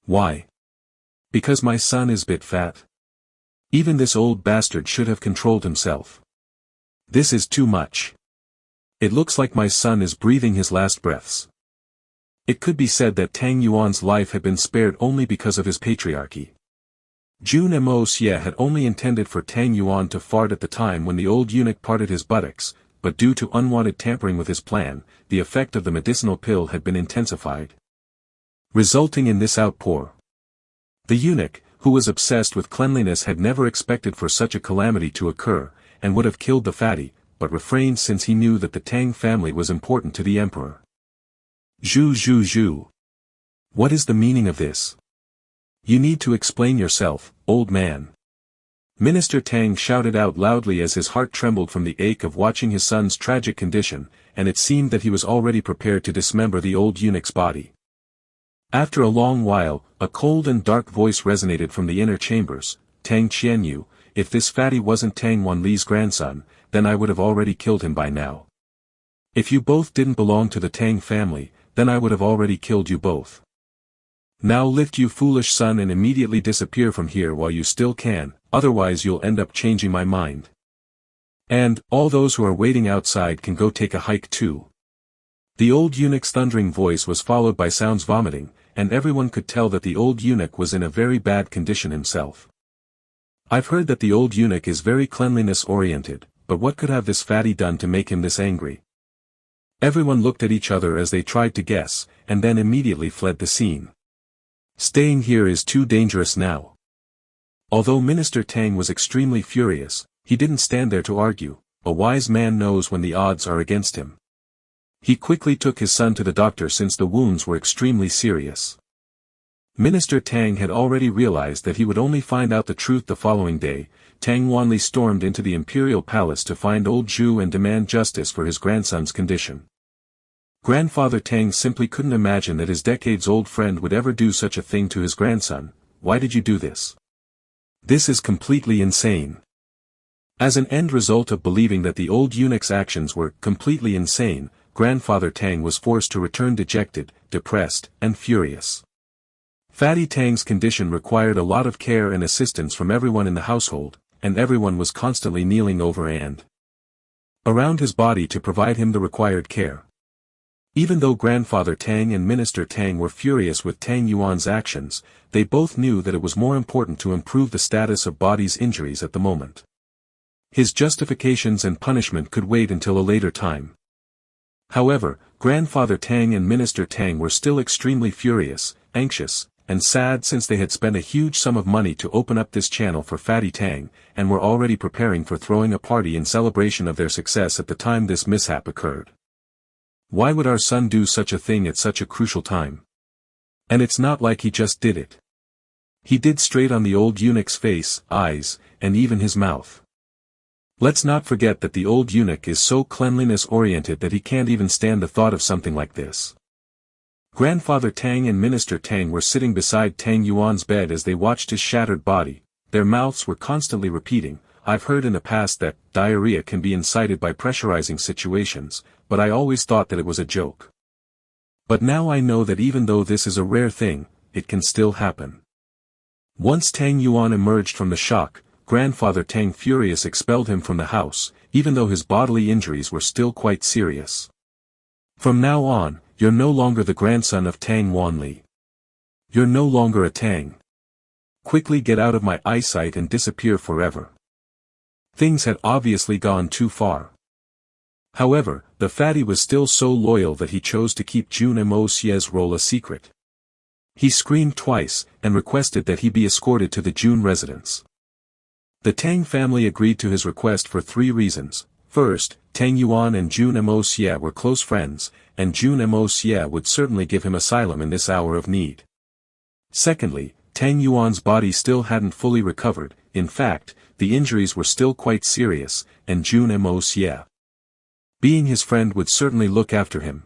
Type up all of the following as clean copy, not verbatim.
Why? Because my son is bit fat. Even this old bastard should have controlled himself. This is too much. It looks like my son is breathing his last breaths. It could be said that Tang Yuan's life had been spared only because of his patriarchy. Jun Moxie had only intended for Tang Yuan to fart at the time when the old eunuch parted his buttocks, but due to unwanted tampering with his plan, the effect of the medicinal pill had been intensified, resulting in this outpour. The eunuch, who was obsessed with cleanliness, had never expected for such a calamity to occur, and would have killed the fatty, but refrained since he knew that the Tang family was important to the emperor. Zhu. What is the meaning of this? You need to explain yourself, old man. Minister Tang shouted out loudly as his heart trembled from the ache of watching his son's tragic condition, and it seemed that he was already prepared to dismember the old eunuch's body. After a long while, a cold and dark voice resonated from the inner chambers. Tang Qianyu, if this fatty wasn't Tang Wanli's grandson, then I would have already killed him by now. If you both didn't belong to the Tang family, then I would have already killed you both. Now lift, you foolish son, and immediately disappear from here while you still can, otherwise you'll end up changing my mind. And, all those who are waiting outside can go take a hike too. The old eunuch's thundering voice was followed by sounds vomiting, and everyone could tell that the old eunuch was in a very bad condition himself. I've heard that the old eunuch is very cleanliness-oriented, but what could have this fatty done to make him this angry? Everyone looked at each other as they tried to guess, and then immediately fled the scene. Staying here is too dangerous now. Although Minister Tang was extremely furious, he didn't stand there to argue. A wise man knows when the odds are against him. He quickly took his son to the doctor since the wounds were extremely serious. Minister Tang had already realized that he would only find out the truth the following day. Tang Wanli stormed into the imperial palace to find old Zhu and demand justice for his grandson's condition. Grandfather Tang simply couldn't imagine that his decades-old friend would ever do such a thing to his grandson. Why did you do this? This is completely insane. As an end result of believing that the old eunuch's actions were completely insane, Grandfather Tang was forced to return dejected, depressed, and furious. Fatty Tang's condition required a lot of care and assistance from everyone in the household, and everyone was constantly kneeling over and around his body to provide him the required care. Even though Grandfather Tang and Minister Tang were furious with Tang Yuan's actions, they both knew that it was more important to improve the status of body's injuries at the moment. His justifications and punishment could wait until a later time. However, Grandfather Tang and Minister Tang were still extremely furious, anxious, and sad since they had spent a huge sum of money to open up this channel for Fatty Tang, and were already preparing for throwing a party in celebration of their success at the time this mishap occurred. Why would our son do such a thing at such a crucial time? And it's not like he just did it. He did straight on the old eunuch's face, eyes, and even his mouth. Let's not forget that the old eunuch is so cleanliness-oriented that he can't even stand the thought of something like this. Grandfather Tang and Minister Tang were sitting beside Tang Yuan's bed as they watched his shattered body. Their mouths were constantly repeating, "I've heard in the past that diarrhea can be incited by pressurizing situations, but I always thought that it was a joke. But now I know that even though this is a rare thing, it can still happen." Once Tang Yuan emerged from the shock, Grandfather Tang furious expelled him from the house, even though his bodily injuries were still quite serious. "From now on, you're no longer the grandson of Tang Wanli. You're no longer a Tang. Quickly get out of my eyesight and disappear forever." Things had obviously gone too far. However, the fatty was still so loyal that he chose to keep Jun Moxie's role a secret. He screamed twice, and requested that he be escorted to the Jun residence. The Tang family agreed to his request for 3 reasons. First, Tang Yuan and Jun Moxie were close friends, and Jun Moxie would certainly give him asylum in this hour of need. Secondly, Tang Yuan's body still hadn't fully recovered. In fact, the injuries were still quite serious, and Jun Moxie, being his friend, would certainly look after him.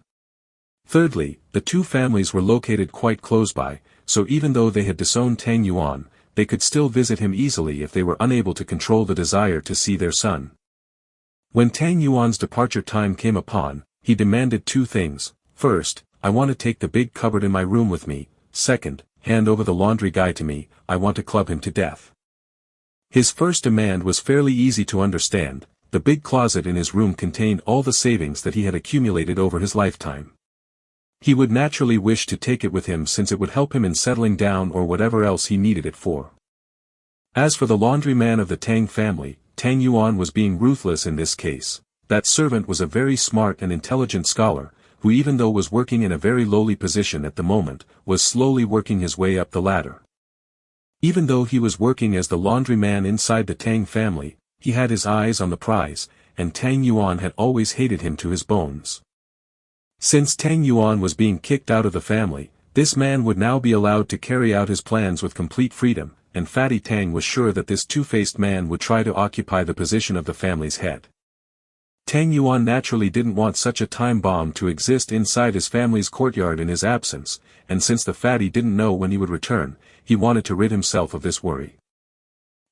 Thirdly, the two families were located quite close by, so even though they had disowned Tang Yuan, they could still visit him easily if they were unable to control the desire to see their son. When Tang Yuan's departure time came upon, he demanded 2 things. First, "I want to take the big cupboard in my room with me." Second, hand over the laundry guy to me, I want to club him to death. His first demand was fairly easy to understand. The big closet in his room contained all the savings that he had accumulated over his lifetime. He would naturally wish to take it with him since it would help him in settling down or whatever else he needed it for. As for the laundryman of the Tang family, Tang Yuan was being ruthless in this case. That servant was a very smart and intelligent scholar, who even though was working in a very lowly position at the moment, was slowly working his way up the ladder. Even though he was working as the laundryman inside the Tang family, he had his eyes on the prize, and Tang Yuan had always hated him to his bones. Since Tang Yuan was being kicked out of the family, this man would now be allowed to carry out his plans with complete freedom, and Fatty Tang was sure that this two-faced man would try to occupy the position of the family's head. Tang Yuan naturally didn't want such a time bomb to exist inside his family's courtyard in his absence, and since the fatty didn't know when he would return, he wanted to rid himself of this worry.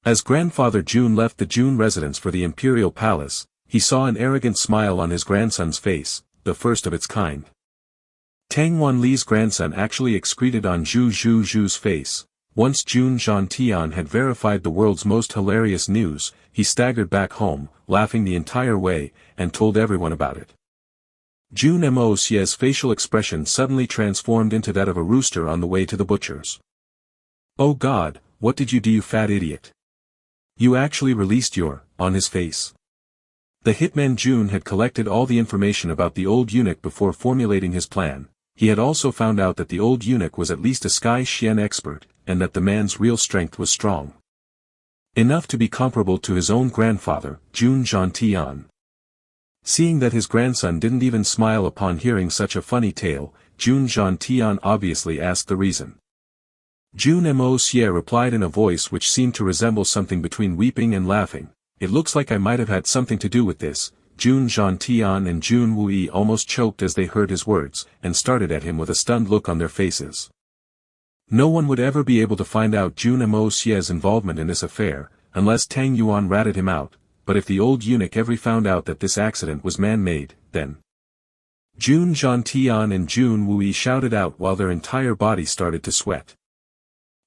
As grandfather Jun left the Jun residence for the imperial palace, he saw an arrogant smile on his grandson's face, the first of its kind. Tang Wanli's grandson actually excreted on Zhu's face. Once Jun Zhantian had verified the world's most hilarious news, he staggered back home, laughing the entire way, and told everyone about it. Jun Moxie's facial expression suddenly transformed into that of a rooster on the way to the butcher's. "Oh God, what did you do, you fat idiot? You actually released your," on his face. The hitman Jun had collected all the information about the old eunuch before formulating his plan. He had also found out that the old eunuch was at least a Sky Xian expert, and that the man's real strength was strong enough to be comparable to his own grandfather, Jun Zhantian. Seeing that his grandson didn't even smile upon hearing such a funny tale, Jun Zhantian obviously asked the reason. Jun Moxie replied in a voice which seemed to resemble something between weeping and laughing. "It looks like I might have had something to do with this." Jun Zhantian and Jun Wui almost choked as they heard his words, and started at him with a stunned look on their faces. No one would ever be able to find out Jun Moxie's involvement in this affair, unless Tang Yuan ratted him out, but if the old eunuch ever found out that this accident was man-made, then... Jun Zhantian and Jun Wui shouted out while their entire body started to sweat.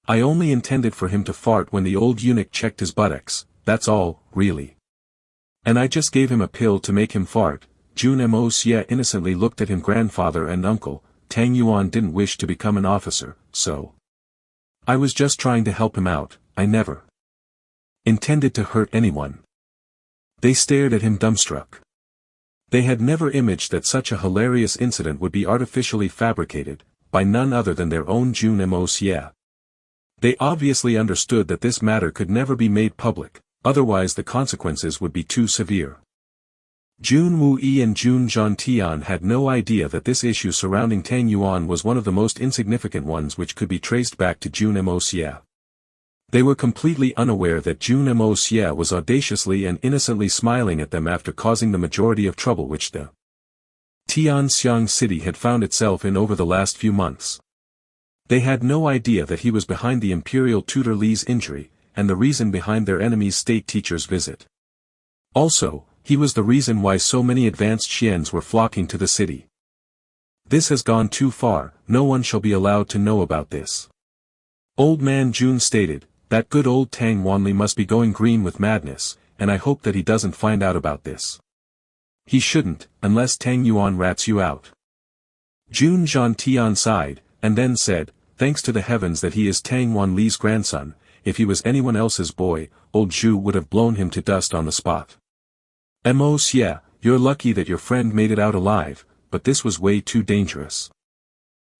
"I only intended for him to fart when the old eunuch checked his buttocks, that's all, really. And I just gave him a pill to make him fart." Jun Moxie innocently looked at him. Grandfather and uncle, Tang Yuan didn't wish to become an officer, so I was just trying to help him out. I never intended to hurt anyone. They stared at him dumbstruck. They had never imagined that such a hilarious incident would be artificially fabricated, by none other than their own Jun Moxie. They obviously understood that this matter could never be made public, otherwise the consequences would be too severe. Jun Wui and Jun Zhantian had no idea that this issue surrounding Tang Yuan was one of the most insignificant ones which could be traced back to Jun Moxie. They were completely unaware that Jun Moxie was audaciously and innocently smiling at them after causing the majority of trouble which the Tianxiang city had found itself in over the last few months. They had no idea that he was behind the imperial tutor Li's injury, and the reason behind their enemy's state teacher's visit. Also, he was the reason why so many advanced Xians were flocking to the city. "This has gone too far, no one shall be allowed to know about this." Old man Jun stated, "That good old Tang Wanli must be going green with madness, and I hope that he doesn't find out about this." "He shouldn't, unless Tang Yuan rats you out." Jun Zhantian sighed, and then said, "Thanks to the heavens that he is Tang Wanli's grandson. If he was anyone else's boy, old Zhu would have blown him to dust on the spot." "Moxie, you're lucky that your friend made it out alive, but this was way too dangerous.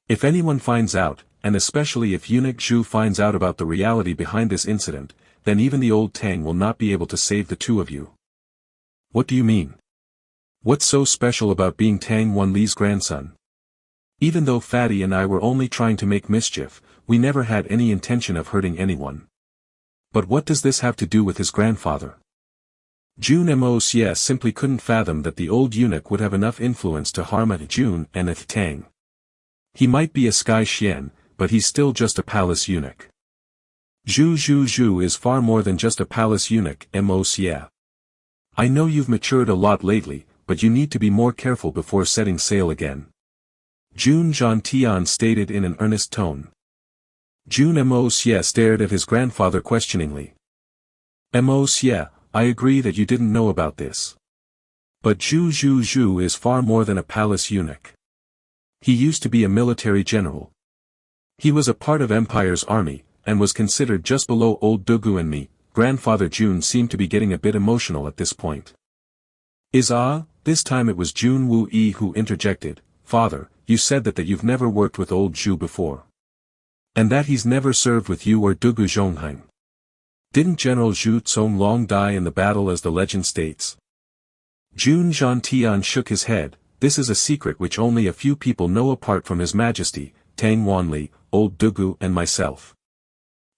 If anyone finds out, and especially if Eunuch Zhu finds out about the reality behind this incident, then even the old Tang will not be able to save the two of you." "What do you mean? What's so special about being Tang Wanli's grandson? Even though Fatty and I were only trying to make mischief, we never had any intention of hurting anyone. But what does this have to do with his grandfather?" Jun Moxie simply couldn't fathom that the old eunuch would have enough influence to harm a Jun and a Tang. He might be a Sky Xian, but he's still just a palace eunuch. Zhu is far more than just a palace eunuch, Moxie. I know you've matured a lot lately, but you need to be more careful before setting sail again. Jun Zhantian stated in an earnest tone. Jun Moxie stared at his grandfather questioningly. Moxie, I agree that you didn't know about this. But Zhu is far more than a palace eunuch. He used to be a military general. He was a part of Empire's army, and was considered just below old Dugu and me. Grandfather Jun seemed to be getting a bit emotional at this point. This time it was Jun Wu-yi who interjected, Father, you said that you've never worked with old Zhu before. And that he's never served with you or Dugu Zhongheng. Didn't General Zhu Zonglong die in the battle as the legend states? Jun Zhantian shook his head. This is a secret which only a few people know apart from His Majesty, Tang Wanli, old Dugu and myself.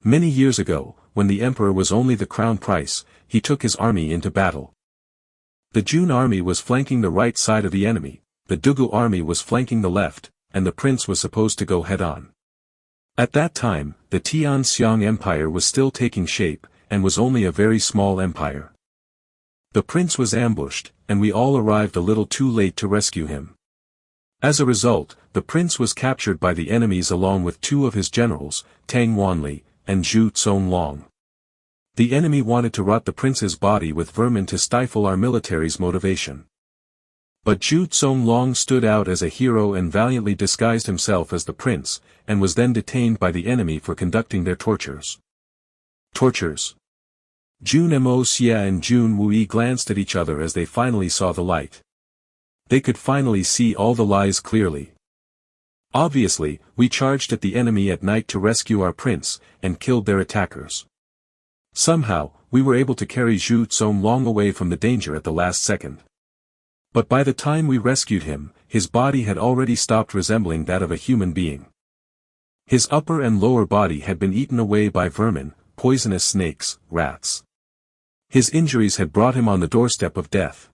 Many years ago, when the emperor was only the crown prince, he took his army into battle. The Jun army was flanking the right side of the enemy, the Dugu army was flanking the left, and the prince was supposed to go head-on. At that time, the Tianxiang Empire was still taking shape, and was only a very small empire. The prince was ambushed, and we all arrived a little too late to rescue him. As a result, the prince was captured by the enemies along with two of his generals, Tang Wanli, and Zhu Zonglong. The enemy wanted to rot the prince's body with vermin to stifle our military's motivation. But Zhu Zonglong stood out as a hero and valiantly disguised himself as the prince, and was then detained by the enemy for conducting their tortures. Tortures? Jun Moxie and Jun Wu-yi glanced at each other as they finally saw the light. They could finally see all the lies clearly. Obviously, we charged at the enemy at night to rescue our prince, and killed their attackers. Somehow, we were able to carry Zhu Zonglong away from the danger at the last second. But by the time we rescued him, his body had already stopped resembling that of a human being. His upper and lower body had been eaten away by vermin, poisonous snakes, rats. His injuries had brought him on the doorstep of death.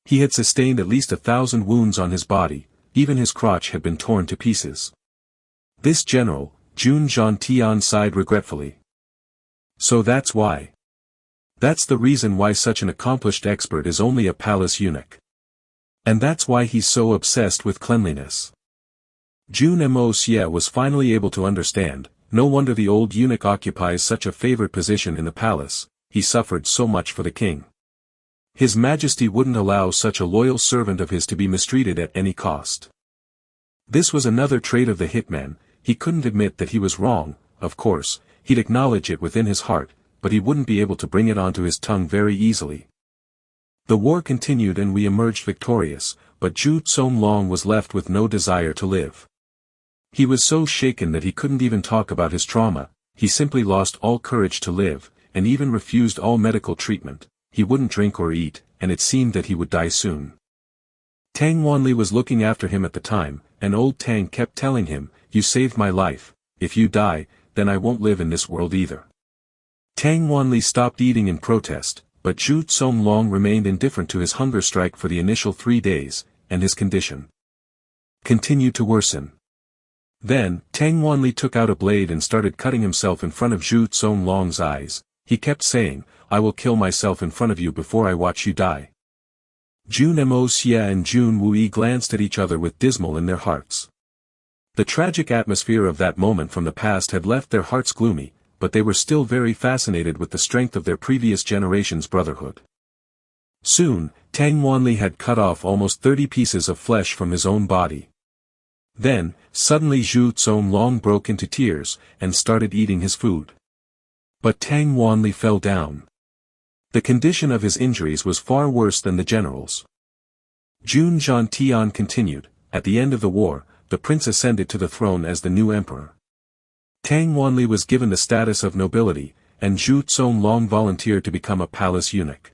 He had sustained at least 1,000 wounds on his body, even his crotch had been torn to pieces. This general, Jun Zhantian sighed regretfully. So that's why. That's the reason why such an accomplished expert is only a palace eunuch. And that's why he's so obsessed with cleanliness. Jun Moxie was finally able to understand. No wonder the old eunuch occupies such a favored position in the palace, he suffered so much for the king. His Majesty wouldn't allow such a loyal servant of his to be mistreated at any cost. This was another trait of the hitman. He couldn't admit that he was wrong, of course, he'd acknowledge it within his heart, but he wouldn't be able to bring it onto his tongue very easily. The war continued and we emerged victorious, but Zhu Zonglong was left with no desire to live. He was so shaken that he couldn't even talk about his trauma, he simply lost all courage to live, and even refused all medical treatment. He wouldn't drink or eat, and it seemed that he would die soon. Tang Wanli was looking after him at the time, and old Tang kept telling him, "You saved my life, if you die, then I won't live in this world either." Tang Wanli stopped eating in protest, but Zhu Zonglong remained indifferent to his hunger strike for the initial 3 days, and his condition continued to worsen. Then, Tang Wanli took out a blade and started cutting himself in front of Zhu Zonglong's eyes. He kept saying, "I will kill myself in front of you before I watch you die." Jun Moxie and Jun Wu-yi glanced at each other with dismal in their hearts. The tragic atmosphere of that moment from the past had left their hearts gloomy, but they were still very fascinated with the strength of their previous generation's brotherhood. Soon, Tang Wanli had cut off almost 30 pieces of flesh from his own body. Then, suddenly Zhu Zonglong broke into tears, and started eating his food. But Tang Wanli fell down. The condition of his injuries was far worse than the general's. Jun Zhantian continued, at the end of the war, the prince ascended to the throne as the new emperor. Tang Wanli was given the status of nobility, and Zhu Zonglong volunteered to become a palace eunuch.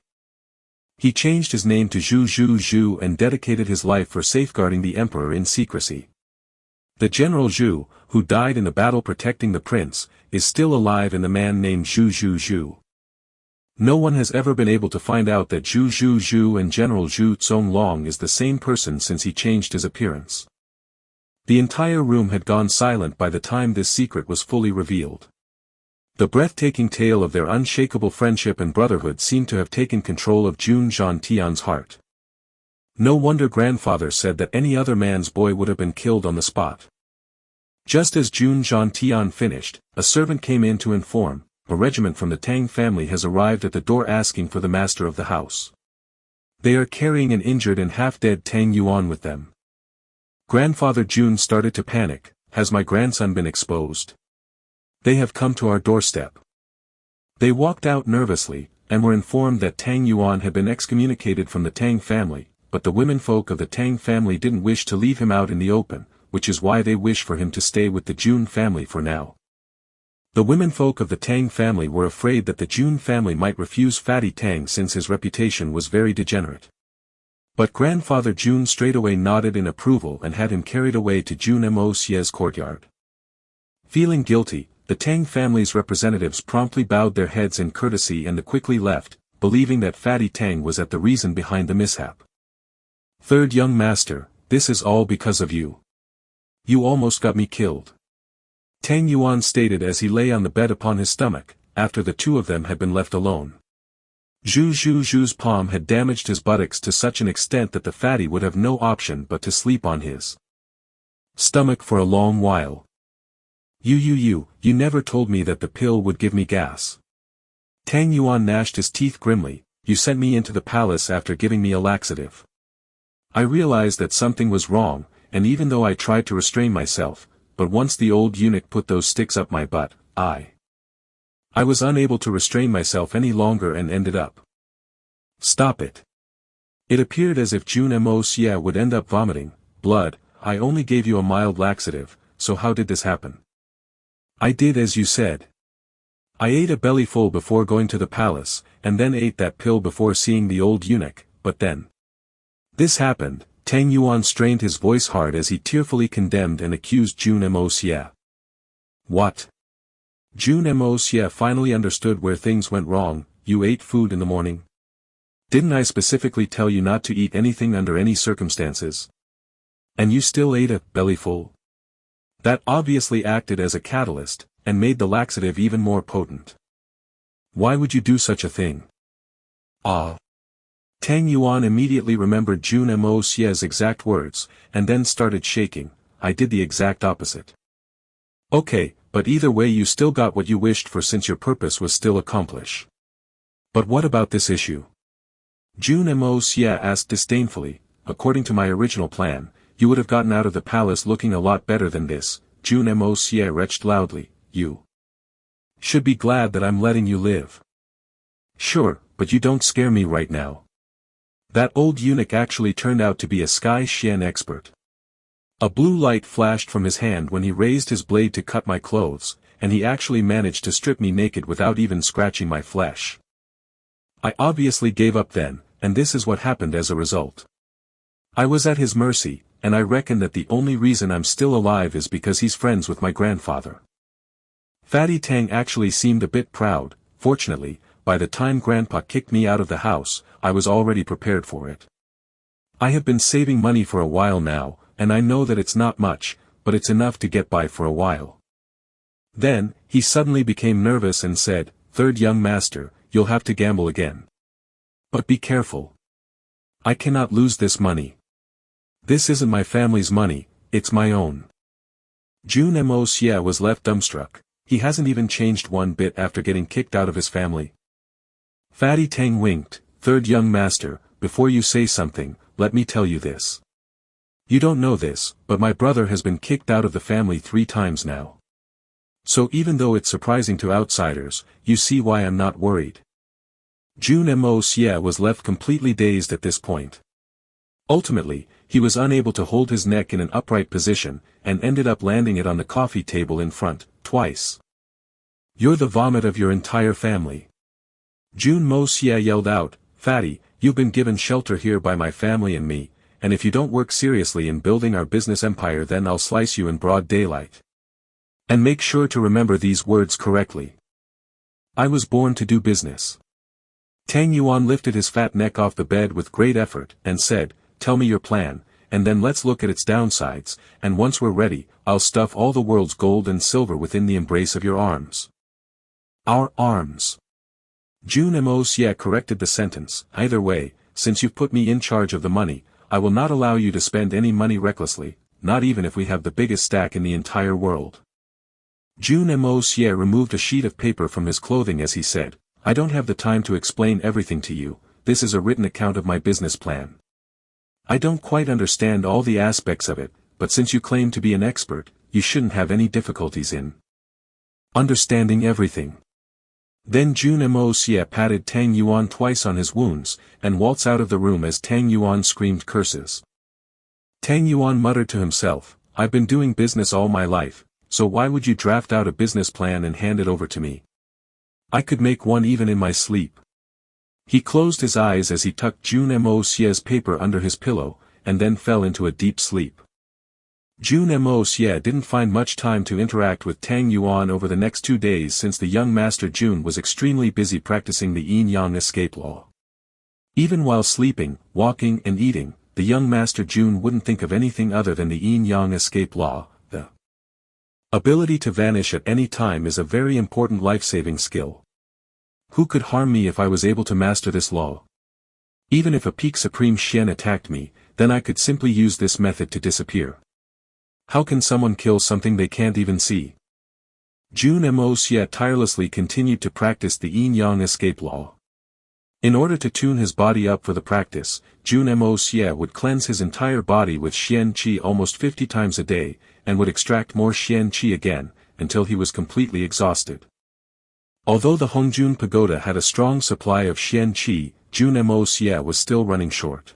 He changed his name to Zhu and dedicated his life for safeguarding the emperor in secrecy. The General Zhu, who died in the battle protecting the prince, is still alive in the man named Zhu. No one has ever been able to find out that Zhu and General Zhu Zonglong is the same person since he changed his appearance. The entire room had gone silent by the time this secret was fully revealed. The breathtaking tale of their unshakable friendship and brotherhood seemed to have taken control of Jun Zhantian's heart. No wonder grandfather said that any other man's boy would have been killed on the spot. Just as Jun Tian finished, a servant came in to inform, a regiment from the Tang family has arrived at the door asking for the master of the house. They are carrying an injured and half-dead Tang Yuan with them. Grandfather Jun started to panic. Has my grandson been exposed? They have come to our doorstep. They walked out nervously, and were informed that Tang Yuan had been excommunicated from the Tang family, but the womenfolk of the Tang family didn't wish to leave him out in the open, which is why they wish for him to stay with the Jun family for now. The womenfolk of the Tang family were afraid that the Jun family might refuse Fatty Tang since his reputation was very degenerate. But grandfather Jun straightaway nodded in approval and had him carried away to Jun Moxie's courtyard. Feeling guilty, the Tang family's representatives promptly bowed their heads in courtesy and quickly left, believing that Fatty Tang was at the reason behind the mishap. Third young master, this is all because of you. You almost got me killed. Tang Yuan stated as he lay on the bed upon his stomach, after the two of them had been left alone. Zhu's palm had damaged his buttocks to such an extent that the fatty would have no option but to sleep on his stomach for a long while. You never told me that the pill would give me gas. Tang Yuan gnashed his teeth grimly. You sent me into the palace after giving me a laxative. I realized that something was wrong, and even though I tried to restrain myself, but once the old eunuch put those sticks up my butt, I was unable to restrain myself any longer and ended up. Stop it. It appeared as if Jun Moxie would end up vomiting blood. I only gave you a mild laxative, so how did this happen? I did as you said. I ate a bellyful before going to the palace, and then ate that pill before seeing the old eunuch, but then this happened. Tang Yuan strained his voice hard as he tearfully condemned and accused Jun Moxie. What? Jun Moxie finally understood where things went wrong. You ate food in the morning? Didn't I specifically tell you not to eat anything under any circumstances? And you still ate a bellyful? That obviously acted as a catalyst, and made the laxative even more potent. Why would you do such a thing? Tang Yuan immediately remembered Jun Moxie's exact words, and then started shaking. I did the exact opposite. Okay, but either way you still got what you wished for since your purpose was still accomplished. But what about this issue? Jun Moxie asked disdainfully. According to my original plan, you would have gotten out of the palace looking a lot better than this. Jun Moxie retched loudly. You should be glad that I'm letting you live. Sure, but you don't scare me right now. That old eunuch actually turned out to be a Sky Xian expert. A blue light flashed from his hand when he raised his blade to cut my clothes, and he actually managed to strip me naked without even scratching my flesh. I obviously gave up then, and this is what happened as a result. I was at his mercy, and I reckon that the only reason I'm still alive is because he's friends with my grandfather. Fatty Tang actually seemed a bit proud. Fortunately, by the time Grandpa kicked me out of the house, I was already prepared for it. I have been saving money for a while now, and I know that it's not much, but it's enough to get by for a while. Then, he suddenly became nervous and said, Third young master, you'll have to gamble again. But be careful. I cannot lose this money. This isn't my family's money, it's my own. Jun Moxie was left dumbstruck. He hasn't even changed one bit after getting kicked out of his family. Fatty Tang winked. Third young master, before you say something, let me tell you this. You don't know this, but my brother has been kicked out of the family 3 times now. So even though it's surprising to outsiders, you see why I'm not worried. Jun Moxie was left completely dazed at this point. Ultimately, he was unable to hold his neck in an upright position, and ended up landing it on the coffee table in front, twice. You're the vomit of your entire family. Jun Moxie yelled out, Fatty, you've been given shelter here by my family and me, and if you don't work seriously in building our business empire then I'll slice you in broad daylight. And make sure to remember these words correctly. I was born to do business. Tang Yuan lifted his fat neck off the bed with great effort, and said, Tell me your plan, and then let's look at its downsides, and once we're ready, I'll stuff all the world's gold and silver within the embrace of your arms. Our arms. Jun Moxie corrected the sentence. Either way, since you've put me in charge of the money, I will not allow you to spend any money recklessly. not even if we have the biggest stack in the entire world. Jun Moxie removed a sheet of paper from his clothing as he said, I don't have the time to explain everything to you, this is a written account of my business plan. I don't quite understand all the aspects of it, but since you claim to be an expert, you shouldn't have any difficulties in understanding everything. Then Jun Moxie patted Tang Yuan twice on his wounds, and waltzed out of the room as Tang Yuan screamed curses. Tang Yuan muttered to himself, I've been doing business all my life, so why would you draft out a business plan and hand it over to me? I could make one even in my sleep. He closed his eyes as he tucked Jun Moxie's paper under his pillow, and then fell into a deep sleep. Jun Moxie didn't find much time to interact with Tang Yuan over the next 2 days since the young master Jun was extremely busy practicing the yin-yang escape law. Even while sleeping, walking and eating, the young master Jun wouldn't think of anything other than the yin-yang escape law. The ability to vanish at any time is a very important life-saving skill. Who could harm me if I was able to master this law? Even if a peak supreme Xian attacked me, then I could simply use this method to disappear. How can someone kill something they can't even see? Jun Moxie tirelessly continued to practice the yin-yang escape law. In order to tune his body up for the practice, Jun Moxie would cleanse his entire body with Xian Qi almost 50 times a day, and would extract more Xian Qi again, until he was completely exhausted. Although the Hongjun Pagoda had a strong supply of Xian Qi, Jun Moxie was still running short.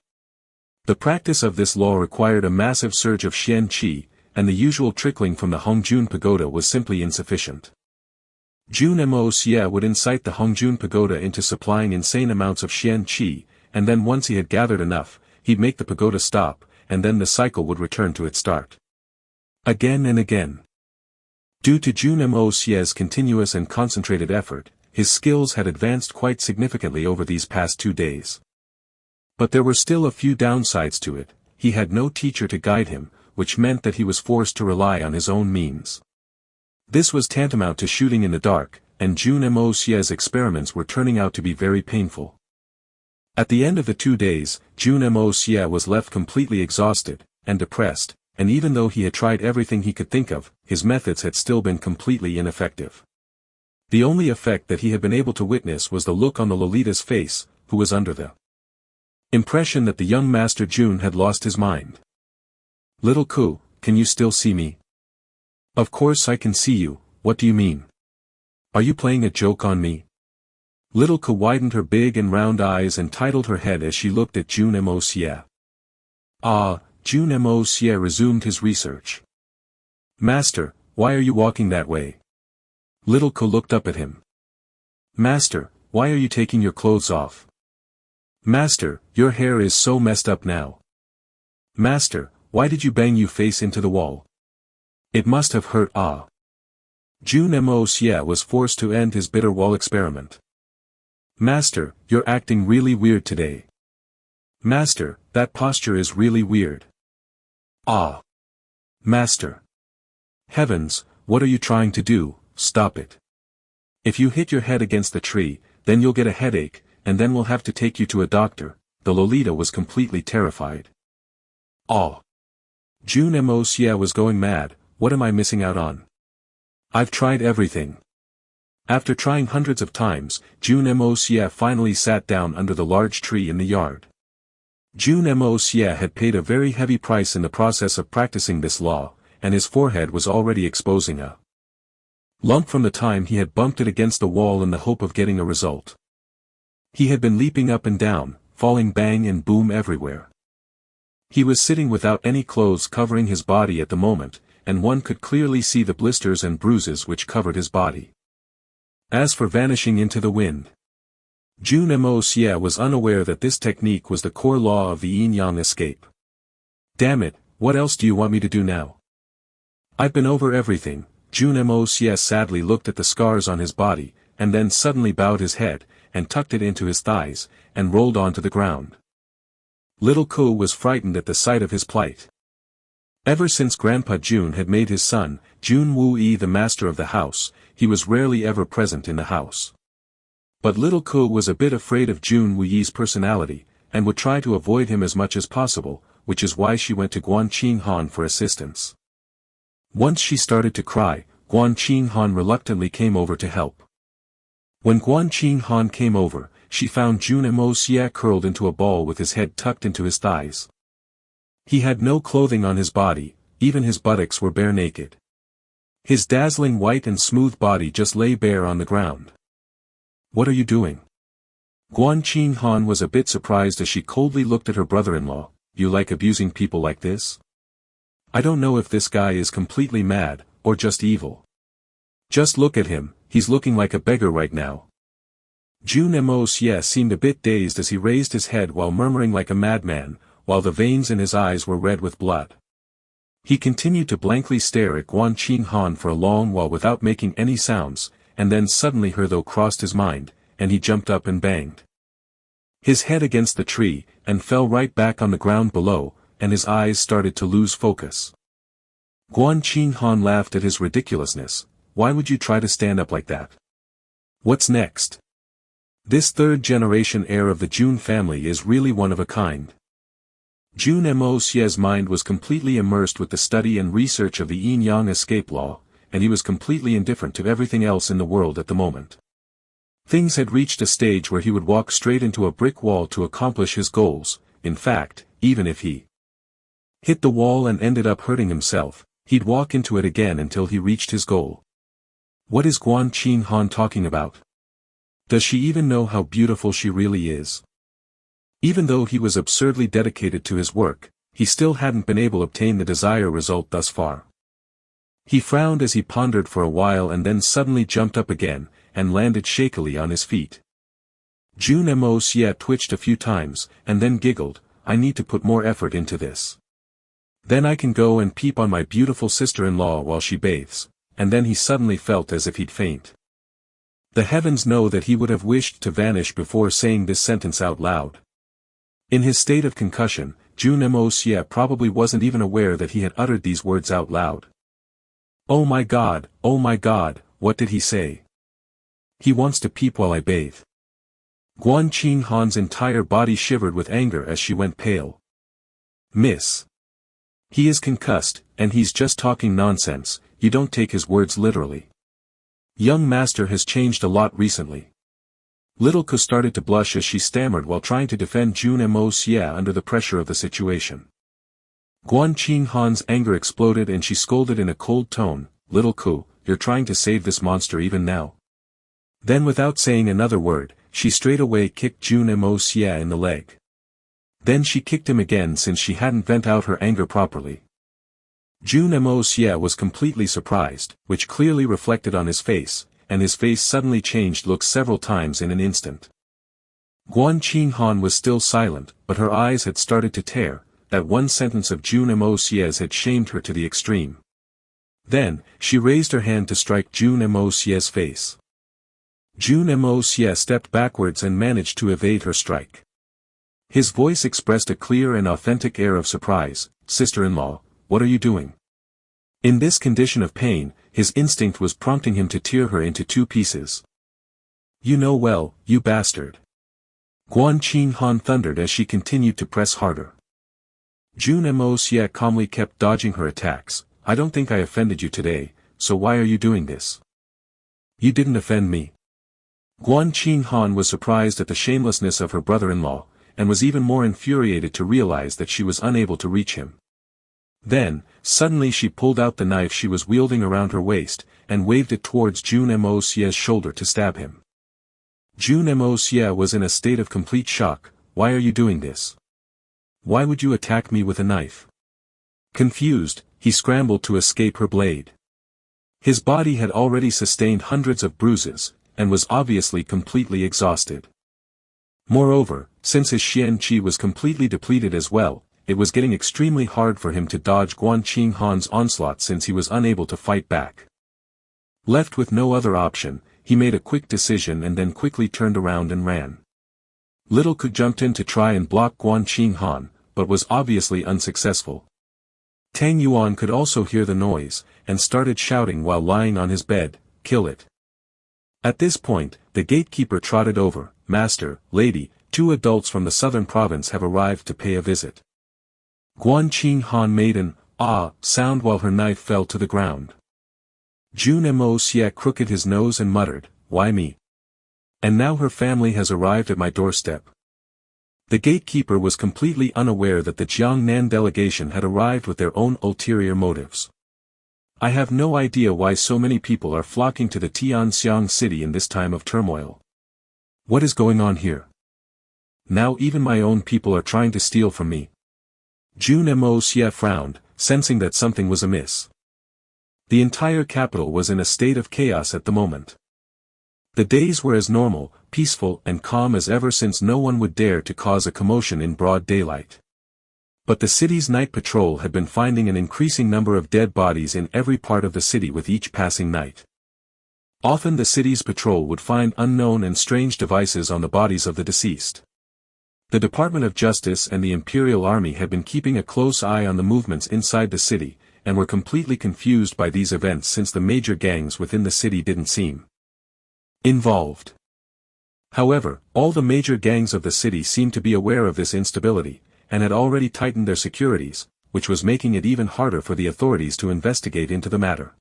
The practice of this law required a massive surge of Xian Qi, and the usual trickling from the Hongjun Pagoda was simply insufficient. Jun Moxie would incite the Hongjun Pagoda into supplying insane amounts of Xian Qi, and then once he had gathered enough, he'd make the pagoda stop, and then the cycle would return to its start. Again and again. Due to Jun Moxie's continuous and concentrated effort, his skills had advanced quite significantly over these past 2 days. But there were still a few downsides to it. He had no teacher to guide him, which meant that he was forced to rely on his own means. This was tantamount to shooting in the dark, and Jun Moxie's experiments were turning out to be very painful. At the end of the 2 days, Jun Moxie was left completely exhausted, and depressed, and even though he had tried everything he could think of, his methods had still been completely ineffective. The only effect that he had been able to witness was the look on the Lolita's face, who was under the impression that the young master Jun had lost his mind. Little Ku, can you still see me? Of course I can see you, what do you mean? Are you playing a joke on me? Little Ku widened her big and round eyes and titled her head as she looked at Jun Moxie. Ah, Jun Moxie resumed his research. Master, why are you walking that way? Little Ku looked up at him. Master, why are you taking your clothes off? Master, your hair is so messed up now. Master, why did you bang your face into the wall? It must have hurt. Ah. Jun Moxie was forced to end his bitter wall experiment. Master, you're acting really weird today. Master, that posture is really weird. Ah. Master. Heavens, what are you trying to do? Stop it. If you hit your head against the tree, then you'll get a headache, and then we'll have to take you to a doctor. The Lolita was completely terrified. Ah. Jun Moxie was going mad. What am I missing out on? I've tried everything. After trying hundreds of times, Jun Moxie finally sat down under the large tree in the yard. Jun Moxie had paid a very heavy price in the process of practicing this law, and his forehead was already exposing a lump from the time he had bumped it against the wall in the hope of getting a result. He had been leaping up and down, falling bang and boom everywhere. He was sitting without any clothes covering his body at the moment, and one could clearly see the blisters and bruises which covered his body. As for vanishing into the wind, Jun Moxie was unaware that this technique was the core law of the yin-yang escape. Damn it, what else do you want me to do now? I've been over everything. Jun Moxie sadly looked at the scars on his body, and then suddenly bowed his head, and tucked it into his thighs, and rolled onto the ground. Little Ku was frightened at the sight of his plight. Ever since Grandpa Jun had made his son, Jun Wuyi the master of the house, he was rarely ever present in the house. But Little Ku was a bit afraid of Jun Wuyi's personality, and would try to avoid him as much as possible, which is why she went to Guan Qinghan for assistance. Once she started to cry, Guan Qinghan reluctantly came over to help. When Guan Qinghan came over, she found Jun Moxie curled into a ball with his head tucked into his thighs. He had no clothing on his body, even his buttocks were bare naked. His dazzling white and smooth body just lay bare on the ground. "What are you doing?" Guan Qinghan was a bit surprised as she coldly looked at her brother-in-law. "You like abusing people like this? I don't know if this guy is completely mad, or just evil. Just look at him, he's looking like a beggar right now." Jun Moxie seemed a bit dazed as he raised his head while murmuring like a madman, while the veins in his eyes were red with blood. He continued to blankly stare at Guan Qinghan for a long while without making any sounds, and then suddenly her though crossed his mind, and he jumped up and banged his head against the tree, and fell right back on the ground below, and his eyes started to lose focus. Guan Qinghan laughed at his ridiculousness. "Why would you try to stand up like that? What's next? This third-generation heir of the Jun family is really one of a kind." Jun Moxie's mind was completely immersed with the study and research of the yin-yang escape law, and he was completely indifferent to everything else in the world at the moment. Things had reached a stage where he would walk straight into a brick wall to accomplish his goals. In fact, even if he hit the wall and ended up hurting himself, he'd walk into it again until he reached his goal. What is Guan Qinghan talking about? Does she even know how beautiful she really is? Even though he was absurdly dedicated to his work, he still hadn't been able to obtain the desired result thus far. He frowned as he pondered for a while and then suddenly jumped up again, and landed shakily on his feet. Jun Moxie twitched a few times, and then giggled. "I need to put more effort into this. Then I can go and peep on my beautiful sister-in-law while she bathes," and then he suddenly felt as if he'd faint. The heavens know that he would have wished to vanish before saying this sentence out loud. In his state of concussion, Jun Moxie probably wasn't even aware that he had uttered these words out loud. Oh my god, what did he say? He wants to peep while I bathe. Guan Qinghan's entire body shivered with anger as she went pale. "Miss. He is concussed, and he's just talking nonsense, you don't take his words literally. Young master has changed a lot recently." Little Ko started to blush as she stammered while trying to defend Jun Moxie under the pressure of the situation. Guan Qinghan's anger exploded and she scolded in a cold tone, "Little Ko, you're trying to save this monster even now?" Then without saying another word, she straight away kicked Jun Moxie in the leg. Then she kicked him again since she hadn't vent out her anger properly. Jun Moxie was completely surprised, which clearly reflected on his face, and his face suddenly changed looks several times in an instant. Guan Qinghan was still silent, but her eyes had started to tear. That one sentence of Jun Moxie's had shamed her to the extreme. Then, she raised her hand to strike Jun Moxie's face. Jun Moxie stepped backwards and managed to evade her strike. His voice expressed a clear and authentic air of surprise. "Sister-in-law, what are you doing?" In this condition of pain, his instinct was prompting him to tear her into two pieces. "You know well, you bastard." Guan Qinghan thundered as she continued to press harder. Jun Moxie calmly kept dodging her attacks. "I don't think I offended you today, so why are you doing this?" "You didn't offend me." Guan Qinghan was surprised at the shamelessness of her brother-in-law, and was even more infuriated to realize that she was unable to reach him. Then, suddenly she pulled out the knife she was wielding around her waist, and waved it towards Jun Moxie's shoulder to stab him. Jun Moxie was in a state of complete shock. "Why are you doing this? Why would you attack me with a knife?" Confused, he scrambled to escape her blade. His body had already sustained hundreds of bruises, and was obviously completely exhausted. Moreover, since his Xian Qi was completely depleted as well, it was getting extremely hard for him to dodge Guan Qinghan's onslaught since he was unable to fight back. Left with no other option, he made a quick decision and then quickly turned around and ran. Little Ko jumped in to try and block Guan Qinghan, but was obviously unsuccessful. Tang Yuan could also hear the noise, and started shouting while lying on his bed, "Kill it." At this point, the gatekeeper trotted over. "Master, lady, 2 adults from the southern province have arrived to pay a visit." Guanqing Han made an ah sound while her knife fell to the ground. Jun Moxie crooked his nose and muttered, "Why me? And now her family has arrived at my doorstep." The gatekeeper was completely unaware that the Jiangnan delegation had arrived with their own ulterior motives. "I have no idea why so many people are flocking to the Tianxiang city in this time of turmoil. What is going on here? Now even my own people are trying to steal from me." Jun Moxie frowned, sensing that something was amiss. The entire capital was in a state of chaos at the moment. The days were as normal, peaceful and calm as ever since no one would dare to cause a commotion in broad daylight. But the city's night patrol had been finding an increasing number of dead bodies in every part of the city with each passing night. Often the city's patrol would find unknown and strange devices on the bodies of the deceased. The Department of Justice and the Imperial Army had been keeping a close eye on the movements inside the city, and were completely confused by these events since the major gangs within the city didn't seem involved. However, all the major gangs of the city seemed to be aware of this instability, and had already tightened their securities, which was making it even harder for the authorities to investigate into the matter.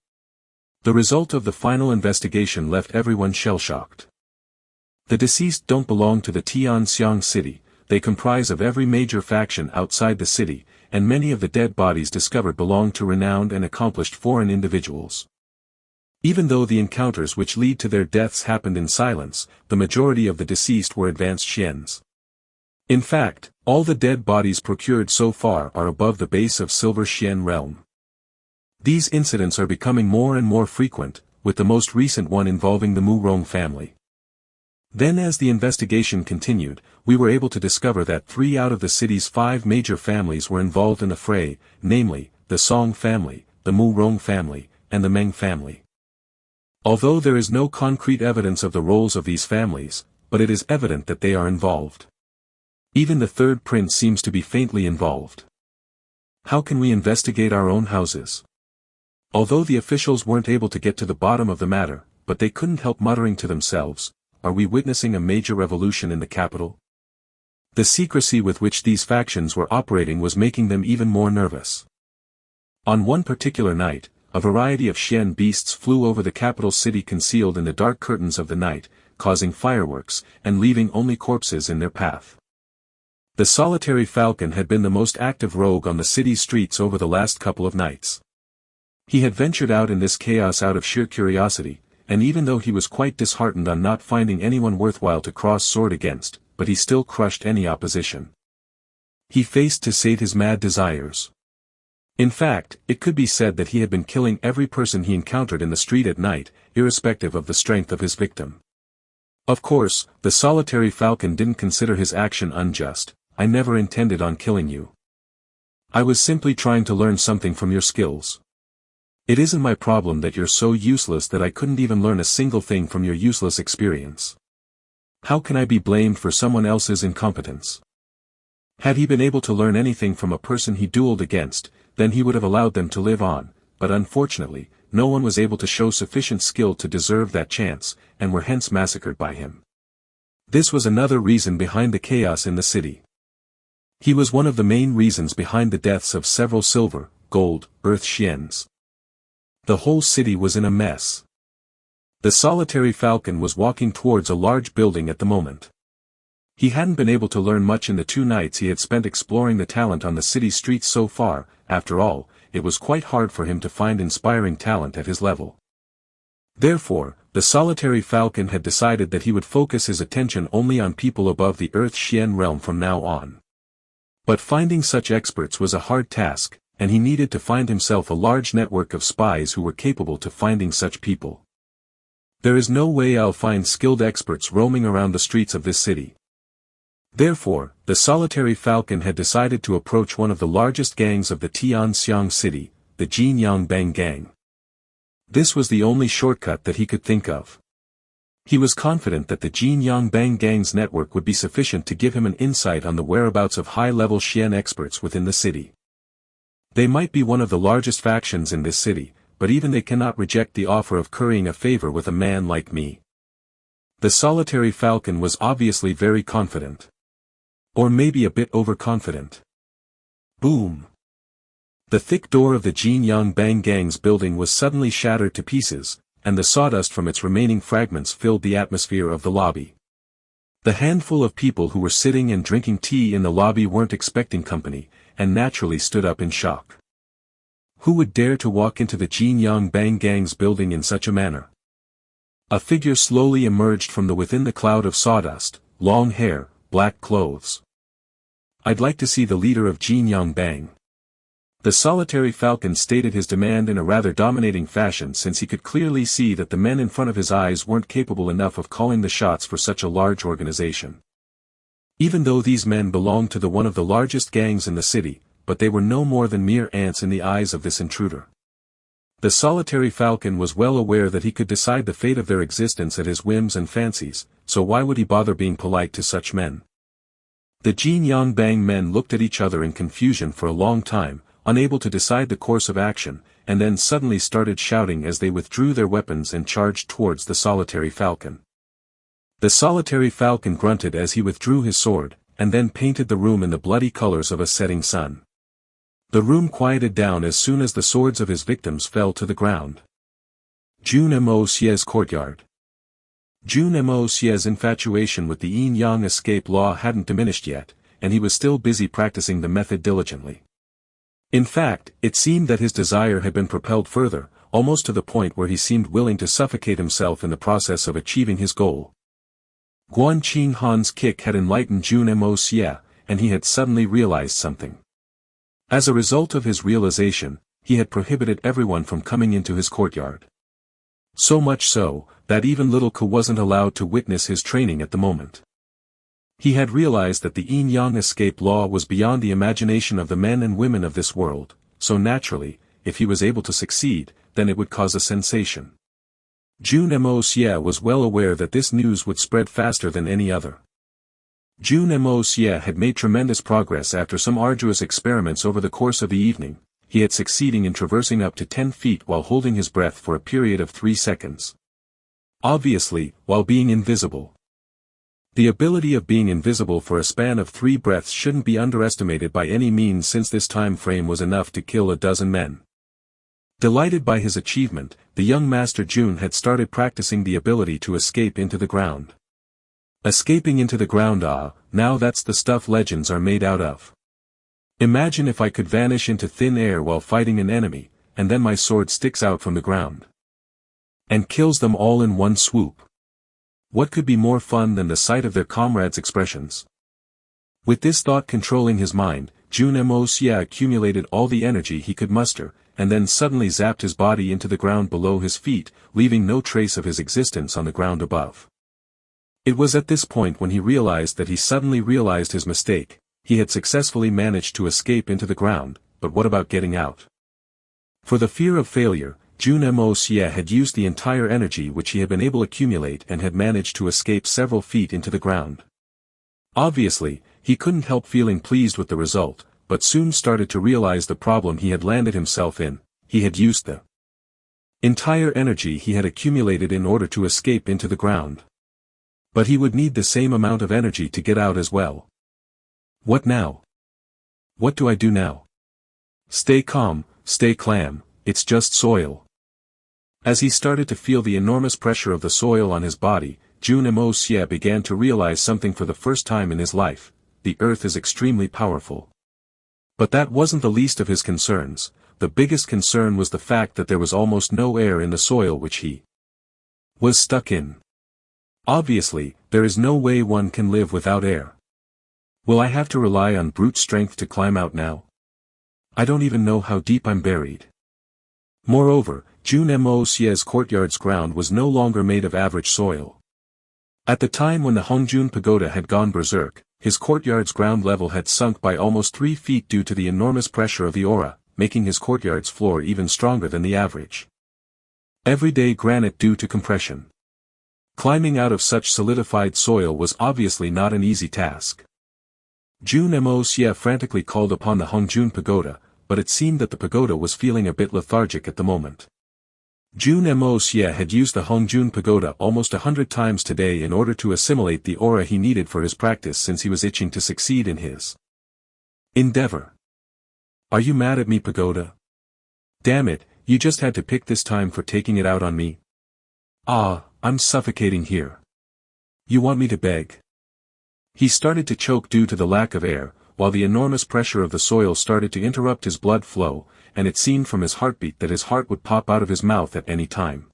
The result of the final investigation left everyone shell-shocked. The deceased don't belong to the Tianxiang city. They comprise of every major faction outside the city, and many of the dead bodies discovered belong to renowned and accomplished foreign individuals. Even though the encounters which lead to their deaths happened in silence, the majority of the deceased were advanced Xians. In fact, all the dead bodies procured so far are above the base of Silver Xian realm. These incidents are becoming more and more frequent, with the most recent one involving the Mu Rong family. Then as the investigation continued, we were able to discover that 3 out of the city's 5 major families were involved in the fray, namely, the Song family, the Mu Rong family, and the Meng family. Although there is no concrete evidence of the roles of these families, but it is evident that they are involved. Even the third prince seems to be faintly involved. How can we investigate our own houses? Although the officials weren't able to get to the bottom of the matter, but they couldn't help muttering to themselves, are we witnessing a major revolution in the capital? The secrecy with which these factions were operating was making them even more nervous. On one particular night, a variety of Xian beasts flew over the capital city concealed in the dark curtains of the night, causing fireworks, and leaving only corpses in their path. The solitary falcon had been the most active rogue on the city's streets over the last couple of nights. He had ventured out in this chaos out of sheer curiosity, and even though he was quite disheartened on not finding anyone worthwhile to cross sword against, but he still crushed any opposition. He faced to sate his mad desires. In fact, it could be said that he had been killing every person he encountered in the street at night, irrespective of the strength of his victim. Of course, the solitary falcon didn't consider his action unjust. "I never intended on killing you. I was simply trying to learn something from your skills. It isn't my problem that you're so useless that I couldn't even learn a single thing from your useless experience. How can I be blamed for someone else's incompetence?" Had he been able to learn anything from a person he dueled against, then he would have allowed them to live on, but unfortunately, no one was able to show sufficient skill to deserve that chance, and were hence massacred by him. This was another reason behind the chaos in the city. He was one of the main reasons behind the deaths of several silver, gold, earth Xians. The whole city was in a mess. The solitary falcon was walking towards a large building at the moment. He hadn't been able to learn much in the 2 nights he had spent exploring the talent on the city streets so far. After all, it was quite hard for him to find inspiring talent at his level. Therefore, the solitary falcon had decided that he would focus his attention only on people above the Earth Xian realm from now on. But finding such experts was a hard task, and he needed to find himself a large network of spies who were capable to finding such people. There is no way I'll find skilled experts roaming around the streets of this city. Therefore, the solitary falcon had decided to approach one of the largest gangs of the Tianxiang city, the Jinyang gang. This was the only shortcut that he could think of. He was confident that the Jinyang gang's network would be sufficient to give him an insight on the whereabouts of high-level Xian experts within the city. They might be one of the largest factions in this city, but even they cannot reject the offer of currying a favor with a man like me. The solitary falcon was obviously very confident. Or maybe a bit overconfident. Boom! The thick door of the Jin Yang Bang Gang's building was suddenly shattered to pieces, and the sawdust from its remaining fragments filled the atmosphere of the lobby. The handful of people who were sitting and drinking tea in the lobby weren't expecting company, and naturally stood up in shock. Who would dare to walk into the Jin Yang Bang Gang's building in such a manner? A figure slowly emerged from within the cloud of sawdust, long hair, black clothes. I'd like to see the leader of Jin Yang Bang. The solitary falcon stated his demand in a rather dominating fashion, since he could clearly see that the men in front of his eyes weren't capable enough of calling the shots for such a large organization. Even though these men belonged to one of the largest gangs in the city, but they were no more than mere ants in the eyes of this intruder. The solitary falcon was well aware that he could decide the fate of their existence at his whims and fancies, so why would he bother being polite to such men? The Jin Yang Bang men looked at each other in confusion for a long time, unable to decide the course of action, and then suddenly started shouting as they withdrew their weapons and charged towards the solitary falcon. The solitary falcon grunted as he withdrew his sword, and then painted the room in the bloody colors of a setting sun. The room quieted down as soon as the swords of his victims fell to the ground. Jun Moxie's courtyard. Jun Moxie's infatuation with the yin-yang escape law hadn't diminished yet, and he was still busy practicing the method diligently. In fact, it seemed that his desire had been propelled further, almost to the point where he seemed willing to suffocate himself in the process of achieving his goal. Guan Qing Han's kick had enlightened Jun Moxie, and he had suddenly realized something. As a result of his realization, he had prohibited everyone from coming into his courtyard. So much so, that even little Ke wasn't allowed to witness his training at the moment. He had realized that the yin-yang escape law was beyond the imagination of the men and women of this world, so naturally, if he was able to succeed, then it would cause a sensation. Jun Moxie was well aware that this news would spread faster than any other. Jun Moxie had made tremendous progress after some arduous experiments over the course of the evening. He had succeeding in traversing up to 10 feet while holding his breath for a period of 3 seconds. Obviously, while being invisible. The ability of being invisible for a span of 3 breaths shouldn't be underestimated by any means, since this time frame was enough to kill a dozen men. Delighted by his achievement, the young Master Jun had started practicing the ability to escape into the ground. Escaping into the ground, now that's the stuff legends are made out of. Imagine if I could vanish into thin air while fighting an enemy, and then my sword sticks out from the ground and kills them all in one swoop. What could be more fun than the sight of their comrades' expressions? With this thought controlling his mind, Jun Moxie accumulated all the energy he could muster, and then suddenly zapped his body into the ground below his feet, leaving no trace of his existence on the ground above. It was at this point when he realized that he suddenly realized his mistake. He had successfully managed to escape into the ground, but what about getting out? For the fear of failure, Jun Moxie had used the entire energy which he had been able to accumulate and had managed to escape several feet into the ground. Obviously, he couldn't help feeling pleased with the result, but soon started to realize the problem he had landed himself in. He had used the entire energy he had accumulated in order to escape into the ground. But he would need the same amount of energy to get out as well. What now? What do I do now? Stay calm, stay calm, it's just soil. As he started to feel the enormous pressure of the soil on his body, Jun Moxie began to realize something for the first time in his life: the earth is extremely powerful. But that wasn't the least of his concerns. The biggest concern was the fact that there was almost no air in the soil which he was stuck in. Obviously, there is no way one can live without air. Will I have to rely on brute strength to climb out now? I don't even know how deep I'm buried. Moreover, Jun Moxie's courtyard's ground was no longer made of average soil. At the time when the Hongjun Pagoda had gone berserk, his courtyard's ground level had sunk by almost 3 feet due to the enormous pressure of the aura, making his courtyard's floor even stronger than the average. Everyday granite due to compression. Climbing out of such solidified soil was obviously not an easy task. Jun Moxie frantically called upon the Hongjun Pagoda, but it seemed that the pagoda was feeling a bit lethargic at the moment. Jun Moxie had used the Hongjun Pagoda almost 100 times today in order to assimilate the aura he needed for his practice, since he was itching to succeed in his endeavor. Are you mad at me, Pagoda? Damn it, you just had to pick this time for taking it out on me. Ah, I'm suffocating here. You want me to beg? He started to choke due to the lack of air, while the enormous pressure of the soil started to interrupt his blood flow, and it seemed from his heartbeat that his heart would pop out of his mouth at any time.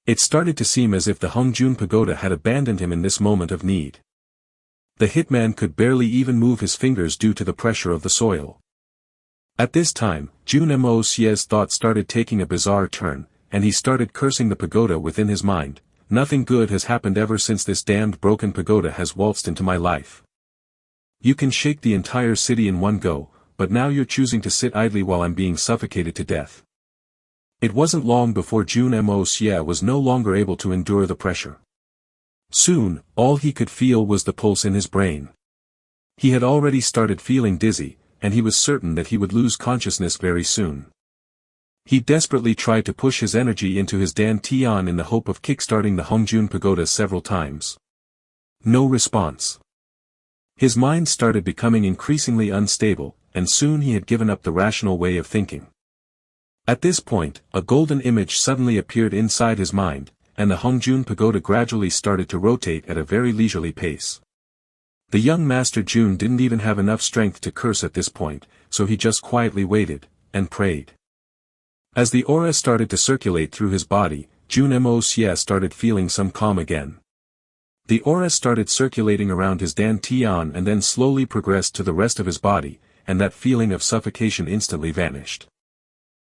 It started to seem as if the Hongjun Pagoda had abandoned him in this moment of need. The hitman could barely even move his fingers due to the pressure of the soil. At this time, Jun Moxie's thoughts started taking a bizarre turn, and he started cursing the pagoda within his mind. Nothing good has happened ever since this damned broken pagoda has waltzed into my life. You can shake the entire city in one go, but now you're choosing to sit idly while I'm being suffocated to death. It wasn't long before Jun Moxie was no longer able to endure the pressure. Soon, all he could feel was the pulse in his brain. He had already started feeling dizzy, and he was certain that he would lose consciousness very soon. He desperately tried to push his energy into his dantian in the hope of kickstarting the Hongjun Pagoda several times. No response. His mind started becoming increasingly unstable, and soon he had given up the rational way of thinking. At this point, a golden image suddenly appeared inside his mind, and the Hongjun Pagoda gradually started to rotate at a very leisurely pace. The young Master Jun didn't even have enough strength to curse at this point, so he just quietly waited, and prayed. As the aura started to circulate through his body, Jun Moxie started feeling some calm again. The aura started circulating around his dantian and then slowly progressed to the rest of his body, and that feeling of suffocation instantly vanished.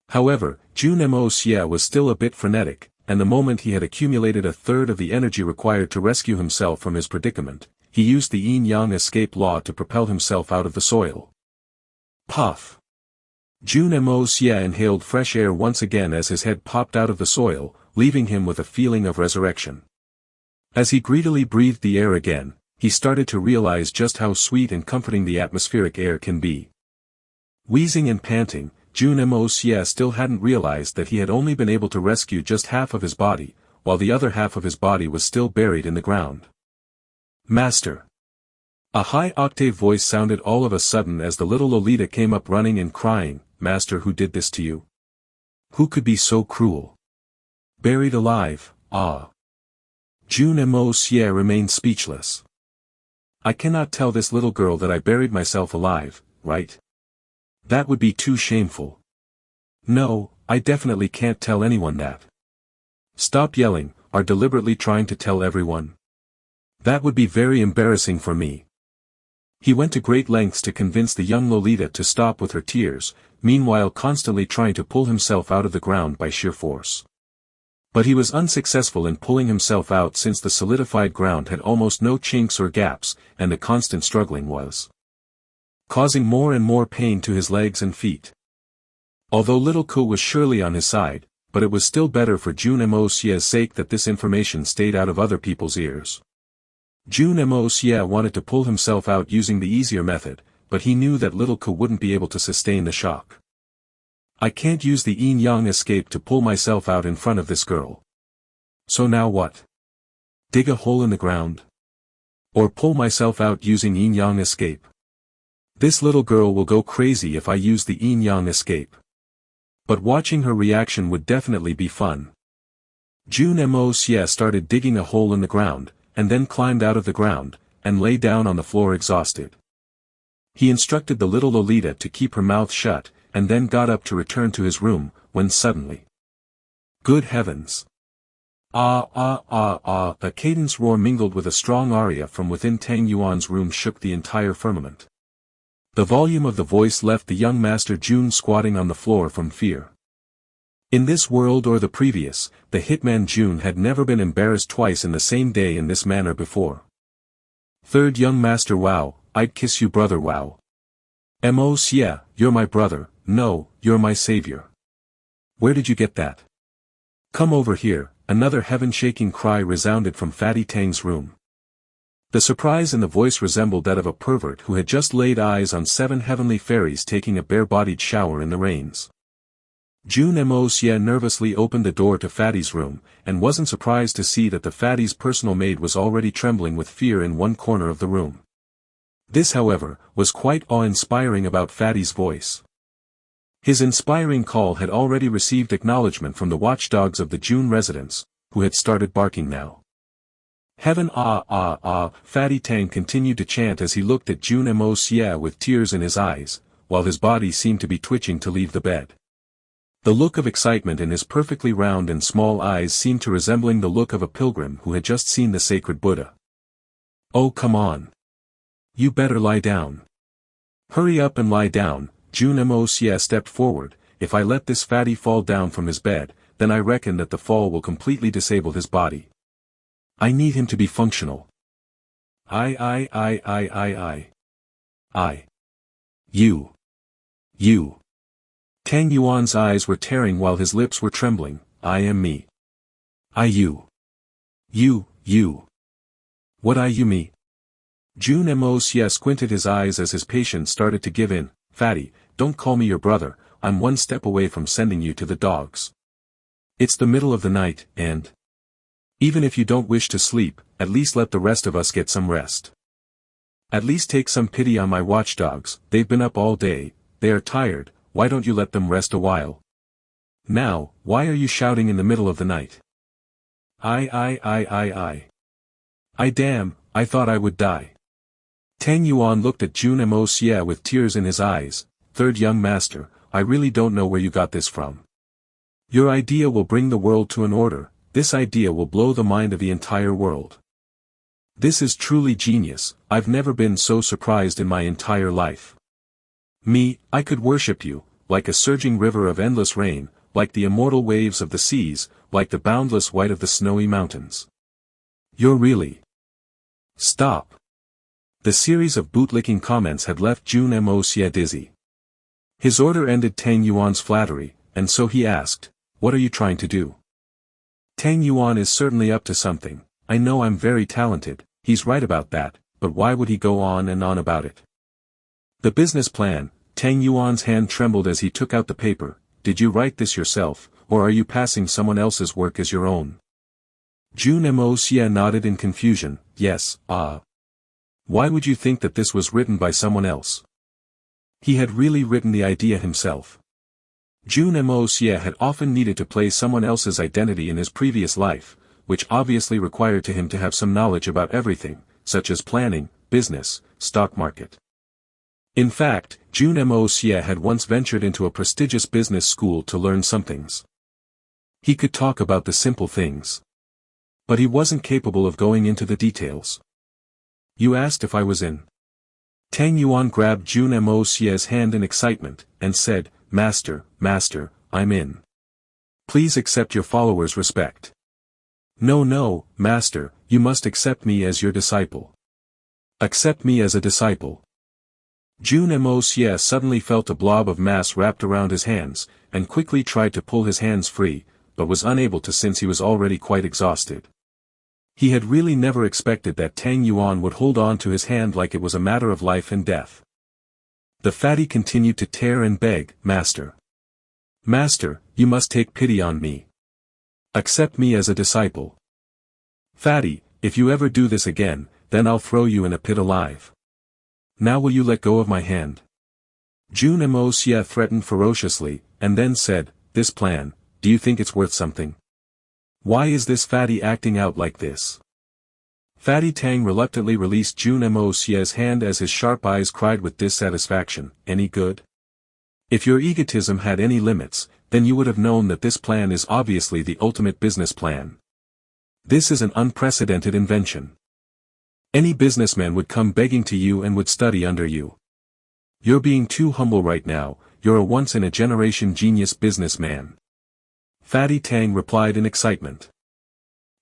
However, Jun Moxie was still a bit frenetic, and the moment he had accumulated a third of the energy required to rescue himself from his predicament, he used the yin-yang escape law to propel himself out of the soil. Puff! Jun Moxie inhaled fresh air once again as his head popped out of the soil, leaving him with a feeling of resurrection. As he greedily breathed the air again, he started to realize just how sweet and comforting the atmospheric air can be. Wheezing and panting, Jun Moxie still hadn't realized that he had only been able to rescue just half of his body, while the other half of his body was still buried in the ground. Master! A high-octave voice sounded all of a sudden as the little Lolita came up running and crying, "Master, who did this to you? Who could be so cruel? Buried alive, ah!" Jun Moxie remained speechless. "I cannot tell this little girl that I buried myself alive, right? That would be too shameful. No, I definitely can't tell anyone that. Stop yelling, are deliberately trying to tell everyone. That would be very embarrassing for me." He went to great lengths to convince the young Lolita to stop with her tears, meanwhile constantly trying to pull himself out of the ground by sheer force. But he was unsuccessful in pulling himself out since the solidified ground had almost no chinks or gaps, and the constant struggling was causing more and more pain to his legs and feet. Although Little Ku was surely on his side, but it was still better for Jun Moxie's sake that this information stayed out of other people's ears. Jun Moxie wanted to pull himself out using the easier method, but he knew that Little Ku wouldn't be able to sustain the shock. "I can't use the yin-yang escape to pull myself out in front of this girl. So now what? Dig a hole in the ground? Or pull myself out using yin-yang escape? This little girl will go crazy if I use the yin-yang escape. But watching her reaction would definitely be fun." Jun Moxie started digging a hole in the ground, and then climbed out of the ground, and lay down on the floor exhausted. He instructed the little Lolita to keep her mouth shut, and then got up to return to his room, when suddenly... Good heavens! Ah ah ah ah! A cadence roar mingled with a strong aria from within Tang Yuan's room shook the entire firmament. The volume of the voice left the young Master Jun squatting on the floor from fear. In this world or the previous, the hitman Jun had never been embarrassed twice in the same day in this manner before. "Third young Master, wow, I'd kiss you, brother, wow. Moxie, you're my brother, no, you're my savior. Where did you get that? Come over here." Another heaven-shaking cry resounded from Fatty Tang's room. The surprise in the voice resembled that of a pervert who had just laid eyes on 7 heavenly fairies taking a bare-bodied shower in the rains. Jun Moxie nervously opened the door to Fatty's room, and wasn't surprised to see that the Fatty's personal maid was already trembling with fear in one corner of the room. This, however, was quite awe-inspiring about Fatty's voice. His inspiring call had already received acknowledgement from the watchdogs of the Jun residents, who had started barking now. Heaven ah ah ah, Fatty Tang continued to chant as he looked at Jun Moxie with tears in his eyes, while his body seemed to be twitching to leave the bed. The look of excitement in his perfectly round and small eyes seemed to resembling the look of a pilgrim who had just seen the sacred Buddha. Oh come on. You better lie down. Hurry up and lie down. Jun Moxie stepped forward. If I let this fatty fall down from his bed, then I reckon that the fall will completely disable his body. I need him to be functional. I. You. Tang Yuan's eyes were tearing while his lips were trembling. I am me. You. What you me? Jun Moxie squinted his eyes as his patience started to give in. Fatty, don't call me your brother, I'm one step away from sending you to the dogs. It's the middle of the night, and even if you don't wish to sleep, at least let the rest of us get some rest. At least take some pity on my watchdogs, they've been up all day, they are tired, why don't you let them rest a while? Now, why are you shouting in the middle of the night? I damn, I thought I would die. Tang Yuan looked at Jun Moxie with tears in his eyes. Third young master, I really don't know where you got this from. Your idea will bring the world to an order, this idea will blow the mind of the entire world. This is truly genius, I've never been so surprised in my entire life. Me, I could worship you, like a surging river of endless rain, like the immortal waves of the seas, like the boundless white of the snowy mountains. You're really. Stop. The series of bootlicking comments had left Jun Moxie dizzy. His order ended Tang Yuan's flattery, and so he asked, what are you trying to do? Tang Yuan is certainly up to something, I know I'm very talented, he's right about that, but why would he go on and on about it? The business plan, Tang Yuan's hand trembled as he took out the paper, did you write this yourself, or are you passing someone else's work as your own? Jun Moxie nodded in confusion, yes, Why would you think that this was written by someone else? He had really written the idea himself. Jun Moxie had often needed to play someone else's identity in his previous life, which obviously required to him to have some knowledge about everything, such as planning, business, stock market. In fact, Jun Moxie had once ventured into a prestigious business school to learn some things. He could talk about the simple things. But he wasn't capable of going into the details. You asked if I was in. Tang Yuan grabbed Jun Moxie's hand in excitement, and said, Master, I'm in. Please accept your followers' respect. No, Master, you must accept me as your disciple. Accept me as a disciple. Jun Moxie suddenly felt a blob of mass wrapped around his hands, and quickly tried to pull his hands free, but was unable to since he was already quite exhausted. He had really never expected that Tang Yuan would hold on to his hand like it was a matter of life and death. The fatty continued to tear and beg, Master, you must take pity on me. Accept me as a disciple. Fatty, if you ever do this again, then I'll throw you in a pit alive. Now will you let go of my hand? Jun Moxie threatened ferociously, and then said, this plan, do you think it's worth something? Why is this fatty acting out like this? Fatty Tang reluctantly released Jun Moxie's hand as his sharp eyes cried with dissatisfaction, any good? If your egotism had any limits, then you would have known that this plan is obviously the ultimate business plan. This is an unprecedented invention. Any businessman would come begging to you and would study under you. You're being too humble right now, you're a once-in-a-generation genius businessman. Fatty Tang replied in excitement.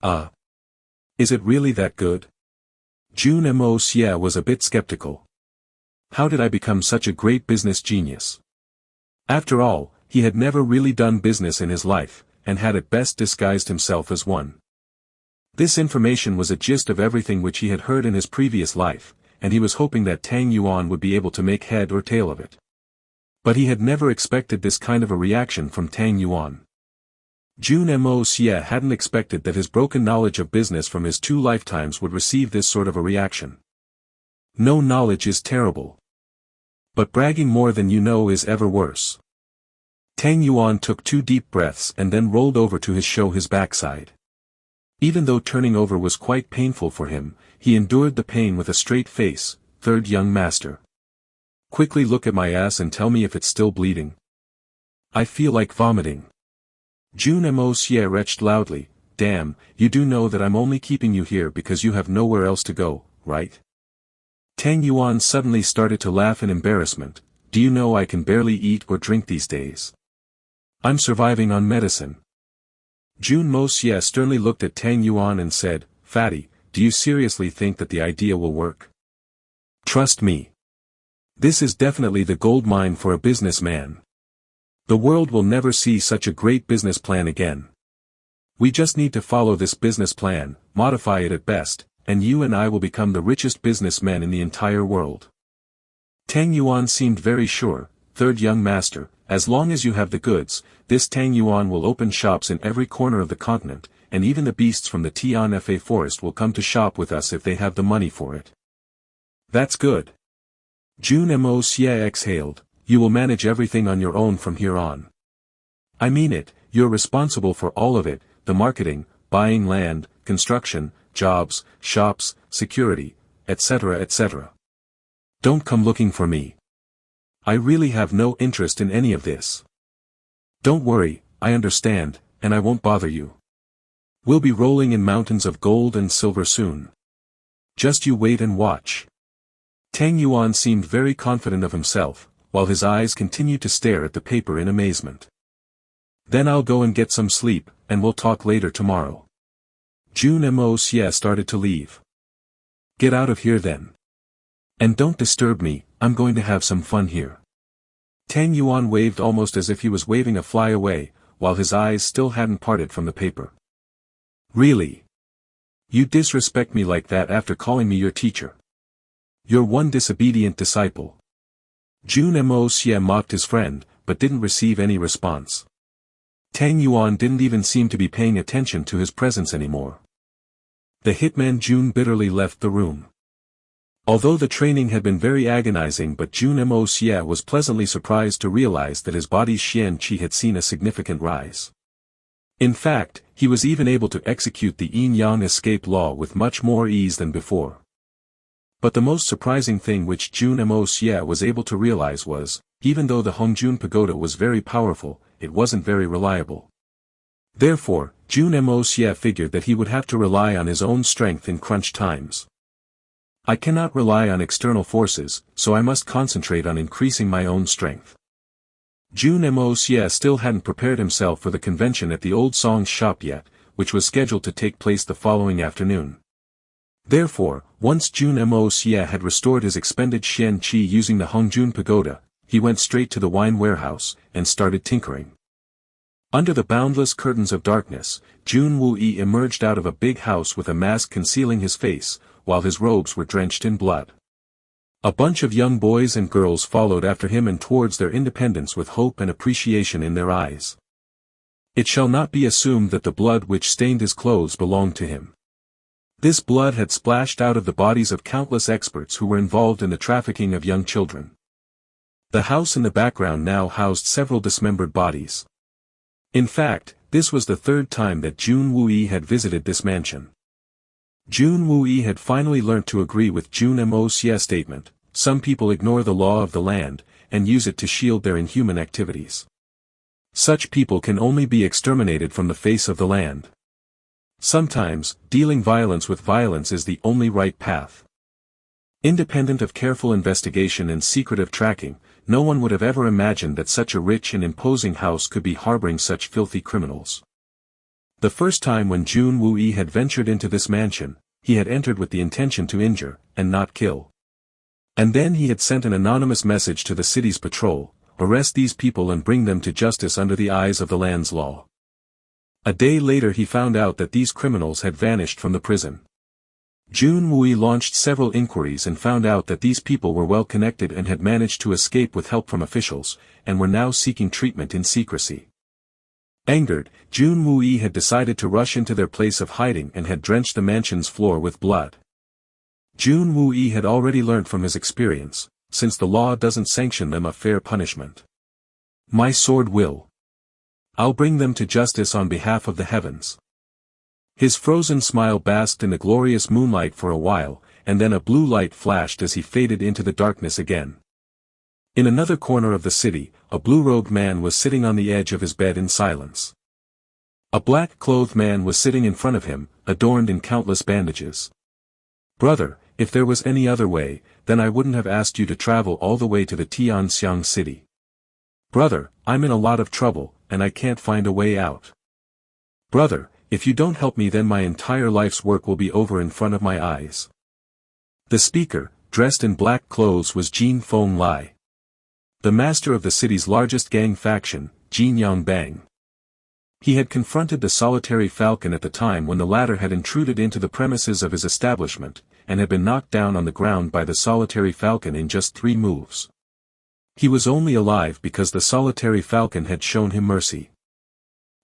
Is it really that good? Jun Moxie was a bit skeptical. How did I become such a great business genius? After all, he had never really done business in his life, and had at best disguised himself as one. This information was a gist of everything which he had heard in his previous life, and he was hoping that Tang Yuan would be able to make head or tail of it. But he had never expected this kind of a reaction from Tang Yuan. Jun Moxie hadn't expected that his broken knowledge of business from his 2 lifetimes would receive this sort of a reaction. No knowledge is terrible. But bragging more than you know is ever worse. Tang Yuan took 2 deep breaths and then rolled over to show his backside. Even though turning over was quite painful for him, he endured the pain with a straight face. Third young master. Quickly look at my ass and tell me if it's still bleeding. I feel like vomiting. Jun Moxie retched loudly. Damn, you do know that I'm only keeping you here because you have nowhere else to go, right? Tang Yuan suddenly started to laugh in embarrassment. Do you know I can barely eat or drink these days? I'm surviving on medicine. Jun Moxie sternly looked at Tang Yuan and said, Fatty, do you seriously think that the idea will work? Trust me. This is definitely the gold mine for a businessman. The world will never see such a great business plan again. We just need to follow this business plan, modify it at best, and you and I will become the richest businessmen in the entire world. Tang Yuan seemed very sure. Third young master, as long as you have the goods, this Tang Yuan will open shops in every corner of the continent, and even the beasts from the Tianfa forest will come to shop with us if they have the money for it. That's good. Jun Moxie exhaled. You will manage everything on your own from here on. I mean it, you're responsible for all of it, the marketing, buying land, construction, jobs, shops, security, etc. etc. Don't come looking for me. I really have no interest in any of this. Don't worry, I understand, and I won't bother you. We'll be rolling in mountains of gold and silver soon. Just you wait and watch. Tang Yuan seemed very confident of himself, while his eyes continued to stare at the paper in amazement. Then I'll go and get some sleep, and we'll talk later tomorrow. Jun Moxie started to leave. Get out of here then. And don't disturb me, I'm going to have some fun here. Tang Yuan waved almost as if he was waving a fly away, while his eyes still hadn't parted from the paper. Really? You disrespect me like that after calling me your teacher? You're one disobedient disciple. Jun Moxie mocked his friend, but didn't receive any response. Tang Yuan didn't even seem to be paying attention to his presence anymore. The hitman Jun bitterly left the room. Although the training had been very agonizing, but Jun Moxie was pleasantly surprised to realize that his body's Xian Qi had seen a significant rise. In fact, he was even able to execute the yin-yang escape law with much more ease than before. But the most surprising thing which Jun Moxie was able to realize was, even though the Hongjun Pagoda was very powerful, it wasn't very reliable. Therefore, Jun Moxie figured that he would have to rely on his own strength in crunch times. I cannot rely on external forces, so I must concentrate on increasing my own strength. Jun Moxie still hadn't prepared himself for the convention at the old Song's shop yet, which was scheduled to take place the following afternoon. Therefore, once Jun Moxie had restored his expended Xian Qi using the Hongjun Pagoda, he went straight to the wine warehouse, and started tinkering. Under the boundless curtains of darkness, Jun Wui emerged out of a big house with a mask concealing his face, while his robes were drenched in blood. A bunch of young boys and girls followed after him and towards their independence with hope and appreciation in their eyes. It shall not be assumed that the blood which stained his clothes belonged to him. This blood had splashed out of the bodies of countless experts who were involved in the trafficking of young children. The house in the background now housed several dismembered bodies. In fact, this was the third time that Jun Wui had visited this mansion. Jun Wui had finally learnt to agree with Jun Moxie's statement: some people ignore the law of the land, and use it to shield their inhuman activities. Such people can only be exterminated from the face of the land. Sometimes, dealing violence with violence is the only right path. Independent of careful investigation and secretive tracking, no one would have ever imagined that such a rich and imposing house could be harboring such filthy criminals. The first time when Jun Wui had ventured into this mansion, he had entered with the intention to injure, and not kill. And then he had sent an anonymous message to the city's patrol: arrest these people and bring them to justice under the eyes of the land's law. A day later he found out that these criminals had vanished from the prison. Jun Wui launched several inquiries and found out that these people were well connected and had managed to escape with help from officials, and were now seeking treatment in secrecy. Angered, Jun Wui had decided to rush into their place of hiding and had drenched the mansion's floor with blood. Jun Wui had already learnt from his experience, since the law doesn't sanction them, a fair punishment. My sword will. I'll bring them to justice on behalf of the heavens. His frozen smile basked in the glorious moonlight for a while, and then a blue light flashed as he faded into the darkness again. In another corner of the city, a blue-robed man was sitting on the edge of his bed in silence. A black-clothed man was sitting in front of him, adorned in countless bandages. "Brother, if there was any other way, then I wouldn't have asked you to travel all the way to the Tianxiang city. Brother, I'm in a lot of trouble, and I can't find a way out. Brother, if you don't help me then my entire life's work will be over in front of my eyes." The speaker, dressed in black clothes was Jin Feng Lai, the master of the city's largest gang faction, Jin Yongbang. He had confronted the solitary falcon at the time when the latter had intruded into the premises of his establishment, and had been knocked down on the ground by the solitary falcon in just 3 moves. He was only alive because the solitary falcon had shown him mercy.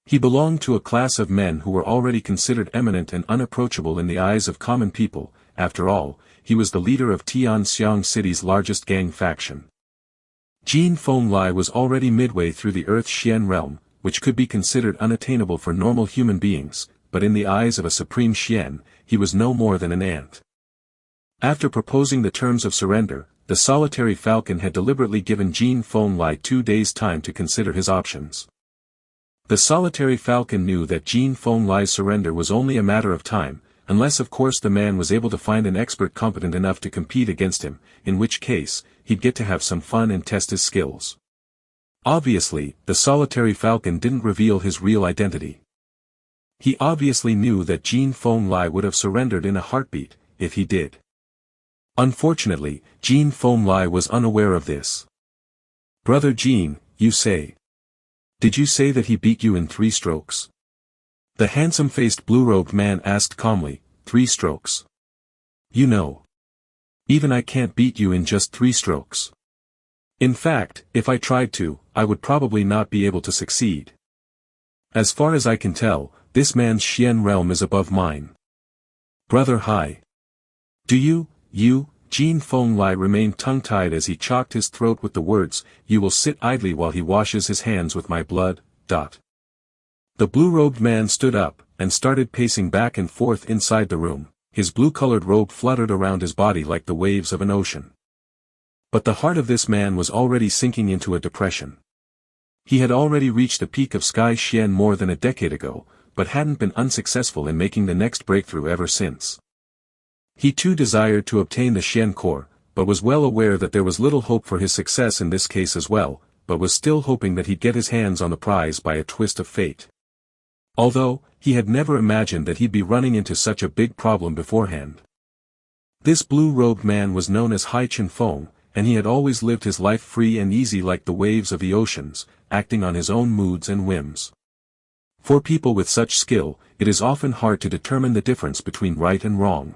He belonged to a class of men who were already considered eminent and unapproachable in the eyes of common people. After all, he was the leader of Tianxiang City's largest gang faction. Jin Feng Lai was already midway through the Earth Xian realm, which could be considered unattainable for normal human beings, but in the eyes of a supreme Xian, he was no more than an ant. After proposing the terms of surrender, the solitary falcon had deliberately given Jin Feng Lai 2 days' time to consider his options. The solitary falcon knew that Jin Feng Lai's surrender was only a matter of time, unless of course the man was able to find an expert competent enough to compete against him, in which case, he'd get to have some fun and test his skills. Obviously, the solitary falcon didn't reveal his real identity. He obviously knew that Jin Feng Lai would have surrendered in a heartbeat, if he did. Unfortunately, Jin Feng Lai was unaware of this. "Brother Jin, you say. Did you say that he beat you in 3 strokes? The handsome-faced blue-robed man asked calmly. 3 strokes. You know. Even I can't beat you in just 3 strokes. In fact, if I tried to, I would probably not be able to succeed. As far as I can tell, this man's Xian realm is above mine. Brother Hai. Do you, Jin Feng Lai remained tongue-tied as he chalked his throat with the words, "You will sit idly while he washes his hands with my blood." The blue-robed man stood up, and started pacing back and forth inside the room. His blue-colored robe fluttered around his body like the waves of an ocean. But the heart of this man was already sinking into a depression. He had already reached the peak of Sky Xian more than a decade ago, but hadn't been unsuccessful in making the next breakthrough ever since. He too desired to obtain the Xian core, but was well aware that there was little hope for his success in this case as well, but was still hoping that he'd get his hands on the prize by a twist of fate. Although, he had never imagined that he'd be running into such a big problem beforehand. This blue-robed man was known as Hai Feng, and he had always lived his life free and easy like the waves of the oceans, acting on his own moods and whims. For people with such skill, it is often hard to determine the difference between right and wrong.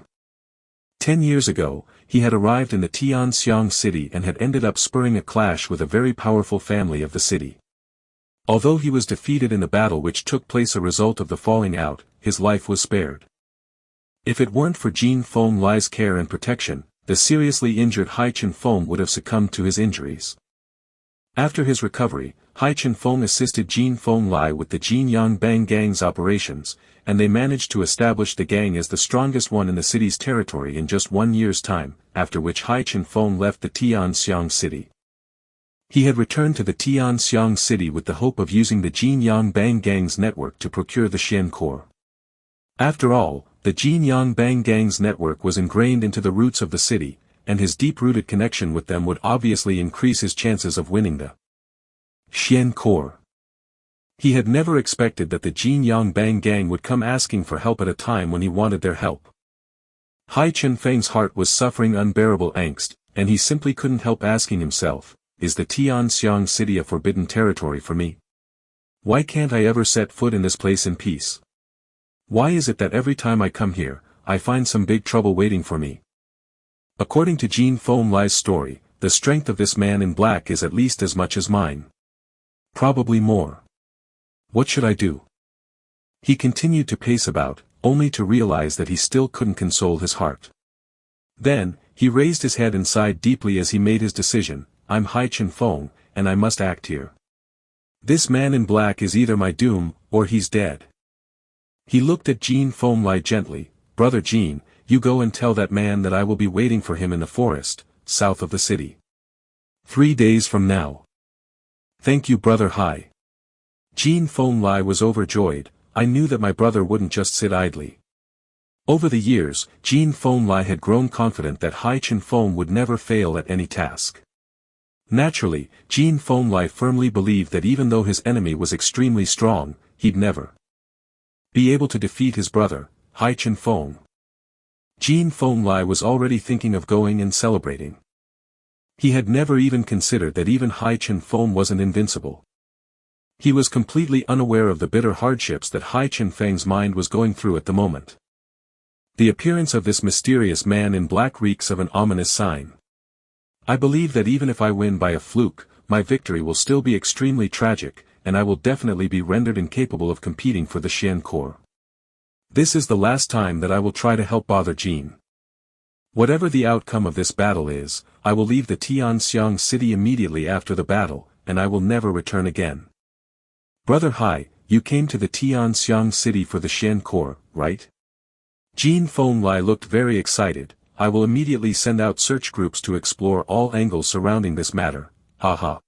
10 years ago, he had arrived in the Tianxiang city and had ended up spurring a clash with a very powerful family of the city. Although he was defeated in the battle which took place a result of the falling out, his life was spared. If it weren't for Jin Feng Lai's care and protection, the seriously injured Hai Feng would have succumbed to his injuries. After his recovery, Hai Feng assisted Jin Feng Lai with the Jin Yongbang gang's operations, and they managed to establish the gang as the strongest one in the city's territory in just 1 year's time, after which Hai Feng left the Tianxiang city. He had returned to the Tianxiang city with the hope of using the Jin Yongbang gang's network to procure the Xian core. After all, the Jin Yongbang gang's network was ingrained into the roots of the city, and his deep-rooted connection with them would obviously increase his chances of winning the Xian core. He had never expected that the Jin Yongbang gang would come asking for help at a time when he wanted their help. Hai Feng's heart was suffering unbearable angst, and he simply couldn't help asking himself, is the Tianxiang city a forbidden territory for me? Why can't I ever set foot in this place in peace? Why is it that every time I come here, I find some big trouble waiting for me? According to Jin Feng Lai's story, the strength of this man in black is at least as much as mine. Probably more. What should I do? He continued to pace about, only to realize that he still couldn't console his heart. Then, he raised his head and sighed deeply as he made his decision. I'm Hai Feng, and I must act here. This man in black is either my doom, or he's dead. He looked at Jin Fengli gently. Brother Jin, you go and tell that man that I will be waiting for him in the forest, south of the city. 3 days from now. Thank you, Brother Hai. Jin Fengli was overjoyed. I knew that my brother wouldn't just sit idly. Over the years, Jin Fengli had grown confident that Hai Chen-feng would never fail at any task. Naturally, Jin Fengli firmly believed that even though his enemy was extremely strong, he'd never be able to defeat his brother, Hai Chen-feng. Jin Fengli was already thinking of going and celebrating. He had never even considered that even Hai Chen-feng wasn't invincible. He was completely unaware of the bitter hardships that Hai Chen-feng's mind was going through at the moment. The appearance of this mysterious man in black reeks of an ominous sign. I believe that even if I win by a fluke, my victory will still be extremely tragic, and I will definitely be rendered incapable of competing for the Xian Corps. This is the last time that I will try to help bother Jin. Whatever the outcome of this battle is, I will leave the Tianxiang city immediately after the battle, and I will never return again. Brother Hai, you came to the Tianxiang city for the Xian Corps, right? Jin Fengli looked very excited. I will immediately send out search groups to explore all angles surrounding this matter, haha.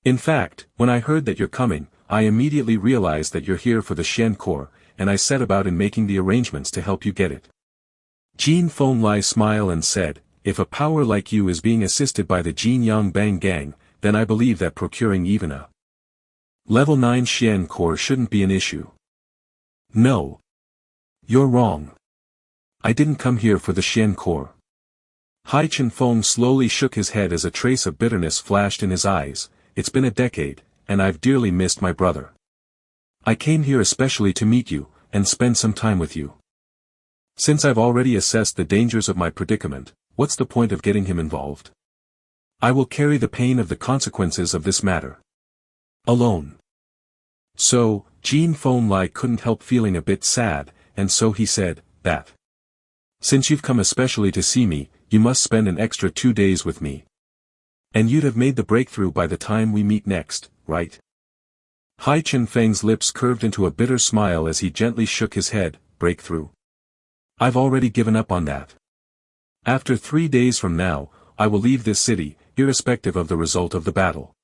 In fact, when I heard that you're coming, I immediately realized that you're here for the Xian Corps, and I set about in making the arrangements to help you get it. Jin Fengli smiled and said, if a power like you is being assisted by the Jinyang Bang gang, then I believe that procuring even a Level 9 Xian Corps shouldn't be an issue. No. You're wrong. I didn't come here for the Xian Corps. Hai Chen-feng slowly shook his head as a trace of bitterness flashed in his eyes. It's been a decade, and I've dearly missed my brother. I came here especially to meet you, and spend some time with you. Since I've already assessed the dangers of my predicament, what's the point of getting him involved? I will carry the pain of the consequences of this matter alone. So, Jin Fengli couldn't help feeling a bit sad, and so he said, that. Since you've come especially to see me, you must spend an extra 2 days with me. And you'd have made the breakthrough by the time we meet next, right? Hai Chen-feng's lips curved into a bitter smile as he gently shook his head. Breakthrough? I've already given up on that. After 3 days from now, I will leave this city, irrespective of the result of the battle.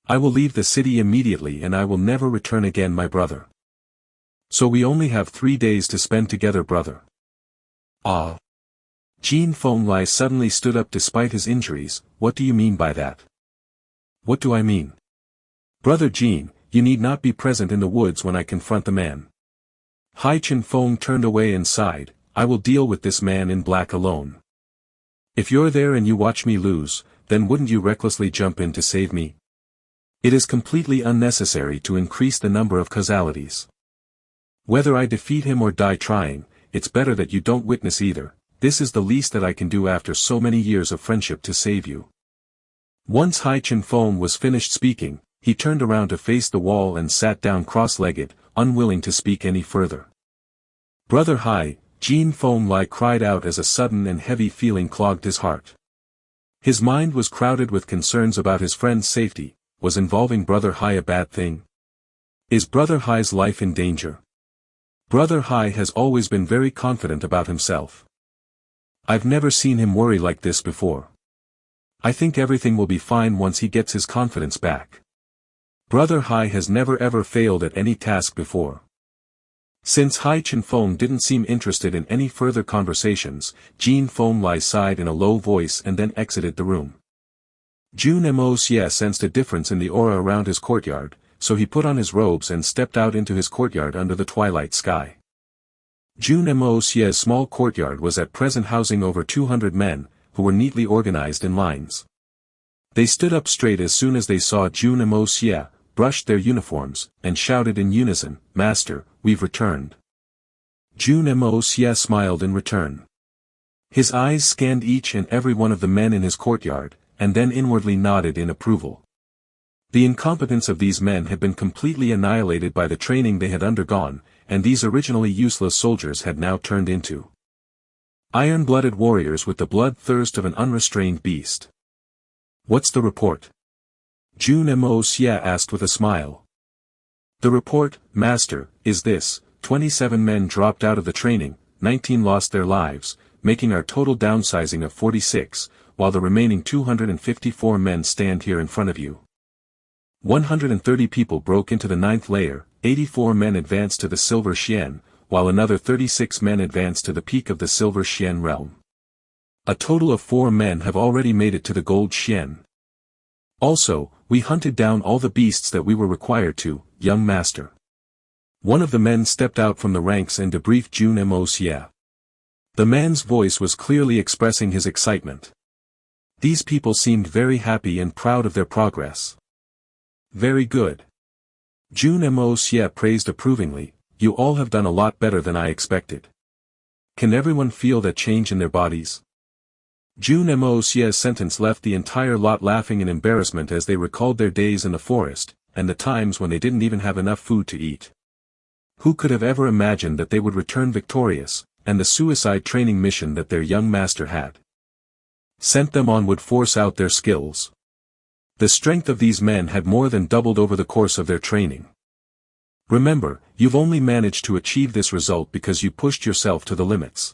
I will leave the city immediately and I will never return again, my brother. So we only have 3 days to spend together, brother. Ah. Jin Fengli suddenly stood up despite his injuries. What do you mean by that? What do I mean? Brother Jin, you need not be present in the woods when I confront the man. Hai Chen-feng turned away and sighed. I will deal with this man in black alone. If you're there and you watch me lose, then wouldn't you recklessly jump in to save me? It is completely unnecessary to increase the number of causalities. Whether I defeat him or die trying, it's better that you don't witness either. This is the least that I can do after so many years of friendship to save you. Once Hai Chen-feng was finished speaking, he turned around to face the wall and sat down cross-legged, unwilling to speak any further. Brother Hai, Jin Fengli cried out as a sudden and heavy feeling clogged his heart. His mind was crowded with concerns about his friend's safety. Was involving Brother Hai a bad thing? Is Brother Hai's life in danger? Brother Hai has always been very confident about himself. I've never seen him worry like this before. I think everything will be fine once he gets his confidence back. Brother Hai has never ever failed at any task before. Since Hai Chen-feng didn't seem interested in any further conversations, Jin Fengli sighed in a low voice and then exited the room. Jun Moxie sensed a difference in the aura around his courtyard, so he put on his robes and stepped out into his courtyard under the twilight sky. Jun Moxie's small courtyard was at present housing over 200 men, who were neatly organized in lines. They stood up straight as soon as they saw Jun Moxie, brushed their uniforms, and shouted in unison, "Master, we've returned." Jun Moxie smiled in return. His eyes scanned each and every one of the men in his courtyard, and then inwardly nodded in approval. The incompetence of these men had been completely annihilated by the training they had undergone, and these originally useless soldiers had now turned into iron-blooded warriors with the bloodthirst of an unrestrained beast. What's the report? Jun Moxie asked with a smile. The report, Master, is this: 27 men dropped out of the training, 19 lost their lives, making our total downsizing of 46, while the remaining 254 men stand here in front of you. 130 people broke into the 9th layer, 84 men advanced to the Silver Xian, while another 36 men advanced to the peak of the Silver Xian realm. A total of 4 men have already made it to the Gold Xian. Also, we hunted down all the beasts that we were required to, young master. One of the men stepped out from the ranks and debriefed Jun Moxie. The man's voice was clearly expressing his excitement. These people seemed very happy and proud of their progress. Very good. Jun Moxie praised approvingly, you all have done a lot better than I expected. Can everyone feel that change in their bodies? Jun Moxie's sentence left the entire lot laughing in embarrassment as they recalled their days in the forest, and the times when they didn't even have enough food to eat. Who could have ever imagined that they would return victorious, and the suicide training mission that their young master had sent them on would force out their skills. The strength of these men had more than doubled over the course of their training. Remember, you've only managed to achieve this result because you pushed yourself to the limits.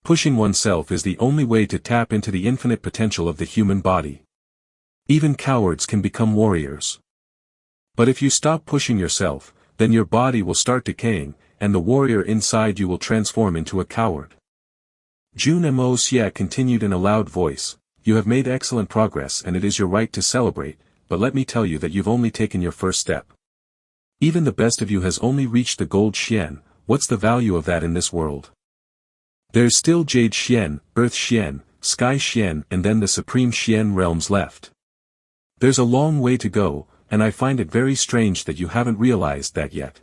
Pushing oneself is the only way to tap into the infinite potential of the human body. Even cowards can become warriors. But if you stop pushing yourself, then your body will start decaying, and the warrior inside you will transform into a coward. Jun Moxie continued in a loud voice, you have made excellent progress and it is your right to celebrate, but let me tell you that you've only taken your first step. Even the best of you has only reached the Gold Xian. What's the value of that in this world? There's still Jade Xian, Earth Xian, Sky Xian and then the Supreme Xian realms left. There's a long way to go, and I find it very strange that you haven't realized that yet.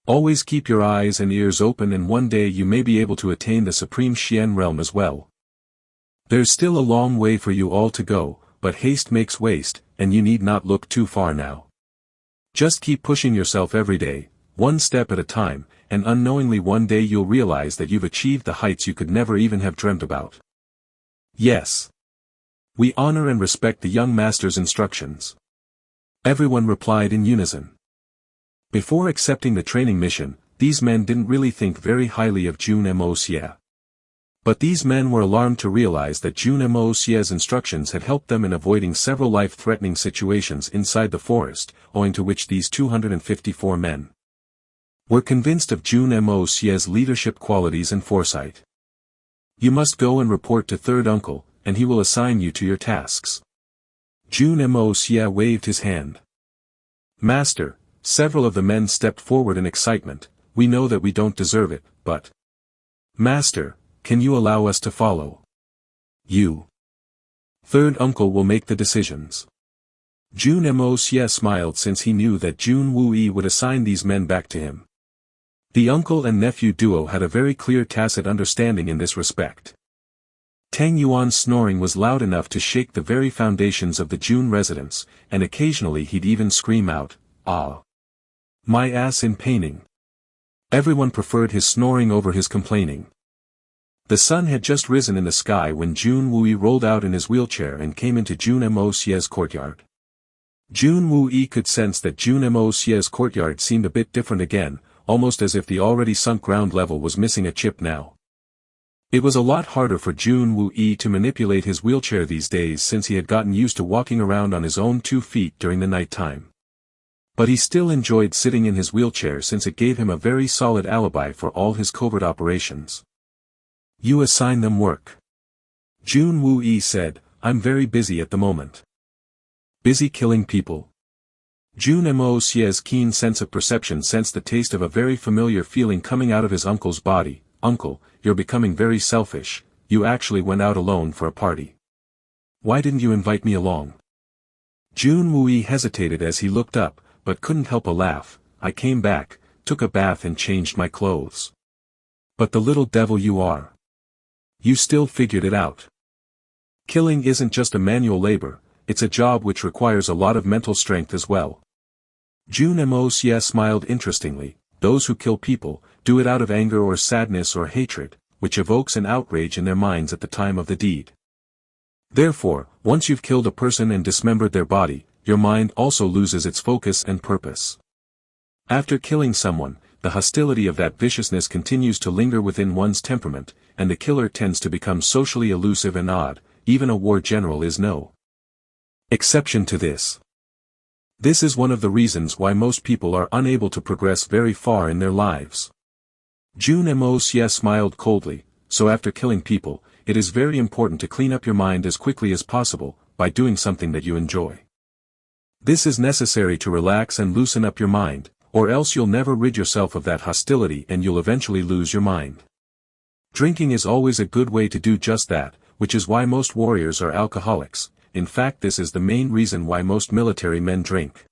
Always keep your eyes and ears open and one day you may be able to attain the Supreme Xian realm as well. There's still a long way for you all to go, but haste makes waste, and you need not look too far now. Just keep pushing yourself every day, one step at a time, and unknowingly one day you'll realize that you've achieved the heights you could never even have dreamt about. Yes. We honor and respect the young master's instructions. Everyone replied in unison. Before accepting the training mission, these men didn't really think very highly of Jun Moxie. But these men were alarmed to realize that Jun Moxie's instructions had helped them in avoiding several life-threatening situations inside the forest, owing to which these 254 men were convinced of Jun Moxie's leadership qualities and foresight. You must go and report to Third Uncle, and he will assign you to your tasks. Jun Moxie waved his hand. Master, several of the men stepped forward in excitement, we know that we don't deserve it, but Master, can you allow us to follow you? Third Uncle will make the decisions. Jun Moxie smiled since he knew that Jun Wui would assign these men back to him. The uncle and nephew duo had a very clear tacit understanding in this respect. Tang Yuan's snoring was loud enough to shake the very foundations of the Jun residence, and occasionally he'd even scream out, "Ah! My ass in paining." Everyone preferred his snoring over his complaining. The sun had just risen in the sky when Jun Wui rolled out in his wheelchair and came into Jun Moxie's courtyard. Jun Wui could sense that Jun Moxie's courtyard seemed a bit different again, almost as if the already sunk ground level was missing a chip now. It was a lot harder for Jun Wui to manipulate his wheelchair these days since he had gotten used to walking around on his own 2 feet during the night time. But he still enjoyed sitting in his wheelchair since it gave him a very solid alibi for all his covert operations. You assign them work. Jun Wui said, I'm very busy at the moment. Busy killing people? Jun Moxie's keen sense of perception sensed the taste of a very familiar feeling coming out of his uncle's body. Uncle, you're becoming very selfish, you actually went out alone for a party. Why didn't you invite me along? Jun Wui hesitated as he looked up, but couldn't help a laugh. I came back, took a bath and changed my clothes. But the little devil you are. You still figured it out. Killing isn't just a manual labor, it's a job which requires a lot of mental strength as well. Jun Moxie smiled interestingly. Those who kill people, do it out of anger or sadness or hatred, which evokes an outrage in their minds at the time of the deed. Therefore, once you've killed a person and dismembered their body, your mind also loses its focus and purpose. After killing someone, the hostility of that viciousness continues to linger within one's temperament, and the killer tends to become socially elusive and odd. Even a war general is no exception to this. This is one of the reasons why most people are unable to progress very far in their lives. Jun Moxie smiled coldly. So after killing people, it is very important to clean up your mind as quickly as possible, by doing something that you enjoy. This is necessary to relax and loosen up your mind, or else you'll never rid yourself of that hostility and you'll eventually lose your mind. Drinking is always a good way to do just that, which is why most warriors are alcoholics. In fact, this is the main reason why most military men drink.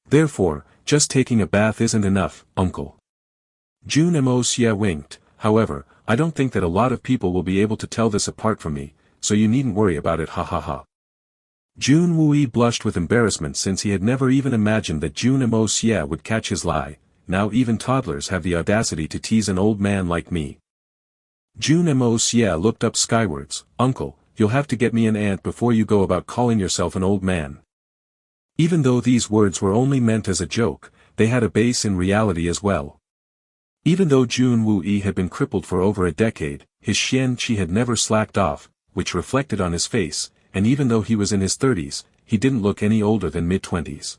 Therefore, just taking a bath isn't enough, uncle. Jun Moxie winked. However, I don't think that a lot of people will be able to tell this apart from me, so you needn't worry about it, ha ha ha. Jun Wue blushed with embarrassment since he had never even imagined that Jun Moxie would catch his lie. Now even toddlers have the audacity to tease an old man like me. Jun Moxie looked up skywards. Uncle, you'll have to get me an ant before you go about calling yourself an old man. Even though these words were only meant as a joke, they had a base in reality as well. Even though Jun Wue had been crippled for over a decade, his Xian Qi had never slacked off, which reflected on his face, and even though he was in his 30s, he didn't look any older than mid-20s.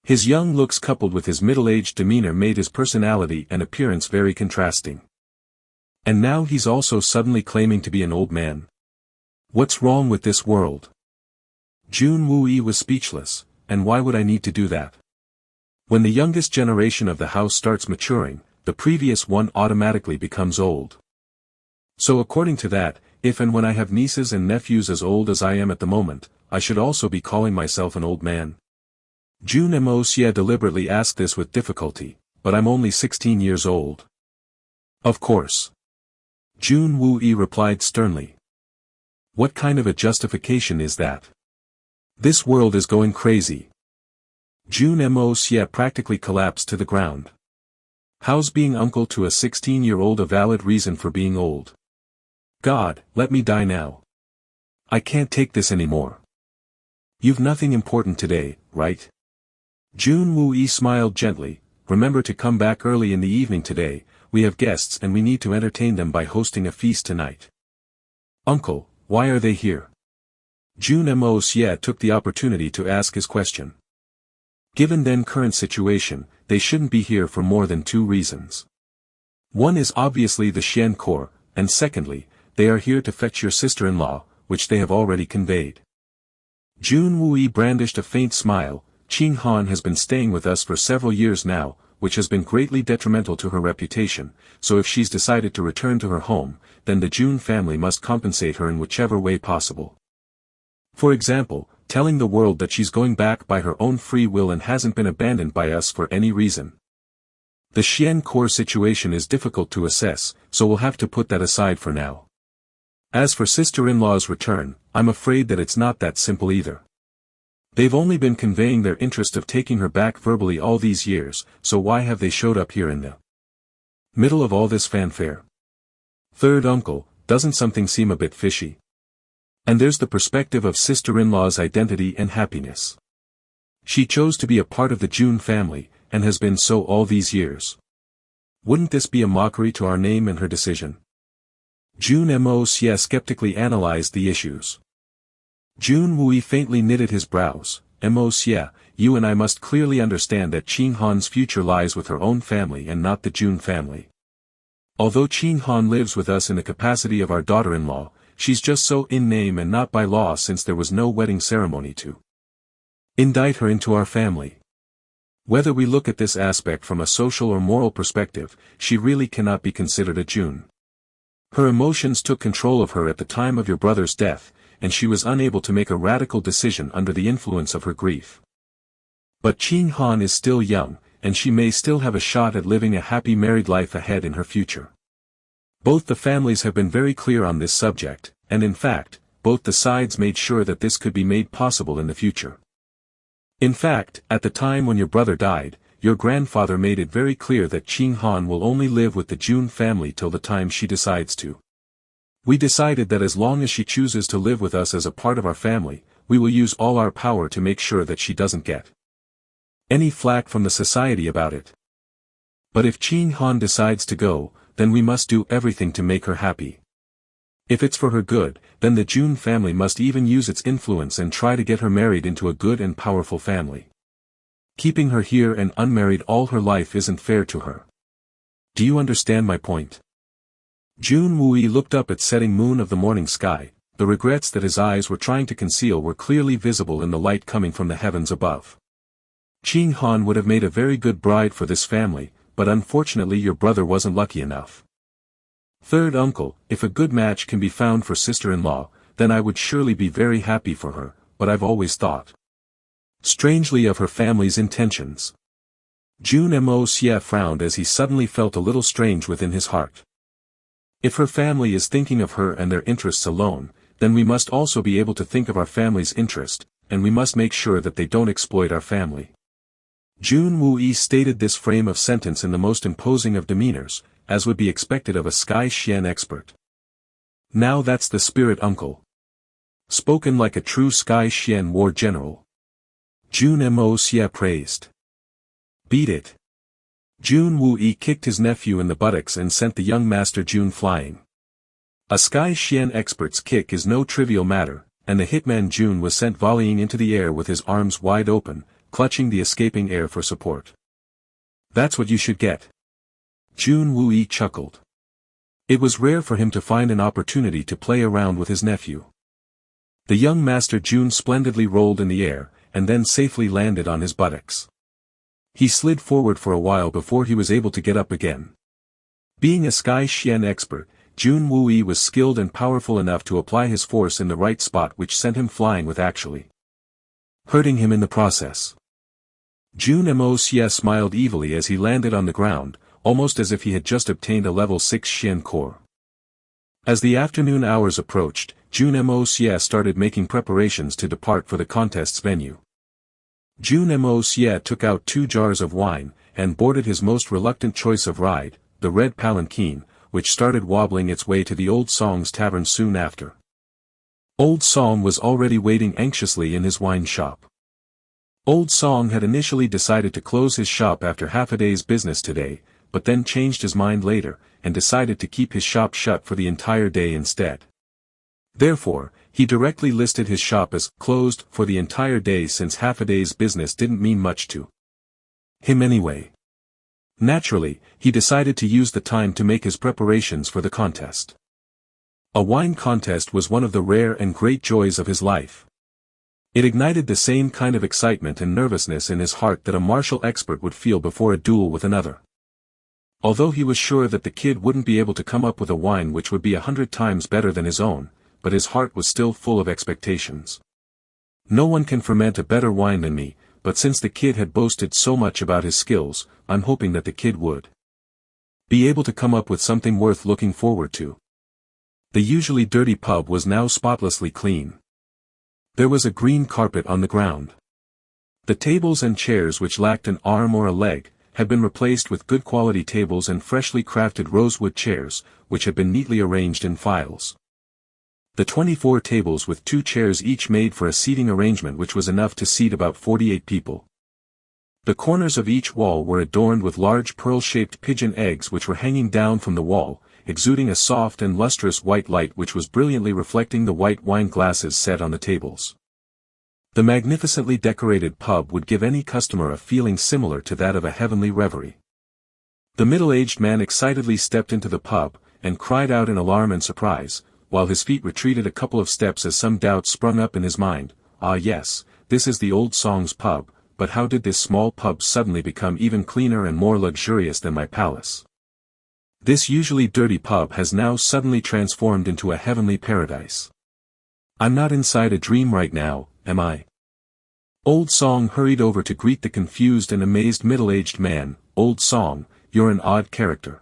His young looks coupled with his middle-aged demeanor made his personality and appearance very contrasting. And now he's also suddenly claiming to be an old man. What's wrong with this world? Jun Wue was speechless, and why would I need to do that? When the youngest generation of the house starts maturing, the previous one automatically becomes old. So according to that, if and when I have nieces and nephews as old as I am at the moment, I should also be calling myself an old man. Jun Moxie deliberately asked this with difficulty, but I'm only 16 years old. Of course. Jun Wue replied sternly. What kind of a justification is that? This world is going crazy. Jun Moxie practically collapsed to the ground. How's being uncle to a 16-year-old a valid reason for being old? God, let me die now. I can't take this anymore. You've nothing important today, right? Jun Wue smiled gently. Remember to come back early in the evening today, we have guests and we need to entertain them by hosting a feast tonight. Uncle, why are they here? Jun Moxie took the opportunity to ask his question. Given then current situation, they shouldn't be here for more than two reasons. One is obviously the Xian Corps, and secondly, they are here to fetch your sister-in-law, which they have already conveyed. Jun Wue brandished a faint smile. Qing Han has been staying with us for several years now, which has been greatly detrimental to her reputation, so if she's decided to return to her home, then the Jun family must compensate her in whichever way possible. For example, telling the world that she's going back by her own free will and hasn't been abandoned by us for any reason. The Xian Corps situation is difficult to assess, so we'll have to put that aside for now. As for sister-in-law's return, I'm afraid that it's not that simple either. They've only been conveying their interest of taking her back verbally all these years, so why have they showed up here in the middle of all this fanfare? Third uncle, doesn't something seem a bit fishy? And there's the perspective of sister-in-law's identity and happiness. She chose to be a part of the Jun family, and has been so all these years. Wouldn't this be a mockery to our name and her decision? Jun Moxie skeptically analyzed the issues. Jun Wue faintly knitted his brows. Moxie, you and I must clearly understand that Qing Han's future lies with her own family and not the Jun family. Although Qing Han lives with us in the capacity of our daughter-in-law, she's just so in name and not by law since there was no wedding ceremony to indict her into our family. Whether we look at this aspect from a social or moral perspective, she really cannot be considered a Jun. Her emotions took control of her at the time of your brother's death, and she was unable to make a radical decision under the influence of her grief. But Qing Han is still young, and she may still have a shot at living a happy married life ahead in her future. Both the families have been very clear on this subject, and in fact, both the sides made sure that this could be made possible in the future. In fact, at the time when your brother died, your grandfather made it very clear that Qing Han will only live with the Jun family till the time she decides to. We decided that as long as she chooses to live with us as a part of our family, we will use all our power to make sure that she doesn't get any flack from the society about it. But if Qin Han decides to go, then we must do everything to make her happy. If it's for her good, then the Jun family must even use its influence and try to get her married into a good and powerful family. Keeping her here and unmarried all her life isn't fair to her. Do you understand my point? Jun Wui looked up at setting moon of the morning sky. The regrets that his eyes were trying to conceal were clearly visible in the light coming from the heavens above. Qin Han would have made a very good bride for this family, but unfortunately your brother wasn't lucky enough. Third uncle, if a good match can be found for sister-in-law, then I would surely be very happy for her, but I've always thought strangely of her family's intentions. Jun Moxie frowned as he suddenly felt a little strange within his heart. If her family is thinking of her and their interests alone, then we must also be able to think of our family's interest, and we must make sure that they don't exploit our family. Jun Wui stated this frame of sentence in the most imposing of demeanors, as would be expected of a Sky Xian expert. Now that's the spirit, uncle. Spoken like a true Sky Xian war general. Jun Moxie praised. Beat it. Jun Wui kicked his nephew in the buttocks and sent the young master Jun flying. A Sky Xian expert's kick is no trivial matter, and the hitman Jun was sent volleying into the air with his arms wide open, clutching the escaping air for support. That's what you should get. Jun Wui chuckled. It was rare for him to find an opportunity to play around with his nephew. The young master Jun splendidly rolled in the air, and then safely landed on his buttocks. He slid forward for a while before he was able to get up again. Being a Sky Xian expert, Jun Wui was skilled and powerful enough to apply his force in the right spot, which sent him flying with actually hurting him in the process. Jun Moxie smiled evilly as he landed on the ground, almost as if he had just obtained a level 6 Xian core. As the afternoon hours approached, Jun Moxie started making preparations to depart for the contest's venue. Jun Moxie took out 2 jars of wine, and boarded his most reluctant choice of ride, the red palanquin, which started wobbling its way to the Old Song's tavern soon after. Old Song was already waiting anxiously in his wine shop. Old Song had initially decided to close his shop after half a day's business today, but then changed his mind later, and decided to keep his shop shut for the entire day instead. Therefore, he directly listed his shop as closed for the entire day, since half a day's business didn't mean much to him anyway. Naturally, he decided to use the time to make his preparations for the contest. A wine contest was one of the rare and great joys of his life. It ignited the same kind of excitement and nervousness in his heart that a martial expert would feel before a duel with another. Although he was sure that the kid wouldn't be able to come up with a wine which would be 100 times better than his own, but his heart was still full of expectations. No one can ferment a better wine than me, but since the kid had boasted so much about his skills, I'm hoping that the kid would be able to come up with something worth looking forward to. The usually dirty pub was now spotlessly clean. There was a green carpet on the ground. The tables and chairs which lacked an arm or a leg, had been replaced with good quality tables and freshly crafted rosewood chairs, which had been neatly arranged in files. The 24 tables with 2 chairs each made for a seating arrangement which was enough to seat about 48 people. The corners of each wall were adorned with large pearl-shaped pigeon eggs which were hanging down from the wall, exuding a soft and lustrous white light which was brilliantly reflecting the white wine glasses set on the tables. The magnificently decorated pub would give any customer a feeling similar to that of a heavenly reverie. The middle-aged man excitedly stepped into the pub, and cried out in alarm and surprise, while his feet retreated a couple of steps as some doubt sprung up in his mind. Ah yes, this is the Old Song's pub, but how did this small pub suddenly become even cleaner and more luxurious than my palace? This usually dirty pub has now suddenly transformed into a heavenly paradise. I'm not inside a dream right now, am I? Old Song hurried over to greet the confused and amazed middle-aged man. Old Song, you're an odd character.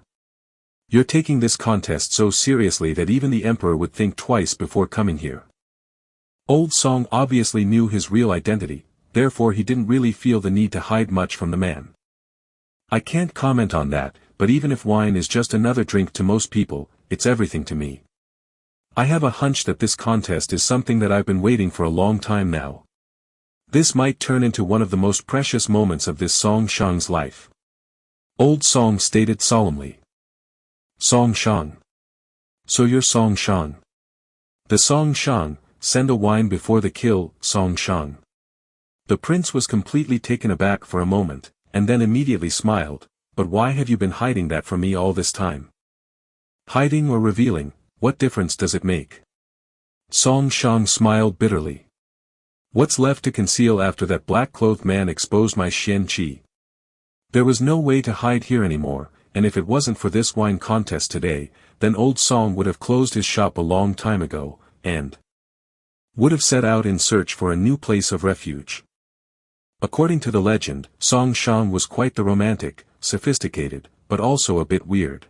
You're taking this contest so seriously that even the emperor would think twice before coming here. Old Song obviously knew his real identity, therefore he didn't really feel the need to hide much from the man. I can't comment on that, but even if wine is just another drink to most people, it's everything to me. I have a hunch that this contest is something that I've been waiting for a long time now. This might turn into one of the most precious moments of this Song Shang's life. Old Song stated solemnly. Song Shang. So you're Song Shang. The Song Shang, send a wine before the kill, Song Shang. The prince was completely taken aback for a moment, and then immediately smiled, but why have you been hiding that from me all this time? Hiding or revealing, what difference does it make? Song Shang smiled bitterly. What's left to conceal after that black-clothed man exposed my Xian Qi? There was no way to hide here anymore, and if it wasn't for this wine contest today, then old Song would have closed his shop a long time ago, and would have set out in search for a new place of refuge. According to the legend, Song Shang was quite the romantic, sophisticated, but also a bit weird.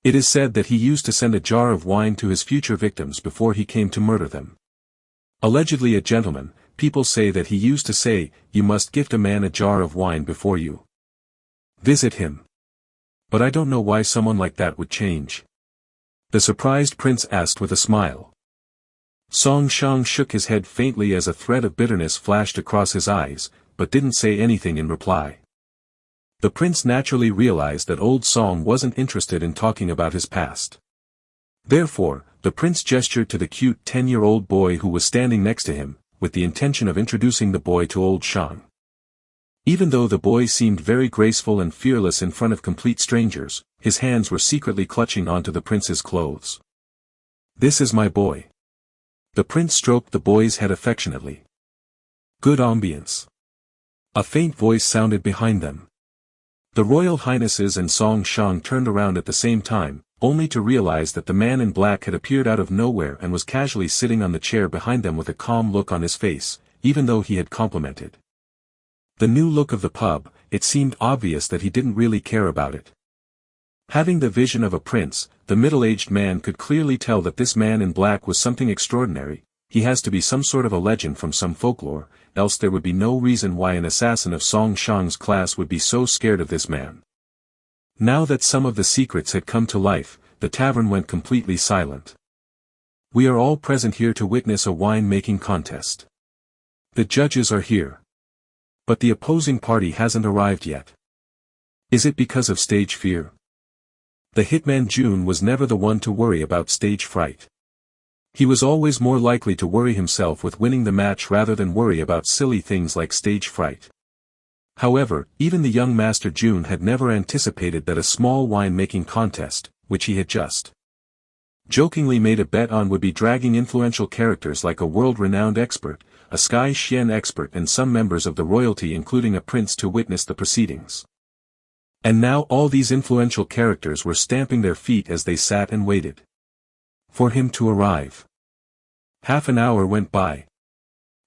It is said that he used to send a jar of wine to his future victims before he came to murder them. Allegedly a gentleman, people say that he used to say, you must gift a man a jar of wine before you visit him. But I don't know why someone like that would change. The surprised prince asked with a smile. Song Shang shook his head faintly as a thread of bitterness flashed across his eyes, but didn't say anything in reply. The prince naturally realized that old Song wasn't interested in talking about his past. Therefore, the prince gestured to the cute 10-year-old boy who was standing next to him, with the intention of introducing the boy to old Shang. Even though the boy seemed very graceful and fearless in front of complete strangers, his hands were secretly clutching onto the prince's clothes. This is my boy. The prince stroked the boy's head affectionately. Good ambience. A faint voice sounded behind them. The royal highnesses and Song Shang turned around at the same time, only to realize that the man in black had appeared out of nowhere and was casually sitting on the chair behind them with a calm look on his face, even though he had complimented the new look of the pub. It seemed obvious that he didn't really care about it. Having the vision of a prince, the middle-aged man could clearly tell that this man in black was something extraordinary. He has to be some sort of a legend from some folklore, else there would be no reason why an assassin of Song Shang's class would be so scared of this man. Now that some of the secrets had come to life, the tavern went completely silent. We are all present here to witness a wine-making contest. The judges are here. But the opposing party hasn't arrived yet. Is it because of stage fear? The hitman Jun was never the one to worry about stage fright. He was always more likely to worry himself with winning the match rather than worry about silly things like stage fright. However, even the young master Jun had never anticipated that a small wine-making contest, which he had just jokingly made a bet on, would be dragging influential characters like a world-renowned expert, a Sky Xian expert and some members of the royalty including a prince to witness the proceedings. And now all these influential characters were stamping their feet as they sat and waited for him to arrive. Half an hour went by.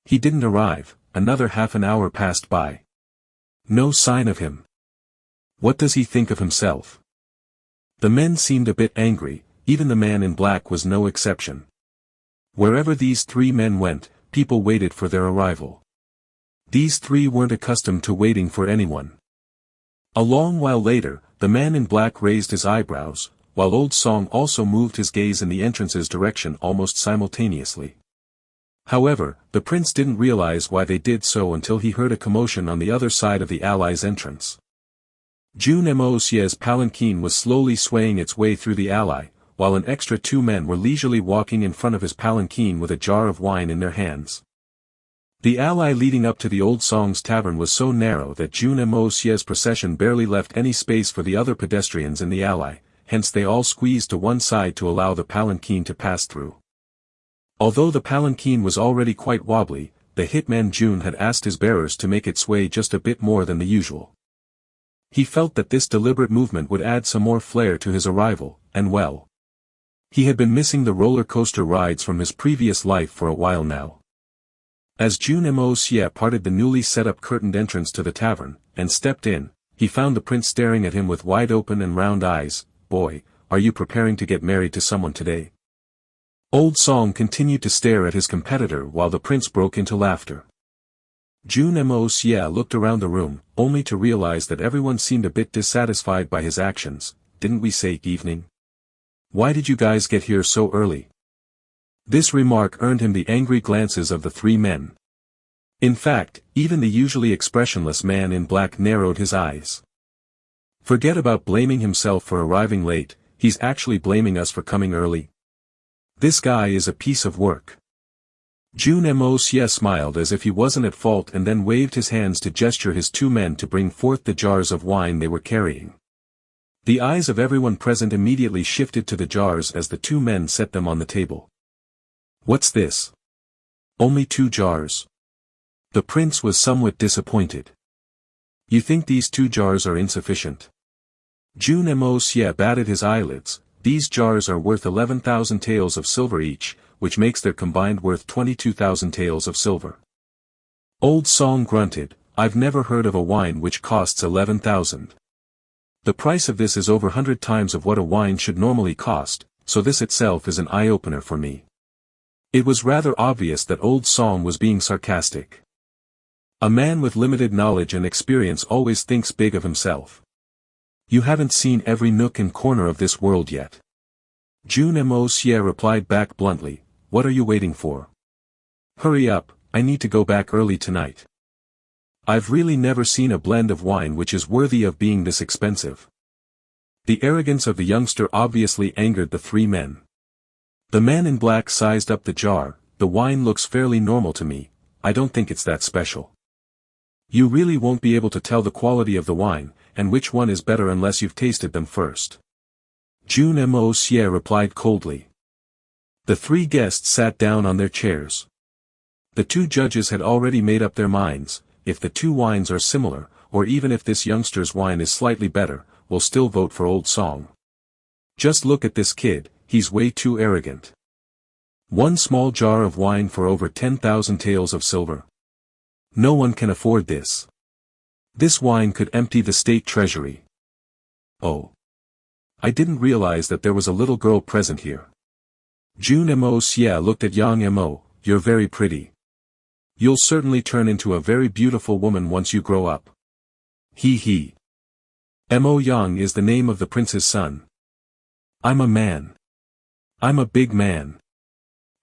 He didn't arrive. Another half an hour passed by. No sign of him. What does he think of himself? The men seemed a bit angry, even the man in black was no exception. Wherever these three men went, people waited for their arrival. These three weren't accustomed to waiting for anyone. A long while later, the man in black raised his eyebrows, while old Song also moved his gaze in the entrance's direction almost simultaneously. However, the prince didn't realize why they did so until he heard a commotion on the other side of the allies' entrance. Jun Moxie's palanquin was slowly swaying its way through the ally, while an extra two men were leisurely walking in front of his palanquin with a jar of wine in their hands. The alley leading up to the old Song's tavern was so narrow that Jun Moxie's procession barely left any space for the other pedestrians in the alley, hence they all squeezed to one side to allow the palanquin to pass through. Although the palanquin was already quite wobbly, the hitman Jun had asked his bearers to make it sway just a bit more than the usual. He felt that this deliberate movement would add some more flair to his arrival, and well, he had been missing the roller coaster rides from his previous life for a while now. As Jun Moxie parted the newly set up curtained entrance to the tavern, and stepped in, he found the prince staring at him with wide open and round eyes. Boy, are you preparing to get married to someone today? Old Song continued to stare at his competitor while the prince broke into laughter. Jun Moxie looked around the room, only to realize that everyone seemed a bit dissatisfied by his actions. Didn't we say evening? Why did you guys get here so early? This remark earned him the angry glances of the three men. In fact, even the usually expressionless man in black narrowed his eyes. Forget about blaming himself for arriving late, he's actually blaming us for coming early. This guy is a piece of work. Jun Moxie smiled as if he wasn't at fault and then waved his hands to gesture his two men to bring forth the jars of wine they were carrying. The eyes of everyone present immediately shifted to the jars as the two men set them on the table. What's this? Only 2 jars. The prince was somewhat disappointed. You think these 2 jars are insufficient? Jun Moxie batted his eyelids. These jars are worth 11,000 taels of silver each, which makes their combined worth 22,000 taels of silver. Old Song grunted, I've never heard of a wine which costs 11,000. The price of this is over 100 times of what a wine should normally cost, so this itself is an eye-opener for me. It was rather obvious that Old Song was being sarcastic. A man with limited knowledge and experience always thinks big of himself. You haven't seen every nook and corner of this world yet. Jun Moxie replied back bluntly, what are you waiting for? Hurry up, I need to go back early tonight. I've really never seen a blend of wine which is worthy of being this expensive. The arrogance of the youngster obviously angered the three men. The man in black sized up the jar, the wine looks fairly normal to me, I don't think it's that special. You really won't be able to tell the quality of the wine, and which one is better unless you've tasted them first. Jun Moxie replied coldly. The 3 guests sat down on their chairs. The 2 judges had already made up their minds, if the 2 wines are similar, or even if this youngster's wine is slightly better, we'll still vote for Old Song. Just look at this kid, he's way too arrogant. 1 small jar of wine for over 10,000 taels of silver. No one can afford this. This wine could empty the state treasury. Oh. I didn't realize that there was a little girl present here. Jun Moxie looked at Yang Mo, you're very pretty. You'll certainly turn into a very beautiful woman once you grow up. He. Mo Yang is the name of the prince's son. I'm a man. I'm a big man.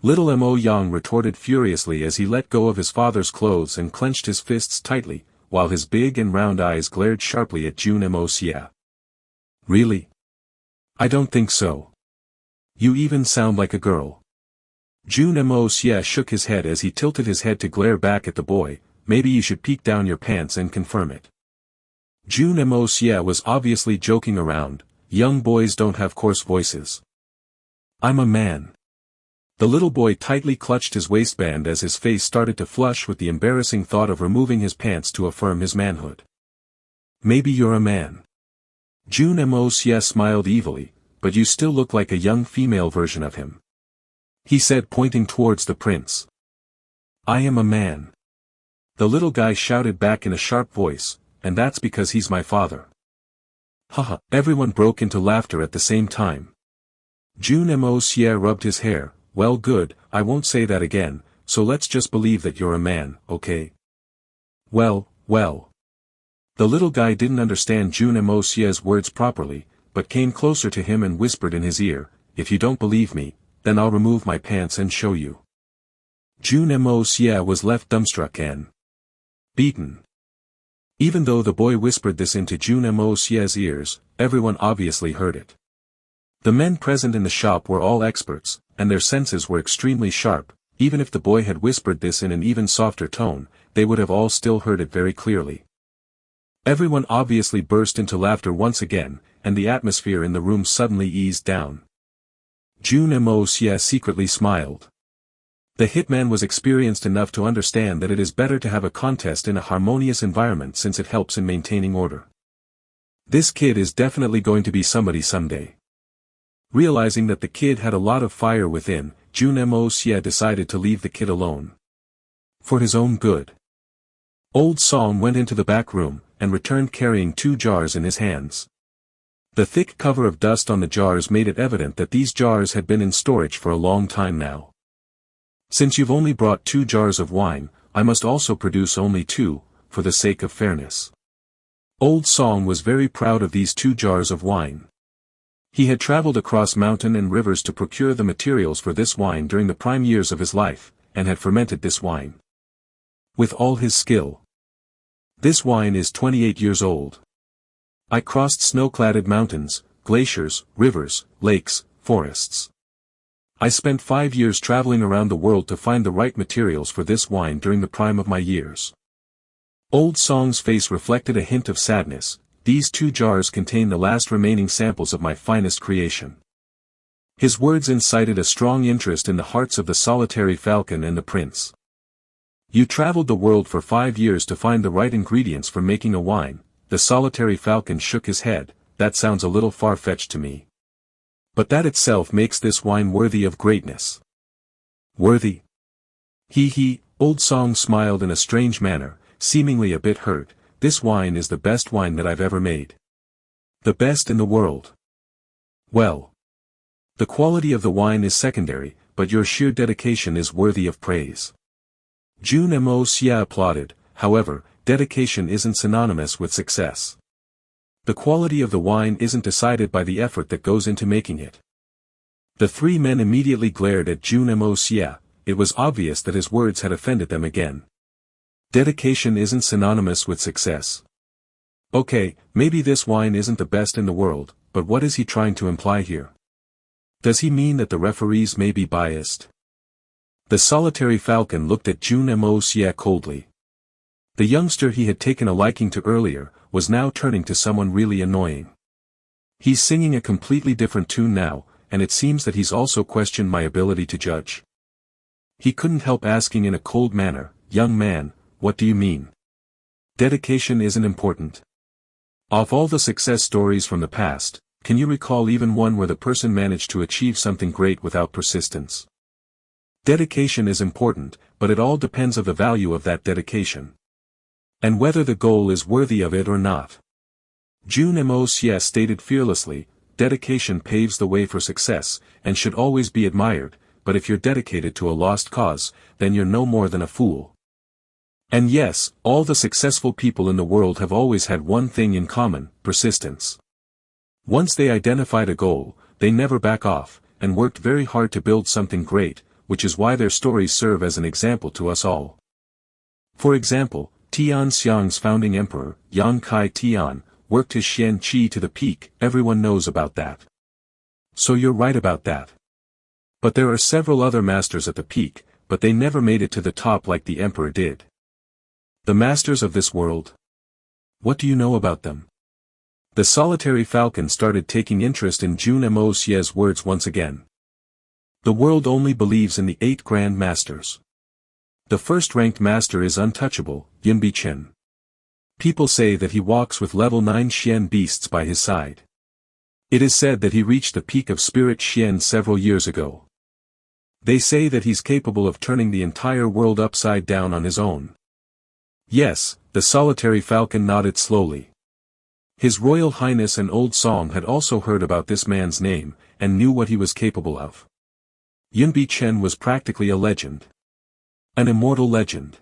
Little Mo Yang retorted furiously as he let go of his father's clothes and clenched his fists tightly, while his big and round eyes glared sharply at Jun Moxie. Really? I don't think so. You even sound like a girl. Jun Moxie shook his head as he tilted his head to glare back at the boy, maybe you should peek down your pants and confirm it. Jun Moxie was obviously joking around, young boys don't have coarse voices. I'm a man. The little boy tightly clutched his waistband as his face started to flush with the embarrassing thought of removing his pants to affirm his manhood. Maybe you're a man. Jun Moxie smiled evilly, but you still look like a young female version of him. He said pointing towards the prince. I am a man. The little guy shouted back in a sharp voice, and that's because he's my father. Haha, everyone broke into laughter at the same time. Jun Moxie rubbed his hair. Well good, I won't say that again, so let's just believe that you're a man, okay? Well. The little guy didn't understand Jun Moxie's words properly, but came closer to him and whispered in his ear, if you don't believe me, then I'll remove my pants and show you. Jun Moxie was left dumbstruck and beaten. Even though the boy whispered this into Jun Moxie's ears, everyone obviously heard it. The men present in the shop were all experts, and their senses were extremely sharp, even if the boy had whispered this in an even softer tone, they would have all still heard it very clearly. Everyone obviously burst into laughter once again, and the atmosphere in the room suddenly eased down. Jun Moxie secretly smiled. The hitman was experienced enough to understand that it is better to have a contest in a harmonious environment since it helps in maintaining order. This kid is definitely going to be somebody someday. Realizing that the kid had a lot of fire within, Jun Moxie decided to leave the kid alone. For his own good. Old Song went into the back room, and returned carrying 2 jars in his hands. The thick cover of dust on the jars made it evident that these jars had been in storage for a long time now. Since you've only brought 2 jars of wine, I must also produce only 2, for the sake of fairness. Old Song was very proud of these 2 jars of wine. He had traveled across mountain and rivers to procure the materials for this wine during the prime years of his life, and had fermented this wine with all his skill. This wine is 28 years old. I crossed snow-cladded mountains, glaciers, rivers, lakes, forests. I spent 5 years traveling around the world to find the right materials for this wine during the prime of my years. Old Song's face reflected a hint of sadness. These 2 jars contain the last remaining samples of my finest creation. His words incited a strong interest in the hearts of the solitary falcon and the prince. You traveled the world for 5 years to find the right ingredients for making a wine. The solitary falcon shook his head. That sounds a little far-fetched to me. But that itself makes this wine worthy of greatness. Worthy? Old Song smiled in a strange manner, seemingly a bit hurt. This wine is the best wine that I've ever made. The best in the world. Well. The quality of the wine is secondary, but your sheer dedication is worthy of praise. Jun Moxie applauded. However, dedication isn't synonymous with success. The quality of the wine isn't decided by the effort that goes into making it. The 3 men immediately glared at Jun Moxie. It was obvious that his words had offended them again. Dedication isn't synonymous with success. Okay, maybe this wine isn't the best in the world, but what is he trying to imply here? Does he mean that the referees may be biased? The solitary falcon looked at Jun Moxie coldly. The youngster he had taken a liking to earlier, was now turning to someone really annoying. He's singing a completely different tune now, and it seems that he's also questioned my ability to judge. He couldn't help asking in a cold manner, "Young man, what do you mean? Dedication isn't important. Of all the success stories from the past, can you recall even one where the person managed to achieve something great without persistence? Dedication is important, but it all depends on the value of that dedication. And whether the goal is worthy of it or not." Jun Moxie stated fearlessly, "Dedication paves the way for success, and should always be admired, but if you're dedicated to a lost cause, then you're no more than a fool." And yes, all the successful people in the world have always had one thing in common: persistence. Once they identified a goal, they never back off, and worked very hard to build something great, which is why their stories serve as an example to us all. For example, Tian Xiang's founding emperor, Yang Kai Tian, worked his Xian Qi to the peak. Everyone knows about that. So you're right about that. But there are several other masters at the peak, but they never made it to the top like the emperor did. The masters of this world? What do you know about them? The solitary falcon started taking interest in Jun Moxie's words once again. The world only believes in the 8 grand masters. The first-ranked master is untouchable, Yun Chen. People say that he walks with level 9 Xian beasts by his side. It is said that he reached the peak of spirit Xian several years ago. They say that he's capable of turning the entire world upside down on his own. Yes, the solitary falcon nodded slowly. His Royal Highness and Old Song had also heard about this man's name, and knew what he was capable of. Yun Chen was practically a legend. An immortal legend.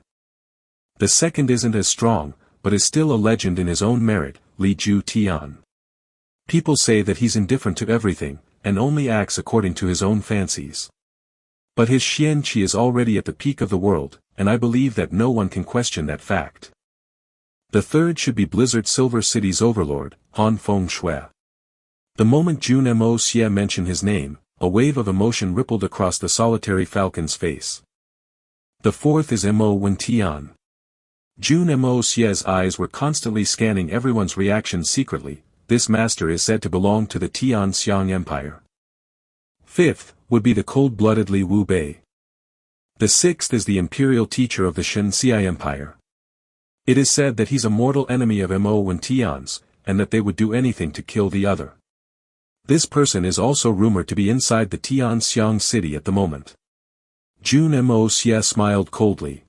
The second isn't as strong, but is still a legend in his own merit, Li Ju Tian. People say that he's indifferent to everything, and only acts according to his own fancies. But his Xian Qi is already at the peak of the world, and I believe that no one can question that fact. The third should be Blizzard Silver City's overlord, Han Feng Shui. The moment Jun Moxie mentioned his name, a wave of emotion rippled across the solitary falcon's face. The fourth is Mo Wen Tian. Jun Moxie's eyes were constantly scanning everyone's reactions secretly. This master is said to belong to the Tian Xiang Empire. Fifth, would be the cold-blooded Li Wu Bei. The sixth is the imperial teacher of the Shen Xie Empire. It is said that he's a mortal enemy of Mo Wen Tian's, and that they would do anything to kill the other. This person is also rumored to be inside the Tian Xiang city at the moment. Jun Moxie smiled coldly.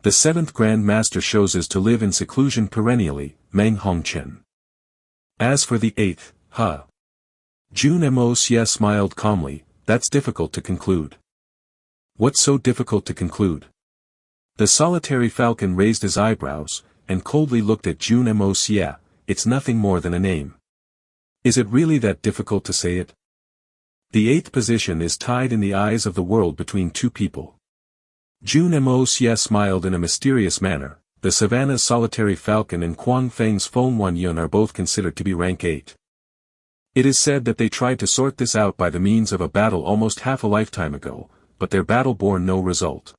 The seventh Grand Master shows us to live in seclusion perennially, Meng Hongchen. As for the eighth, Jun Moxie smiled calmly. That's difficult to conclude. What's so difficult to conclude? The solitary falcon raised his eyebrows, and coldly looked at Jun Moxie. It's nothing more than a name. Is it really that difficult to say it? The eighth position is tied in the eyes of the world between two people. Jun Moxie smiled in a mysterious manner. The Savannah's solitary falcon and Quang Feng's Feng Yun are both considered to be rank 8. It is said that they tried to sort this out by the means of a battle almost half a lifetime ago, but their battle bore no result.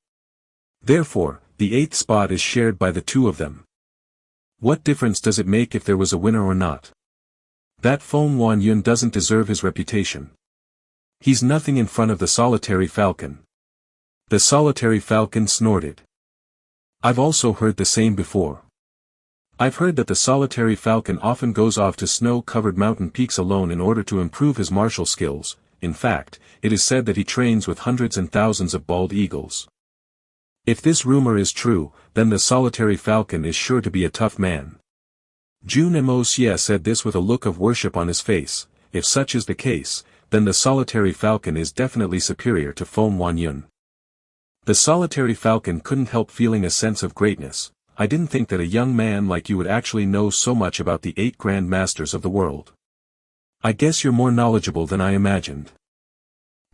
Therefore, the 8th spot is shared by the two of them. What difference does it make if there was a winner or not? That Feng Yun doesn't deserve his reputation. He's nothing in front of the solitary falcon. The solitary falcon snorted. I've also heard the same before. I've heard that the solitary falcon often goes off to snow-covered mountain peaks alone in order to improve his martial skills. In fact, it is said that he trains with hundreds and thousands of bald eagles. If this rumor is true, then the solitary falcon is sure to be a tough man. Jun Moxie said this with a look of worship on his face. If such is the case, then the solitary falcon is definitely superior to Feng Yun. The solitary falcon couldn't help feeling a sense of greatness. I didn't think that a young man like you would actually know so much about the 8 Grand Masters of the world. I guess you're more knowledgeable than I imagined.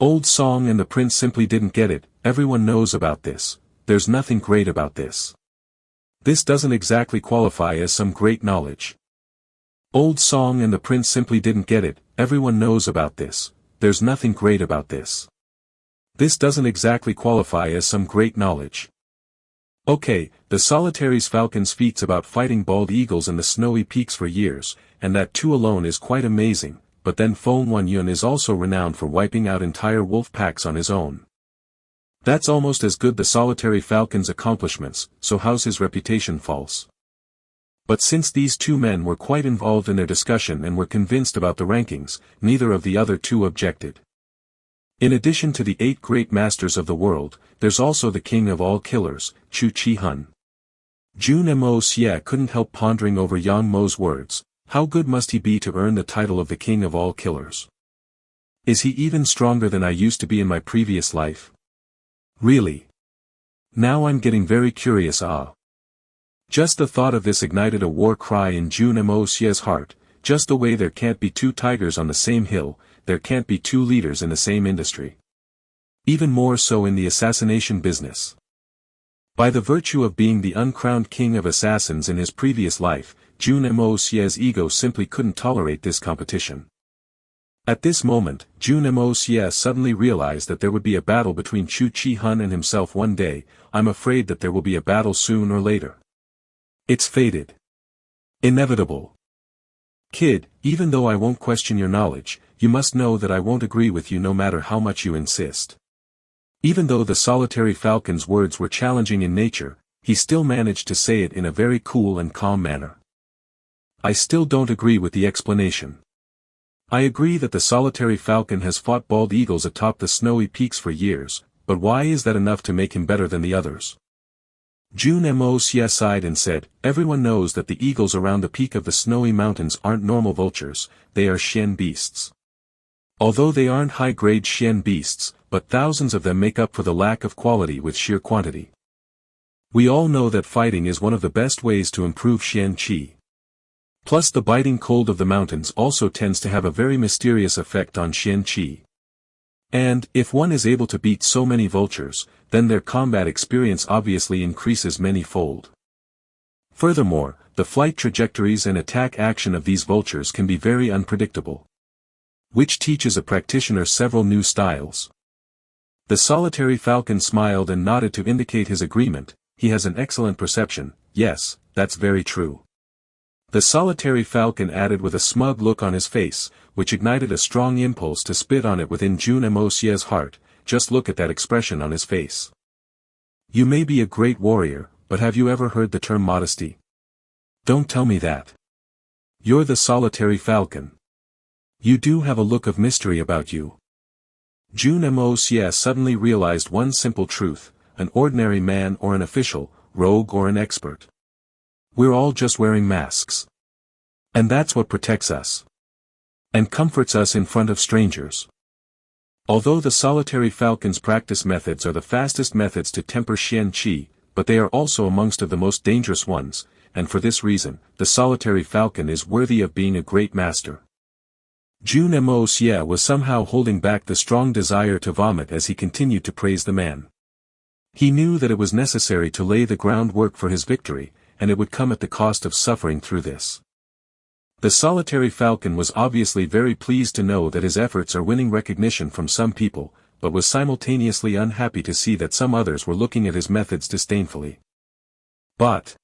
Old song and the prince simply didn't get it. Everyone knows about this. There's nothing great about this. This doesn't exactly qualify as some great knowledge. Old song and the prince simply didn't get it. Everyone knows about this. There's nothing great about this. This doesn't exactly qualify as some great knowledge. Okay, the solitary falcon's feats about fighting bald eagles in the snowy peaks for years, and that too alone is quite amazing, but then Feng Yun is also renowned for wiping out entire wolf packs on his own. That's almost as good the solitary falcon's accomplishments, so how's his reputation false? But since these two men were quite involved in their discussion and were convinced about the rankings, neither of the other two objected. In addition to the 8 great masters of the world, there's also the king of all killers, Chu Chi-hun. Jun Moxie couldn't help pondering over Yang Mo's words. How good must he be to earn the title of the king of all killers? Is he even stronger than I used to be in my previous life? Really? Now I'm getting very curious. Just the thought of this ignited a war cry in Jun Moxie's heart. Just the way there can't be 2 tigers on the same hill, there can't be 2 leaders in the same industry. Even more so in the assassination business. By the virtue of being the uncrowned king of assassins in his previous life, Jun Moxie's ego simply couldn't tolerate this competition. At this moment, Jun Moxie suddenly realized that there would be a battle between Chu Chi-hun and himself one day. I'm afraid that there will be a battle soon or later. It's fated. Inevitable. Kid, even though I won't question your knowledge, you must know that I won't agree with you no matter how much you insist. Even though the solitary falcon's words were challenging in nature, he still managed to say it in a very cool and calm manner. I still don't agree with the explanation. I agree that the solitary falcon has fought bald eagles atop the snowy peaks for years, but why is that enough to make him better than the others? Jun Moxie sighed and said, everyone knows that the eagles around the peak of the snowy mountains aren't normal vultures, they are Xian beasts. Although they aren't high-grade Xian beasts, but thousands of them make up for the lack of quality with sheer quantity. We all know that fighting is one of the best ways to improve Xian Qi. Plus the biting cold of the mountains also tends to have a very mysterious effect on Xian Qi. And, if one is able to beat so many vultures, then their combat experience obviously increases many-fold. Furthermore, the flight trajectories and attack action of these vultures can be very unpredictable. Which teaches a practitioner several new styles. The solitary falcon smiled and nodded to indicate his agreement. He has an excellent perception. Yes, that's very true. The solitary falcon added with a smug look on his face, which ignited a strong impulse to spit on it within Jun Moxie's heart. Just look at that expression on his face. You may be a great warrior, but have you ever heard the term modesty? Don't tell me that. You're the solitary falcon. You do have a look of mystery about you. Jun Moxie suddenly realized one simple truth: an ordinary man or an official, rogue or an expert. We're all just wearing masks. And that's what protects us. And comforts us in front of strangers. Although the solitary falcon's practice methods are the fastest methods to temper Xian Qi, but they are also amongst of the most dangerous ones, and for this reason, the solitary falcon is worthy of being a great master. Jun Moxie was somehow holding back the strong desire to vomit as he continued to praise the man. He knew that it was necessary to lay the groundwork for his victory, and it would come at the cost of suffering through this. The solitary falcon was obviously very pleased to know that his efforts are winning recognition from some people, but was simultaneously unhappy to see that some others were looking at his methods disdainfully. But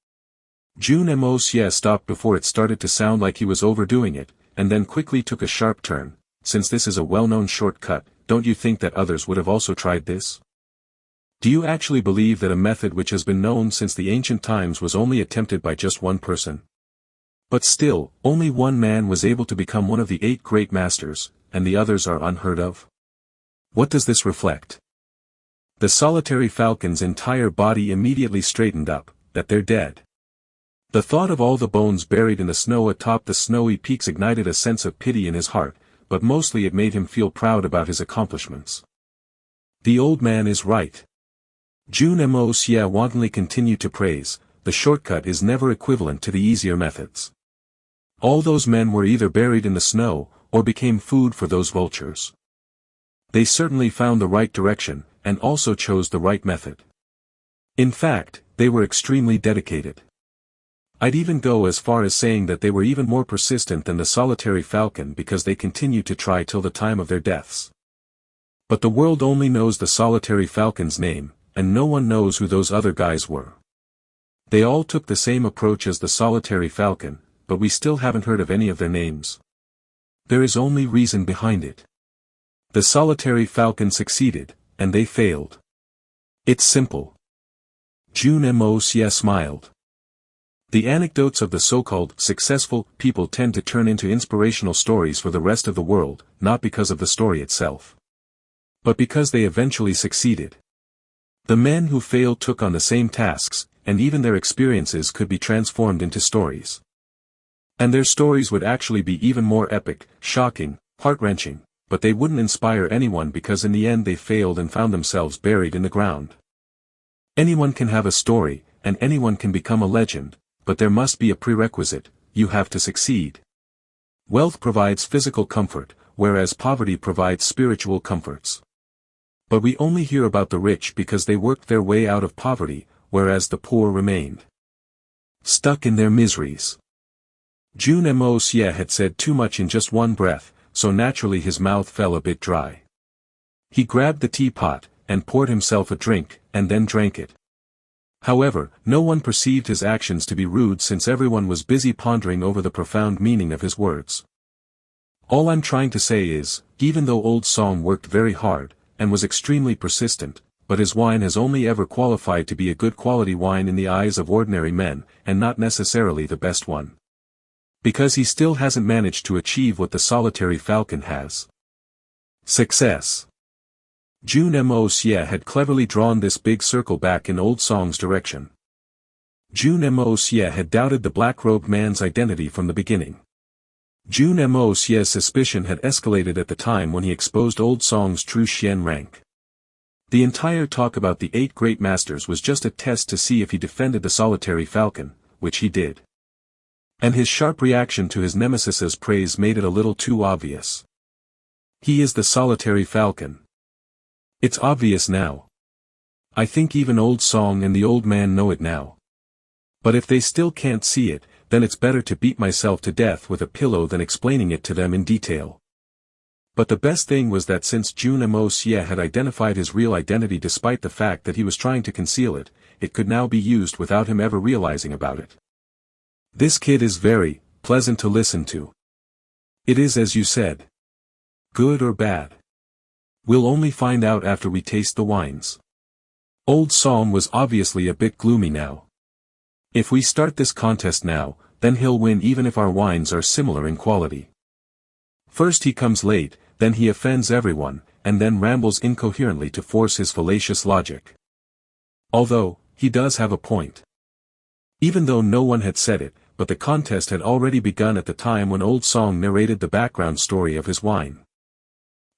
Jun Moxie stopped before it started to sound like he was overdoing it, and then quickly took a sharp turn. Since this is a well-known shortcut, don't you think that others would have also tried this? Do you actually believe that a method which has been known since the ancient times was only attempted by just one person? But still, only one man was able to become one of the 8 great masters, and the others are unheard of? What does this reflect? The solitary falcon's entire body immediately straightened up, that they're dead. The thought of all the bones buried in the snow atop the snowy peaks ignited a sense of pity in his heart, but mostly it made him feel proud about his accomplishments. The old man is right. Jun Moxie wantonly continued to praise, the shortcut is never equivalent to the easier methods. All those men were either buried in the snow, or became food for those vultures. They certainly found the right direction, and also chose the right method. In fact, they were extremely dedicated. I'd even go as far as saying that they were even more persistent than the solitary falcon because they continued to try till the time of their deaths. But the world only knows the solitary falcon's name, and no one knows who those other guys were. They all took the same approach as the solitary falcon, but we still haven't heard of any of their names. There is only reason behind it. The solitary falcon succeeded, and they failed. It's simple. Jun Moxie smiled. The anecdotes of the so-called successful people tend to turn into inspirational stories for the rest of the world, not because of the story itself, but because they eventually succeeded. The men who failed took on the same tasks, and even their experiences could be transformed into stories. And their stories would actually be even more epic, shocking, heart-wrenching, but they wouldn't inspire anyone because in the end they failed and found themselves buried in the ground. Anyone can have a story, and anyone can become a legend, but there must be a prerequisite: you have to succeed. Wealth provides physical comfort, whereas poverty provides spiritual comforts. But we only hear about the rich because they worked their way out of poverty, whereas the poor remained stuck in their miseries. Jun Moxie had said too much in just one breath, so naturally his mouth fell a bit dry. He grabbed the teapot, and poured himself a drink, and then drank it. However, no one perceived his actions to be rude since everyone was busy pondering over the profound meaning of his words. All I'm trying to say is, even though Old Song worked very hard, and was extremely persistent, but his wine has only ever qualified to be a good quality wine in the eyes of ordinary men, and not necessarily the best one. Because he still hasn't managed to achieve what the solitary falcon has. Success. Jun Moxie had cleverly drawn this big circle back in Old Song's direction. Jun Moxie had doubted the black-robed man's identity from the beginning. Jun Moxie's suspicion had escalated at the time when he exposed Old Song's true Xian rank. The entire talk about the 8 great masters was just a test to see if he defended the solitary falcon, which he did. And his sharp reaction to his nemesis's praise made it a little too obvious. He is the solitary falcon. It's obvious now. I think even Old Song and the old man know it now. But if they still can't see it, then it's better to beat myself to death with a pillow than explaining it to them in detail. But the best thing was that since Jun Moxie had identified his real identity despite the fact that he was trying to conceal it, it could now be used without him ever realizing about it. This kid is very pleasant to listen to. It is as you said. Good or bad? We'll only find out after we taste the wines. Old Song was obviously a bit gloomy now. If we start this contest now, then he'll win even if our wines are similar in quality. First he comes late, then he offends everyone, and then rambles incoherently to force his fallacious logic. Although, he does have a point. Even though no one had said it, but the contest had already begun at the time when Old Song narrated the background story of his wine.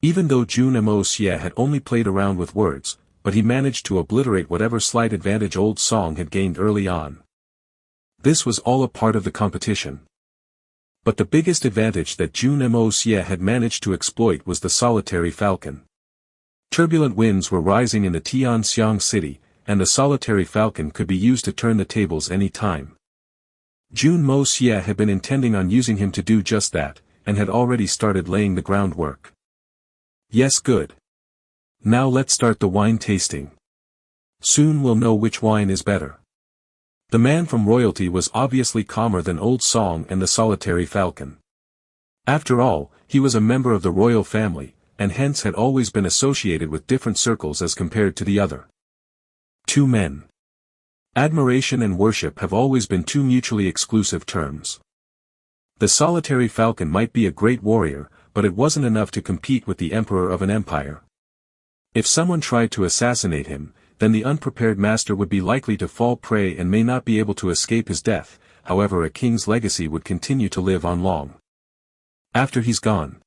Even though Jun Moxie had only played around with words, but he managed to obliterate whatever slight advantage Old Song had gained early on. This was all a part of the competition. But the biggest advantage that Jun Moxie had managed to exploit was the solitary falcon. Turbulent winds were rising in the Tianxiang city, and the solitary falcon could be used to turn the tables any time. Jun Moxie had been intending on using him to do just that, and had already started laying the groundwork. Yes, good. Now let's start the wine tasting. Soon we'll know which wine is better. The man from royalty was obviously calmer than Old Song and the solitary falcon. After all, he was a member of the royal family, and hence had always been associated with different circles as compared to the other. Two men. Admiration and worship have always been two mutually exclusive terms. The solitary falcon might be a great warrior, but it wasn't enough to compete with the emperor of an empire. If someone tried to assassinate him, then the unprepared master would be likely to fall prey and may not be able to escape his death. However, a king's legacy would continue to live on long after he's gone.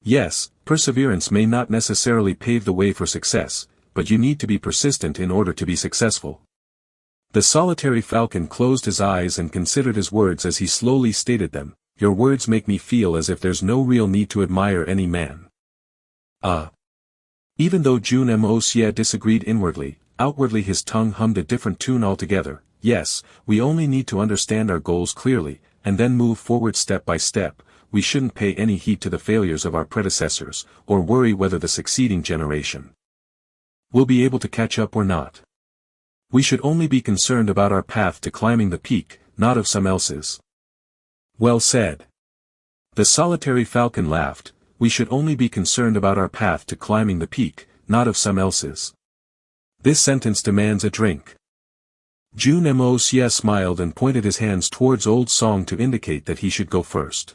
Yes, perseverance may not necessarily pave the way for success, but you need to be persistent in order to be successful. The solitary falcon closed his eyes and considered his words as he slowly stated them. Your words make me feel as if there's no real need to admire any man. Even though Jun Moxie disagreed inwardly, outwardly his tongue hummed a different tune altogether. Yes, we only need to understand our goals clearly, and then move forward step by step. We shouldn't pay any heed to the failures of our predecessors, or worry whether the succeeding generation will be able to catch up or not. We should only be concerned about our path to climbing the peak, not of some else's. Well said. The solitary falcon laughed. We should only be concerned about our path to climbing the peak, not of some else's. This sentence demands a drink. Jun Moxie smiled and pointed his hands towards Old Song to indicate that he should go first.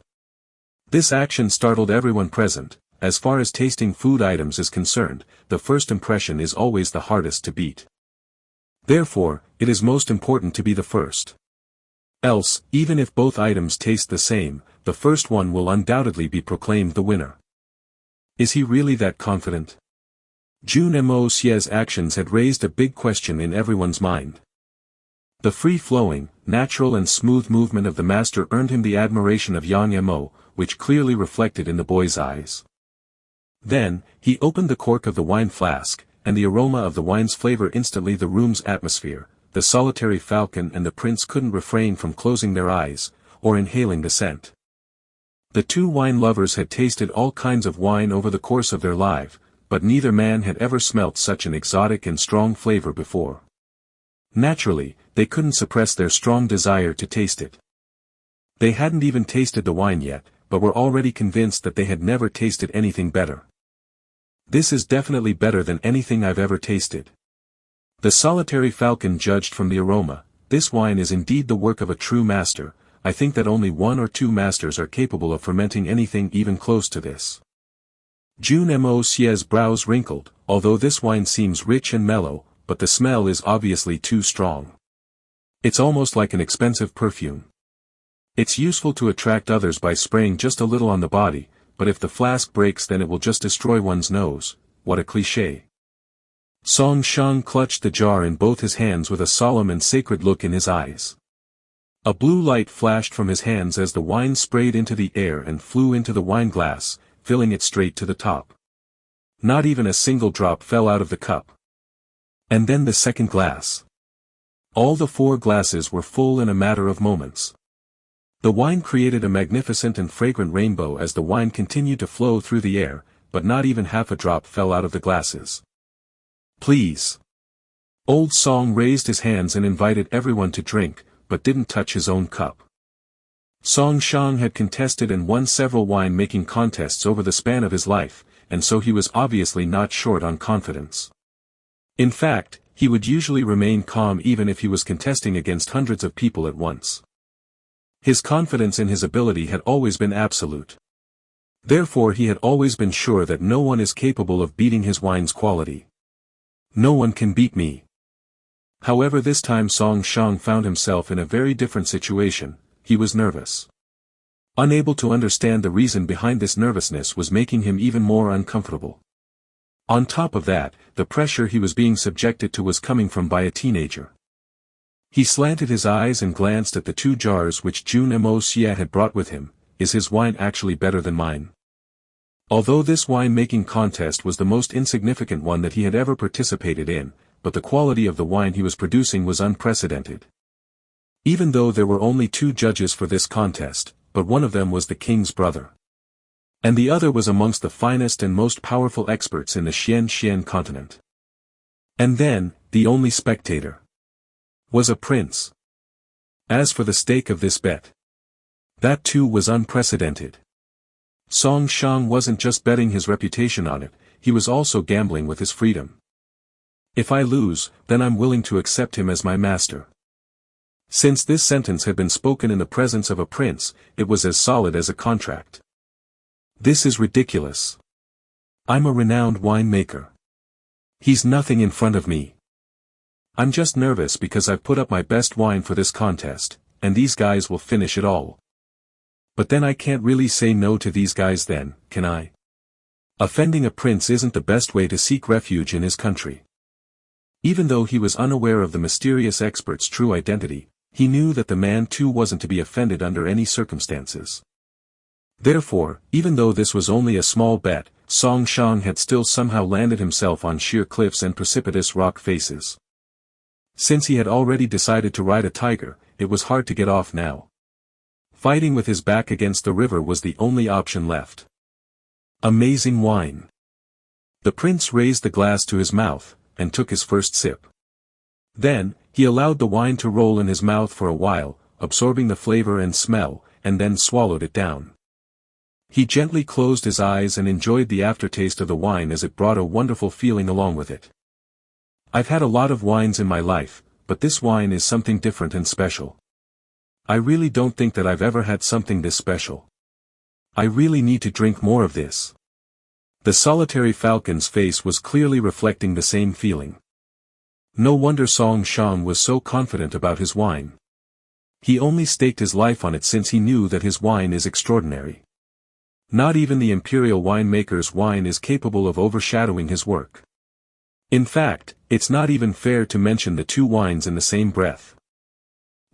This action startled everyone present. As far as tasting food items is concerned, the first impression is always the hardest to beat. Therefore, it is most important to be the first. Else, even if both items taste the same, the first one will undoubtedly be proclaimed the winner. Is he really that confident? Jun Moxie's actions had raised a big question in everyone's mind. The free-flowing, natural and smooth movement of the master earned him the admiration of Yang Mo, which clearly reflected in the boy's eyes. Then, he opened the cork of the wine flask, and the aroma of the wine's flavor instantly the room's atmosphere. The solitary falcon and the prince couldn't refrain from closing their eyes, or inhaling the scent. The two wine lovers had tasted all kinds of wine over the course of their life, but neither man had ever smelt such an exotic and strong flavor before. Naturally, they couldn't suppress their strong desire to taste it. They hadn't even tasted the wine yet, but were already convinced that they had never tasted anything better. This is definitely better than anything I've ever tasted. The solitary falcon judged from the aroma. This wine is indeed the work of a true master. I think that only one or two masters are capable of fermenting anything even close to this. Jun Moxie's brows wrinkled. Although this wine seems rich and mellow, but the smell is obviously too strong. It's almost like an expensive perfume. It's useful to attract others by spraying just a little on the body, but if the flask breaks then it will just destroy one's nose. What a cliché. Song Shang clutched the jar in both his hands with a solemn and sacred look in his eyes. A blue light flashed from his hands as the wine sprayed into the air and flew into the wine glass, filling it straight to the top. Not even a single drop fell out of the cup. And then the second glass. All the 4 glasses were full in a matter of moments. The wine created a magnificent and fragrant rainbow as the wine continued to flow through the air, but not even half a drop fell out of the glasses. Please. Old Song raised his hands and invited everyone to drink, but didn't touch his own cup. Song Shang had contested and won several wine-making contests over the span of his life, and so he was obviously not short on confidence. In fact, he would usually remain calm even if he was contesting against hundreds of people at once. His confidence in his ability had always been absolute. Therefore he had always been sure that no one is capable of beating his wine's quality. No one can beat me. However, this time Song Shang found himself in a very different situation. He was nervous. Unable to understand the reason behind this nervousness was making him even more uncomfortable. On top of that, the pressure he was being subjected to was coming from by a teenager. He slanted his eyes and glanced at the 2 jars which Jun Moxie had brought with him. Is his wine actually better than mine? Although this wine-making contest was the most insignificant one that he had ever participated in, but the quality of the wine he was producing was unprecedented. Even though there were only 2 judges for this contest, but one of them was the king's brother. And the other was amongst the finest and most powerful experts in the Xian continent. And then, the only spectator was a prince. As for the stake of this bet, that too was unprecedented. Song Shang wasn't just betting his reputation on it, he was also gambling with his freedom. If I lose, then I'm willing to accept him as my master. Since this sentence had been spoken in the presence of a prince, it was as solid as a contract. This is ridiculous. I'm a renowned winemaker. He's nothing in front of me. I'm just nervous because I've put up my best wine for this contest, and these guys will finish it all. But then I can't really say no to these guys then, can I? Offending a prince isn't the best way to seek refuge in his country. Even though he was unaware of the mysterious expert's true identity, he knew that the man too wasn't to be offended under any circumstances. Therefore, even though this was only a small bet, Song Shang had still somehow landed himself on sheer cliffs and precipitous rock faces. Since he had already decided to ride a tiger, it was hard to get off now. Fighting with his back against the river was the only option left. Amazing wine. The prince raised the glass to his mouth, and took his first sip. Then, he allowed the wine to roll in his mouth for a while, absorbing the flavor and smell, and then swallowed it down. He gently closed his eyes and enjoyed the aftertaste of the wine as it brought a wonderful feeling along with it. I've had a lot of wines in my life, but this wine is something different and special. I really don't think that I've ever had something this special. I really need to drink more of this. The solitary falcon's face was clearly reflecting the same feeling. No wonder Song Shang was so confident about his wine. He only staked his life on it since he knew that his wine is extraordinary. Not even the imperial winemaker's wine is capable of overshadowing his work. In fact, it's not even fair to mention the 2 wines in the same breath.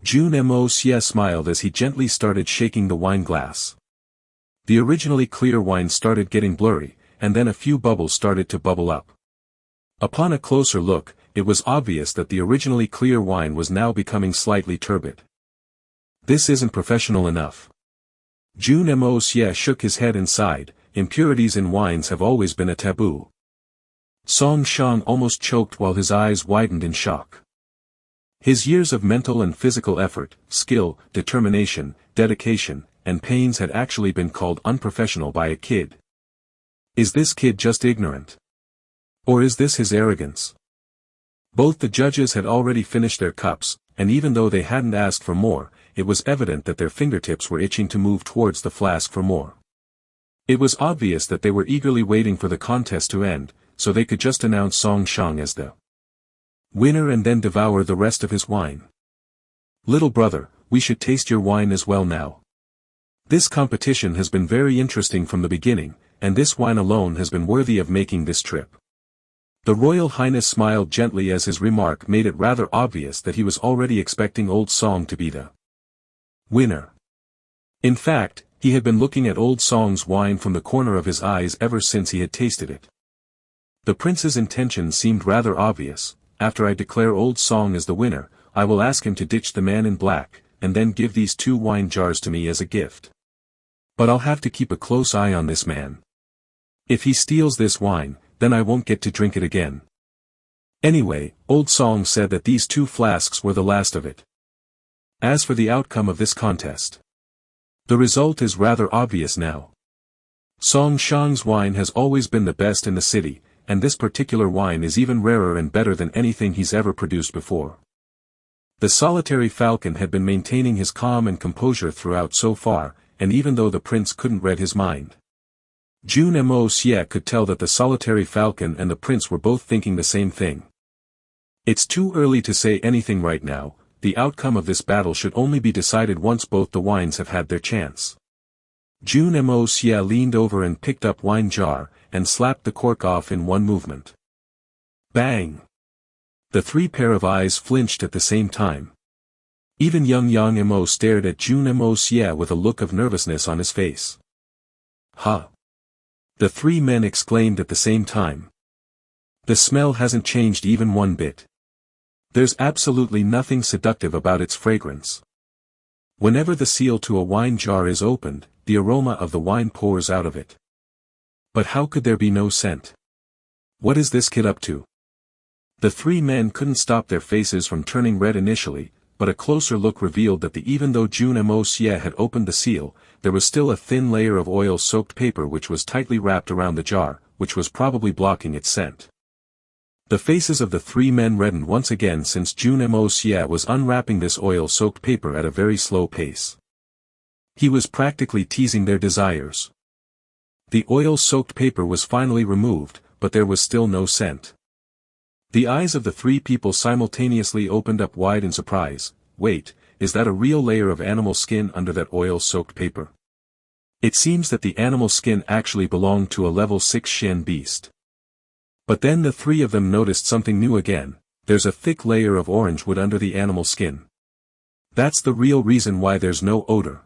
Jun Moxie smiled as he gently started shaking the wine glass. The originally clear wine started getting blurry, and then a few bubbles started to bubble up. Upon a closer look, it was obvious that the originally clear wine was now becoming slightly turbid. This isn't professional enough. Jun Moxie shook his head and sighed. Impurities in wines have always been a taboo. Song Shang almost choked while his eyes widened in shock. His years of mental and physical effort, skill, determination, dedication, and pains had actually been called unprofessional by a kid. Is this kid just ignorant? Or is this his arrogance? Both the judges had already finished their cups, and even though they hadn't asked for more, it was evident that their fingertips were itching to move towards the flask for more. It was obvious that they were eagerly waiting for the contest to end, so they could just announce Song Shang as the winner and then devour the rest of his wine. Little brother, we should taste your wine as well now. This competition has been very interesting from the beginning, and this wine alone has been worthy of making this trip. The Royal Highness smiled gently as his remark made it rather obvious that he was already expecting Old Song to be the winner. In fact, he had been looking at Old Song's wine from the corner of his eyes ever since he had tasted it. The prince's intention seemed rather obvious. After I declare Old Song as the winner, I will ask him to ditch the man in black, and then give these 2 wine jars to me as a gift. But I'll have to keep a close eye on this man. If he steals this wine, then I won't get to drink it again. Anyway, Old Song said that these 2 flasks were the last of it. As for the outcome of this contest, the result is rather obvious now. Song Shang's wine has always been the best in the city, and this particular wine is even rarer and better than anything he's ever produced before. The solitary falcon had been maintaining his calm and composure throughout so far, and even though the prince couldn't read his mind, Jun Moxie could tell that the solitary falcon and the prince were both thinking the same thing. It's too early to say anything right now. The outcome of this battle should only be decided once both the wines have had their chance. Jun Moxie leaned over and picked up wine jar, and slapped the cork off in one movement. Bang! The 3 pair of eyes flinched at the same time. Even Yang Mo stared at Jun Moxie with a look of nervousness on his face. Huh? The three men exclaimed at the same time. The smell hasn't changed even one bit. There's absolutely nothing seductive about its fragrance. Whenever the seal to a wine jar is opened, the aroma of the wine pours out of it. But how could there be no scent? What is this kid up to? The three men couldn't stop their faces from turning red initially, but a closer look revealed that even though Jun Moxie had opened the seal, there was still a thin layer of oil-soaked paper which was tightly wrapped around the jar, which was probably blocking its scent. The faces of the three men reddened once again since Jun Moxie was unwrapping this oil-soaked paper at a very slow pace. He was practically teasing their desires. The oil-soaked paper was finally removed, but there was still no scent. The eyes of the three people simultaneously opened up wide in surprise. Wait, is that a real layer of animal skin under that oil-soaked paper? It seems that the animal skin actually belonged to a level 6 Shen beast. But then the three of them noticed something new again. There's a thick layer of orange wood under the animal skin. That's the real reason why there's no odor.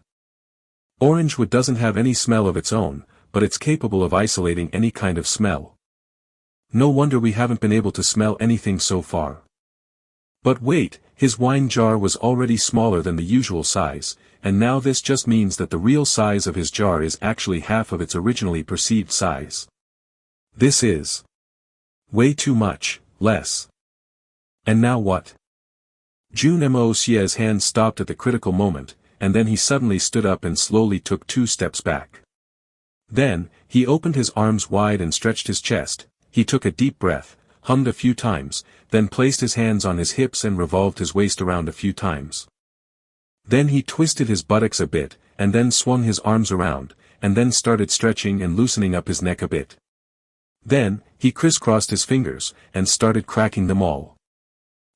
Orange wood doesn't have any smell of its own, but it's capable of isolating any kind of smell. No wonder we haven't been able to smell anything so far. But wait, his wine jar was already smaller than the usual size, and now this just means that the real size of his jar is actually half of its originally perceived size. This is way too much, less. And now what? Jun Moxie's hand stopped at the critical moment, and then he suddenly stood up and slowly took 2 steps back. Then, he opened his arms wide and stretched his chest. He took a deep breath, hummed a few times, then placed his hands on his hips and revolved his waist around a few times. Then he twisted his buttocks a bit, and then swung his arms around, and then started stretching and loosening up his neck a bit. Then, he crisscrossed his fingers, and started cracking them all.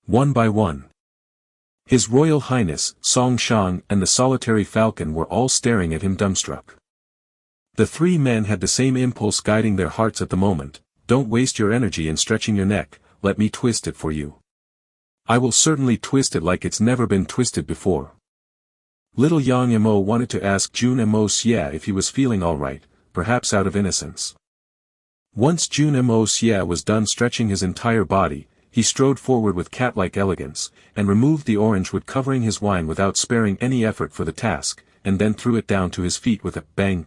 One by one. His Royal Highness, Song Shang and the solitary falcon were all staring at him dumbstruck. The three men had the same impulse guiding their hearts at the moment. Don't waste your energy in stretching your neck, let me twist it for you. I will certainly twist it like it's never been twisted before. Little Yang Mo wanted to ask Jun Moxie if he was feeling alright, perhaps out of innocence. Once Jun Moxie was done stretching his entire body, he strode forward with cat-like elegance, and removed the orange wood covering his wine without sparing any effort for the task, and then threw it down to his feet with a bang.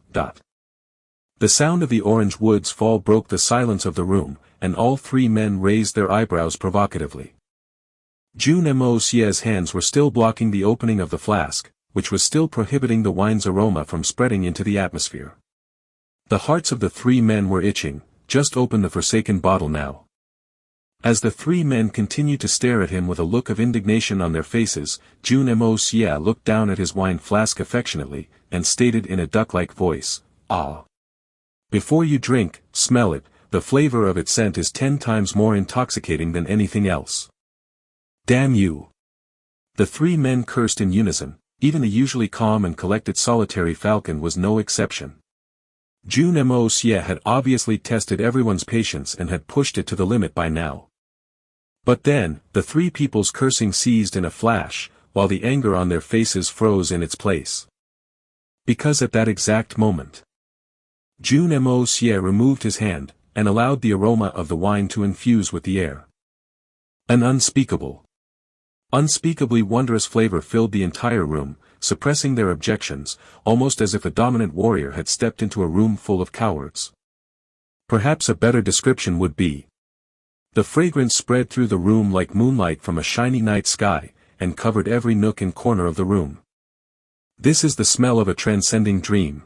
The sound of the orange wood's fall broke the silence of the room, and all three men raised their eyebrows provocatively. Jun Moxie's hands were still blocking the opening of the flask, which was still prohibiting the wine's aroma from spreading into the atmosphere. The hearts of the three men were itching. Just open the forsaken bottle now. As the three men continued to stare at him with a look of indignation on their faces, Jun Moxie looked down at his wine flask affectionately, and stated in a duck-like voice, "Ah. Before you drink, smell it, the flavor of its scent is 10 times more intoxicating than anything else." Damn you! The three men cursed in unison, even the usually calm and collected solitary falcon was no exception. Jun Moxie had obviously tested everyone's patience and had pushed it to the limit by now. But then, the three people's cursing ceased in a flash, while the anger on their faces froze in its place. Because at that exact moment, Jun Moxie removed his hand, and allowed the aroma of the wine to infuse with the air. An unspeakably wondrous flavor filled the entire room, suppressing their objections, almost as if a dominant warrior had stepped into a room full of cowards. Perhaps a better description would be: the fragrance spread through the room like moonlight from a shiny night sky, and covered every nook and corner of the room. This is the smell of a transcending dream.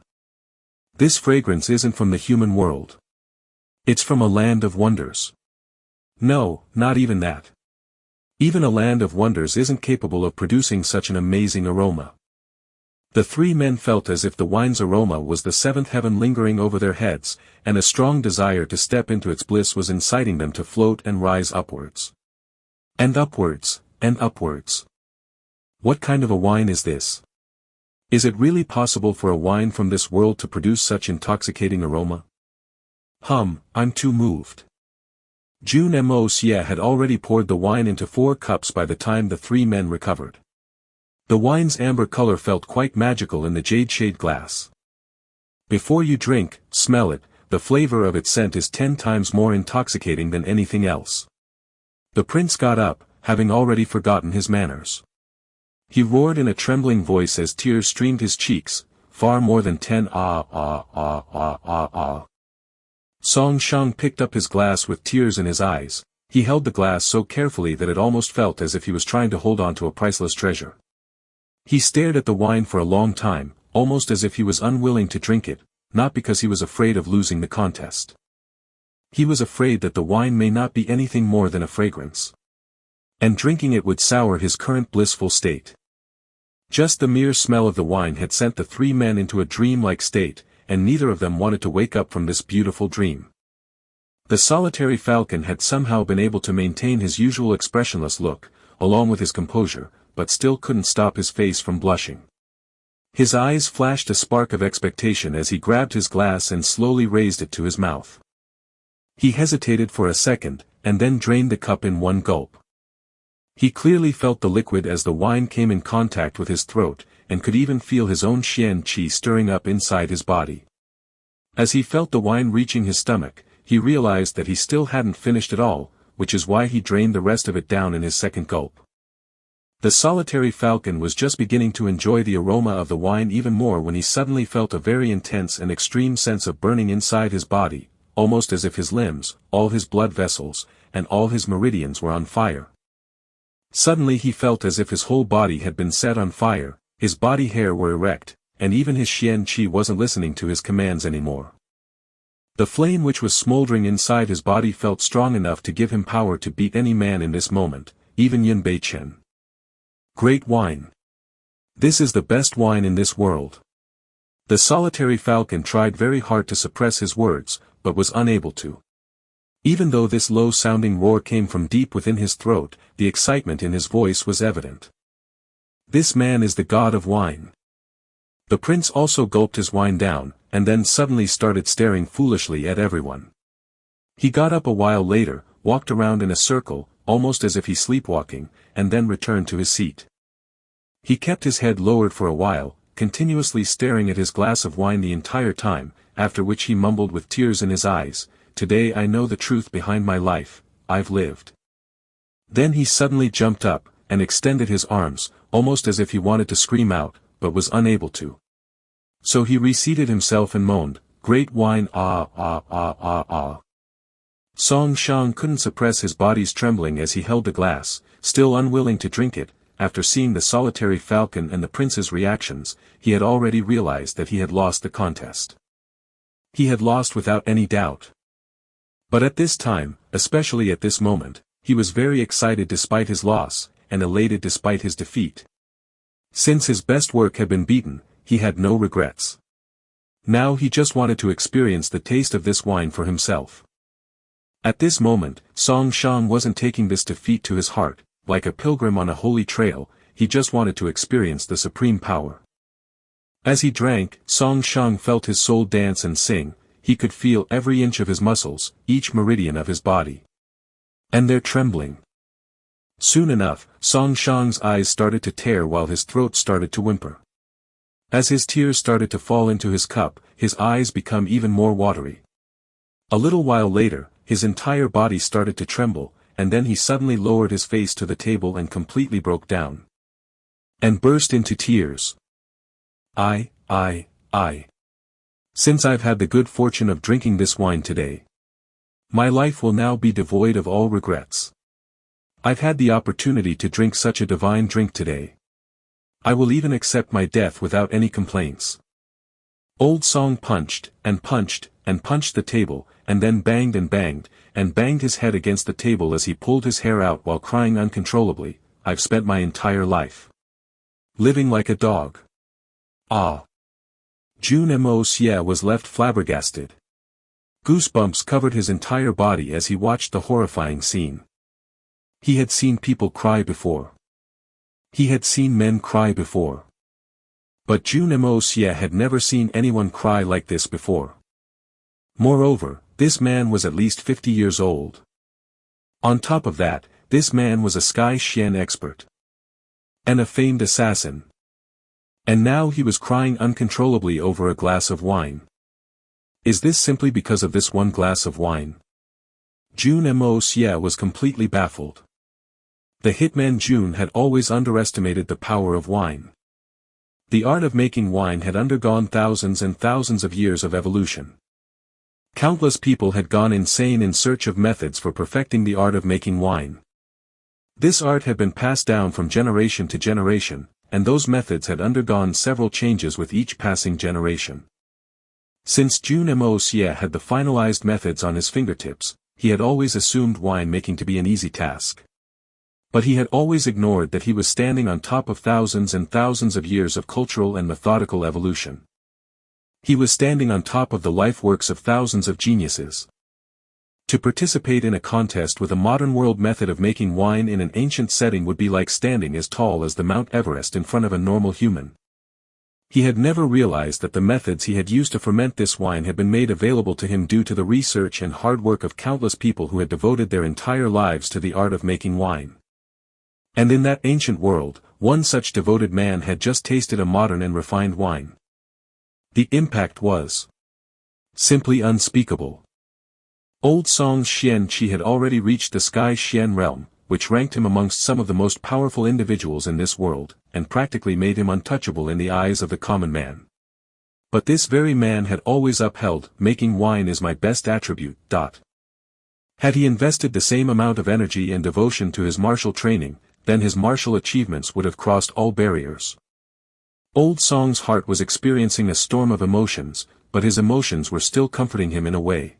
This fragrance isn't from the human world. It's from a land of wonders. No, not even that. Even a land of wonders isn't capable of producing such an amazing aroma. The three men felt as if the wine's aroma was the seventh heaven lingering over their heads, and a strong desire to step into its bliss was inciting them to float and rise upwards. And upwards, and upwards. What kind of a wine is this? Is it really possible for a wine from this world to produce such intoxicating aroma? I'm too moved. Jun Moxie had already poured the wine into 4 cups by the time the three men recovered. The wine's amber color felt quite magical in the jade shade glass. Before you drink, smell it, the flavor of its scent is 10 times more intoxicating than anything else. The prince got up, having already forgotten his manners. He roared in a trembling voice as tears streamed his cheeks, far more than 10 ah ah ah ah ah ah. Song Shang picked up his glass with tears in his eyes. He held the glass so carefully that it almost felt as if he was trying to hold on to a priceless treasure. He stared at the wine for a long time, almost as if he was unwilling to drink it, not because he was afraid of losing the contest. He was afraid that the wine may not be anything more than a fragrance. And drinking it would sour his current blissful state. Just the mere smell of the wine had sent the three men into a dream-like state, and neither of them wanted to wake up from this beautiful dream. The solitary falcon had somehow been able to maintain his usual expressionless look, along with his composure, but still couldn't stop his face from blushing. His eyes flashed a spark of expectation as he grabbed his glass and slowly raised it to his mouth. He hesitated for a second, and then drained the cup in one gulp. He clearly felt the liquid as the wine came in contact with his throat, and could even feel his own Xian Qi stirring up inside his body. As he felt the wine reaching his stomach, he realized that he still hadn't finished it all, which is why he drained the rest of it down in his second gulp. The solitary falcon was just beginning to enjoy the aroma of the wine even more when he suddenly felt a very intense and extreme sense of burning inside his body, almost as if his limbs, all his blood vessels, and all his meridians were on fire. Suddenly he felt as if his whole body had been set on fire, his body hair were erect, and even his Xian Qi wasn't listening to his commands anymore. The flame which was smoldering inside his body felt strong enough to give him power to beat any man in this moment, even Yun Beichen. Great wine. This is the best wine in this world. The solitary falcon tried very hard to suppress his words, but was unable to. Even though this low-sounding roar came from deep within his throat, the excitement in his voice was evident. This man is the god of wine. The prince also gulped his wine down, and then suddenly started staring foolishly at everyone. He got up a while later, walked around in a circle, almost as if he sleepwalking, and then returned to his seat. He kept his head lowered for a while, continuously staring at his glass of wine the entire time, after which he mumbled with tears in his eyes, "Today I know the truth behind my life, I've lived." Then he suddenly jumped up, and extended his arms, almost as if he wanted to scream out, but was unable to. So he reseated himself and moaned, "Great wine, ah ah ah ah ah." Song Shang couldn't suppress his body's trembling as he held the glass, still unwilling to drink it. After seeing the solitary falcon and the prince's reactions, he had already realized that he had lost the contest. He had lost without any doubt. But at this time, especially at this moment, he was very excited despite his loss, and elated despite his defeat. Since his best work had been beaten, he had no regrets. Now he just wanted to experience the taste of this wine for himself. At this moment, Song Shang wasn't taking this defeat to his heart. Like a pilgrim on a holy trail, he just wanted to experience the supreme power. As he drank, Song Shang felt his soul dance and sing. He could feel every inch of his muscles, each meridian of his body. And they're trembling. Soon enough, Song Shang's eyes started to tear while his throat started to whimper. As his tears started to fall into his cup, his eyes became even more watery. A little while later, his entire body started to tremble, and then he suddenly lowered his face to the table and completely broke down. And burst into tears. I. Since I've had the good fortune of drinking this wine today, my life will now be devoid of all regrets. I've had the opportunity to drink such a divine drink today. I will even accept my death without any complaints. Old Song punched, and punched, and punched the table, and then banged and banged his head against the table as he pulled his hair out while crying uncontrollably, "I've spent my entire life living like a dog." Ah! Jun Moxie was left flabbergasted. Goosebumps covered his entire body as he watched the horrifying scene. He had seen people cry before. He had seen men cry before. But Jun Moxie had never seen anyone cry like this before. Moreover, this man was at least 50 years old. On top of that, this man was a Sky Xian expert. And a famed assassin. And now he was crying uncontrollably over a glass of wine. Is this simply because of this one glass of wine? Jun Moxie was completely baffled. The hitman Jun had always underestimated the power of wine. The art of making wine had undergone thousands and thousands of years of evolution. Countless people had gone insane in search of methods for perfecting the art of making wine. This art had been passed down from generation to generation, and those methods had undergone several changes with each passing generation. Since Jun Moxie had the finalized methods on his fingertips, he had always assumed wine making to be an easy task. But he had always ignored that he was standing on top of thousands and thousands of years of cultural and methodical evolution. He was standing on top of the life works of thousands of geniuses. To participate in a contest with a modern world method of making wine in an ancient setting would be like standing as tall as the Mount Everest in front of a normal human. He had never realized that the methods he had used to ferment this wine had been made available to him due to the research and hard work of countless people who had devoted their entire lives to the art of making wine. And in that ancient world, one such devoted man had just tasted a modern and refined wine. The impact was simply unspeakable. Old Song Xian had already reached the Sky Xian realm, which ranked him amongst some of the most powerful individuals in this world, and practically made him untouchable in the eyes of the common man. But this very man had always upheld, making wine is my best attribute. Had he invested the same amount of energy and devotion to his martial training, then his martial achievements would have crossed all barriers. Old Song's heart was experiencing a storm of emotions, but his emotions were still comforting him in a way.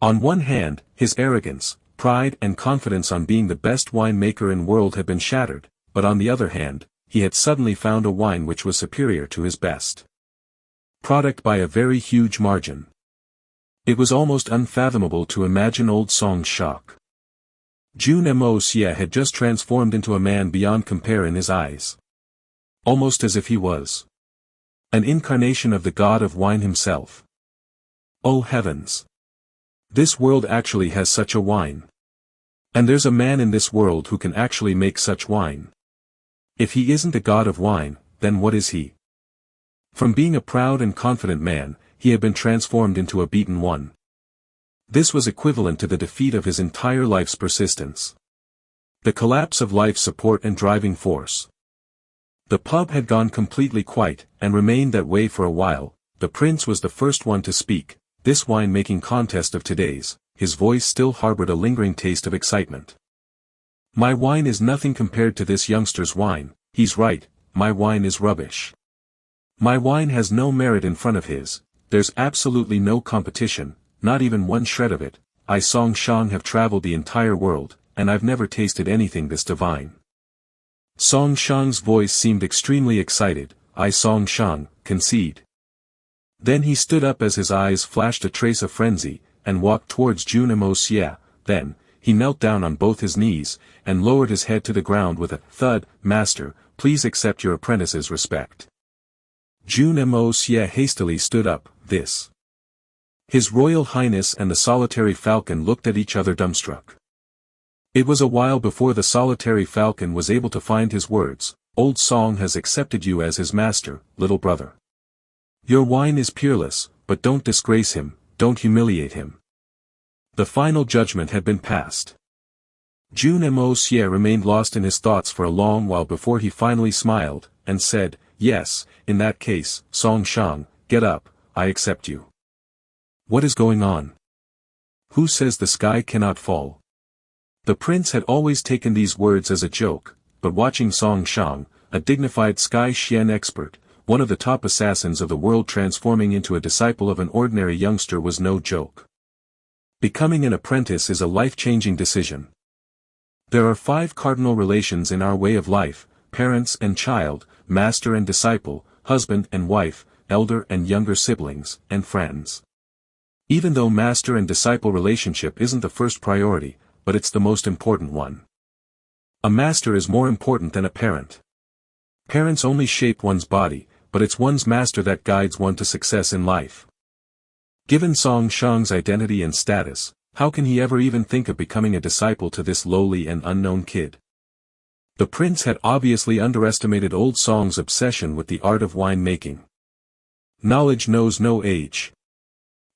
On one hand, his arrogance, pride and confidence on being the best winemaker in the world had been shattered, but on the other hand, he had suddenly found a wine which was superior to his best product by a very huge margin. It was almost unfathomable to imagine Old Song's shock. Jun Moxie had just transformed into a man beyond compare in his eyes. Almost as if he was an incarnation of the god of wine himself. Oh heavens! This world actually has such a wine. And there's a man in this world who can actually make such wine. If he isn't a god of wine, then what is he? From being a proud and confident man, he had been transformed into a beaten one. This was equivalent to the defeat of his entire life's persistence. The collapse of life's support and driving force. The pub had gone completely quiet, and remained that way for a while. The prince was the first one to speak. This wine-making contest of today's, his voice still harbored a lingering taste of excitement. My wine is nothing compared to this youngster's wine. He's right, my wine is rubbish. My wine has no merit in front of his. There's absolutely no competition, not even one shred of it. I Song Shang have traveled the entire world, and I've never tasted anything this divine. Song Shang's voice seemed extremely excited. I Song Shang, concede. Then he stood up as his eyes flashed a trace of frenzy, and walked towards Jun Moxie. Then, he knelt down on both his knees, and lowered his head to the ground with a thud. Master, please accept your apprentice's respect. Jun Moxie hastily stood up. This. His Royal Highness and the solitary falcon looked at each other dumbstruck. It was a while before the solitary falcon was able to find his words. Old Song has accepted you as his master, little brother. Your wine is peerless, but don't disgrace him, don't humiliate him. The final judgment had been passed. Jun Moxie remained lost in his thoughts for a long while before he finally smiled, and said, yes, in that case, Song Shang, get up, I accept you. What is going on? Who says the sky cannot fall? The prince had always taken these words as a joke, but watching Song Shang, a dignified Sky Xian expert, one of the top assassins of the world transforming into a disciple of an ordinary youngster was no joke. Becoming an apprentice is a life-changing decision. There are 5 cardinal relations in our way of life: parents and child, master and disciple, husband and wife, elder and younger siblings, and friends. Even though master and disciple relationship isn't the first priority, but it's the most important one. A master is more important than a parent. Parents only shape one's body, but it's one's master that guides one to success in life. Given Song Shang's identity and status, how can he ever even think of becoming a disciple to this lowly and unknown kid? The prince had obviously underestimated Old Song's obsession with the art of wine making. Knowledge knows no age.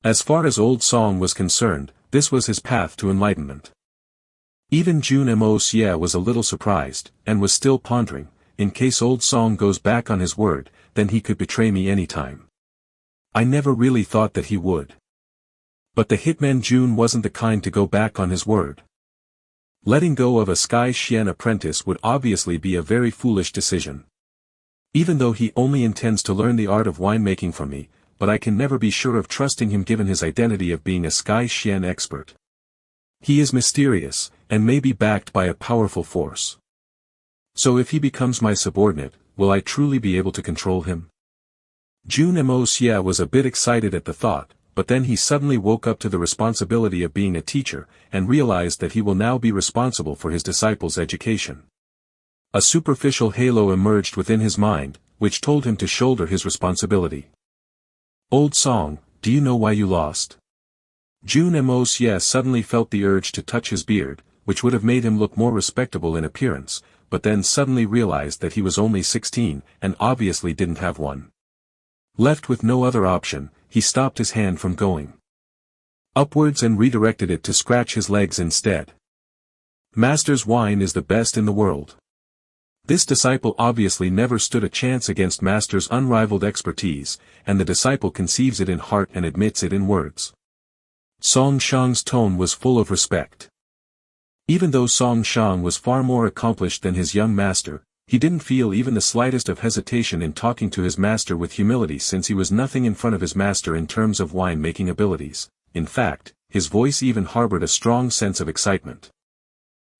As far as Old Song was concerned, this was his path to enlightenment. Even Jun Moxie was a little surprised, and was still pondering, in case Old Song goes back on his word, then he could betray me anytime. I never really thought that he would. But the hitman Jun wasn't the kind to go back on his word. Letting go of a Sky Xian apprentice would obviously be a very foolish decision. Even though he only intends to learn the art of winemaking from me, but I can never be sure of trusting him given his identity of being a Sky Xian expert. He is mysterious, and may be backed by a powerful force. So if he becomes my subordinate, will I truly be able to control him? Jun Moxie was a bit excited at the thought, but then he suddenly woke up to the responsibility of being a teacher, and realized that he will now be responsible for his disciples' education. A superficial halo emerged within his mind, which told him to shoulder his responsibility. Old Song, do you know why you lost? Jun Moxie suddenly felt the urge to touch his beard, which would have made him look more respectable in appearance, but then suddenly realized that he was only 16, and obviously didn't have one. Left with no other option, he stopped his hand from going upwards and redirected it to scratch his legs instead. Master's wine is the best in the world. This disciple obviously never stood a chance against Master's unrivaled expertise, and the disciple conceives it in heart and admits it in words. Song Shang's tone was full of respect. Even though Song Shang was far more accomplished than his young master, he didn't feel even the slightest of hesitation in talking to his master with humility since he was nothing in front of his master in terms of wine-making abilities. In fact, his voice even harbored a strong sense of excitement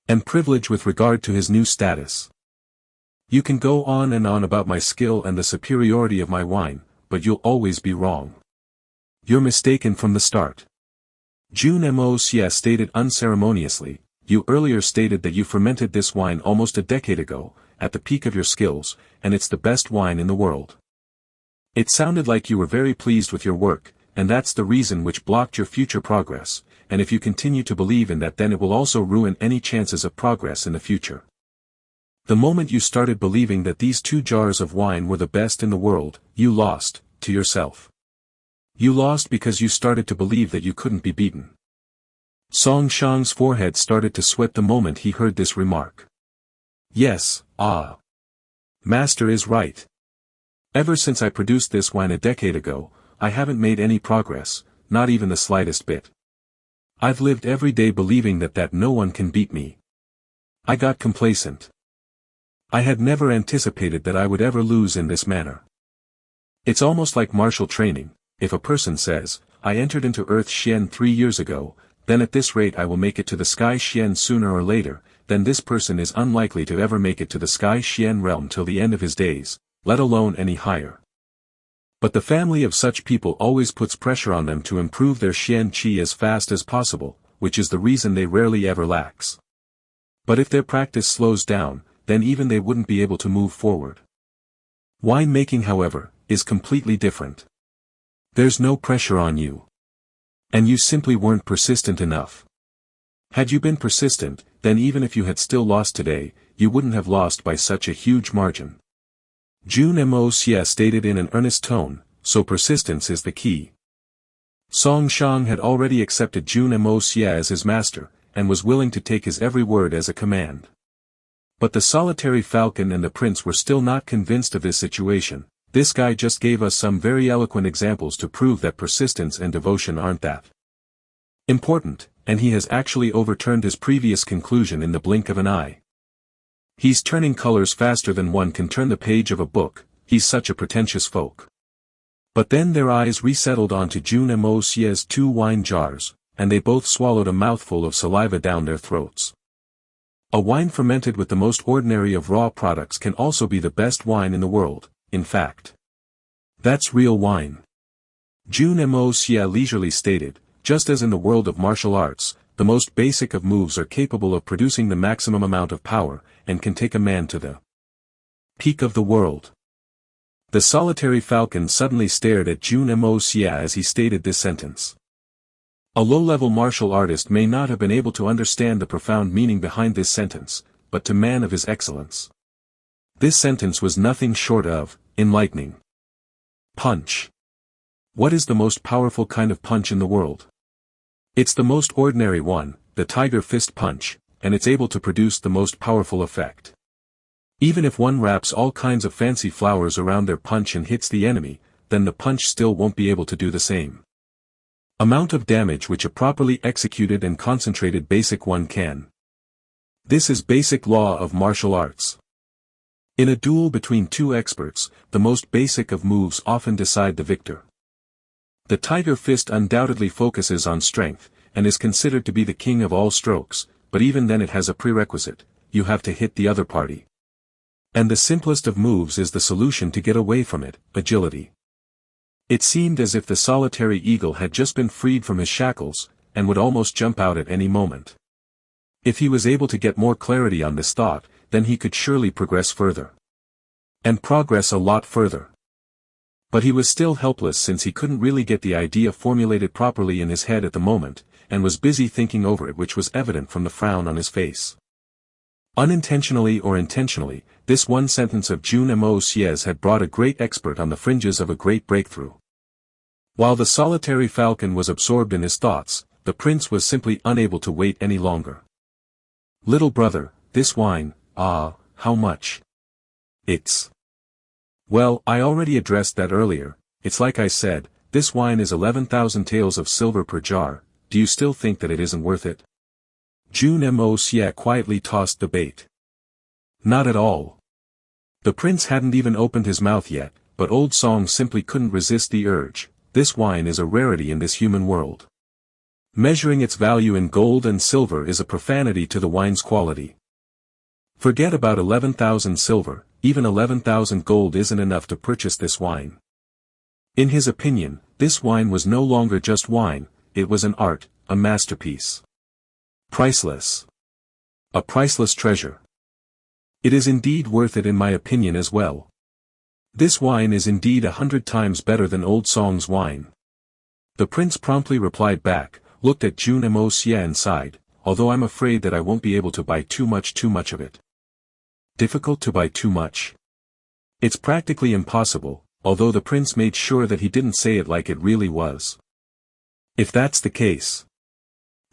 and privilege with regard to his new status. You can go on and on about my skill and the superiority of my wine, but you'll always be wrong. You're mistaken from the start. Jun Moxie stated unceremoniously, you earlier stated that you fermented this wine almost a decade ago, at the peak of your skills, and it's the best wine in the world. It sounded like you were very pleased with your work, and that's the reason which blocked your future progress, and if you continue to believe in that then it will also ruin any chances of progress in the future. The moment you started believing that these 2 jars of wine were the best in the world, you lost, to yourself. You lost because you started to believe that you couldn't be beaten. Song Shang's forehead started to sweat the moment he heard this remark. Yes, Master is right. Ever since I produced this wine a decade ago, I haven't made any progress, not even the slightest bit. I've lived every day believing that no one can beat me. I got complacent. I had never anticipated that I would ever lose in this manner. It's almost like martial training. If a person says, I entered into Earth Xian 3 years ago, then at this rate I will make it to the Sky Xian sooner or later, then this person is unlikely to ever make it to the Sky Xian realm till the end of his days, let alone any higher. But the family of such people always puts pressure on them to improve their Xian Qi as fast as possible, which is the reason they rarely ever lax. But if their practice slows down, then even they wouldn't be able to move forward. Wine making, however, is completely different. There's no pressure on you. And you simply weren't persistent enough. Had you been persistent, then even if you had still lost today, you wouldn't have lost by such a huge margin. Jun Moxie stated in an earnest tone, so persistence is the key. Song Shang had already accepted Jun Moxie as his master, and was willing to take his every word as a command. But the solitary falcon and the prince were still not convinced of this situation. This guy just gave us some very eloquent examples to prove that persistence and devotion aren't that important, and he has actually overturned his previous conclusion in the blink of an eye. He's turning colors faster than one can turn the page of a book, he's such a pretentious folk. But then their eyes resettled onto Jun Moxie's 2 wine jars, and they both swallowed a mouthful of saliva down their throats. A wine fermented with the most ordinary of raw products can also be the best wine in the world. In fact, that's real wine. Jun Moxie leisurely stated, just as in the world of martial arts, the most basic of moves are capable of producing the maximum amount of power, and can take a man to the peak of the world. The solitary falcon suddenly stared at Jun Moxie as he stated this sentence. A low-level martial artist may not have been able to understand the profound meaning behind this sentence, but to man of his excellence. This sentence was nothing short of enlightening. Punch. What is the most powerful kind of punch in the world? It's the most ordinary one, the tiger fist punch, and it's able to produce the most powerful effect. Even if one wraps all kinds of fancy flowers around their punch and hits the enemy, then the punch still won't be able to do the same amount of damage which a properly executed and concentrated basic one can. This is basic law of martial arts. In a duel between two experts, the most basic of moves often decide the victor. The tiger fist undoubtedly focuses on strength, and is considered to be the king of all strokes, but even then it has a prerequisite: you have to hit the other party. And the simplest of moves is the solution to get away from it: agility. It seemed as if the solitary eagle had just been freed from his shackles, and would almost jump out at any moment. If he was able to get more clarity on this thought, then he could surely progress further. And progress a lot further. But he was still helpless since he couldn't really get the idea formulated properly in his head at the moment, and was busy thinking over it, which was evident from the frown on his face. Unintentionally or intentionally, this one sentence of Jun Moxie's had brought a great expert on the fringes of a great breakthrough. While the solitary falcon was absorbed in his thoughts, the prince was simply unable to wait any longer. "Little brother, this wine, how much?" Well, I already addressed that earlier. It's like I said, this wine is 11,000 taels of silver per jar. Do you still think that it isn't worth it? Jun Moxie quietly tossed the bait. Not at all. The prince hadn't even opened his mouth yet, but old Song simply couldn't resist the urge. This wine is a rarity in this human world. Measuring its value in gold and silver is a profanity to the wine's quality. Forget about 11,000 silver, even 11,000 gold isn't enough to purchase this wine. In his opinion, this wine was no longer just wine, it was an art, a masterpiece. Priceless. A priceless treasure. It is indeed worth it in my opinion as well. This wine is indeed 100 times better than old Song's wine. The prince promptly replied back, looked at Jun Moxie and sighed, although I'm afraid that I won't be able to buy too much of it. Difficult to buy too much? It's practically impossible, although the prince made sure that he didn't say it like it really was. If that's the case,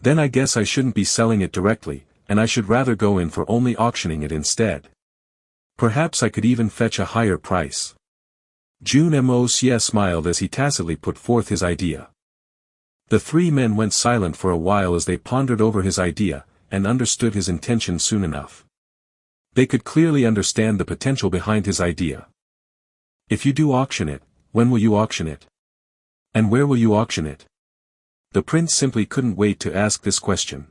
then I guess I shouldn't be selling it directly, and I should rather go in for only auctioning it instead. Perhaps I could even fetch a higher price. Jun Moxie smiled as he tacitly put forth his idea. The three men went silent for a while as they pondered over his idea, and understood his intention soon enough. They could clearly understand the potential behind his idea. If you do auction it, when will you auction it? And where will you auction it? The prince simply couldn't wait to ask this question.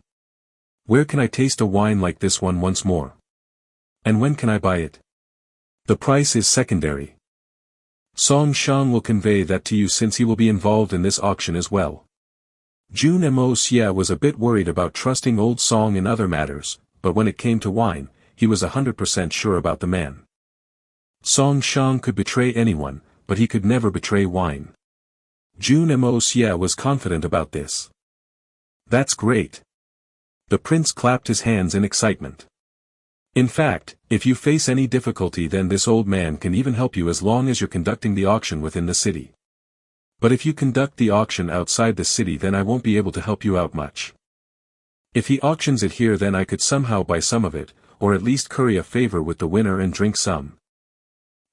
Where can I taste a wine like this one once more? And when can I buy it? The price is secondary. Song Shang will convey that to you since he will be involved in this auction as well. Jun Moxie was a bit worried about trusting old Song in other matters, but when it came to wine, he was 100% sure about the man. Song Shang could betray anyone, but he could never betray wine. Jun Moxie was confident about this. That's great. The prince clapped his hands in excitement. In fact, if you face any difficulty, then this old man can even help you as long as you're conducting the auction within the city. But if you conduct the auction outside the city, then I won't be able to help you out much. If he auctions it here, then I could somehow buy some of it, or at least curry a favor with the winner and drink some.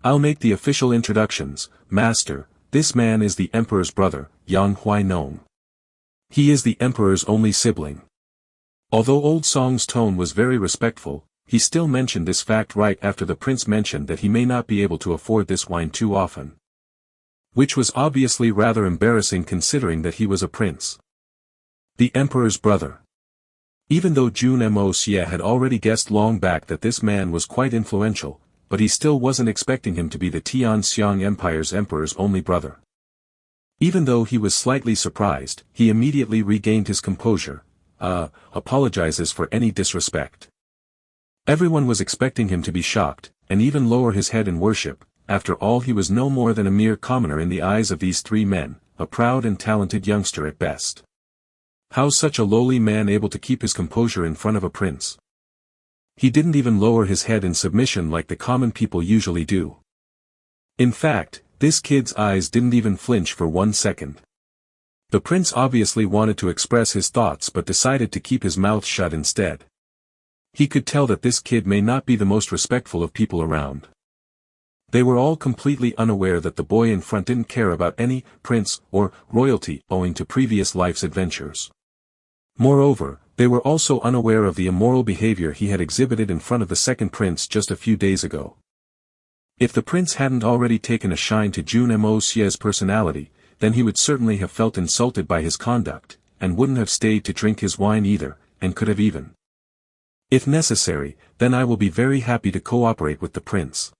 I'll make the official introductions. Master, this man is the emperor's brother, Yang Huai. He is the emperor's only sibling. Although old Song's tone was very respectful, he still mentioned this fact right after the prince mentioned that he may not be able to afford this wine too often. Which was obviously rather embarrassing considering that he was a prince. The emperor's brother. Even though Jun Moxie had already guessed long back that this man was quite influential, but he still wasn't expecting him to be the Tianxiang Empire's emperor's only brother. Even though he was slightly surprised, he immediately regained his composure. Apologizes for any disrespect. Everyone was expecting him to be shocked, and even lower his head in worship. After all, he was no more than a mere commoner in the eyes of these three men, a proud and talented youngster at best. How's such a lowly man able to keep his composure in front of a prince? He didn't even lower his head in submission like the common people usually do. In fact, this kid's eyes didn't even flinch for 1 second. The prince obviously wanted to express his thoughts but decided to keep his mouth shut instead. He could tell that this kid may not be the most respectful of people around. They were all completely unaware that the boy in front didn't care about any prince or royalty owing to previous life's adventures. Moreover, they were also unaware of the immoral behavior he had exhibited in front of the second prince just a few days ago. If the prince hadn't already taken a shine to Jun Moxie's personality, then he would certainly have felt insulted by his conduct, and wouldn't have stayed to drink his wine either, and could have even. If necessary, then I will be very happy to cooperate with the prince.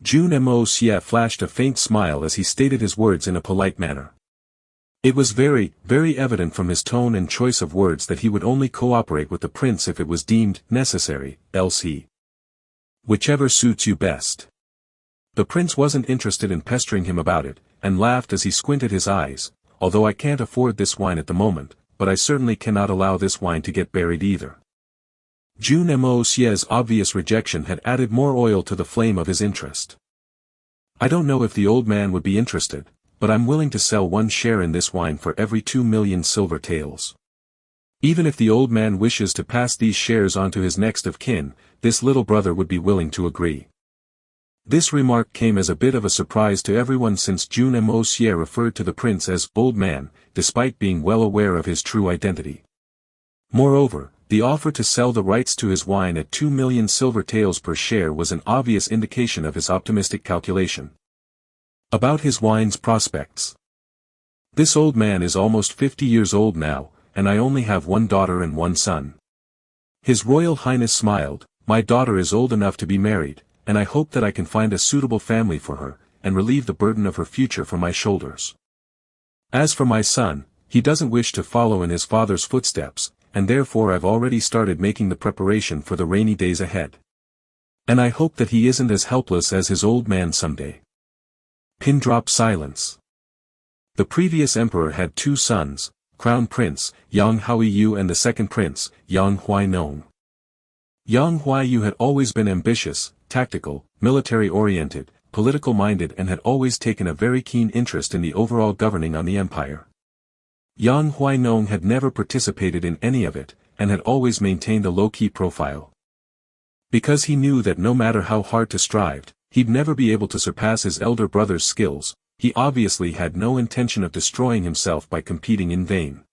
Jun Moxie flashed a faint smile as he stated his words in a polite manner. It was very, very evident from his tone and choice of words that he would only cooperate with the prince if it was deemed necessary, else he. Whichever suits you best. The prince wasn't interested in pestering him about it, and laughed as he squinted his eyes, although I can't afford this wine at the moment, but I certainly cannot allow this wine to get buried either. Jun Moxie's obvious rejection had added more oil to the flame of his interest. I don't know if the old man would be interested, but I'm willing to sell 1 share in this wine for every 2 million silver taels. Even if the old man wishes to pass these shares on to his next of kin, this little brother would be willing to agree. This remark came as a bit of a surprise to everyone since Jun Moxie referred to the prince as old man, despite being well aware of his true identity. Moreover, the offer to sell the rights to his wine at 2 million silver taels per share was an obvious indication of his optimistic calculation. About his wine's prospects. This old man is almost 50 years old now, and I only have 1 daughter and 1 son. His Royal Highness smiled, my daughter is old enough to be married, and I hope that I can find a suitable family for her, and relieve the burden of her future from my shoulders. As for my son, he doesn't wish to follow in his father's footsteps, and therefore I've already started making the preparation for the rainy days ahead. And I hope that he isn't as helpless as his old man someday. Pin drop silence. The previous emperor had 2 sons, Crown Prince, Yang Huaiyu and the second prince, Yang Huainong. Yang Huaiyu had always been ambitious, tactical, military-oriented, political-minded and had always taken a very keen interest in the overall governing on the empire. Yang Huainong had never participated in any of it, and had always maintained a low-key profile. Because he knew that no matter how hard to strive, he'd never be able to surpass his elder brother's skills, he obviously had no intention of destroying himself by competing in vain.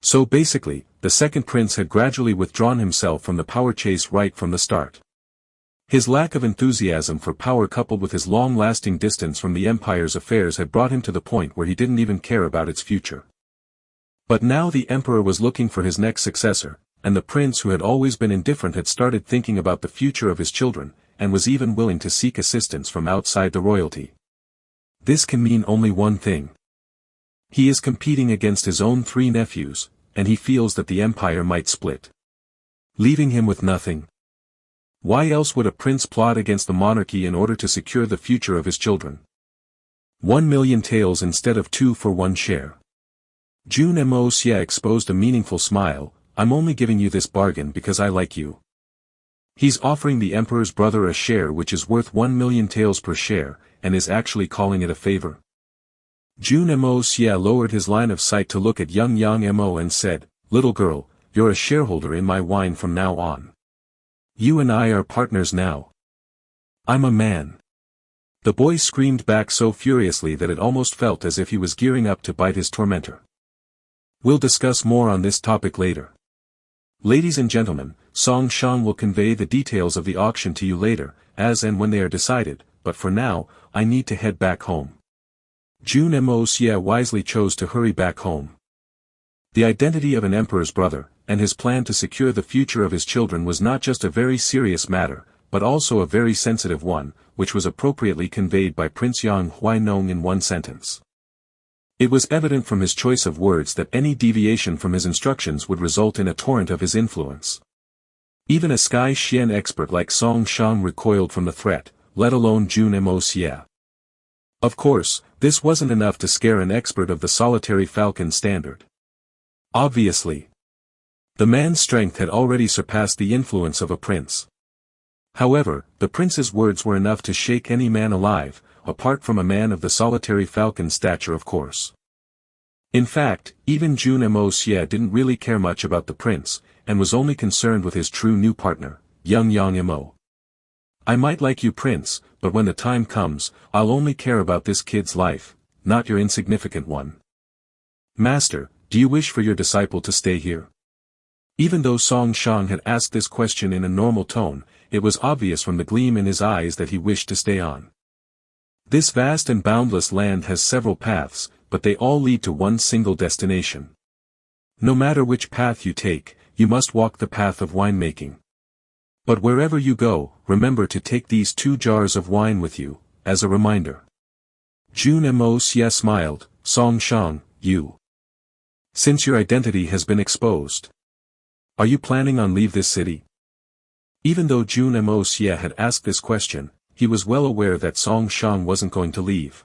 So basically, the second prince had gradually withdrawn himself from the power chase right from the start. His lack of enthusiasm for power coupled with his long-lasting distance from the empire's affairs had brought him to the point where he didn't even care about its future. But now the emperor was looking for his next successor, and the prince who had always been indifferent had started thinking about the future of his children, and was even willing to seek assistance from outside the royalty. This can mean only one thing. He is competing against his own 3 nephews, and he feels that the empire might split, leaving him with nothing. Why else would a prince plot against the monarchy in order to secure the future of his children? 1 million taels instead of 2 for 1 share. Jun Moxie exposed a meaningful smile, I'm only giving you this bargain because I like you. He's offering the emperor's brother a share which is worth 1 million taels per share, and is actually calling it a favor. Jun Moxie lowered his line of sight to look at young Yang Mo and said, little girl, you're a shareholder in my wine from now on. You and I are partners now. I'm a man. The boy screamed back so furiously that it almost felt as if he was gearing up to bite his tormentor. We'll discuss more on this topic later. Ladies and gentlemen, Song Shang will convey the details of the auction to you later, as and when they are decided, but for now, I need to head back home. Jun Moxie wisely chose to hurry back home. The identity of an emperor's brother, and his plan to secure the future of his children was not just a very serious matter, but also a very sensitive one, which was appropriately conveyed by Prince Yang Huainong in 1 sentence. It was evident from his choice of words that any deviation from his instructions would result in a torrent of his influence. Even a Sky Xian expert like Song Shang recoiled from the threat, let alone Jun Moxie. Of course, this wasn't enough to scare an expert of the solitary falcon standard. Obviously. The man's strength had already surpassed the influence of a prince. However, the prince's words were enough to shake any man alive, apart from a man of the solitary falcon's stature of course. In fact, even Jun Moxie didn't really care much about the prince, and was only concerned with his true new partner, young Mo. I might like you prince, but when the time comes, I'll only care about this kid's life, not your insignificant one. Master, do you wish for your disciple to stay here? Even though Song Shang had asked this question in a normal tone, it was obvious from the gleam in his eyes that he wished to stay on. This vast and boundless land has several paths, but they all lead to one single destination. No matter which path you take, you must walk the path of winemaking. But wherever you go, remember to take these 2 jars of wine with you, as a reminder. Jun Moxie smiled, Song Shang, you. Since your identity has been exposed. Are you planning on leave this city? Even though Jun Moxie had asked this question, he was well aware that Song Shang wasn't going to leave.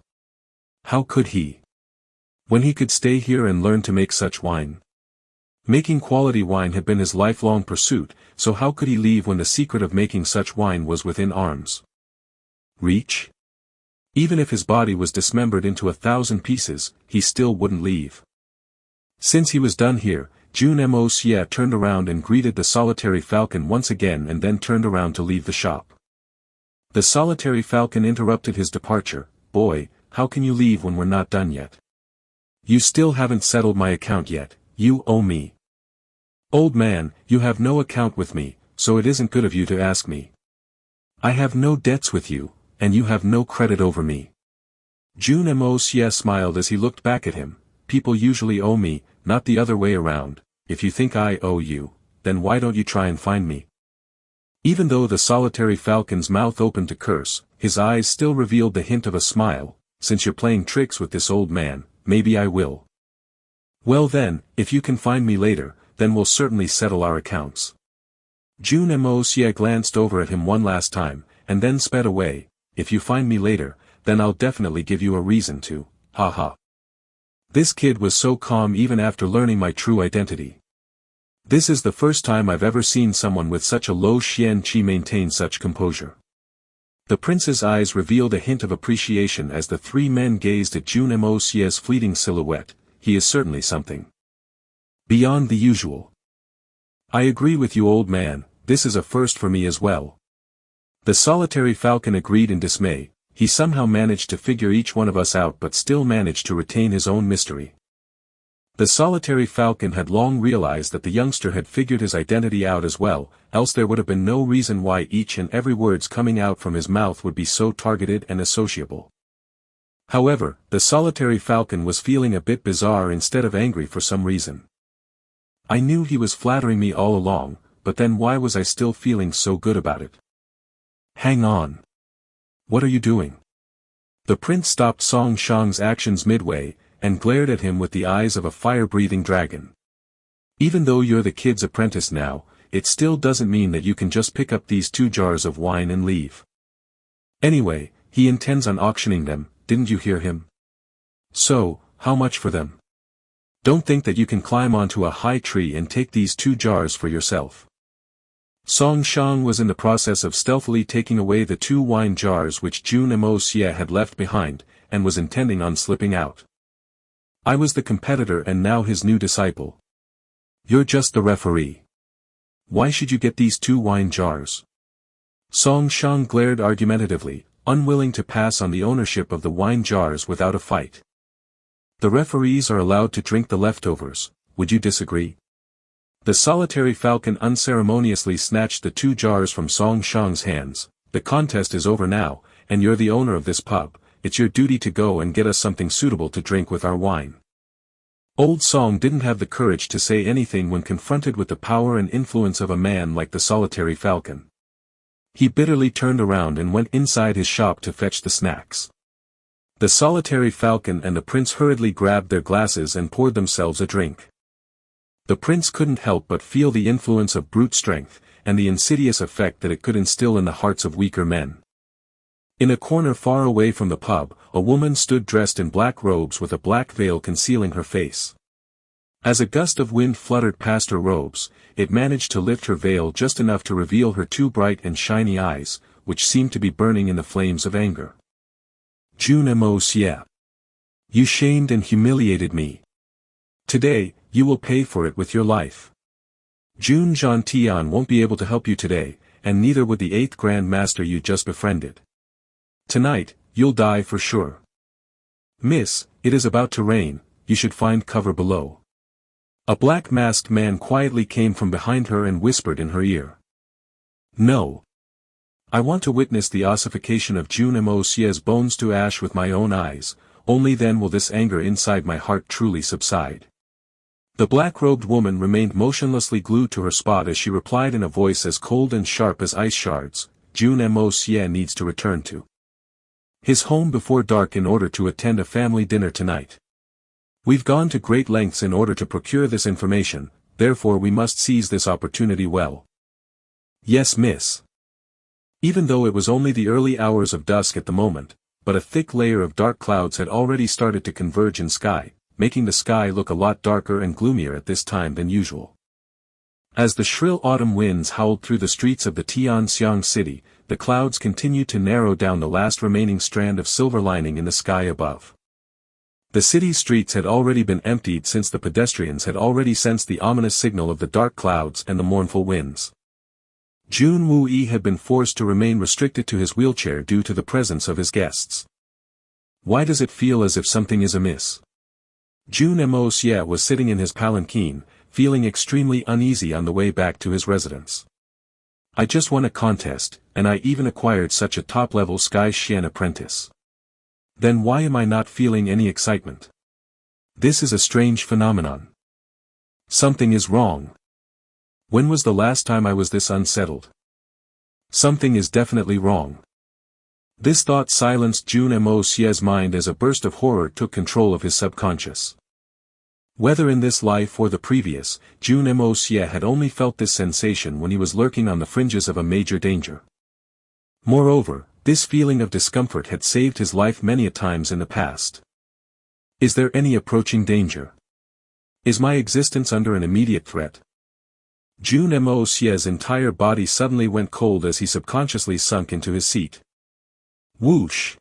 How could he? When he could stay here and learn to make such wine. Making quality wine had been his lifelong pursuit, so how could he leave when the secret of making such wine was within arm's reach? Even if his body was dismembered into 1,000 pieces, he still wouldn't leave. Since he was done here, Jun Moxie turned around and greeted the solitary falcon once again and then turned around to leave the shop. The solitary falcon interrupted his departure. Boy, how can you leave when we're not done yet? You still haven't settled my account yet, you owe me. Old man, you have no account with me, so it isn't good of you to ask me. I have no debts with you, and you have no credit over me. Jun Moxie smiled as he looked back at him. People usually owe me, not the other way around. If you think I owe you, then why don't you try and find me? Even though the solitary falcon's mouth opened to curse, his eyes still revealed the hint of a smile. Since you're playing tricks with this old man, maybe I will. Well then, if you can find me later, then we'll certainly settle our accounts. Jun Moxie glanced over at him one last time, and then sped away. If you find me later, then I'll definitely give you a reason to, haha. This kid was so calm even after learning my true identity. This is the first time I've ever seen someone with such a low xian qi maintain such composure. The prince's eyes revealed a hint of appreciation as the 3 men gazed at Jun Moxie's fleeting silhouette. He is certainly something beyond the usual. I agree with you old man, this is a first for me as well. The solitary falcon agreed in dismay. He somehow managed to figure each one of us out but still managed to retain his own mystery. The solitary falcon had long realized that the youngster had figured his identity out as well, else there would have been no reason why each and every words coming out from his mouth would be so targeted and associable. However, the solitary falcon was feeling a bit bizarre instead of angry for some reason. I knew he was flattering me all along, but then why was I still feeling so good about it? Hang on. What are you doing? The prince stopped Song Shang's actions midway, and glared at him with the eyes of a fire-breathing dragon. Even though you're the kid's apprentice now, it still doesn't mean that you can just pick up these 2 jars of wine and leave. Anyway, he intends on auctioning them, didn't you hear him? So, how much for them? Don't think that you can climb onto a high tree and take these 2 jars for yourself. Song Shang was in the process of stealthily taking away the 2 wine jars which Jun Moxie had left behind, and was intending on slipping out. I was the competitor and now his new disciple. You're just the referee. Why should you get these 2 wine jars? Song Shang glared argumentatively, unwilling to pass on the ownership of the wine jars without a fight. The referees are allowed to drink the leftovers, would you disagree? The solitary falcon unceremoniously snatched the 2 jars from Song Shang's hands. The contest is over now, and you're the owner of this pub. It's your duty to go and get us something suitable to drink with our wine. Old Song didn't have the courage to say anything when confronted with the power and influence of a man like the solitary falcon. He bitterly turned around and went inside his shop to fetch the snacks. The solitary falcon and the prince hurriedly grabbed their glasses and poured themselves a drink. The prince couldn't help but feel the influence of brute strength, and the insidious effect that it could instill in the hearts of weaker men. In a corner far away from the pub, a woman stood dressed in black robes with a black veil concealing her face. As a gust of wind fluttered past her robes, it managed to lift her veil just enough to reveal her two bright and shiny eyes, which seemed to be burning in the flames of anger. Jun Moxie. You shamed and humiliated me. Today, you will pay for it with your life. Jun Tian won't be able to help you today, and neither would the 8th Grand Master you just befriended. Tonight, you'll die for sure. Miss, it is about to rain, you should find cover below. A black-masked man quietly came from behind her and whispered in her ear. No. I want to witness the ossification of Jun Moxie's bones to ash with my own eyes, only then will this anger inside my heart truly subside. The black-robed woman remained motionlessly glued to her spot as she replied in a voice as cold and sharp as ice shards, Jun Moxie needs to return to his home before dark in order to attend a family dinner tonight. We've gone to great lengths in order to procure this information, therefore we must seize this opportunity well. Yes, miss. Even though it was only the early hours of dusk at the moment, but a thick layer of dark clouds had already started to converge in sky, making the sky look a lot darker and gloomier at this time than usual. As the shrill autumn winds howled through the streets of the Tianxiang city, the clouds continued to narrow down the last remaining strand of silver lining in the sky above. The city's streets had already been emptied since the pedestrians had already sensed the ominous signal of the dark clouds and the mournful winds. Jun Wue had been forced to remain restricted to his wheelchair due to the presence of his guests. Why does it feel as if something is amiss? Jun Moxie was sitting in his palanquin, feeling extremely uneasy on the way back to his residence. I just won a contest, and I even acquired such a top-level Sky Xian apprentice. Then why am I not feeling any excitement? This is a strange phenomenon. Something is wrong. When was the last time I was this unsettled? Something is definitely wrong. This thought silenced Jun Moxie's mind as a burst of horror took control of his subconscious. Whether in this life or the previous, Jun Moxie had only felt this sensation when he was lurking on the fringes of a major danger. Moreover, this feeling of discomfort had saved his life many a times in the past. Is there any approaching danger? Is my existence under an immediate threat? Jun Moxie's entire body suddenly went cold as he subconsciously sunk into his seat. Whoosh!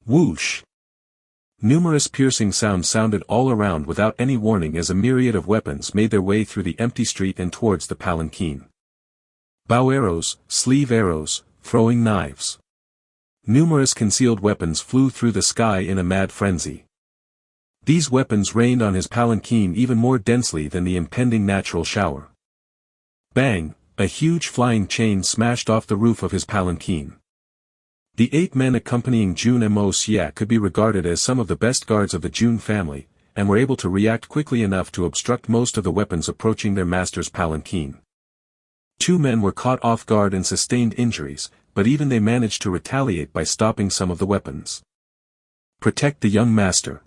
Whoosh! Numerous piercing sounds sounded all around without any warning as a myriad of weapons made their way through the empty street and towards the palanquin. Bow arrows, sleeve arrows, throwing knives. Numerous concealed weapons flew through the sky in a mad frenzy. These weapons rained on his palanquin even more densely than the impending natural shower. Bang! A huge flying chain smashed off the roof of his palanquin. The 8 men accompanying Jun Moxie could be regarded as some of the best guards of the Jun family, and were able to react quickly enough to obstruct most of the weapons approaching their master's palanquin. 2 men were caught off guard and sustained injuries, but even they managed to retaliate by stopping some of the weapons. Protect the young master.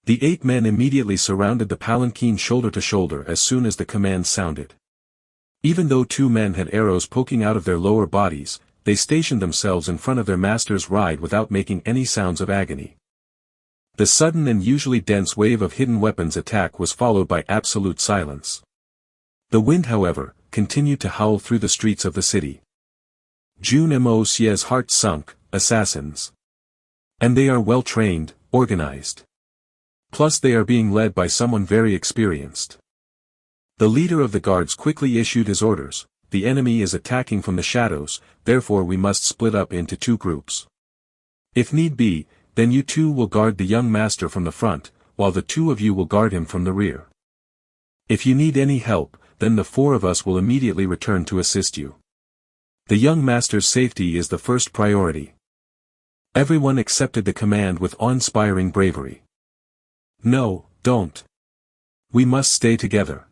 The 8 men immediately surrounded the palanquin shoulder to shoulder as soon as the command sounded. Even though 2 men had arrows poking out of their lower bodies, they stationed themselves in front of their master's ride without making any sounds of agony. The sudden and usually dense wave of hidden weapons attack was followed by absolute silence. The wind, however, continued to howl through the streets of the city. Jun Moxie's heart sunk, assassins. And they are well trained, organized. Plus they are being led by someone very experienced. The leader of the guards quickly issued his orders. The enemy is attacking from the shadows, therefore we must split up into 2 groups. If need be, then you 2 will guard the young master from the front, while the 2 of you will guard him from the rear. If you need any help, then the 4 of us will immediately return to assist you. The young master's safety is the first priority. Everyone accepted the command with awe-inspiring bravery. No, don't. We must stay together.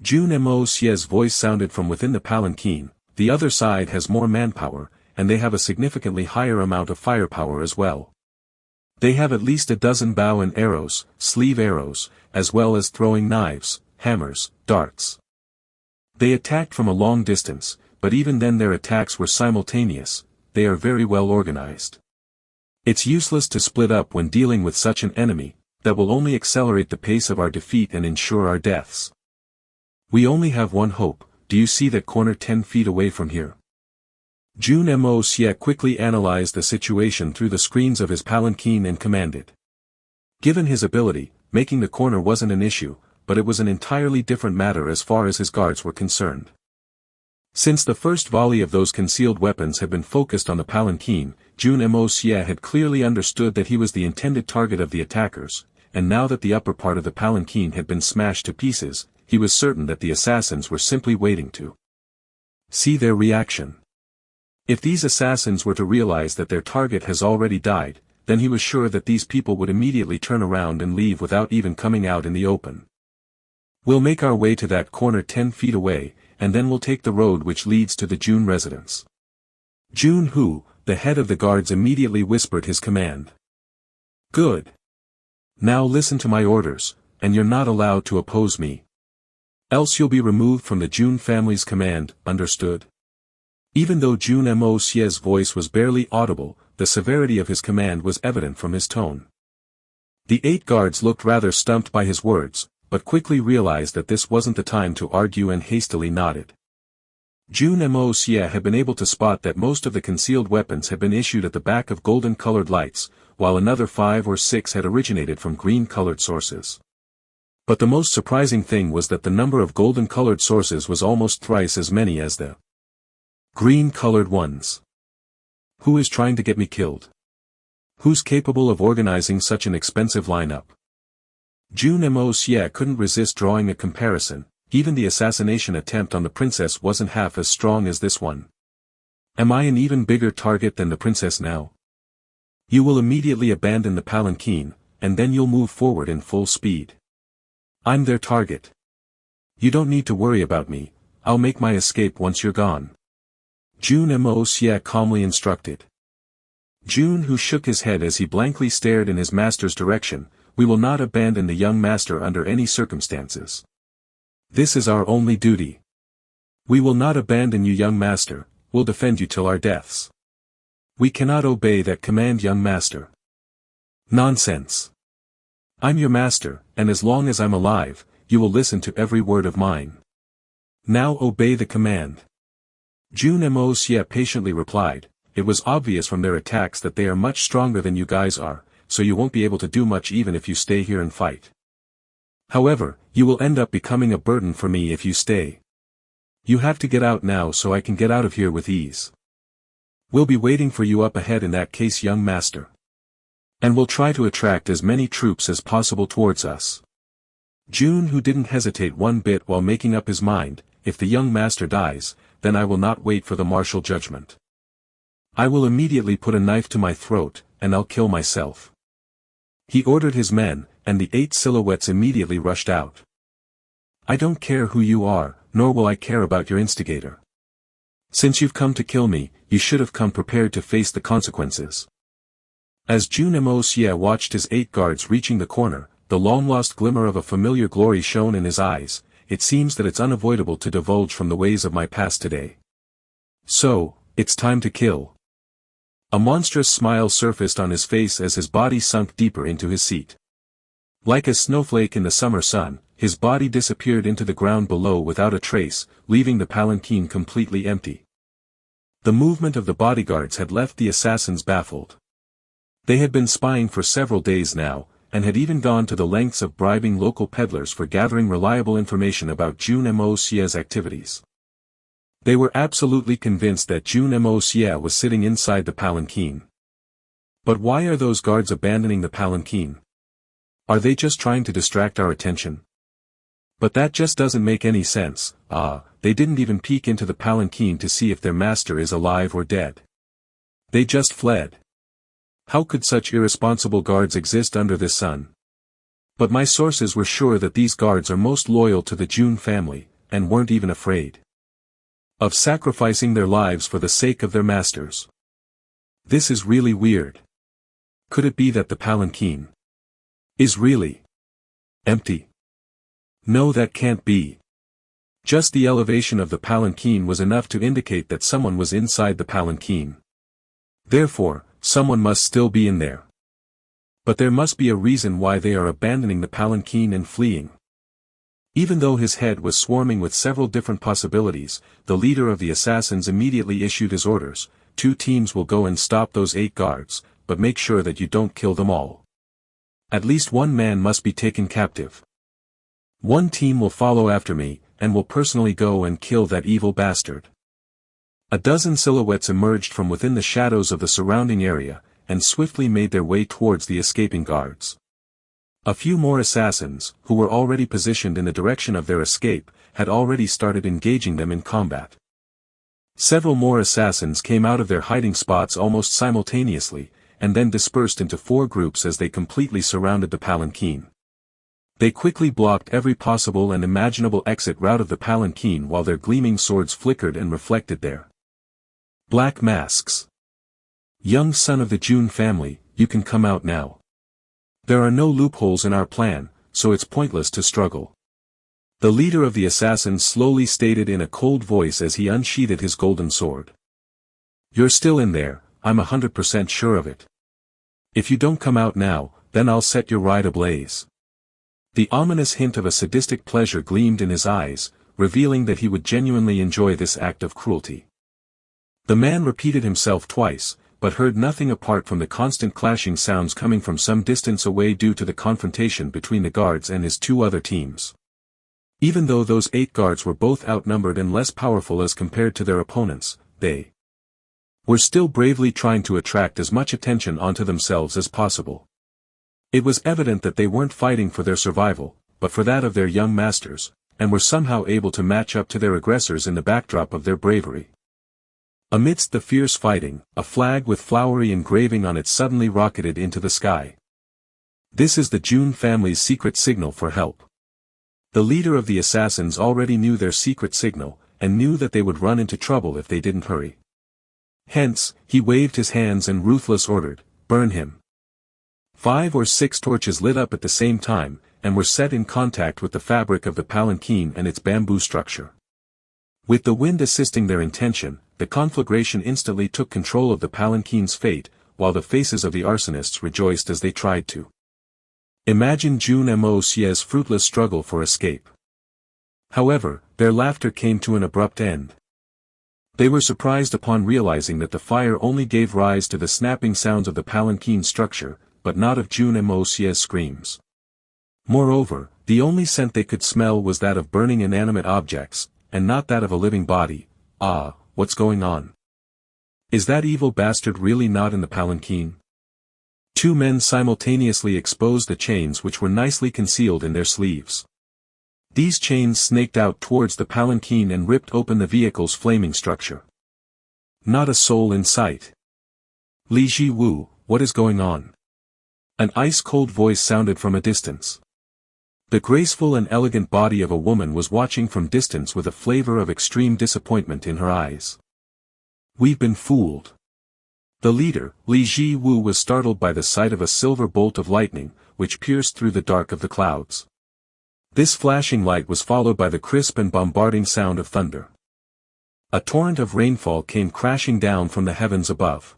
Jun Moxie's voice sounded from within the palanquin. The other side has more manpower, and they have a significantly higher amount of firepower as well. They have at least a dozen bow and arrows, sleeve arrows, as well as throwing knives, hammers, darts. They attacked from a long distance, but even then their attacks were simultaneous. They are very well organized. It's useless to split up when dealing with such an enemy, that will only accelerate the pace of our defeat and ensure our deaths. We only have one hope. Do you see that corner 10 feet away from here? Jun Moxie quickly analyzed the situation through the screens of his palanquin and commanded. Given his ability, making the corner wasn't an issue, but it was an entirely different matter as far as his guards were concerned. Since the first volley of those concealed weapons had been focused on the palanquin, Jun Moxie had clearly understood that he was the intended target of the attackers, and now that the upper part of the palanquin had been smashed to pieces, he was certain that the assassins were simply waiting to see their reaction. If these assassins were to realize that their target has already died, then he was sure that these people would immediately turn around and leave without even coming out in the open. We'll make our way to that corner 10 feet away, and then we'll take the road which leads to the Jun residence. Jun Hu, the head of the guards, immediately whispered his command. Good. Now listen to my orders, and you're not allowed to oppose me. Else you'll be removed from the Jun family's command, understood? Even though Jun Moxie's voice was barely audible, the severity of his command was evident from his tone. The 8 guards looked rather stumped by his words, but quickly realized that this wasn't the time to argue and hastily nodded. Jun Moxie had been able to spot that most of the concealed weapons had been issued at the back of golden-colored lights, while another 5 or 6 had originated from green-colored sources. But the most surprising thing was that the number of golden-colored sources was almost thrice as many as the green-colored ones. Who is trying to get me killed? Who's capable of organizing such an expensive lineup? Jun Moxie couldn't resist drawing a comparison. Even the assassination attempt on the princess wasn't half as strong as this one. Am I an even bigger target than the princess now? You will immediately abandon the palanquin, and then you'll move forward in full speed. I'm their target. You don't need to worry about me, I'll make my escape once you're gone. Jun Moxie calmly instructed. Jun, who shook his head as he blankly stared in his master's direction, we will not abandon the young master under any circumstances. This is our only duty. We will not abandon you, young master, we'll defend you till our deaths. We cannot obey that command, young master. Nonsense. I'm your master, and as long as I'm alive, you will listen to every word of mine. Now obey the command. Jun Moxie patiently replied, it was obvious from their attacks that they are much stronger than you guys are, so you won't be able to do much even if you stay here and fight. However, you will end up becoming a burden for me if you stay. You have to get out now so I can get out of here with ease. We'll be waiting for you up ahead in that case, young master. And we'll try to attract as many troops as possible towards us. Jun, who didn't hesitate one bit while making up his mind, if the young master dies, then I will not wait for the martial judgment. I will immediately put a knife to my throat, and I'll kill myself. He ordered his men, and the 8 silhouettes immediately rushed out. I don't care who you are, nor will I care about your instigator. Since you've come to kill me, you should have come prepared to face the consequences. As Jun Moxie watched his 8 guards reaching the corner, the long-lost glimmer of a familiar glory shone in his eyes. It seems that it's unavoidable to divulge from the ways of my past today. So, it's time to kill. A monstrous smile surfaced on his face as his body sunk deeper into his seat. Like a snowflake in the summer sun, his body disappeared into the ground below without a trace, leaving the palanquin completely empty. The movement of the bodyguards had left the assassins baffled. They had been spying for several days now, and had even gone to the lengths of bribing local peddlers for gathering reliable information about Jun Moxie's activities. They were absolutely convinced that Jun Moxie was sitting inside the palanquin. But why are those guards abandoning the palanquin? Are they just trying to distract our attention? But that just doesn't make any sense. They didn't even peek into the palanquin to see if their master is alive or dead. They just fled. How could such irresponsible guards exist under this sun? But my sources were sure that these guards are most loyal to the Jun family, and weren't even afraid of sacrificing their lives for the sake of their masters. This is really weird. Could it be that the palanquin is really empty? No, that can't be. Just the elevation of the palanquin was enough to indicate that someone was inside the palanquin. Therefore, someone must still be in there. But there must be a reason why they are abandoning the palanquin and fleeing. Even though his head was swarming with several different possibilities, the leader of the assassins immediately issued his orders: 2 teams will go and stop those 8 guards, but make sure that you don't kill them all. At least 1 man must be taken captive. 1 team will follow after me, and will personally go and kill that evil bastard. A dozen silhouettes emerged from within the shadows of the surrounding area, and swiftly made their way towards the escaping guards. A few more assassins, who were already positioned in the direction of their escape, had already started engaging them in combat. Several more assassins came out of their hiding spots almost simultaneously, and then dispersed into 4 groups as they completely surrounded the palanquin. They quickly blocked every possible and imaginable exit route of the palanquin while their gleaming swords flickered and reflected their black masks. Young son of the Jun family, you can come out now. There are no loopholes in our plan, so it's pointless to struggle. The leader of the assassins slowly stated in a cold voice as he unsheathed his golden sword. You're still in there, I'm 100% sure of it. If you don't come out now, then I'll set your ride ablaze. The ominous hint of a sadistic pleasure gleamed in his eyes, revealing that he would genuinely enjoy this act of cruelty. The man repeated himself twice, but heard nothing apart from the constant clashing sounds coming from some distance away due to the confrontation between the guards and his 2 other teams. Even though those 8 guards were both outnumbered and less powerful as compared to their opponents, they were still bravely trying to attract as much attention onto themselves as possible. It was evident that they weren't fighting for their survival, but for that of their young masters, and were somehow able to match up to their aggressors in the backdrop of their bravery. Amidst the fierce fighting, a flag with flowery engraving on it suddenly rocketed into the sky. This is the Jun family's secret signal for help. The leader of the assassins already knew their secret signal, and knew that they would run into trouble if they didn't hurry. Hence, he waved his hands and ruthless ordered, "Burn him." 5 or 6 torches lit up at the same time, and were set in contact with the fabric of the palanquin and its bamboo structure. With the wind assisting their intention, the conflagration instantly took control of the palanquin's fate, while the faces of the arsonists rejoiced as they tried to imagine Jun Moxie's fruitless struggle for escape. However, their laughter came to an abrupt end. They were surprised upon realizing that the fire only gave rise to the snapping sounds of the palanquin structure, but not of Jun Moxie's screams. Moreover, the only scent they could smell was that of burning inanimate objects, and not that of a living body. Ah, what's going on? Is that evil bastard really not in the palanquin? 2 men simultaneously exposed the chains which were nicely concealed in their sleeves. These chains snaked out towards the palanquin and ripped open the vehicle's flaming structure. Not a soul in sight. Li Ji Wu, what is going on? An ice-cold voice sounded from a distance. The graceful and elegant body of a woman was watching from distance with a flavor of extreme disappointment in her eyes. We've been fooled. The leader, Li Ji Wu, was startled by the sight of a silver bolt of lightning, which pierced through the dark of the clouds. This flashing light was followed by the crisp and bombarding sound of thunder. A torrent of rainfall came crashing down from the heavens above.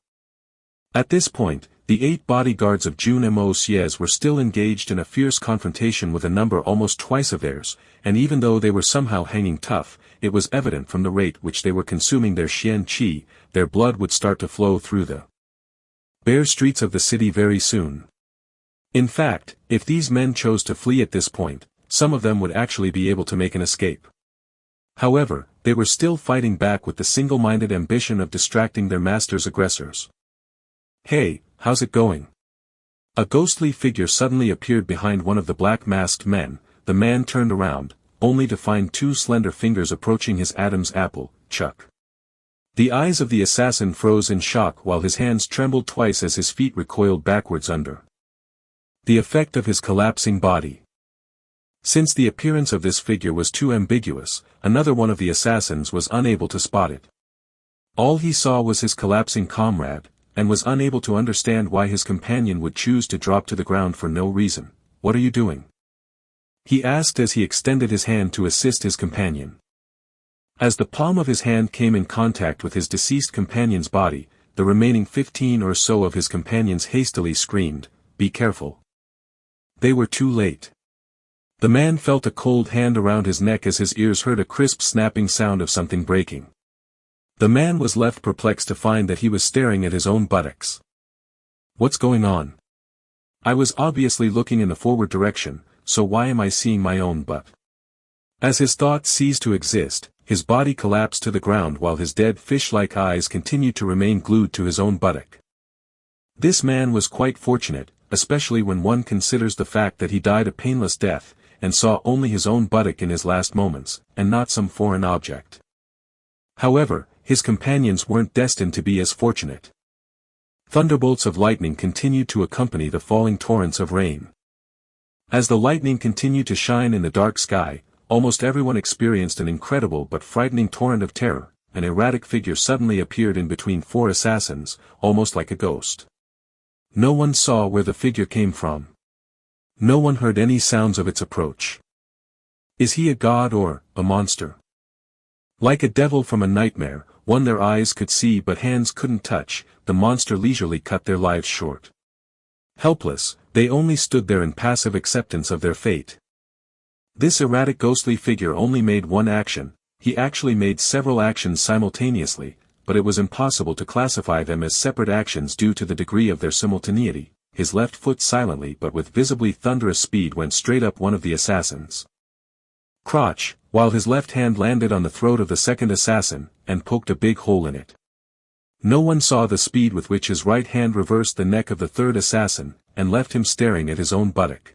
At this point, the 8 bodyguards of Jun Moxie were still engaged in a fierce confrontation with a number almost twice of theirs, and even though they were somehow hanging tough, it was evident from the rate which they were consuming their xian qi, their blood would start to flow through the bare streets of the city very soon. In fact, if these men chose to flee at this point, some of them would actually be able to make an escape. However, they were still fighting back with the single-minded ambition of distracting their master's aggressors. "Hey, how's it going?" A ghostly figure suddenly appeared behind one of the black-masked men. The man turned around, only to find 2 slender fingers approaching his Adam's apple, Chuck. The eyes of the assassin froze in shock while his hands trembled twice as his feet recoiled backwards under the effect of his collapsing body. Since the appearance of this figure was too ambiguous, another one of the assassins was unable to spot it. All he saw was his collapsing comrade, and was unable to understand why his companion would choose to drop to the ground for no reason. "What are you doing?" he asked as he extended his hand to assist his companion. As the palm of his hand came in contact with his deceased companion's body, the remaining 15 or so of his companions hastily screamed, be careful. They were too late. The man felt a cold hand around his neck as his ears heard a crisp snapping sound of something breaking. The man was left perplexed to find that he was staring at his own buttocks. What's going on? I was obviously looking in the forward direction, so why am I seeing my own butt? As his thoughts ceased to exist, his body collapsed to the ground while his dead fish-like eyes continued to remain glued to his own buttock. This man was quite fortunate, especially when one considers the fact that he died a painless death, and saw only his own buttock in his last moments, and not some foreign object. However, his companions weren't destined to be as fortunate. Thunderbolts of lightning continued to accompany the falling torrents of rain. As the lightning continued to shine in the dark sky, almost everyone experienced an incredible but frightening torrent of terror. An erratic figure suddenly appeared in between four assassins, almost like a ghost. No one saw where the figure came from. No one heard any sounds of its approach. Is he a god or a monster? Like a devil from a nightmare, one their eyes could see but hands couldn't touch, the monster leisurely cut their lives short. Helpless, they only stood there in passive acceptance of their fate. This erratic ghostly figure only made one action. He actually made several actions simultaneously, but it was impossible to classify them as separate actions due to the degree of their simultaneity. His left foot silently but with visibly thunderous speed went straight up one of the assassins' crotch, while his left hand landed on the throat of the second assassin, and poked a big hole in it. No one saw the speed with which his right hand reversed the neck of the third assassin, and left him staring at his own buttock.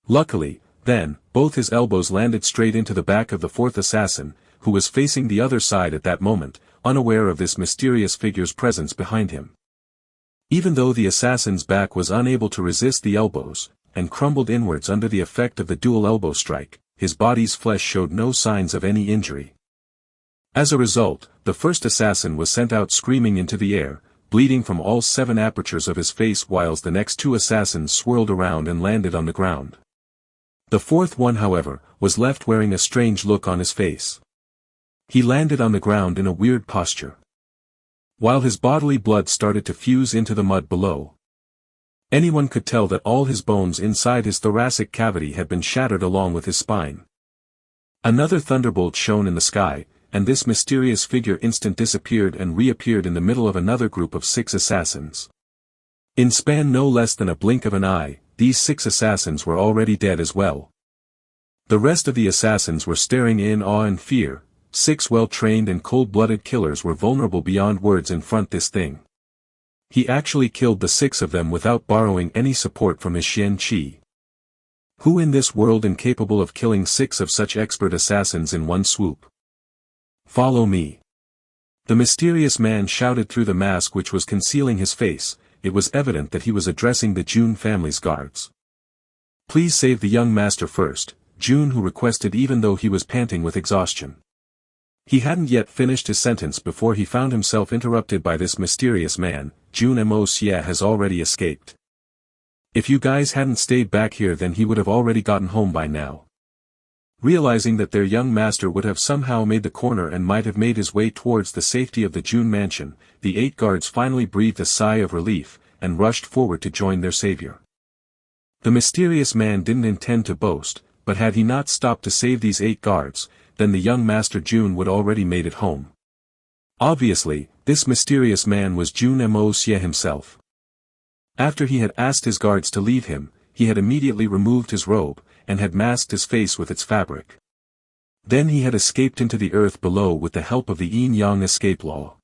Luckily, then, both his elbows landed straight into the back of the fourth assassin, who was facing the other side at that moment, unaware of this mysterious figure's presence behind him. Even though the assassin's back was unable to resist the elbows, and crumbled inwards under the effect of the dual elbow strike, his body's flesh showed no signs of any injury. As a result, the first assassin was sent out screaming into the air, bleeding from all 7 apertures of his face, whilst the next 2 assassins swirled around and landed on the ground. The fourth one, however, was left wearing a strange look on his face. He landed on the ground in a weird posture, while his bodily blood started to fuse into the mud below. Anyone could tell that all his bones inside his thoracic cavity had been shattered along with his spine. Another thunderbolt shone in the sky, and this mysterious figure instant disappeared and reappeared in the middle of another group of 6 assassins. In span no less than a blink of an eye, these 6 assassins were already dead as well. The rest of the assassins were staring in awe and fear. 6 well-trained and cold-blooded killers were vulnerable beyond words in front this thing. He actually killed the 6 of them without borrowing any support from his Jun Xie. Who in this world incapable of killing 6 of such expert assassins in one swoop? Follow me. The mysterious man shouted through the mask which was concealing his face. It was evident that he was addressing the Jun family's guards. Please save the young master first, Jun who requested, even though he was panting with exhaustion. He hadn't yet finished his sentence before he found himself interrupted by this mysterious man. Jun Moxie has already escaped. If you guys hadn't stayed back here, then he would have already gotten home by now. Realizing that their young master would have somehow made the corner and might have made his way towards the safety of the Jun mansion, the 8 guards finally breathed a sigh of relief, and rushed forward to join their savior. The mysterious man didn't intend to boast, but had he not stopped to save these 8 guards, then the young master Jun would already made it home. Obviously, this mysterious man was Jun Moxie himself. After he had asked his guards to leave him, he had immediately removed his robe, and had masked his face with its fabric. Then he had escaped into the earth below with the help of the yin-yang escape law.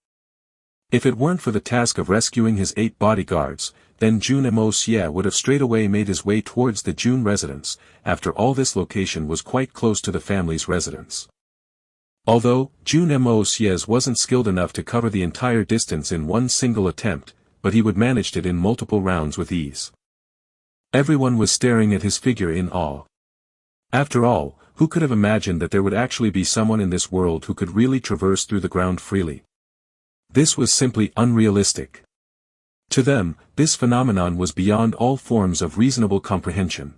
If it weren't for the task of rescuing his 8 bodyguards, then Jun Moxie would have straightaway made his way towards the Jun residence. After all, this location was quite close to the family's residence. Although, Jun Moxie wasn't skilled enough to cover the entire distance in one single attempt, but he would manage it in multiple rounds with ease. Everyone was staring at his figure in awe. After all, who could have imagined that there would actually be someone in this world who could really traverse through the ground freely? This was simply unrealistic. To them, this phenomenon was beyond all forms of reasonable comprehension.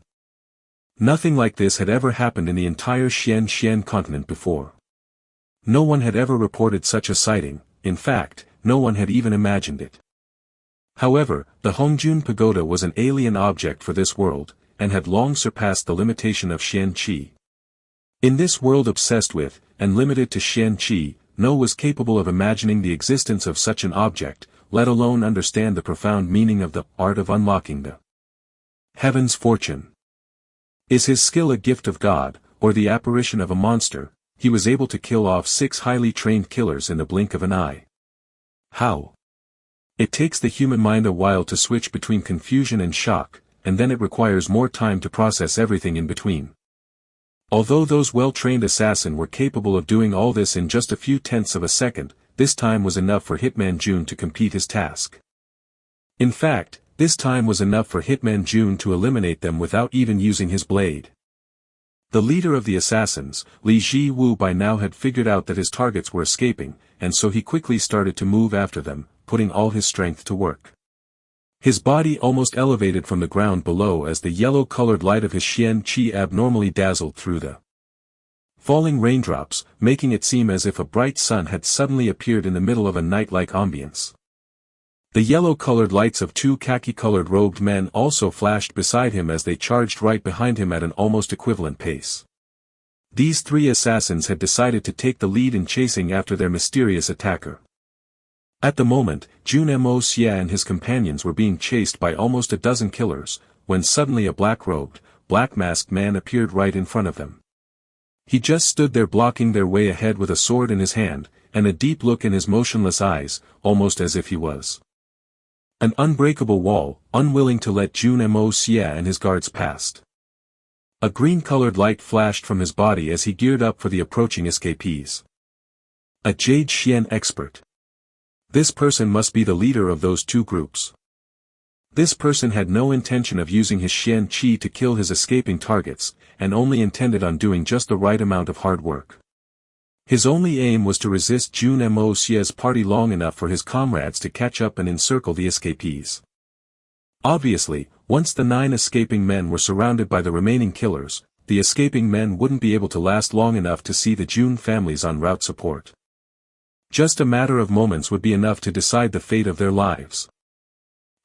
Nothing like this had ever happened in the entire Xian continent before. No one had ever reported such a sighting. In fact, no one had even imagined it. However, the Hongjun Pagoda was an alien object for this world, and had long surpassed the limitation of Xianqi. In this world obsessed with, and limited to Xianqi, no one was capable of imagining the existence of such an object, let alone understand the profound meaning of the art of unlocking the heaven's fortune. Is his skill a gift of God, or the apparition of a monster? He was able to kill off 6 highly trained killers in the blink of an eye. How? It takes the human mind a while to switch between confusion and shock, and then it requires more time to process everything in between. Although those well-trained assassins were capable of doing all this in just a few tenths of a second, this time was enough for Hitman Jun to complete his task. In fact, this time was enough for Hitman Jun to eliminate them without even using his blade. The leader of the assassins, Li Ji-woo, by now had figured out that his targets were escaping, and so he quickly started to move after them, putting all his strength to work. His body almost elevated from the ground below as the yellow-colored light of his Xian Qi abnormally dazzled through the falling raindrops, making it seem as if a bright sun had suddenly appeared in the middle of a night-like ambience. The yellow-colored lights of 2 khaki-colored robed men also flashed beside him as they charged right behind him at an almost equivalent pace. These 3 assassins had decided to take the lead in chasing after their mysterious attacker. At the moment, Jun Moxie and his companions were being chased by almost a dozen killers, when suddenly a black-robed, black-masked man appeared right in front of them. He just stood there blocking their way ahead with a sword in his hand, and a deep look in his motionless eyes, almost as if he was an unbreakable wall, unwilling to let Jun Moxie and his guards past. A green-colored light flashed from his body as he geared up for the approaching escapees. A Jade Xian expert. This person must be the leader of those 2 groups. This person had no intention of using his Xian Qi to kill his escaping targets, and only intended on doing just the right amount of hard work. His only aim was to resist Jun Moxie's party long enough for his comrades to catch up and encircle the escapees. Obviously, once the 9 escaping men were surrounded by the remaining killers, the escaping men wouldn't be able to last long enough to see the Jun families en route support. Just a matter of moments would be enough to decide the fate of their lives.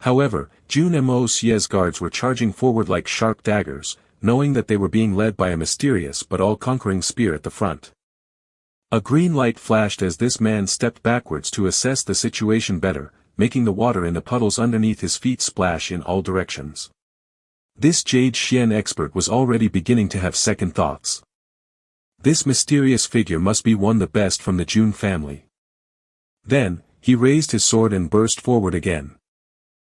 However, Jun Moxie's guards were charging forward like sharp daggers, knowing that they were being led by a mysterious but all-conquering spear at the front. A green light flashed as this man stepped backwards to assess the situation better, making the water in the puddles underneath his feet splash in all directions. This Jade Xian expert was already beginning to have second thoughts. This mysterious figure must be one the best from the Jun family. Then, he raised his sword and burst forward again.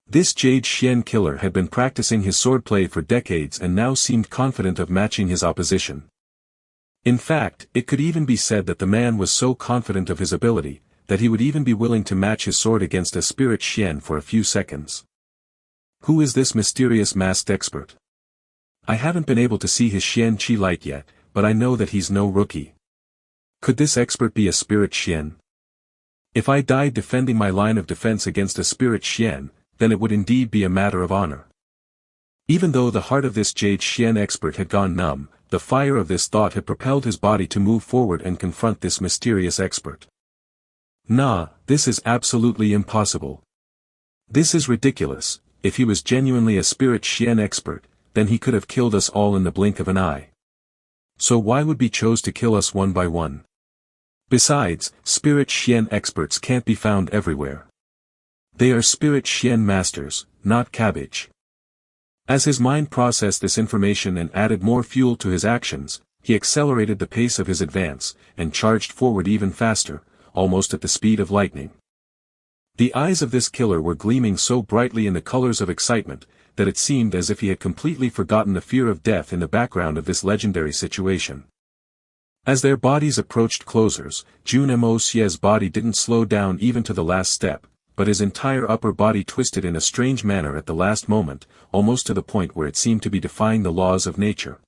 This Jade Xian killer had been practicing his swordplay for decades and now seemed confident of matching his opposition. In fact, it could even be said that the man was so confident of his ability, that he would even be willing to match his sword against a spirit Xian for a few seconds. Who is this mysterious masked expert? I haven't been able to see his Xian Qi light yet, but I know that he's no rookie. Could this expert be a spirit Xian? If I died defending my line of defense against a spirit Xian, then it would indeed be a matter of honor. Even though the heart of this Jade Xian expert had gone numb, the fire of this thought had propelled his body to move forward and confront this mysterious expert. Nah, this is absolutely impossible. This is ridiculous. If he was genuinely a spirit Xian expert, then he could have killed us all in the blink of an eye. So why would he choose to kill us one by one? Besides, spirit Xian experts can't be found everywhere. They are spirit Xian masters, not cabbage. As his mind processed this information and added more fuel to his actions, he accelerated the pace of his advance, and charged forward even faster, almost at the speed of lightning. The eyes of this killer were gleaming so brightly in the colors of excitement, that it seemed as if he had completely forgotten the fear of death in the background of this legendary situation. As their bodies approached closers, Jun Moxie's body didn't slow down even to the last step, but his entire upper body twisted in a strange manner at the last moment, almost to the point where it seemed to be defying the laws of nature.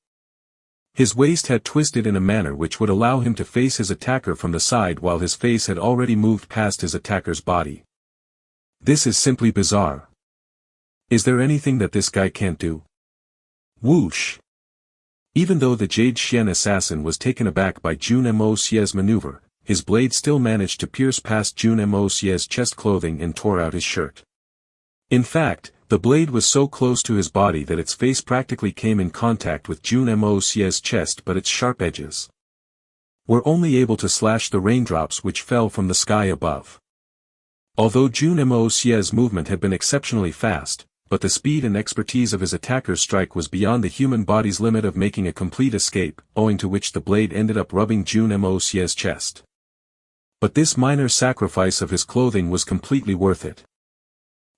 His waist had twisted in a manner which would allow him to face his attacker from the side while his face had already moved past his attacker's body. This is simply bizarre. Is there anything that this guy can't do? Whoosh! Even though the Jade Xian assassin was taken aback by Jun Moxie's maneuver, his blade still managed to pierce past Jun Moxie's chest clothing and tore out his shirt. In fact, the blade was so close to his body that its face practically came in contact with Jun Moxie's chest, but its sharp edges were only able to slash the raindrops which fell from the sky above. Although Jun Moxie's movement had been exceptionally fast, but the speed and expertise of his attacker's strike was beyond the human body's limit of making a complete escape, owing to which the blade ended up rubbing Jun Moxie's chest. But this minor sacrifice of his clothing was completely worth it.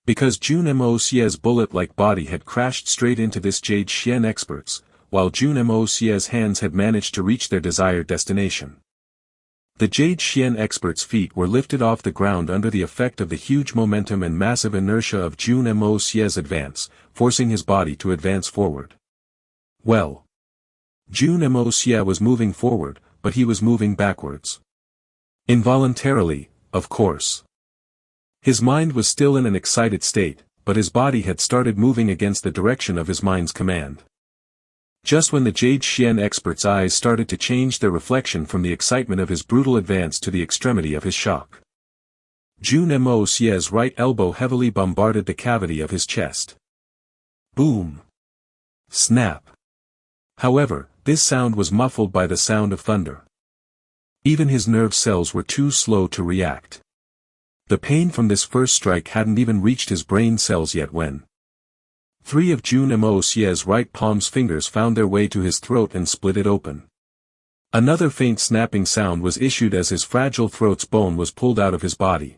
Because Jun Moxie's bullet-like body had crashed straight into this Jade Xian expert's, while Jun Moxie's hands had managed to reach their desired destination. The Jade Xian expert's feet were lifted off the ground under the effect of the huge momentum and massive inertia of Jun Moxie's advance, forcing his body to advance forward. Well, Jun Moxie was moving forward, but he was moving backwards. Involuntarily, of course. His mind was still in an excited state, but his body had started moving against the direction of his mind's command. Just when the Jade Xian expert's eyes started to change their reflection from the excitement of his brutal advance to the extremity of his shock, Jun Moxie's right elbow heavily bombarded the cavity of his chest. Boom! Snap! However, this sound was muffled by the sound of thunder. Even his nerve cells were too slow to react. The pain from this first strike hadn't even reached his brain cells yet when 3 of Jun Moxie's right palm's fingers found their way to his throat and split it open. Another faint snapping sound was issued as his fragile throat's bone was pulled out of his body.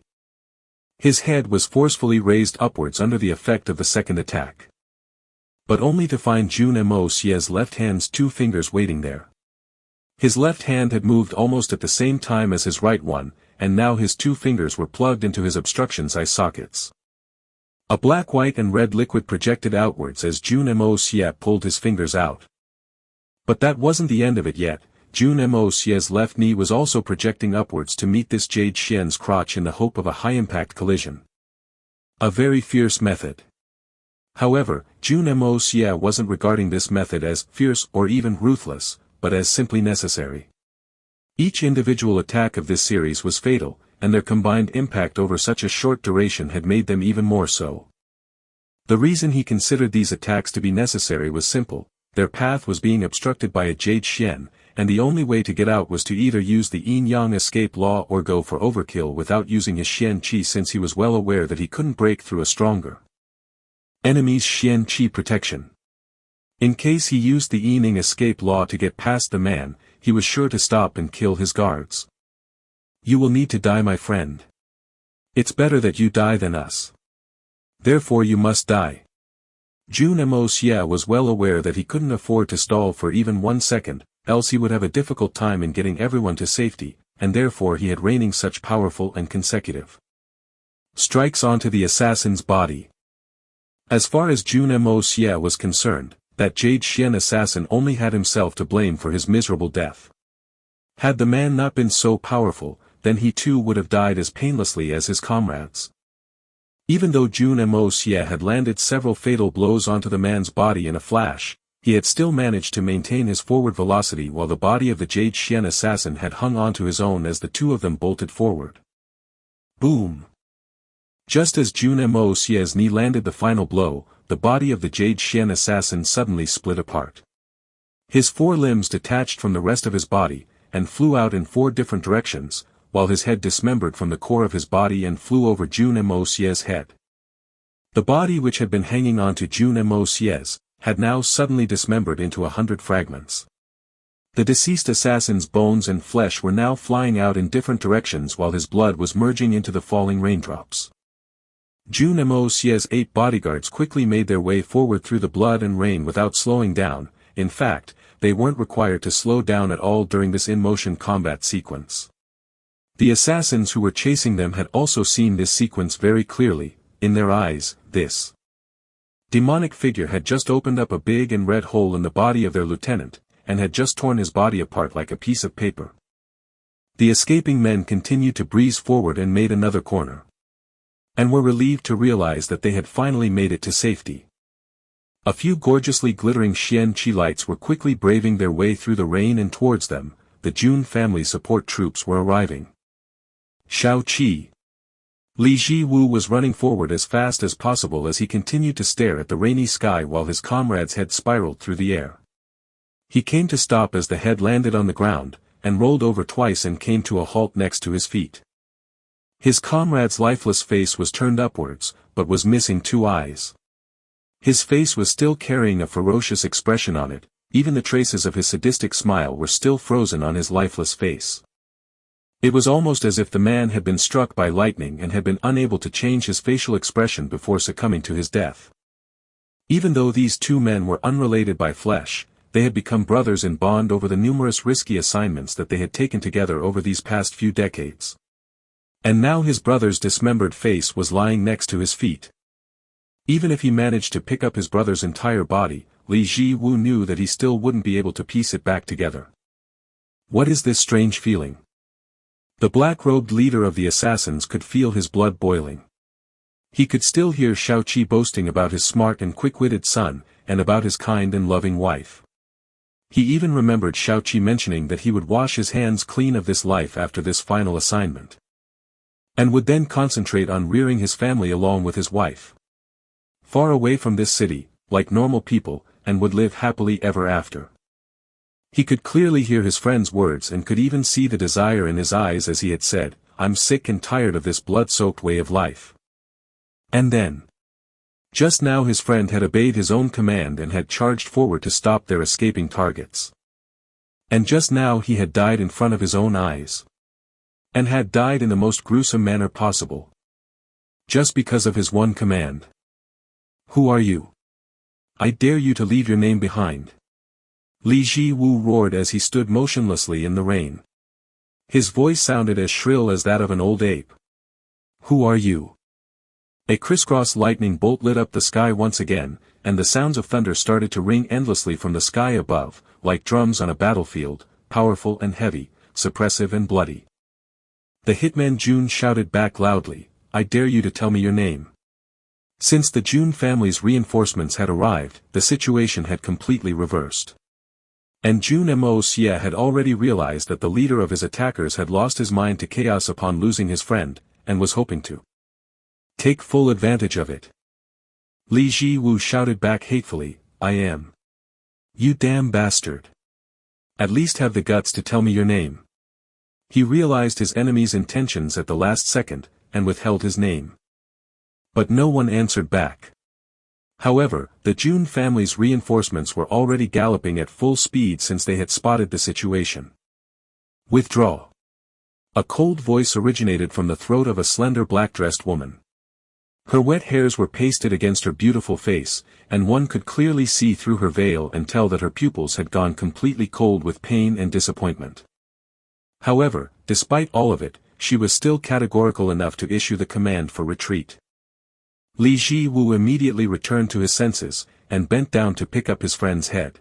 His head was forcefully raised upwards under the effect of the second attack. But only to find Jun Moxie's left hand's 2 fingers waiting there. His left hand had moved almost at the same time as his right one, and now his 2 fingers were plugged into his obstruction's eye sockets. A black, white and red liquid projected outwards as Jun Moxie pulled his fingers out. But that wasn't the end of it yet. Jun Moxie's left knee was also projecting upwards to meet this Jade Xian's crotch in the hope of a high-impact collision. A very fierce method. However, Jun Moxie wasn't regarding this method as fierce or even ruthless, but as simply necessary. Each individual attack of this series was fatal, and their combined impact over such a short duration had made them even more so. The reason he considered these attacks to be necessary was simple: their path was being obstructed by a Jade Xian, and the only way to get out was to either use the yin-yang escape law or go for overkill without using his Xian Qi, since he was well aware that he couldn't break through a stronger enemy's Xian Qi protection. In case he used the yin-yang escape law to get past the man, he was sure to stop and kill his guards. You will need to die, my friend. It's better that you die than us. Therefore you must die. Jun Moxie was well aware that he couldn't afford to stall for even 1 second, else he would have a difficult time in getting everyone to safety, and therefore he had raining such powerful and consecutive strikes onto the assassin's body. As far as Jun Moxie was concerned, that Jade Xian assassin only had himself to blame for his miserable death. Had the man not been so powerful, then he too would have died as painlessly as his comrades. Even though Jun Moxie had landed several fatal blows onto the man's body in a flash, he had still managed to maintain his forward velocity while the body of the Jade Xian assassin had hung onto his own as the 2 of them bolted forward. Boom! Just as Jun Moxie's knee landed the final blow, the body of the Jade Xian assassin suddenly split apart. His 4 limbs detached from the rest of his body, and flew out in 4 different directions, while his head dismembered from the core of his body and flew over Jun Moxie's head. The body, which had been hanging on to Jun Moxie's, had now suddenly dismembered into 100 fragments. The deceased assassin's bones and flesh were now flying out in different directions while his blood was merging into the falling raindrops. Jun Moxie's 8 bodyguards quickly made their way forward through the blood and rain without slowing down. In fact, they weren't required to slow down at all during this in-motion combat sequence. The assassins who were chasing them had also seen this sequence very clearly. In their eyes, this demonic figure had just opened up a big and red hole in the body of their lieutenant, and had just torn his body apart like a piece of paper. The escaping men continued to breeze forward and made another corner, and were relieved to realize that they had finally made it to safety. A few gorgeously glittering Xian Qi lights were quickly braving their way through the rain, and towards them, the Jun family support troops were arriving. Shao Qi. Li Jiwu was running forward as fast as possible as he continued to stare at the rainy sky while his comrade's head spiraled through the air. He came to stop as the head landed on the ground, and rolled over twice and came to a halt next to his feet. His comrade's lifeless face was turned upwards, but was missing two eyes. His face was still carrying a ferocious expression on it, even the traces of his sadistic smile were still frozen on his lifeless face. It was almost as if the man had been struck by lightning and had been unable to change his facial expression before succumbing to his death. Even though these two men were unrelated by flesh, they had become brothers in bond over the numerous risky assignments that they had taken together over these past few decades. And now his brother's dismembered face was lying next to his feet. Even if he managed to pick up his brother's entire body, Li Jiwu knew that he still wouldn't be able to piece it back together. What is this strange feeling? The black-robed leader of the assassins could feel his blood boiling. He could still hear Shaoqi boasting about his smart and quick-witted son, and about his kind and loving wife. He even remembered Shaoqi mentioning that he would wash his hands clean of this life after this final assignment, and would then concentrate on rearing his family along with his wife, far away from this city, like normal people, and would live happily ever after. He could clearly hear his friend's words and could even see the desire in his eyes as he had said, "I'm sick and tired of this blood-soaked way of life." And then, just now his friend had obeyed his own command and had charged forward to stop their escaping targets. And just now he had died in front of his own eyes. And had died in the most gruesome manner possible. Just because of his one command. "Who are you? I dare you to leave your name behind." Li Jiwu roared as he stood motionlessly in the rain. His voice sounded as shrill as that of an old ape. "Who are you?" A crisscross lightning bolt lit up the sky once again, and the sounds of thunder started to ring endlessly from the sky above, like drums on a battlefield, powerful and heavy, suppressive and bloody. The hitman Jun shouted back loudly, "I dare you to tell me your name." Since the Jun family's reinforcements had arrived, the situation had completely reversed. And Jun Moxie had already realized that the leader of his attackers had lost his mind to chaos upon losing his friend, and was hoping to take full advantage of it. Li Jiwu shouted back hatefully, "I am. You damn bastard. At least have the guts to tell me your name." He realized his enemy's intentions at the last second, and withheld his name. But no one answered back. However, the Jun family's reinforcements were already galloping at full speed since they had spotted the situation. "Withdraw." A cold voice originated from the throat of a slender black-dressed woman. Her wet hairs were pasted against her beautiful face, and one could clearly see through her veil and tell that her pupils had gone completely cold with pain and disappointment. However, despite all of it, she was still categorical enough to issue the command for retreat. Li Jiwu immediately returned to his senses, and bent down to pick up his friend's head.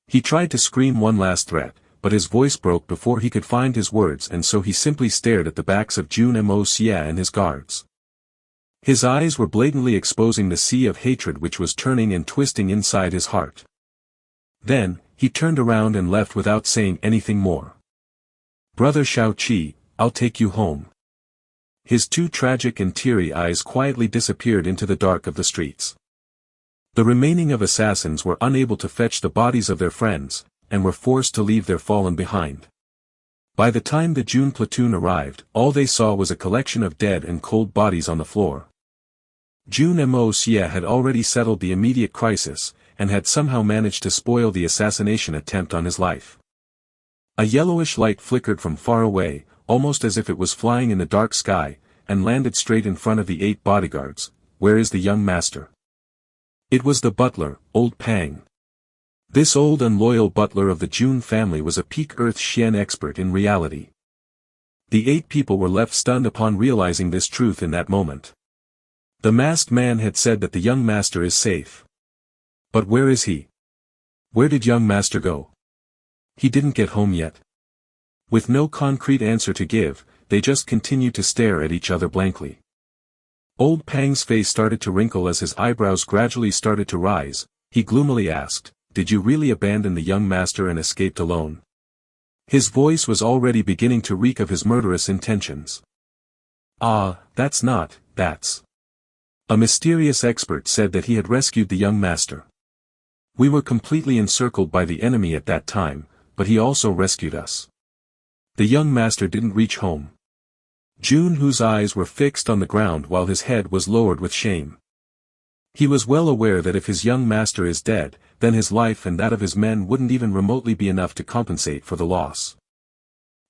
He tried to scream one last threat, but his voice broke before he could find his words, and so he simply stared at the backs of Jun Moxie and his guards. His eyes were blatantly exposing the sea of hatred which was turning and twisting inside his heart. Then, he turned around and left without saying anything more. "Brother Shaoqi, I'll take you home." His two tragic and teary eyes quietly disappeared into the dark of the streets. The remaining of assassins were unable to fetch the bodies of their friends, and were forced to leave their fallen behind. By the time the Jun platoon arrived, all they saw was a collection of dead and cold bodies on the floor. Jun Moxie had already settled the immediate crisis, and had somehow managed to spoil the assassination attempt on his life. A yellowish light flickered from far away, almost as if it was flying in the dark sky, and landed straight in front of the 8 bodyguards. "Where is the young master?" It was the butler, old Pang. This old and loyal butler of the Jun family was a peak Earth Xian expert in reality. The 8 people were left stunned upon realizing this truth in that moment. The masked man had said that the young master is safe. But where is he? Where did young master go? He didn't get home yet. With no concrete answer to give, they just continued to stare at each other blankly. Old Pang's face started to wrinkle as his eyebrows gradually started to rise. He gloomily asked, "Did you really abandon the young master and escaped alone?" His voice was already beginning to reek of his murderous intentions. That's. A mysterious expert said that he had rescued the young master. We were completely encircled by the enemy at that time, but he also rescued us. The young master didn't reach home. Jun, whose eyes were fixed on the ground while his head was lowered with shame. He was well aware that if his young master is dead, then his life and that of his men wouldn't even remotely be enough to compensate for the loss.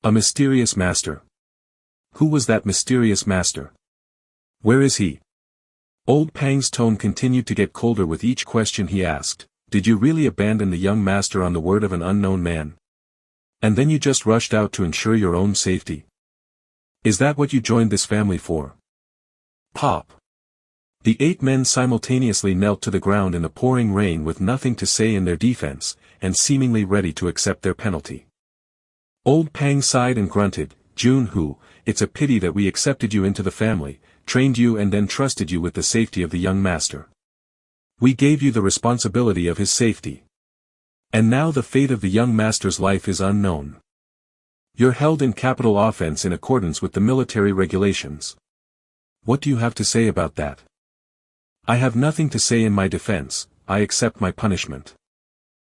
A mysterious master. Who was that mysterious master? Where is he? Old Pang's tone continued to get colder with each question he asked. Did you really abandon the young master on the word of an unknown man? And then you just rushed out to ensure your own safety? Is that what you joined this family for? Pop. The 8 men simultaneously knelt to the ground in the pouring rain with nothing to say in their defense, and seemingly ready to accept their penalty. Old Pang sighed and grunted, Jun Hu, it's a pity that we accepted you into the family, trained you and then trusted you with the safety of the young master. We gave you the responsibility of his safety. And now the fate of the young master's life is unknown. You're held in capital offense in accordance with the military regulations. What do you have to say about that? I have nothing to say in my defense, I accept my punishment.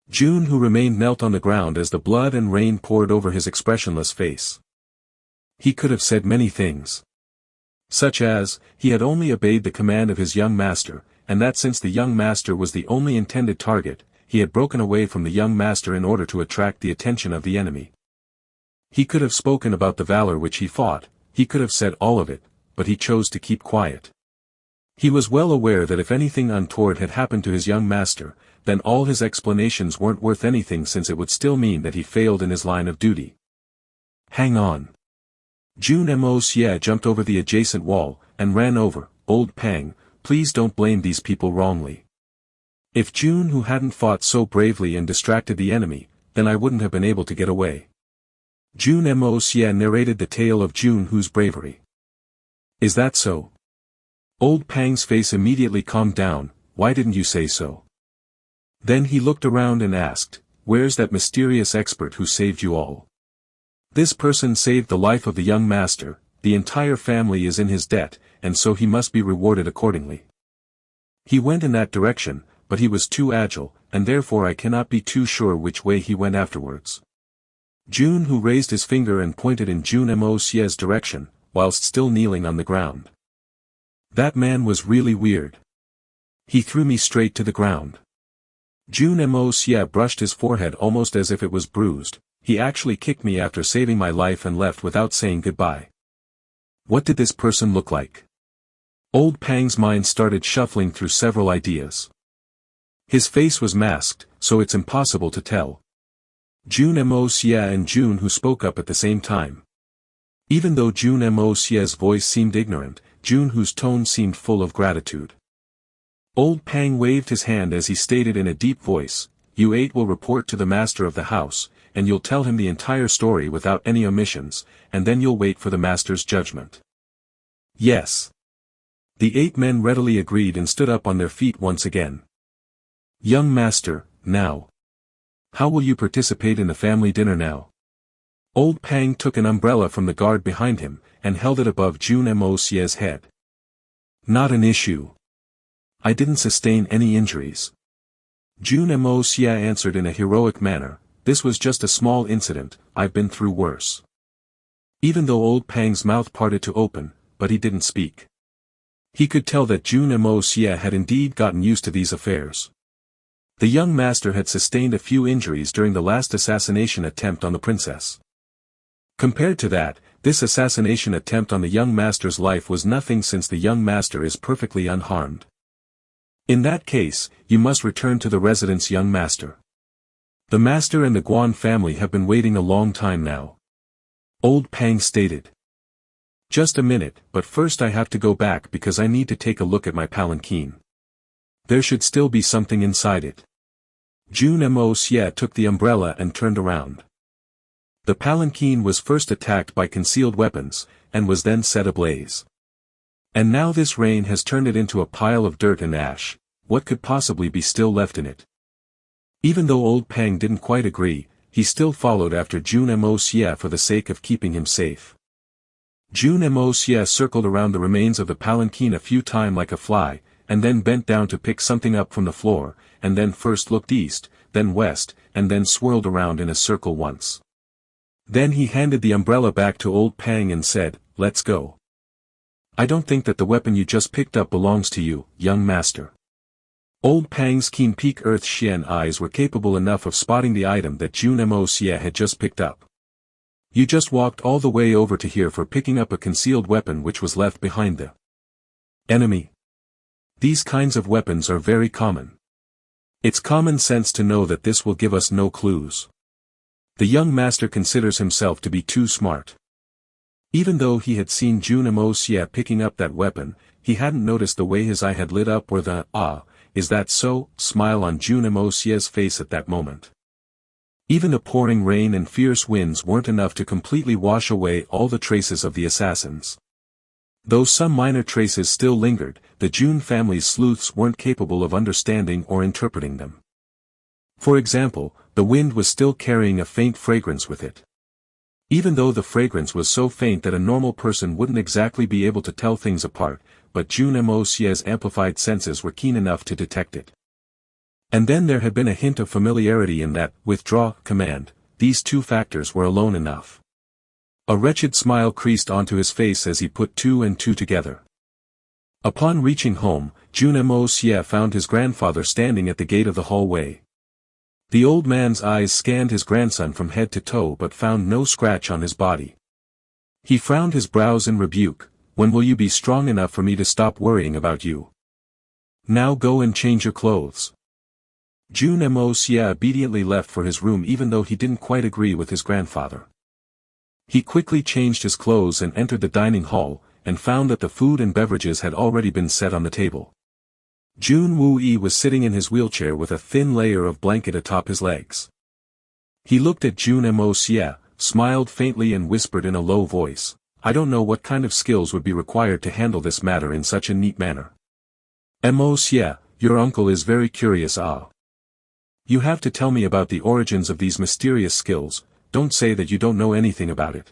Jun, who remained knelt on the ground as the blood and rain poured over his expressionless face. He could have said many things. Such as, he had only obeyed the command of his young master, and that since the young master was the only intended target, he had broken away from the young master in order to attract the attention of the enemy. He could have spoken about the valor which he fought, he could have said all of it, but he chose to keep quiet. He was well aware that if anything untoward had happened to his young master, then all his explanations weren't worth anything since it would still mean that he failed in his line of duty. Hang on. Jun Moxie jumped over the adjacent wall, and ran over, Old Pang, please don't blame these people wrongly. If Jun who hadn't fought so bravely and distracted the enemy, then I wouldn't have been able to get away. Jun Moxie narrated the tale of Jun who's bravery. Is that so? Old Pang's face immediately calmed down, why didn't you say so? Then he looked around and asked, where's that mysterious expert who saved you all? This person saved the life of the young master, the entire family is in his debt, and so he must be rewarded accordingly. He went in that direction, but he was too agile, and therefore I cannot be too sure which way he went afterwards. Jun who raised his finger and pointed in Jun Moxie's direction, whilst still kneeling on the ground. That man was really weird. He threw me straight to the ground. Jun Moxie brushed his forehead almost as if it was bruised, he actually kicked me after saving my life and left without saying goodbye. What did this person look like? Old Pang's mind started shuffling through several ideas. His face was masked, so it's impossible to tell. Jun Moxie and Jun who spoke up at the same time. Even though Jun Moxie's voice seemed ignorant, Jun whose tone seemed full of gratitude. Old Pang waved his hand as he stated in a deep voice, you 8 will report to the master of the house, and you'll tell him the entire story without any omissions, and then you'll wait for the master's judgment. Yes. The 8 men readily agreed and stood up on their feet once again. Young master, now. How will you participate in the family dinner now? Old Pang took an umbrella from the guard behind him, and held it above Jun Moxie's head. Not an issue. I didn't sustain any injuries. Jun Moxie answered in a heroic manner, this was just a small incident, I've been through worse. Even though Old Pang's mouth parted to open, but he didn't speak. He could tell that Jun Moxie had indeed gotten used to these affairs. The young master had sustained a few injuries during the last assassination attempt on the princess. Compared to that, this assassination attempt on the young master's life was nothing since the young master is perfectly unharmed. In that case, you must return to the residence, young master. The master and the Guan family have been waiting a long time now. Old Pang stated. Just a minute, but first I have to go back because I need to take a look at my palanquin. There should still be something inside it. Jun Moxie took the umbrella and turned around. The palanquin was first attacked by concealed weapons, and was then set ablaze. And now this rain has turned it into a pile of dirt and ash, what could possibly be still left in it? Even though Old Pang didn't quite agree, he still followed after Jun Moxie for the sake of keeping him safe. Jun Moxie circled around the remains of the palanquin a few times like a fly, and then bent down to pick something up from the floor, and then first looked east, then west, and then swirled around in a circle once. Then he handed the umbrella back to old Pang and said, "Let's go. I don't think that the weapon you just picked up belongs to you, young master." Old Pang's keen peak Earth Xian eyes were capable enough of spotting the item that Jun Moxie had just picked up. "You just walked all the way over to here for picking up a concealed weapon which was left behind the enemy. These kinds of weapons are very common. It's common sense to know that this will give us no clues. The young master considers himself to be too smart." Even though he had seen Jun Moxie picking up that weapon, he hadn't noticed the way his eye had lit up or the, "is that so?" smile on Jun Moxie's face at that moment. Even the pouring rain and fierce winds weren't enough to completely wash away all the traces of the assassins. Though some minor traces still lingered, the Jun family's sleuths weren't capable of understanding or interpreting them. For example, the wind was still carrying a faint fragrance with it. Even though the fragrance was so faint that a normal person wouldn't exactly be able to tell things apart, but Jun Moxie's amplified senses were keen enough to detect it. And then there had been a hint of familiarity in that withdraw command. These two factors were alone enough. A wretched smile creased onto his face as he put two and two together. Upon reaching home, Jun Moxie found his grandfather standing at the gate of the hallway. The old man's eyes scanned his grandson from head to toe but found no scratch on his body. He frowned his brows in rebuke. "When will you be strong enough for me to stop worrying about you? Now go and change your clothes." Jun Moxie obediently left for his room even though he didn't quite agree with his grandfather. He quickly changed his clothes and entered the dining hall, and found that the food and beverages had already been set on the table. Jun Woo-yi was sitting in his wheelchair with a thin layer of blanket atop his legs. He looked at Jun Moxie, smiled faintly and whispered in a low voice, "I don't know what kind of skills would be required to handle this matter in such a neat manner. Moxie, your uncle is very curious. You have to tell me about the origins of these mysterious skills. Don't say that you don't know anything about it."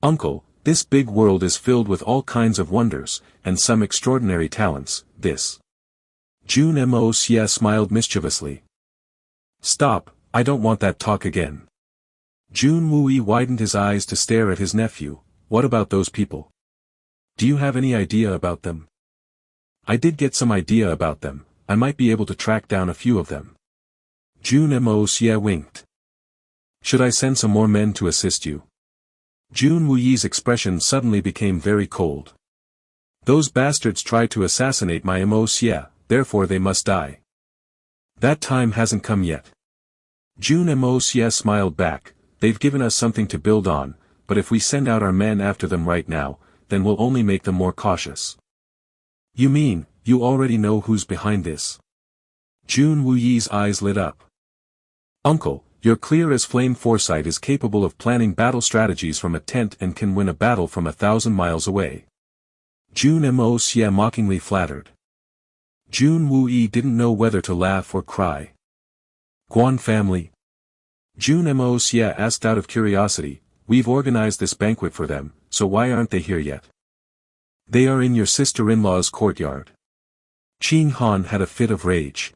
Uncle, this big world is filled with all kinds of wonders, and some extraordinary talents, this. Jun Moxie smiled mischievously. "Stop, I don't want that talk again." Jun Woo-yi widened his eyes to stare at his nephew. "What about those people? Do you have any idea about them?" "I did get some idea about them. I might be able to track down a few of them." Jun Moxie winked. "Should I send some more men to assist you?" Jun Woo-yi's expression suddenly became very cold. "Those bastards tried to assassinate my Moxie, therefore they must die. That time hasn't come yet." Jun Moxie smiled back. "They've given us something to build on, but if we send out our men after them right now, then we'll only make them more cautious." "You mean, you already know who's behind this?" Jun Woo-yi's eyes lit up. "Uncle, your clear-as-flame foresight is capable of planning battle strategies from a tent and can win a battle from 1,000 miles away." Jun Moxie mockingly flattered. Jun Woo-yi didn't know whether to laugh or cry. "Guan family?" Jun Moxie asked out of curiosity. "We've organized this banquet for them, so why aren't they here yet?" "They are in your sister-in-law's courtyard." Qing Han had a fit of rage.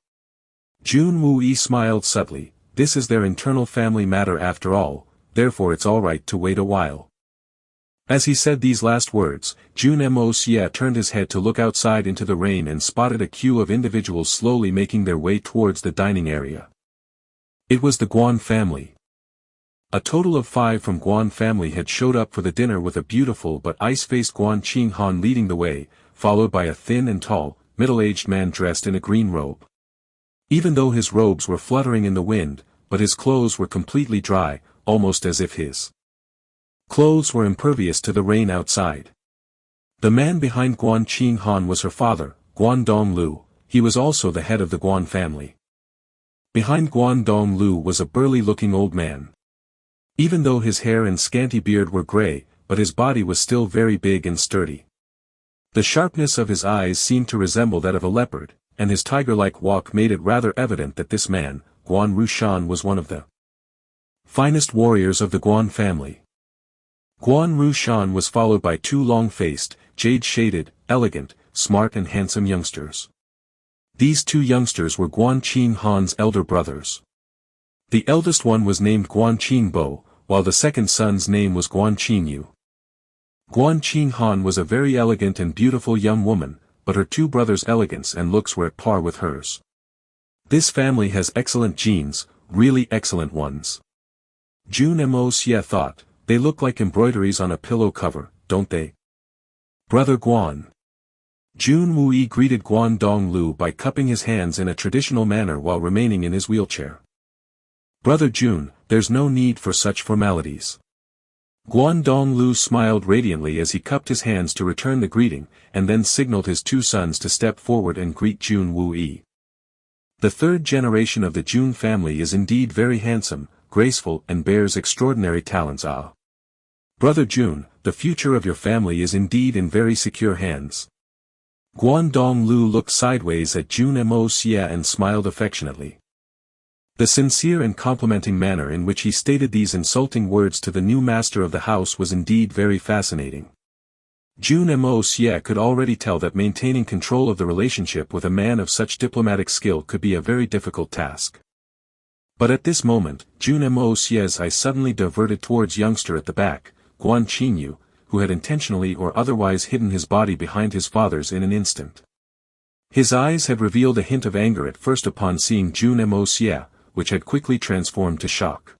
Jun Woo-yi smiled subtly. "This is their internal family matter after all, therefore it's alright to wait a while." As he said these last words, Jun Moxie turned his head to look outside into the rain and spotted a queue of individuals slowly making their way towards the dining area. It was the Guan family. A total of 5 from Guan family had showed up for the dinner with a beautiful but ice-faced Guan Qing Han leading the way, followed by a thin and tall, middle-aged man dressed in a green robe. Even though his robes were fluttering in the wind, but his clothes were completely dry, almost as if his clothes were impervious to the rain outside. The man behind Guan Qing Han was her father, Guan Donglu. He was also the head of the Guan family. Behind Guan Donglu was a burly-looking old man. Even though his hair and scanty beard were gray, but his body was still very big and sturdy. The sharpness of his eyes seemed to resemble that of a leopard, and his tiger-like walk made it rather evident that this man, Guan Rushan, was one of the finest warriors of the Guan family. Guan Rushan was followed by two long-faced, jade-shaded, elegant, smart and handsome youngsters. These two youngsters were Guan Qinghan's elder brothers. The eldest one was named Guan Qingbo, while the second son's name was Guan Qingyu. Guan Qinghan was a very elegant and beautiful young woman, but her two brothers' elegance and looks were at par with hers. This family has excellent genes, really excellent ones. Jun Moxie thought, they look like embroideries on a pillow cover, don't they? Brother Guan. Jun Wui greeted Guan Donglu by cupping his hands in a traditional manner while remaining in his wheelchair. Brother Jun, there's no need for such formalities. Guan Donglu smiled radiantly as he cupped his hands to return the greeting, and then signaled his two sons to step forward and greet Jun Wui. The third generation of the Jun family is indeed very handsome, graceful and bears extraordinary talents. Brother Jun, the future of your family is indeed in very secure hands. Guan Donglu looked sideways at Jun Moxie and smiled affectionately. The sincere and complimenting manner in which he stated these insulting words to the new master of the house was indeed very fascinating. Jun Moxie could already tell that maintaining control of the relationship with a man of such diplomatic skill could be a very difficult task. But at this moment, Jun Moxie's eye suddenly diverted towards youngster at the back, Guan Qingyu, who had intentionally or otherwise hidden his body behind his father's in an instant. His eyes had revealed a hint of anger at first upon seeing Jun Moxie, which had quickly transformed to shock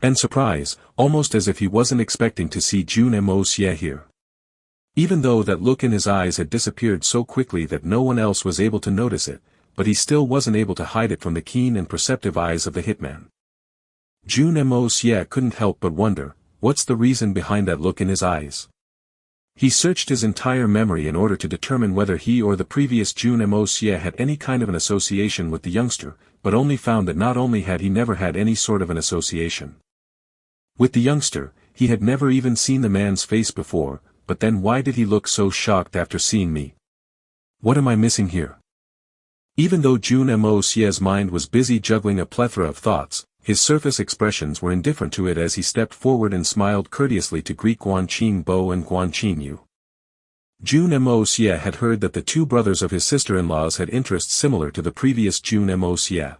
and surprise, almost as if he wasn't expecting to see Jun Moxie here. Even though that look in his eyes had disappeared so quickly that no one else was able to notice it, but he still wasn't able to hide it from the keen and perceptive eyes of the hitman. Jun Moxie couldn't help but wonder, what's the reason behind that look in his eyes? He searched his entire memory in order to determine whether he or the previous Jun Moxie had any kind of an association with the youngster, but only found that not only had he never had any sort of an association with the youngster, he had never even seen the man's face before, but then why did he look so shocked after seeing me? What am I missing here? Even though Jun Moxie's mind was busy juggling a plethora of thoughts, his surface expressions were indifferent to it as he stepped forward and smiled courteously to greet Guan Qingbo and Guan Qingyu. Jun Moxie had heard that the two brothers of his sister-in-laws had interests similar to the previous Jun Moxie.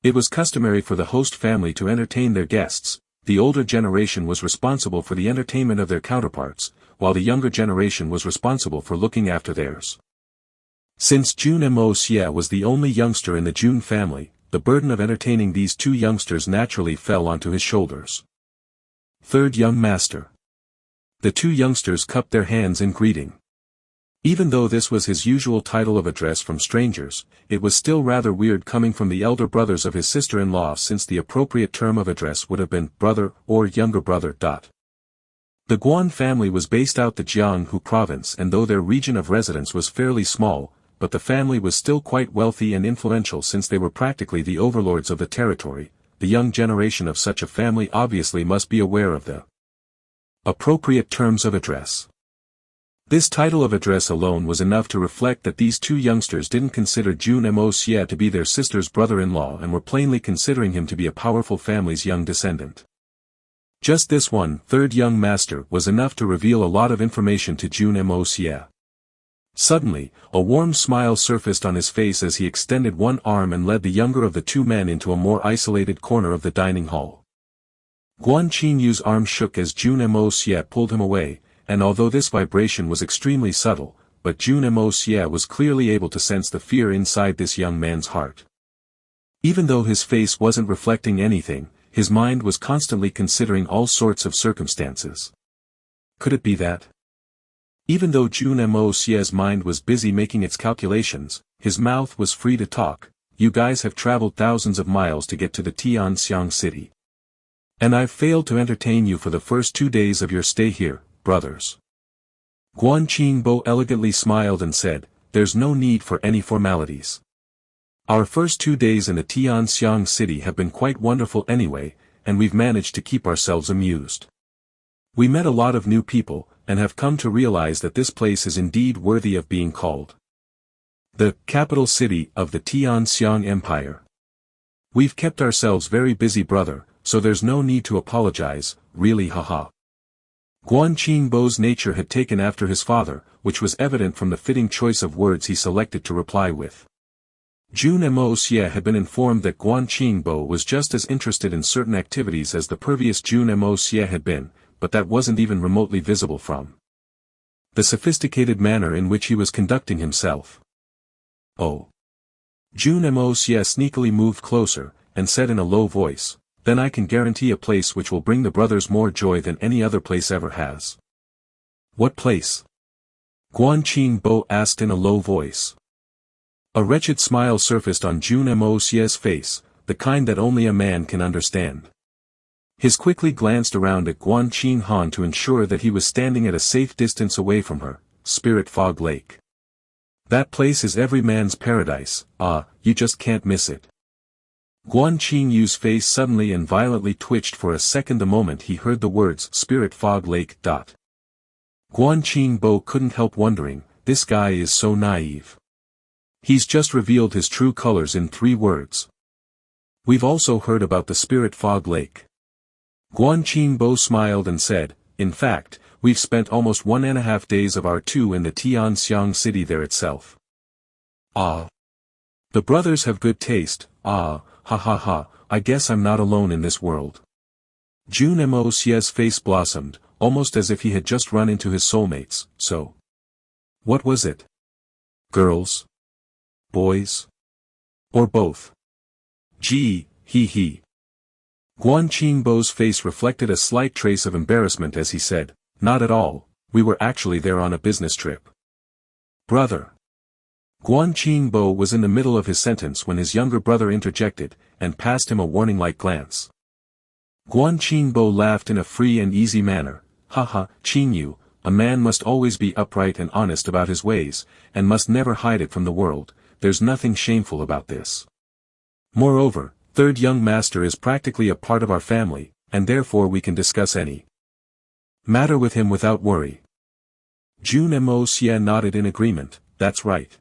It was customary for the host family to entertain their guests. The older generation was responsible for the entertainment of their counterparts, while the younger generation was responsible for looking after theirs. Since Jun Moxie was the only youngster in the Jun family, the burden of entertaining these two youngsters naturally fell onto his shoulders. Third young master. The two youngsters cupped their hands in greeting. Even though this was his usual title of address from strangers, it was still rather weird coming from the elder brothers of his sister-in-law, since the appropriate term of address would have been brother or younger brother. The Guan family was based out the Jianghu province, and though their region of residence was fairly small, but the family was still quite wealthy and influential since they were practically the overlords of the territory. The young generation of such a family obviously must be aware of the appropriate terms of address. This title of address alone was enough to reflect that these two youngsters didn't consider Jun Moxie to be their sister's brother-in-law and were plainly considering him to be a powerful family's young descendant. Just this one, third young master, was enough to reveal a lot of information to Jun Moxie. Suddenly, a warm smile surfaced on his face as he extended one arm and led the younger of the two men into a more isolated corner of the dining hall. Guan Qingyu's arm shook as Jun Moxie pulled him away, and although this vibration was extremely subtle, but Jun Moxie was clearly able to sense the fear inside this young man's heart. Even though his face wasn't reflecting anything, his mind was constantly considering all sorts of circumstances. Could it be that? Even though Jun Moxie's mind was busy making its calculations, his mouth was free to talk. You guys have traveled thousands of miles to get to the Tianxiang city. And I've failed to entertain you for the first 2 days of your stay here, brothers. Guan Qingbo elegantly smiled and said, there's no need for any formalities. Our first 2 days in the Tianxiang city have been quite wonderful anyway, and we've managed to keep ourselves amused. We met a lot of new people, and have come to realize that this place is indeed worthy of being called the capital city of the Tianxiang Empire. We've kept ourselves very busy, brother, so there's no need to apologize, really, haha. Guan Qingbo's nature had taken after his father, which was evident from the fitting choice of words he selected to reply with. Jun Moxie had been informed that Guan Qingbo was just as interested in certain activities as the previous Jun Moxie had been, but that wasn't even remotely visible from the sophisticated manner in which he was conducting himself. Oh. Jun Moxie sneakily moved closer, and said in a low voice, "Then I can guarantee a place which will bring the brothers more joy than any other place ever has." "What place?" Guan Qingbo asked in a low voice. A wretched smile surfaced on Jun Moxie's face, the kind that only a man can understand. He quickly glanced around at Guan Qinghan to ensure that he was standing at a safe distance away from her. "Spirit Fog Lake. That place is every man's paradise, you just can't miss it." Guan Qingyu's face suddenly and violently twitched for a second the moment he heard the words Spirit Fog Lake. Guan Qingbo couldn't help wondering, this guy is so naive. He's just revealed his true colors in 3 words. "We've also heard about the Spirit Fog Lake." Guan Qingbo smiled and said, "In fact, we've spent almost 1.5 days of our 2 in the Tianxiang city there itself." "Ah. The brothers have good taste, ha ha ha, I guess I'm not alone in this world." Jun Moxie's face blossomed, almost as if he had just run into his soulmates. "So. What was it? Girls? Boys? Or both?" "Gee, he. Guan Qingbo's face reflected a slight trace of embarrassment as he said, "Not at all, we were actually there on a business trip." "Brother." Guan Qingbo was in the middle of his sentence when his younger brother interjected, and passed him a warning-like glance. Guan Qingbo laughed in a free and easy manner. "Haha, Qingyu, a man must always be upright and honest about his ways, and must never hide it from the world. There's nothing shameful about this. Moreover, third young master is practically a part of our family, and therefore we can discuss any matter with him without worry." Jun Moxie nodded in agreement. "That's right."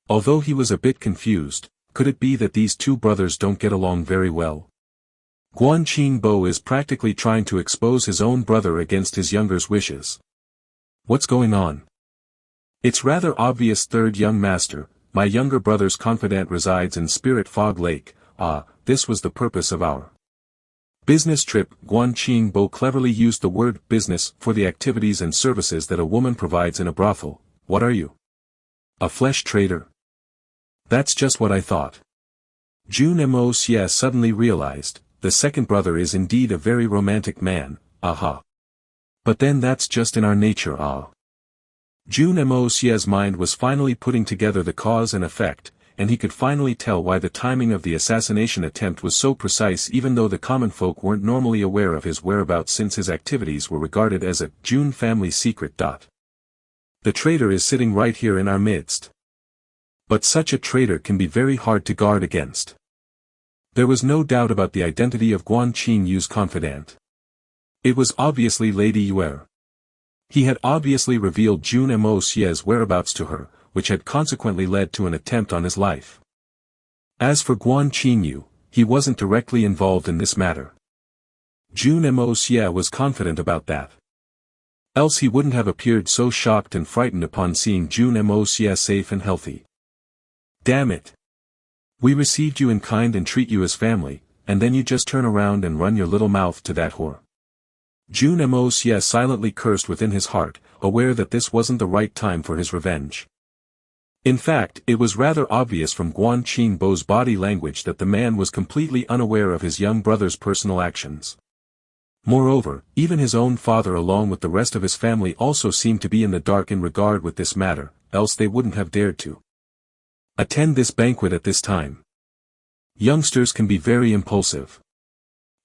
Although he was a bit confused, could it be that these 2 brothers don't get along very well? Guan Qingbo is practically trying to expose his own brother against his younger's wishes. "What's going on?" "It's rather obvious, third young master. My younger brother's confidant resides in Spirit Fog Lake. This was the purpose of our business trip." Guan Qingbo cleverly used the word business for the activities and services that a woman provides in a brothel. "What are you? A flesh trader?" "That's just what I thought." Jun Moxie suddenly realized, the second brother is indeed a very romantic man, aha. But then that's just in our nature, Jun Moxie's mind was finally putting together the cause and effect, and he could finally tell why the timing of the assassination attempt was so precise even though the common folk weren't normally aware of his whereabouts since his activities were regarded as a Jun family secret. The traitor is sitting right here in our midst. But such a traitor can be very hard to guard against. There was no doubt about the identity of Guan Qingyu's confidant. It was obviously Lady Yuer. He had obviously revealed Jun Moxie's whereabouts to her, which had consequently led to an attempt on his life. As for Guan Qingyu, he wasn't directly involved in this matter. Jun Moxie was confident about that. Else he wouldn't have appeared so shocked and frightened upon seeing Jun Moxie safe and healthy. "Damn it. We received you in kind and treat you as family, and then you just turn around and run your little mouth to that whore." Jun Moxie silently cursed within his heart, aware that this wasn't the right time for his revenge. In fact, it was rather obvious from Guan Qingbo's body language that the man was completely unaware of his young brother's personal actions. Moreover, even his own father along with the rest of his family also seemed to be in the dark in regard with this matter, else they wouldn't have dared to attend this banquet at this time. Youngsters can be very impulsive.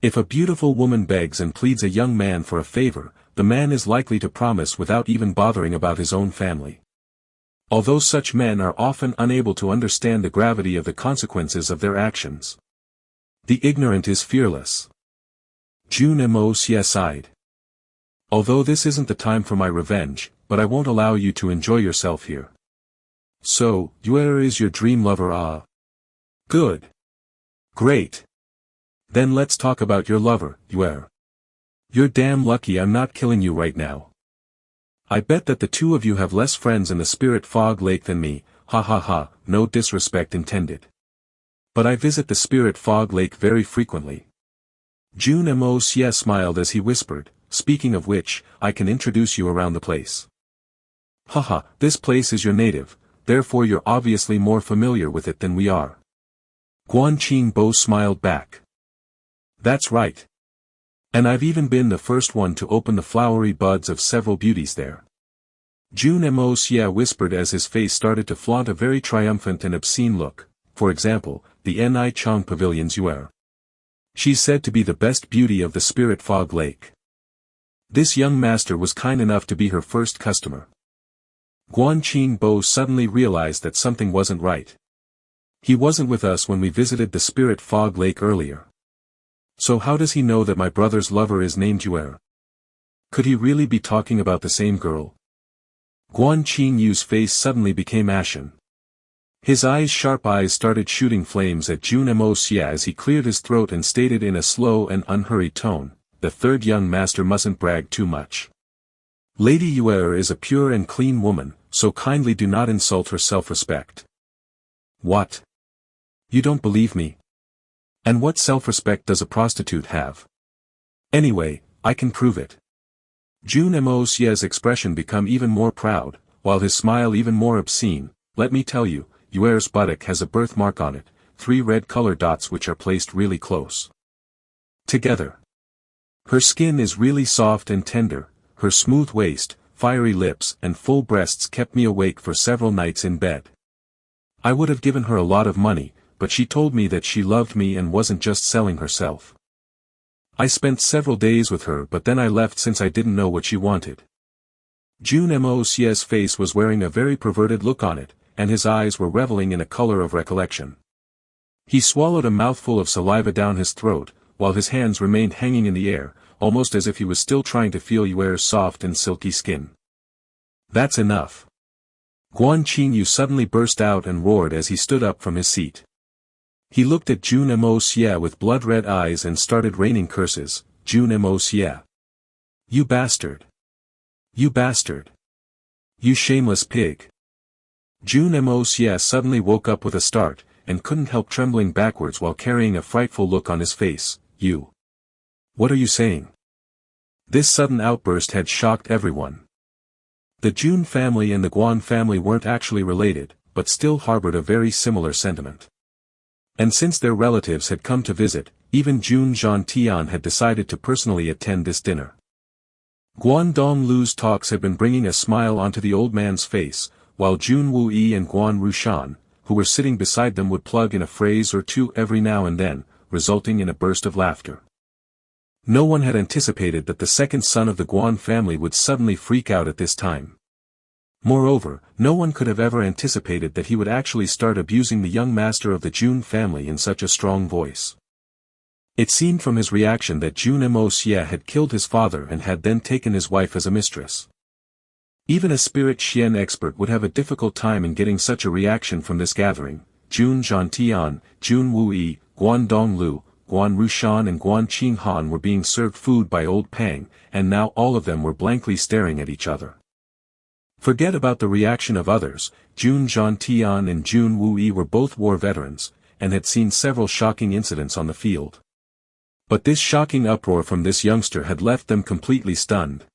If a beautiful woman begs and pleads a young man for a favor, the man is likely to promise without even bothering about his own family. Although such men are often unable to understand the gravity of the consequences of their actions. The ignorant is fearless. Jun Moxie sighed. "Although this isn't the time for my revenge, but I won't allow you to enjoy yourself here." "So, Yuer is your dream lover, Good. Great. Then let's talk about your lover, Yuer." You're damn lucky I'm not killing you right now. I bet that the two of you have less friends in the Spirit Fog Lake than me, ha ha ha, no disrespect intended. But I visit the Spirit Fog Lake very frequently. Jun Moxie smiled as he whispered, speaking of which, I can introduce you around the place. Haha, this place is your native, therefore you're obviously more familiar with it than we are. Guan Qingbo smiled back. That's right. And I've even been the first one to open the flowery buds of several beauties there. Jun Moxie whispered as his face started to flaunt a very triumphant and obscene look, for example, the Ni Chong Pavilion's heir. She's said to be the best beauty of the Spirit Fog Lake. This young master was kind enough to be her first customer. Guan Qingbo suddenly realized that something wasn't right. He wasn't with us when we visited the Spirit Fog Lake earlier. So how does he know that my brother's lover is named Heir? Could he really be talking about the same girl? Guan Qingyu's face suddenly became ashen. His sharp eyes started shooting flames at Jun Moxie as he cleared his throat and stated in a slow and unhurried tone, the third young master mustn't brag too much. Lady Heir is a pure and clean woman, so kindly do not insult her self-respect. What? You don't believe me? And what self-respect does a prostitute have? Anyway, I can prove it. Jun Moxie's expression became even more proud, while his smile even more obscene. Let me tell you, Heir's buttock has a birthmark on it, 3 red color dots which are placed really close together. Her skin is really soft and tender, her smooth waist, fiery lips and full breasts kept me awake for several nights in bed. I would have given her a lot of money, but she told me that she loved me and wasn't just selling herself. I spent several days with her but then I left since I didn't know what she wanted. Jun Moxie's face was wearing a very perverted look on it, and his eyes were reveling in a color of recollection. He swallowed a mouthful of saliva down his throat, while his hands remained hanging in the air, almost as if he was still trying to feel Heir's soft and silky skin. That's enough. Guan Qingyu suddenly burst out and roared as he stood up from his seat. He looked at Jun Moxie with blood-red eyes and started raining curses. Jun Moxie. You bastard. You bastard. You shameless pig. Jun Moxie suddenly woke up with a start, and couldn't help trembling backwards while carrying a frightful look on his face. You. What are you saying? This sudden outburst had shocked everyone. The Jun family and the Guan family weren't actually related, but still harbored a very similar sentiment. And since their relatives had come to visit, even Jun Zhantian had decided to personally attend this dinner. Guan Donglu's talks had been bringing a smile onto the old man's face, while Jun Wuyi and Guan Rushan, who were sitting beside them, would plug in a phrase or two every now and then, resulting in a burst of laughter. No one had anticipated that the second son of the Guan family would suddenly freak out at this time. Moreover, no one could have ever anticipated that he would actually start abusing the young master of the Jun family in such a strong voice. It seemed from his reaction that Jun Moxie had killed his father and had then taken his wife as a mistress. Even a spirit Xian expert would have a difficult time in getting such a reaction from this gathering. Jun Zhantian, Jun Wuyi, Guan Donglu, Guan Rushan and Guan Qinghan were being served food by old Pang, and now all of them were blankly staring at each other. Forget about the reaction of others. Jun Zhantian and Jun Wuyi were both war veterans, and had seen several shocking incidents on the field. But this shocking uproar from this youngster had left them completely stunned.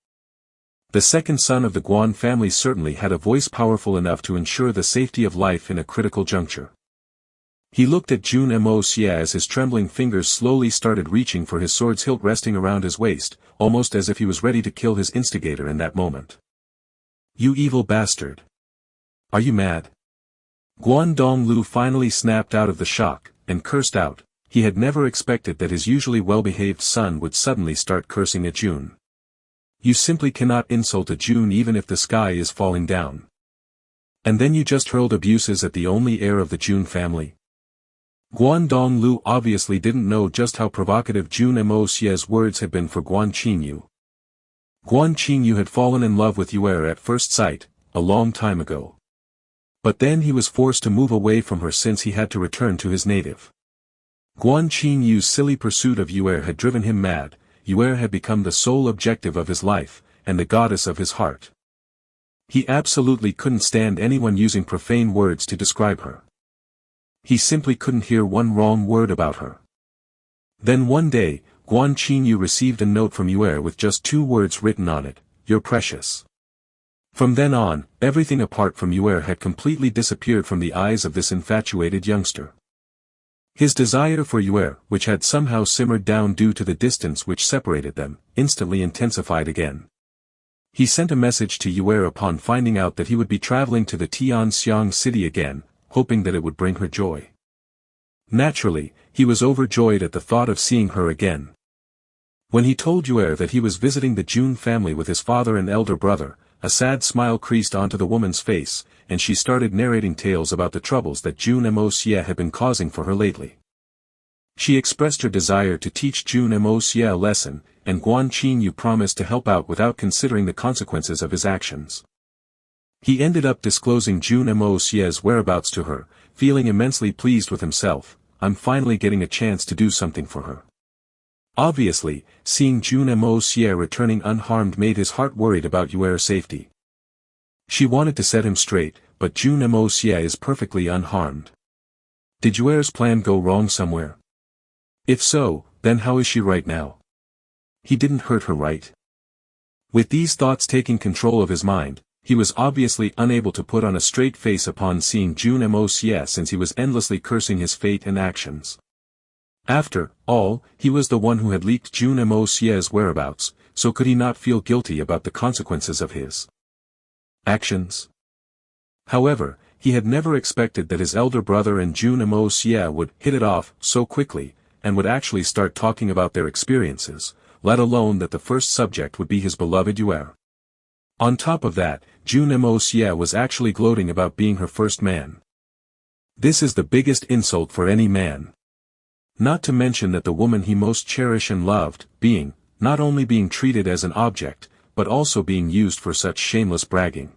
The second son of the Guan family certainly had a voice powerful enough to ensure the safety of life in a critical juncture. He looked at Jun Moxie as his trembling fingers slowly started reaching for his sword's hilt resting around his waist, almost as if he was ready to kill his instigator in that moment. You evil bastard! Are you mad? Guan Donglu finally snapped out of the shock, and cursed out. He had never expected that his usually well-behaved son would suddenly start cursing at Jun. You simply cannot insult a Jun even if the sky is falling down. And then you just hurled abuses at the only heir of the Jun family? Guan Donglu obviously didn't know just how provocative Jun Moxie's words had been for Guan Qingyu. Guan Qingyu had fallen in love with Heir at first sight, a long time ago. But then he was forced to move away from her since he had to return to his native. Guan Qingyu's silly pursuit of Heir had driven him mad, heir had become the sole objective of his life, and the goddess of his heart. He absolutely couldn't stand anyone using profane words to describe her. He simply couldn't hear one wrong word about her. Then one day, Guan Qinyu received a note from heir with just 2 words written on it, "You're precious." From then on, everything apart from heir had completely disappeared from the eyes of this infatuated youngster. His desire for heir, which had somehow simmered down due to the distance which separated them, instantly intensified again. He sent a message to heir upon finding out that he would be traveling to the Tianxiang city again, hoping that it would bring her joy. Naturally, he was overjoyed at the thought of seeing her again. When he told heir that he was visiting the Jun family with his father and elder brother, a sad smile creased onto the woman's face, and she started narrating tales about the troubles that Jun Moxie had been causing for her lately. She expressed her desire to teach Jun Moxie a lesson, and Guan Qinyu promised to help out without considering the consequences of his actions. He ended up disclosing Jun Moxie's whereabouts to her, feeling immensely pleased with himself. "I'm finally getting a chance to do something for her." Obviously, seeing Jun Moxie returning unharmed made his heart worried about heir's safety. She wanted to set him straight, but Jun Moxie is perfectly unharmed. Did heir's plan go wrong somewhere? If so, then how is she right now? He didn't hurt her, right? With these thoughts taking control of his mind, he was obviously unable to put on a straight face upon seeing Jun Moxie since he was endlessly cursing his fate and actions. After all, he was the one who had leaked Jun Moxie's whereabouts, so could he not feel guilty about the consequences of his actions? However, he had never expected that his elder brother and Jun Moxie would hit it off so quickly, and would actually start talking about their experiences, let alone that the first subject would be his beloved heir. On top of that, Jun Moxie was actually gloating about being her first man. This is the biggest insult for any man. Not to mention that the woman he most cherished and loved, not only being treated as an object, but also being used for such shameless bragging.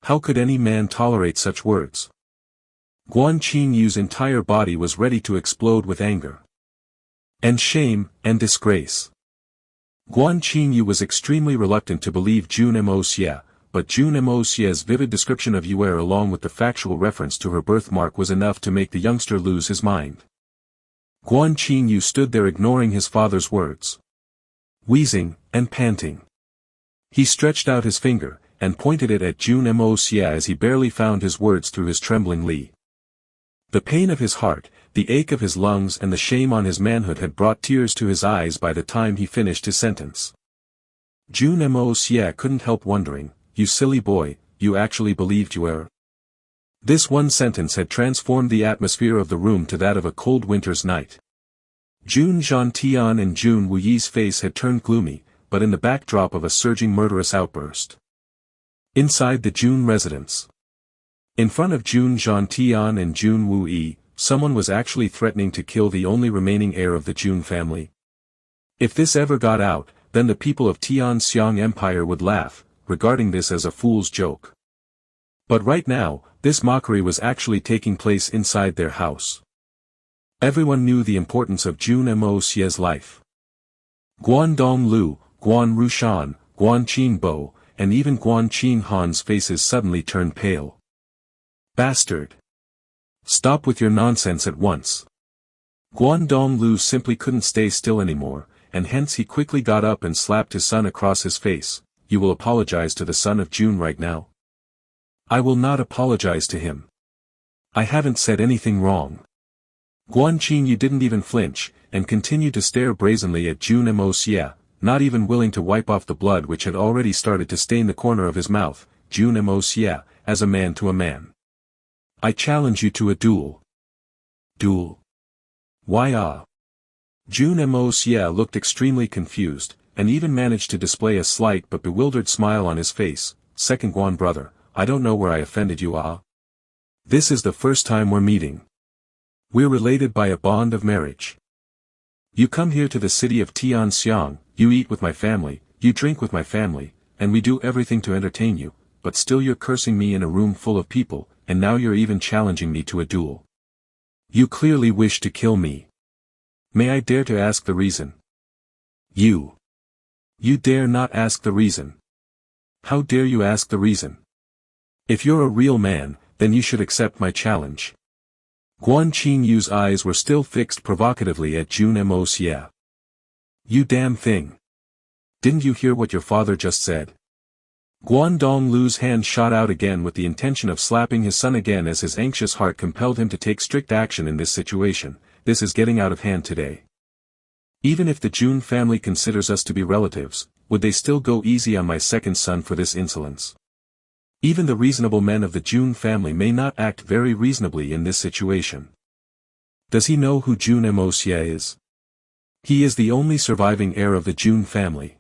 How could any man tolerate such words? Guan Qinyu's entire body was ready to explode with anger. And shame, and disgrace. Guan Qinyu was extremely reluctant to believe Jun Moxie, but Jun Moxie's vivid description of heir along with the factual reference to her birthmark was enough to make the youngster lose his mind. Guan Qinyu stood there ignoring his father's words. Wheezing, and panting. He stretched out his finger, and pointed it at Jun Moxie as he barely found his words through his trembling li. The pain of his heart, the ache of his lungs and the shame on his manhood had brought tears to his eyes by the time he finished his sentence. Jun Moxie couldn't help wondering, "You silly boy, you actually believed heir?" This one sentence had transformed the atmosphere of the room to that of a cold winter's night. Jun Zhantian and Jun Wuyi's face had turned gloomy, but in the backdrop of a surging murderous outburst. Inside the Jun residence. In front of Jun Zhantian and Jun Wuyi, someone was actually threatening to kill the only remaining heir of the Jun family. If this ever got out, then the people of Tianxiang Empire would laugh, regarding this as a fool's joke. But right now, this mockery was actually taking place inside their house. Everyone knew the importance of Jun Moxie's life. Guan Donglu, Guan Rushan, Guan Qinbo, and even Guan Qinhan's faces suddenly turned pale. Bastard! Stop with your nonsense at once. Guan Donglu simply couldn't stay still anymore, and hence he quickly got up and slapped his son across his face. "You will apologize to the son of Jun right now?" "I will not apologize to him. I haven't said anything wrong." Guan Qinyu didn't even flinch, and continued to stare brazenly at Jun Moxie, not even willing to wipe off the blood which had already started to stain the corner of his mouth. "Jun Moxie, as a man to a man. I challenge you to a duel." "Duel? Why Jun Moxie looked extremely confused, and even managed to display a slight but bewildered smile on his face. "Second Guan brother, I don't know where I offended you This is the first time we're meeting. We're related by a bond of marriage. You come here to the city of Tianxiang, you eat with my family, you drink with my family, and we do everything to entertain you, but still you're cursing me in a room full of people, and now you're even challenging me to a duel. You clearly wish to kill me. May I dare to ask the reason?" You dare not ask the reason. How dare you ask the reason? If you're a real man, then you should accept my challenge. Guan Qingyu's eyes were still fixed provocatively at Jun Moxie. You damn thing. Didn't you hear what your father just said? Guan Donglu's hand shot out again with the intention of slapping his son again as his anxious heart compelled him to take strict action in this situation. This is getting out of hand today. Even if the Jun family considers us to be relatives, would they still go easy on my second son for this insolence? Even the reasonable men of the Jun family may not act very reasonably in this situation. Does he know who Jun Moxie is? He is the only surviving heir of the Jun family.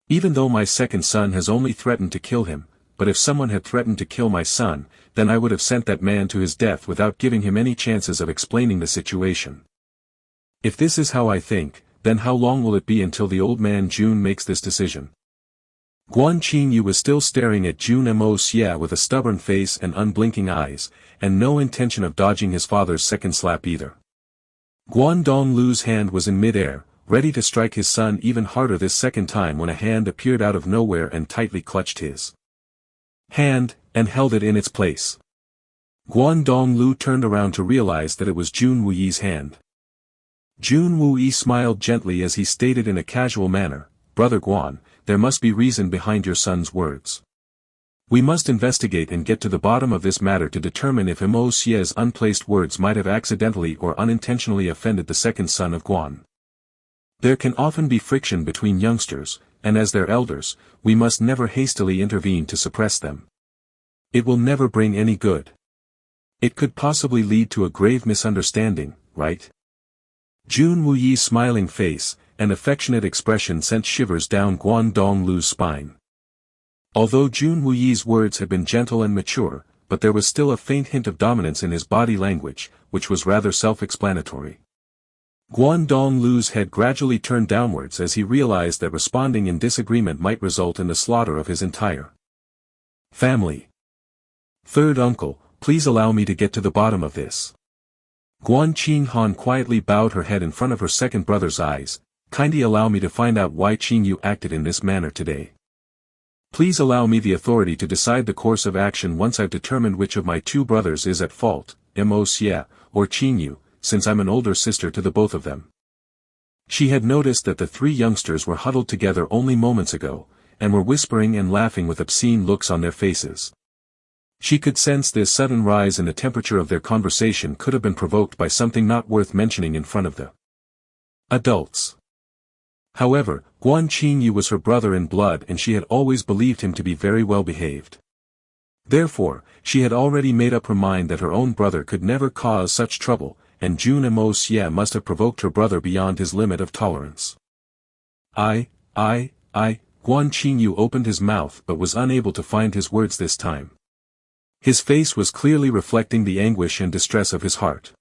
Even though my second son has only threatened to kill him, but if someone had threatened to kill my son, then I would have sent that man to his death without giving him any chances of explaining the situation. If this is how I think, then how long will it be until the old man Jun makes this decision? Guan Qingyu was still staring at Jun Moxie with a stubborn face and unblinking eyes, and no intention of dodging his father's second slap either. Guan Donglu's hand was in mid-air, ready to strike his son even harder this second time when a hand appeared out of nowhere and tightly clutched his hand, and held it in its place. Guan Donglu turned around to realize that it was Jun Wuyi's hand. Jun Wuyi smiled gently as he stated in a casual manner, "Brother Guan, there must be reason behind your son's words. We must investigate and get to the bottom of this matter to determine if Moxie's unplaced words might have accidentally or unintentionally offended the second son of Guan. There can often be friction between youngsters, and as their elders, we must never hastily intervene to suppress them. It will never bring any good. It could possibly lead to a grave misunderstanding, right?" Jun Wuyi's smiling face and affectionate expression sent shivers down Guan Donglu's spine. Although Jun Wuyi's words had been gentle and mature, but there was still a faint hint of dominance in his body language, which was rather self-explanatory. Guan Donglu's head gradually turned downwards as he realized that responding in disagreement might result in the slaughter of his entire family. "Third uncle, please allow me to get to the bottom of this." Guan Qinghan quietly bowed her head in front of her second brother's eyes. "Kindly allow me to find out why Qingyu acted in this manner today. Please allow me the authority to decide the course of action once I've determined which of my two brothers is at fault, Moxie, or Qingyu, since I'm an older sister to the both of them." She had noticed that the three youngsters were huddled together only moments ago, and were whispering and laughing with obscene looks on their faces. She could sense this sudden rise in the temperature of their conversation could have been provoked by something not worth mentioning in front of the adults. However, Guan Qingyu was her brother in blood and she had always believed him to be very well behaved. Therefore, she had already made up her mind that her own brother could never cause such trouble, and Jun Moxie must have provoked her brother beyond his limit of tolerance. Guan Qingyu opened his mouth but was unable to find his words this time. His face was clearly reflecting the anguish and distress of his heart.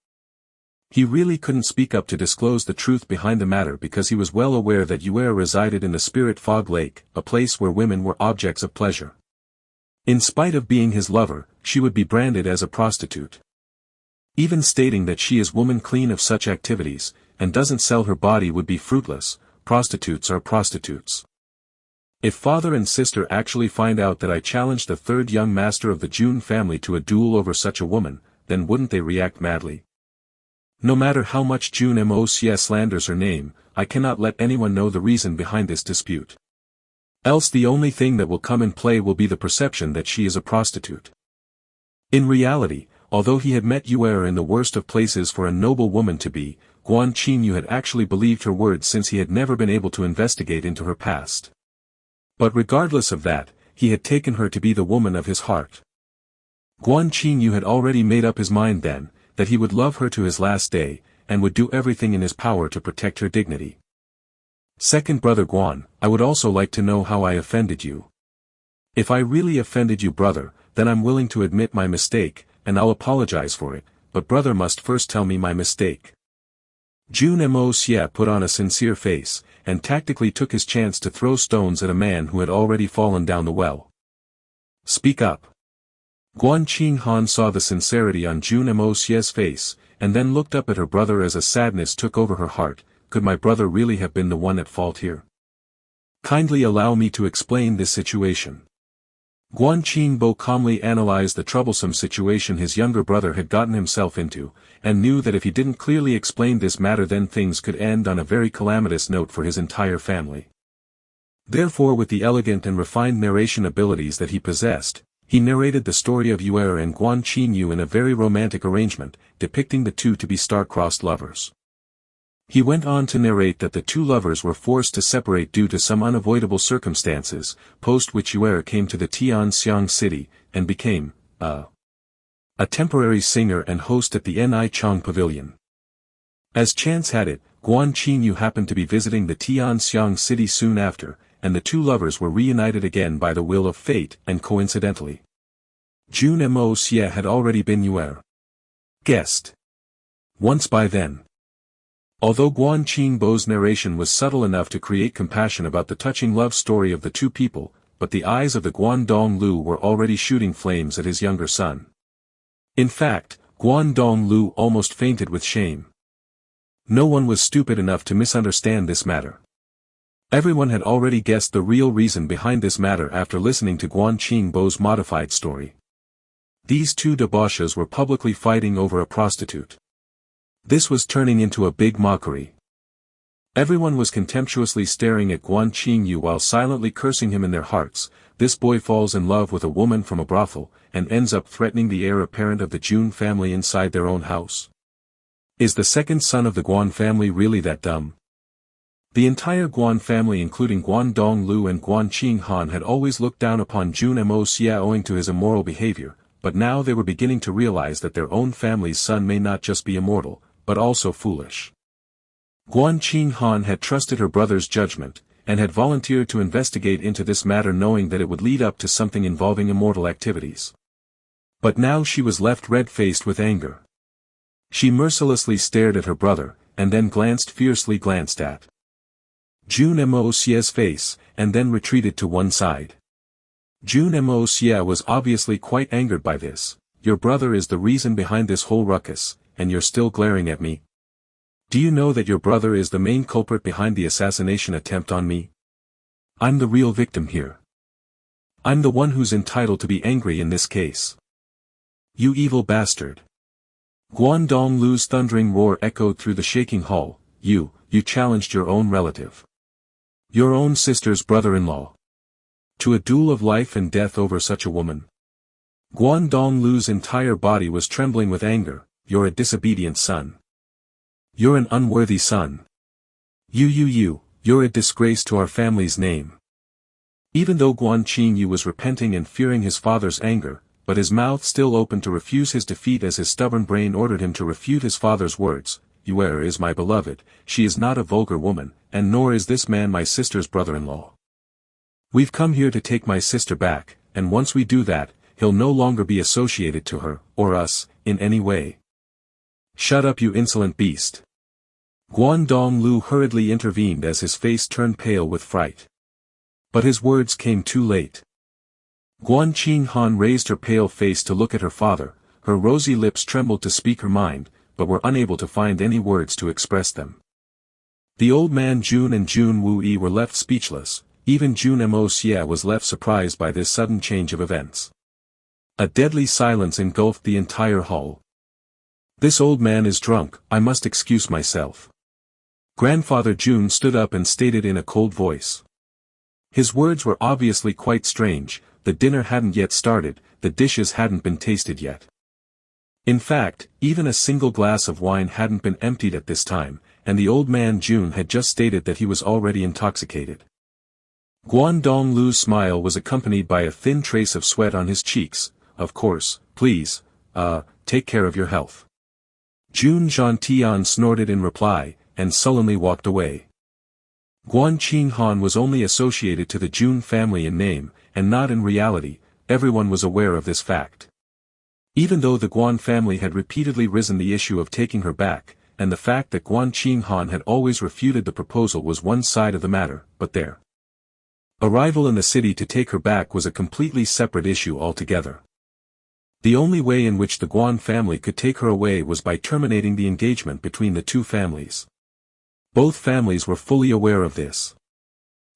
He really couldn't speak up to disclose the truth behind the matter because he was well aware that Yuer resided in the Spirit Fog Lake, a place where women were objects of pleasure. In spite of being his lover, she would be branded as a prostitute. Even stating that she is woman clean of such activities, and doesn't sell her body would be fruitless. Prostitutes are prostitutes. If father and sister actually find out that I challenged the third young master of the Jun family to a duel over such a woman, then wouldn't they react madly? No matter how much Jun Moxie slanders her name, I cannot let anyone know the reason behind this dispute. Else the only thing that will come in play will be the perception that she is a prostitute. In reality, although he had met Yuer in the worst of places for a noble woman to be, Guan Qingyu had actually believed her words since he had never been able to investigate into her past. But regardless of that, he had taken her to be the woman of his heart. Guan Qingyu had already made up his mind then, that he would love her to his last day, and would do everything in his power to protect her dignity. Second brother Guan, I would also like to know how I offended you. If I really offended you brother, then I'm willing to admit my mistake, and I'll apologize for it, but brother must first tell me my mistake. Jun Moxie put on a sincere face, and tactically took his chance to throw stones at a man who had already fallen down the well. Speak up. Guan Qinghan saw the sincerity on Jun Moxie's face, and then looked up at her brother as a sadness took over her heart. could my brother really have been the one at fault here? Kindly allow me to explain this situation. Guan Qingbo calmly analyzed the troublesome situation his younger brother had gotten himself into, and knew that if he didn't clearly explain this matter then things could end on a very calamitous note for his entire family. Therefore, with the elegant and refined narration abilities that he possessed, he narrated the story of Heir and Guan Qingyu in a very romantic arrangement, depicting the two to be star-crossed lovers. He went on to narrate that the two lovers were forced to separate due to some unavoidable circumstances, post which Heir came to the Tianxiang city, and became, a temporary singer and host at the Nichang Pavilion. As chance had it, Guan Qingyu happened to be visiting the Tianxiang city soon after, and the two lovers were reunited again by the will of fate, and coincidentally, Jun Moxie had already been Heir guest once by then. Although Guan Qingbo's narration was subtle enough to create compassion about the touching love story of the two people, but the eyes of the Guandong Lu were already shooting flames at his younger son. In fact, Guandong Lu almost fainted with shame. No one was stupid enough to misunderstand this matter. Everyone had already guessed the real reason behind this matter after listening to Guan Qingbo's modified story. These two debauches were publicly fighting over a prostitute. This was turning into a big mockery. Everyone was contemptuously staring at Guan Qingyu while silently cursing him in their hearts. This boy falls in love with a woman from a brothel, and ends up threatening the heir apparent of the Jun family inside their own house. Is the second son of the Guan family really that dumb? The entire Guan family including Guandong Lu and Guan Qinghan had always looked down upon Jun Moxie owing to his immoral behavior, but now they were beginning to realize that their own family's son may not just be immortal, but also foolish. Guan Qinghan had trusted her brother's judgment, and had volunteered to investigate into this matter knowing that it would lead up to something involving immortal activities. But now she was left red-faced with anger. She mercilessly stared at her brother, and then fiercely glanced at Jun Moxie's face, and then retreated to one side. Jun Moxie was obviously quite angered by this. Your brother is the reason behind this whole ruckus, and you're still glaring at me? Do you know that your brother is the main culprit behind the assassination attempt on me? I'm the real victim here. I'm the one who's entitled to be angry in this case. You evil bastard. Guandong Lu's thundering roar echoed through the shaking hall. You challenged your own relative. Your own sister's brother-in-law. To a duel of life and death over such a woman. Guandong Lu's entire body was trembling with anger. You're a disobedient son. You're an unworthy son. You're a disgrace to our family's name. Even though Guan Qingyu was repenting and fearing his father's anger, but his mouth still open to refuse his defeat as his stubborn brain ordered him to refute his father's words. Heir is my beloved, she is not a vulgar woman, and nor is this man my sister's brother-in-law. We've come here to take my sister back, and once we do that, he'll no longer be associated to her, or us, in any way. Shut up, you insolent beast. Guandong Lu hurriedly intervened as his face turned pale with fright. But his words came too late. Guan Qinghan raised her pale face to look at her father, her rosy lips trembled to speak her mind, but were unable to find any words to express them. The old man Jun and Jun Wuyi were left speechless, even Jun Moxie was left surprised by this sudden change of events. A deadly silence engulfed the entire hall. This old man is drunk, I must excuse myself. Grandfather Jun stood up and stated in a cold voice. His words were obviously quite strange. The dinner hadn't yet started, the dishes hadn't been tasted yet. In fact, even a single glass of wine hadn't been emptied at this time, and the old man Jun had just stated that he was already intoxicated. Guandong Lu's smile was accompanied by a thin trace of sweat on his cheeks. Of course, please, take care of your health. Jun Zhantian snorted in reply, and sullenly walked away. Guan Qinghan was only associated to the Jun family in name, and not in reality. Everyone was aware of this fact. Even though the Guan family had repeatedly risen the issue of taking her back, and the fact that Guan Qinghan had always refuted the proposal was one side of the matter, but their arrival in the city to take her back was a completely separate issue altogether. The only way in which the Guan family could take her away was by terminating the engagement between the two families. Both families were fully aware of this.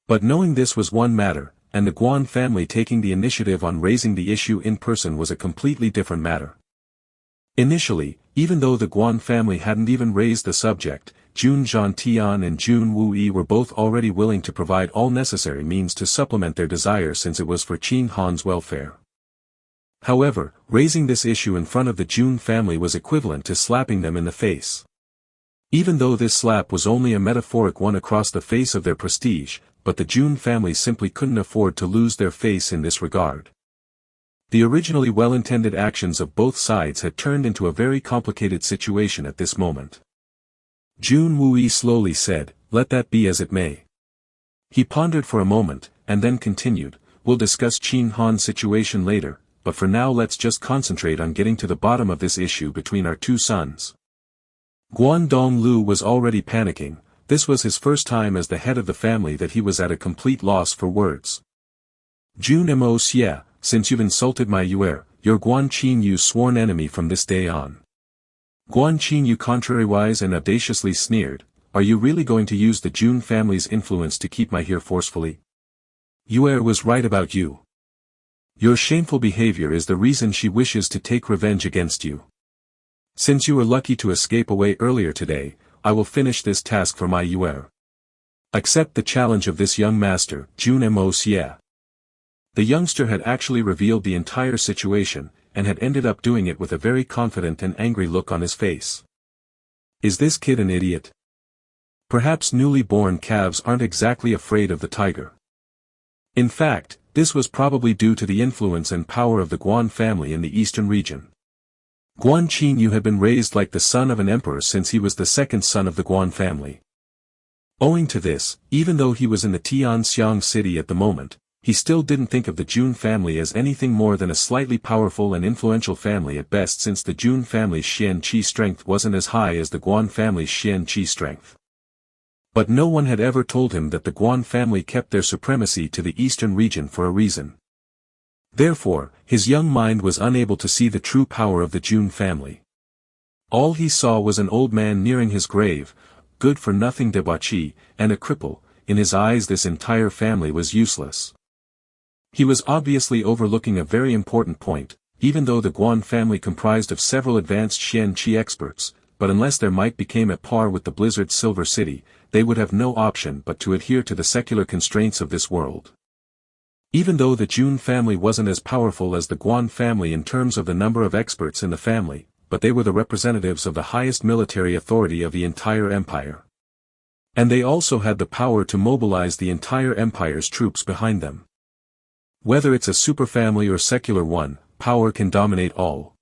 But knowing this was one matter, and the Guan family taking the initiative on raising the issue in person was a completely different matter. Initially, even though the Guan family hadn't even raised the subject, Jun Tian and Jun Yi were both already willing to provide all necessary means to supplement their desire since it was for Qin Han's welfare. However, raising this issue in front of the Jun family was equivalent to slapping them in the face. Even though this slap was only a metaphoric one across the face of their prestige, but the Jun family simply couldn't afford to lose their face in this regard. The originally well-intended actions of both sides had turned into a very complicated situation at this moment. Jun Yi slowly said, "Let that be as it may." He pondered for a moment, and then continued, "We'll discuss Qin Han's situation later, but for now let's just concentrate on getting to the bottom of this issue between our two sons." Guan Donglu was already panicking. This was his first time as the head of the family that he was at a complete loss for words. "Jun Moxie, since you've insulted my heir, you're Guan Qingyu's sworn enemy from this day on." Guan Qingyu contrariwise and audaciously sneered, "Are you really going to use the Jun family's influence to keep my heir forcefully? Heir was right about you. Your shameful behavior is the reason she wishes to take revenge against you. Since you were lucky to escape away earlier today, I will finish this task for my heir. Accept the challenge of this young master, Jun Moxie." The youngster had actually revealed the entire situation, and had ended up doing it with a very confident and angry look on his face. Is this kid an idiot? Perhaps newly born calves aren't exactly afraid of the tiger. In fact, this was probably due to the influence and power of the Guan family in the eastern region. Guan Qingyu had been raised like the son of an emperor since he was the second son of the Guan family. Owing to this, even though he was in the Tianxiang city at the moment, he still didn't think of the Jun family as anything more than a slightly powerful and influential family at best, since the Jun family's Xianqi strength wasn't as high as the Guan family's Xianqi strength. But no one had ever told him that the Guan family kept their supremacy to the eastern region for a reason. Therefore, his young mind was unable to see the true power of the Jun family. All he saw was an old man nearing his grave, good-for-nothing debauchee, and a cripple. In his eyes this entire family was useless. He was obviously overlooking a very important point. Even though the Guan family comprised of several advanced Xianqi experts, but unless their might became at par with the Blizzard's Silver City, they would have no option but to adhere to the secular constraints of this world. Even though the Jun family wasn't as powerful as the Guan family in terms of the number of experts in the family, but they were the representatives of the highest military authority of the entire empire. And they also had the power to mobilize the entire empire's troops behind them. Whether it's a superfamily or secular one, power can dominate all.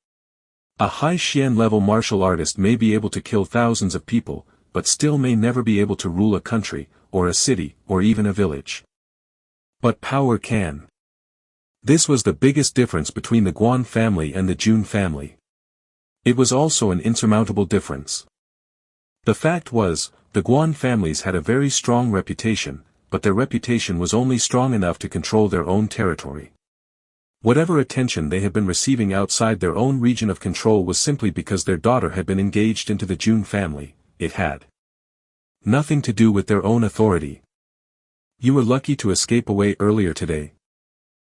A high Xian-level martial artist may be able to kill thousands of people, but still may never be able to rule a country, or a city, or even a village. But power can. This was the biggest difference between the Guan family and the Jun family. It was also an insurmountable difference. The fact was, the Guan families had a very strong reputation, but their reputation was only strong enough to control their own territory. Whatever attention they had been receiving outside their own region of control was simply because their daughter had been engaged into the Jun family. It had nothing to do with their own authority. "You were lucky to escape away earlier today."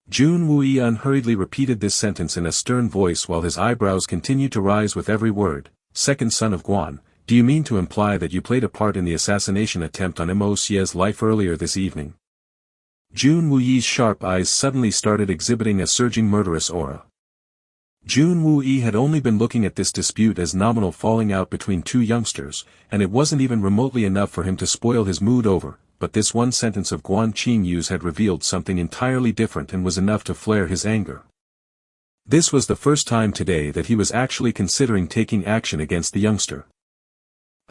Jun Yi unhurriedly repeated this sentence in a stern voice while his eyebrows continued to rise with every word. "Second son of Guan, do you mean to imply that you played a part in the assassination attempt on Moxie's life earlier this evening?" Jun Yi's sharp eyes suddenly started exhibiting a surging murderous aura. Jun Yi had only been looking at this dispute as nominal falling out between two youngsters, and it wasn't even remotely enough for him to spoil his mood over, but this one sentence of Guan Qingyu's had revealed something entirely different and was enough to flare his anger. This was the first time today that he was actually considering taking action against the youngster.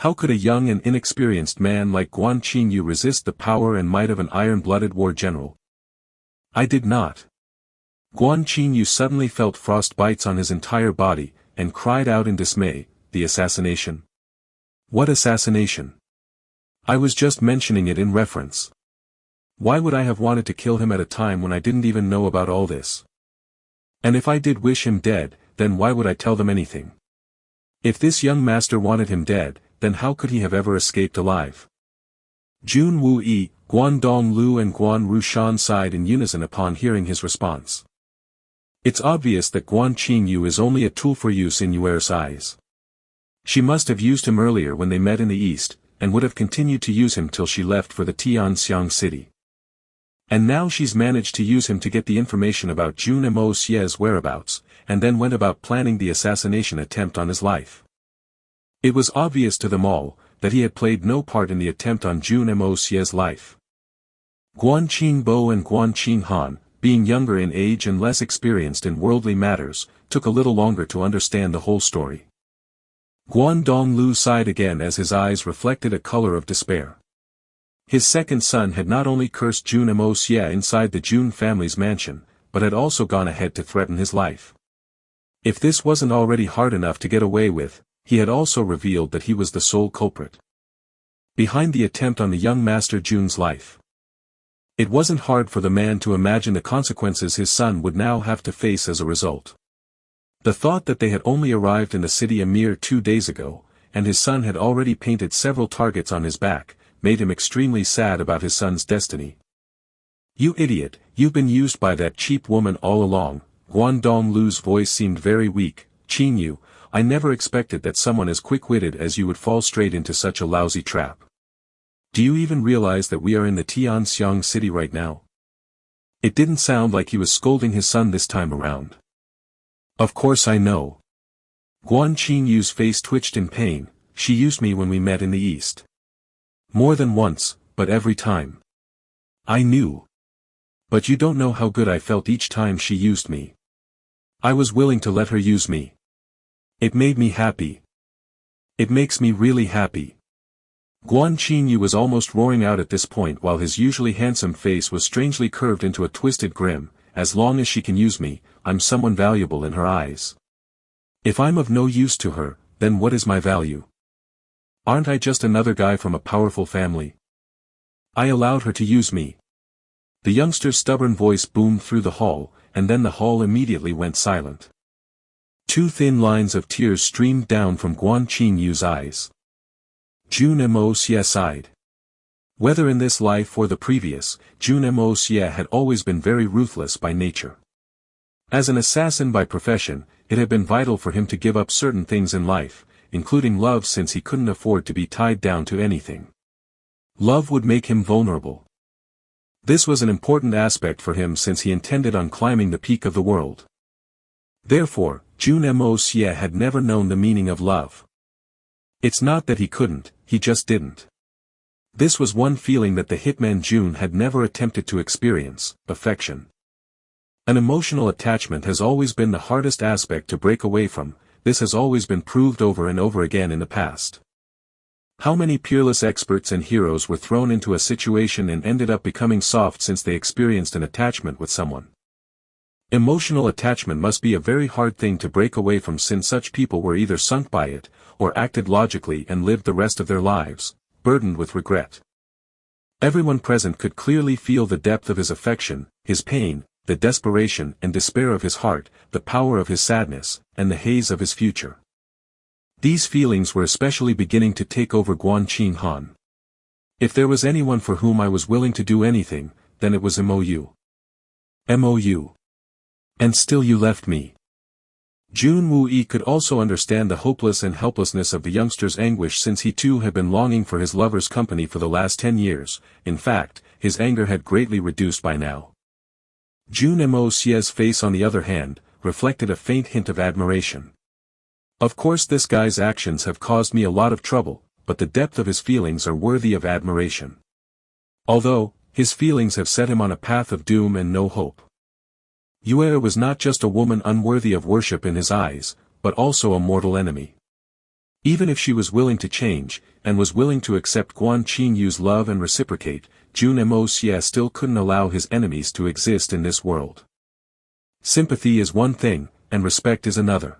How could a young and inexperienced man like Guan Qingyu resist the power and might of an iron-blooded war general? I did not. Guan Qingyu suddenly felt frost bites on his entire body, and cried out in dismay, "The assassination? What assassination? I was just mentioning it in reference. Why would I have wanted to kill him at a time when I didn't even know about all this? And if I did wish him dead, then why would I tell them anything? If this young master wanted him dead, then how could he have ever escaped alive?" Jun Yi, Guan Donglu and Guan Rushan sighed in unison upon hearing his response. It's obvious that Guan Qingyu is only a tool for use in Yuer's eyes. She must have used him earlier when they met in the east, and would have continued to use him till she left for the Tianxiang city. And now she's managed to use him to get the information about Jun Moxie's whereabouts, and then went about planning the assassination attempt on his life. It was obvious to them all, that he had played no part in the attempt on Jun Moxie's life. Guan Qingbo and Guan Qinghan, being younger in age and less experienced in worldly matters, took a little longer to understand the whole story. Guan Donglu sighed again as his eyes reflected a color of despair. His second son had not only cursed Jun Moxie inside the Jun family's mansion, but had also gone ahead to threaten his life. If this wasn't already hard enough to get away with, he had also revealed that he was the sole culprit behind the attempt on the young master Jun's life. It wasn't hard for the man to imagine the consequences his son would now have to face as a result. The thought that they had only arrived in the city a mere 2 days ago, and his son had already painted several targets on his back, made him extremely sad about his son's destiny. "You idiot, you've been used by that cheap woman all along." Guan Donglu's voice seemed very weak. "Qingyu, I never expected that someone as quick-witted as you would fall straight into such a lousy trap. Do you even realize that we are in the Tianxiang city right now?" It didn't sound like he was scolding his son this time around. "Of course I know." Guan Qingyu's face twitched in pain. "She used me when we met in the east. More than once, but every time. I knew. But you don't know how good I felt each time she used me. I was willing to let her use me. It made me happy. It makes me really happy." Guan Qingyu was almost roaring out at this point while his usually handsome face was strangely curved into a twisted grin. "As long as she can use me, I'm someone valuable in her eyes. If I'm of no use to her, then what is my value? Aren't I just another guy from a powerful family? I allowed her to use me." The youngster's stubborn voice boomed through the hall, and then the hall immediately went silent. 2 thin lines of tears streamed down from Guan Qingyu's eyes. Jun Moxie sighed. Whether in this life or the previous, Jun Moxie had always been very ruthless by nature. As an assassin by profession, it had been vital for him to give up certain things in life, including love, since he couldn't afford to be tied down to anything. Love would make him vulnerable. This was an important aspect for him since he intended on climbing the peak of the world. Therefore, Jun Moxie had never known the meaning of love. It's not that he couldn't, he just didn't. This was one feeling that the hitman Jun had never attempted to experience: affection. An emotional attachment has always been the hardest aspect to break away from. This has always been proved over and over again in the past. How many peerless experts and heroes were thrown into a situation and ended up becoming soft since they experienced an attachment with someone? Emotional attachment must be a very hard thing to break away from, since such people were either sunk by it, or acted logically and lived the rest of their lives, burdened with regret. Everyone present could clearly feel the depth of his affection, his pain, the desperation and despair of his heart, the power of his sadness, and the haze of his future. These feelings were especially beginning to take over Guan Qinghan. If there was anyone for whom I was willing to do anything, then it was Mou. Mou. And still you left me. Jun Yi could also understand the hopeless and helplessness of the youngster's anguish, since he too had been longing for his lover's company for the last 10 years, in fact, his anger had greatly reduced by now. Jun Moxie's face, on the other hand, reflected a faint hint of admiration. Of course this guy's actions have caused me a lot of trouble, but the depth of his feelings are worthy of admiration. Although, his feelings have set him on a path of doom and no hope. Yuer was not just a woman unworthy of worship in his eyes, but also a mortal enemy. Even if she was willing to change, and was willing to accept Guan Qingyu's love and reciprocate, Jun Moxie still couldn't allow his enemies to exist in this world. Sympathy is one thing, and respect is another.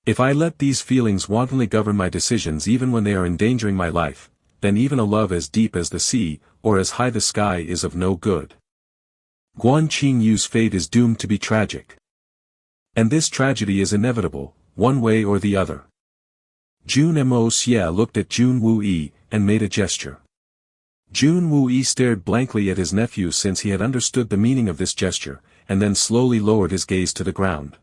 If I let these feelings wantonly govern my decisions even when they are endangering my life, then even a love as deep as the sea, or as high the sky, is of no good. Guan Qingyu's fate is doomed to be tragic. And this tragedy is inevitable, one way or the other. Jun Moxie looked at Jun Yi, and made a gesture. Jun Moxie stared blankly at his nephew since he had understood the meaning of this gesture, and then slowly lowered his gaze to the ground.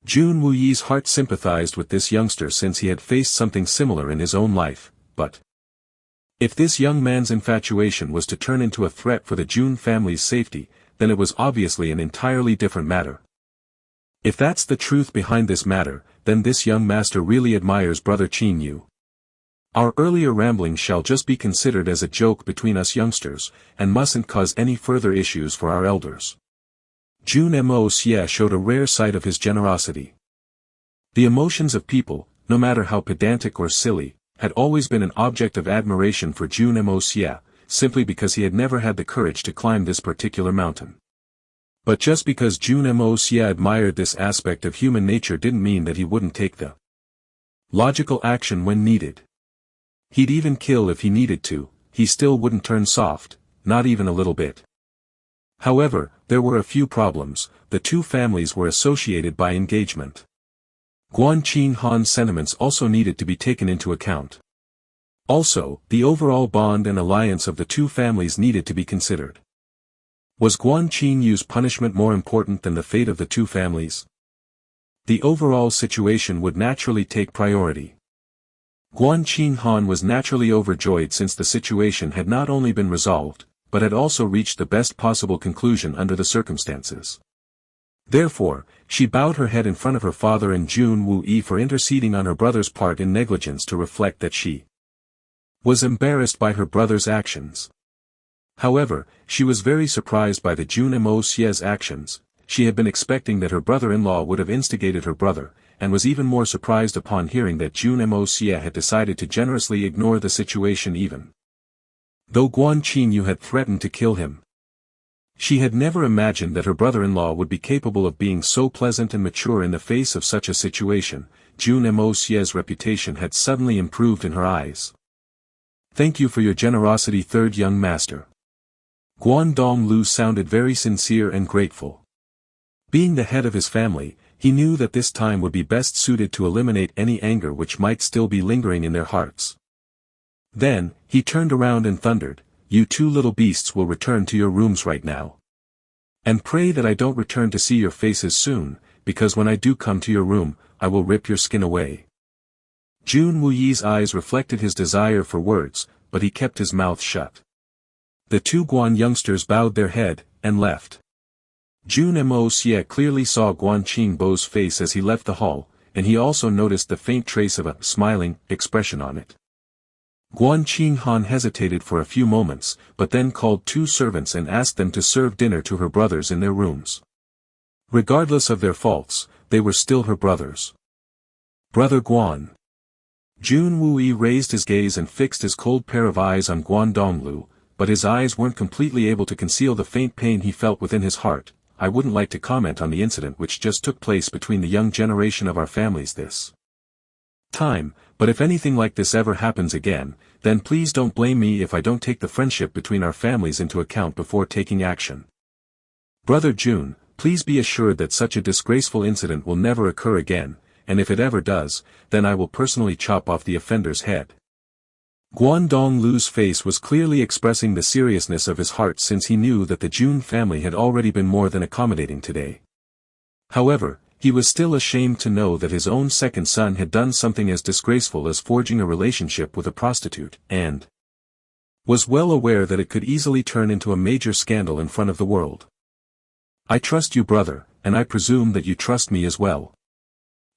Jun Moxie's heart sympathized with this youngster since he had faced something similar in his own life, but if this young man's infatuation was to turn into a threat for the Jun family's safety, then it was obviously an entirely different matter. If that's the truth behind this matter, then this young master really admires brother Qin Yu. Our earlier ramblings shall just be considered as a joke between us youngsters, and mustn't cause any further issues for our elders. Jun Moxie showed a rare side of his generosity. The emotions of people, no matter how pedantic or silly, had always been an object of admiration for Jun Moxie, simply because he had never had the courage to climb this particular mountain. But just because Jun Moxie admired this aspect of human nature didn't mean that he wouldn't take the logical action when needed. He'd even kill if he needed to, he still wouldn't turn soft, not even a little bit. However, there were a few problems. The two families were associated by engagement. Guan Qin Han's sentiments also needed to be taken into account. Also, the overall bond and alliance of the two families needed to be considered. Was Guan Qin Yu's punishment more important than the fate of the two families? The overall situation would naturally take priority. Guan Qin Han was naturally overjoyed since the situation had not only been resolved, but had also reached the best possible conclusion under the circumstances. Therefore, she bowed her head in front of her father and Jun Moxie for interceding on her brother's part in negligence to reflect that she was embarrassed by her brother's actions. However, she was very surprised by the Jun Moxie's actions. She had been expecting that her brother-in-law would have instigated her brother, and was even more surprised upon hearing that Jun Moxie had decided to generously ignore the situation even though Guan Qin Yu had threatened to kill him. She had never imagined that her brother-in-law would be capable of being so pleasant and mature in the face of such a situation. Jun Moxie's reputation had suddenly improved in her eyes. Thank you for your generosity, third young master. Guan Donglu sounded very sincere and grateful. Being the head of his family, he knew that this time would be best suited to eliminate any anger which might still be lingering in their hearts. Then, he turned around and thundered, "You two little beasts will return to your rooms right now. And pray that I don't return to see your faces soon, because when I do come to your room, I will rip your skin away." Jun Moxie's eyes reflected his desire for words, but he kept his mouth shut. The two Guan youngsters bowed their head, and left. Jun Moxie clearly saw Guan Qingbo's face as he left the hall, and he also noticed the faint trace of a smiling expression on it. Guan Qinghan hesitated for a few moments, but then called two servants and asked them to serve dinner to her brothers in their rooms. Regardless of their faults, they were still her brothers. Brother Guan. Jun Moxie raised his gaze and fixed his cold pair of eyes on Guan Donglu, but his eyes weren't completely able to conceal the faint pain he felt within his heart. I wouldn't like to comment on the incident which just took place between the young generation of our families this time, but if anything like this ever happens again, then please don't blame me if I don't take the friendship between our families into account before taking action. Brother Jun, please be assured that such a disgraceful incident will never occur again, and if it ever does, then I will personally chop off the offender's head. Guan Donglu's face was clearly expressing the seriousness of his heart since he knew that the Jun family had already been more than accommodating today. However, he was still ashamed to know that his own second son had done something as disgraceful as forging a relationship with a prostitute, and was well aware that it could easily turn into a major scandal in front of the world. I trust you, brother, and I presume that you trust me as well.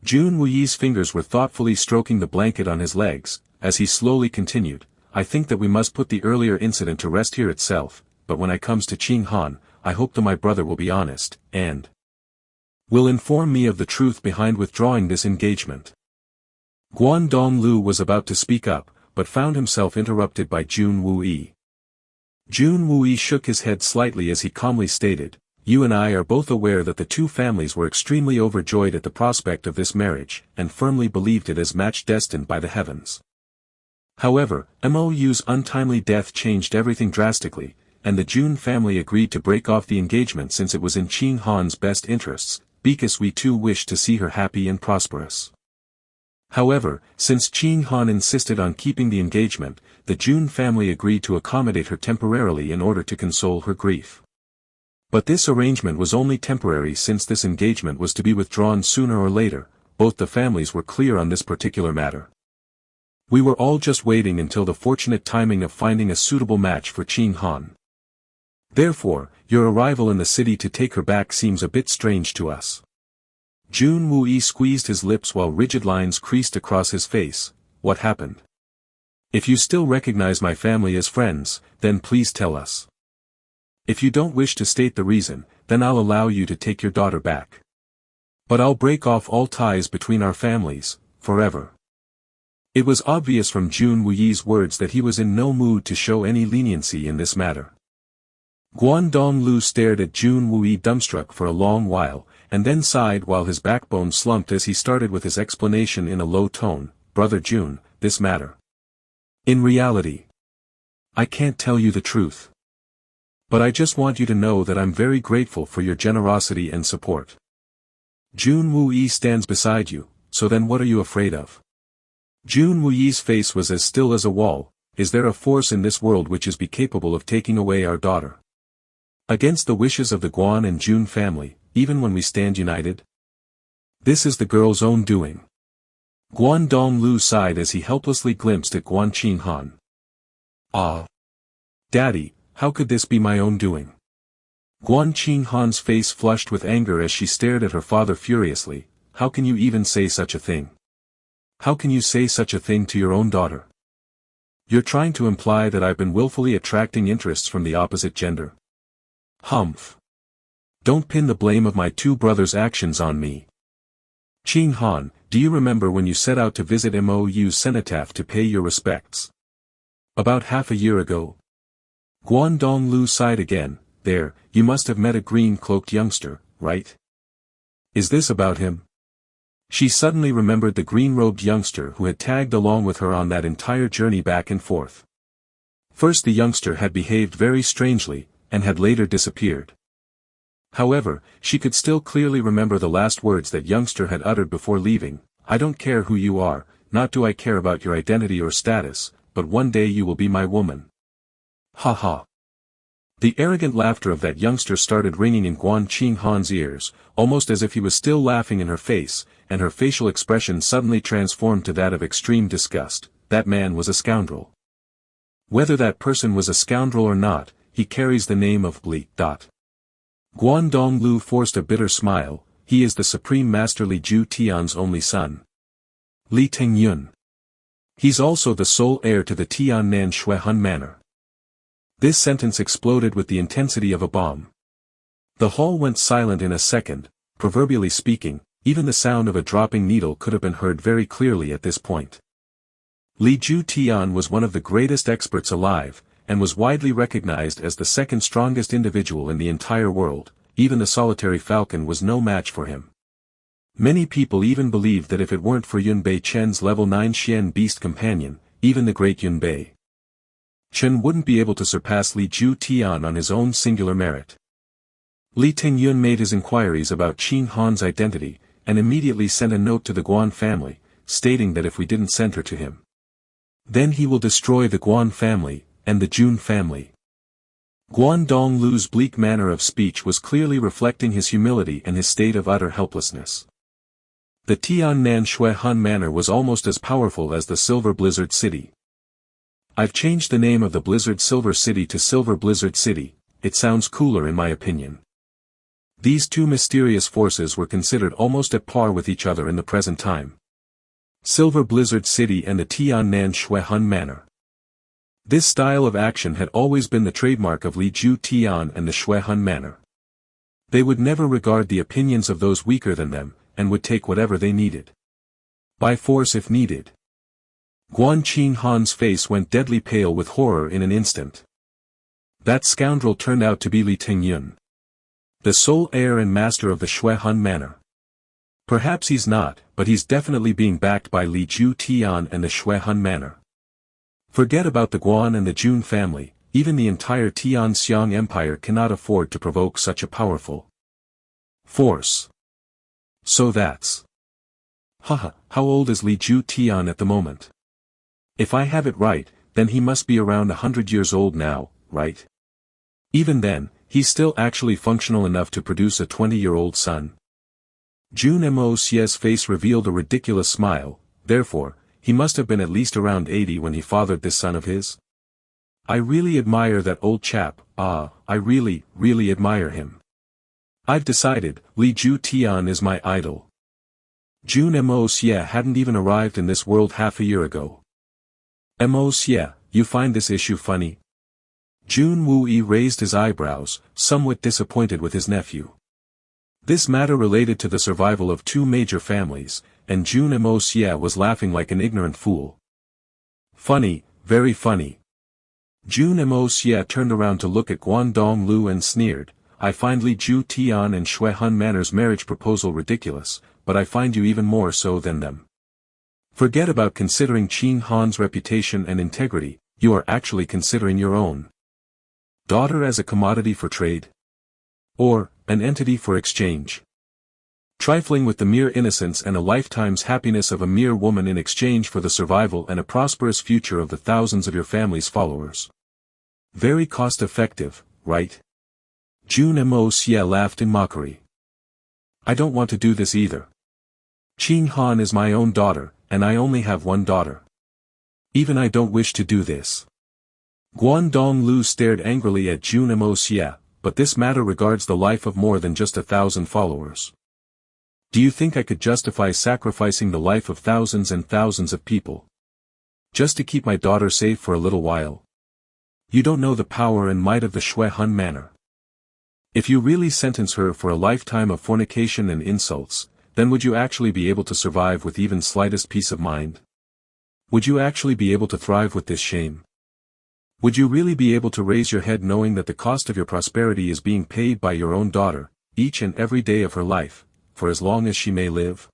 Jun Moxie's fingers were thoughtfully stroking the blanket on his legs, as he slowly continued, I think that we must put the earlier incident to rest here itself, but when it comes to Qing Han, I hope that my brother will be honest, and will inform me of the truth behind withdrawing this engagement. Guan Donglu was about to speak up, but found himself interrupted by Jun Moxie. Jun Moxie shook his head slightly as he calmly stated, You and I are both aware that the two families were extremely overjoyed at the prospect of this marriage, and firmly believed it as match destined by the heavens. However, Mou's untimely death changed everything drastically, and the Jun family agreed to break off the engagement since it was in Qing Han's best interests, because we too wished to see her happy and prosperous. However, since Qing Han insisted on keeping the engagement, the Jun family agreed to accommodate her temporarily in order to console her grief. But this arrangement was only temporary since this engagement was to be withdrawn sooner or later. Both the families were clear on this particular matter. We were all just waiting until the fortunate timing of finding a suitable match for Qing Han. Therefore, your arrival in the city to take her back seems a bit strange to us. Jun Moxie squeezed his lips while rigid lines creased across his face. What happened? If you still recognize my family as friends, then please tell us. If you don't wish to state the reason, then I'll allow you to take your daughter back. But I'll break off all ties between our families, forever. It was obvious from Jun Moxie's words that he was in no mood to show any leniency in this matter. Guan Donglu stared at Jun Moxie dumbstruck for a long while, and then sighed while his backbone slumped as he started with his explanation in a low tone. Brother Jun, this matter. In reality, I can't tell you the truth. But I just want you to know that I'm very grateful for your generosity and support. Jun Moxie stands beside you, so then what are you afraid of? Jun Moxie's face was as still as a wall. Is there a force in this world which is capable of taking away our daughter? Against the wishes of the Guan and Jun family, even when we stand united? This is the girl's own doing. Guan Donglu sighed as he helplessly glimpsed at Guan Qing Han. Ah! Daddy, how could this be my own doing? Guan Qing Han's face flushed with anger as she stared at her father furiously. How can you even say such a thing? How can you say such a thing to your own daughter? You're trying to imply that I've been willfully attracting interests from the opposite gender. Humph. Don't pin the blame of my two brothers' actions on me. Qing Han, do you remember when you set out to visit Mo's cenotaph to pay your respects? About half a year ago. Guan Donglu sighed again. There, you must have met a green-cloaked youngster, right? Is this about him? She suddenly remembered the green-robed youngster who had tagged along with her on that entire journey back and forth. First the youngster had behaved very strangely, and had later disappeared. However, she could still clearly remember the last words that youngster had uttered before leaving. I don't care who you are, not do I care about your identity or status, but one day you will be my woman. Ha ha. The arrogant laughter of that youngster started ringing in Guan Qing Han's ears, almost as if he was still laughing in her face, and her facial expression suddenly transformed to that of extreme disgust. That man was a scoundrel. Whether that person was a scoundrel or not, he carries the name of Li. Guan Donglu forced a bitter smile. He is the supreme master Li Ju Tian's only son. Li Tingyun. He's also the sole heir to the Tiannan Shuihun manor. This sentence exploded with the intensity of a bomb. The hall went silent in a second. Proverbially speaking, even the sound of a dropping needle could have been heard very clearly at this point. Li Ju Tian was one of the greatest experts alive, and was widely recognized as the second strongest individual in the entire world. Even the solitary falcon was no match for him. Many people even believed that if it weren't for Yun Bei Chen's level 9 Xian beast companion, even the great Yun Bei Chen wouldn't be able to surpass Li Ju Tian on his own singular merit. Li Tingyun made his inquiries about Qing Han's identity, and immediately sent a note to the Guan family, stating that if we didn't send her to him, then he will destroy the Guan family, and the Jun family. Guan Donglu's bleak manner of speech was clearly reflecting his humility and his state of utter helplessness. The Tiannan Shuihun manor was almost as powerful as the Silver Blizzard City. I've changed the name of the Blizzard Silver City to Silver Blizzard City. It sounds cooler in my opinion. These two mysterious forces were considered almost at par with each other in the present time. Silver Blizzard City and the Tiannan Shuihun manor. This style of action had always been the trademark of Li Ju Tian and the Shuihun manor. They would never regard the opinions of those weaker than them, and would take whatever they needed. By force if needed. Guan Qing Han's face went deadly pale with horror in an instant. That scoundrel turned out to be Li Tingyun, the sole heir and master of the Shuihun manor. Perhaps he's not, but he's definitely being backed by Li Ju Tian and the Shuihun manor. Forget about the Guan and the Jun family, even the entire Tianxiang Empire cannot afford to provoke such a powerful force. So that's Haha, how old is Li Ju Tian at the moment? If I have it right, then he must be around 100 years old now, right? Even then, he's still actually functional enough to produce a 20-year-old son. Jun Moxie's face revealed a ridiculous smile, therefore, he must have been at least around 80 when he fathered this son of his. I really admire that old chap, I really admire him. I've decided, Li Ju Tian is my idol. Jun Moxie hadn't even arrived in this world half a year ago. Moxie, you find this issue funny? Jun Woo-yi raised his eyebrows, somewhat disappointed with his nephew. This matter related to the survival of two major families, and Jun Moxie was laughing like an ignorant fool. Funny, very funny. Jun Moxie turned around to look at Guangdong Lu and sneered, I find Li Ju Tian and Shui Hun Manor's marriage proposal ridiculous, but I find you even more so than them. Forget about considering Qin Han's reputation and integrity, you are actually considering your own daughter as a commodity for trade? Or, an entity for exchange? Trifling with the mere innocence and a lifetime's happiness of a mere woman in exchange for the survival and a prosperous future of the thousands of your family's followers. Very cost-effective, right? Jun Moxie laughed in mockery. I don't want to do this either. Qin Han is my own daughter, and I only have one daughter. Even I don't wish to do this. Guangdong Lu stared angrily at Jun Moxie, but this matter regards the life of more than just 1,000 followers. Do you think I could justify sacrificing the life of thousands and thousands of people? Just to keep my daughter safe for a little while? You don't know the power and might of the Shui Hun Manor. If you really sentence her for a lifetime of fornication and insults, then would you actually be able to survive with even slightest peace of mind? Would you actually be able to thrive with this shame? Would you really be able to raise your head knowing that the cost of your prosperity is being paid by your own daughter, each and every day of her life, for as long as she may live?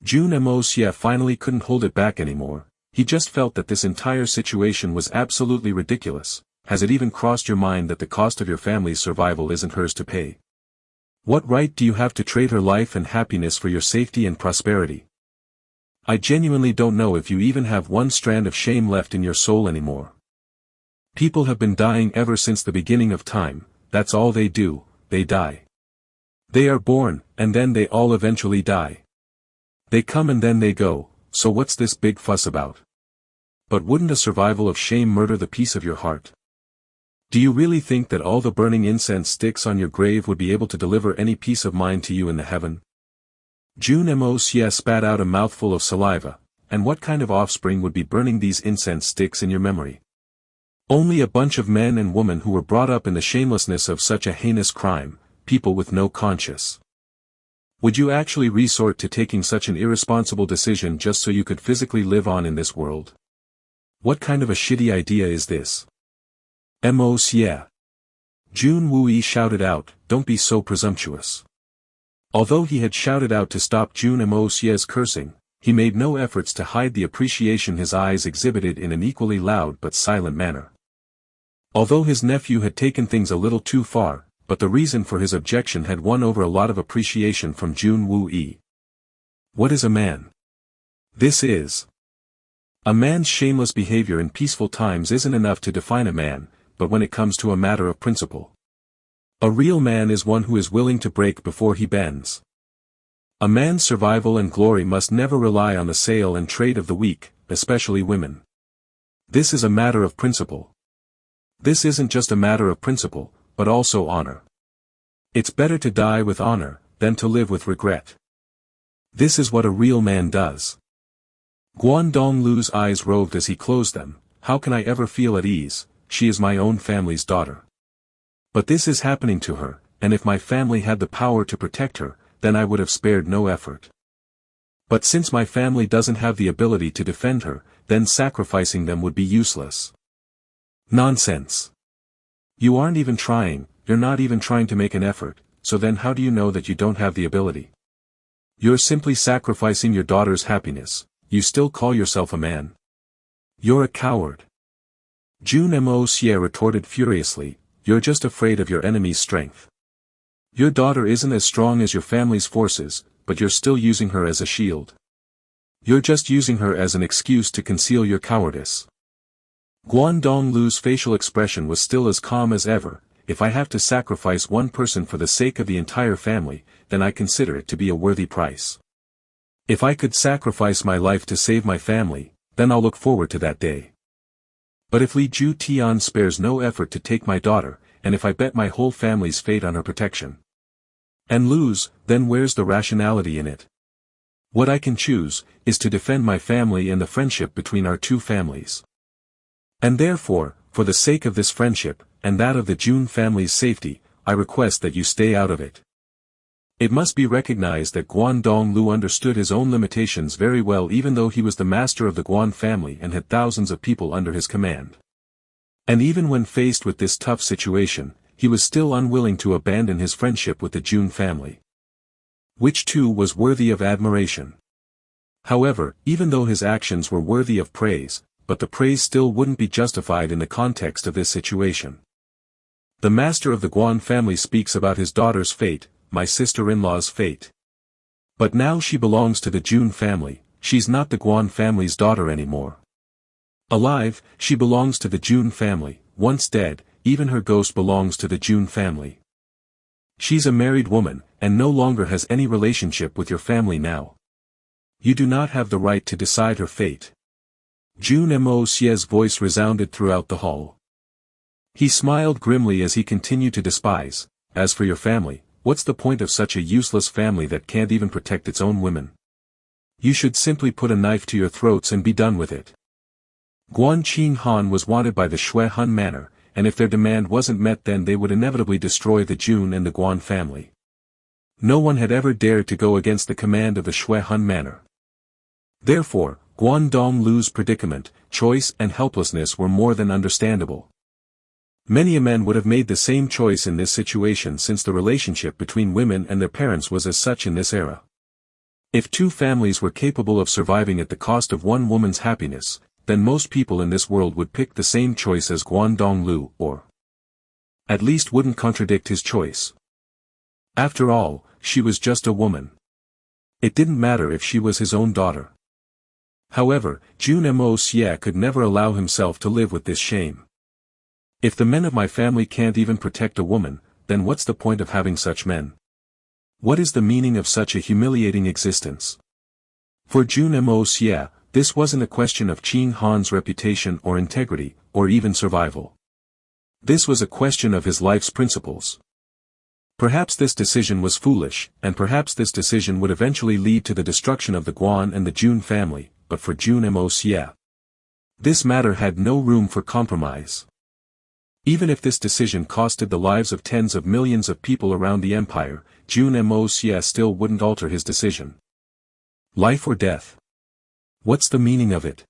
Jun Moxie finally couldn't hold it back anymore, he just felt that this entire situation was absolutely ridiculous. Has it even crossed your mind that the cost of your family's survival isn't hers to pay? What right do you have to trade her life and happiness for your safety and prosperity? I genuinely don't know if you even have one strand of shame left in your soul anymore. People have been dying ever since the beginning of time, that's all they do, they die. They are born, and then they all eventually die. They come and then they go, so what's this big fuss about? But wouldn't a survival of shame murder the peace of your heart? Do you really think that all the burning incense sticks on your grave would be able to deliver any peace of mind to you in the heaven? Jun Moxie spat out a mouthful of saliva, and what kind of offspring would be burning these incense sticks in your memory? Only a bunch of men and women who were brought up in the shamelessness of such a heinous crime, people with no conscience. Would you actually resort to taking such an irresponsible decision just so you could physically live on in this world? What kind of a shitty idea is this? Moxie. Jun Woo-yi shouted out, don't be so presumptuous. Although he had shouted out to stop Jun Moxie's cursing, he made no efforts to hide the appreciation his eyes exhibited in an equally loud but silent manner. Although his nephew had taken things a little too far, but the reason for his objection had won over a lot of appreciation from Jun Woo-yi. What is a man? This is. A man's shameless behavior in peaceful times isn't enough to define a man, but when it comes to a matter of principle. A real man is one who is willing to break before he bends. A man's survival and glory must never rely on the sale and trade of the weak, especially women. This is a matter of principle. This isn't just a matter of principle, but also honor. It's better to die with honor, than to live with regret. This is what a real man does. Guangdong Lu's eyes roved as he closed them. How can I ever feel at ease? She is my own family's daughter. But this is happening to her, and if my family had the power to protect her, then I would have spared no effort. But since my family doesn't have the ability to defend her, then sacrificing them would be useless. Nonsense. You aren't even trying, you're not even trying to make an effort, so then how do you know that you don't have the ability? You're simply sacrificing your daughter's happiness, you still call yourself a man? You're a coward. Jun Moxie retorted furiously, you're just afraid of your enemy's strength. Your daughter isn't as strong as your family's forces, but you're still using her as a shield. You're just using her as an excuse to conceal your cowardice. Guangdonglu's facial expression was still as calm as ever. If I have to sacrifice one person for the sake of the entire family, then I consider it to be a worthy price. If I could sacrifice my life to save my family, then I'll look forward to that day. But if Li Ju Tian spares no effort to take my daughter, and if I bet my whole family's fate on her protection, and lose, then where's the rationality in it? What I can choose, is to defend my family and the friendship between our two families. And therefore, for the sake of this friendship, and that of the Jun family's safety, I request that you stay out of it. It must be recognized that Guangdonglu understood his own limitations very well, even though he was the master of the Guan family and had thousands of people under his command. And even when faced with this tough situation, he was still unwilling to abandon his friendship with the Jun family, which too was worthy of admiration. However, even though his actions were worthy of praise, but the praise still wouldn't be justified in the context of this situation. The master of the Guan family speaks about his daughter's fate, my sister-in-law's fate. But now she belongs to the Jun family, she's not the Guan family's daughter anymore. Alive, she belongs to the Jun family, once dead, even her ghost belongs to the Jun family. She's a married woman, and no longer has any relationship with your family now. You do not have the right to decide her fate. Jun Moxie's voice resounded throughout the hall. He smiled grimly as he continued to despise. As for your family, what's the point of such a useless family that can't even protect its own women? You should simply put a knife to your throats and be done with it. Guan Qinghan was wanted by the Shui Hun manor, and if their demand wasn't met, then they would inevitably destroy the Jun and the Guan family. No one had ever dared to go against the command of the Shui Hun manor. Therefore, Guangdonglu's predicament, choice and helplessness were more than understandable. Many a man would have made the same choice in this situation, since the relationship between women and their parents was as such in this era. If two families were capable of surviving at the cost of one woman's happiness, then most people in this world would pick the same choice as Guangdonglu, or at least wouldn't contradict his choice. After all, she was just a woman. It didn't matter if she was his own daughter. However, Jun Moxie could never allow himself to live with this shame. If the men of my family can't even protect a woman, then what's the point of having such men? What is the meaning of such a humiliating existence? For Jun Moxie, this wasn't a question of Qing Han's reputation or integrity, or even survival. This was a question of his life's principles. Perhaps this decision was foolish, and perhaps this decision would eventually lead to the destruction of the Guan and the Jun family, but for Jun Moxie, this matter had no room for compromise. Even if this decision costed the lives of tens of millions of people around the empire, Jun Moxie still wouldn't alter his decision. Life or death? What's the meaning of it?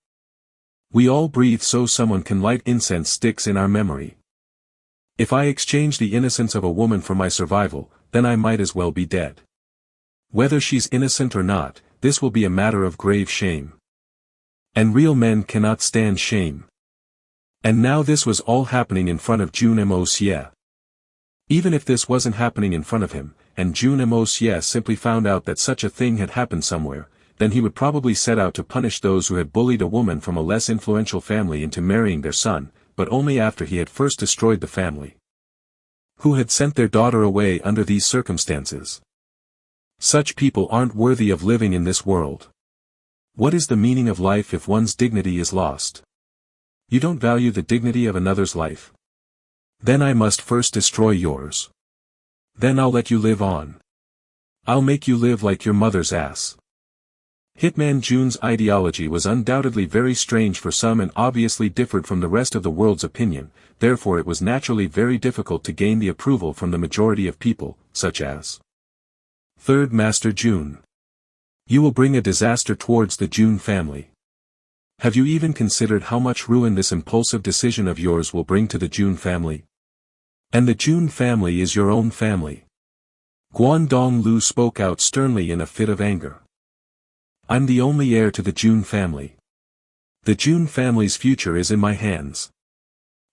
We all breathe so someone can light incense sticks in our memory. If I exchange the innocence of a woman for my survival, then I might as well be dead. Whether she's innocent or not, this will be a matter of grave shame. And real men cannot stand shame. And now this was all happening in front of Jun Moxie. Even if this wasn't happening in front of him, and Jun Moxie simply found out that such a thing had happened somewhere, then he would probably set out to punish those who had bullied a woman from a less influential family into marrying their son, but only after he had first destroyed the family who had sent their daughter away under these circumstances. Such people aren't worthy of living in this world. What is the meaning of life if one's dignity is lost? You don't value the dignity of another's life? Then I must first destroy yours. Then I'll let you live on. I'll make you live like your mother's ass. Hitman Jun's ideology was undoubtedly very strange for some and obviously differed from the rest of the world's opinion, therefore it was naturally very difficult to gain the approval from the majority of people, such as Third Master Jun. You will bring a disaster towards the Jun family. Have you even considered how much ruin this impulsive decision of yours will bring to the Jun family? And the Jun family is your own family. Guangdonglu spoke out sternly in a fit of anger. I'm the only heir to the Jun family. The Jun family's future is in my hands.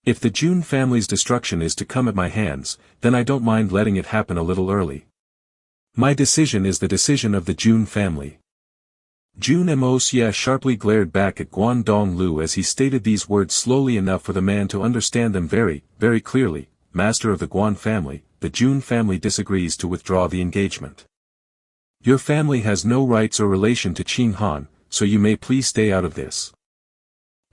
If the Jun family's destruction is to come at my hands, then I don't mind letting it happen a little early. My decision is the decision of the Jun family. Jun Moxie sharply glared back at Guan Donglu as he stated these words slowly enough for the man to understand them very, very clearly. Master of the Guan family, the Jun family disagrees to withdraw the engagement. Your family has no rights or relation to Qing Han, so you may please stay out of this.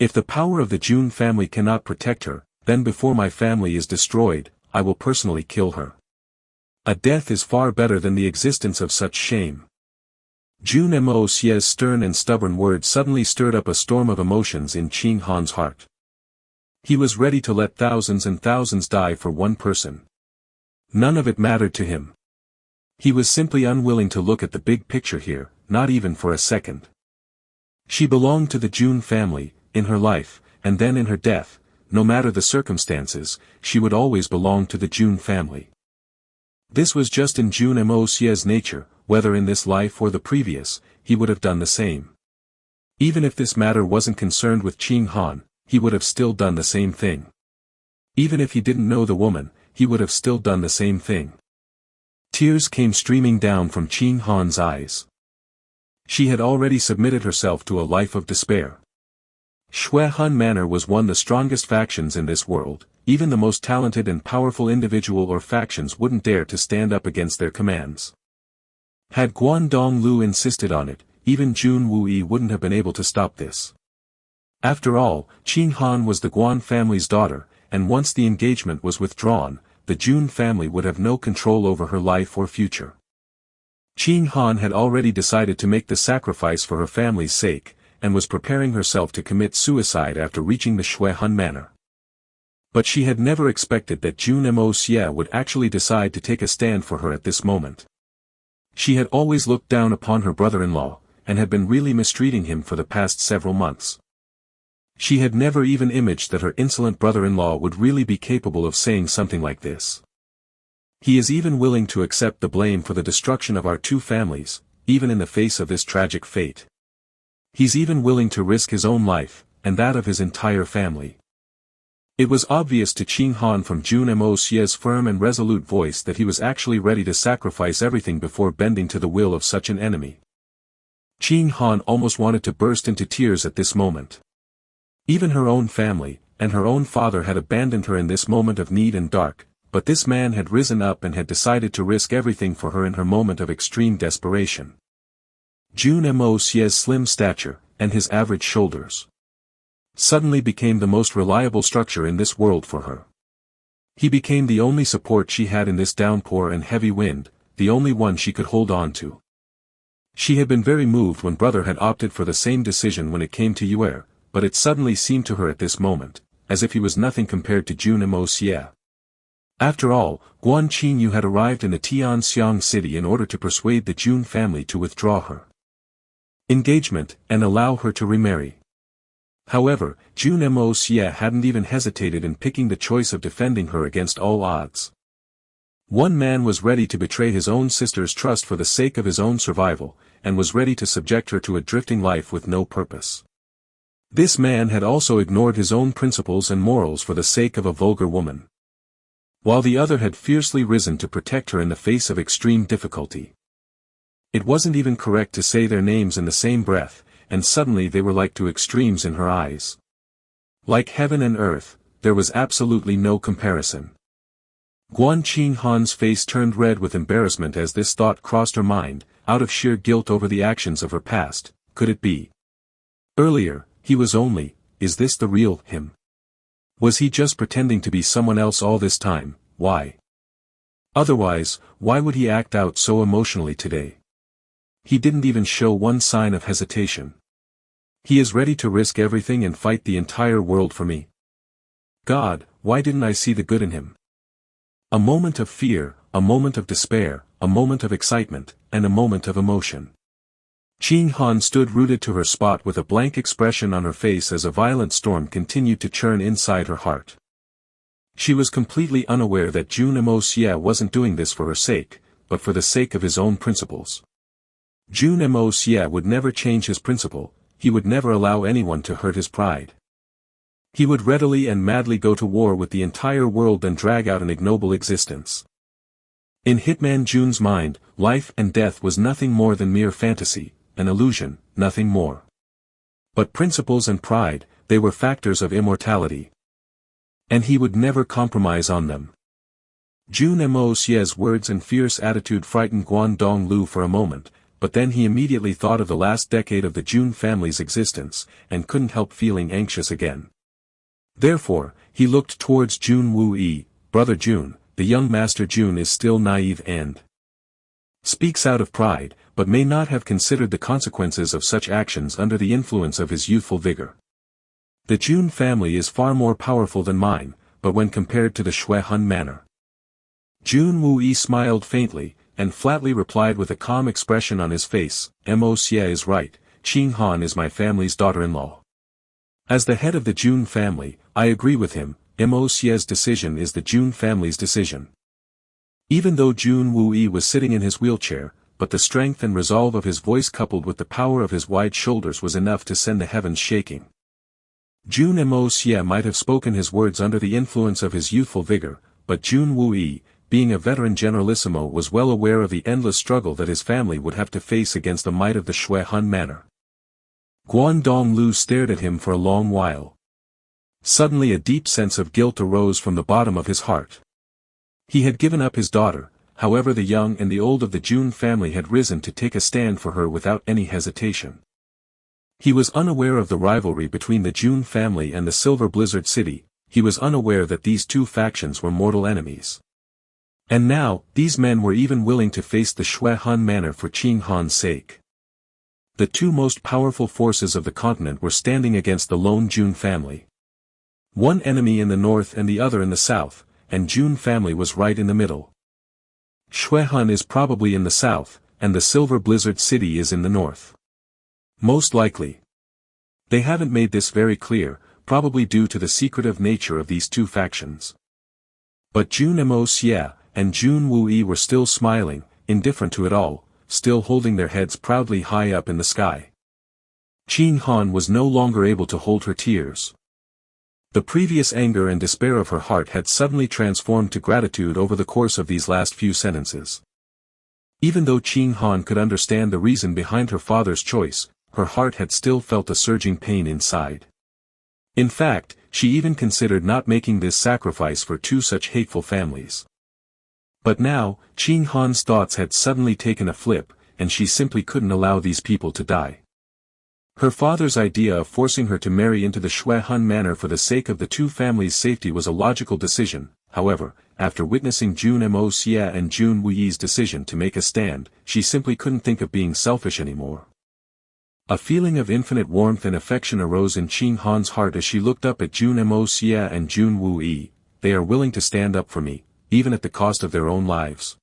If the power of the Jun family cannot protect her, then before my family is destroyed, I will personally kill her. A death is far better than the existence of such shame. Jun Moxie's stern and stubborn words suddenly stirred up a storm of emotions in Qing Han's heart. He was ready to let thousands and thousands die for one person. None of it mattered to him. He was simply unwilling to look at the big picture here, not even for a second. She belonged to the Jun family, in her life, and then in her death, no matter the circumstances, she would always belong to the Jun family. This was just in Jun Moxie's nature, whether in this life or the previous, he would have done the same. Even if this matter wasn't concerned with Qing Han, he would have still done the same thing. Even if he didn't know the woman, he would have still done the same thing. Tears came streaming down from Qing Han's eyes. She had already submitted herself to a life of despair. Shui Han Manor was one of the strongest factions in this world, even the most talented and powerful individual or factions wouldn't dare to stand up against their commands. Had Guan Donglu insisted on it, even Jun Wuyi wouldn't have been able to stop this. After all, Qing Han was the Guan family's daughter, and once the engagement was withdrawn, the Jun family would have no control over her life or future. Qing Han had already decided to make the sacrifice for her family's sake, and was preparing herself to commit suicide after reaching the Shui Han Manor. But she had never expected that Jun Moxie would actually decide to take a stand for her at this moment. She had always looked down upon her brother-in-law, and had been really mistreating him for the past several months. She had never even imagined that her insolent brother-in-law would really be capable of saying something like this. He is even willing to accept the blame for the destruction of our two families, even in the face of this tragic fate. He's even willing to risk his own life, and that of his entire family. It was obvious to Qing Han from Jun Moxie's firm and resolute voice that he was actually ready to sacrifice everything before bending to the will of such an enemy. Qing Han almost wanted to burst into tears at this moment. Even her own family, and her own father had abandoned her in this moment of need and dark, but this man had risen up and had decided to risk everything for her in her moment of extreme desperation. Jun Moxie's slim stature, and his average shoulders, suddenly became the most reliable structure in this world for her. He became the only support she had in this downpour and heavy wind, the only one she could hold on to. She had been very moved when brother had opted for the same decision when it came to heir, but it suddenly seemed to her at this moment, as if he was nothing compared to Jun Moxie. After all, Guan Qinyu had arrived in the Tianxiang city in order to persuade the Jun family to withdraw her engagement, and allow her to remarry. However, Jun Moxie hadn't even hesitated in picking the choice of defending her against all odds. One man was ready to betray his own sister's trust for the sake of his own survival, and was ready to subject her to a drifting life with no purpose. This man had also ignored his own principles and morals for the sake of a vulgar woman, while the other had fiercely risen to protect her in the face of extreme difficulty. It wasn't even correct to say their names in the same breath, and suddenly they were like two extremes in her eyes. Like heaven and earth, there was absolutely no comparison. Guan Qing Han's face turned red with embarrassment as this thought crossed her mind, out of sheer guilt over the actions of her past. Could it be? Earlier, he was only, is this the real him? Was he just pretending to be someone else all this time? Why? Otherwise, why would he act out so emotionally today? He didn't even show one sign of hesitation. He is ready to risk everything and fight the entire world for me. God, why didn't I see the good in him? A moment of fear, a moment of despair, a moment of excitement, and a moment of emotion. Qing Han stood rooted to her spot with a blank expression on her face as a violent storm continued to churn inside her heart. She was completely unaware that Jun Moxie wasn't doing this for her sake, but for the sake of his own principles. Jun Moxie would never change his principle, he would never allow anyone to hurt his pride. He would readily and madly go to war with the entire world and drag out an ignoble existence. In Hitman Jun's mind, life and death was nothing more than mere fantasy, an illusion, nothing more. But principles and pride, they were factors of immortality. And he would never compromise on them. Jun Moxie's words and fierce attitude frightened Guangdong Lu for a moment, but then he immediately thought of the last decade of the Jun family's existence, and couldn't help feeling anxious again. Therefore, he looked towards Jun Wuyi. Brother Jun, the young master Jun is still naive and speaks out of pride, but may not have considered the consequences of such actions under the influence of his youthful vigor. The Jun family is far more powerful than mine, but when compared to the Shui Han manor. Jun Wuyi smiled faintly, and flatly replied with a calm expression on his face, Moxie is right, Qing Han is my family's daughter-in-law. As the head of the Jun family, I agree with him, Moxie's decision is the Jun family's decision. Even though Jun Wuyi was sitting in his wheelchair, but the strength and resolve of his voice coupled with the power of his wide shoulders was enough to send the heavens shaking. Jun Moxie might have spoken his words under the influence of his youthful vigor, but Jun Wuyi, being a veteran generalissimo, was well aware of the endless struggle that his family would have to face against the might of the Shui Han manor. Guangdong Lu stared at him for a long while. Suddenly a deep sense of guilt arose from the bottom of his heart. He had given up his daughter, however the young and the old of the Jun family had risen to take a stand for her without any hesitation. He was unaware of the rivalry between the Jun family and the Silver Blizzard City, he was unaware that these two factions were mortal enemies. And now, these men were even willing to face the Shui Han manor for Qing Han's sake. The two most powerful forces of the continent were standing against the lone Jun family. One enemy in the north and the other in the south, and Jun family was right in the middle. Shui Han is probably in the south, and the Silver Blizzard City is in the north. Most likely. They haven't made this very clear, probably due to the secretive nature of these two factions. But Jun Moxie and Jun Wuyi were still smiling, indifferent to it all, still holding their heads proudly high up in the sky. Qing Han was no longer able to hold her tears. The previous anger and despair of her heart had suddenly transformed to gratitude over the course of these last few sentences. Even though Qing Han could understand the reason behind her father's choice, her heart had still felt a surging pain inside. In fact, she even considered not making this sacrifice for two such hateful families. But now, Qing Han's thoughts had suddenly taken a flip, and she simply couldn't allow these people to die. Her father's idea of forcing her to marry into the Shui Han manor for the sake of the two families' safety was a logical decision. However, after witnessing Jun Moxie and Jun Wuyi's decision to make a stand, she simply couldn't think of being selfish anymore. A feeling of infinite warmth and affection arose in Qing Han's heart as she looked up at Jun Moxie and Jun Wuyi. They are willing to stand up for me, even at the cost of their own lives.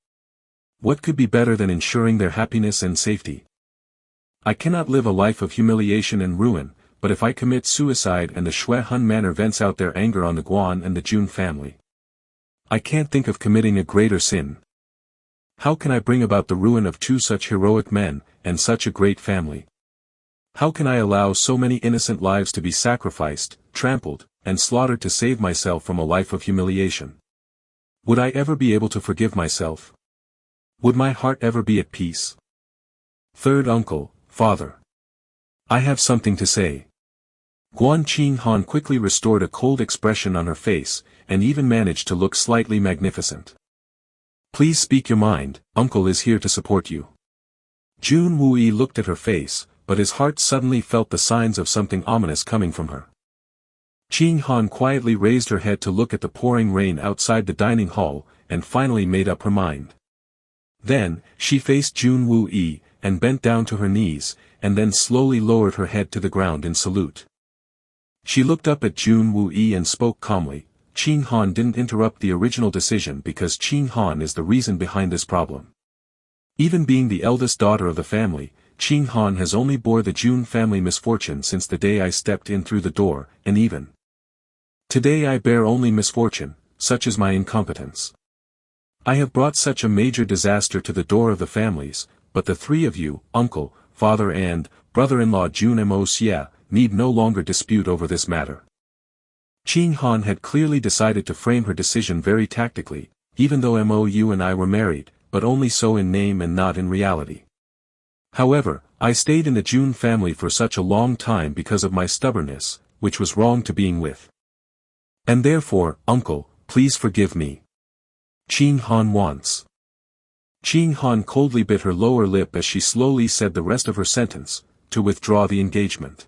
What could be better than ensuring their happiness and safety? I cannot live a life of humiliation and ruin, but if I commit suicide and the Shui Han manor vents out their anger on the Guan and the Jun family, I can't think of committing a greater sin. How can I bring about the ruin of two such heroic men, and such a great family? How can I allow so many innocent lives to be sacrificed, trampled, and slaughtered to save myself from a life of humiliation? Would I ever be able to forgive myself? Would my heart ever be at peace? Third uncle, father. I have something to say. Guan Qing Han quickly restored a cold expression on her face, and even managed to look slightly magnificent. Please speak your mind, uncle is here to support you. Jun Wuyi looked at her face, but his heart suddenly felt the signs of something ominous coming from her. Qing Han quietly raised her head to look at the pouring rain outside the dining hall, and finally made up her mind. Then, she faced Jun Wuyi, and bent down to her knees, and then slowly lowered her head to the ground in salute. She looked up at Jun Wuyi and spoke calmly. Qing Han didn't interrupt the original decision because Qing Han is the reason behind this problem. Even being the eldest daughter of the family, Qing Han has only bore the Jun family misfortune since the day I stepped in through the door, and even today I bear only misfortune, such is my incompetence. I have brought such a major disaster to the door of the families, but the three of you, uncle, father and brother-in-law Jun Moxie, need no longer dispute over this matter. Qing Han had clearly decided to frame her decision very tactically, even though Mou and I were married, but only so in name and not in reality. However, I stayed in the Jun family for such a long time because of my stubbornness, which was wrong to being with. And therefore, uncle, please forgive me. Qing Han wants. Qing Han coldly bit her lower lip as she slowly said the rest of her sentence, to withdraw the engagement.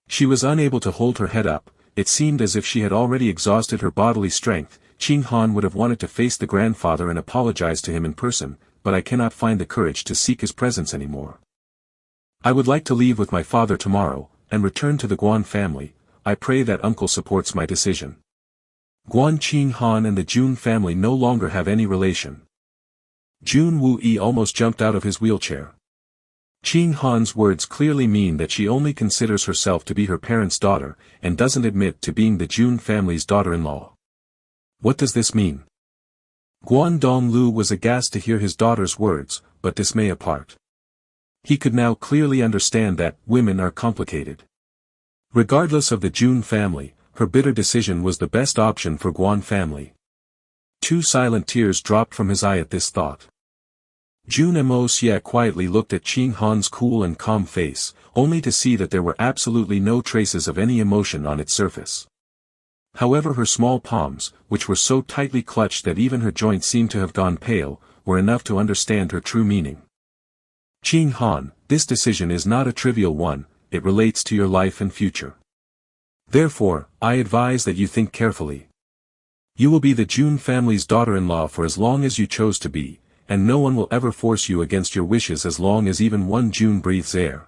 She was unable to hold her head up. It seemed as if she had already exhausted her bodily strength. Qing Han would have wanted to face the grandfather and apologize to him in person, but I cannot find the courage to seek his presence anymore. I would like to leave with my father tomorrow, and return to the Guan family. I pray that uncle supports my decision. Guan Qing Han and the Jun family no longer have any relation. Jun Wuyi almost jumped out of his wheelchair. Qing Han's words clearly mean that she only considers herself to be her parents' daughter, and doesn't admit to being the Jun family's daughter-in-law. What does this mean? Guan Donglu was aghast to hear his daughter's words, but dismay apart. He could now clearly understand that women are complicated. Regardless of the Jun family, her bitter decision was the best option for Guan family. 2 silent tears dropped from his eye at this thought. Jun Moxie quietly looked at Qing Han's cool and calm face, only to see that there were absolutely no traces of any emotion on its surface. However, her small palms, which were so tightly clutched that even her joints seemed to have gone pale, were enough to understand her true meaning. Qing Han, this decision is not a trivial one, it relates to your life and future. Therefore, I advise that you think carefully. You will be the Jun family's daughter-in-law for as long as you chose to be, and no one will ever force you against your wishes as long as even one Jun breathes air.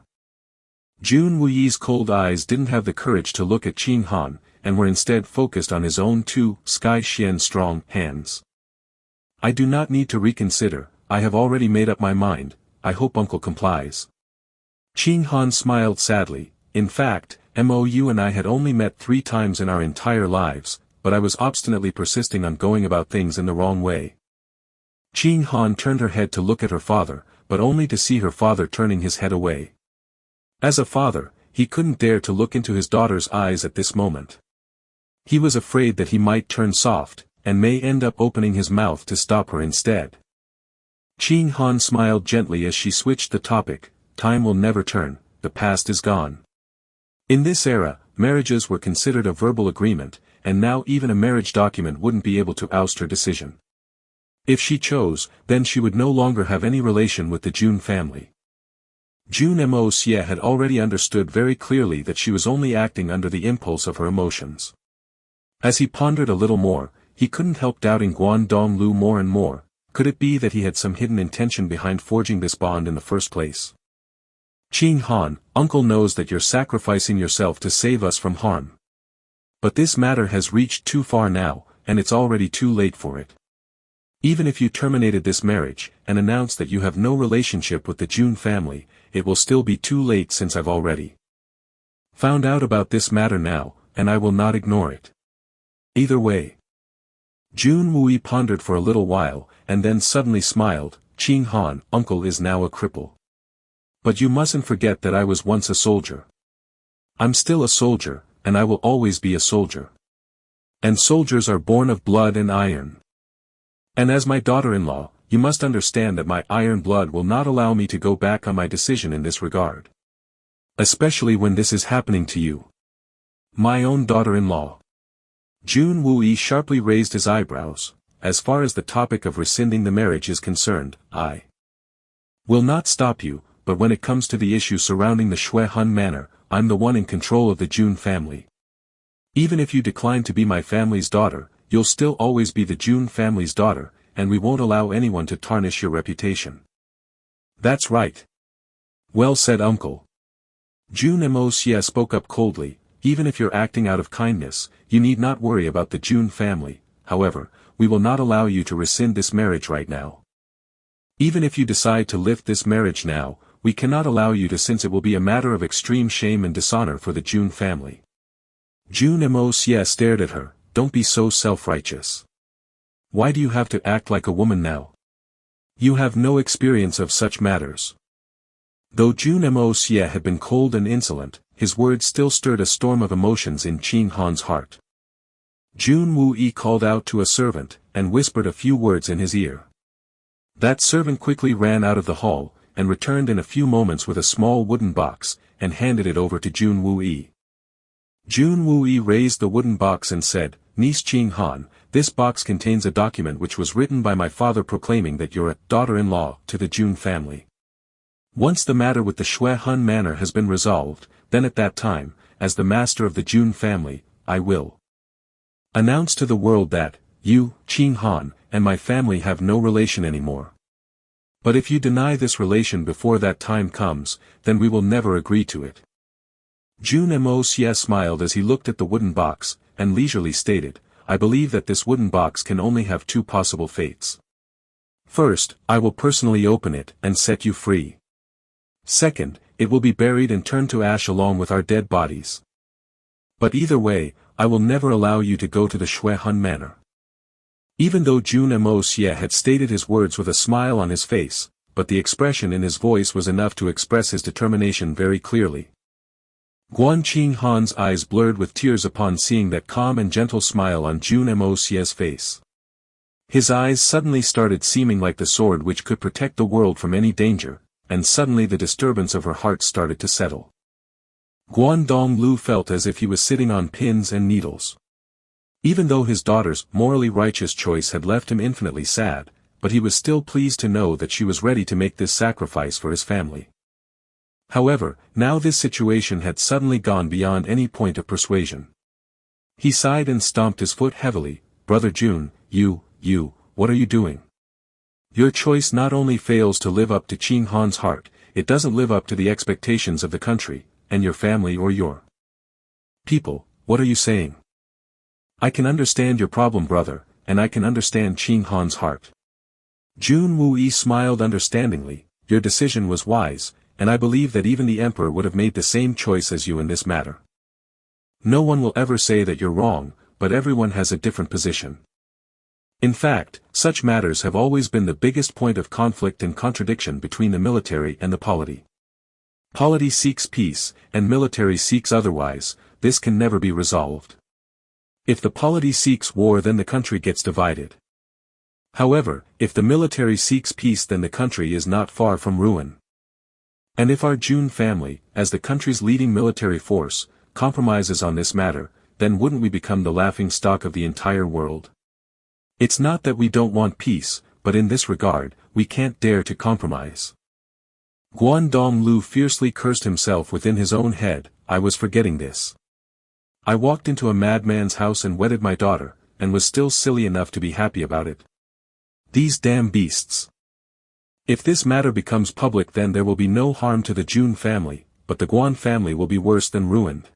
Jun Wuyi's cold eyes didn't have the courage to look at Qing Han, and were instead focused on his own 2 Sky Xian strong hands. I do not need to reconsider, I have already made up my mind, I hope uncle complies. Qing Han smiled sadly. In fact, Mou and I had only met 3 times in our entire lives, but I was obstinately persisting on going about things in the wrong way. Qing Han turned her head to look at her father, but only to see her father turning his head away. As a father, he couldn't dare to look into his daughter's eyes at this moment. He was afraid that he might turn soft, and may end up opening his mouth to stop her instead. Qing Han smiled gently as she switched the topic. Time will never turn, the past is gone. In this era, marriages were considered a verbal agreement, and now even a marriage document wouldn't be able to oust her decision. If she chose, then she would no longer have any relation with the Jun family. Jun Moxie had already understood very clearly that she was only acting under the impulse of her emotions. As he pondered a little more, he couldn't help doubting Guan Donglu more and more. Could it be that he had some hidden intention behind forging this bond in the first place? Qing Han, uncle knows that you're sacrificing yourself to save us from harm. But this matter has reached too far now, and it's already too late for it. Even if you terminated this marriage, and announced that you have no relationship with the Jun family, it will still be too late since I've already found out about this matter now, and I will not ignore it. Either way. Jun Wuyi pondered for a little while, and then suddenly smiled. Qing Han, uncle is now a cripple. But you mustn't forget that I was once a soldier. I'm still a soldier, and I will always be a soldier. And soldiers are born of blood and iron. And as my daughter-in-law, you must understand that my iron blood will not allow me to go back on my decision in this regard. Especially when this is happening to you. My own daughter-in-law. Jun Wuyi sharply raised his eyebrows. As far as the topic of rescinding the marriage is concerned, I will not stop you, but when it comes to the issue surrounding the Shui Hun manor, I'm the one in control of the Jun family. Even if you decline to be my family's daughter, you'll still always be the Jun family's daughter, and we won't allow anyone to tarnish your reputation. That's right. Well said, uncle. Jun Moxie spoke up coldly. Even if you're acting out of kindness, you need not worry about the Jun family. However, we will not allow you to rescind this marriage right now. Even if you decide to lift this marriage now, we cannot allow you to, since it will be a matter of extreme shame and dishonor for the Jun family. Jun Moxie stared at her. Don't be so self-righteous. Why do you have to act like a woman now? You have no experience of such matters. Though Jun Moxie had been cold and insolent, his words still stirred a storm of emotions in Qing Han's heart. Jun Wuyi called out to a servant, and whispered a few words in his ear. That servant quickly ran out of the hall, and returned in a few moments with a small wooden box, and handed it over to Jun Woo-yi. Jun Woo-yi raised the wooden box and said, "Niece Ching Han, this box contains a document which was written by my father proclaiming that you're a daughter-in-law to the Jun family. Once the matter with the Shui Hun manor has been resolved, then at that time, as the master of the Jun family, I will announce to the world that, you, Ching Han, and my family have no relation anymore. But if you deny this relation before that time comes, then we will never agree to it." Jun Moxie smiled as he looked at the wooden box, and leisurely stated, "I believe that this wooden box can only have two possible fates. First, I will personally open it and set you free. Second, it will be buried and turned to ash along with our dead bodies. But either way, I will never allow you to go to the Shui Hun manor." Even though Jun Moxie had stated his words with a smile on his face, but the expression in his voice was enough to express his determination very clearly. Guan Ching Han's eyes blurred with tears upon seeing that calm and gentle smile on Jun Moxie's face. His eyes suddenly started seeming like the sword which could protect the world from any danger, and suddenly the disturbance of her heart started to settle. Guan Donglu felt as if he was sitting on pins and needles. Even though his daughter's morally righteous choice had left him infinitely sad, but he was still pleased to know that she was ready to make this sacrifice for his family. However, now this situation had suddenly gone beyond any point of persuasion. He sighed and stomped his foot heavily. "Brother Jun, what are you doing? Your choice not only fails to live up to Ching Han's heart, it doesn't live up to the expectations of the country, and your family or your people. What are you saying? I can understand your problem, brother, and I can understand Ching Han's heart." Jun Woo-yi smiled understandingly. "Your decision was wise, and I believe that even the emperor would have made the same choice as you in this matter. No one will ever say that you're wrong, but everyone has a different position. In fact, such matters have always been the biggest point of conflict and contradiction between the military and the polity. Polity seeks peace, and military seeks otherwise. This can never be resolved. If the polity seeks war, then the country gets divided. However, if the military seeks peace, then the country is not far from ruin. And if our Jun family, as the country's leading military force, compromises on this matter, then wouldn't we become the laughing stock of the entire world? It's not that we don't want peace, but in this regard, we can't dare to compromise." Guan Donglu fiercely cursed himself within his own head. "I was forgetting this. I walked into a madman's house and wedded my daughter, and was still silly enough to be happy about it. These damn beasts. If this matter becomes public, then there will be no harm to the Jun family, but the Guan family will be worse than ruined.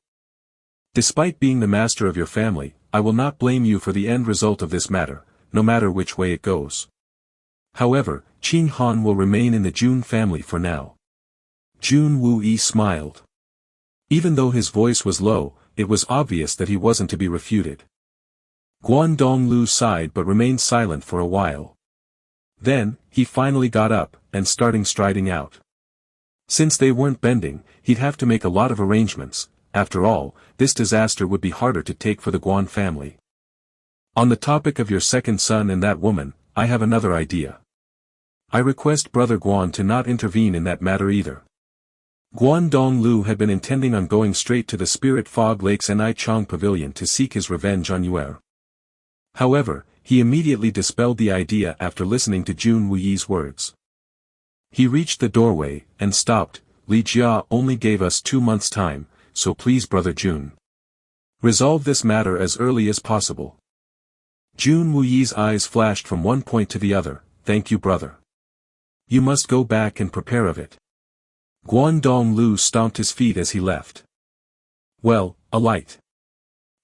Despite being the master of your family, I will not blame you for the end result of this matter, no matter which way it goes. However, Ching Han will remain in the Jun family for now." Jun Woo-yi smiled. Even though his voice was low, it was obvious that he wasn't to be refuted. Guan Donglu sighed but remained silent for a while. Then, he finally got up, and starting striding out. Since they weren't bending, he'd have to make a lot of arrangements. After all, this disaster would be harder to take for the Guan family. "On the topic of your second son and that woman, I have another idea. I request Brother Guan to not intervene in that matter either." Guan Donglu had been intending on going straight to the Spirit Fog Lake's Enai Chong Pavilion to seek his revenge on Yuer. However, he immediately dispelled the idea after listening to Jun Woo-yi's words. He reached the doorway, and stopped. "Li Jia only gave us 2 months' time, so please Brother Jun, resolve this matter as early as possible." Jun Woo-yi's eyes flashed from one point to the other. "Thank you, brother. You must go back and prepare of it." Guan Donglu stomped his feet as he left. "Well, alight.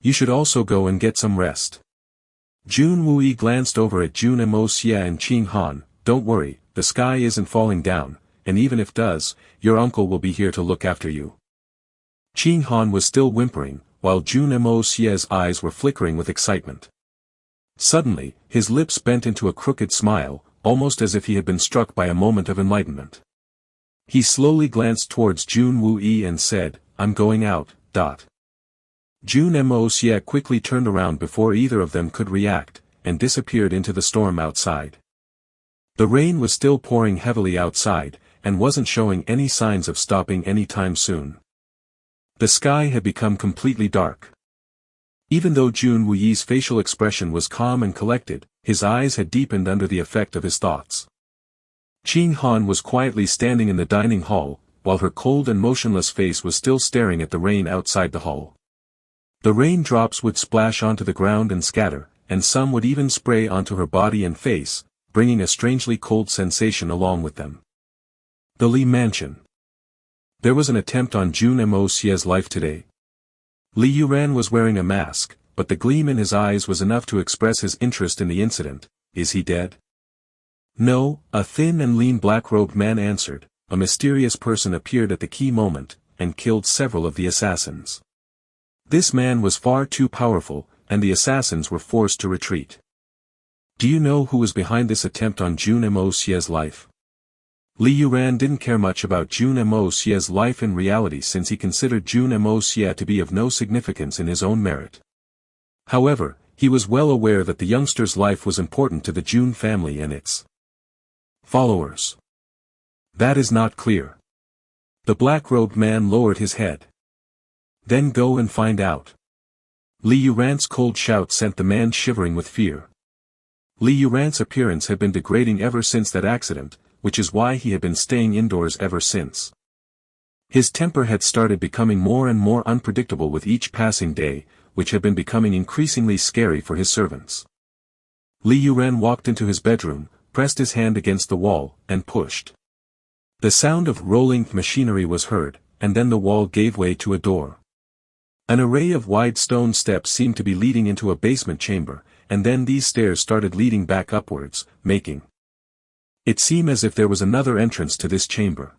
You should also go and get some rest." Jun Woo-yi glanced over at Jun Moxie and Ching Han. "Don't worry, the sky isn't falling down, and even if does, your uncle will be here to look after you." Ching Han was still whimpering, while Jun Moxie's eyes were flickering with excitement. Suddenly, his lips bent into a crooked smile, almost as if he had been struck by a moment of enlightenment. He slowly glanced towards Jun Woo-yi and said, "I'm going out." Jun Moxie quickly turned around before either of them could react, and disappeared into the storm outside. The rain was still pouring heavily outside, and wasn't showing any signs of stopping anytime soon. The sky had become completely dark. Even though Jun Wuyi's facial expression was calm and collected, his eyes had deepened under the effect of his thoughts. Qing Han was quietly standing in the dining hall, while her cold and motionless face was still staring at the rain outside the hall. The raindrops would splash onto the ground and scatter, and some would even spray onto her body and face, bringing a strangely cold sensation along with them. The Li Mansion. There was an attempt on Jun Moxie's life today. Li Yuran was wearing a mask, but the gleam in his eyes was enough to express his interest in the incident. Is he dead? No, a thin and lean black-robed man answered. A mysterious person appeared at the key moment, and killed several of the assassins. This man was far too powerful, and the assassins were forced to retreat. Do you know who was behind this attempt on Jun Moxie's life? Li Yuran didn't care much about Jun Moxie's life in reality since he considered Jun Moxie to be of no significance in his own merit. However, he was well aware that the youngster's life was important to the Jun family and its followers. That is not clear. The black-robed man lowered his head. Then go and find out. Li Yuran's cold shout sent the man shivering with fear. Li Yuran's appearance had been degrading ever since that accident, which is why he had been staying indoors ever since. His temper had started becoming more and more unpredictable with each passing day, which had been becoming increasingly scary for his servants. Li Yuran walked into his bedroom, pressed his hand against the wall, and pushed. The sound of rolling machinery was heard, and then the wall gave way to a door. An array of wide stone steps seemed to be leading into a basement chamber, and then these stairs started leading back upwards, making it seem as if there was another entrance to this chamber.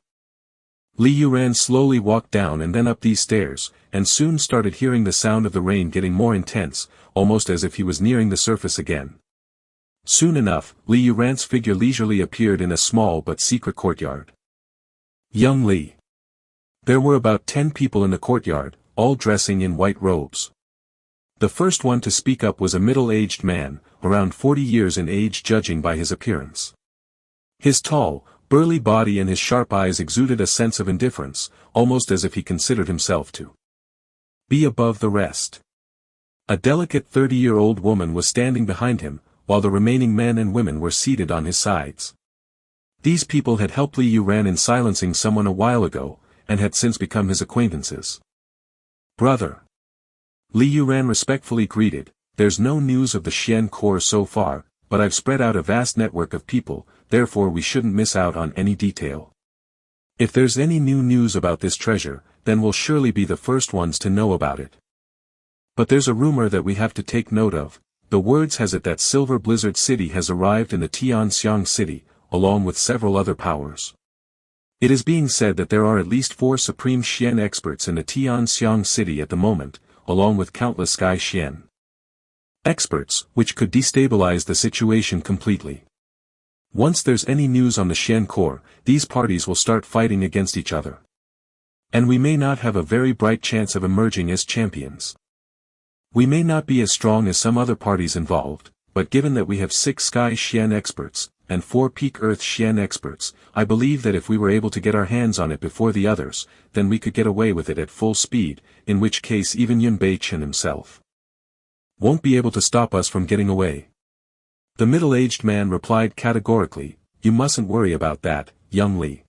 Li Yuran slowly walked down and then up these stairs, and soon started hearing the sound of the rain getting more intense, almost as if he was nearing the surface again. Soon enough, Li Yuran's figure leisurely appeared in a small but secret courtyard. Young Li. There were about 10 people in the courtyard, all dressing in white robes. The first one to speak up was a middle-aged man, around 40 years in age judging by his appearance. His tall, burly body and his sharp eyes exuded a sense of indifference, almost as if he considered himself to be above the rest. A delicate 30-year-old woman was standing behind him, while the remaining men and women were seated on his sides. These people had helped Li Yuran in silencing someone a while ago, and had since become his acquaintances. Brother. Li Yuran respectfully greeted, there's no news of the Xian Corps so far, but I've spread out a vast network of people, therefore we shouldn't miss out on any detail. If there's any new news about this treasure, then we'll surely be the first ones to know about it. But there's a rumor that we have to take note of. The words has it that Silver Blizzard City has arrived in the Tianxiang City, along with several other powers. It is being said that there are at least 4 supreme Xian experts in the Tianxiang City at the moment, along with countless Sky Xian experts, which could destabilize the situation completely. Once there's any news on the Xian Corps, these parties will start fighting against each other. And we may not have a very bright chance of emerging as champions. We may not be as strong as some other parties involved, but given that we have 6 Sky Xian experts, and 4 Peak Earth Xian experts, I believe that if we were able to get our hands on it before the others, then we could get away with it at full speed, in which case even Yun Chen himself won't be able to stop us from getting away. The middle-aged man replied categorically, you mustn't worry about that, young Li.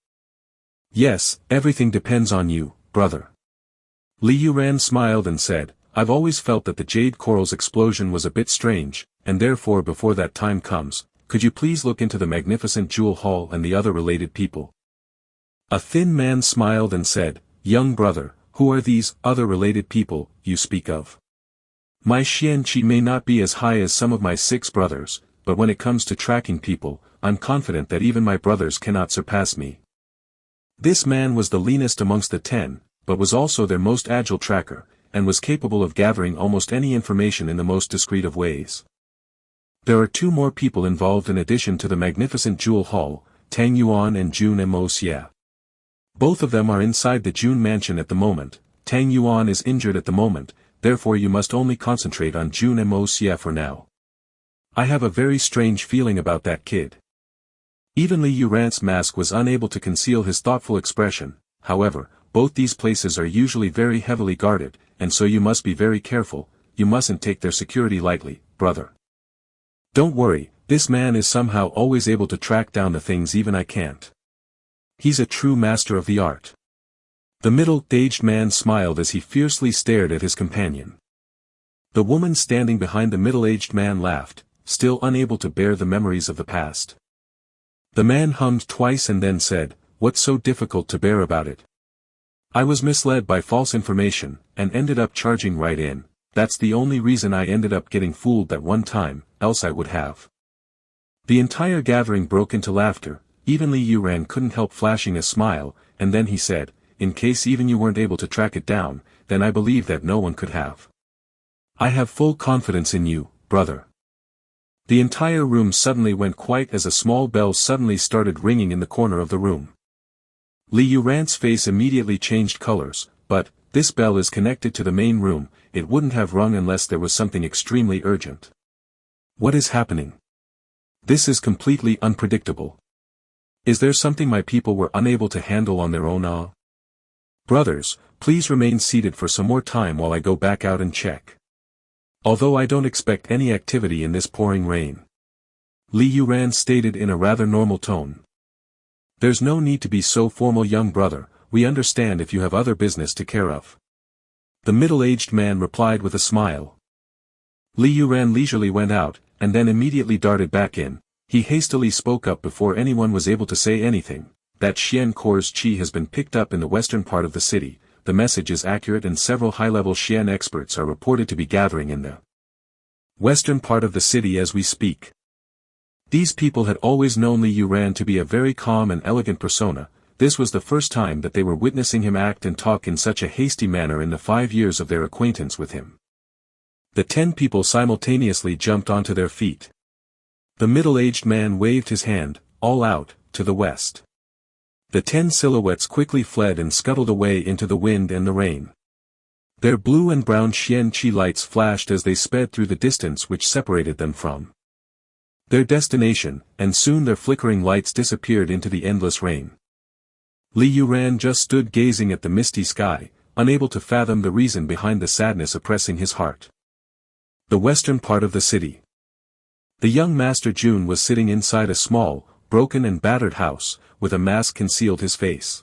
Yes, everything depends on you, brother. Li Yuran smiled and said, I've always felt that the Jade Coral's explosion was a bit strange, and therefore before that time comes, could you please look into the magnificent Jewel Hall and the other related people? A thin man smiled and said, young brother, who are these other related people you speak of? My Xian Qi may not be as high as some of my 6 brothers, but when it comes to tracking people, I'm confident that even my brothers cannot surpass me. This man was the leanest amongst the 10, but was also their most agile tracker, and was capable of gathering almost any information in the most discreet of ways. There are 2 more people involved in addition to the magnificent Jewel Hall, Tang Yuan and Jun Moxie. Both of them are inside the Jun mansion at the moment. Tang Yuan is injured at the moment, therefore you must only concentrate on Jun Moxie for now. I have a very strange feeling about that kid. Even Li Yuran's mask was unable to conceal his thoughtful expression. However, both these places are usually very heavily guarded, and so you must be very careful. You mustn't take their security lightly, brother. Don't worry, this man is somehow always able to track down the things even I can't. He's a true master of the art. The middle-aged man smiled as he fiercely stared at his companion. The woman standing behind the middle-aged man laughed, still unable to bear the memories of the past. The man hummed twice and then said, "What's so difficult to bear about it? I was misled by false information, and ended up charging right in. That's the only reason I ended up getting fooled that one time, else I would have." The entire gathering broke into laughter. Even Li Yuran couldn't help flashing a smile, and then he said, "In case even you weren't able to track it down, then I believe that no one could have. I have full confidence in you, brother." The entire room suddenly went quiet as a small bell suddenly started ringing in the corner of the room. Li Yuran's face immediately changed colors, but, this bell is connected to the main room, it wouldn't have rung unless there was something extremely urgent. What is happening? This is completely unpredictable. Is there something my people were unable to handle on their own? Brothers, please remain seated for some more time while I go back out and check. Although I don't expect any activity in this pouring rain. Li Yuran stated in a rather normal tone. There's no need to be so formal, young brother, we understand if you have other business to care of. The middle-aged man replied with a smile. Li Yuran leisurely went out, and then immediately darted back in. He hastily spoke up before anyone was able to say anything. That Xian Core's chi has been picked up in the western part of the city. The message is accurate and several high-level Xian experts are reported to be gathering in the western part of the city as we speak. These people had always known Li Yuran to be a very calm and elegant persona. This was the first time that they were witnessing him act and talk in such a hasty manner in the 5 years of their acquaintance with him. The 10 people simultaneously jumped onto their feet. The middle-aged man waved his hand, all out, to the west. The 10 silhouettes quickly fled and scuttled away into the wind and the rain. Their blue and brown Xian Qi lights flashed as they sped through the distance which separated them from their destination, and soon their flickering lights disappeared into the endless rain. Li Yuran just stood gazing at the misty sky, unable to fathom the reason behind the sadness oppressing his heart. The western part of the city. The young Master Jun was sitting inside a small, broken and battered house, with a mask concealed his face.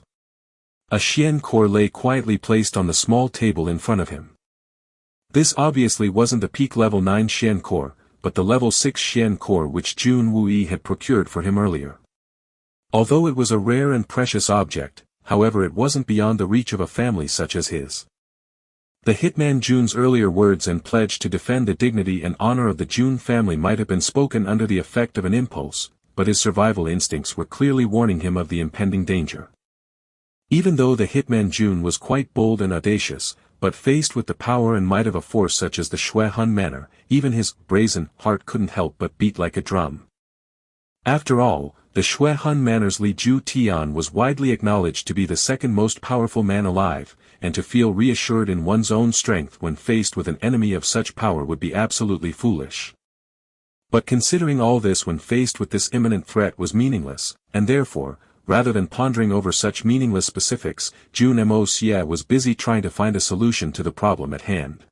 A Xian core lay quietly placed on the small table in front of him. This obviously wasn't the peak level 9 Xian core, but the level 6 Xian core which Jun Wuyi had procured for him earlier. Although it was a rare and precious object, however it wasn't beyond the reach of a family such as his. The hitman Jun's earlier words and pledge to defend the dignity and honor of the Jun family might have been spoken under the effect of an impulse, but his survival instincts were clearly warning him of the impending danger. Even though the hitman Jun was quite bold and audacious, but faced with the power and might of a force such as the Shui Hun manor, even his brazen heart couldn't help but beat like a drum. After all, the Shui Hun manor's Li Ju Tian was widely acknowledged to be the second most powerful man alive, and to feel reassured in one's own strength when faced with an enemy of such power would be absolutely foolish. But considering all this when faced with this imminent threat was meaningless, and therefore, rather than pondering over such meaningless specifics, Jun Moxie was busy trying to find a solution to the problem at hand.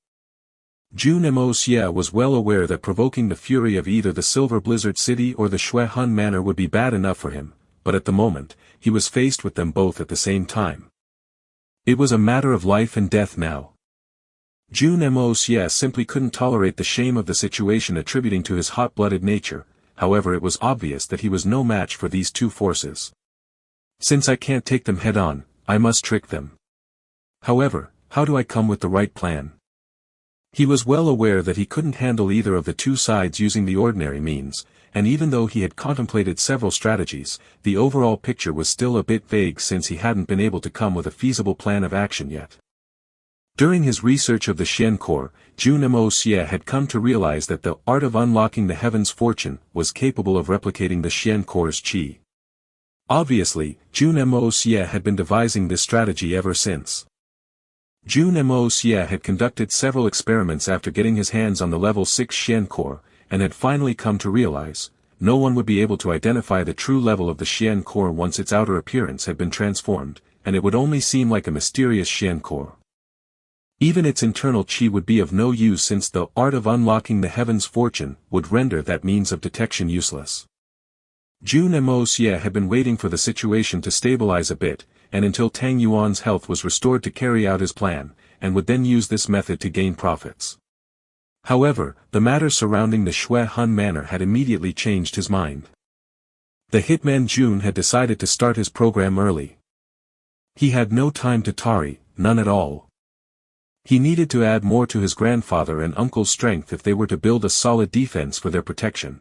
Jun Moxie was well aware that provoking the fury of either the Silver Blizzard City or the Shui Hun Manor would be bad enough for him, but at the moment, he was faced with them both at the same time. It was a matter of life and death now. Jun Moxie simply couldn't tolerate the shame of the situation attributing to his hot-blooded nature, however it was obvious that he was no match for these two forces. Since I can't take them head-on, I must trick them. However, how do I come with the right plan? He was well aware that he couldn't handle either of the two sides using the ordinary means, and even though he had contemplated several strategies, the overall picture was still a bit vague since he hadn't been able to come with a feasible plan of action yet. During his research of the Xian core, Jun Moxie had come to realize that the art of unlocking the heaven's fortune was capable of replicating the Xian core's qi. Obviously, Jun Moxie had been devising this strategy ever since. Jun Moxie had conducted several experiments after getting his hands on the level 6 Xian core, and had finally come to realize, no one would be able to identify the true level of the Xian core once its outer appearance had been transformed, and it would only seem like a mysterious Xian core. Even its internal qi would be of no use, since the art of unlocking the heaven's fortune would render that means of detection useless. Jun Moxie had been waiting for the situation to stabilize a bit, and until Tang Yuan's health was restored to carry out his plan, and would then use this method to gain profits. However, the matter surrounding the Shui Han manor had immediately changed his mind. The hitman Jun had decided to start his program early. He had no time to tarry, none at all. He needed to add more to his grandfather and uncle's strength if they were to build a solid defense for their protection.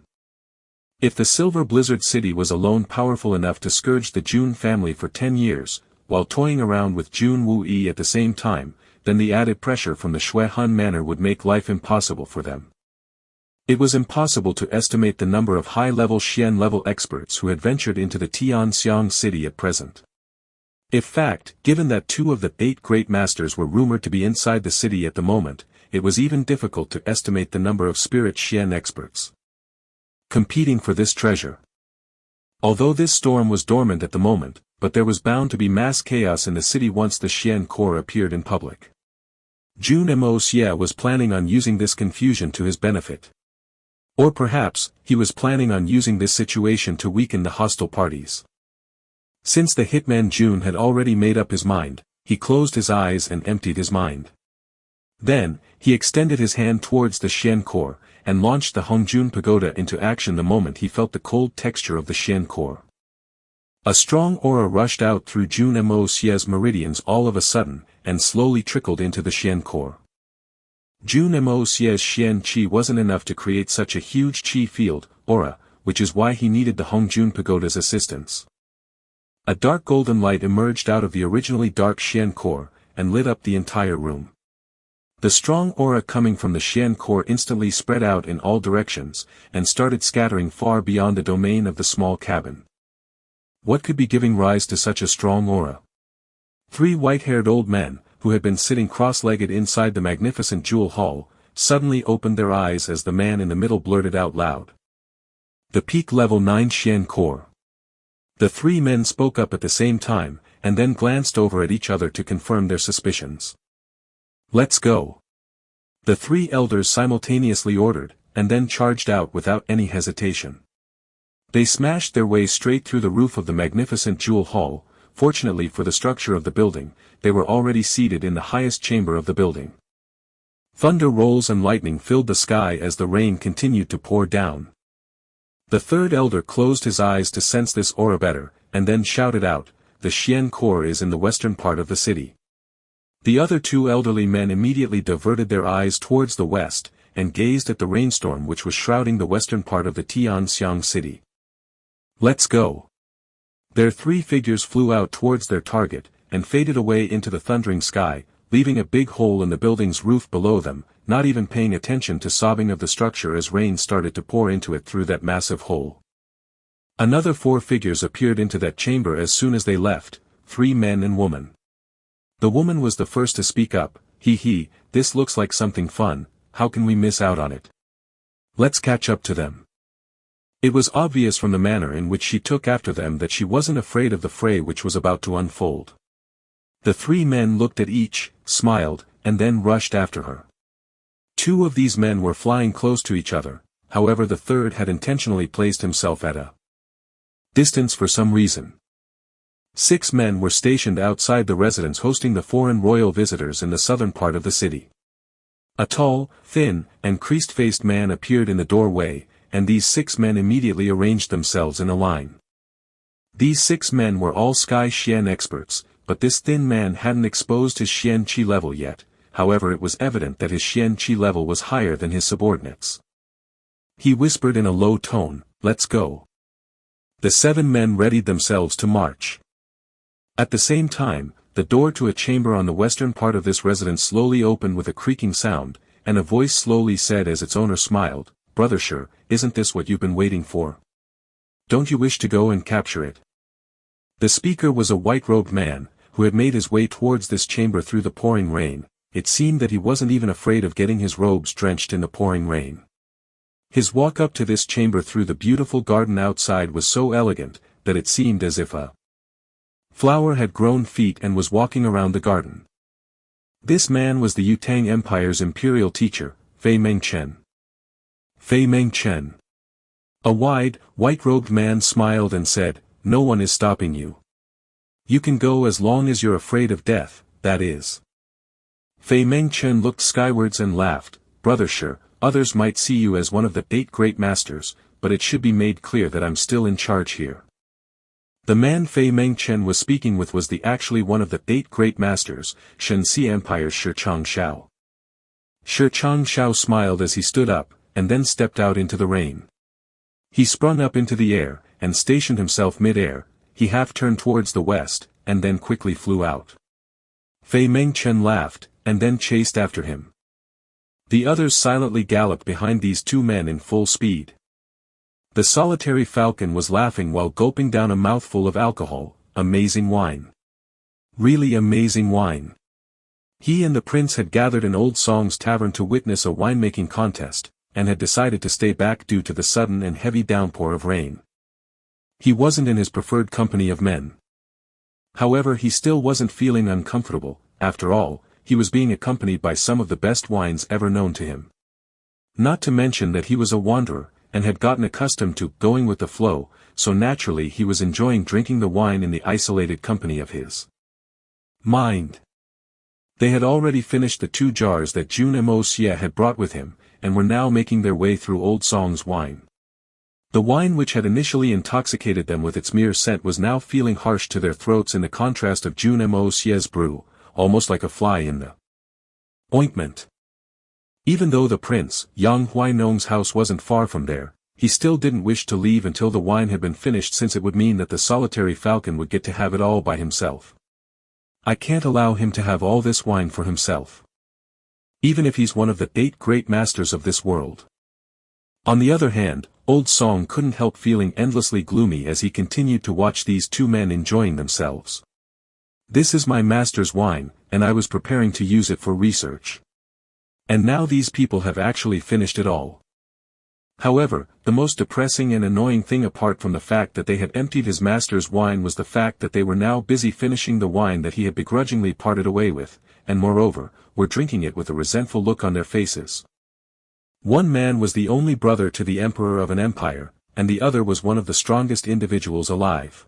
If the Silver Blizzard City was alone powerful enough to scourge the Jun family for 10 years, while toying around with Jun Wuyi at the same time, then the added pressure from the Shui Han manor would make life impossible for them. It was impossible to estimate the number of high-level Xian-level experts who had ventured into the Tianxiang city at present. In fact, given that 2 of the 8 great masters were rumored to be inside the city at the moment, it was even difficult to estimate the number of spirit Xian experts competing for this treasure. Although this storm was dormant at the moment, but there was bound to be mass chaos in the city once the Xian core appeared in public. Jun Moxie was planning on using this confusion to his benefit. Or perhaps, he was planning on using this situation to weaken the hostile parties. Since the hitman Jun had already made up his mind, he closed his eyes and emptied his mind. Then, he extended his hand towards the Xian core, and launched the Hongjun Pagoda into action the moment he felt the cold texture of the Xian core. A strong aura rushed out through Jun Moxie's meridians all of a sudden, and slowly trickled into the Xian core. Jun Moxie's Xian qi wasn't enough to create such a huge qi field, aura, which is why he needed the Hongjun Pagoda's assistance. A dark golden light emerged out of the originally dark Xian core, and lit up the entire room. The strong aura coming from the Xian core instantly spread out in all directions, and started scattering far beyond the domain of the small cabin. What could be giving rise to such a strong aura? 3 white-haired old men, who had been sitting cross-legged inside the magnificent jewel hall, suddenly opened their eyes as the man in the middle blurted out loud. The peak level 9 Xian core. The 3 men spoke up at the same time, and then glanced over at each other to confirm their suspicions. Let's go. The 3 elders simultaneously ordered, and then charged out without any hesitation. They smashed their way straight through the roof of the magnificent jewel hall. Fortunately for the structure of the building, they were already seated in the highest chamber of the building. Thunder rolls and lightning filled the sky as the rain continued to pour down. The 3rd elder closed his eyes to sense this aura better, and then shouted out, "The Xian core is in the western part of the city." The other 2 elderly men immediately diverted their eyes towards the west, and gazed at the rainstorm which was shrouding the western part of the Tianxiang city. Let's go. Their 3 figures flew out towards their target, and faded away into the thundering sky, leaving a big hole in the building's roof below them, not even paying attention to sobbing of the structure as rain started to pour into it through that massive hole. Another 4 figures appeared into that chamber as soon as they left, 3 men and woman. The woman was the first to speak up. Hee, this looks like something fun, how can we miss out on it? Let's catch up to them." It was obvious from the manner in which she took after them that she wasn't afraid of the fray which was about to unfold. The 3 men looked at each, smiled, and then rushed after her. 2 of these men were flying close to each other, however the 3rd had intentionally placed himself at a distance for some reason. 6 men were stationed outside the residence hosting the foreign royal visitors in the southern part of the city. A tall, thin, and creased-faced man appeared in the doorway, and these 6 men immediately arranged themselves in a line. These 6 men were all Sky Xian experts, but this thin man hadn't exposed his Xian Qi level yet, however it was evident that his Xian Qi level was higher than his subordinates. He whispered in a low tone, "Let's go." The 7 men readied themselves to march. At the same time, the door to a chamber on the western part of this residence slowly opened with a creaking sound, and a voice slowly said as its owner smiled, "Brother Sure, isn't this what you've been waiting for? Don't you wish to go and capture it?" The speaker was a white-robed man, who had made his way towards this chamber through the pouring rain. It seemed that he wasn't even afraid of getting his robes drenched in the pouring rain. His walk up to this chamber through the beautiful garden outside was so elegant, that it seemed as if a flower had grown feet and was walking around the garden. This man was the Yutang Empire's imperial teacher, Fei Mengchen. Fei Mengchen. A wide, white-robed man smiled and said, "No one is stopping you. You can go as long as you're afraid of death, that is." Fei Mengchen looked skywards and laughed, "Brother Shi, others might see you as one of the 8 great masters, but it should be made clear that I'm still in charge here." The man Fei Mengchen was speaking with was actually one of the 8 great masters, Jun Xie Empire's Shi Changshao. Shi Changshao smiled as he stood up, and then stepped out into the rain. He sprung up into the air, and stationed himself mid-air. He half-turned towards the west, and then quickly flew out. Fei Mengchen laughed, and then chased after him. The others silently galloped behind these 2 men in full speed. The solitary falcon was laughing while gulping down a mouthful of alcohol. Amazing wine. Really amazing wine. He and the prince had gathered in Old Song's tavern to witness a winemaking contest, and had decided to stay back due to the sudden and heavy downpour of rain. He wasn't in his preferred company of men. However, he still wasn't feeling uncomfortable. After all, he was being accompanied by some of the best wines ever known to him. Not to mention that he was a wanderer, and had gotten accustomed to going with the flow, so naturally he was enjoying drinking the wine in the isolated company of his mind. They had already finished the 2 jars that Jun Moxie had brought with him, and were now making their way through Old Song's wine. The wine which had initially intoxicated them with its mere scent was now feeling harsh to their throats in the contrast of Jun Moxie's brew, almost like a fly in the ointment. Even though the prince, Yang Huainong's house wasn't far from there, he still didn't wish to leave until the wine had been finished, since it would mean that the solitary falcon would get to have it all by himself. I can't allow him to have all this wine for himself. Even if he's one of the 8 great masters of this world. On the other hand, Old Song couldn't help feeling endlessly gloomy as he continued to watch these 2 men enjoying themselves. This is my master's wine, and I was preparing to use it for research. And now these people have actually finished it all. However, the most depressing and annoying thing apart from the fact that they had emptied his master's wine was the fact that they were now busy finishing the wine that he had begrudgingly parted away with, and moreover, were drinking it with a resentful look on their faces. One man was the only brother to the emperor of an empire, and the other was one of the strongest individuals alive.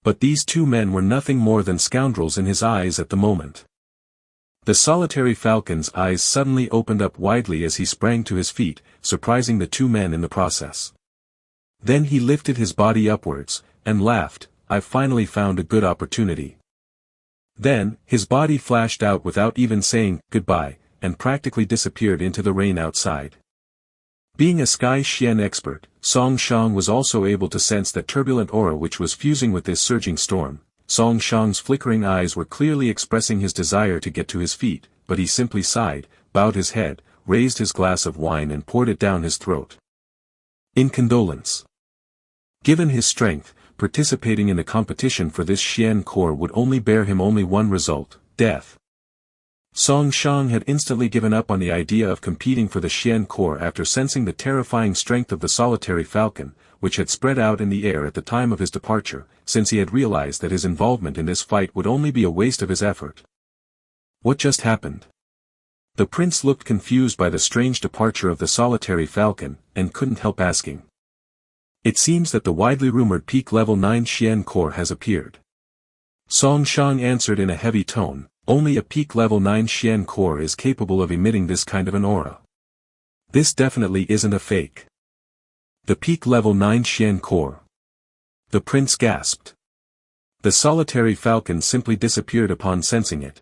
But these 2 men were nothing more than scoundrels in his eyes at the moment. The solitary falcon's eyes suddenly opened up widely as he sprang to his feet, surprising the 2 men in the process. Then he lifted his body upwards, and laughed, "I've finally found a good opportunity." Then, his body flashed out without even saying goodbye, and practically disappeared into the rain outside. Being a Sky Xian expert, Song Shang was also able to sense that turbulent aura which was fusing with this surging storm. Song Shang's flickering eyes were clearly expressing his desire to get to his feet, but he simply sighed, bowed his head, raised his glass of wine and poured it down his throat. In condolence. Given his strength, participating in the competition for this Xian Corps would only bear him only one result, death. Song Shang had instantly given up on the idea of competing for the Xian Corps after sensing the terrifying strength of the solitary falcon, which had spread out in the air at the time of his departure, since he had realized that his involvement in this fight would only be a waste of his effort. What just happened? The prince looked confused by the strange departure of the solitary falcon, and couldn't help asking. It seems that the widely rumored peak level 9 Xian Corps has appeared. Song Shang answered in a heavy tone, only a peak level 9 Xian Corps is capable of emitting this kind of an aura. This definitely isn't a fake. The peak level 9 Xian Corps. The prince gasped. The solitary falcon simply disappeared upon sensing it.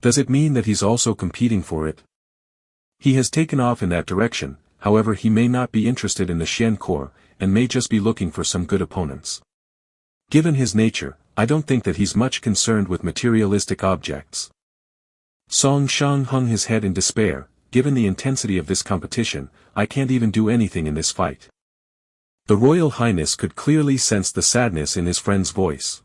Does it mean that he's also competing for it? He has taken off in that direction, however he may not be interested in the Xian Corps, and may just be looking for some good opponents. Given his nature, I don't think that he's much concerned with materialistic objects. Song Shang hung his head in despair. Given the intensity of this competition, I can't even do anything in this fight. The Royal Highness could clearly sense the sadness in his friend's voice.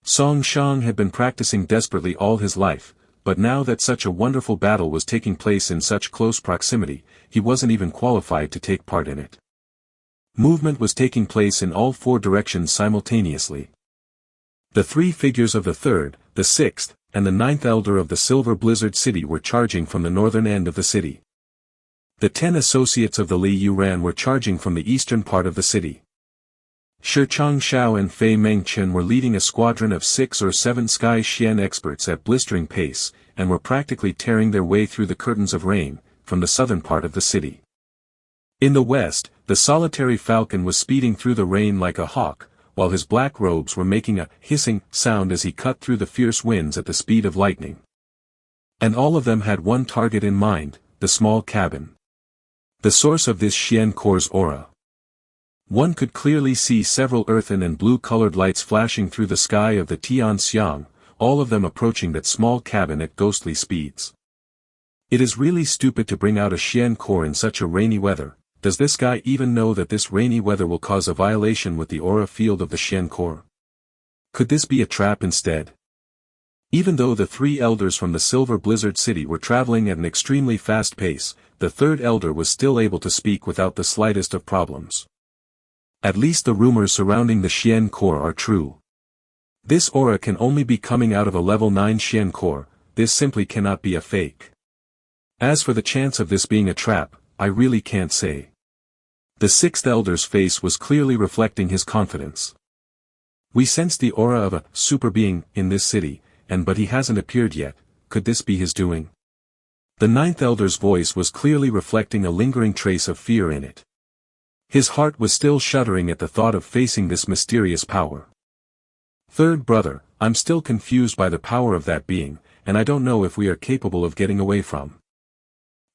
Song Shang had been practicing desperately all his life, but now that such a wonderful battle was taking place in such close proximity, he wasn't even qualified to take part in it. Movement was taking place in all four directions simultaneously. The three figures of the third, the sixth, and the ninth elder of the Silver Blizzard City were charging from the northern end of the city. The 10 associates of the Li Yuran were charging from the eastern part of the city. Shi Changshao and Fei Mengchen were leading a squadron of 6 or 7 Sky Xian experts at blistering pace, and were practically tearing their way through the curtains of rain, from the southern part of the city. In the west, the solitary falcon was speeding through the rain like a hawk, while his black robes were making a hissing sound as he cut through the fierce winds at the speed of lightning. And all of them had one target in mind, the small cabin. The source of this Xian core's aura. One could clearly see several earthen and blue-colored lights flashing through the sky of the Tianxiang, all of them approaching that small cabin at ghostly speeds. It is really stupid to bring out a Xian core in such a rainy weather. Does this guy even know that this rainy weather will cause a violation with the aura field of the Xian core? Could this be a trap instead? Even though the three elders from the Silver Blizzard City were traveling at an extremely fast pace, the third elder was still able to speak without the slightest of problems. At least the rumors surrounding the Xian core are true. This aura can only be coming out of a level 9 Xian core, this simply cannot be a fake. As for the chance of this being a trap, I really can't say. The sixth elder's face was clearly reflecting his confidence. We sense the aura of a super being in this city, but he hasn't appeared yet. Could this be his doing? The ninth elder's voice was clearly reflecting a lingering trace of fear in it. His heart was still shuddering at the thought of facing this mysterious power. Third brother, I'm still confused by the power of that being, and I don't know if we are capable of getting away from.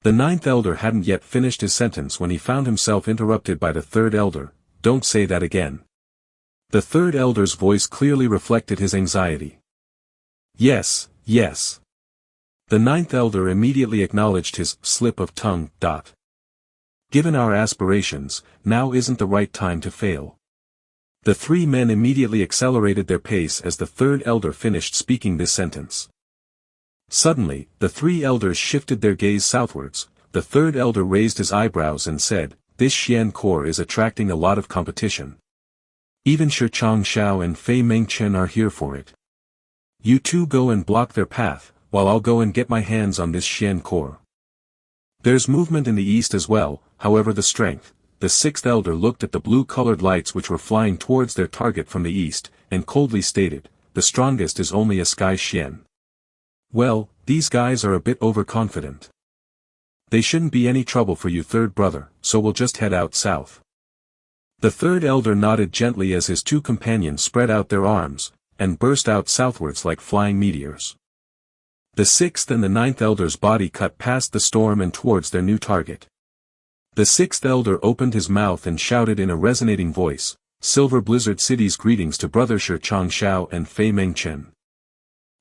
The ninth elder hadn't yet finished his sentence when he found himself interrupted by the third elder. Don't say that again. The third elder's voice clearly reflected his anxiety. Yes, yes. The ninth elder immediately acknowledged his slip of tongue. Given our aspirations, now isn't the right time to fail. The three men immediately accelerated their pace as the third elder finished speaking this sentence. Suddenly, the three elders shifted their gaze southwards. The third elder raised his eyebrows and said, "This Xian core is attracting a lot of competition. Even Shi Changshao and Fei Mengchen are here for it. You two go and block their path, while I'll go and get my hands on this Xian core." There's movement in the east as well, however the strength. The sixth elder looked at the blue-colored lights which were flying towards their target from the east, and coldly stated, "The strongest is only a Sky Xian." Well, these guys are a bit overconfident. They shouldn't be any trouble for you third brother, so we'll just head out south. The third elder nodded gently as his two companions spread out their arms, and burst out southwards like flying meteors. The sixth and the ninth elder's body cut past the storm and towards their new target. The sixth elder opened his mouth and shouted in a resonating voice, "Silver Blizzard City's greetings to brother Shi Changshao and Fei Mengchen."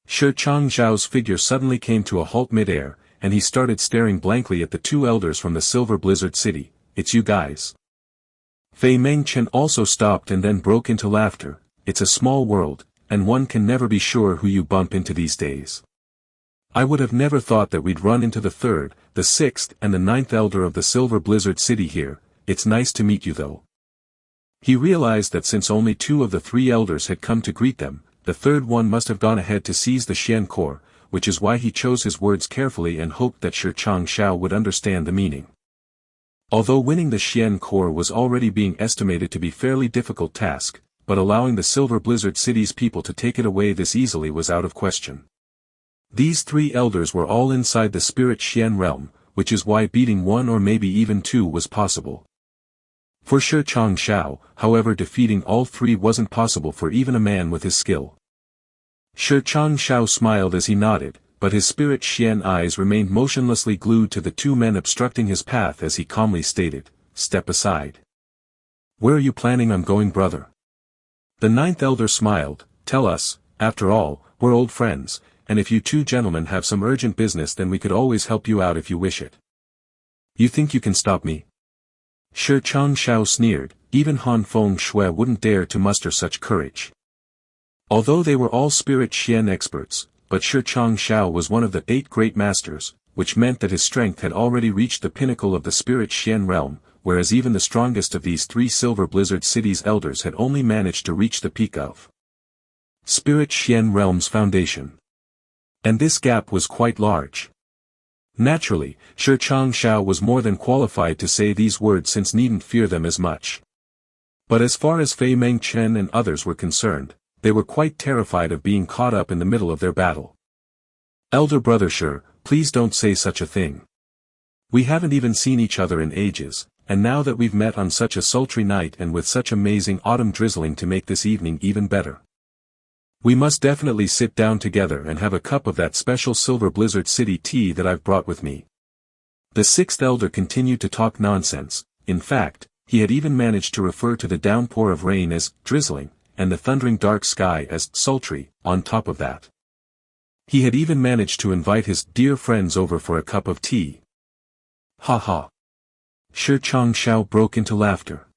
Shi Changshao's figure suddenly came to a halt mid-air, and he started staring blankly at the two elders from the Silver Blizzard City. "It's you guys." Fei Mengchen also stopped and then broke into laughter. "It's a small world, and one can never be sure who you bump into these days. I would have never thought that we'd run into the third, the sixth and the ninth elder of the Silver Blizzard City here. It's nice to meet you though." He realized that since only two of the three elders had come to greet them, the third one must have gone ahead to seize the Xian core, which is why he chose his words carefully and hoped that Shi Changshao would understand the meaning. Although winning the Xian core was already being estimated to be a fairly difficult task, but allowing the Silver Blizzard City's people to take it away this easily was out of question. These three elders were all inside the Spirit Xian realm, which is why beating one or maybe even two was possible. For Shi Changshao, however, defeating all three wasn't possible for even a man with his skill. Shi Changshao smiled as he nodded, but his Spirit Xian eyes remained motionlessly glued to the two men obstructing his path as he calmly stated, "Step aside." "Where are you planning on going, brother?" The ninth elder smiled. "Tell us, after all, we're old friends, and if you two gentlemen have some urgent business then we could always help you out if you wish it." "You think you can stop me?" Shi Changshao sneered. Even Han Feng Shui wouldn't dare to muster such courage. Although they were all Spirit Xian experts, but Shi Changshao was one of the 8 great masters, which meant that his strength had already reached the pinnacle of the spirit Xian realm, whereas even the strongest of these 3 Silver Blizzard cities elders had only managed to reach the peak of Spirit Xian realm's foundation. And this gap was quite large. Naturally, Shi Changshao was more than qualified to say these words since needn't fear them as much. But as far as Fei Mengchen and others were concerned, they were quite terrified of being caught up in the middle of their battle. Elder brother Shi, please don't say such a thing. We haven't even seen each other in ages, and now that we've met on such a sultry night and with such amazing autumn drizzling to make this evening even better, we must definitely sit down together and have a cup of that special Silver Blizzard City tea that I've brought with me. The 6th elder continued to talk nonsense. In fact, he had even managed to refer to the downpour of rain as drizzling, and the thundering dark sky as sultry. On top of that, he had even managed to invite his dear friends over for a cup of tea. Ha ha! Shi Changshao broke into laughter.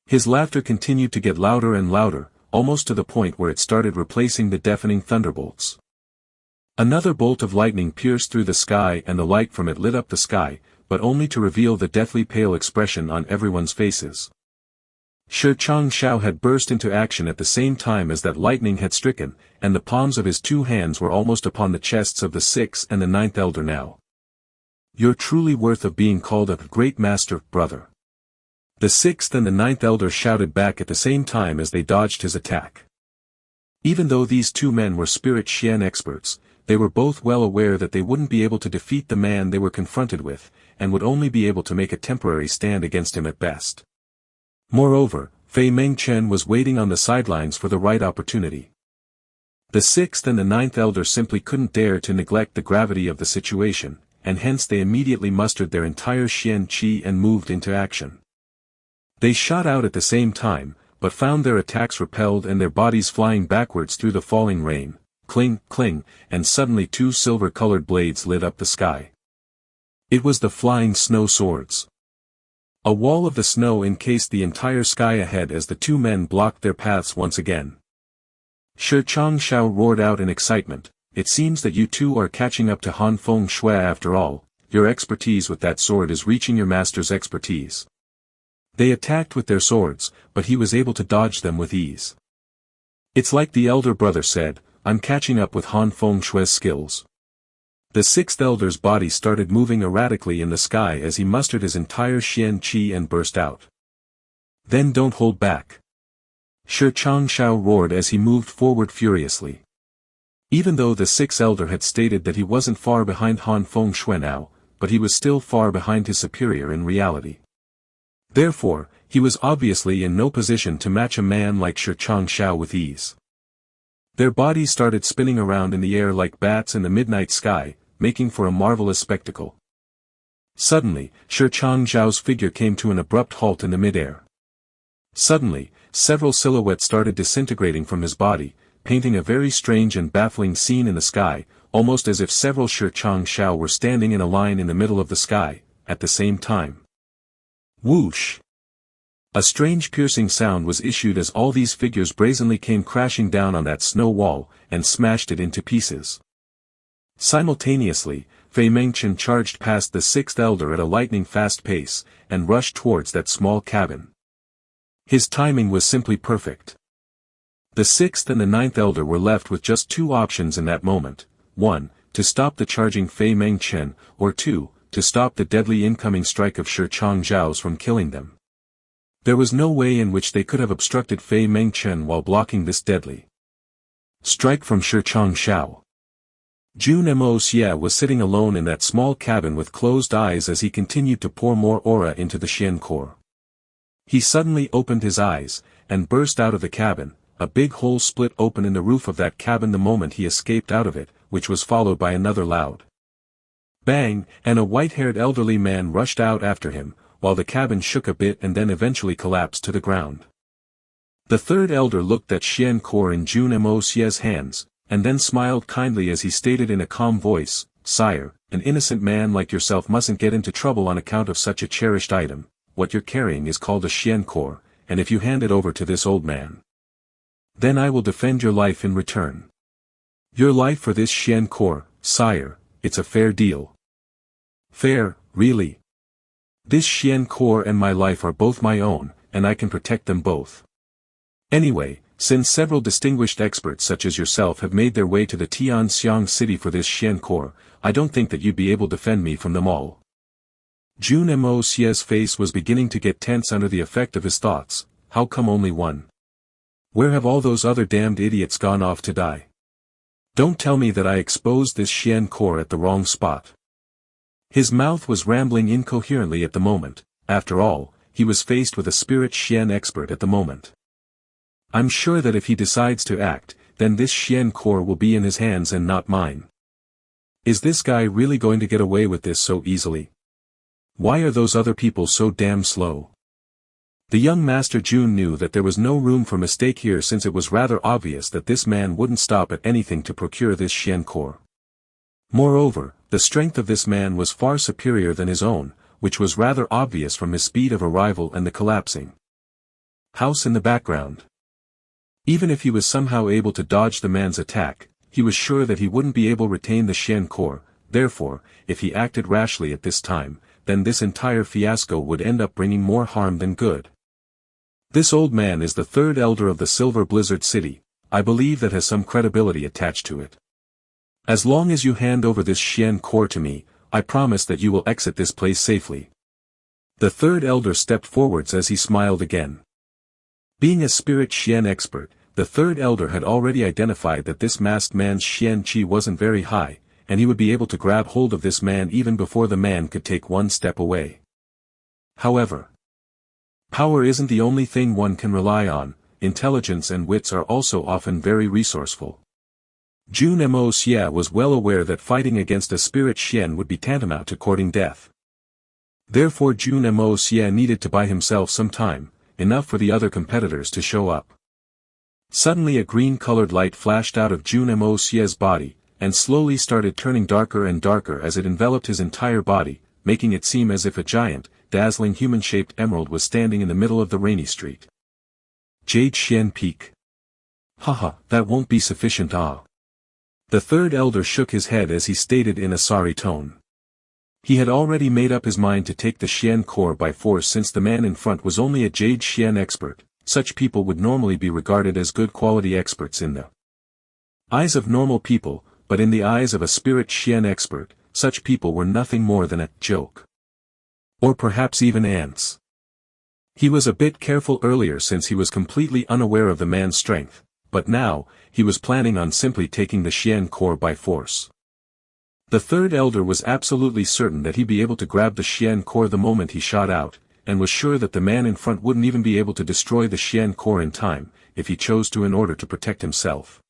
His laughter continued to get louder and louder, almost to the point where it started replacing the deafening thunderbolts. Another bolt of lightning pierced through the sky and the light from it lit up the sky, but only to reveal the deathly pale expression on everyone's faces. Shi Changshao had burst into action at the same time as that lightning had stricken, and the palms of his 2 hands were almost upon the chests of the 6th and the 9th elder now. You're truly worth of being called a great master, brother. The 6th and the 9th elder shouted back at the same time as they dodged his attack. Even though these 2 men were spirit Xian experts, they were both well aware that they wouldn't be able to defeat the man they were confronted with, and would only be able to make a temporary stand against him at best. Moreover, Fei Mengchen was waiting on the sidelines for the right opportunity. The 6th and the 9th elder simply couldn't dare to neglect the gravity of the situation, and hence they immediately mustered their entire Xian Qi and moved into action. They shot out at the same time, but found their attacks repelled and their bodies flying backwards through the falling rain. Cling, cling, and suddenly 2 silver-colored blades lit up the sky. It was the flying snow swords. A wall of the snow encased the entire sky ahead as the 2 men blocked their paths once again. Shi Changshao roared out in excitement, "It seems that you 2 are catching up to Han Feng Shui after all. Your expertise with that sword is reaching your master's expertise." They attacked with their swords, but he was able to dodge them with ease. It's like the elder brother said, "I'm catching up with Han Feng Shui's skills." The 6th elder's body started moving erratically in the sky as he mustered his entire Xian Qi and burst out. "Then don't hold back." Shi Changshao roared as he moved forward furiously. Even though the 6th elder had stated that he wasn't far behind Han Feng Shui now, but he was still far behind his superior in reality. Therefore, he was obviously in no position to match a man like Shi Changshao with ease. Their bodies started spinning around in the air like bats in the midnight sky, making for a marvelous spectacle. Suddenly, Shi Changshao's figure came to an abrupt halt in the midair. Suddenly, several silhouettes started disintegrating from his body, painting a very strange and baffling scene in the sky, almost as if several Shi Changshao were standing in a line in the middle of the sky, at the same time. Whoosh! A strange piercing sound was issued as all these figures brazenly came crashing down on that snow wall, and smashed it into pieces. Simultaneously, Fei Mengchen charged past the 6th elder at a lightning-fast pace, and rushed towards that small cabin. His timing was simply perfect. The 6th and the 9th elder were left with just 2 options in that moment: 1, to stop the charging Fei Mengchen, or 2, to stop the deadly incoming strike of Shi Changzhao's from killing them. There was no way in which they could have obstructed Fei Mengchen while blocking this deadly strike from Shi Changzhao. Jun Moxie was sitting alone in that small cabin with closed eyes as he continued to pour more aura into the Xian core. He suddenly opened his eyes, and burst out of the cabin. A big hole split open in the roof of that cabin the moment he escaped out of it, which was followed by another loud bang, and a white-haired elderly man rushed out after him, while the cabin shook a bit and then eventually collapsed to the ground. The 3rd elder looked at Xian core in Jun Moxie's hands, and then smiled kindly as he stated in a calm voice, "Sire, an innocent man like yourself mustn't get into trouble on account of such a cherished item. What you're carrying is called a Xian core, and if you hand it over to this old man, then I will defend your life in return. Your life for this Xian core, sire, it's a fair deal. Fair, really? This Xian core and my life are both my own, and I can protect them both. Anyway, since several distinguished experts such as yourself have made their way to the Tianxiang city for this Xian core, I don't think that you'd be able to defend me from them all. Jun Moxie's face was beginning to get tense under the effect of his thoughts. How come only one? Where have all those other damned idiots gone off to die? Don't tell me that I exposed this Xian core at the wrong spot. His mouth was rambling incoherently at the moment. After all, he was faced with a spirit Xian expert at the moment. I'm sure that if he decides to act, then this Xian core will be in his hands and not mine. Is this guy really going to get away with this so easily? Why are those other people so damn slow? The young Master Jun knew that there was no room for mistake here, since it was rather obvious that this man wouldn't stop at anything to procure this Xian core. Moreover, the strength of this man was far superior than his own, which was rather obvious from his speed of arrival and the collapsing house in the background. Even if he was somehow able to dodge the man's attack, he was sure that he wouldn't be able to retain the Xian core. Therefore, if he acted rashly at this time, then this entire fiasco would end up bringing more harm than good. This old man is the third elder of the Silver Blizzard City. I believe that has some credibility attached to it. As long as you hand over this Xian core to me, I promise that you will exit this place safely. The third elder stepped forwards as he smiled again. Being a spirit Xian expert, the third elder had already identified that this masked man's Xian Qi wasn't very high, and he would be able to grab hold of this man even before the man could take one step away. However, power isn't the only thing one can rely on. Intelligence and wits are also often very resourceful. Jun Moxie was well aware that fighting against a spirit Xian would be tantamount to courting death. Therefore Jun Moxie needed to buy himself some time, enough for the other competitors to show up. Suddenly a green-colored light flashed out of Jun Moxie's body, and slowly started turning darker and darker as it enveloped his entire body, making it seem as if a giant, dazzling human-shaped emerald was standing in the middle of the rainy street. Jade Xian Peak. Haha, that won't be sufficient. The third elder shook his head as he stated in a sorry tone. He had already made up his mind to take the Xian core by force, since the man in front was only a Jade Xian expert. Such people would normally be regarded as good quality experts in the eyes of normal people, but in the eyes of a spirit Xian expert, such people were nothing more than a joke. Or perhaps even ants. He was a bit careful earlier since he was completely unaware of the man's strength, but now, he was planning on simply taking the Xian core by force. The third elder was absolutely certain that he'd be able to grab the Xian core the moment he shot out, and was sure that the man in front wouldn't even be able to destroy the Xian core in time, if he chose to, in order to protect himself.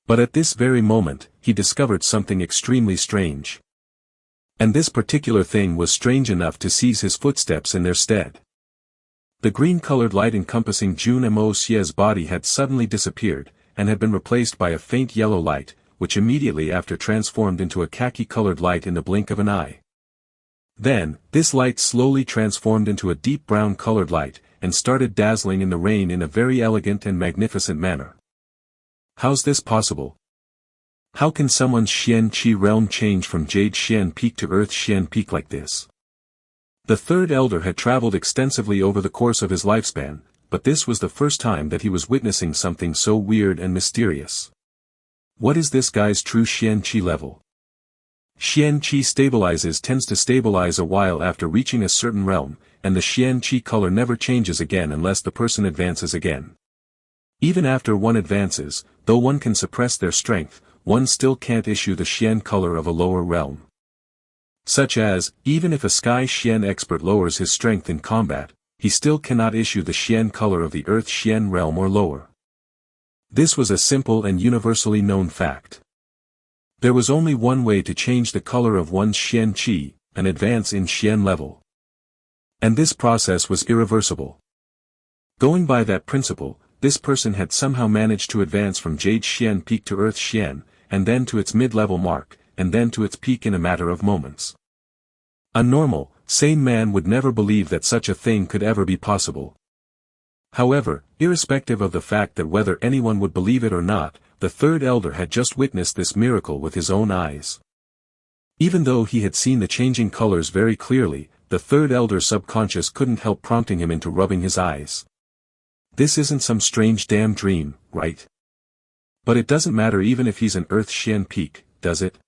But at this very moment, he discovered something extremely strange. And this particular thing was strange enough to seize his footsteps in their stead. The green-colored light encompassing Jun Moxie's body had suddenly disappeared, and had been replaced by a faint yellow light, which immediately after transformed into a khaki-colored light in the blink of an eye. Then, this light slowly transformed into a deep brown-colored light, and started dazzling in the rain in a very elegant and magnificent manner. How's this possible? How can someone's Xian Qi realm change from Jade Xian Peak to Earth Xian Peak like this? The third elder had traveled extensively over the course of his lifespan, but this was the first time that he was witnessing something so weird and mysterious. What is this guy's true Xian Qi level? Xian Qi tends to stabilize a while after reaching a certain realm, and the Xian Qi color never changes again unless the person advances again. Even after one advances, though one can suppress their strength, one still can't issue the Xian color of a lower realm. Such as, even if a Sky Xian expert lowers his strength in combat, he still cannot issue the Xian color of the Earth Xian realm or lower. This was a simple and universally known fact. There was only one way to change the color of one's Xian Qi, an advance in Xian level. And this process was irreversible. Going by that principle, this person had somehow managed to advance from Jade Xian Peak to Earth Xian, and then to its mid-level mark, and then to its peak in a matter of moments. A normal, sane man would never believe that such a thing could ever be possible. However, irrespective of the fact that whether anyone would believe it or not, the third elder had just witnessed this miracle with his own eyes. Even though he had seen the changing colors very clearly, the third elder's subconscious couldn't help prompting him into rubbing his eyes. This isn't some strange damn dream, right? But it doesn't matter even if he's an Earth Xian peak, does it?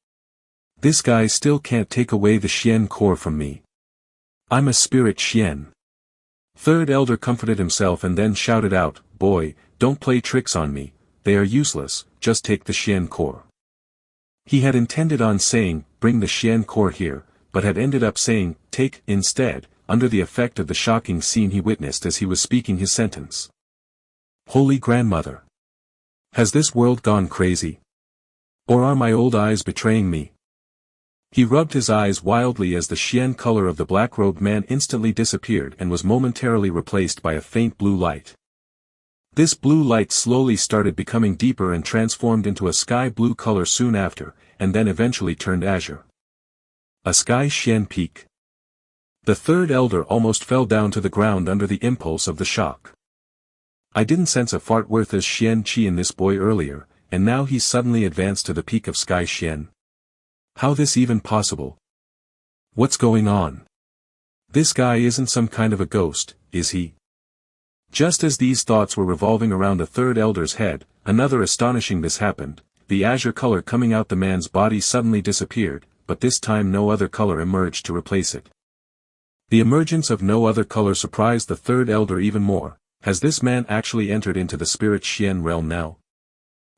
This guy still can't take away the Xian core from me. I'm a spirit Xian. Third elder comforted himself and then shouted out, "Boy, don't play tricks on me, they are useless, just take the Xian core." He had intended on saying, "Bring the Xian core here," but had ended up saying, "Take," instead, under the effect of the shocking scene he witnessed as he was speaking his sentence. Holy grandmother! Has this world gone crazy? Or are my old eyes betraying me? He rubbed his eyes wildly as the Xian color of the black-robed man instantly disappeared and was momentarily replaced by a faint blue light. This blue light slowly started becoming deeper and transformed into a sky blue color soon after, and then eventually turned azure. A sky Xian peak. The third elder almost fell down to the ground under the impulse of the shock. I didn't sense a fart worth as Xian Qi in this boy earlier, and now he's suddenly advanced to the peak of sky Xian. How this even possible? What's going on? This guy isn't some kind of a ghost, is he? Just as these thoughts were revolving around the third elder's head, another astonishing this happened. The azure color coming out the man's body suddenly disappeared, but this time no other color emerged to replace it. The emergence of no other color surprised the third elder even more. Has this man actually entered into the spirit Xian realm now?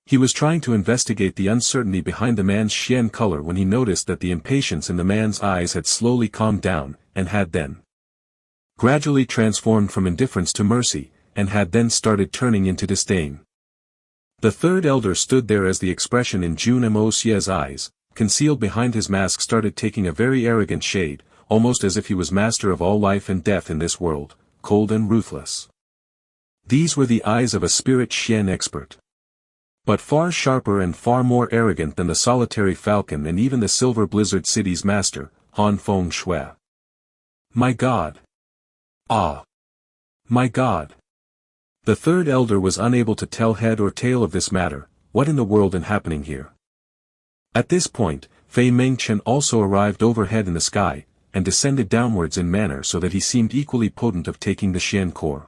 He was trying to investigate the uncertainty behind the man's Xian color when he noticed that the impatience in the man's eyes had slowly calmed down, and had then gradually transformed from indifference to mercy, and had then started turning into disdain. The third elder stood there as the expression in Jun Moxie's eyes, concealed behind his mask, started taking a very arrogant shade, almost as if he was master of all life and death in this world, cold and ruthless. These were the eyes of a spirit Xian expert. But far sharper and far more arrogant than the solitary falcon and even the silver blizzard city's master, Han Feng Shui. My God! Ah! My God! The third elder was unable to tell head or tail of this matter. What in the world is happening here? At this point, Fei Mengchen also arrived overhead in the sky, and descended downwards in manner so that he seemed equally potent of taking the Xian core.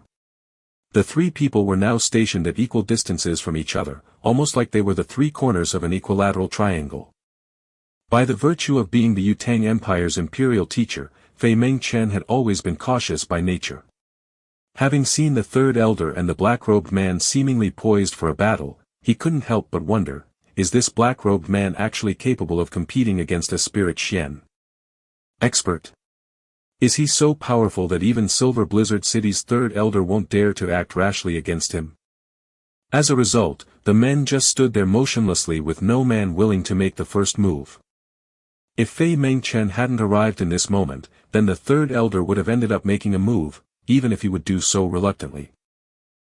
The three people were now stationed at equal distances from each other, almost like they were the three corners of an equilateral triangle. By the virtue of being the Yutang Empire's imperial teacher, Fei Mengchen had always been cautious by nature. Having seen the third elder and the black-robed man seemingly poised for a battle, he couldn't help but wonder, is this black-robed man actually capable of competing against a spirit Xian expert? Is he so powerful that even Silver Blizzard City's third elder won't dare to act rashly against him? As a result, the men just stood there motionlessly with no man willing to make the first move. If Fei Mengchen hadn't arrived in this moment, then the third elder would have ended up making a move, even if he would do so reluctantly.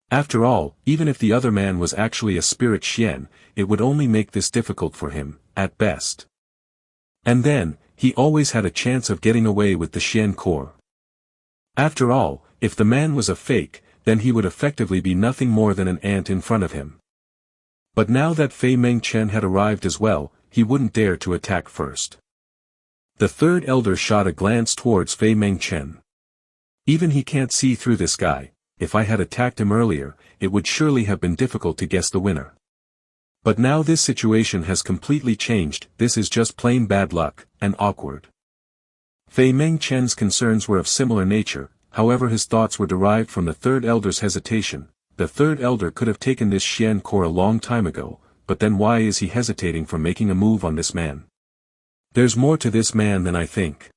After all, even if the other man was actually a spirit Xian, it would only make this difficult for him, at best. And then, he always had a chance of getting away with the Xian core. After all, if the man was a fake, then he would effectively be nothing more than an ant in front of him. But now that Fei Mengchen had arrived as well, he wouldn't dare to attack first. The third elder shot a glance towards Fei Mengchen. Even he can't see through this guy. If I had attacked him earlier, it would surely have been difficult to guess the winner. But now this situation has completely changed. This is just plain bad luck, and awkward. Fei Mengchen's concerns were of similar nature, however his thoughts were derived from the third elder's hesitation. The third elder could have taken this Xian core a long time ago, but then why is he hesitating from making a move on this man? There's more to this man than I think.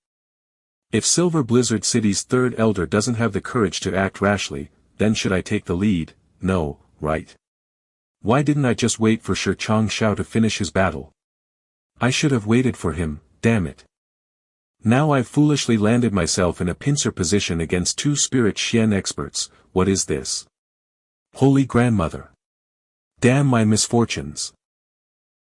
If Silver Blizzard City's third elder doesn't have the courage to act rashly, then should I take the lead? No, right? Why didn't I just wait for Shi Changshao to finish his battle? I should have waited for him, damn it. Now I've foolishly landed myself in a pincer position against two spirit Xian experts. What is this? Holy grandmother! Damn my misfortunes!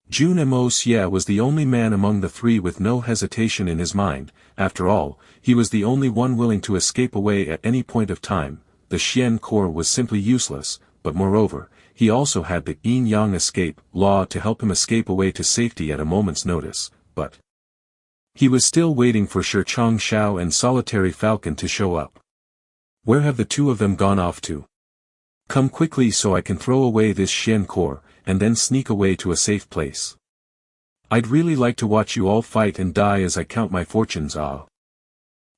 Jun Moxie was the only man among the three with no hesitation in his mind. After all, he was the only one willing to escape away at any point of time. The Xian core was simply useless, but moreover, he also had the yin-yang escape law to help him escape away to safety at a moment's notice, but he was still waiting for Shi Changshao and Solitary Falcon to show up. Where have the two of them gone off to? Come quickly so I can throw away this Xian core, and then sneak away to a safe place. I'd really like to watch you all fight and die as I count my fortunes.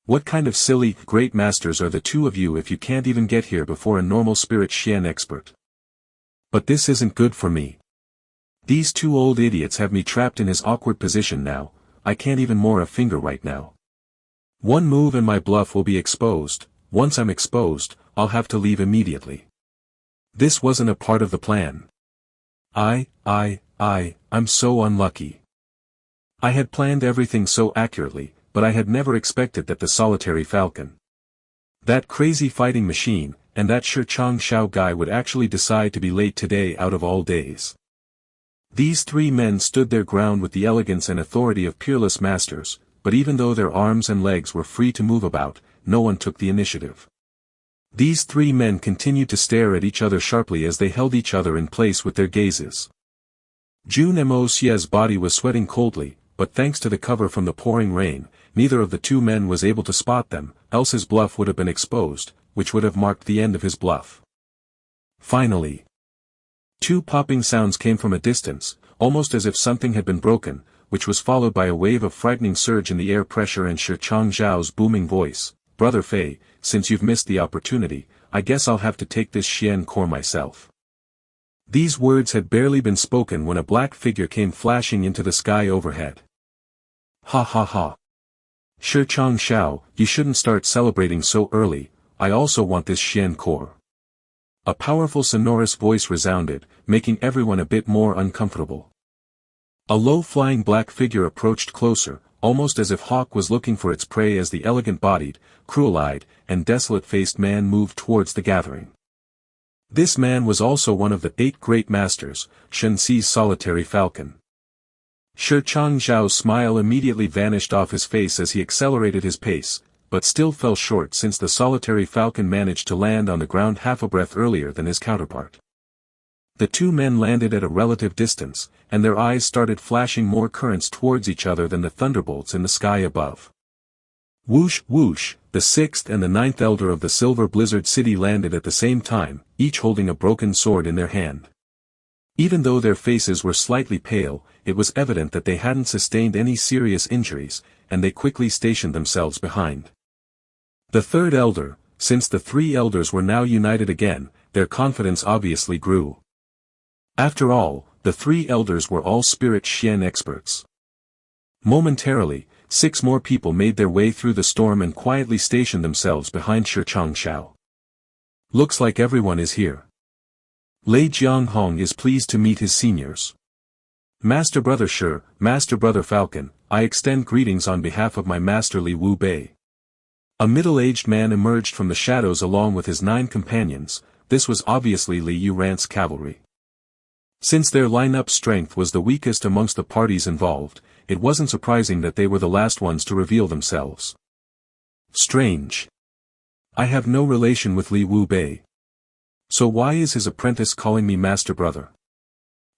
What kind of silly, great masters are the two of you if you can't even get here before a normal spirit Xian expert? But this isn't good for me. These two old idiots have me trapped in his awkward position now. I can't even move a finger right now. One move and my bluff will be exposed. Once I'm exposed, I'll have to leave immediately. This wasn't a part of the plan. I'm so unlucky. I had planned everything so accurately, but I had never expected that the Solitary Falcon, that crazy fighting machine, and that Shi Changshao guy would actually decide to be late today out of all days. These three men stood their ground with the elegance and authority of peerless masters, but even though their arms and legs were free to move about, no one took the initiative. These three men continued to stare at each other sharply as they held each other in place with their gazes. Jun Moxie's body was sweating coldly, but thanks to the cover from the pouring rain, neither of the two men was able to spot them, else his bluff would have been exposed, which would have marked the end of his bluff. Finally, two popping sounds came from a distance, almost as if something had been broken, which was followed by a wave of frightening surge in the air pressure and Shi Changzhao's booming voice. Brother Fei, since you've missed the opportunity, I guess I'll have to take this Xian core myself. These words had barely been spoken when a black figure came flashing into the sky overhead. Ha ha ha. Shi Changshao, you shouldn't start celebrating so early, I also want this Xian core. A powerful sonorous voice resounded, making everyone a bit more uncomfortable. A low-flying black figure approached closer, almost as if hawk was looking for its prey as the elegant-bodied, cruel-eyed, and desolate-faced man moved towards the gathering. This man was also one of the 8 great masters, Jun Xie's Solitary Falcon. Shi Changzhao's smile immediately vanished off his face as he accelerated his pace, but still fell short since the Solitary Falcon managed to land on the ground half a breath earlier than his counterpart. The two men landed at a relative distance, and their eyes started flashing more currents towards each other than the thunderbolts in the sky above. Whoosh whoosh, the 6th and the 9th elder of the Silver Blizzard City landed at the same time, each holding a broken sword in their hand. Even though their faces were slightly pale, it was evident that they hadn't sustained any serious injuries, and they quickly stationed themselves behind the 3rd elder. Since the 3 elders were now united again, their confidence obviously grew. After all, the 3 elders were all spirit Xian experts. Momentarily, 6 more people made their way through the storm and quietly stationed themselves behind Shi Changshao. Looks like everyone is here. Lei Jianghong is pleased to meet his seniors. Master Brother Shi, Master Brother Falcon, I extend greetings on behalf of my master Li Wu Bei. A middle-aged man emerged from the shadows along with his 9 companions. This was obviously Li Yuran's cavalry. Since their line-up strength was the weakest amongst the parties involved, it wasn't surprising that they were the last ones to reveal themselves. Strange. I have no relation with Li Wu Bei. So why is his apprentice calling me Master Brother?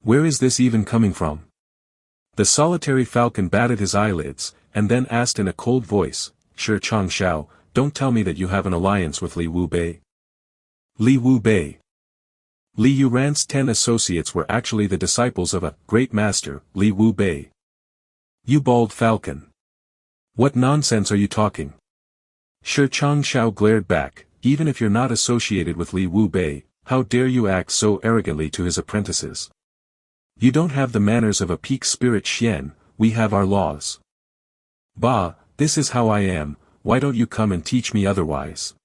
Where is this even coming from? The Solitary Falcon batted his eyelids, and then asked in a cold voice, Shi Changshao, don't tell me that you have an alliance with Li Wu Bei. Li Wu Bei. Li Yuran's 10 associates were actually the disciples of a great master, Li Wu Bei. You bald falcon. What nonsense are you talking? Shi Changshao glared back, even if you're not associated with Li Wu Bei, how dare you act so arrogantly to his apprentices? You don't have the manners of a peak spirit Xian, we have our laws. Bah, this is how I am, why don't you come and teach me otherwise?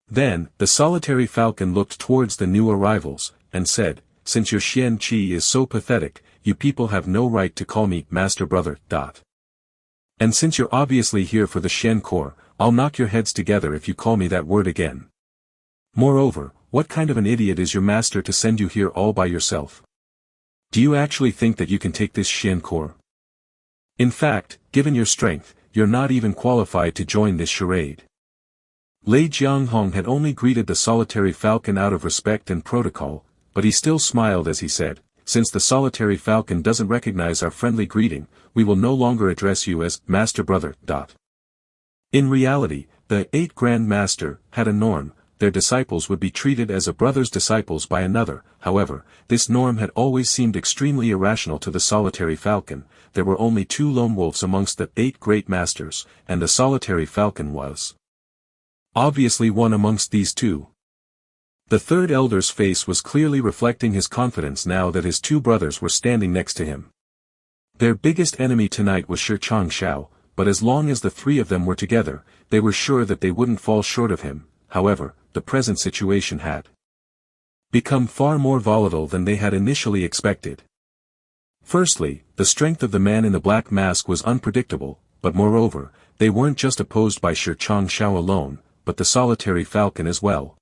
Then, the Solitary Falcon looked towards the new arrivals, and said, since your Xian Qi is so pathetic, you people have no right to call me Master Brother. And since you're obviously here for the Xian core, I'll knock your heads together if you call me that word again. Moreover, what kind of an idiot is your master to send you here all by yourself? Do you actually think that you can take this Xian core? In fact, given your strength, you're not even qualified to join this charade. Lei Jianghong had only greeted the Solitary Falcon out of respect and protocol, but he still smiled as he said, "Since the solitary falcon doesn't recognize our friendly greeting, we will no longer address you as Master Brother." In reality, the 8 Grand Master had a norm: their disciples would be treated as a brother's disciples by another. However, this norm had always seemed extremely irrational to the solitary falcon. There were only 2 lone wolves amongst the 8 great masters, and the solitary falcon was obviously one amongst these 2. The third elder's face was clearly reflecting his confidence now that his 2 brothers were standing next to him. Their biggest enemy tonight was Shi Changshao, but as long as the 3 of them were together, they were sure that they wouldn't fall short of him. However, the present situation had become far more volatile than they had initially expected. Firstly, the strength of the man in the black mask was unpredictable, but moreover, they weren't just opposed by Shi Changshao alone, but the solitary falcon as well.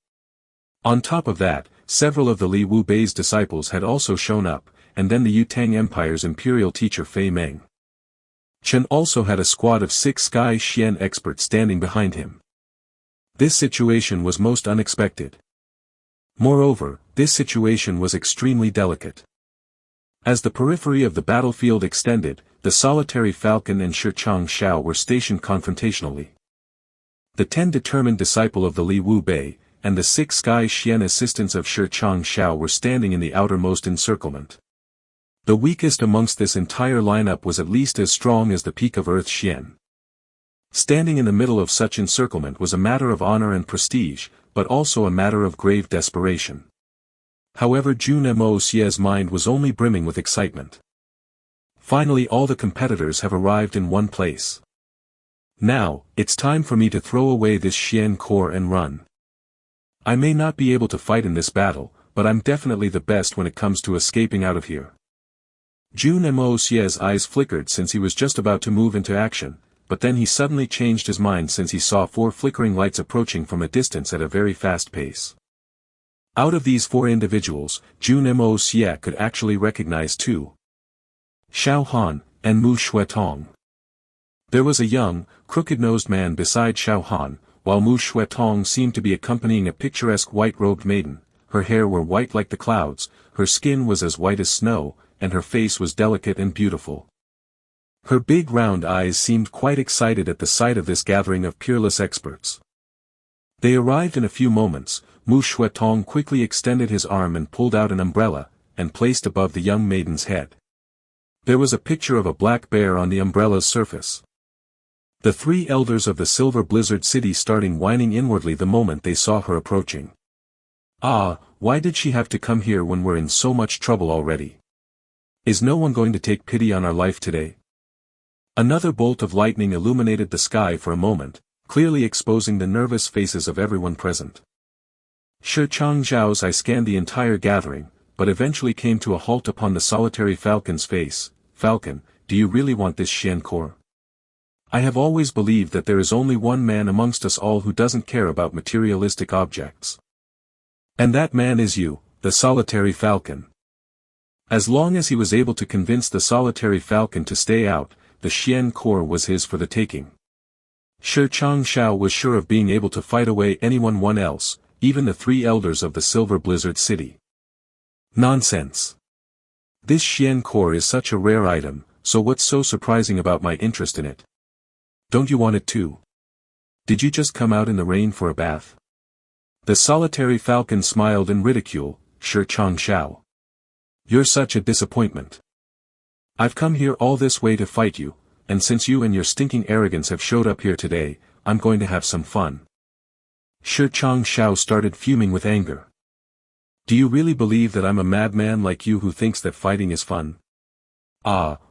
On top of that, several of the Li Wu Bei's disciples had also shown up, and then the Yutang Empire's imperial teacher Fei Meng Chen also had a squad of 6 Sky Xian experts standing behind him. This situation was most unexpected. Moreover, this situation was extremely delicate. As the periphery of the battlefield extended, the solitary falcon and Shi Changshao were stationed confrontationally. The 10 determined disciple of the Li Wu Bei, and the 6 Sky Xian assistants of Shi Changshao were standing in the outermost encirclement. The weakest amongst this entire lineup was at least as strong as the peak of Earth Xian. Standing in the middle of such encirclement was a matter of honor and prestige, but also a matter of grave desperation. However, Jun Moxie's mind was only brimming with excitement. Finally, all the competitors have arrived in one place. Now, it's time for me to throw away this Xian core and run. I may not be able to fight in this battle, but I'm definitely the best when it comes to escaping out of here. Jun Moxie's eyes flickered since he was just about to move into action, but then he suddenly changed his mind since he saw 4 flickering lights approaching from a distance at a very fast pace. Out of these 4 individuals, Jun Moxie could actually recognize 2. Xiao Han, and Mu Shuetong. There was a young, crooked-nosed man beside Xiao Han, while Mu Shuetong seemed to be accompanying a picturesque white-robed maiden. Her hair were white like the clouds, her skin was as white as snow, and her face was delicate and beautiful. Her big round eyes seemed quite excited at the sight of this gathering of peerless experts. They arrived in a few moments. Mu Shuetong quickly extended his arm and pulled out an umbrella, and placed above the young maiden's head. There was a picture of a black bear on the umbrella's surface. The 3 elders of the Silver Blizzard City started whining inwardly the moment they saw her approaching. Ah, why did she have to come here when we're in so much trouble already? Is no one going to take pity on our life today? Another bolt of lightning illuminated the sky for a moment, clearly exposing the nervous faces of everyone present. Shi Changzhao's eye scanned the entire gathering, but eventually came to a halt upon the solitary falcon's face. "Falcon, do you really want this Xian core? I have always believed that there is only one man amongst us all who doesn't care about materialistic objects. And that man is you, the solitary falcon." As long as he was able to convince the solitary falcon to stay out, the Xian core was his for the taking. Shi Changshao was sure of being able to fight away anyone else, even the 3 elders of the Silver Blizzard City. Nonsense. This Xian core is such a rare item, so what's so surprising about my interest in it? Don't you want it too? Did you just come out in the rain for a bath? The solitary falcon smiled in ridicule. "Shi Changshao. You're such a disappointment. I've come here all this way to fight you, and since you and your stinking arrogance have showed up here today, I'm going to have some fun." Shi Changshao started fuming with anger. "Do you really believe that I'm a madman like you who thinks that fighting is fun?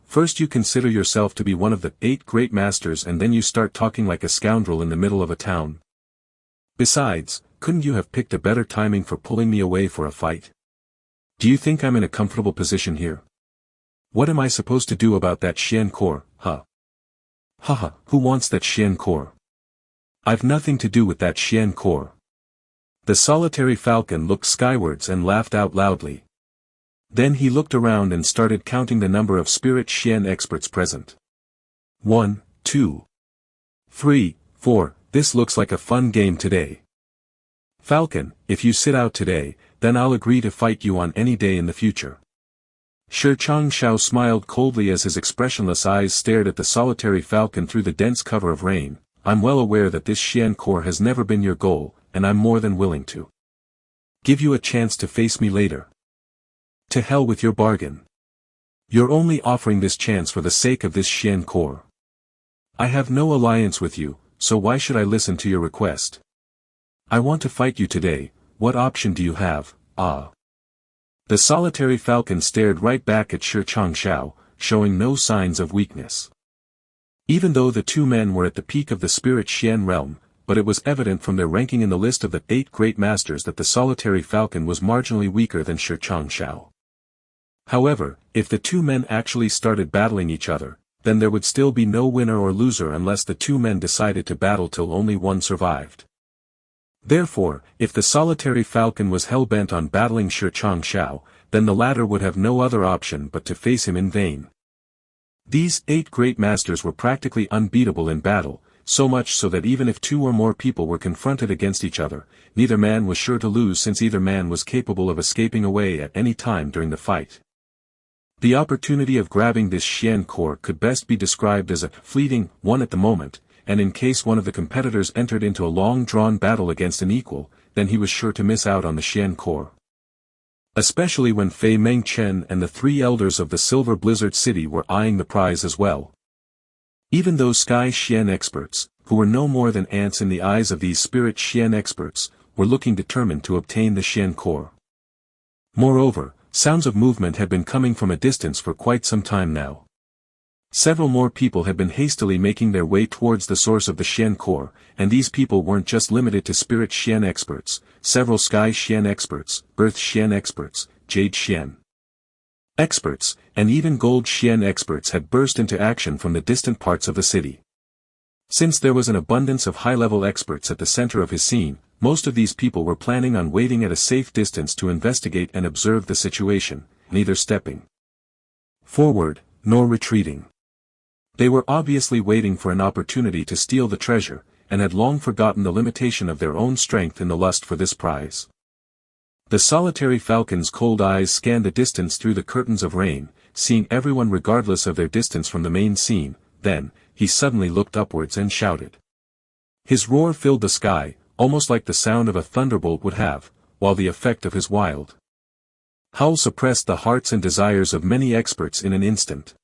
First you consider yourself to be one of the 8 great masters and then you start talking like a scoundrel in the middle of a town. Besides, couldn't you have picked a better timing for pulling me away for a fight? Do you think I'm in a comfortable position here? What am I supposed to do about that Xian core, huh? Haha, who wants that Xian core? I've nothing to do with that Xian core." The solitary falcon looked skywards and laughed out loudly. Then he looked around and started counting the number of spirit Xian experts present. 1, 2, 3, 4, this looks like a fun game today. Falcon, if you sit out today, then I'll agree to fight you on any day in the future. Shi Changshao smiled coldly as his expressionless eyes stared at the solitary falcon through the dense cover of rain. I'm well aware that this Xian core has never been your goal, and I'm more than willing to give you a chance to face me later. To hell with your bargain. You're only offering this chance for the sake of this Xian core. I have no alliance with you, so why should I listen to your request? I want to fight you today. What option do you have? Ah. The solitary falcon stared right back at Shi Changshao, showing no signs of weakness. Even though the two men were at the peak of the spirit Xian realm, but it was evident from their ranking in the list of the 8 great masters that the solitary falcon was marginally weaker than Shi Changshao. However, if the two men actually started battling each other, then there would still be no winner or loser unless the two men decided to battle till only one survived. Therefore, if the solitary falcon was hell-bent on battling Shi Changshao, then the latter would have no other option but to face him in vain. These 8 great masters were practically unbeatable in battle, so much so that even if 2 or more people were confronted against each other, neither man was sure to lose since either man was capable of escaping away at any time during the fight. The opportunity of grabbing this Xian core could best be described as a fleeting one at the moment, and in case one of the competitors entered into a long-drawn battle against an equal, then he was sure to miss out on the Xian core. Especially when Fei Mengchen and the 3 elders of the Silver Blizzard City were eyeing the prize as well. Even those Sky Xian experts, who were no more than ants in the eyes of these Spirit Xian experts, were looking determined to obtain the Xian core. Moreover, sounds of movement had been coming from a distance for quite some time now. Several more people had been hastily making their way towards the source of the Xian core, and these people weren't just limited to Spirit Xian experts. Several Sky Xian experts, Earth Xian experts, Jade Xian experts, and even Gold Xian experts had burst into action from the distant parts of the city. Since there was an abundance of high-level experts at the center of his scene, most of these people were planning on waiting at a safe distance to investigate and observe the situation, neither stepping forward, nor retreating. They were obviously waiting for an opportunity to steal the treasure, and had long forgotten the limitation of their own strength in the lust for this prize. The solitary falcon's cold eyes scanned the distance through the curtains of rain, seeing everyone regardless of their distance from the main scene. Then, he suddenly looked upwards and shouted. His roar filled the sky, almost like the sound of a thunderbolt would have, while the effect of his wild howl suppressed the hearts and desires of many experts in an instant.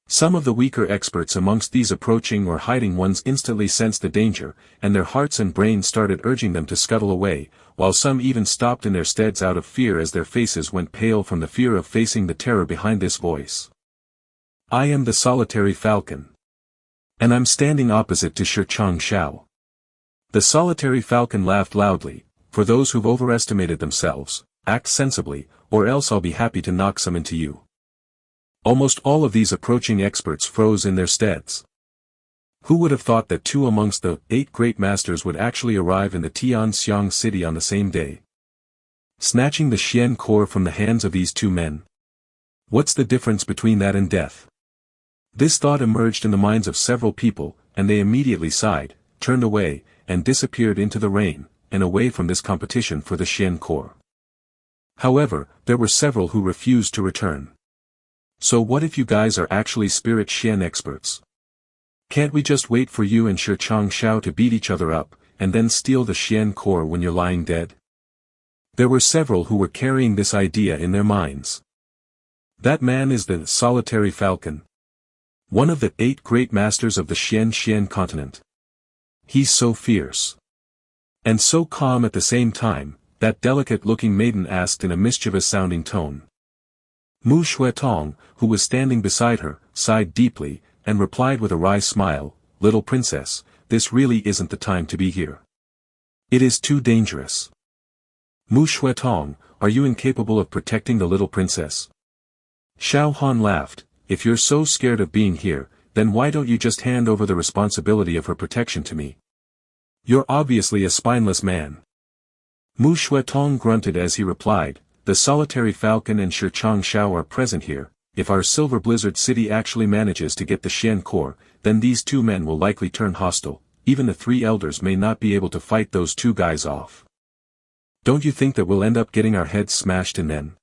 Some of the weaker experts amongst these approaching or hiding ones instantly sensed the danger, and their hearts and brains started urging them to scuttle away, while some even stopped in their steads out of fear as their faces went pale from the fear of facing the terror behind this voice. I am the solitary falcon. And I'm standing opposite to Shi Changshao. The solitary falcon laughed loudly. For those who've overestimated themselves, act sensibly, or else I'll be happy to knock some into you. Almost all of these approaching experts froze in their steads. Who would have thought that 2 amongst the 8 great masters would actually arrive in the Tianxiang city on the same day? Snatching the Xian core from the hands of these 2 men. What's the difference between that and death? This thought emerged in the minds of several people, and they immediately sighed, turned away, and disappeared into the rain, and away from this competition for the Xian core. However, there were several who refused to return. So what if you guys are actually Spirit Xian experts? Can't we just wait for you and Shi Changshao to beat each other up, and then steal the Xian core when you're lying dead? There were several who were carrying this idea in their minds. That man is the solitary falcon. One of the 8 great masters of the Xian continent. He's so fierce. And so calm at the same time, that delicate-looking maiden asked in a mischievous-sounding tone. Mu Xuetong, who was standing beside her, sighed deeply, and replied with a wry smile, Little princess, this really isn't the time to be here. It is too dangerous. Mu Xuetong, are you incapable of protecting the little princess? Xiao Han laughed. If you're so scared of being here, then why don't you just hand over the responsibility of her protection to me? You're obviously a spineless man. Mu Xuetong grunted as he replied, the solitary falcon and Shi Changshao are present here. If our Silver Blizzard City actually manages to get the Xian core, then these 2 men will likely turn hostile. Even the 3 elders may not be able to fight those 2 guys off. Don't you think that we'll end up getting our heads smashed in then?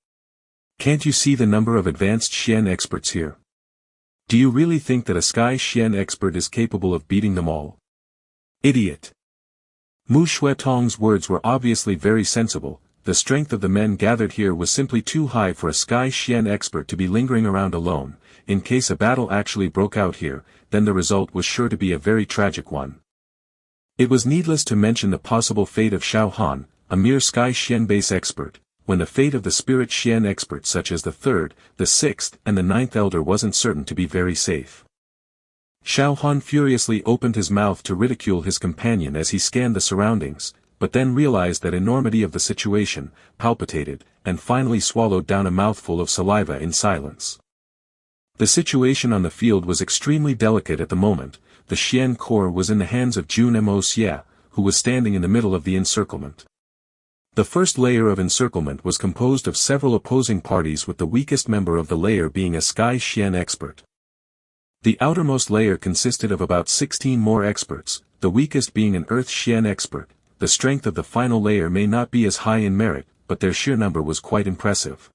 Can't you see the number of advanced Xian experts here? Do you really think that a Sky Xian expert is capable of beating them all? Idiot! Mu Xuetong's words were obviously very sensible. The strength of the men gathered here was simply too high for a Sky Xian expert to be lingering around alone. In case a battle actually broke out here, then the result was sure to be a very tragic one. It was needless to mention the possible fate of Xiao Han, a mere Sky Xian base expert, when the fate of the Spirit Xian experts such as the 3rd, the 6th and the 9th Elder wasn't certain to be very safe. Xiao Han furiously opened his mouth to ridicule his companion as he scanned the surroundings, but then realized that enormity of the situation, palpitated, and finally swallowed down a mouthful of saliva in silence. The situation on the field was extremely delicate at the moment. The Xian core was in the hands of Jun Moxie, who was standing in the middle of the encirclement. The first layer of encirclement was composed of several opposing parties with the weakest member of the layer being a Sky Xian expert. The outermost layer consisted of about 16 more experts, the weakest being an Earth Xian expert. The strength of the final layer may not be as high in merit, but their sheer number was quite impressive.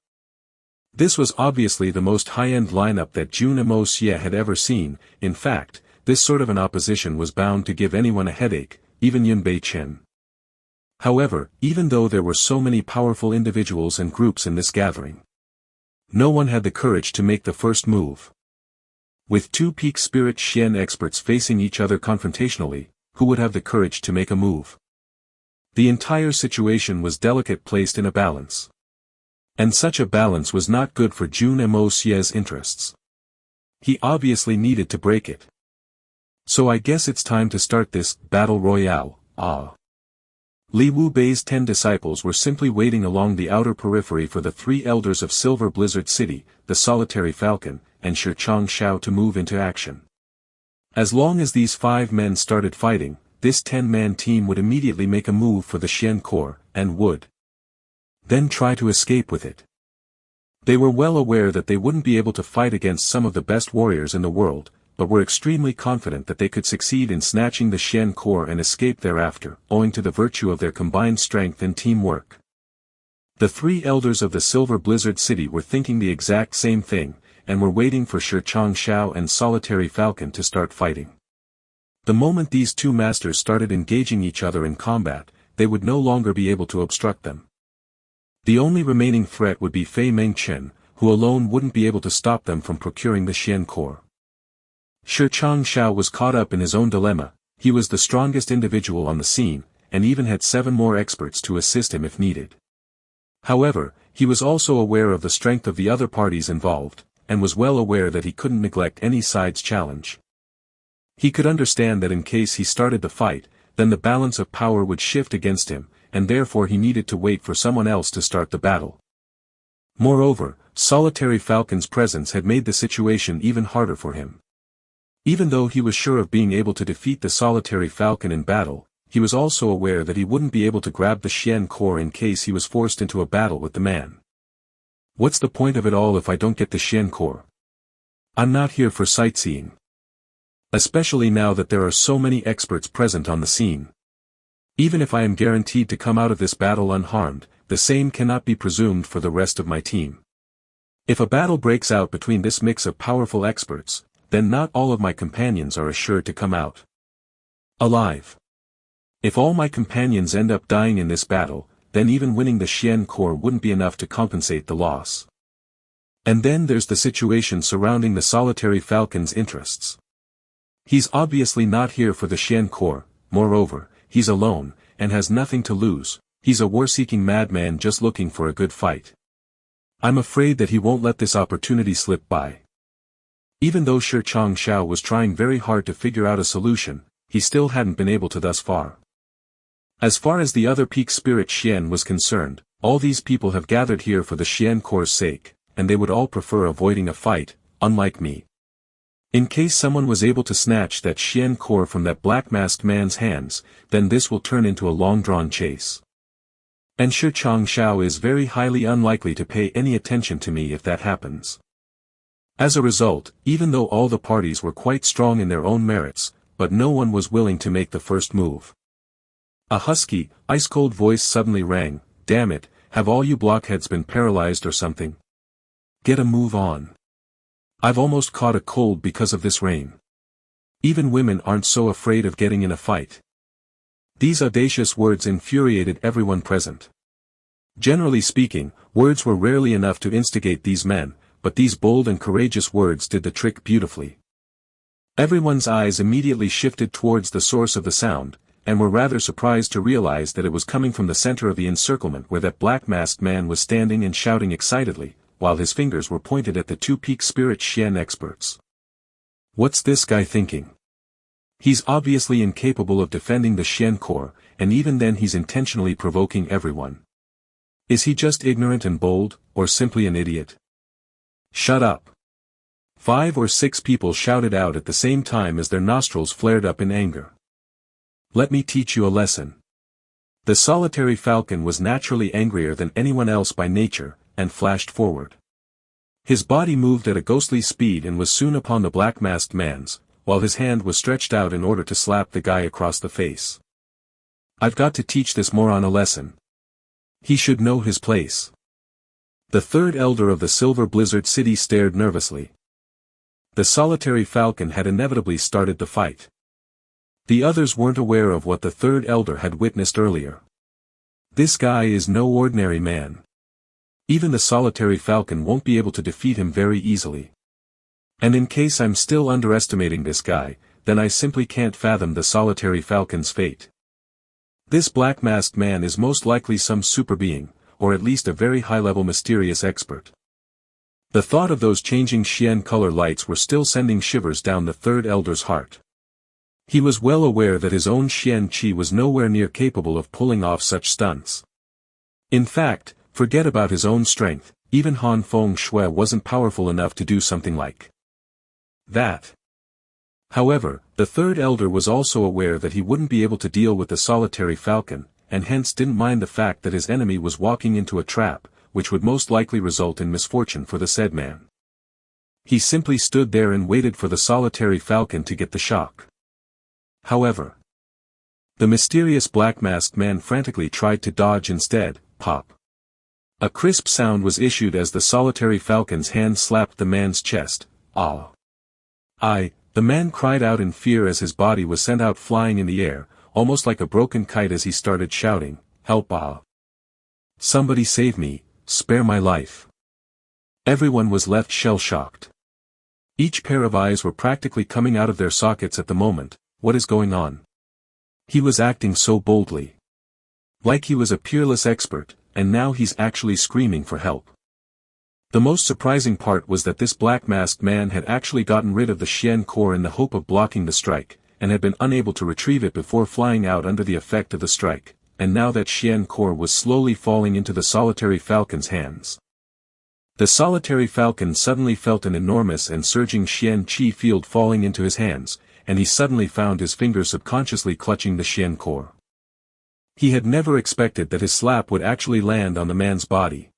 This was obviously the most high-end lineup that Jun Moxie had ever seen. In fact, this sort of an opposition was bound to give anyone a headache, even Yun Beichen. However, even though there were so many powerful individuals and groups in this gathering, no one had the courage to make the first move. With two peak Spirit Xian experts facing each other confrontationally, who would have the courage to make a move? The entire situation was delicate, placed in a balance. And such a balance was not good for Jun Moxie's interests. He obviously needed to break it. So I guess it's time to start this battle royale. Li Wu Bei's 10 disciples were simply waiting along the outer periphery for the 3 elders of Silver Blizzard City, the Solitary Falcon, and Shi Xiao to move into action. As long as these 5 men started fighting, this 10-man team would immediately make a move for the Xian core, and would then try to escape with it. They were well aware that they wouldn't be able to fight against some of the best warriors in the world, but were extremely confident that they could succeed in snatching the Xian core and escape thereafter, owing to the virtue of their combined strength and teamwork. The 3 elders of the Silver Blizzard City were thinking the exact same thing, and were waiting for Shi Xiao and Solitary Falcon to start fighting. The moment these 2 masters started engaging each other in combat, they would no longer be able to obstruct them. The only remaining threat would be Fei Mengchen, who alone wouldn't be able to stop them from procuring the Xian core. Shi Xiao was caught up in his own dilemma. He was the strongest individual on the scene, and even had 7 more experts to assist him if needed. However, he was also aware of the strength of the other parties involved, and was well aware that he couldn't neglect any side's challenge. He could understand that in case he started the fight, then the balance of power would shift against him, and therefore he needed to wait for someone else to start the battle. Moreover, Solitary Falcon's presence had made the situation even harder for him. Even though he was sure of being able to defeat the Solitary Falcon in battle, he was also aware that he wouldn't be able to grab the Xian core in case he was forced into a battle with the man. What's the point of it all if I don't get the Xian core? I'm not here for sightseeing. Especially now that there are so many experts present on the scene. Even if I am guaranteed to come out of this battle unharmed, the same cannot be presumed for the rest of my team. If a battle breaks out between this mix of powerful experts, then not all of my companions are assured to come out alive. If all my companions end up dying in this battle, then even winning the Xian core wouldn't be enough to compensate the loss. And then there's the situation surrounding the Solitary Falcon's interests. He's obviously not here for the Xian core. Moreover, he's alone, and has nothing to lose. He's a war-seeking madman just looking for a good fight. I'm afraid that he won't let this opportunity slip by. Even though Shi Xiao was trying very hard to figure out a solution, he still hadn't been able to thus far. As far as the other peak Spirit Xian was concerned, all these people have gathered here for the Xian core's sake, and they would all prefer avoiding a fight, unlike me. In case someone was able to snatch that Xian core from that black-masked man's hands, then this will turn into a long-drawn chase. And Shi Xiao is very highly unlikely to pay any attention to me if that happens. As a result, even though all the parties were quite strong in their own merits, but no one was willing to make the first move. A husky, ice-cold voice suddenly rang, damn it, have all you blockheads been paralyzed or something? Get a move on. I've almost caught a cold because of this rain. Even women aren't so afraid of getting in a fight. These audacious words infuriated everyone present. Generally speaking, words were rarely enough to instigate these men, but these bold and courageous words did the trick beautifully. Everyone's eyes immediately shifted towards the source of the sound, and were rather surprised to realize that it was coming from the center of the encirclement where that black-masked man was standing and shouting excitedly, while his fingers were pointed at the two peak spirit Xian experts. What's this guy thinking? He's obviously incapable of defending the Xian core, and even then he's intentionally provoking everyone. Is he just ignorant and bold, or simply an idiot? Shut up. 5 or 6 people shouted out at the same time as their nostrils flared up in anger. Let me teach you a lesson. The solitary falcon was naturally angrier than anyone else by nature, and flashed forward. His body moved at a ghostly speed and was soon upon the black-masked man's, while his hand was stretched out in order to slap the guy across the face. I've got to teach this moron a lesson. He should know his place. The third elder of the Silver Blizzard City stared nervously. The solitary falcon had inevitably started the fight. The others weren't aware of what the third elder had witnessed earlier. This guy is no ordinary man. Even the solitary falcon won't be able to defeat him very easily. And in case I'm still underestimating this guy, then I simply can't fathom the solitary falcon's fate. This black-masked man is most likely some super being, or at least a very high-level mysterious expert. The thought of those changing Xian color lights were still sending shivers down the third elder's heart. He was well aware that his own Xian Qi was nowhere near capable of pulling off such stunts. In fact, forget about his own strength, even Han Feng Shui wasn't powerful enough to do something like that. However, the third elder was also aware that he wouldn't be able to deal with the solitary falcon, and hence didn't mind the fact that his enemy was walking into a trap, which would most likely result in misfortune for the said man. He simply stood there and waited for the solitary falcon to get the shock. However, the mysterious black-masked man frantically tried to dodge instead. Pop. A crisp sound was issued as the solitary falcon's hand slapped the man's chest. Ah. The man cried out in fear as his body was sent out flying in the air, almost like a broken kite as he started shouting, "Help! Ah! Somebody save me, spare my life!" Everyone was left shell-shocked. Each pair of eyes were practically coming out of their sockets at the moment. What is going on? He was acting so boldly. Like he was a peerless expert, and now he's actually screaming for help. The most surprising part was that this black-masked man had actually gotten rid of the Xian core in the hope of blocking the strike, and had been unable to retrieve it before flying out under the effect of the strike, and now that Xian core was slowly falling into the solitary falcon's hands. The solitary falcon suddenly felt an enormous and surging Xian Qi field falling into his hands, and he suddenly found his fingers subconsciously clutching the Xian core. He had never expected that his slap would actually land on the man's body.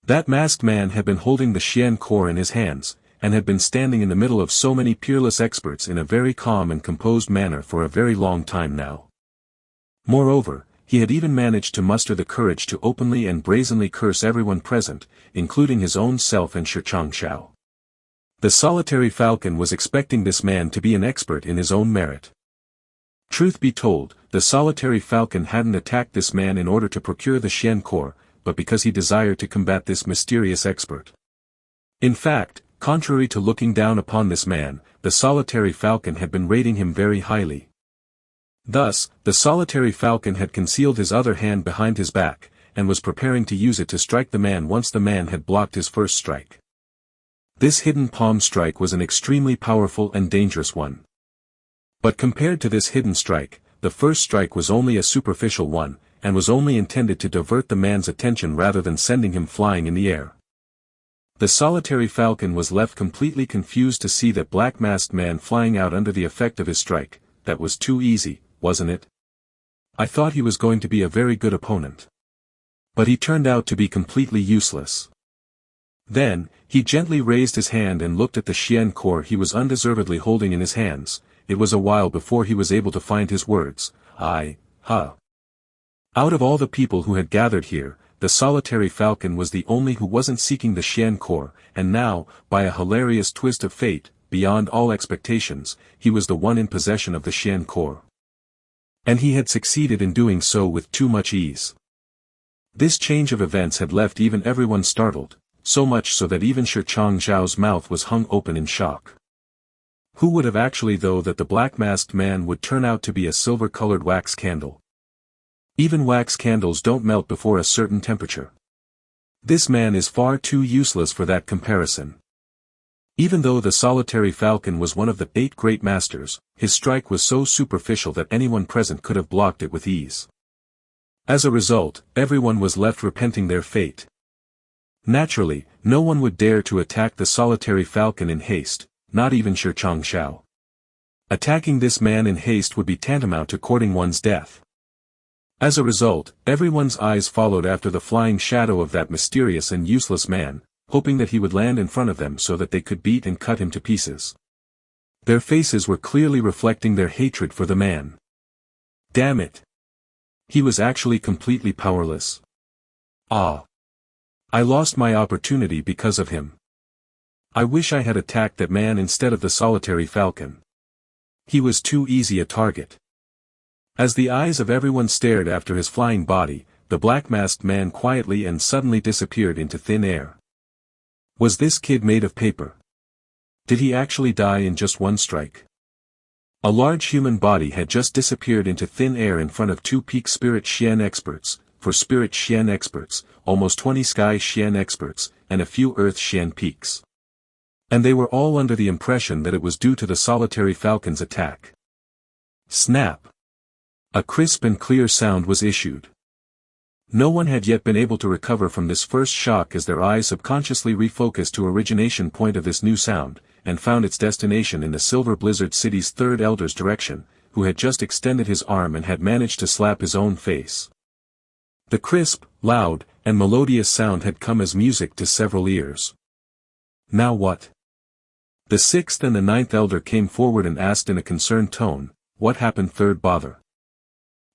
That masked man had been holding the Xian core in his hands, and had been standing in the middle of so many peerless experts in a very calm and composed manner for a very long time now. Moreover, he had even managed to muster the courage to openly and brazenly curse everyone present, including his own self and Shichang Shao. The solitary falcon was expecting this man to be an expert in his own merit. Truth be told, the solitary falcon hadn't attacked this man in order to procure the Xian core, but because he desired to combat this mysterious expert. In fact, contrary to looking down upon this man, the solitary falcon had been rating him very highly. Thus, the solitary falcon had concealed his other hand behind his back, and was preparing to use it to strike the man once the man had blocked his first strike. This hidden palm strike was an extremely powerful and dangerous one. But compared to this hidden strike, the first strike was only a superficial one, and was only intended to divert the man's attention rather than sending him flying in the air. The solitary falcon was left completely confused to see that black-masked man flying out under the effect of his strike. That was too easy, wasn't it? I thought he was going to be a very good opponent. But he turned out to be completely useless. Then, he gently raised his hand and looked at the Xian core he was undeservedly holding in his hands. It was a while before he was able to find his words. Out of all the people who had gathered here, the solitary falcon was the only who wasn't seeking the Xian core, and now, by a hilarious twist of fate, beyond all expectations, he was the one in possession of the Xian core. And he had succeeded in doing so with too much ease. This change of events had left even everyone startled, so much so that even Shi Changzhao's mouth was hung open in shock. Who would have actually thought that the black-masked man would turn out to be a silver-colored wax candle? Even wax candles don't melt before a certain temperature. This man is far too useless for that comparison. Even though the solitary falcon was one of the 8 great masters, his strike was so superficial that anyone present could have blocked it with ease. As a result, everyone was left repenting their fate. Naturally, no one would dare to attack the solitary falcon in haste, not even Shi Changzhao. Attacking this man in haste would be tantamount to courting one's death. As a result, everyone's eyes followed after the flying shadow of that mysterious and useless man, hoping that he would land in front of them so that they could beat and cut him to pieces. Their faces were clearly reflecting their hatred for the man. Damn it! He was actually completely powerless. Ah! I lost my opportunity because of him. I wish I had attacked that man instead of the solitary falcon. He was too easy a target. As the eyes of everyone stared after his flying body, the black-masked man quietly and suddenly disappeared into thin air. Was this kid made of paper? Did he actually die in just one strike? A large human body had just disappeared into thin air in front of 2 peak spirit Xian experts, for spirit Xian experts, almost 20 sky Xian experts, and a few earth Xian peaks. And they were all under the impression that it was due to the solitary falcon's attack. Snap! A crisp and clear sound was issued. No one had yet been able to recover from this first shock as their eyes subconsciously refocused to origination point of this new sound, and found its destination in the Silver Blizzard City's 3rd Elder's direction, who had just extended his arm and had managed to slap his own face. The crisp, loud, and melodious sound had come as music to several ears. Now what? The 6th and the 9th Elder came forward and asked in a concerned tone, what happened? 3rd bother.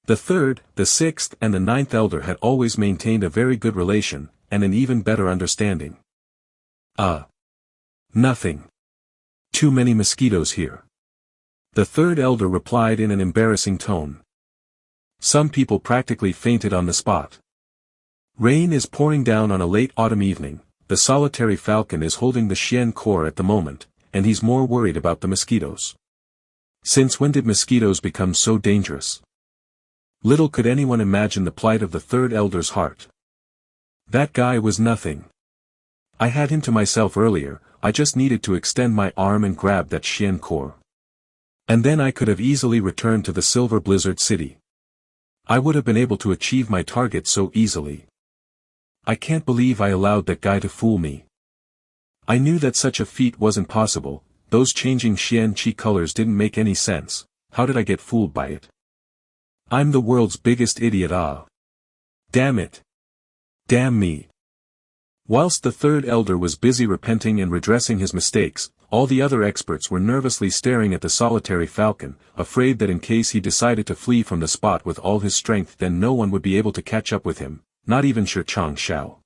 The 3rd, the 6th and the 9th Elder had always maintained a very good relation, and an even better understanding. Nothing. Too many mosquitoes here. The 3rd Elder replied in an embarrassing tone. Some people practically fainted on the spot. Rain is pouring down on a late autumn evening, the solitary falcon is holding the Xian core at the moment, and he's more worried about the mosquitoes. Since when did mosquitoes become so dangerous? Little could anyone imagine the plight of the 3rd Elder's heart. That guy was nothing. I had him to myself earlier, I just needed to extend my arm and grab that Xian core. And then I could have easily returned to the Silver Blizzard City. I would have been able to achieve my target so easily. I can't believe I allowed that guy to fool me. I knew that such a feat wasn't possible, those changing Xian Qi colors didn't make any sense, how did I get fooled by it? I'm the world's biggest idiot. Damn it. Damn me. Whilst the 3rd Elder was busy repenting and redressing his mistakes, all the other experts were nervously staring at the solitary falcon, afraid that in case he decided to flee from the spot with all his strength then no one would be able to catch up with him, not even Shi Changzhao.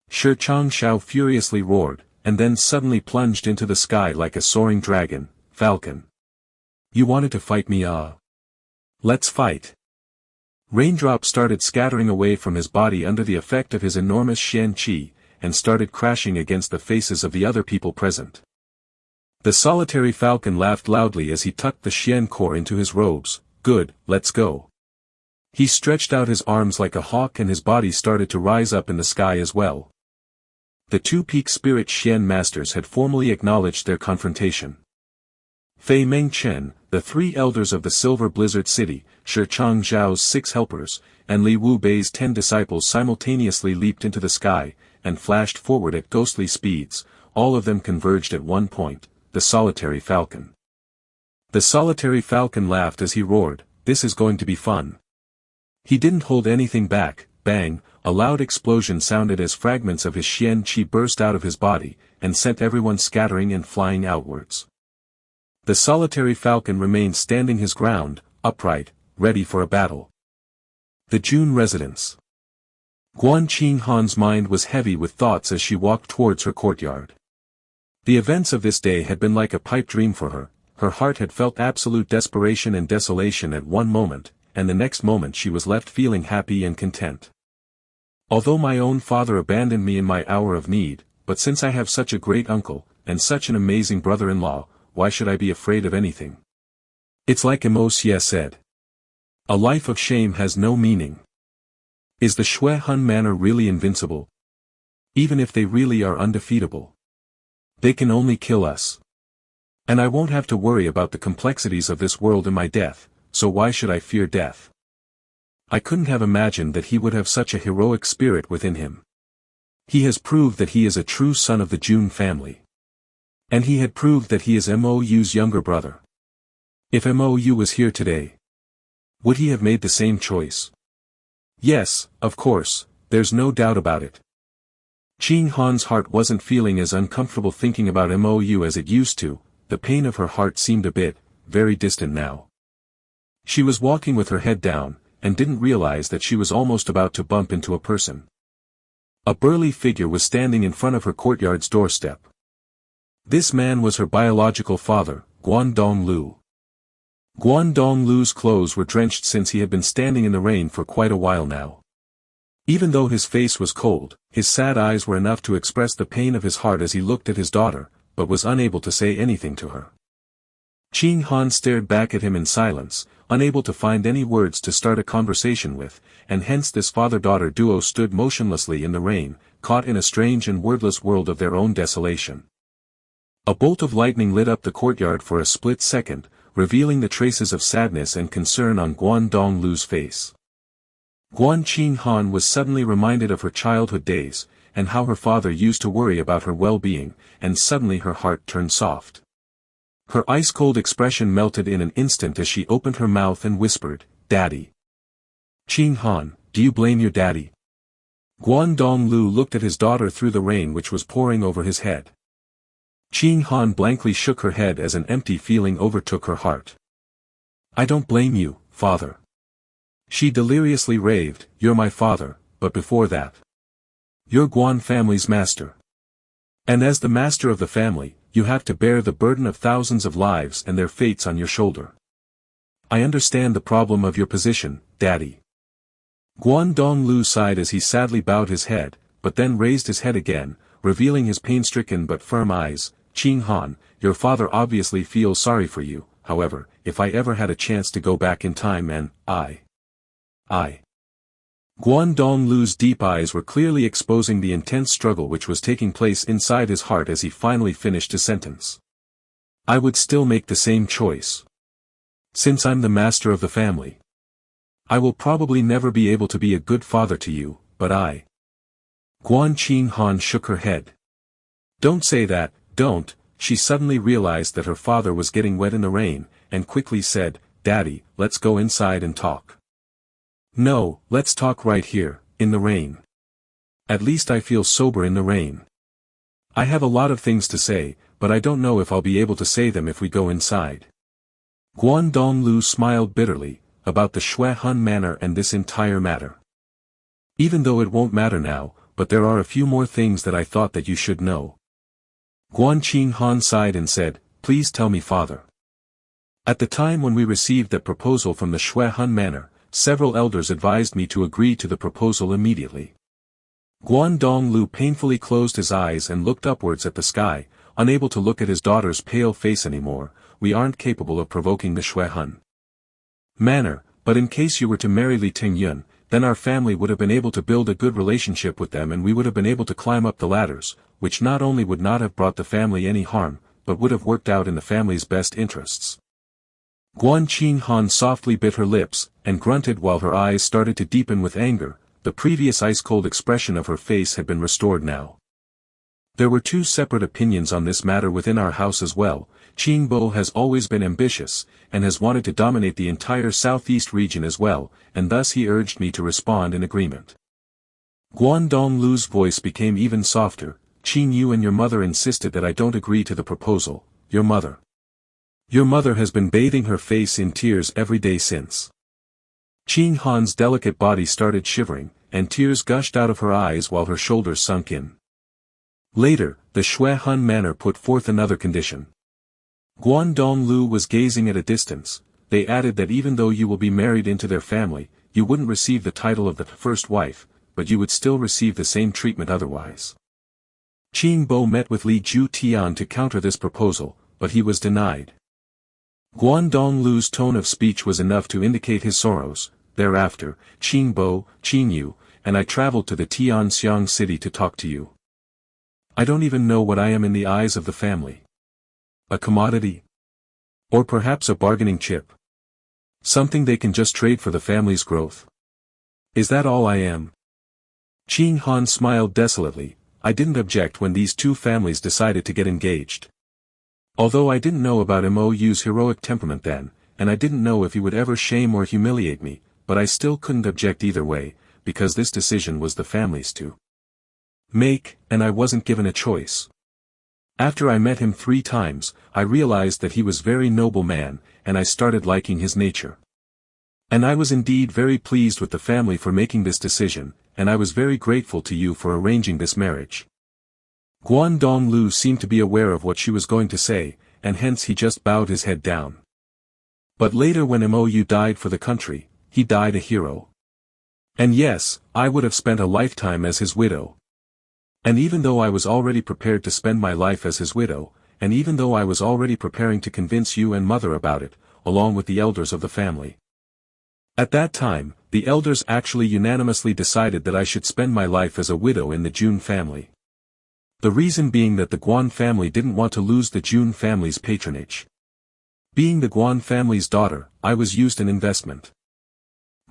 Shi Changzhao furiously roared, and then suddenly plunged into the sky like a soaring dragon. Falcon. You wanted to fight me? Let's fight. Raindrops started scattering away from his body under the effect of his enormous Xian Qi, and started crashing against the faces of the other people present. The solitary falcon laughed loudly as he tucked the Xian core into his robes. Good, let's go. He stretched out his arms like a hawk and his body started to rise up in the sky as well. The 2 peak spirit Xian masters had formally acknowledged their confrontation. Fei Mengchen, the 3 elders of the Silver Blizzard City, Shi Changzhao's 6 helpers, and Li Wu Bei's 10 disciples simultaneously leaped into the sky, and flashed forward at ghostly speeds, all of them converged at one point, the solitary falcon. The solitary falcon laughed as he roared, this is going to be fun. He didn't hold anything back, bang, a loud explosion sounded as fragments of his Xian Qi burst out of his body, and sent everyone scattering and flying outwards. The solitary falcon remained standing his ground, upright, ready for a battle. The Jun residence. Guan Qinghan's mind was heavy with thoughts as she walked towards her courtyard. The events of this day had been like a pipe dream for her. Her heart had felt absolute desperation and desolation at one moment, and the next moment she was left feeling happy and content. Although my own father abandoned me in my hour of need, but since I have such a great uncle, and such an amazing brother-in-law, why should I be afraid of anything? It's like Jun Xie said. A life of shame has no meaning. Is the Shui Hun manor really invincible? Even if they really are undefeatable. They can only kill us. And I won't have to worry about the complexities of this world in my death, so why should I fear death? I couldn't have imagined that he would have such a heroic spirit within him. He has proved that he is a true son of the Jun family. And he had proved that he is Mou's younger brother. If Mou was here today, would he have made the same choice? Yes, of course, there's no doubt about it. Qinghan's heart wasn't feeling as uncomfortable thinking about Mou as it used to. The pain of her heart seemed a bit, very distant now. She was walking with her head down, and didn't realize that she was almost about to bump into a person. A burly figure was standing in front of her courtyard's doorstep. This man was her biological father, Guan Donglu. Guan Donglu's clothes were drenched since he had been standing in the rain for quite a while now. Even though his face was cold, his sad eyes were enough to express the pain of his heart as he looked at his daughter, but was unable to say anything to her. Qinghan stared back at him in silence, unable to find any words to start a conversation with, and hence this father-daughter duo stood motionlessly in the rain, caught in a strange and wordless world of their own desolation. A bolt of lightning lit up the courtyard for a split second, revealing the traces of sadness and concern on Guan Donglu's face. Guan Qinghan was suddenly reminded of her childhood days, and how her father used to worry about her well-being, and suddenly her heart turned soft. Her ice-cold expression melted in an instant as she opened her mouth and whispered, "Daddy." "Qinghan, do you blame your daddy?" Guan Donglu looked at his daughter through the rain which was pouring over his head. Qinghan blankly shook her head as an empty feeling overtook her heart. "I don't blame you, father." She deliriously raved, "You're my father, but before that, you're Guan family's master. And as the master of the family, you have to bear the burden of thousands of lives and their fates on your shoulder. I understand the problem of your position, Daddy." Guan Donglu sighed as he sadly bowed his head, but then raised his head again, revealing his pain-stricken but firm eyes. "Qinghan, your father obviously feels sorry for you, however, if I ever had a chance to go back in time and, I. Guan Donglu's deep eyes were clearly exposing the intense struggle which was taking place inside his heart as he finally finished his sentence. "I would still make the same choice. Since I'm the master of the family. I will probably never be able to be a good father to you, but I." Guan Qinghan shook her head. "Don't say that, don't." She suddenly realized that her father was getting wet in the rain, and quickly said, "Daddy, let's go inside and talk." "No, let's talk right here, in the rain. At least I feel sober in the rain. I have a lot of things to say, but I don't know if I'll be able to say them if we go inside." Guan Donglu smiled bitterly, about the Shui Hun manor and this entire matter. "Even though it won't matter now, but there are a few more things that I thought that you should know." Guan Qinghan sighed and said, "Please tell me, father." "At the time when we received that proposal from the Shui Hun manor, several elders advised me to agree to the proposal immediately." Guan Donglu painfully closed his eyes and looked upwards at the sky, unable to look at his daughter's pale face anymore. "We aren't capable of provoking the Shui Hun manor, but in case you were to marry Li Tingyun, then our family would have been able to build a good relationship with them and we would have been able to climb up the ladders, which not only would not have brought the family any harm, but would have worked out in the family's best interests." Guan Qinghan softly bit her lips, and grunted while her eyes started to deepen with anger. The previous ice-cold expression of her face had been restored now. "There were two separate opinions on this matter within our house as well. Qingbo has always been ambitious, and has wanted to dominate the entire southeast region as well, and thus he urged me to respond in agreement." Guan Donglu's voice became even softer. "Qing, you and your mother insisted that I don't agree to the proposal. Your mother has been bathing her face in tears every day since." Qing Han's delicate body started shivering, and tears gushed out of her eyes while her shoulders sunk in. Later, the Shui Hun manor put forth another condition. Guan Donglu was gazing at a distance. They added that even though you will be married into their family, you wouldn't receive the title of the first wife, but you would still receive the same treatment otherwise. Qing Bo met with Li Ju Tian to counter this proposal, but he was denied. Guan Donglu's tone of speech was enough to indicate his sorrows. Thereafter, Qing Bo, Qing Yu, and I traveled to the Tianxiang city to talk to you. I don't even know what I am in the eyes of the family. A commodity? Or perhaps a bargaining chip? Something they can just trade for the family's growth? Is that all I am? Qing Han smiled desolately. I didn't object when these two families decided to get engaged. Although I didn't know about Mou's heroic temperament then, and I didn't know if he would ever shame or humiliate me, but I still couldn't object either way, because this decision was the family's to make, and I wasn't given a choice. After I met him 3 times, I realized that he was a very noble man, and I started liking his nature. And I was indeed very pleased with the family for making this decision, and I was very grateful to you for arranging this marriage. Guan Donglu seemed to be aware of what she was going to say, and hence he just bowed his head down. But later when Mou died for the country, he died a hero. And yes, I would have spent a lifetime as his widow. And even though I was already prepared to spend my life as his widow, and even though I was already preparing to convince you and mother about it, along with the elders of the family. At that time, the elders actually unanimously decided that I should spend my life as a widow in the Jun family. The reason being that the Guan family didn't want to lose the Jun family's patronage. Being the Guan family's daughter, I was used an investment.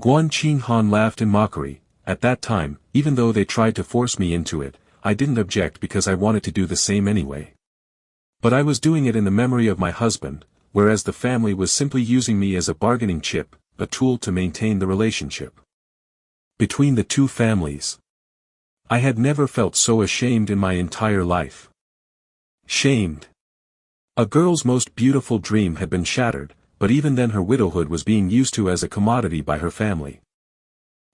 Guan Qing Han laughed in mockery. At that time, even though they tried to force me into it, I didn't object because I wanted to do the same anyway. But I was doing it in the memory of my husband, whereas the family was simply using me as a bargaining chip, a tool to maintain the relationship between the two families. I had never felt so ashamed in my entire life. Shamed. A girl's most beautiful dream had been shattered, but even then her widowhood was being used to as a commodity by her family.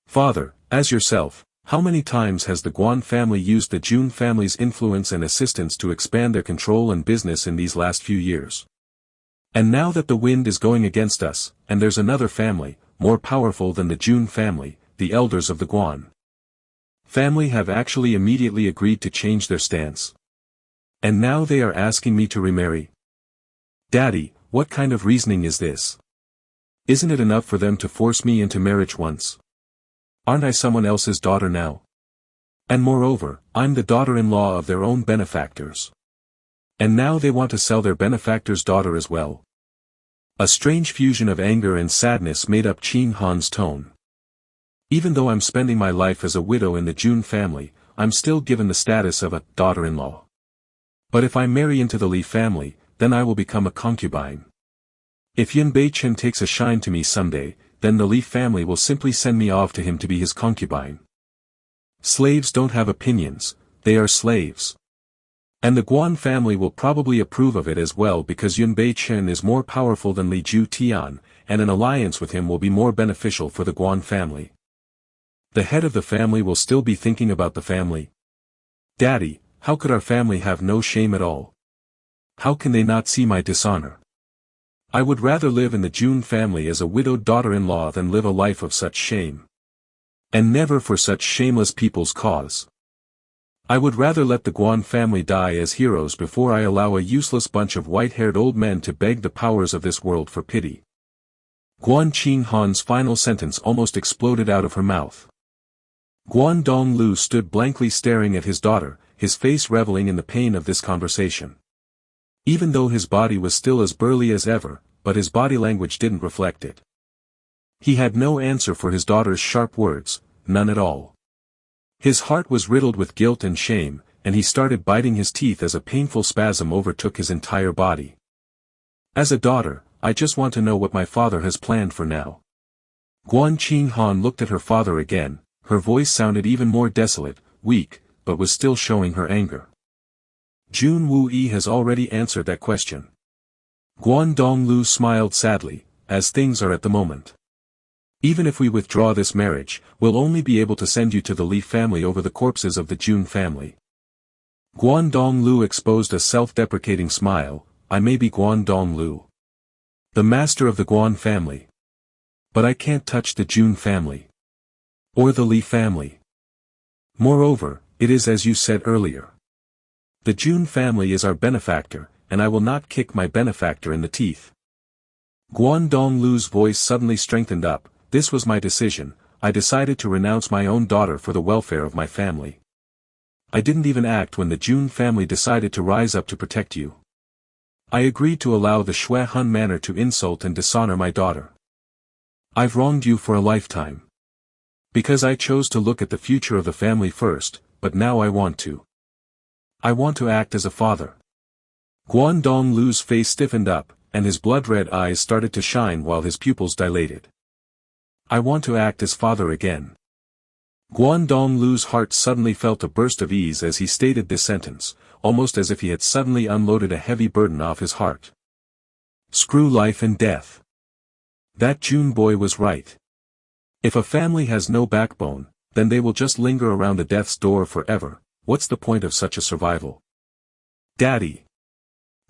Father, as yourself, how many times has the Guan family used the Jun family's influence and assistance to expand their control and business in these last few years? And now that the wind is going against us, and there's another family, more powerful than the Jun family, the elders of the Guan family have actually immediately agreed to change their stance. And now they are asking me to remarry. Daddy, what kind of reasoning is this? Isn't it enough for them to force me into marriage once? Aren't I someone else's daughter now? And moreover, I'm the daughter-in-law of their own benefactors. And now they want to sell their benefactor's daughter as well. A strange fusion of anger and sadness made up Qing Han's tone. Even though I'm spending my life as a widow in the Jun family, I'm still given the status of a daughter-in-law. But if I marry into the Li family, then I will become a concubine. If Yun Beichen takes a shine to me someday, then the Li family will simply send me off to him to be his concubine. Slaves don't have opinions, they are slaves. And the Guan family will probably approve of it as well because Yun Beichen is more powerful than Li Ju Tian, and an alliance with him will be more beneficial for the Guan family. The head of the family will still be thinking about the family. Daddy, how could our family have no shame at all? How can they not see my dishonor? I would rather live in the Jun family as a widowed daughter-in-law than live a life of such shame. And never for such shameless people's cause. I would rather let the Guan family die as heroes before I allow a useless bunch of white-haired old men to beg the powers of this world for pity. Guan Qing Han's final sentence almost exploded out of her mouth. Guan Donglu stood blankly staring at his daughter, his face reveling in the pain of this conversation. Even though his body was still as burly as ever, but his body language didn't reflect it. He had no answer for his daughter's sharp words, none at all. His heart was riddled with guilt and shame, and he started biting his teeth as a painful spasm overtook his entire body. As a daughter, I just want to know what my father has planned for now. Guan Qing Han looked at her father again, her voice sounded even more desolate, weak, but was still showing her anger. Jun Wuyi has already answered that question. Guan Donglu smiled sadly, as things are at the moment. Even if we withdraw this marriage, we'll only be able to send you to the Li family over the corpses of the Jun family. Guangdong Lu exposed a self-deprecating smile. I may be Guangdong Lu, the master of the Guan family, but I can't touch the Jun family. Or the Li family. Moreover, it is as you said earlier. The Jun family is our benefactor, and I will not kick my benefactor in the teeth. Guangdong Lu's voice suddenly strengthened up. This was my decision. I decided to renounce my own daughter for the welfare of my family. I didn't even act when the Jun family decided to rise up to protect you. I agreed to allow the Shui Hun manor to insult and dishonor my daughter. I've wronged you for a lifetime. Because I chose to look at the future of the family first, but now I want to. I want to act as a father. Guangdong Lu's face stiffened up, and his blood-red eyes started to shine while his pupils dilated. I want to act as father again. Guangdong Lu's heart suddenly felt a burst of ease as he stated this sentence, almost as if he had suddenly unloaded a heavy burden off his heart. Screw life and death. That Jun boy was right. If a family has no backbone, then they will just linger around the death's door forever. What's the point of such a survival? Daddy.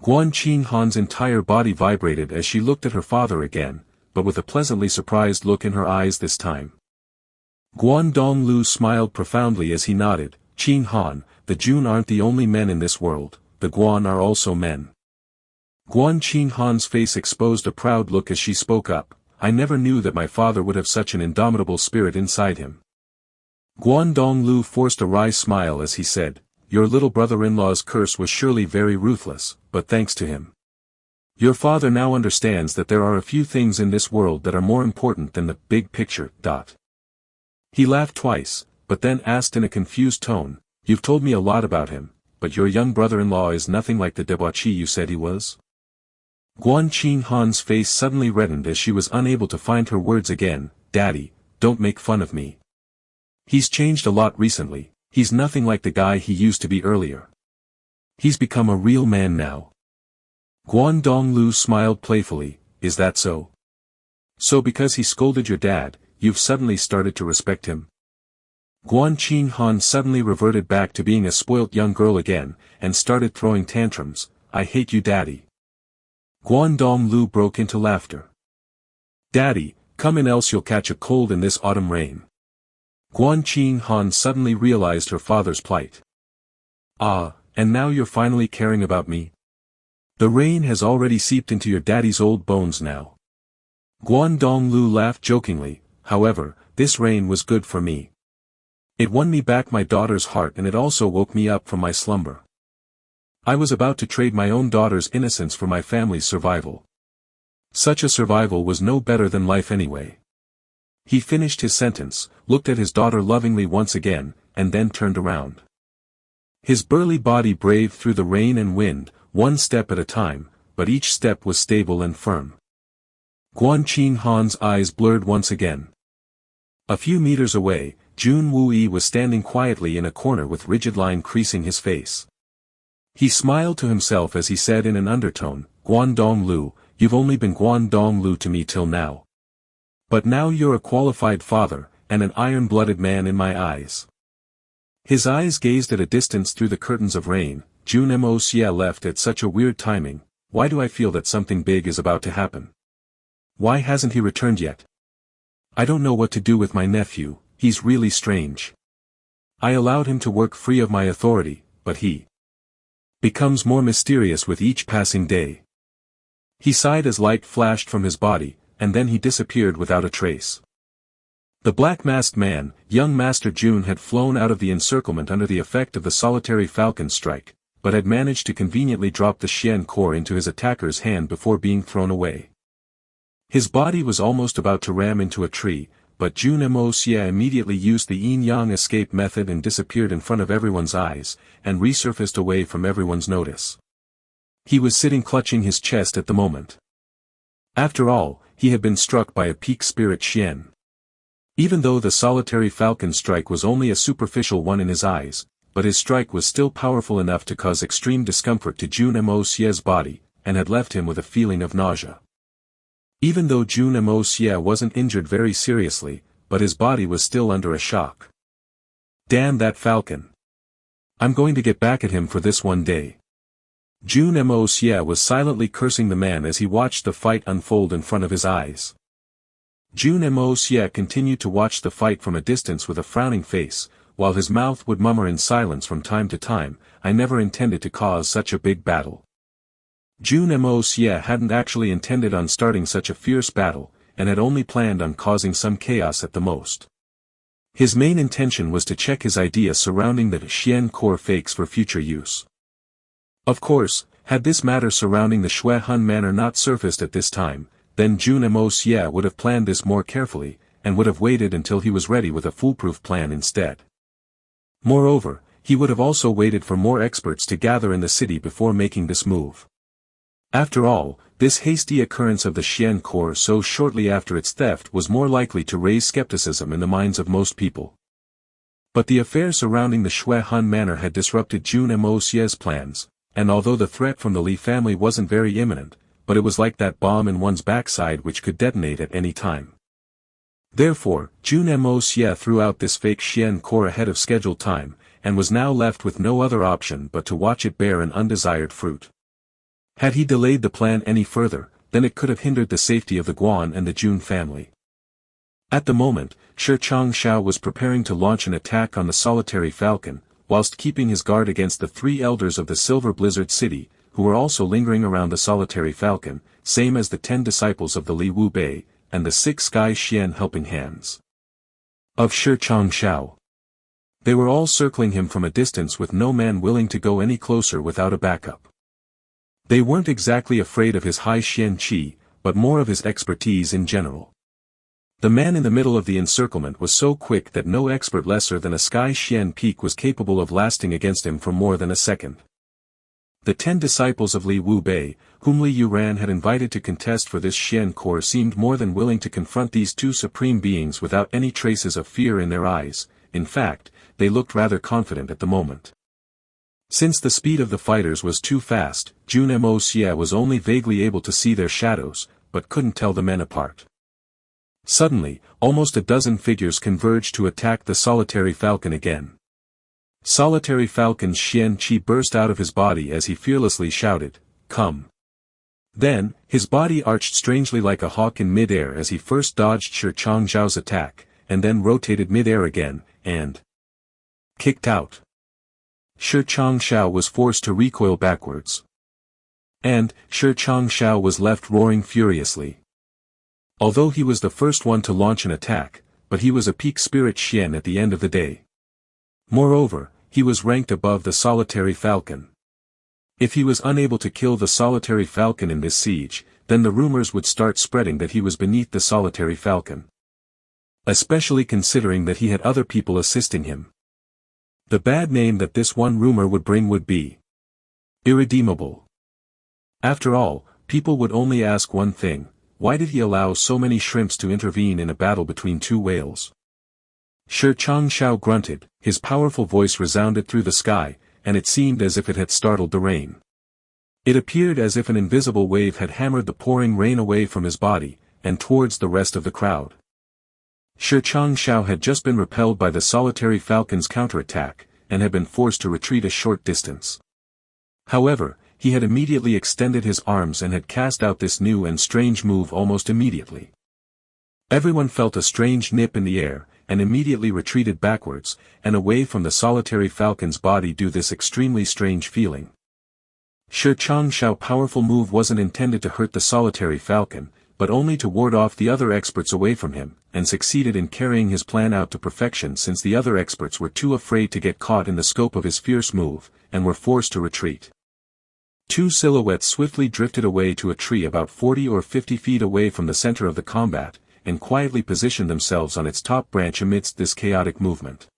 Guan Qinghan's entire body vibrated as she looked at her father again, but with a pleasantly surprised look in her eyes this time. Guangdong Lu smiled profoundly as he nodded. Qinghan, the Jun aren't the only men in this world, the Guan are also men. Guan Qinghan's face exposed a proud look as she spoke up. I never knew that my father would have such an indomitable spirit inside him. Guangdong Lu forced a wry smile as he said, your little brother-in-law's curse was surely very ruthless, but thanks to him. Your father now understands that there are a few things in this world that are more important than the big picture. He laughed twice, but then asked in a confused tone, you've told me a lot about him, but your young brother-in-law is nothing like the debauchee you said he was? Guan Qinghan's face suddenly reddened as she was unable to find her words again. Daddy, don't make fun of me. He's changed a lot recently, he's nothing like the guy he used to be earlier. He's become a real man now. Guangdong Lu smiled playfully, is that so? So because he scolded your dad, you've suddenly started to respect him? Guan Qinghan suddenly reverted back to being a spoilt young girl again, and started throwing tantrums. I hate you, Daddy. Guangdong Lu broke into laughter. Daddy, come in else you'll catch a cold in this autumn rain. Guan Qinghan suddenly realized her father's plight. Ah, and now you're finally caring about me? The rain has already seeped into your daddy's old bones now. Guangdong Lu laughed jokingly, however, this rain was good for me. It won me back my daughter's heart and it also woke me up from my slumber. I was about to trade my own daughter's innocence for my family's survival. Such a survival was no better than life anyway. He finished his sentence, looked at his daughter lovingly once again, and then turned around. His burly body braved through the rain and wind, one step at a time, but each step was stable and firm. Guan Qinghan's eyes blurred once again. A few meters away, Jun Wuyi was standing quietly in a corner with rigid line creasing his face. He smiled to himself as he said in an undertone, Guangdong Lu, you've only been Guangdong Lu to me till now. But now you're a qualified father, and an iron-blooded man in my eyes. His eyes gazed at a distance through the curtains of rain. Jun Moxie left at such a weird timing. Why do I feel that something big is about to happen? Why hasn't he returned yet? I don't know what to do with my nephew, he's really strange. I allowed him to work free of my authority, but he becomes more mysterious with each passing day. He sighed as light flashed from his body, and then he disappeared without a trace. The black-masked man, young Master Jun, had flown out of the encirclement under the effect of the solitary falcon strike, but had managed to conveniently drop the Xian core into his attacker's hand before being thrown away. His body was almost about to ram into a tree, but Jun Moxie immediately used the yin-yang escape method and disappeared in front of everyone's eyes, and resurfaced away from everyone's notice. He was sitting clutching his chest at the moment. After all, he had been struck by a peak spirit Xian. Even though the solitary falcon strike was only a superficial one in his eyes, but his strike was still powerful enough to cause extreme discomfort to Jun Moxie's body, and had left him with a feeling of nausea. Even though Jun Moxie wasn't injured very seriously, but his body was still under a shock. Damn that falcon. I'm going to get back at him for this one day. Jun Moxie was silently cursing the man as he watched the fight unfold in front of his eyes. Jun Moxie continued to watch the fight from a distance with a frowning face, while his mouth would murmur in silence from time to time, I never intended to cause such a big battle. Jun Moxie hadn't actually intended on starting such a fierce battle, and had only planned on causing some chaos at the most. His main intention was to check his idea surrounding the Xian core fakes for future use. Of course, had this matter surrounding the Shui Hun manor not surfaced at this time, then Jun Moxie would have planned this more carefully, and would have waited until he was ready with a foolproof plan instead. Moreover, he would have also waited for more experts to gather in the city before making this move. After all, this hasty occurrence of the Xian core so shortly after its theft was more likely to raise skepticism in the minds of most people. But the affair surrounding the Shui Hun manor had disrupted Jun Moxie's plans, and although the threat from the Li family wasn't very imminent, but it was like that bomb in one's backside which could detonate at any time. Therefore, Jun Moxie threw out this fake Xian core ahead of scheduled time, and was now left with no other option but to watch it bear an undesired fruit. Had he delayed the plan any further, then it could have hindered the safety of the Guan and the Jun family. At the moment, Shi Changshao was preparing to launch an attack on the solitary falcon, whilst keeping his guard against the 3 elders of the Silver Blizzard City, who were also lingering around the solitary falcon, same as the 10 disciples of the Li Wu Bei, and the 6 Sky Xian helping hands of Shi Changshao. They were all circling him from a distance with no man willing to go any closer without a backup. They weren't exactly afraid of his high Xian Qi, but more of his expertise in general. The man in the middle of the encirclement was so quick that no expert lesser than a Sky Xian peak was capable of lasting against him for more than a second. The 10 disciples of Li Wu Bei, whom Li Yuran had invited to contest for this Xian core, seemed more than willing to confront these 2 supreme beings without any traces of fear in their eyes. In fact, they looked rather confident at the moment. Since the speed of the fighters was too fast, Jun Moxie was only vaguely able to see their shadows, but couldn't tell the men apart. Suddenly, almost a dozen figures converged to attack the solitary falcon again. Solitary Falcon's Xian Qi burst out of his body as he fearlessly shouted, "Come!" Then, his body arched strangely like a hawk in mid-air as he first dodged Shi Changzhao's attack, and then rotated mid-air again, and kicked out. Shi Changshao was forced to recoil backwards. And, Shi Changshao was left roaring furiously. Although he was the first one to launch an attack, but he was a peak spirit Xian at the end of the day. Moreover, he was ranked above the solitary falcon. If he was unable to kill the solitary falcon in this siege, then the rumors would start spreading that he was beneath the solitary falcon. Especially considering that he had other people assisting him. The bad name that this one rumor would bring would be irredeemable. After all, people would only ask one thing: why did he allow so many shrimps to intervene in a battle between 2 whales? Shi Changshao grunted, his powerful voice resounded through the sky, and it seemed as if it had startled the rain. It appeared as if an invisible wave had hammered the pouring rain away from his body, and towards the rest of the crowd. Shi Changshao had just been repelled by the solitary falcon's counterattack, and had been forced to retreat a short distance. However, he had immediately extended his arms and had cast out this new and strange move almost immediately. Everyone felt a strange nip in the air, and immediately retreated backwards, and away from the solitary falcon's body due to this extremely strange feeling. Shi Changshao's powerful move wasn't intended to hurt the solitary falcon, but only to ward off the other experts away from him, and succeeded in carrying his plan out to perfection since the other experts were too afraid to get caught in the scope of his fierce move, and were forced to retreat. 2 silhouettes swiftly drifted away to a tree about 40 or 50 feet away from the center of the combat, and quietly positioned themselves on its top branch amidst this chaotic movement.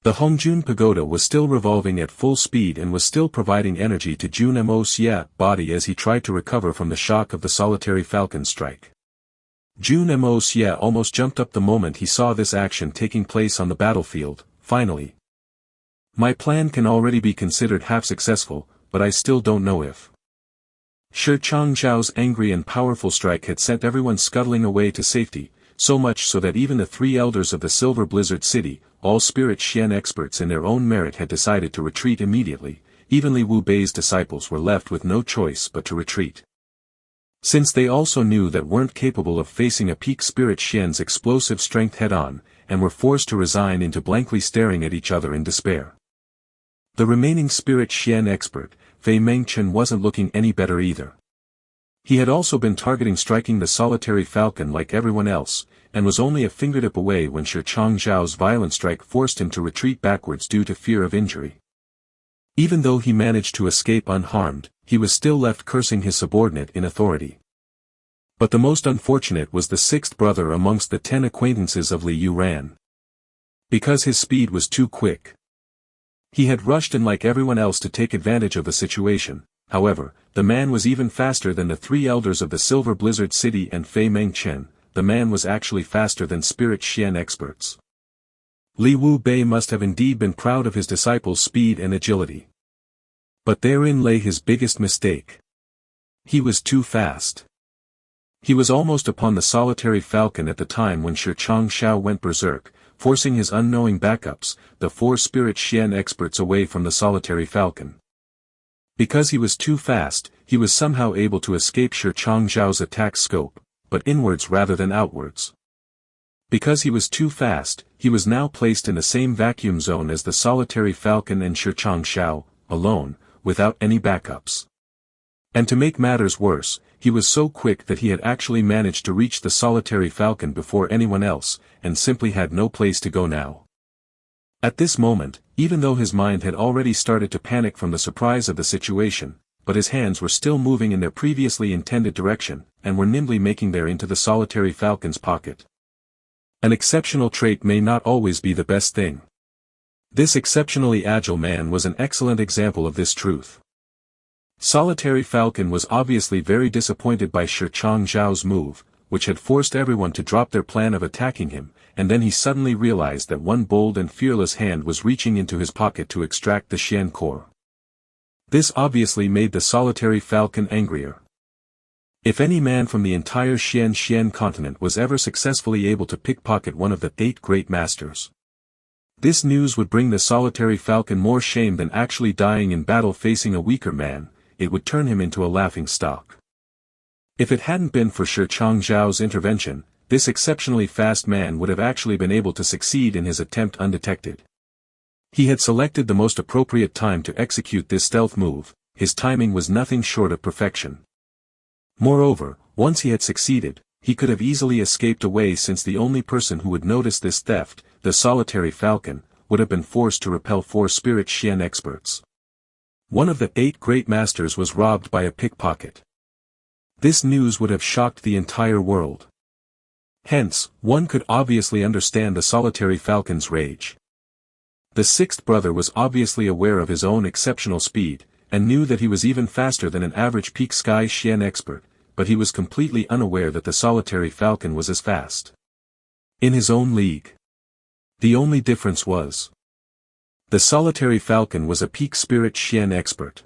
The Hongjun Pagoda was still revolving at full speed and was still providing energy to Jun Moxie's body as he tried to recover from the shock of the solitary falcon strike. Jun Moxie almost jumped up the moment he saw this action taking place on the battlefield. Finally, "My plan can already be considered half successful, but I still don't know if Shi Changzhao's angry and powerful strike had sent everyone scuttling away to safety, so much so that even the three elders of the Silver Blizzard City, all spirit Xian experts in their own merit, had decided to retreat immediately. Even Li Wu Bei's disciples were left with no choice but to retreat. Since they also knew that weren't capable of facing a peak spirit Xian's explosive strength head-on, and were forced to resign into blankly staring at each other in despair. The remaining spirit Xian expert, Fei Mengchen, wasn't looking any better either. He had also been targeting striking the solitary falcon like everyone else, and was only a fingertip away when Shi Changzhao's violent strike forced him to retreat backwards due to fear of injury. Even though he managed to escape unharmed, he was still left cursing his subordinate in authority. But the most unfortunate was the sixth brother amongst the 10 acquaintances of Li Yuran. Because his speed was too quick. He had rushed in like everyone else to take advantage of the situation. However, the man was even faster than the three elders of the Silver Blizzard City and Fei Mengchen. The man was actually faster than spirit Xian experts. Li Wu Bei must have indeed been proud of his disciples' speed and agility. But therein lay his biggest mistake. He was too fast. He was almost upon the solitary falcon at the time when Shi Changzhao went berserk, forcing his unknowing backups, the four spirit Xian experts, away from the solitary falcon. Because he was too fast, he was somehow able to escape Shi Changzhao's attack scope, but inwards rather than outwards. Because he was too fast, he was now placed in the same vacuum zone as the solitary falcon and Shi Changzhao, alone, without any backups. And to make matters worse, he was so quick that he had actually managed to reach the solitary falcon before anyone else, and simply had no place to go now. At this moment, even though his mind had already started to panic from the surprise of the situation, but his hands were still moving in their previously intended direction, and were nimbly making their into the solitary falcon's pocket. An exceptional trait may not always be the best thing. This exceptionally agile man was an excellent example of this truth. Solitary Falcon was obviously very disappointed by Shi Changzhao's move, which had forced everyone to drop their plan of attacking him, and then he suddenly realized that one bold and fearless hand was reaching into his pocket to extract the Xian core. This obviously made the Solitary Falcon angrier. If any man from the entire Xian continent was ever successfully able to pickpocket one of the 8 great masters, this news would bring the Solitary Falcon more shame than actually dying in battle facing a weaker man. It would turn him into a laughing stock. If it hadn't been for Shi Changzhao's intervention, this exceptionally fast man would have actually been able to succeed in his attempt undetected. He had selected the most appropriate time to execute this stealth move. His timing was nothing short of perfection. Moreover, once he had succeeded, he could have easily escaped away, since the only person who would notice this theft, the Solitary Falcon, would have been forced to repel 4 spirit Xian experts. One of the 8 great masters was robbed by a pickpocket. This news would have shocked the entire world. Hence, one could obviously understand the Solitary Falcon's rage. The 6th brother was obviously aware of his own exceptional speed, and knew that he was even faster than an average peak sky Xian expert, but he was completely unaware that the Solitary Falcon was as fast. In his own league. The only difference was, the Solitary Falcon was a peak spirit Xian expert.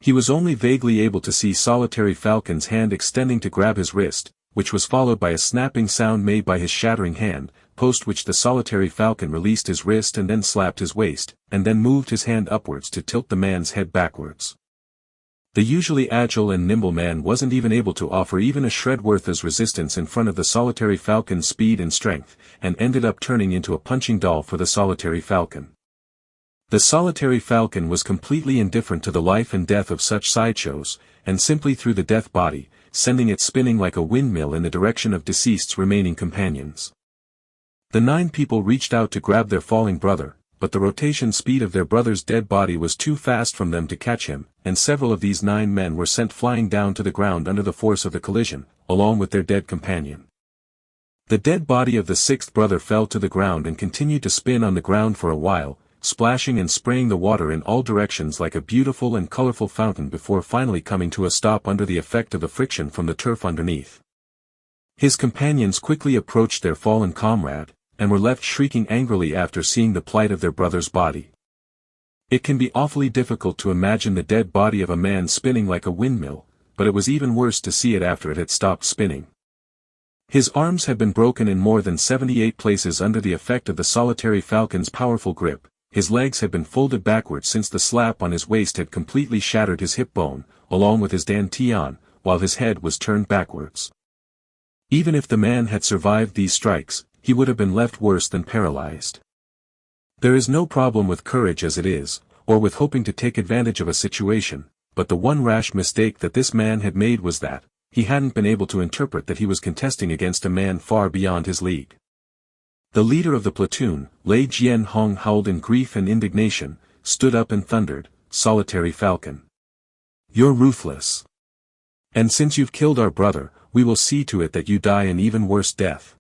He was only vaguely able to see Solitary Falcon's hand extending to grab his wrist, which was followed by a snapping sound made by his shattering hand, post which the Solitary Falcon released his wrist and then slapped his waist, and then moved his hand upwards to tilt the man's head backwards. The usually agile and nimble man wasn't even able to offer even a shred worth as resistance in front of the Solitary Falcon's speed and strength, and ended up turning into a punching doll for the Solitary Falcon. The Solitary Falcon was completely indifferent to the life and death of such sideshows, and simply threw the death body, sending it spinning like a windmill in the direction of deceased's remaining companions. The 9 people reached out to grab their falling brother, but the rotation speed of their brother's dead body was too fast for them to catch him, and several of these 9 men were sent flying down to the ground under the force of the collision, along with their dead companion. The dead body of the 6th brother fell to the ground and continued to spin on the ground for a while, splashing and spraying the water in all directions like a beautiful and colorful fountain before finally coming to a stop under the effect of the friction from the turf underneath. His companions quickly approached their fallen comrade, and were left shrieking angrily after seeing the plight of their brother's body. It can be awfully difficult to imagine the dead body of a man spinning like a windmill, but it was even worse to see it after it had stopped spinning. His arms had been broken in more than 78 places under the effect of the solitary falcon's powerful grip, his legs had been folded backwards since the slap on his waist had completely shattered his hip bone, along with his dantian, while his head was turned backwards. Even if the man had survived these strikes, he would have been left worse than paralyzed. There is no problem with courage as it is, or with hoping to take advantage of a situation, but the one rash mistake that this man had made was that, he hadn't been able to interpret that he was contesting against a man far beyond his league. The leader of the platoon, Lei Jian Hong, howled in grief and indignation, stood up and thundered, "Solitary falcon. You're ruthless. And since you've killed our brother, we will see to it that you die an even worse death."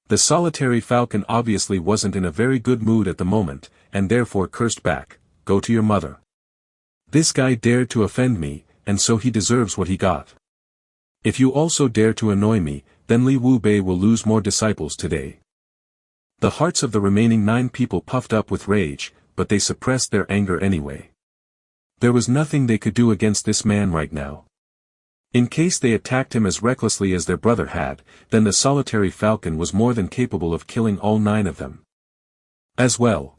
The solitary falcon obviously wasn't in a very good mood at the moment, and therefore cursed back, "Go to your mother. This guy dared to offend me, and so he deserves what he got. If you also dare to annoy me, then Li Wu Bei will lose more disciples today." The hearts of the remaining 9 people puffed up with rage, but they suppressed their anger anyway. There was nothing they could do against this man right now. In case they attacked him as recklessly as their brother had, then the solitary falcon was more than capable of killing all 9 of them as well.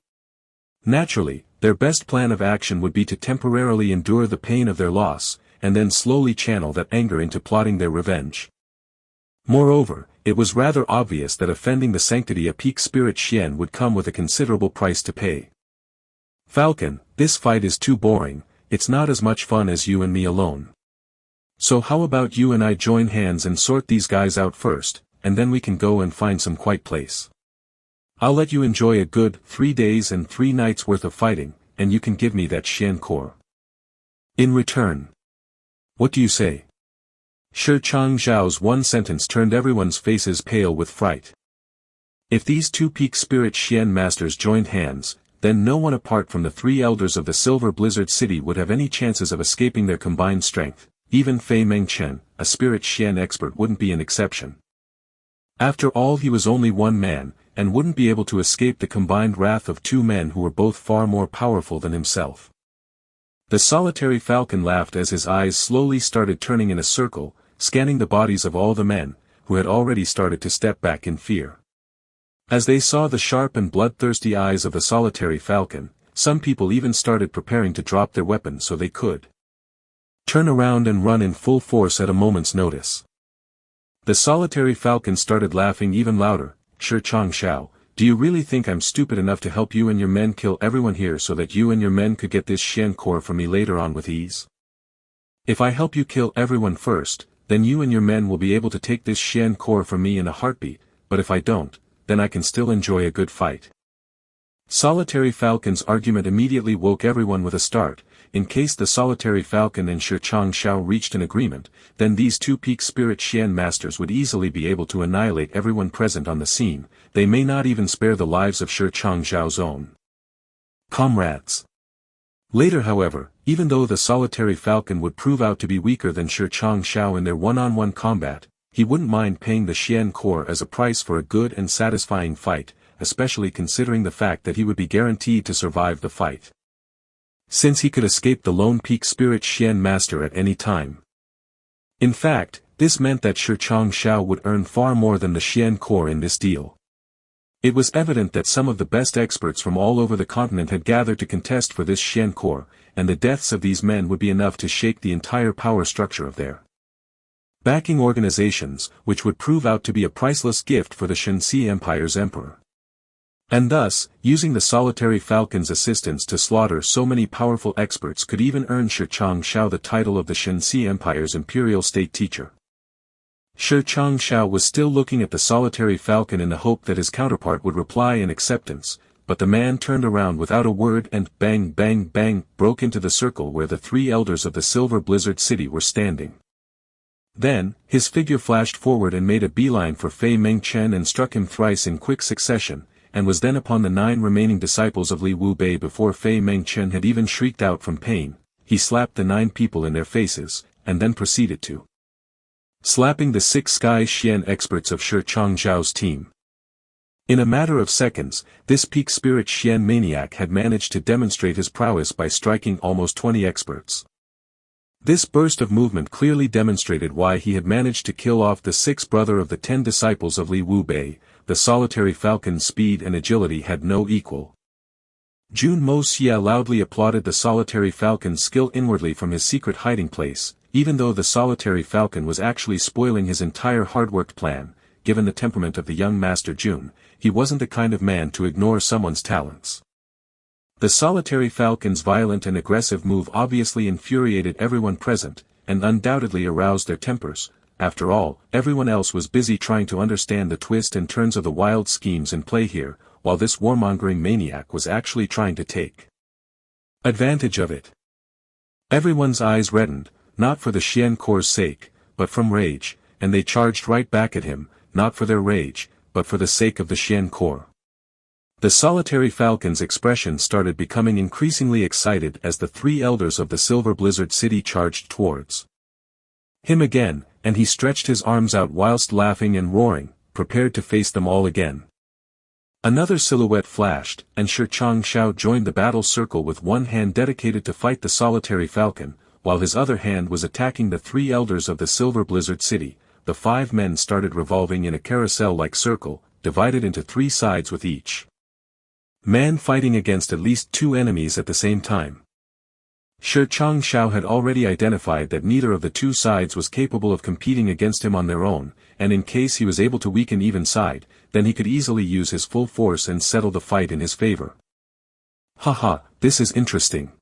Naturally, their best plan of action would be to temporarily endure the pain of their loss, and then slowly channel that anger into plotting their revenge. Moreover, it was rather obvious that offending the sanctity of peak spirit Xian would come with a considerable price to pay. "Falcon, this fight is too boring, it's not as much fun as you and me alone. So how about you and I join hands and sort these guys out first, and then we can go and find some quiet place. I'll let you enjoy a good 3 days and 3 nights worth of fighting, and you can give me that Xian core in return. What do you say?" Shi Chang Zhao's one sentence turned everyone's faces pale with fright. If these 2 peak spirit Xian masters joined hands, then no one apart from the 3 elders of the Silver Blizzard City would have any chances of escaping their combined strength. Even Fei Mengchen, a spirit Xian expert, wouldn't be an exception. After all, he was only one man, and wouldn't be able to escape the combined wrath of 2 men who were both far more powerful than himself. The solitary falcon laughed as his eyes slowly started turning in a circle, scanning the bodies of all the men, who had already started to step back in fear. As they saw the sharp and bloodthirsty eyes of the solitary falcon, some people even started preparing to drop their weapons so they could turn around and run in full force at a moment's notice. The solitary falcon started laughing even louder. "Shi Chang Xiao, do you really think I'm stupid enough to help you and your men kill everyone here so that you and your men could get this Xian core from me later on with ease? If I help you kill everyone first, then you and your men will be able to take this Xian core from me in a heartbeat, but if I don't, then I can still enjoy a good fight." Solitary Falcon's argument immediately woke everyone with a start. In case the solitary falcon and Shi Chang Xiao reached an agreement, then these 2 peak spirit Xian masters would easily be able to annihilate everyone present on the scene. They may not even spare the lives of Shi Chang Xiao's own comrades. Later, however, even though the solitary falcon would prove out to be weaker than Shi Chang Xiao in their one-on-one combat, he wouldn't mind paying the Xian core as a price for a good and satisfying fight, especially considering the fact that he would be guaranteed to survive the fight, since he could escape the lone peak spirit Xian master at any time. In fact, this meant that Shi Chang Xiao would earn far more than the Xian core in this deal. It was evident that some of the best experts from all over the continent had gathered to contest for this Xian core, and the deaths of these men would be enough to shake the entire power structure of their backing organizations, which would prove out to be a priceless gift for the Shenxi Empire's emperor. And thus, using the solitary falcon's assistance to slaughter so many powerful experts could even earn Shi Chang Xiao the title of the Shenxi Empire's imperial state teacher. Shi Chang Xiao was still looking at the solitary falcon in the hope that his counterpart would reply in acceptance, but the man turned around without a word and bang bang bang broke into the circle where the 3 elders of the Silver Blizzard City were standing. Then, his figure flashed forward and made a beeline for Fei Mengchen and struck him thrice in quick succession, and was then upon the 9 remaining disciples of Li Wu Bei before Fei Mengchen had even shrieked out from pain. He slapped the 9 people in their faces, and then proceeded to slapping the 6 Sky Xian experts of Shi Chang Zhao's team. In a matter of seconds, this peak spirit Xian maniac had managed to demonstrate his prowess by striking almost 20 experts. This burst of movement clearly demonstrated why he had managed to kill off the sixth brother of the 10 disciples of Li Wubei. The solitary falcon's speed and agility had no equal. Jun Moxie loudly applauded the solitary falcon's skill inwardly from his secret hiding place, even though the solitary falcon was actually spoiling his entire hard-worked plan. Given the temperament of the young Master Jun, he wasn't the kind of man to ignore someone's talents. The solitary falcon's violent and aggressive move obviously infuriated everyone present, and undoubtedly aroused their tempers. After all, everyone else was busy trying to understand the twists and turns of the wild schemes in play here, while this warmongering maniac was actually trying to take advantage of it. Everyone's eyes reddened, not for the Xian Corps' sake, but from rage, and they charged right back at him, not for their rage, but for the sake of the Xian Corps. The solitary falcon's expression started becoming increasingly excited as the three elders of the Silver Blizzard City charged towards him again, and he stretched his arms out whilst laughing and roaring, prepared to face them all again. Another silhouette flashed, and Shi Changshao joined the battle circle with one hand dedicated to fight the solitary falcon, while his other hand was attacking the three elders of the Silver Blizzard City. The 5 men started revolving in a carousel-like circle, divided into 3 sides with each man fighting against at least 2 enemies at the same time. Shi Changshao had already identified that neither of the 2 sides was capable of competing against him on their own, and in case he was able to weaken either side, then he could easily use his full force and settle the fight in his favor. Haha, this is interesting.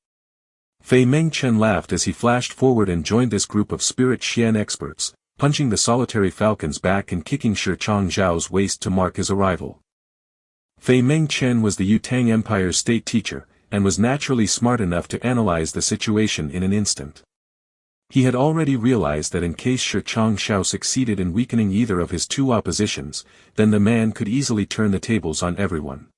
Fei Mengchen laughed as he flashed forward and joined this group of spirit Xian experts, punching the solitary falcon's back and kicking Shi Changzhao's waist to mark his arrival. Fei Mengchen was the Yutang Empire's state teacher, and was naturally smart enough to analyze the situation in an instant. He had already realized that in case Shi Changshao succeeded in weakening either of his 2 oppositions, then the man could easily turn the tables on everyone.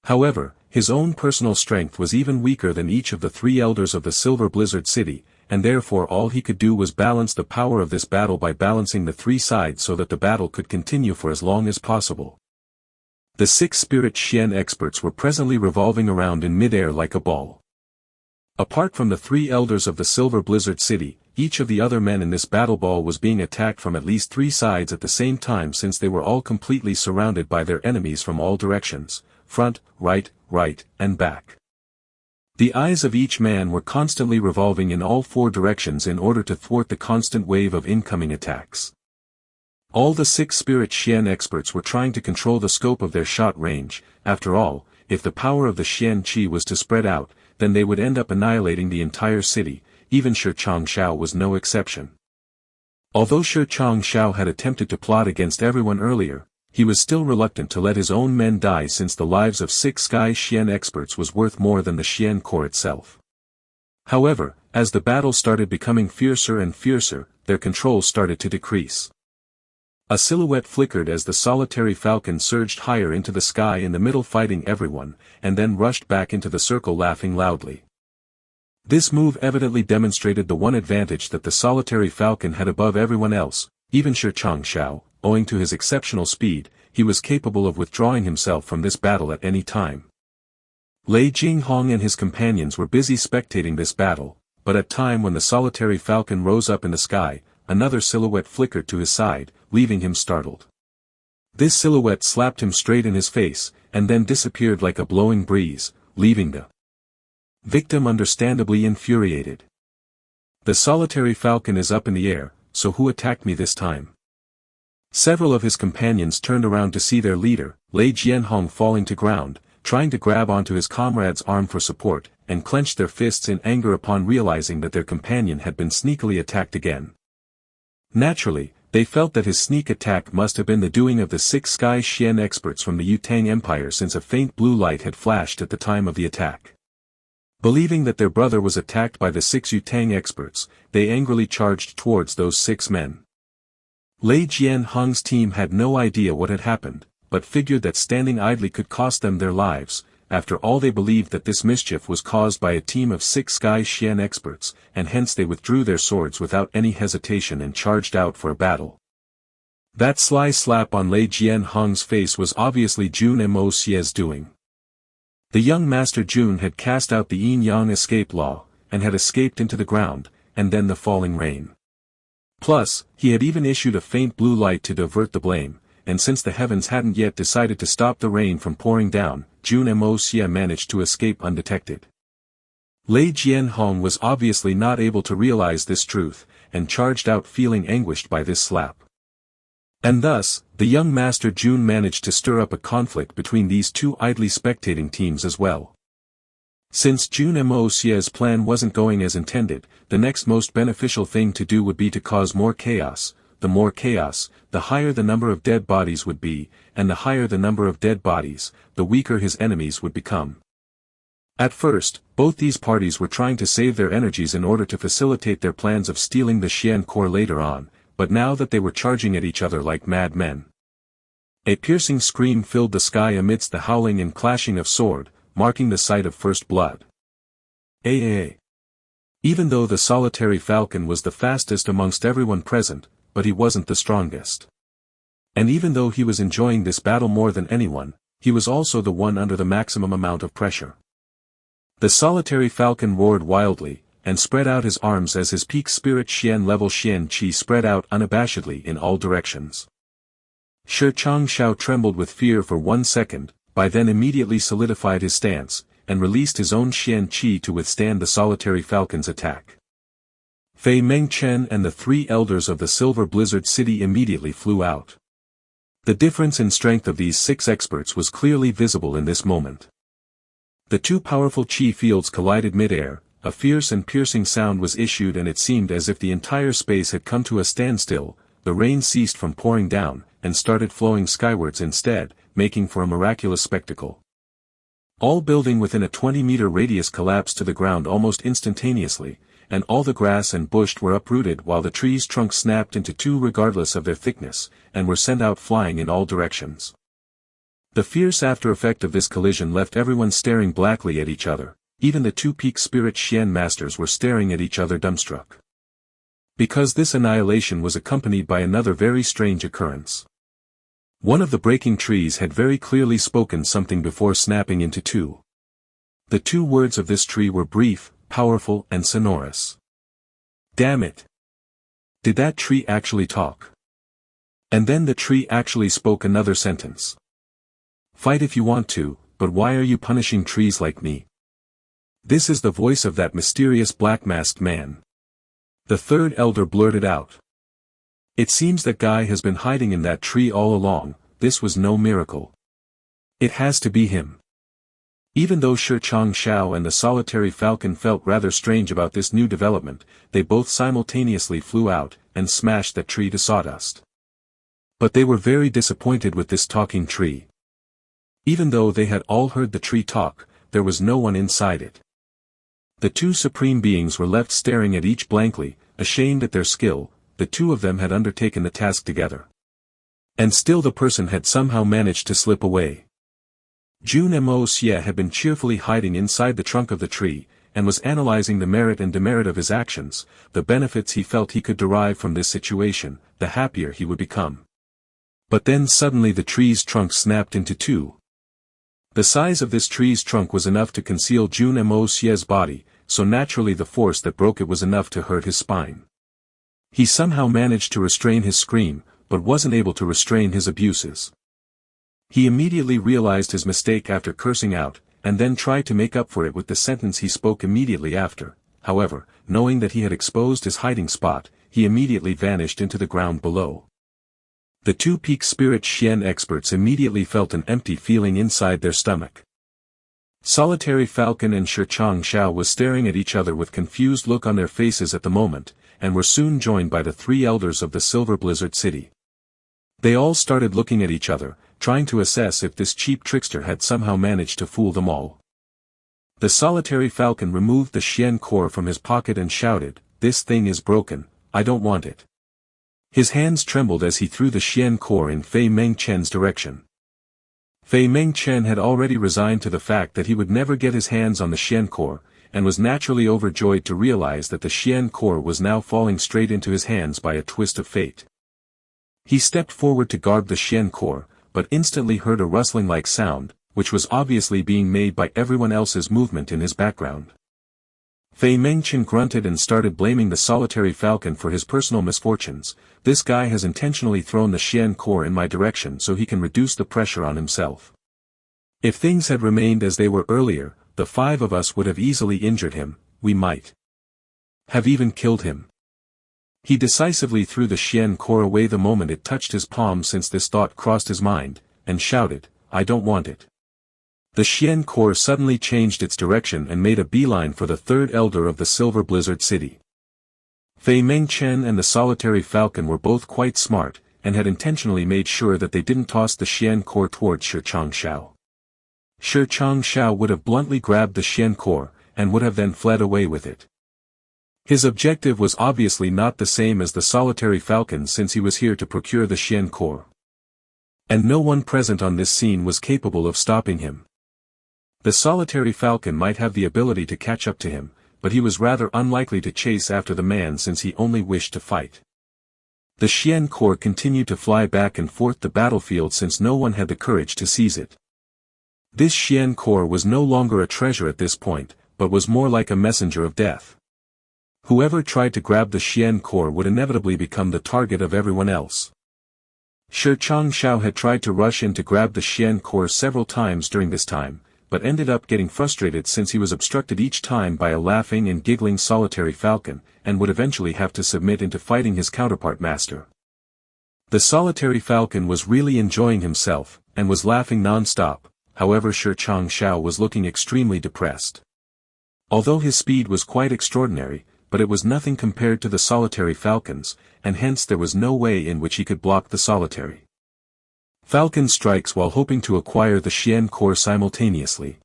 However, his own personal strength was even weaker than each of the 3 elders of the Silver Blizzard City, and therefore all he could do was balance the power of this battle by balancing the 3 sides so that the battle could continue for as long as possible. The 6 spirit Xian experts were presently revolving around in midair like a ball. Apart from the 3 elders of the Silver Blizzard City, each of the other men in this battle ball was being attacked from at least 3 sides at the same time, since they were all completely surrounded by their enemies from all directions, front, right, and back. The eyes of each man were constantly revolving in all 4 directions in order to thwart the constant wave of incoming attacks. All the 6 spirit Xian experts were trying to control the scope of their shot range. After all, if the power of the Xian Qi was to spread out, then they would end up annihilating the entire city. Even Shi Changshao was no exception. Although Shi Changshao had attempted to plot against everyone earlier, he was still reluctant to let his own men die, since the lives of 6 Sky Xian experts was worth more than the Xian Corps itself. However, as the battle started becoming fiercer and fiercer, their control started to decrease. A silhouette flickered as the solitary falcon surged higher into the sky in the middle, fighting everyone, and then rushed back into the circle laughing loudly. This move evidently demonstrated the one advantage that the solitary falcon had above everyone else. Even Shi Changshao, owing to his exceptional speed, he was capable of withdrawing himself from this battle at any time. Lei Jinghong and his companions were busy spectating this battle, but at time when the solitary falcon rose up in the sky, another silhouette flickered to his side, leaving him startled. This silhouette slapped him straight in his face, and then disappeared like a blowing breeze, leaving the victim understandably infuriated. The solitary falcon is up in the air, so who attacked me this time? Several of his companions turned around to see their leader, Lei Jianhong, falling to ground, trying to grab onto his comrade's arm for support, and clenched their fists in anger upon realizing that their companion had been sneakily attacked again. Naturally, they felt that his sneak attack must have been the doing of the 6 Sky Xian experts from the Yutang Empire, since a faint blue light had flashed at the time of the attack. Believing that their brother was attacked by the 6 Yutang experts, they angrily charged towards those 6 men. Lei Jianhong's team had no idea what had happened, but figured that standing idly could cost them their lives. After all, they believed that this mischief was caused by a team of 6 Sky Xian experts, and hence they withdrew their swords without any hesitation and charged out for a battle. That sly slap on Lei Jianhong's face was obviously Jun Moxie's doing. The young Master Jun had cast out the yin-yang escape law, and had escaped into the ground, and then the falling rain. Plus, he had even issued a faint blue light to divert the blame, and since the heavens hadn't yet decided to stop the rain from pouring down, Jun Moxie managed to escape undetected. Lei Jianhong was obviously not able to realize this truth, and charged out feeling anguished by this slap. And thus, the young Master Jun managed to stir up a conflict between these two idly spectating teams as well. Since Jun Moxie's plan wasn't going as intended, the next most beneficial thing to do would be to cause more chaos. The more chaos, the higher the number of dead bodies would be, and the higher the number of dead bodies, the weaker his enemies would become. At first, both these parties were trying to save their energies in order to facilitate their plans of stealing the Xian core later on, but now that they were charging at each other like madmen. A piercing scream filled the sky amidst the howling and clashing of sword, marking the sight of first blood. Even though the solitary falcon was the fastest amongst everyone present, but he wasn't the strongest. And even though he was enjoying this battle more than anyone, he was also the one under the maximum amount of pressure. The solitary falcon roared wildly, and spread out his arms as his peak spirit Xian level Xian Qi spread out unabashedly in all directions. Shi Changshao trembled with fear for 1 second, by then immediately solidified his stance, and released his own Xian Qi to withstand the solitary falcon's attack. Fei Mengchen and the 3 elders of the Silver Blizzard City immediately flew out. The difference in strength of these 6 experts was clearly visible in this moment. The 2 powerful Qi fields collided mid-air, a fierce and piercing sound was issued and it seemed as if the entire space had come to a standstill. The rain ceased from pouring down, and started flowing skywards instead, making for a miraculous spectacle. All building within a 20-meter radius collapsed to the ground almost instantaneously, and all the grass and bush were uprooted while the trees' trunks snapped into 2 regardless of their thickness, and were sent out flying in all directions. The fierce after-effect of this collision left everyone staring blackly at each other, even the 2 peak spirit Xian masters were staring at each other dumbstruck. Because this annihilation was accompanied by another very strange occurrence. One of the breaking trees had very clearly spoken something before snapping into 2. The 2 words of this tree were brief, powerful and sonorous. Damn it! Did that tree actually talk? And then the tree actually spoke another sentence. Fight if you want to, but why are you punishing trees like me? This is the voice of that mysterious black-masked man. The 3rd elder blurted out. It seems that guy has been hiding in that tree all along. This was no miracle. It has to be him. Even though Shi Changshao and the solitary falcon felt rather strange about this new development, they both simultaneously flew out, and smashed that tree to sawdust. But they were very disappointed with this talking tree. Even though they had all heard the tree talk, there was no one inside it. The 2 supreme beings were left staring at each blankly, ashamed at their skill. The 2 of them had undertaken the task together. And still the person had somehow managed to slip away. Jun Moxie had been cheerfully hiding inside the trunk of the tree, and was analyzing the merit and demerit of his actions, the benefits he felt he could derive from this situation, the happier he would become. But then suddenly the tree's trunk snapped into 2. The size of this tree's trunk was enough to conceal Jun Moxie's body, so naturally the force that broke it was enough to hurt his spine. He somehow managed to restrain his scream, but wasn't able to restrain his abuses. He immediately realized his mistake after cursing out, and then tried to make up for it with the sentence he spoke immediately after. However, knowing that he had exposed his hiding spot, he immediately vanished into the ground below. The 2 peak spirit Xian experts immediately felt an empty feeling inside their stomach. Solitary Falcon and Shi Changshao was staring at each other with confused look on their faces at the moment, and were soon joined by the 3 elders of the Silver Blizzard City. They all started looking at each other, trying to assess if this cheap trickster had somehow managed to fool them all. The solitary falcon removed the Xian core from his pocket and shouted, "This thing is broken, I don't want it." His hands trembled as he threw the Xian core in Fei Mengchen's direction. Fei Mengchen had already resigned to the fact that he would never get his hands on the Xian core, and was naturally overjoyed to realize that the Xian core was now falling straight into his hands by a twist of fate. He stepped forward to guard the Xian core, but instantly heard a rustling-like sound, which was obviously being made by everyone else's movement in his background. Fei Mengchen grunted and started blaming the solitary falcon for his personal misfortunes. This guy has intentionally thrown the Xian core in my direction so he can reduce the pressure on himself. If things had remained as they were earlier, the 5 of us would have easily injured him, we might have even killed him. He decisively threw the Xian core away the moment it touched his palm, since this thought crossed his mind, and shouted, "I don't want it." The Xian core suddenly changed its direction and made a beeline for the 3rd elder of the Silver Blizzard City. Fei Mengchen and the solitary falcon were both quite smart, and had intentionally made sure that they didn't toss the Xian core towards Shi Changshao. Shi Changshao would have bluntly grabbed the Xian core, and would have then fled away with it. His objective was obviously not the same as the solitary falcon, since he was here to procure the Xian core. And no one present on this scene was capable of stopping him. The solitary falcon might have the ability to catch up to him, but he was rather unlikely to chase after the man, since he only wished to fight. The Xian core continued to fly back and forth the battlefield, since no one had the courage to seize it. This Xian core was no longer a treasure at this point, but was more like a messenger of death. Whoever tried to grab the Xian core would inevitably become the target of everyone else. Shi Changshao had tried to rush in to grab the Xian core several times during this time, but ended up getting frustrated since he was obstructed each time by a laughing and giggling solitary falcon, and would eventually have to submit into fighting his counterpart master. The solitary falcon was really enjoying himself, and was laughing non-stop. However, Shi Changshao was looking extremely depressed. Although his speed was quite extraordinary, but it was nothing compared to the solitary falcon's, and hence there was no way in which he could block the solitary falcon strikes while hoping to acquire the Xian core simultaneously.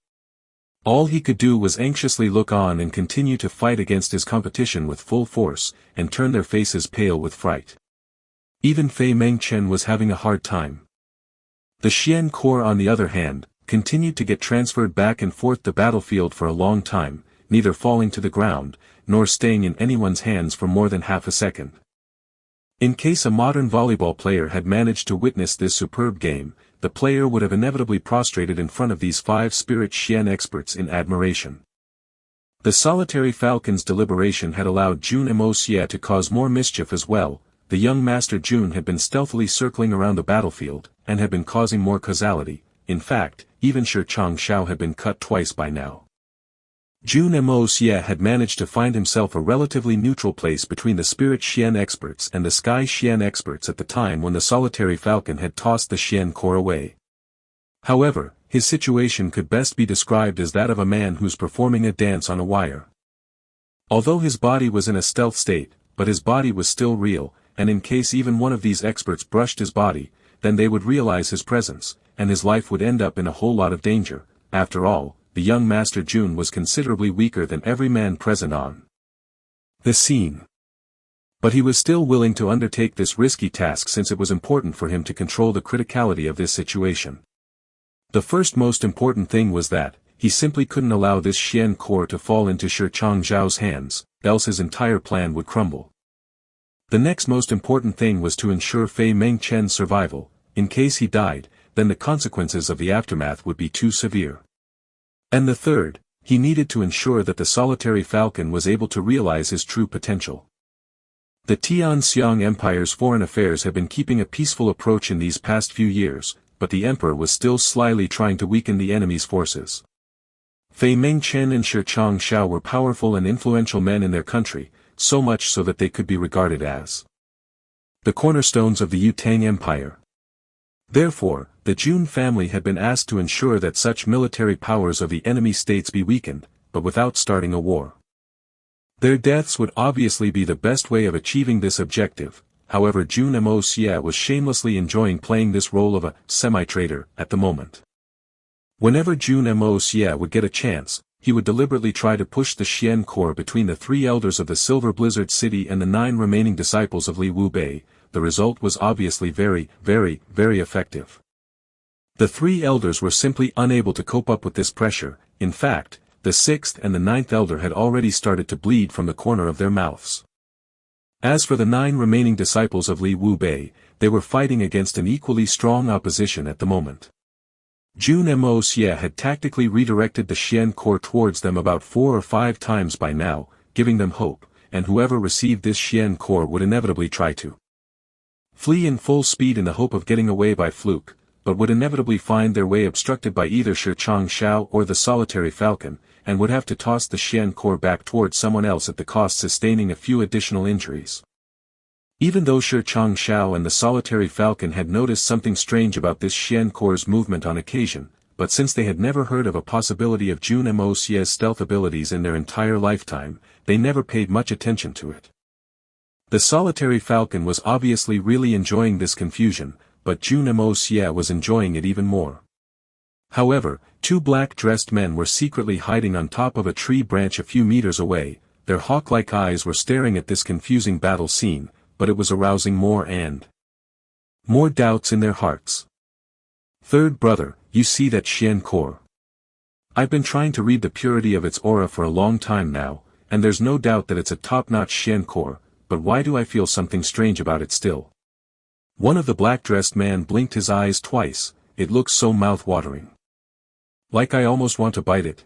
All he could do was anxiously look on and continue to fight against his competition with full force, and turn their faces pale with fright. Even Fei Mengchen was having a hard time. The Xian core, on the other hand, continued to get transferred back and forth the battlefield for a long time, neither falling to the ground, nor staying in anyone's hands for more than half a second. In case a modern volleyball player had managed to witness this superb game, the player would have inevitably prostrated in front of these 5 spirit Xian experts in admiration. The solitary falcon's deliberation had allowed Jun Moxie to cause more mischief as well. The young master Jun had been stealthily circling around the battlefield, and had been causing more causality. In fact, even Shi Changshao had been cut twice by now. Jun Moxie had managed to find himself a relatively neutral place between the spirit Xian experts and the sky Xian experts at the time when the solitary falcon had tossed the Xian core away. However, his situation could best be described as that of a man who's performing a dance on a wire. Although his body was in a stealth state, but his body was still real, and in case even one of these experts brushed his body, then they would realize his presence, and his life would end up in a whole lot of danger. After all, the young master Jun was considerably weaker than every man present on the scene. But he was still willing to undertake this risky task, since it was important for him to control the criticality of this situation. The first most important thing was that he simply couldn't allow this Xian core to fall into Shi Changzhao's hands, else his entire plan would crumble. The next most important thing was to ensure Fei Mengchen's survival. In case he died, then the consequences of the aftermath would be too severe. And the third, he needed to ensure that the solitary falcon was able to realize his true potential. The Tianxiang Empire's foreign affairs had been keeping a peaceful approach in these past few years, but the emperor was still slyly trying to weaken the enemy's forces. Fei Mengchen and Shi Changshao were powerful and influential men in their country, so much so that they could be regarded as the cornerstones of the Yutang Empire. Therefore, the Jun family had been asked to ensure that such military powers of the enemy states be weakened, but without starting a war. Their deaths would obviously be the best way of achieving this objective. However, Jun Moxie was shamelessly enjoying playing this role of a semi-traitor at the moment. Whenever Jun Moxie would get a chance, he would deliberately try to push the Xian core between the 3 elders of the Silver Blizzard City and the 9 remaining disciples of Li Wu Bei. The result was obviously very effective. The 3 elders were simply unable to cope up with this pressure. In fact, the 6th and the 9th elder had already started to bleed from the corner of their mouths. As for the 9 remaining disciples of Li Wu Bei, they were fighting against an equally strong opposition at the moment. Jun Moxie had tactically redirected the Xian core towards them about 4 or 5 times by now, giving them hope, and whoever received this Xian core would inevitably try to flee in full speed in the hope of getting away by fluke, but would inevitably find their way obstructed by either Shi Changshao or the solitary falcon, and would have to toss the Xian core back towards someone else at the cost sustaining a few additional injuries. Even though Shi Changshao and the solitary falcon had noticed something strange about this Xian core's movement on occasion, but since they had never heard of a possibility of Jun Moxie's stealth abilities in their entire lifetime, they never paid much attention to it. The solitary falcon was obviously really enjoying this confusion, but Jun Moxie was enjoying it even more. However, 2 black-dressed men were secretly hiding on top of a tree branch a few meters away. Their hawk-like eyes were staring at this confusing battle scene, but it was arousing more and more doubts in their hearts. Third brother, you see that Xian core? I've been trying to read the purity of its aura for a long time now, and there's no doubt that it's a top-notch Xian core, but why do I feel something strange about it still? One of the black-dressed man blinked his eyes twice. It looks so mouth-watering. Like I almost want to bite it.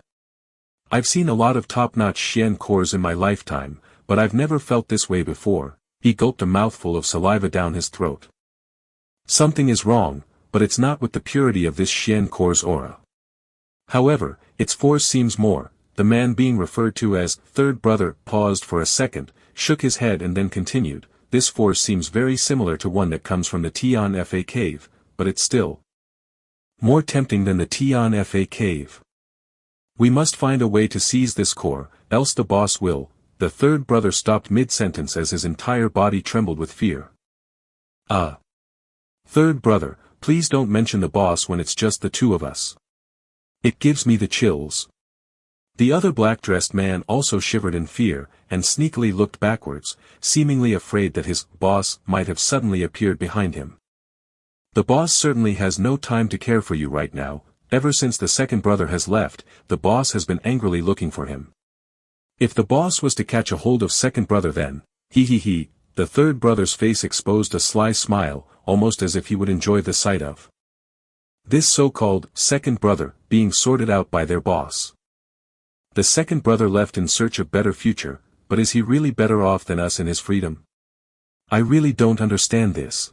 I've seen a lot of top-notch Xian cores in my lifetime, but I've never felt this way before. He gulped a mouthful of saliva down his throat. Something is wrong, but it's not with the purity of this Xian core's aura. However, its force seems more. The man being referred to as third brother paused for a second, shook his head and then continued. This force seems very similar to one that comes from the Tian Fa cave, but it's still more tempting than the Tian Fa cave. We must find a way to seize this core, else the boss will. The third brother stopped mid-sentence as his entire body trembled with fear. Third brother, please don't mention the boss when it's just the 2 of us. It gives me the chills. The other black-dressed man also shivered in fear, and sneakily looked backwards, seemingly afraid that his boss might have suddenly appeared behind him. The boss certainly has no time to care for you right now. Ever since the second brother has left, the boss has been angrily looking for him. If the boss was to catch a hold of second brother then, the third brother's face exposed a sly smile, almost as if he would enjoy the sight of this so-called second brother being sorted out by their boss. The second brother left in search of better future, but is he really better off than us in his freedom? I really don't understand this.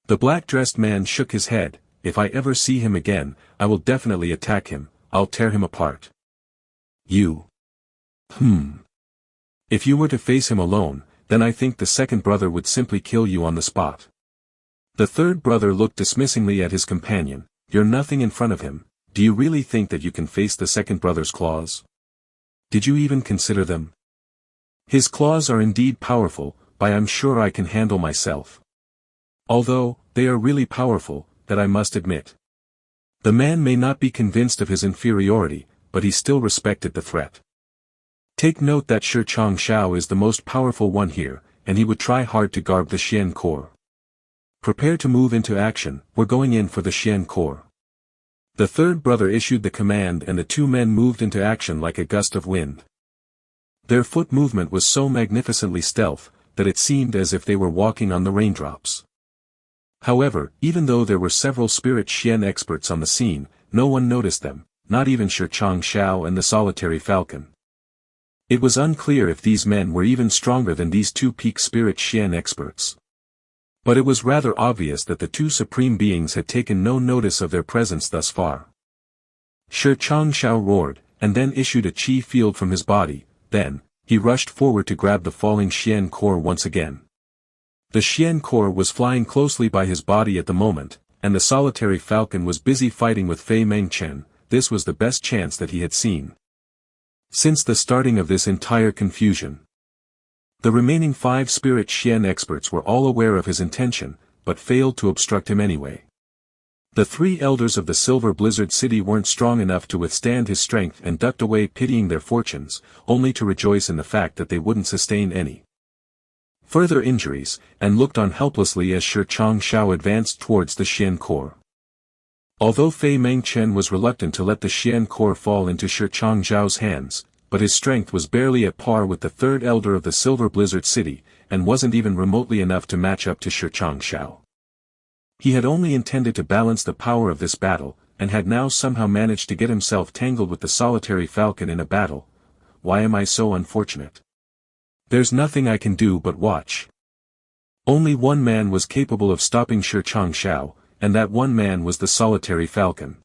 The black-dressed man shook his head. If I ever see him again, I will definitely attack him. I'll tear him apart. You. If you were to face him alone, then I think the second brother would simply kill you on the spot. The third brother looked dismissingly at his companion. You're nothing in front of him. Do you really think that you can face the second brother's claws? Did you even consider them? His claws are indeed powerful, but I'm sure I can handle myself. Although, they are really powerful, that I must admit. The man may not be convinced of his inferiority, but he still respected the threat. Take note that Shi Changshao is the most powerful one here, and he would try hard to guard the Xian core. Prepare to move into action, we're going in for the Xian core. The third brother issued the command and the 2 men moved into action like a gust of wind. Their foot movement was so magnificently stealth, that it seemed as if they were walking on the raindrops. However, even though there were several spirit Xian experts on the scene, no one noticed them, not even Shi Changshao and the solitary falcon. It was unclear if these men were even stronger than these 2 peak spirit Xian experts. But it was rather obvious that the 2 supreme beings had taken no notice of their presence thus far. Shi Changshao roared, and then issued a chi field from his body. Then, he rushed forward to grab the falling Xian core once again. The Xian core was flying closely by his body at the moment, and the solitary falcon was busy fighting with Fei Mengchen. This was the best chance that he had seen since the starting of this entire confusion. The remaining 5 spirit Xian experts were all aware of his intention, but failed to obstruct him anyway. The 3 elders of the Silver Blizzard City weren't strong enough to withstand his strength and ducked away pitying their fortunes, only to rejoice in the fact that they wouldn't sustain any further injuries, and looked on helplessly as Shi Changshao advanced towards the Xian core. Although Fei Mengchen was reluctant to let the Xian core fall into Shi Changzhao's hands, but his strength was barely at par with the 3rd elder of the Silver Blizzard City, and wasn't even remotely enough to match up to Shi Changshao. He had only intended to balance the power of this battle, and had now somehow managed to get himself tangled with the solitary falcon in a battle. Why am I so unfortunate? There's nothing I can do but watch. Only one man was capable of stopping Shi Changshao, and that one man was the solitary falcon.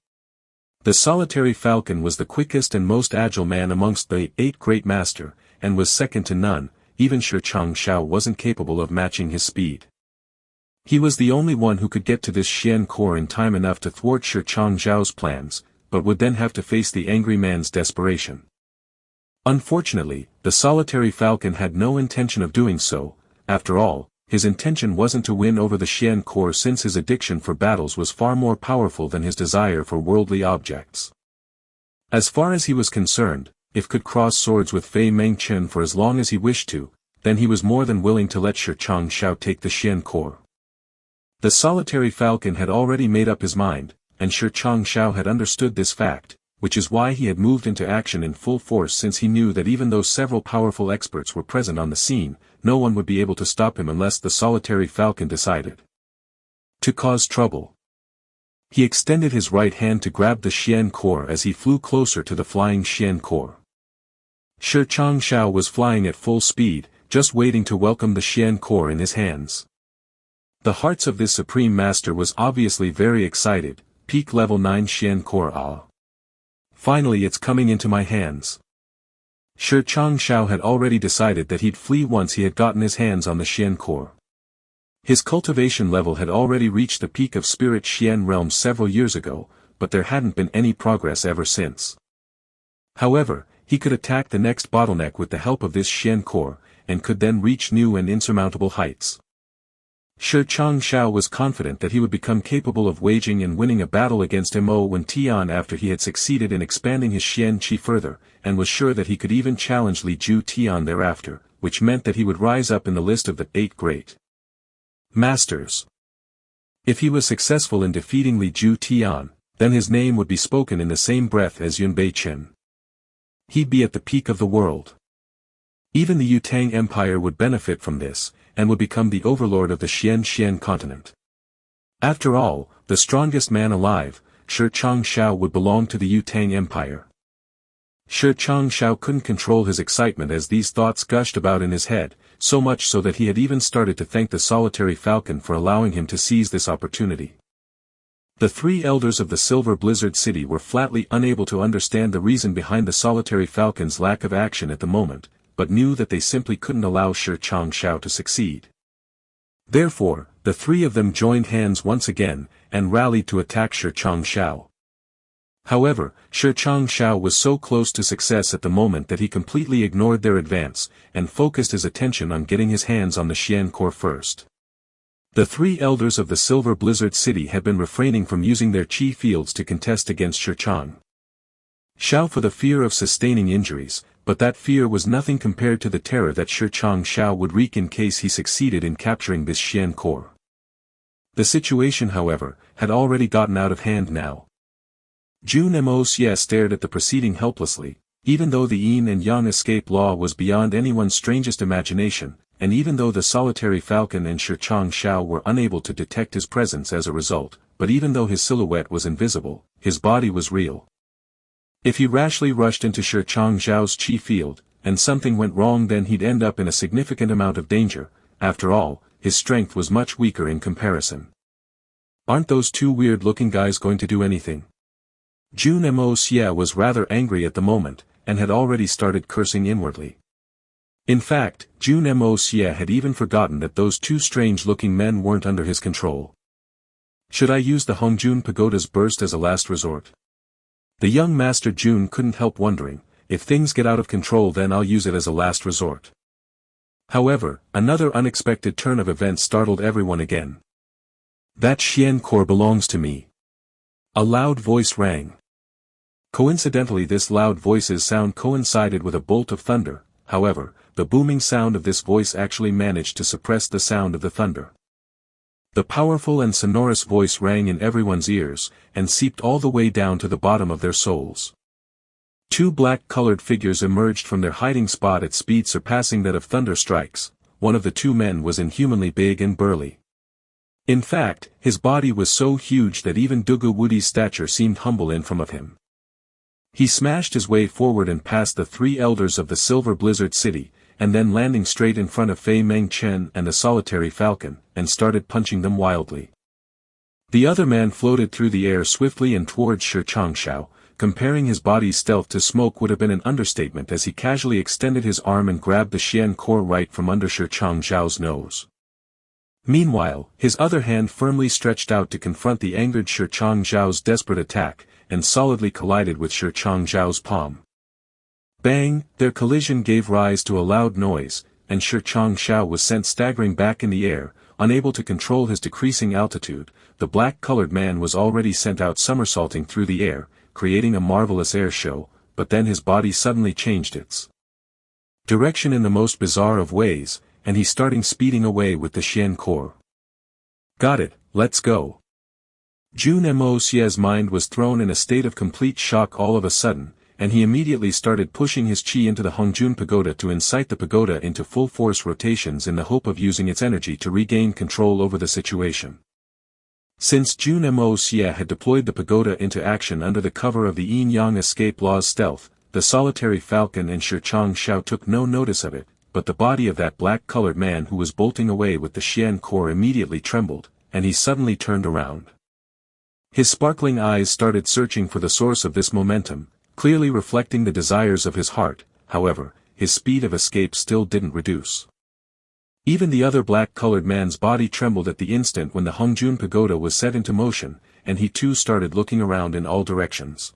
The solitary falcon was the quickest and most agile man amongst the 8 great master, and was second to none. Even Shi Changshao wasn't capable of matching his speed. He was the only one who could get to this Xian core in time enough to thwart Shi Changzhao's plans, but would then have to face the angry man's desperation. Unfortunately, the solitary falcon had no intention of doing so. After all, his intention wasn't to win over the Xian core, since his addiction for battles was far more powerful than his desire for worldly objects. As far as he was concerned, if could cross swords with Fei Mengchen for as long as he wished to, then he was more than willing to let Shi Changshao take the Xian core. The solitary falcon had already made up his mind, and Shi Changshao had understood this fact, which is why he had moved into action in full force, since he knew that even though several powerful experts were present on the scene, no one would be able to stop him unless the solitary falcon decided to cause trouble. He extended his right hand to grab the Xian core as he flew closer to the flying Xian core. Shi Changshao was flying at full speed, just waiting to welcome the Xian core in his hands. The hearts of this supreme master was obviously very excited. Peak level 9 Xian core. Ah! Finally, it's coming into my hands. Shi Changshao had already decided that he'd flee once he had gotten his hands on the Xian core. His cultivation level had already reached the peak of Spirit Xian realm several years ago, but there hadn't been any progress ever since. However, he could attack the next bottleneck with the help of this Xian core, and could then reach new and insurmountable heights. Shi Changshao was confident that he would become capable of waging and winning a battle against Mo Wen Tian after he had succeeded in expanding his Xian Qi further, and was sure that he could even challenge Li Ju Tian thereafter, which meant that he would rise up in the list of the 8 great masters. If he was successful in defeating Li Ju Tian, then his name would be spoken in the same breath as Yun Beichen. He'd be at the peak of the world. Even the Yutang Empire would benefit from this, and would become the overlord of the Xian continent. After all, the strongest man alive, Shi Changshao, would belong to the Yutang Empire. Shi Changshao couldn't control his excitement as these thoughts gushed about in his head, so much so that he had even started to thank the solitary falcon for allowing him to seize this opportunity. The 3 elders of the Silver Blizzard City were flatly unable to understand the reason behind the solitary falcon's lack of action at the moment, but knew that they simply couldn't allow Shi Changshao to succeed. Therefore, the 3 of them joined hands once again, and rallied to attack Shi Changshao. However, Shi Changshao was so close to success at the moment that he completely ignored their advance, and focused his attention on getting his hands on the Xian core first. The 3 elders of the Silver Blizzard City had been refraining from using their Qi fields to contest against Shi Changshao for the fear of sustaining injuries, but that fear was nothing compared to the terror that Shi Changshao would wreak in case he succeeded in capturing this Xian core. The situation, however, had already gotten out of hand now. Jun Moxie stared at the proceeding helplessly, even though the yin and yang escape law was beyond anyone's strangest imagination, and even though the solitary falcon and Shi Changshao were unable to detect his presence as a result, but even though his silhouette was invisible, his body was real. If he rashly rushed into Shi Changzhao's Qi field, and something went wrong, then he'd end up in a significant amount of danger. After all, his strength was much weaker in comparison. Aren't those 2 weird-looking guys going to do anything? Jun Moxie was rather angry at the moment, and had already started cursing inwardly. In fact, Jun Moxie had even forgotten that those 2 strange-looking men weren't under his control. Should I use the Hongjun Pagoda's burst as a last resort? The young Master Jun couldn't help wondering, if things get out of control, then I'll use it as a last resort. However, another unexpected turn of events startled everyone again. That Xian core belongs to me. A loud voice rang. Coincidentally, this loud voice's sound coincided with a bolt of thunder. However, the booming sound of this voice actually managed to suppress the sound of the thunder. The powerful and sonorous voice rang in everyone's ears, and seeped all the way down to the bottom of their souls. 2 black-colored figures emerged from their hiding spot at speed surpassing that of thunder strikes. One of the 2 men was inhumanly big and burly. In fact, his body was so huge that even Dugu Wudi's stature seemed humble in front of him. He smashed his way forward and past the three elders of the Silver Blizzard City, and then landing straight in front of Fei Meng Chen and the solitary falcon, and started punching them wildly. The other man floated through the air swiftly and towards Shi Changshao. Comparing his body's stealth to smoke would have been an understatement as he casually extended his arm and grabbed the Xian core right from under Shi Changzhao's nose. Meanwhile, his other hand firmly stretched out to confront the angered Shi Changzhao's desperate attack, and solidly collided with Shi Changzhao's palm. Bang! Their collision gave rise to a loud noise, and Shi Changzhao was sent staggering back in the air, unable to control his decreasing altitude. The black-colored man was already sent out somersaulting through the air, creating a marvelous air show, but then his body suddenly changed its direction in the most bizarre of ways, and he started speeding away with the Xian core. Got it, let's go. Jun Moxie's mind was thrown in a state of complete shock all of a sudden, and he immediately started pushing his chi into the Hongjun Pagoda to incite the pagoda into full-force rotations in the hope of using its energy to regain control over the situation. Since Jun Moxie had deployed the pagoda into action under the cover of the yin-yang escape law's stealth, the solitary falcon and Shi Changshao took no notice of it, but the body of that black-colored man who was bolting away with the Xian core immediately trembled, and he suddenly turned around. His sparkling eyes started searching for the source of this momentum, clearly reflecting the desires of his heart. However, his speed of escape still didn't reduce. Even the other black-colored man's body trembled at the instant when the Hongjun Pagoda was set into motion, and he too started looking around in all directions.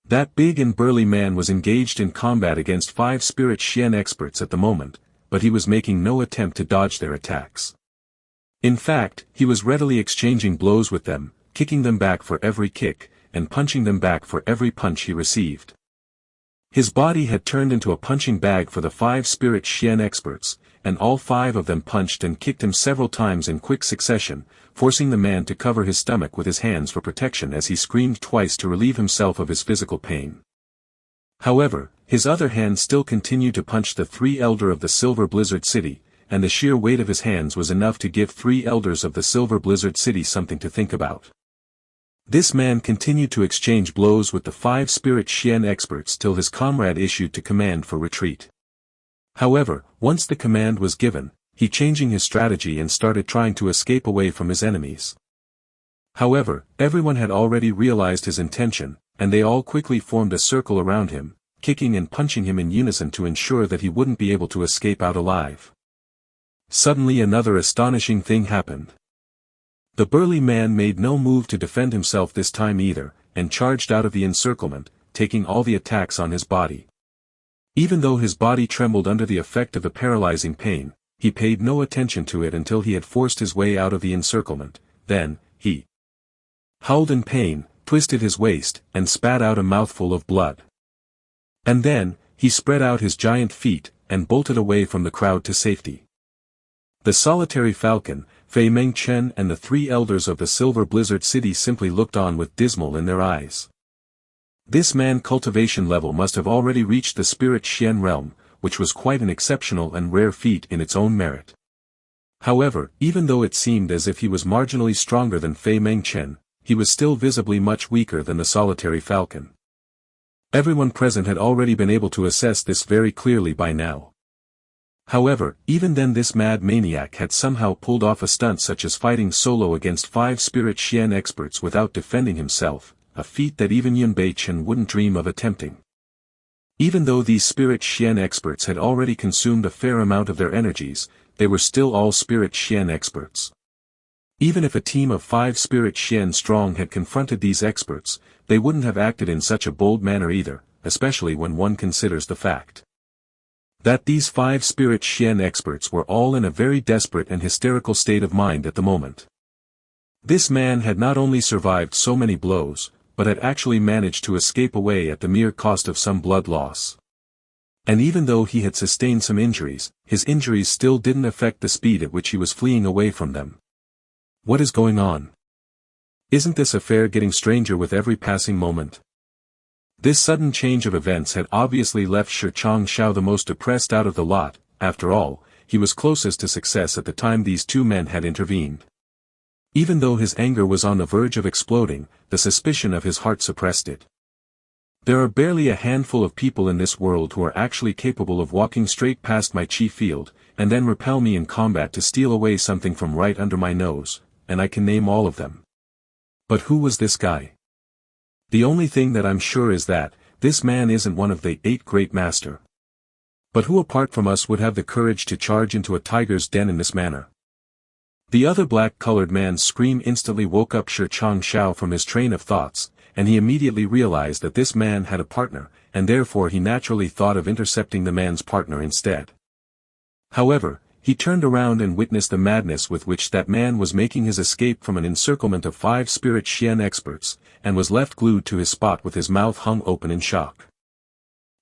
That big and burly man was engaged in combat against 5 spirit Xian experts at the moment, but he was making no attempt to dodge their attacks. In fact, he was readily exchanging blows with them, kicking them back for every kick, and punching them back for every punch he received. His body had turned into a punching bag for the 5 spirit Xian experts, and all 5 of them punched and kicked him several times in quick succession, forcing the man to cover his stomach with his hands for protection as he screamed twice to relieve himself of his physical pain. However, his other hand still continued to punch the 3 elder of the Silver Blizzard City, and the sheer weight of his hands was enough to give 3 elders of the Silver Blizzard City something to think about. This man continued to exchange blows with the 5 spirit Xian experts till his comrade issued to command for retreat. However, once the command was given, he changing his strategy and started trying to escape away from his enemies. However, everyone had already realized his intention, and they all quickly formed a circle around him, kicking and punching him in unison to ensure that he wouldn't be able to escape out alive. Suddenly another astonishing thing happened. The burly man made no move to defend himself this time either, and charged out of the encirclement, taking all the attacks on his body. Even though his body trembled under the effect of the paralyzing pain, he paid no attention to it until he had forced his way out of the encirclement. Then, he howled in pain, twisted his waist, and spat out a mouthful of blood. And then, he spread out his giant feet, and bolted away from the crowd to safety. The solitary falcon, Fei Meng Chen and the 3 elders of the Silver Blizzard City simply looked on with dismal in their eyes. This man cultivation level must have already reached the spirit Xian realm, which was quite an exceptional and rare feat in its own merit. However, even though it seemed as if he was marginally stronger than Fei Meng Chen, he was still visibly much weaker than the solitary falcon. Everyone present had already been able to assess this very clearly by now. However, even then this mad maniac had somehow pulled off a stunt such as fighting solo against 5 spirit Xian experts without defending himself, a feat that even Yun Chen wouldn't dream of attempting. Even though these spirit Xian experts had already consumed a fair amount of their energies, they were still all spirit Xian experts. Even if a team of 5 spirit Xian strong had confronted these experts, they wouldn't have acted in such a bold manner either, especially when one considers the fact that these 5 spirit Xian experts were all in a very desperate and hysterical state of mind at the moment. This man had not only survived so many blows, but had actually managed to escape away at the mere cost of some blood loss. And even though he had sustained some injuries, his injuries still didn't affect the speed at which he was fleeing away from them. What is going on? Isn't this affair getting stranger with every passing moment? This sudden change of events had obviously left Shi Changshao the most depressed out of the lot. After all, he was closest to success at the time these 2 men had intervened. Even though his anger was on the verge of exploding, the suspicion of his heart suppressed it. There are barely a handful of people in this world who are actually capable of walking straight past my chi field, and then repel me in combat to steal away something from right under my nose, and I can name all of them. But who was this guy? The only thing that I'm sure is that, this man isn't one of the 8 great master. But who apart from us would have the courage to charge into a tiger's den in this manner? The other black-colored man's scream instantly woke up Shi Changshao from his train of thoughts, and he immediately realized that this man had a partner, and therefore he naturally thought of intercepting the man's partner instead. However, he turned around and witnessed the madness with which that man was making his escape from an encirclement of 5 spirit Xian experts, and was left glued to his spot with his mouth hung open in shock.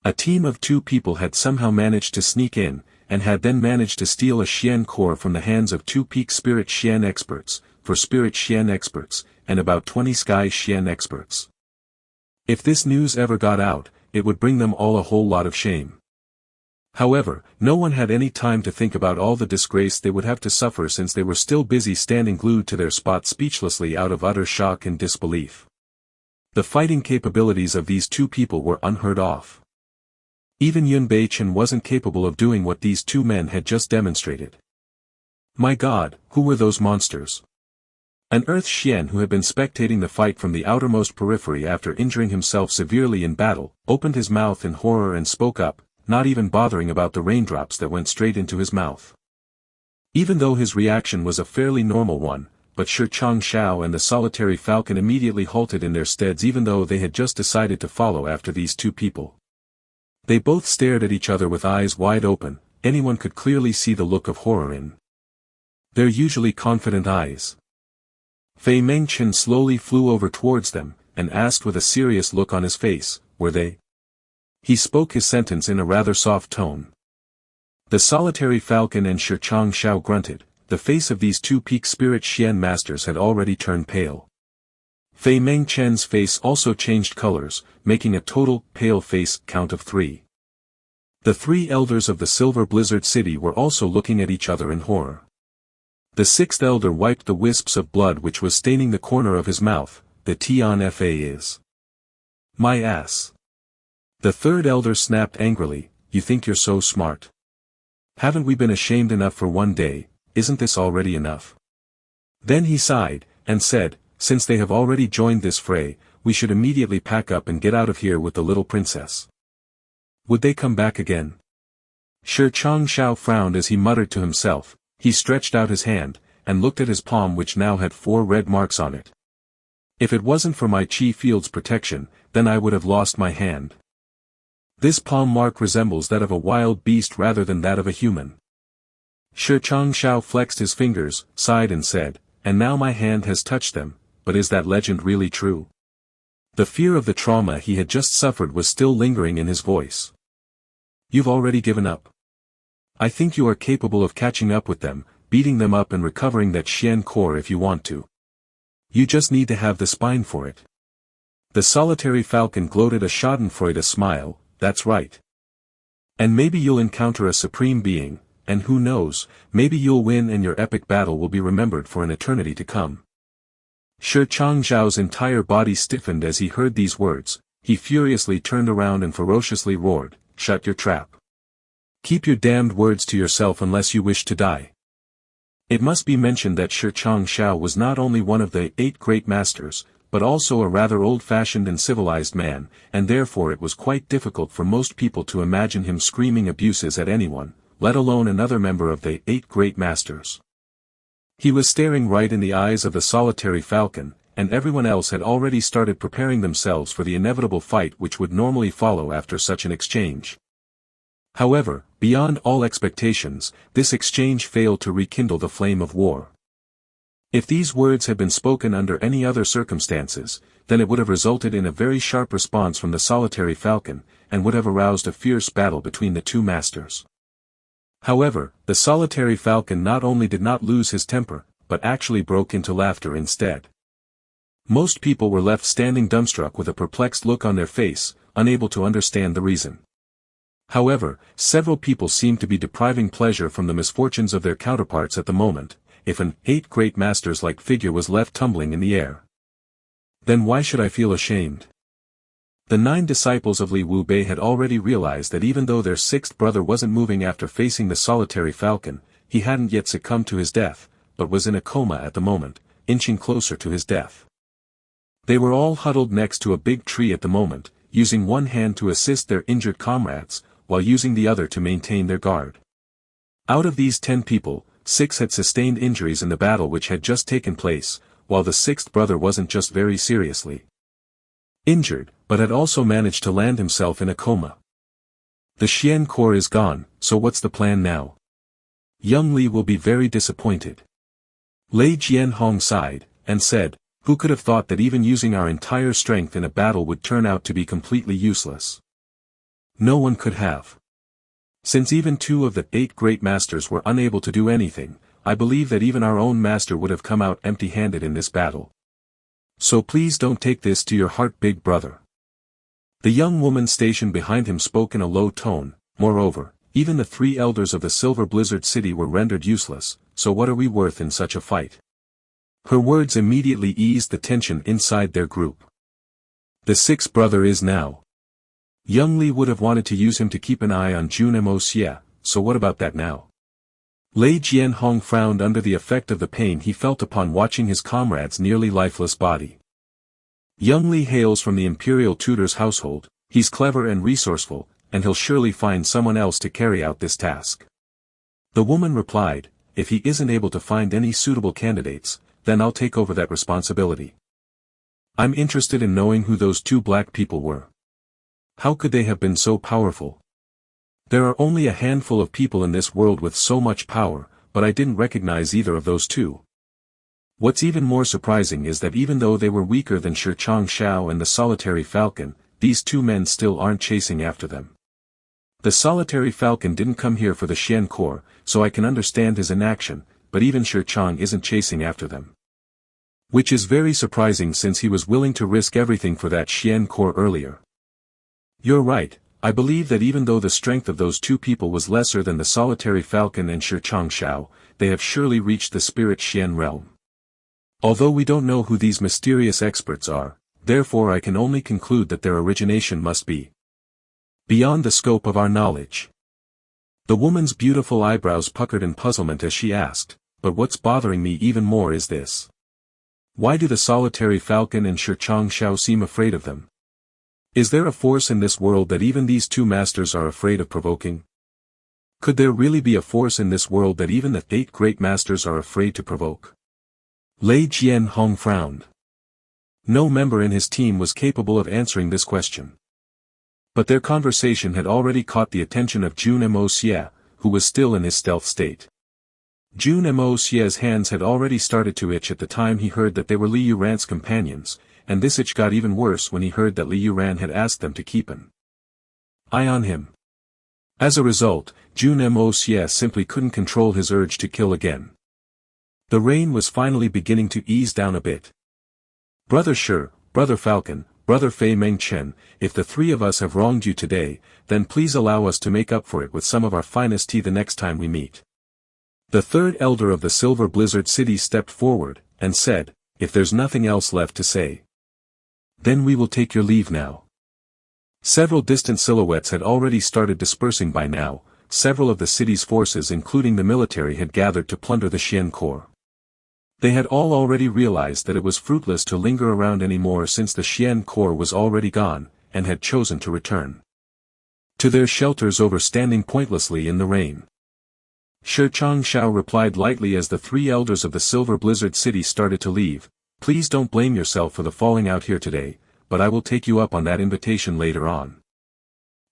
A team of 2 people had somehow managed to sneak in, and had then managed to steal a Xian core from the hands of 2 peak spirit Xian experts, for spirit Xian experts, and about 20 sky Xian experts. If this news ever got out, it would bring them all a whole lot of shame. However, no one had any time to think about all the disgrace they would have to suffer since they were still busy standing glued to their spot speechlessly out of utter shock and disbelief. The fighting capabilities of these 2 people were unheard of. Even Yun Beichen wasn't capable of doing what these 2 men had just demonstrated. My God, who were those monsters? An Earth Xian who had been spectating the fight from the outermost periphery after injuring himself severely in battle, opened his mouth in horror and spoke up, not even bothering about the raindrops that went straight into his mouth. Even though his reaction was a fairly normal one, but Shi Changshao and the solitary falcon immediately halted in their steads even though they had just decided to follow after these 2 people. They both stared at each other with eyes wide open, anyone could clearly see the look of horror in their usually confident eyes. Fei Mengchen slowly flew over towards them, and asked with a serious look on his face, were they? He spoke his sentence in a rather soft tone. The solitary falcon and Shi Changshao grunted, the face of these 2 peak spirit Xian masters had already turned pale. Fei Mengchen's face also changed colors, making a total pale face count of 3. The 3 elders of the Silver Blizzard City were also looking at each other in horror. The 6th elder wiped the wisps of blood which was staining the corner of his mouth. The Tian Fa is my ass. The 3rd elder snapped angrily, you think you're so smart? Haven't we been ashamed enough for one day, isn't this already enough? Then he sighed, and said, since they have already joined this fray, we should immediately pack up and get out of here with the little princess. Would they come back again? Shi Changshao frowned as he muttered to himself. He stretched out his hand, and looked at his palm which now had 4 red marks on it. If it wasn't for my chi field's protection, then I would have lost my hand. This palm mark resembles that of a wild beast rather than that of a human. Shi Changshao flexed his fingers, sighed and said, and now my hand has touched them, but is that legend really true? The fear of the trauma he had just suffered was still lingering in his voice. You've already given up. I think you are capable of catching up with them, beating them up and recovering that Xian core if you want to. You just need to have the spine for it. The solitary falcon gloated a schadenfreude smile, that's right. And maybe you'll encounter a supreme being, and who knows, maybe you'll win and your epic battle will be remembered for an eternity to come. Shi Changzhao's entire body stiffened as he heard these words. He furiously turned around and ferociously roared, shut your trap. Keep your damned words to yourself unless you wish to die. It must be mentioned that Shi Changshao was not only one of the 8 great masters, but also a rather old-fashioned and civilized man, and therefore it was quite difficult for most people to imagine him screaming abuses at anyone, let alone another member of the 8 great masters. He was staring right in the eyes of the solitary falcon, and everyone else had already started preparing themselves for the inevitable fight which would normally follow after such an exchange. However, beyond all expectations, this exchange failed to rekindle the flame of war. If these words had been spoken under any other circumstances, then it would have resulted in a very sharp response from the solitary falcon, and would have aroused a fierce battle between the 2 masters. However, the solitary falcon not only did not lose his temper, but actually broke into laughter instead. Most people were left standing dumbstruck with a perplexed look on their face, unable to understand the reason. However, several people seemed to be deriving pleasure from the misfortunes of their counterparts at the moment, if an 8 great masters-like figure was left tumbling in the air. Then why should I feel ashamed? The 9 disciples of Li Wu Bei had already realized that even though their 6th brother wasn't moving after facing the solitary falcon, he hadn't yet succumbed to his death, but was in a coma at the moment, inching closer to his death. They were all huddled next to a big tree at the moment, using one hand to assist their injured comrades, while using the other to maintain their guard. Out of these 10 people, 6 had sustained injuries in the battle which had just taken place, while the 6th brother wasn't just very seriously injured, but had also managed to land himself in a coma. The Xian Corps is gone, so what's the plan now? Young Li will be very disappointed. Lei Jianhong sighed, and said, who could have thought that even using our entire strength in a battle would turn out to be completely useless? No one could have. Since even 2 of the 8 great masters were unable to do anything, I believe that even our own master would have come out empty-handed in this battle. So please don't take this to your heart, big brother. The young woman stationed behind him spoke in a low tone. Moreover, even the 3 elders of the Silver Blizzard City were rendered useless, so what are we worth in such a fight? Her words immediately eased the tension inside their group. The 6th brother is now. Young Li would have wanted to use him to keep an eye on Jun Moxie, so what about that now? Lei Jianhong frowned under the effect of the pain he felt upon watching his comrade's nearly lifeless body. Young Li hails from the imperial tutor's household, he's clever and resourceful, and he'll surely find someone else to carry out this task. The woman replied, if he isn't able to find any suitable candidates, then I'll take over that responsibility. I'm interested in knowing who those 2 black people were. How could they have been so powerful? There are only a handful of people in this world with so much power, but I didn't recognize either of those 2. What's even more surprising is that even though they were weaker than Shi Chang Xiao and the solitary falcon, these 2 men still aren't chasing after them. The solitary falcon didn't come here for the Xian Corps, so I can understand his inaction, but even Shi Chang isn't chasing after them. Which is very surprising since he was willing to risk everything for that Xian Corps earlier. You're right, I believe that even though the strength of those 2 people was lesser than the solitary falcon and Shi Chang Xiao, they have surely reached the spirit Xian realm. Although we don't know who these mysterious experts are, therefore I can only conclude that their origination must be beyond the scope of our knowledge. The woman's beautiful eyebrows puckered in puzzlement as she asked, but what's bothering me even more is this. Why do the solitary falcon and Shi Chang Xiao seem afraid of them? Is there a force in this world that even these 2 masters are afraid of provoking? Could there really be a force in this world that even the 8 great masters are afraid to provoke? Lei Jianhong frowned. No member in his team was capable of answering this question. But their conversation had already caught the attention of Jun Moxie, who was still in his stealth state. Jun Moxie's hands had already started to itch at the time he heard that they were Li Yuran's companions, and this itch got even worse when he heard that Li Yuran had asked them to keep an eye on him. As a result, Jun Moxie simply couldn't control his urge to kill again. The rain was finally beginning to ease down a bit. Brother Shi, Brother Falcon, Brother Fei Meng Chen, if the 3 of us have wronged you today, then please allow us to make up for it with some of our finest tea the next time we meet. The 3rd elder of the Silver Blizzard City stepped forward, and said, if there's nothing else left to say, then we will take your leave now. Several distant silhouettes had already started dispersing by now, several of the city's forces including the military had gathered to plunder the Xian Corps. They had all already realized that it was fruitless to linger around anymore since the Xian Corps was already gone, and had chosen to return to their shelters over standing pointlessly in the rain. Shi Chang Xiao replied lightly as the 3 elders of the Silver Blizzard City started to leave, please don't blame yourself for the falling out here today, but I will take you up on that invitation later on.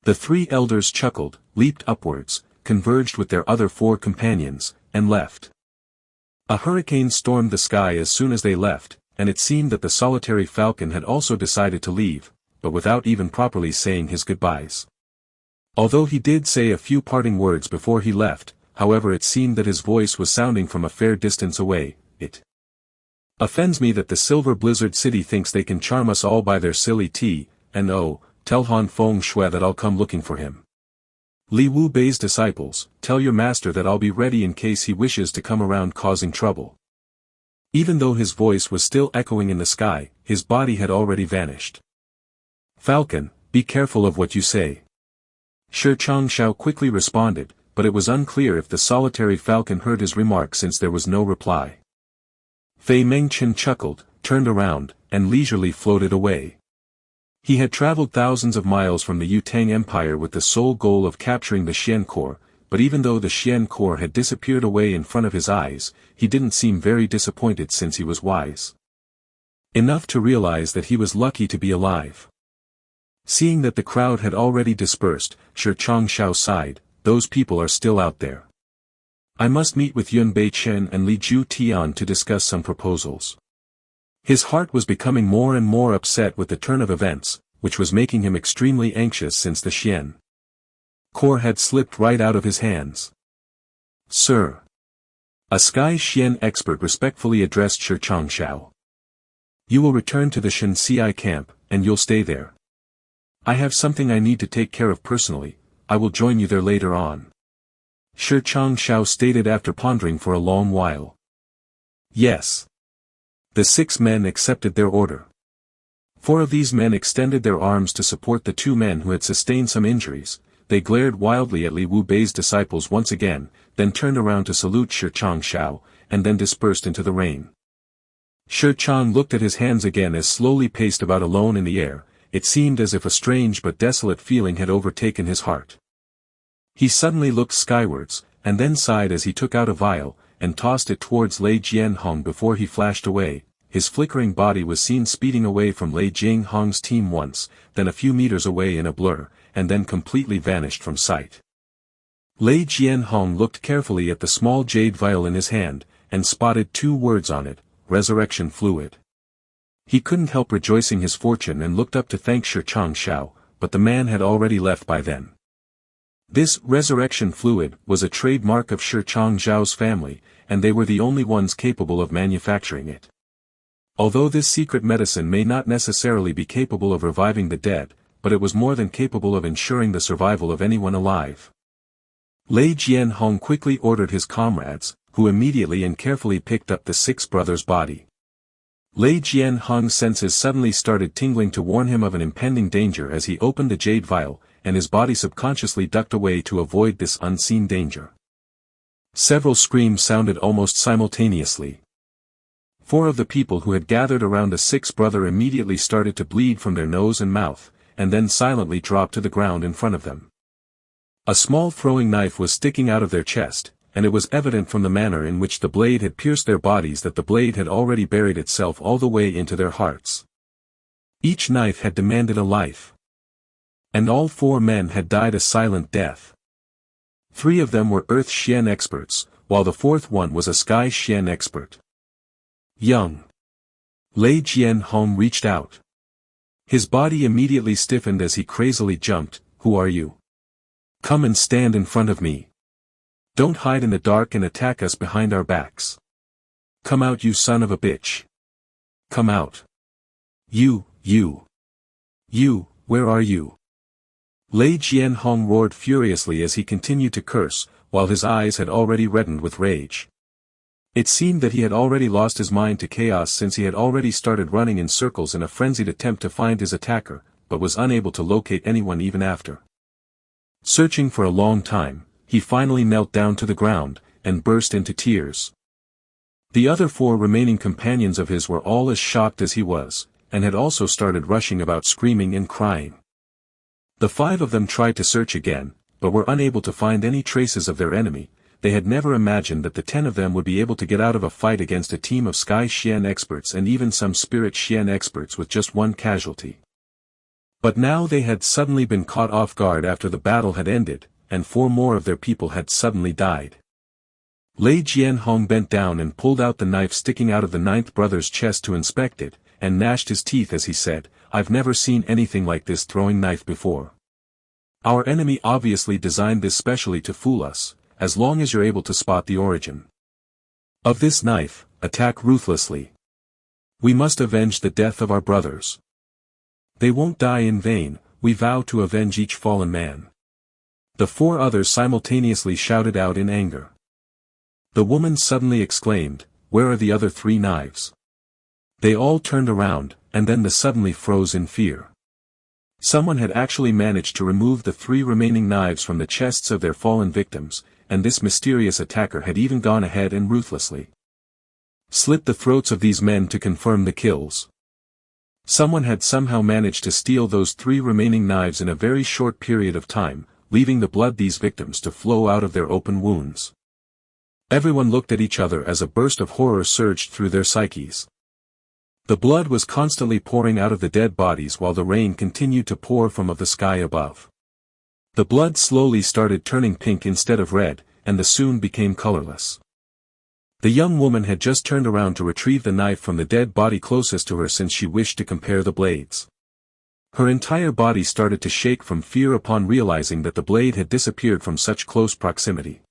The 3 elders chuckled, leaped upwards, converged with their other 4 companions, and left. A hurricane stormed the sky as soon as they left, and it seemed that the solitary falcon had also decided to leave, but without even properly saying his goodbyes. Although he did say a few parting words before he left, however it seemed that his voice was sounding from a fair distance away. It offends me that the Silver Blizzard City thinks they can charm us all by their silly tea, and oh, tell Han Feng Shui that I'll come looking for him. Li Wu Bei's disciples, tell your master that I'll be ready in case he wishes to come around causing trouble. Even though his voice was still echoing in the sky, his body had already vanished. Falcon, be careful of what you say. Shi Changshao quickly responded, but it was unclear if the solitary falcon heard his remark since there was no reply. Fei Mengchen chuckled, turned around, and leisurely floated away. He had traveled thousands of miles from the Yutang Empire with the sole goal of capturing the Xian Corps, but even though the Xian Corps had disappeared away in front of his eyes, he didn't seem very disappointed since he was wise enough to realize that he was lucky to be alive. Seeing that the crowd had already dispersed, Shi Changshao sighed, those people are still out there. I must meet with Yun Beichen and Li Ju Tian to discuss some proposals. His heart was becoming more and more upset with the turn of events, which was making him extremely anxious since the Xian Corps had slipped right out of his hands. Sir. A Sky Xian expert respectfully addressed Shi Changshao. You will return to the Jun Xie camp, and you'll stay there. I have something I need to take care of personally, I will join you there later on. Shi Changshao stated after pondering for a long while. Yes. The 6 men accepted their order. 4 of these men extended their arms to support the 2 men who had sustained some injuries. They glared wildly at Li Wu Bei's disciples once again, then turned around to salute Shi Changshao, and then dispersed into the rain. Shi Chang looked at his hands again as slowly paced about alone in the air. It seemed as if a strange but desolate feeling had overtaken his heart. He suddenly looked skywards, and then sighed as he took out a vial, and tossed it towards Lei Jianhong before he flashed away. His flickering body was seen speeding away from Lei Jianhong's team once, then a few meters away in a blur, and then completely vanished from sight. Lei Jianhong looked carefully at the small jade vial in his hand, and spotted 2 words on it, resurrection fluid. He couldn't help rejoicing his fortune and looked up to thank Shi Changshao, but the man had already left by then. This resurrection fluid was a trademark of Shi Changzhao's family, and they were the only ones capable of manufacturing it. Although this secret medicine may not necessarily be capable of reviving the dead, but it was more than capable of ensuring the survival of anyone alive. Lei Jianhong quickly ordered his comrades, who immediately and carefully picked up the 6 brothers' body. Lei Jianhong's senses suddenly started tingling to warn him of an impending danger as he opened the jade vial, and his body subconsciously ducked away to avoid this unseen danger. Several screams sounded almost simultaneously. 4 of the people who had gathered around the 6th brother immediately started to bleed from their nose and mouth, and then silently dropped to the ground in front of them. A small throwing knife was sticking out of their chest, and it was evident from the manner in which the blade had pierced their bodies that the blade had already buried itself all the way into their hearts. Each knife had demanded a life. And all 4 men had died a silent death. 3 of them were Earth Xian experts, while the 4th one was a Sky Xian expert. Young. Lei Jianhong reached out. His body immediately stiffened as he crazily jumped. Who are you? Come and stand in front of me. Don't hide in the dark and attack us behind our backs. Come out, you son of a bitch. Come out. You, where are you? Lei Jianhong roared furiously as he continued to curse, while his eyes had already reddened with rage. It seemed that he had already lost his mind to chaos since he had already started running in circles in a frenzied attempt to find his attacker, but was unable to locate anyone even after searching for a long time. He finally knelt down to the ground, and burst into tears. The other 4 remaining companions of his were all as shocked as he was, and had also started rushing about screaming and crying. The 5 of them tried to search again, but were unable to find any traces of their enemy. They had never imagined that the 10 of them would be able to get out of a fight against a team of Sky Xian experts and even some Spirit Xian experts with just 1 casualty. But now they had suddenly been caught off guard after the battle had ended, and 4 more of their people had suddenly died. Lei Jianhong bent down and pulled out the knife sticking out of the 9th brother's chest to inspect it, and gnashed his teeth as he said, I've never seen anything like this throwing knife before. Our enemy obviously designed this specially to fool us, as long as you're able to spot the origin of this knife, attack ruthlessly. We must avenge the death of our brothers. They won't die in vain, we vow to avenge each fallen man. The four others simultaneously shouted out in anger. The woman suddenly exclaimed, "Where are the other 3 knives?" They all turned around, and then they suddenly froze in fear. Someone had actually managed to remove the 3 remaining knives from the chests of their fallen victims, and this mysterious attacker had even gone ahead and ruthlessly slit the throats of these men to confirm the kills. Someone had somehow managed to steal those 3 remaining knives in a very short period of time, leaving the blood these victims to flow out of their open wounds. Everyone looked at each other as a burst of horror surged through their psyches. The blood was constantly pouring out of the dead bodies while the rain continued to pour from the sky above. The blood slowly started turning pink instead of red, and the soon became colorless. The young woman had just turned around to retrieve the knife from the dead body closest to her since she wished to compare the blades. Her entire body started to shake from fear upon realizing that the blade had disappeared from such close proximity.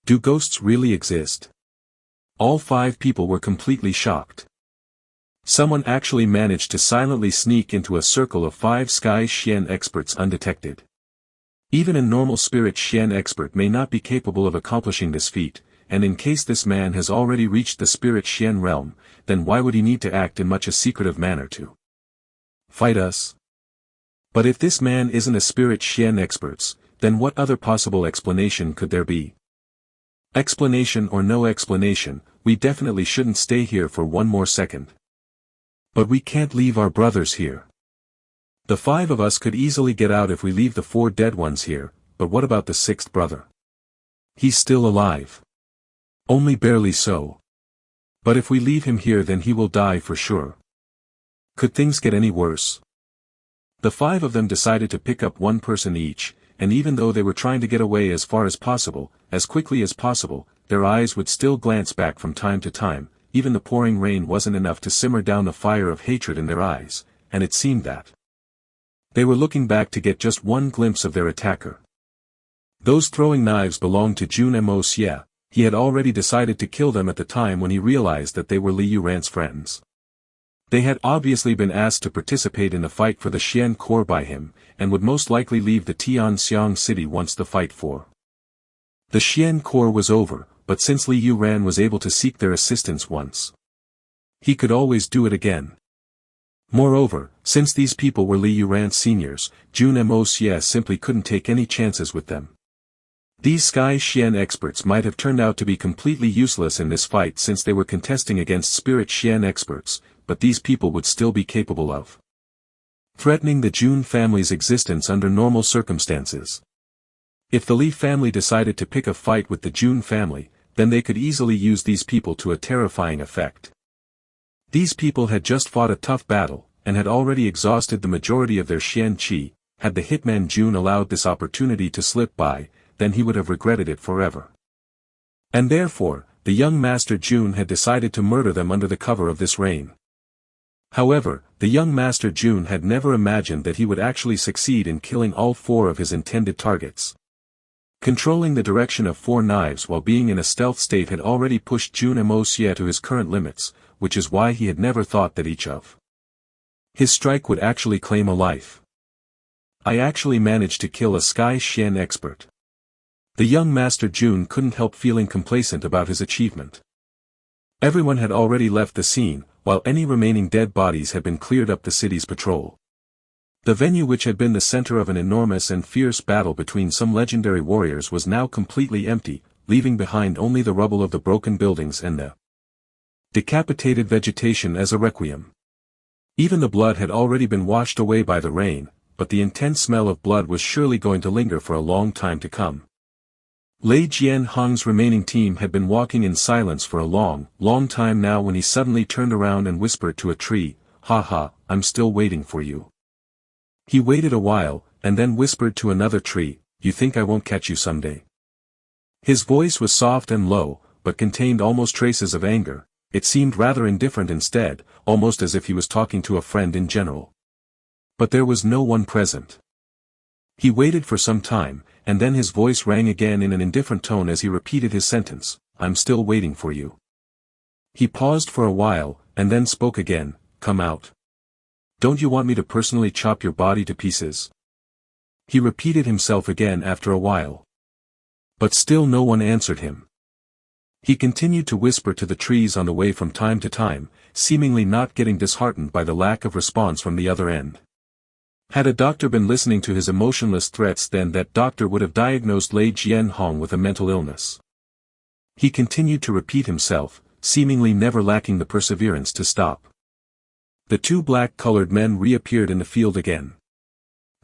Do ghosts really exist? All 5 people were completely shocked. Someone actually managed to silently sneak into a circle of 5 Sky Xian experts undetected. Even a normal spirit Xian expert may not be capable of accomplishing this feat, and in case this man has already reached the spirit Xian realm, then why would he need to act in much a secretive manner to fight us? But if this man isn't a spirit Xian expert, then what other possible explanation could there be? Explanation or no explanation, we definitely shouldn't stay here for one more second. But we can't leave our brothers here. The 5 of us could easily get out if we leave the 4 dead ones here, but what about the 6th brother? He's still alive. Only barely so. But if we leave him here then he will die for sure. Could things get any worse? The 5 of them decided to pick up 1 person each, and even though they were trying to get away as far as possible, as quickly as possible, their eyes would still glance back from time to time. Even the pouring rain wasn't enough to simmer down the fire of hatred in their eyes, and it seemed that they were looking back to get just one glimpse of their attacker. Those throwing knives belonged to Jun Moxie. He had already decided to kill them at the time when he realized that they were Li Yuran's friends. They had obviously been asked to participate in the fight for the Xian Corps by him, and would most likely leave the Tianxiang city once the fight for the Xian Corps was over, but since Li Yuran was able to seek their assistance once, he could always do it again. Moreover, since these people were Li Yuran's seniors, Jun Moxie simply couldn't take any chances with them. These Sky Xian experts might have turned out to be completely useless in this fight since they were contesting against Spirit Xian experts, but these people would still be capable of threatening the Jun family's existence under normal circumstances. If the Li family decided to pick a fight with the Jun family, then they could easily use these people to a terrifying effect. These people had just fought a tough battle, and had already exhausted the majority of their Xian Qi. Had the hitman Jun allowed this opportunity to slip by, then he would have regretted it forever. And therefore, the young Master Jun had decided to murder them under the cover of this rain. However, the young Master Jun had never imagined that he would actually succeed in killing all 4 of his intended targets. Controlling the direction of 4 knives while being in a stealth state had already pushed Jun Moxie to his current limits, which is why he had never thought that each of his strike would actually claim a life. I actually managed to kill a Sky Xian expert. The young Master Jun couldn't help feeling complacent about his achievement. Everyone had already left the scene, while any remaining dead bodies had been cleared up the city's patrol. The venue, which had been the center of an enormous and fierce battle between some legendary warriors, was now completely empty, leaving behind only the rubble of the broken buildings and the decapitated vegetation as a requiem. Even the blood had already been washed away by the rain, but the intense smell of blood was surely going to linger for a long time to come. Lei Jianhong's remaining team had been walking in silence for a long time now when he suddenly turned around and whispered to a tree, "Haha, I'm still waiting for you." He waited a while, and then whispered to another tree, "You think I won't catch you someday?" His voice was soft and low, but contained almost traces of anger. It seemed rather indifferent instead, almost as if he was talking to a friend in general. But there was no one present. He waited for some time, and then his voice rang again in an indifferent tone as he repeated his sentence, "I'm still waiting for you." He paused for a while, and then spoke again, "Come out. Don't you want me to personally chop your body to pieces?" He repeated himself again after a while. But still no one answered him. He continued to whisper to the trees on the way from time to time, seemingly not getting disheartened by the lack of response from the other end. Had a doctor been listening to his emotionless threats, then that doctor would have diagnosed Lei Jianhong with a mental illness. He continued to repeat himself, seemingly never lacking the perseverance to stop. The two black-colored men reappeared in the field again.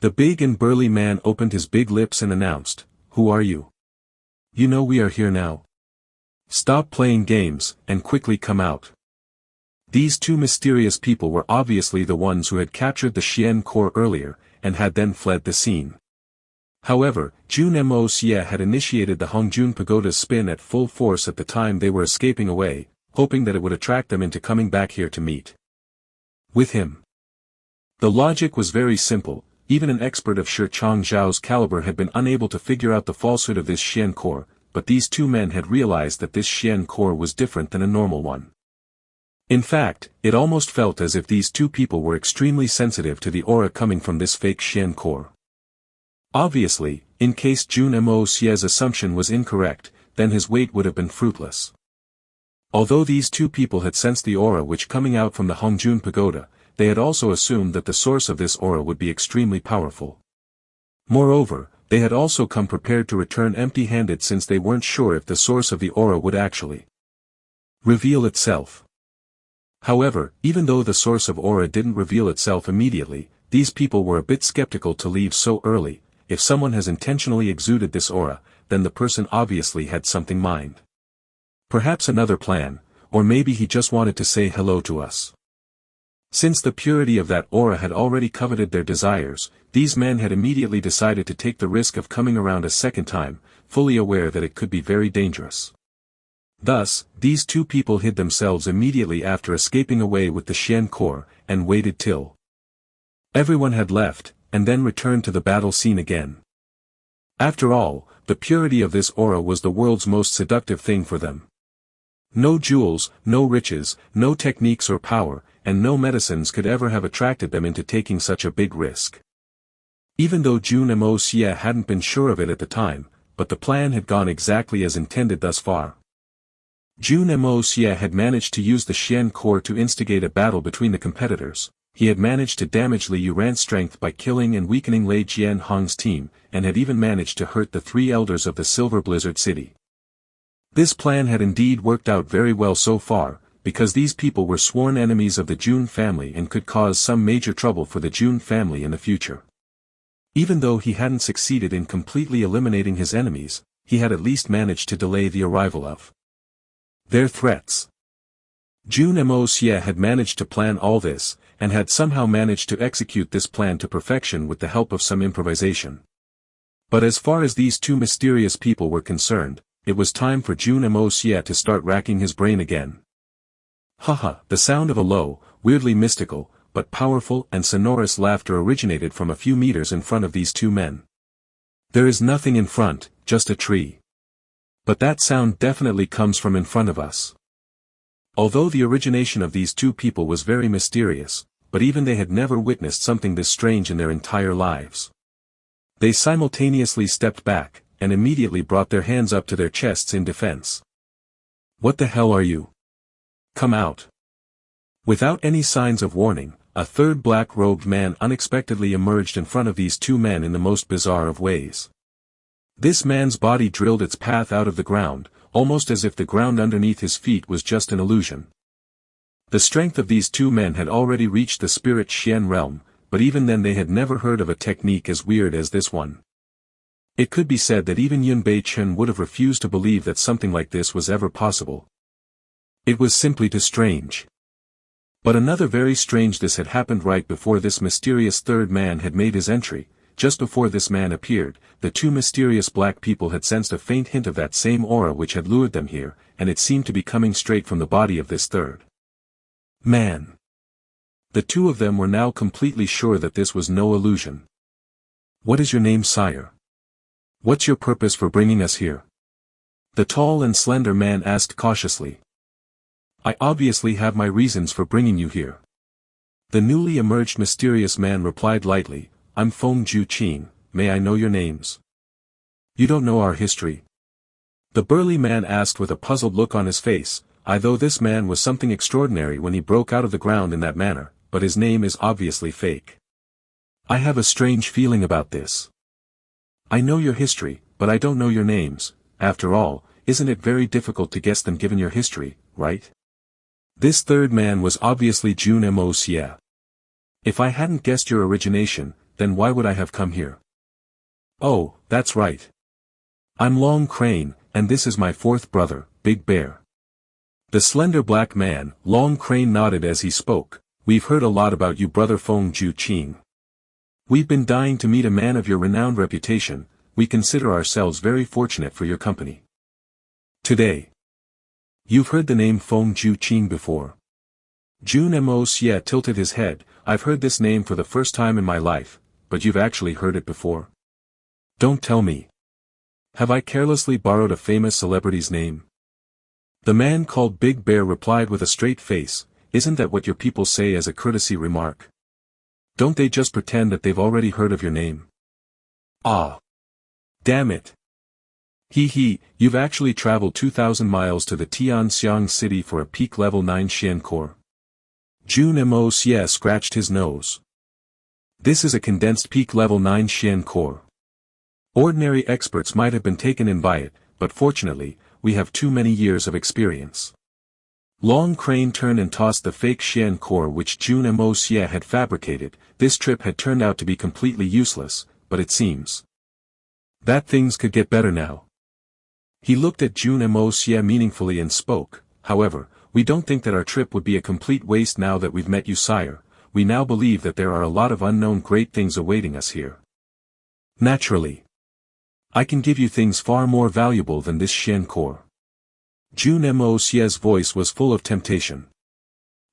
The big and burly man opened his big lips and announced, "Who are you? You know we are here now. Stop playing games, and quickly come out." These two mysterious people were obviously the ones who had captured the Xian core earlier, and had then fled the scene. However, Jun Moxie had initiated the Hongjun Pagoda's spin at full force at the time they were escaping away, hoping that it would attract them into coming back here to meet with him. The logic was very simple. Even an expert of Shi Changzhao's caliber had been unable to figure out the falsehood of this Xian core, but these two men had realized that this Xian core was different than a normal one. In fact, it almost felt as if these two people were extremely sensitive to the aura coming from this fake Xian core. Obviously, in case Jun Moxie's assumption was incorrect, then his wait would have been fruitless. Although these two people had sensed the aura which coming out from the Hongjun Pagoda, they had also assumed that the source of this aura would be extremely powerful. Moreover, they had also come prepared to return empty-handed since they weren't sure if the source of the aura would actually reveal itself. However, even though the source of aura didn't reveal itself immediately, these people were a bit skeptical to leave so early. If someone has intentionally exuded this aura, then the person obviously had something in mind. Perhaps another plan, or maybe he just wanted to say hello to us. Since the purity of that aura had already coveted their desires, these men had immediately decided to take the risk of coming around a second time, fully aware that it could be very dangerous. Thus, these two people hid themselves immediately after escaping away with the Xian core, and waited till everyone had left, and then returned to the battle scene again. After all, the purity of this aura was the world's most seductive thing for them. No jewels, no riches, no techniques or power, and no medicines could ever have attracted them into taking such a big risk. Even though Jun Moxie hadn't been sure of it at the time, but the plan had gone exactly as intended thus far. Jun Moxie had managed to use the Xian core to instigate a battle between the competitors. He had managed to damage Li Yuran's strength by killing and weakening Lei Jianhong's team, and had even managed to hurt the three elders of the Silver Blizzard City. This plan had indeed worked out very well so far, because these people were sworn enemies of the Jun family and could cause some major trouble for the Jun family in the future. Even though he hadn't succeeded in completely eliminating his enemies, he had at least managed to delay the arrival of their threats. Jun Moxie had managed to plan all this, and had somehow managed to execute this plan to perfection with the help of some improvisation. But as far as these two mysterious people were concerned, it was time for Jun Moxie to start racking his brain again. Haha, the sound of a low, weirdly mystical, but powerful and sonorous laughter originated from a few meters in front of these two men. There is nothing in front, just a tree. But that sound definitely comes from in front of us. Although the origination of these two people was very mysterious, but even they had never witnessed something this strange in their entire lives. They simultaneously stepped back, and immediately brought their hands up to their chests in defense. What the hell are you? Come out. Without any signs of warning, a third black-robed man unexpectedly emerged in front of these two men in the most bizarre of ways. This man's body drilled its path out of the ground, almost as if the ground underneath his feet was just an illusion. The strength of these two men had already reached the spirit Xian realm, but even then they had never heard of a technique as weird as this one. It could be said that even Yun Bei-chen would have refused to believe that something like this was ever possible. It was simply too strange. But another very strange this had happened right before this mysterious third man had made his entry. Just before this man appeared, the two mysterious black people had sensed a faint hint of that same aura which had lured them here, and it seemed to be coming straight from the body of this third man. The two of them were now completely sure that this was no illusion. What is your name, sire? What's your purpose for bringing us here? The tall and slender man asked cautiously. I obviously have my reasons for bringing you here. The newly emerged mysterious man replied lightly, I'm Feng Ju Qing, may I know your names? You don't know our history? The burly man asked with a puzzled look on his face, though this man was something extraordinary when he broke out of the ground in that manner, but his name is obviously fake. I have a strange feeling about this. I know your history, but I don't know your names. After all, isn't it very difficult to guess them given your history, right? This third man was obviously Jun Moxie. If I hadn't guessed your origination, then why would I have come here? Oh, that's right. I'm Long Crane, and this is my fourth brother, Big Bear. The slender black man, Long Crane, nodded as he spoke. We've heard a lot about you, brother Feng Ju Qing. We've been dying to meet a man of your renowned reputation. We consider ourselves very fortunate for your company today. You've heard the name Feng Ju Qing before. Jun Moxie tilted his head. I've heard this name for the first time in my life, but you've actually heard it before? Don't tell me. Have I carelessly borrowed a famous celebrity's name? The man called Big Bear replied with a straight face, isn't that what your people say as a courtesy remark? Don't they just pretend that they've already heard of your name? Ah. Damn it. Hee, you've actually traveled 2,000 miles to the Tianxiang city for a peak level 9 Xian core. Jun Moxie scratched his nose. This is a condensed peak level 9 Xian core. Ordinary experts might have been taken in by it, but fortunately, we have too many years of experience. Long Crane turned and tossed the fake Xian core which Jun Moxie had fabricated. This trip had turned out to be completely useless, but it seems that things could get better now. He looked at Jun Moxie meaningfully and spoke, however, we don't think that our trip would be a complete waste now that we've met you, sire. We now believe that there are a lot of unknown great things awaiting us here. Naturally. I can give you things far more valuable than this Xian core. Jun Moxie's voice was full of temptation.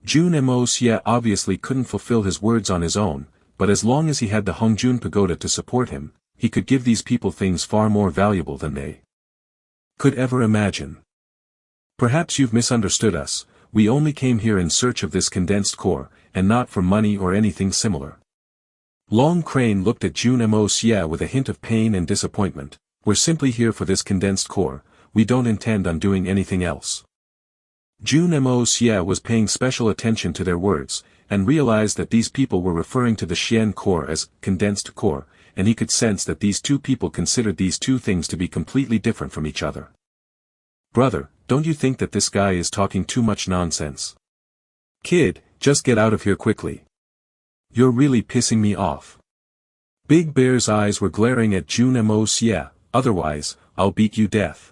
Jun Moxie obviously couldn't fulfill his words on his own, but as long as he had the Hongjun Pagoda to support him, he could give these people things far more valuable than they could ever imagine. Perhaps you've misunderstood us. We only came here in search of this condensed core, and not for money or anything similar. Long Crane looked at Jun Moxie with a hint of pain and disappointment. We're simply here for this condensed core, we don't intend on doing anything else. Jun Moxie was paying special attention to their words, and realized that these people were referring to the Xian core as condensed core, and he could sense that these two people considered these two things to be completely different from each other. Brother, don't you think that this guy is talking too much nonsense? Kid, just get out of here quickly. You're really pissing me off. Big Bear's eyes were glaring at Jun Moxie, otherwise, I'll beat you death.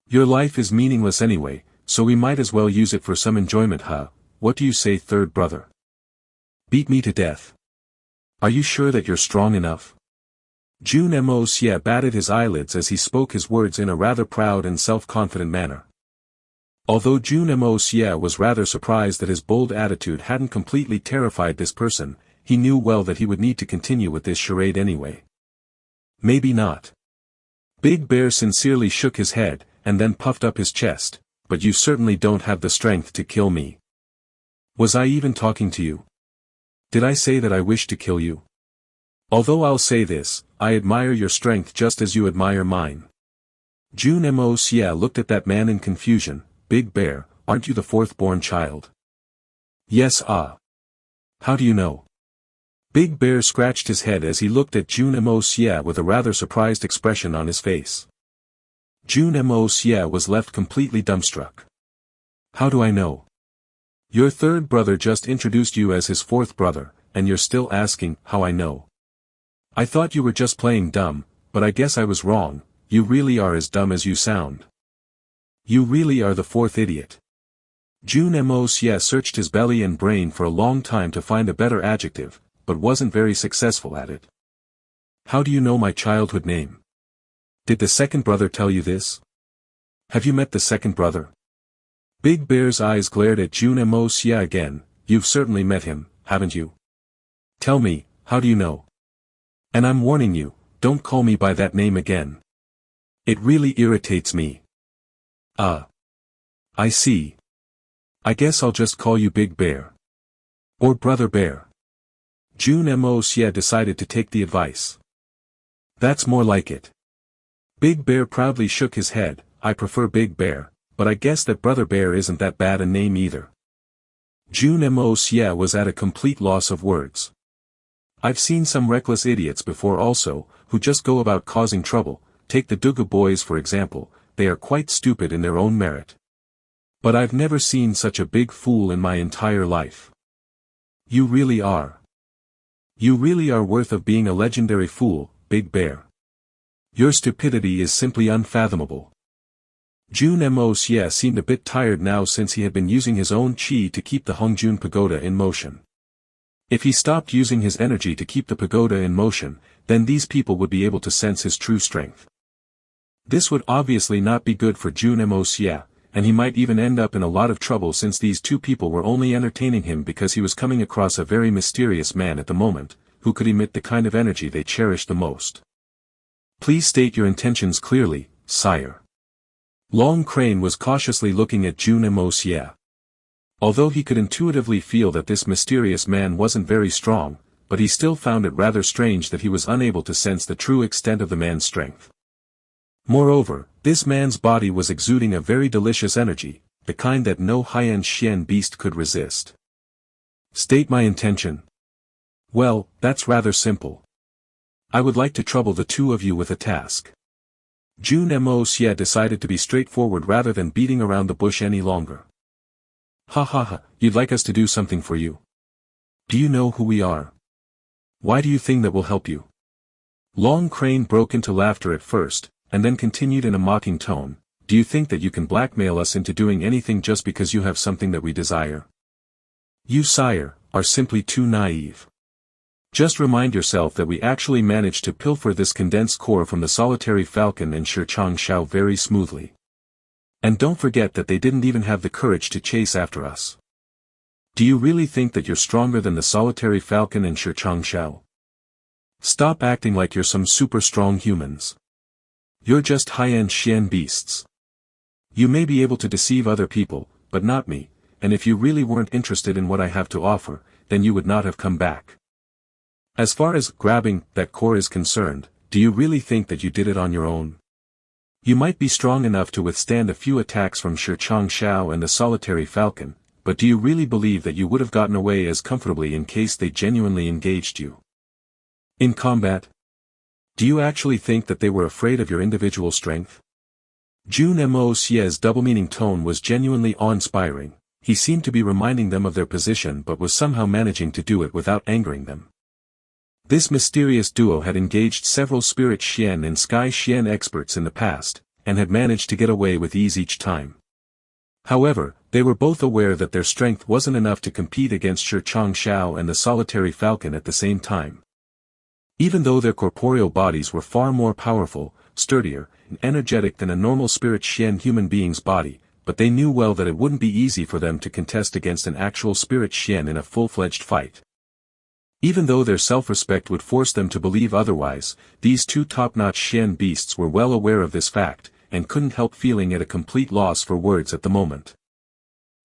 Your life is meaningless anyway, so we might as well use it for some enjoyment, huh? What do you say, third brother? Beat me to death. Are you sure that you're strong enough? Jun Moxie batted his eyelids as he spoke his words in a rather proud and self-confident manner. Although Jun Moxie was rather surprised that his bold attitude hadn't completely terrified this person, he knew well that he would need to continue with this charade anyway. Maybe not. Big Bear sincerely shook his head, and then puffed up his chest, but you certainly don't have the strength to kill me. Was I even talking to you? Did I say that I wish to kill you? Although I'll say this, I admire your strength just as you admire mine. Jun Moxie looked at that man in confusion. Big Bear, aren't you the fourth-born child? Yes. How do you know? Big Bear scratched his head as he looked at Jun Moxie with a rather surprised expression on his face. Jun Moxie was left completely dumbstruck. How do I know? Your third brother just introduced you as his fourth brother, and you're still asking how I know. I thought you were just playing dumb, but I guess I was wrong. You really are as dumb as you sound. You really are the fourth idiot. Jun Moxie searched his belly and brain for a long time to find a better adjective, but wasn't very successful at it. How do you know my childhood name? Did the second brother tell you this? Have you met the second brother? Big Bear's eyes glared at Jun Moxie again. You've certainly met him, haven't you? Tell me, how do you know? And I'm warning you, don't call me by that name again. It really irritates me. I see. I guess I'll just call you Big Bear. Or Brother Bear. Jun Moxie decided to take the advice. That's more like it. Big Bear proudly shook his head. I prefer Big Bear, but I guess that Brother Bear isn't that bad a name either. Jun Moxie was at a complete loss of words. I've seen some reckless idiots before also, who just go about causing trouble. Take the Duga boys for example, they are quite stupid in their own merit. But I've never seen such a big fool in my entire life. You really are. You really are worth of being a legendary fool, Big Bear. Your stupidity is simply unfathomable. Jun Moxie seemed a bit tired now since he had been using his own chi to keep the Hongjun Pagoda in motion. If he stopped using his energy to keep the pagoda in motion, then these people would be able to sense his true strength. This would obviously not be good for Jun Moxie, and he might even end up in a lot of trouble since these two people were only entertaining him because he was coming across a very mysterious man at the moment, who could emit the kind of energy they cherished the most. Please state your intentions clearly, sire. Long Crane was cautiously looking at Jun Moxie. Although he could intuitively feel that this mysterious man wasn't very strong, but he still found it rather strange that he was unable to sense the true extent of the man's strength. Moreover, this man's body was exuding a very delicious energy, the kind that no high-end Xian beast could resist. State my intention. Well, that's rather simple. I would like to trouble the two of you with a task. Jun Moxie decided to be straightforward rather than beating around the bush any longer. Ha ha ha, you'd like us to do something for you? Do you know who we are? Why do you think that will help you? Long Crane broke into laughter at first, and then continued in a mocking tone, do you think that you can blackmail us into doing anything just because you have something that we desire? You, sire, are simply too naive. Just remind yourself that we actually managed to pilfer this condensed core from the solitary falcon and Shirchang Shao very smoothly. And don't forget that they didn't even have the courage to chase after us. Do you really think that you're stronger than the solitary falcon and Shirchang Shao? Stop acting like you're some super strong humans. You're just high-end Xian beasts. You may be able to deceive other people, but not me, and if you really weren't interested in what I have to offer, then you would not have come back. As far as grabbing that core is concerned, do you really think that you did it on your own? You might be strong enough to withstand a few attacks from Shirchang Shao and the solitary falcon, but do you really believe that you would have gotten away as comfortably in case they genuinely engaged you in combat? Do you actually think that they were afraid of your individual strength? Jun Moxie's double-meaning tone was genuinely awe-inspiring. He seemed to be reminding them of their position but was somehow managing to do it without angering them. This mysterious duo had engaged several spirit Xian and sky Xian experts in the past, and had managed to get away with ease each time. However, they were both aware that their strength wasn't enough to compete against Shirchang Shao and the solitary falcon at the same time. Even though their corporeal bodies were far more powerful, sturdier, and energetic than a normal spirit Xian human being's body, but they knew well that it wouldn't be easy for them to contest against an actual spirit Xian in a full-fledged fight. Even though their self-respect would force them to believe otherwise, these two top-notch Xian beasts were well aware of this fact, and couldn't help feeling at a complete loss for words at the moment.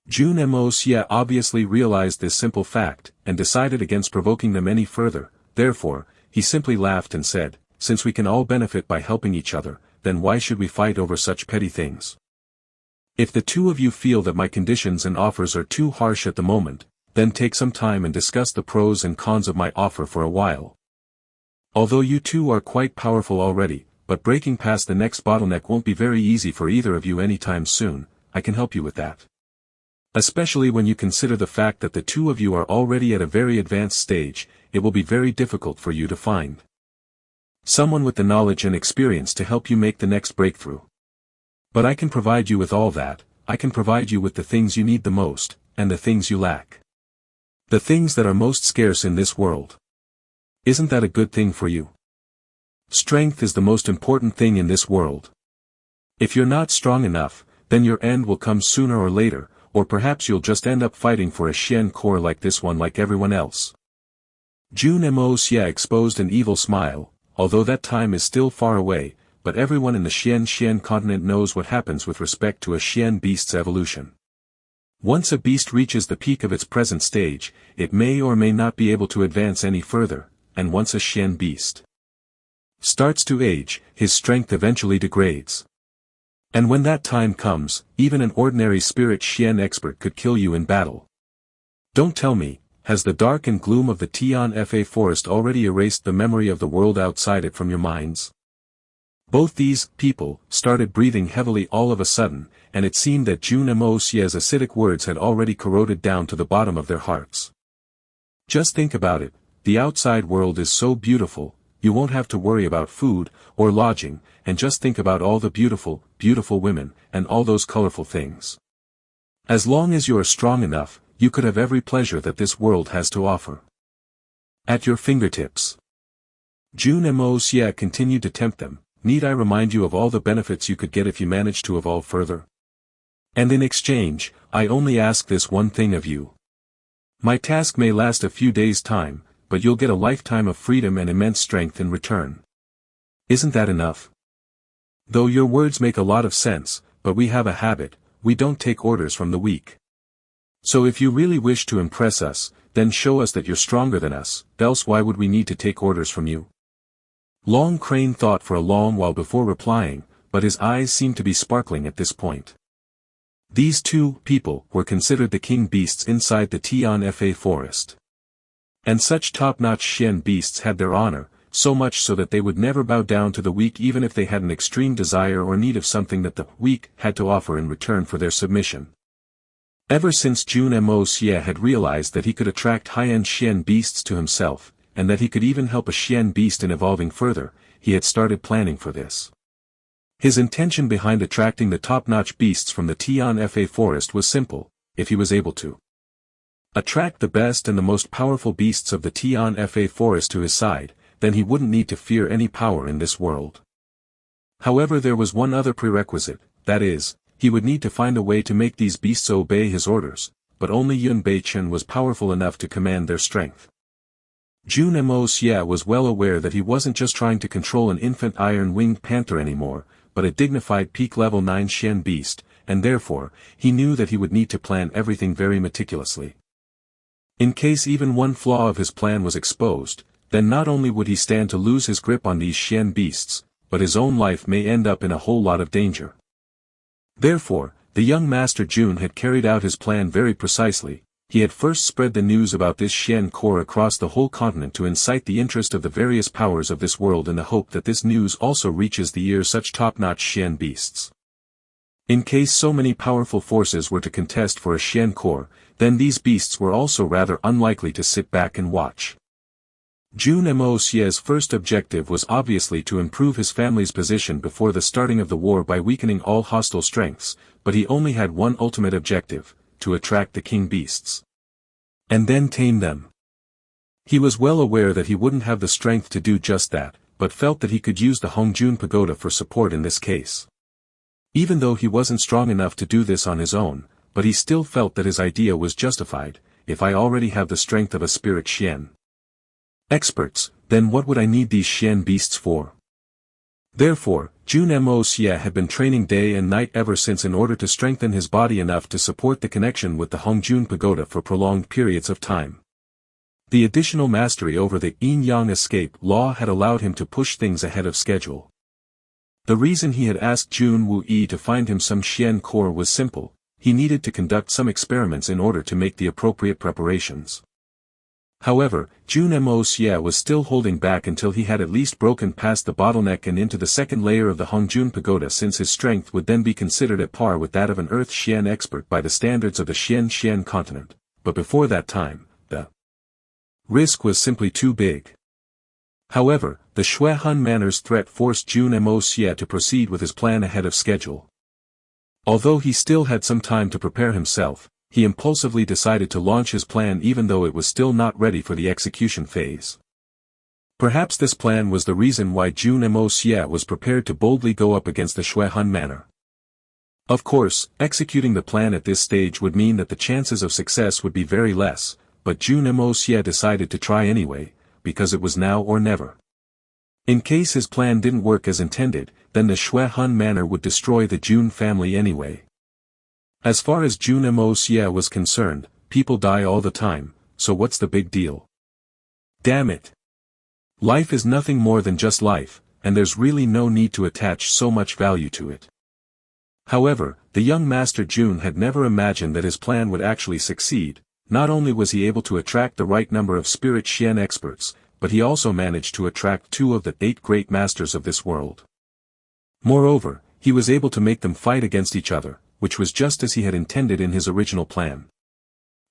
Jun Moxie obviously realized this simple fact, and decided against provoking them any further. Therefore, he simply laughed and said, since we can all benefit by helping each other, then why should we fight over such petty things? If the two of you feel that my conditions and offers are too harsh at the moment, then take some time and discuss the pros and cons of my offer for a while. Although you two are quite powerful already, but breaking past the next bottleneck won't be very easy for either of you anytime soon, I can help you with that. Especially when you consider the fact that the two of you are already at a very advanced stage, it will be very difficult for you to find someone with the knowledge and experience to help you make the next breakthrough. But I can provide you with all that. I can provide you with the things you need the most, and the things you lack. The things that are most scarce in this world. Isn't that a good thing for you? Strength is the most important thing in this world. If you're not strong enough, then your end will come sooner or later, or perhaps you'll just end up fighting for a Xian core like this one like everyone else. Jun Moxie exposed an evil smile, although that time is still far away, but everyone in the Xian continent knows what happens with respect to a Xian beast's evolution. Once a beast reaches the peak of its present stage, it may or may not be able to advance any further, and once a Xian beast starts to age, his strength eventually degrades. And when that time comes, even an ordinary spirit Xian expert could kill you in battle. Don't tell me, has the dark and gloom of the Tian Fa forest already erased the memory of the world outside it from your minds? Both these people started breathing heavily all of a sudden, and it seemed that Jun Moxie's acidic words had already corroded down to the bottom of their hearts. Just think about it, the outside world is so beautiful, you won't have to worry about food, or lodging, and just think about all the beautiful, beautiful women, and all those colorful things. As long as you are strong enough, you could have every pleasure that this world has to offer. At your fingertips. Jun Moxie continued to tempt them. Need I remind you of all the benefits you could get if you managed to evolve further? And in exchange, I only ask this one thing of you. My task may last a few days' time, but you'll get a lifetime of freedom and immense strength in return. Isn't that enough? Though your words make a lot of sense, but we have a habit, we don't take orders from the weak. So if you really wish to impress us, then show us that you're stronger than us, else why would we need to take orders from you? Long Crane thought for a long while before replying, but his eyes seemed to be sparkling at this point. These two people were considered the king beasts inside the Tian Fa forest. And such top-notch Xian beasts had their honor, so much so that they would never bow down to the weak even if they had an extreme desire or need of something that the weak had to offer in return for their submission. Ever since Jun Moxie had realized that he could attract high-end Xian beasts to himself, and that he could even help a Xian beast in evolving further, he had started planning for this. His intention behind attracting the top-notch beasts from the Tian Fa forest was simple, if he was able to attract the best and the most powerful beasts of the Tian Fa forest to his side, then he wouldn't need to fear any power in this world. However, there was one other prerequisite, that is, he would need to find a way to make these beasts obey his orders, but only Yun Beichen was powerful enough to command their strength. Jun Moxie was well aware that he wasn't just trying to control an infant iron-winged panther anymore, but a dignified peak level 9 Xian beast, and therefore, he knew that he would need to plan everything very meticulously. In case even one flaw of his plan was exposed, then not only would he stand to lose his grip on these Xian beasts, but his own life may end up in a whole lot of danger. Therefore, the young Master Jun had carried out his plan very precisely. He had first spread the news about this Xian core across the whole continent to incite the interest of the various powers of this world in the hope that this news also reaches the ear such top-notch Xian beasts. In case so many powerful forces were to contest for a Xian core, then these beasts were also rather unlikely to sit back and watch. Jun Moxie's first objective was obviously to improve his family's position before the starting of the war by weakening all hostile strengths, but he only had one ultimate objective, to attract the king beasts. And then tame them. He was well aware that he wouldn't have the strength to do just that, but felt that he could use the Hongjun Pagoda for support in this case. Even though he wasn't strong enough to do this on his own, but he still felt that his idea was justified. If I already have the strength of a spirit Xian experts, then what would I need these Xian beasts for? Therefore, Jun Moxie had been training day and night ever since in order to strengthen his body enough to support the connection with the Hongjun Pagoda for prolonged periods of time. The additional mastery over the yin-yang escape law had allowed him to push things ahead of schedule. The reason he had asked Jun Wu-yi to find him some Xian core was simple: he needed to conduct some experiments in order to make the appropriate preparations. However, Jun Moxie was still holding back until he had at least broken past the bottleneck and into the second layer of the Hongjun Pagoda, since his strength would then be considered at par with that of an Earth Xian expert by the standards of the Xian continent, but before that time, the risk was simply too big. However, the Shuehan Manor's threat forced Jun Moxie to proceed with his plan ahead of schedule. Although he still had some time to prepare himself, he impulsively decided to launch his plan even though it was still not ready for the execution phase. Perhaps this plan was the reason why Jun Moxie was prepared to boldly go up against the Shuehan Manor. Of course, executing the plan at this stage would mean that the chances of success would be very less, but Jun Moxie decided to try anyway, because it was now or never. In case his plan didn't work as intended, then the Shuehan Manor would destroy the Jun family anyway. As far as Jun Moxie was concerned, people die all the time, so what's the big deal? Damn it! Life is nothing more than just life, and there's really no need to attach so much value to it. However, the young Master Jun had never imagined that his plan would actually succeed. Not only was he able to attract the right number of spirit Xian experts, but he also managed to attract 2 of the 8 great masters of this world. Moreover, he was able to make them fight against each other, which was just as he had intended in his original plan.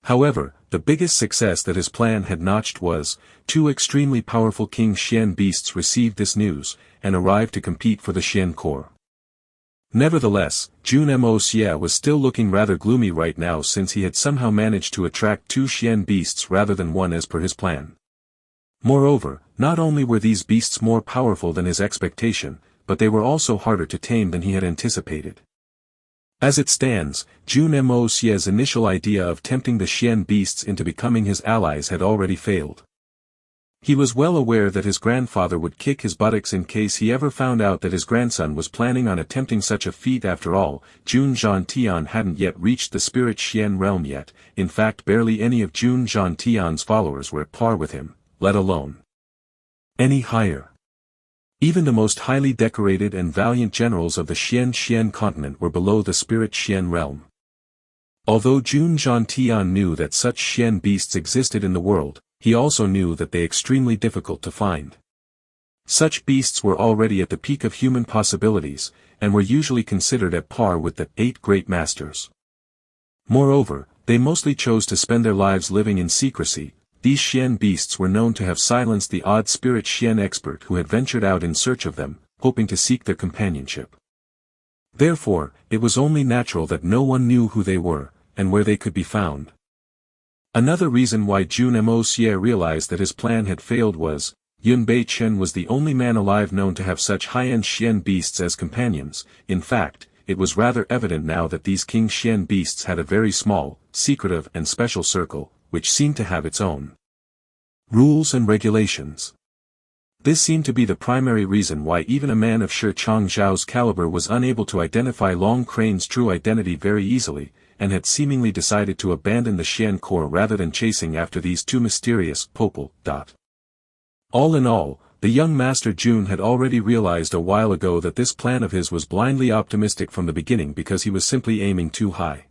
However, the biggest success that his plan had notched was, 2 extremely powerful King Xian beasts received this news, and arrived to compete for the Xian core. Nevertheless, Jun Moxie was still looking rather gloomy right now since he had somehow managed to attract 2 Xian beasts rather than 1 as per his plan. Moreover, not only were these beasts more powerful than his expectation, but they were also harder to tame than he had anticipated. As it stands, Jun Moxie's initial idea of tempting the Xian beasts into becoming his allies had already failed. He was well aware that his grandfather would kick his buttocks in case he ever found out that his grandson was planning on attempting such a feat. After all, Jun Zhantian hadn't yet reached the spirit Xian realm yet. In fact, barely any of Jun Zhantian's followers were at par with him, let alone any higher. Even the most highly decorated and valiant generals of the Xian continent were below the spirit Xian realm. Although Jun Zhantian knew that such Xian beasts existed in the world, he also knew that they extremely difficult to find. Such beasts were already at the peak of human possibilities, and were usually considered at par with the 8 great masters. Moreover, they mostly chose to spend their lives living in secrecy. These Xian beasts were known to have silenced the odd spirit Xian expert who had ventured out in search of them, hoping to seek their companionship. Therefore, it was only natural that no one knew who they were, and where they could be found. Another reason why Jun Moxie realized that his plan had failed was, Yun Chen was the only man alive known to have such high-end Xian beasts as companions. In fact, it was rather evident now that these King Xian beasts had a very small, secretive and special circle, which seemed to have its own rules and regulations. This seemed to be the primary reason why even a man of Shi Changzhao's caliber was unable to identify Long Crane's true identity very easily, and had seemingly decided to abandon the Xian core rather than chasing after these 2 mysterious people. All in all, the young Master Jun had already realized a while ago that this plan of his was blindly optimistic from the beginning because he was simply aiming too high.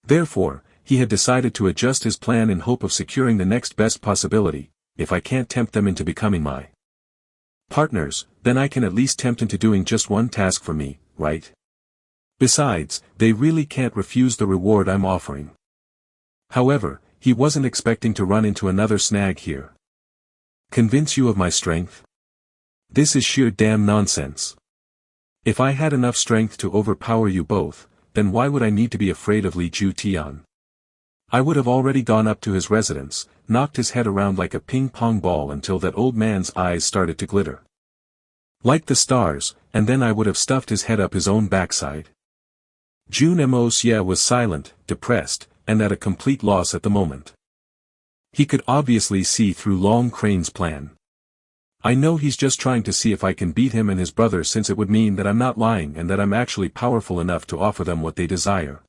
Therefore, he had decided to adjust his plan in hope of securing the next best possibility. If I can't tempt them into becoming my partners, then I can at least tempt into doing just one task for me, right? Besides, they really can't refuse the reward I'm offering. However, he wasn't expecting to run into another snag here. Convince you of my strength? This is sheer damn nonsense. If I had enough strength to overpower you both, then why would I need to be afraid of Li Jutian? I would have already gone up to his residence, knocked his head around like a ping-pong ball until that old man's eyes started to glitter like the stars, and then I would have stuffed his head up his own backside. Jun Moxie was silent, depressed, and at a complete loss at the moment. He could obviously see through Long Crane's plan. I know he's just trying to see if I can beat him and his brother, since it would mean that I'm not lying and that I'm actually powerful enough to offer them what they desire.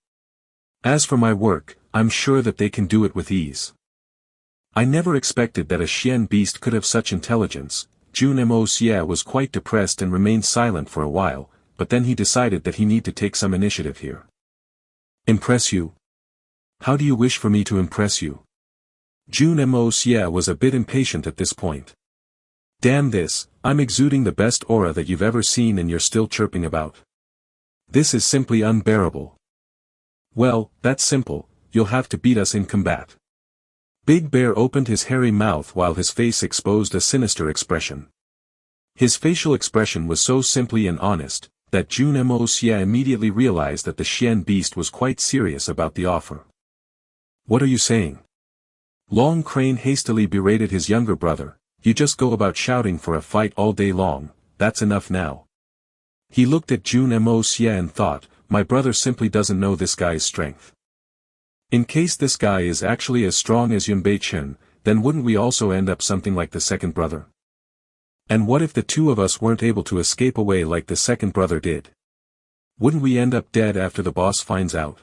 As for my work, I'm sure that they can do it with ease. I never expected that a Xian beast could have such intelligence. Jun Moxie was quite depressed and remained silent for a while, but then he decided that he need to take some initiative here. Impress you? How do you wish for me to impress you? Jun Moxie was a bit impatient at this point. Damn this, I'm exuding the best aura that you've ever seen and you're still chirping about. This is simply unbearable. Well, that's simple, you'll have to beat us in combat. Big Bear opened his hairy mouth while his face exposed a sinister expression. His facial expression was so simply and honest, that Jun Moxie immediately realized that the Xian beast was quite serious about the offer. What are you saying? Long Crane hastily berated his younger brother. You just go about shouting for a fight all day long, that's enough now. He looked at Jun Moxie and thought, my brother simply doesn't know this guy's strength. In case this guy is actually as strong as Yun Chen, then wouldn't we also end up something like the second brother? And what if the 2 of us weren't able to escape away like the second brother did? Wouldn't we end up dead after the boss finds out?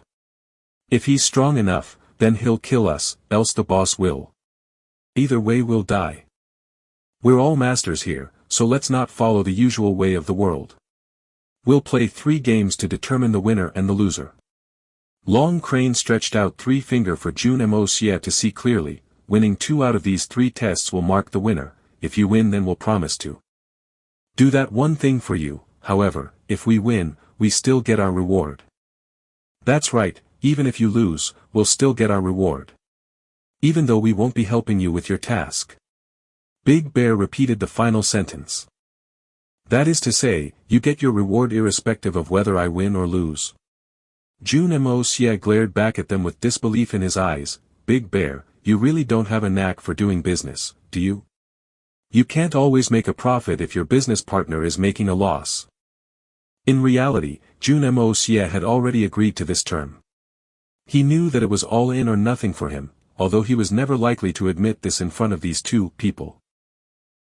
If he's strong enough, then he'll kill us, else the boss will. Either way we'll die. We're all masters here, so let's not follow the usual way of the world. We'll play 3 games to determine the winner and the loser. Long Crane stretched out 3 fingers for Jun Moxie to see clearly. Winning 2 out of these 3 tests will mark the winner. If you win, then we'll promise to do that one thing for you. However, if we win, we still get our reward. That's right, even if you lose, we'll still get our reward. Even though we won't be helping you with your task. Big Bear repeated the final sentence. That is to say, you get your reward irrespective of whether I win or lose. Jun Moxie glared back at them with disbelief in his eyes. Big Bear, you really don't have a knack for doing business, do you? You can't always make a profit if your business partner is making a loss. In reality, Jun Moxie had already agreed to this term. He knew that it was all in or nothing for him, although he was never likely to admit this in front of these 2 people.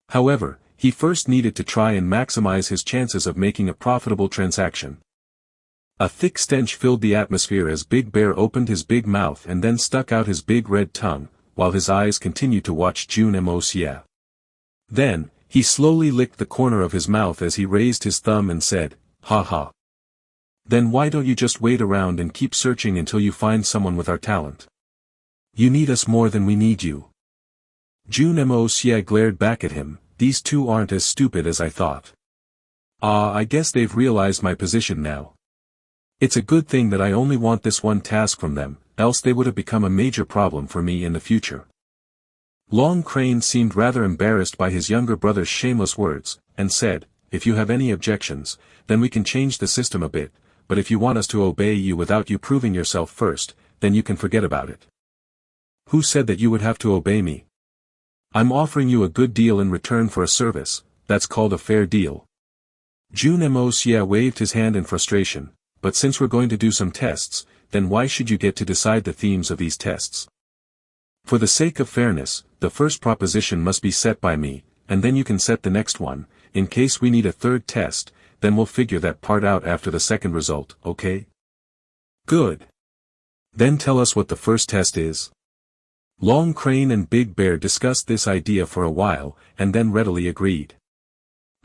However, he first needed to try and maximize his chances of making a profitable transaction. A thick stench filled the atmosphere as Big Bear opened his big mouth and then stuck out his big red tongue, while his eyes continued to watch Jun Moxie. Then, he slowly licked the corner of his mouth as he raised his thumb and said, "Ha ha. Then why don't you just wait around and keep searching until you find someone with our talent? You need us more than we need you." Jun Moxie glared back at him. These 2 aren't as stupid as I thought. I guess they've realized my position now. It's a good thing that I only want this one task from them, else they would have become a major problem for me in the future. Long Crane seemed rather embarrassed by his younger brother's shameless words, and said, "If you have any objections, then we can change the system a bit, but if you want us to obey you without you proving yourself first, then you can forget about it." "Who said that you would have to obey me? I'm offering you a good deal in return for a service, that's called a fair deal." Jun Moxie waved his hand in frustration. "But since we're going to do some tests, then why should you get to decide the themes of these tests? For the sake of fairness, the first proposition must be set by me, and then you can set the next one. In case we need a 3rd test, then we'll figure that part out after the second result, okay?" "Good. Then tell us what the first test is." Long Crane and Big Bear discussed this idea for a while, and then readily agreed.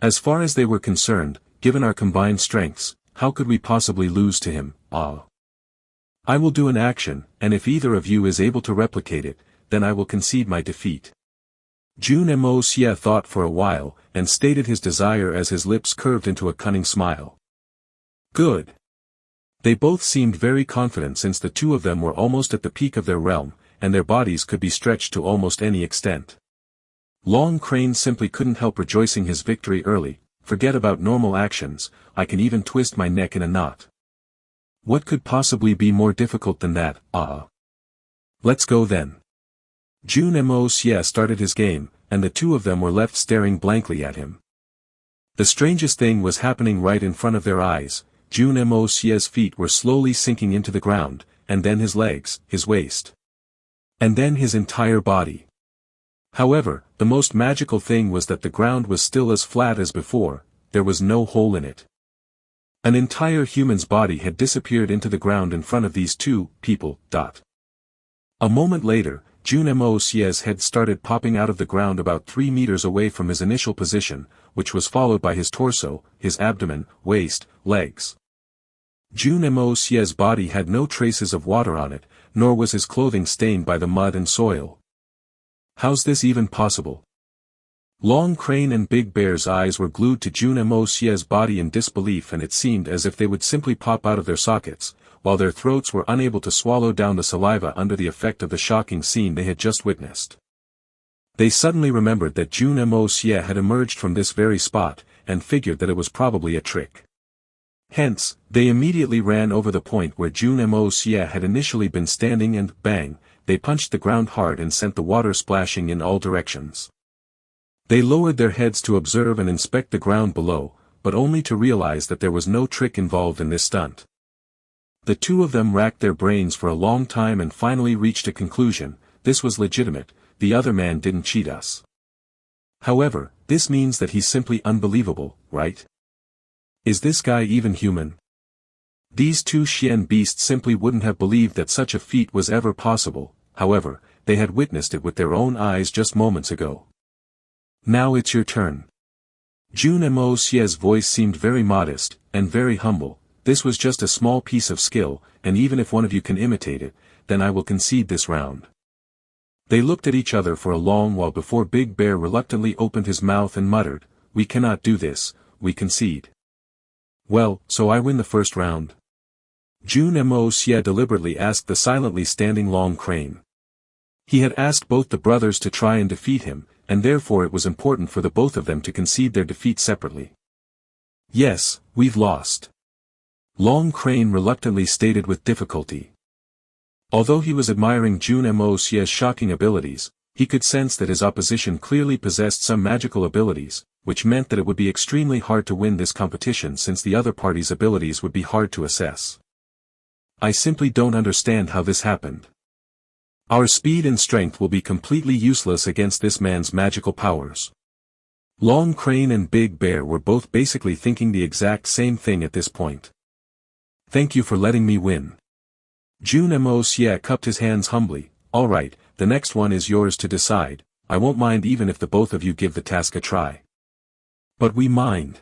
As far as they were concerned, given our combined strengths, how could we possibly lose to him? I will do an action, and if either of you is able to replicate it, then I will concede my defeat. Jun Moxie thought for a while, and stated his desire as his lips curved into a cunning smile. Good. They both seemed very confident since the 2 of them were almost at the peak of their realm, and their bodies could be stretched to almost any extent. Long Crane simply couldn't help rejoicing his victory early. Forget about normal actions, I can even twist my neck in a knot. What could possibly be more difficult than that? Let's go then. Jun Moxie started his game, and the 2 of them were left staring blankly at him. The strangest thing was happening right in front of their eyes. Jun Moxie's feet were slowly sinking into the ground, and then his legs, his waist. And then his entire body. However, the most magical thing was that the ground was still as flat as before, there was no hole in it. An entire human's body had disappeared into the ground in front of these 2 people. A moment later, Jun Moxie's head started popping out of the ground about 3 meters away from his initial position, which was followed by his torso, his abdomen, waist, legs. Jun Moxie's body had no traces of water on it, nor was his clothing stained by the mud and soil. How's this even possible? Long Crane and Big Bear's eyes were glued to Jun Moxie's body in disbelief, and it seemed as if they would simply pop out of their sockets, while their throats were unable to swallow down the saliva under the effect of the shocking scene they had just witnessed. They suddenly remembered that Jun Moxie had emerged from this very spot, and figured that it was probably a trick. Hence, they immediately ran over the point where Jun Moxie had initially been standing and, bang, they punched the ground hard and sent the water splashing in all directions. They lowered their heads to observe and inspect the ground below, but only to realize that there was no trick involved in this stunt. The 2 of them racked their brains for a long time and finally reached a conclusion: this was legitimate, the other man didn't cheat us. However, this means that he's simply unbelievable, right? Is this guy even human? These 2 Xian beasts simply wouldn't have believed that such a feat was ever possible. However, they had witnessed it with their own eyes just moments ago. Now it's your turn. Jun Moxie's voice seemed very modest, and very humble. This was just a small piece of skill, and even if one of you can imitate it, then I will concede this round. They looked at each other for a long while before Big Bear reluctantly opened his mouth and muttered, "We cannot do this, we concede." "Well, so I win the first round?" Jun Moxie deliberately asked the silently standing Long Crane. He had asked both the brothers to try and defeat him, and therefore it was important for the both of them to concede their defeat separately. "Yes, we've lost," Long Crane reluctantly stated with difficulty. Although he was admiring Jun Moxie's shocking abilities, he could sense that his opposition clearly possessed some magical abilities, which meant that it would be extremely hard to win this competition since the other party's abilities would be hard to assess. "I simply don't understand how this happened. Our speed and strength will be completely useless against this man's magical powers." Long Crane and Big Bear were both basically thinking the exact same thing at this point. "Thank you for letting me win." Jun Moxie cupped his hands humbly. "All right, the next one is yours to decide. I won't mind even if the both of you give the task a try." "But we mind.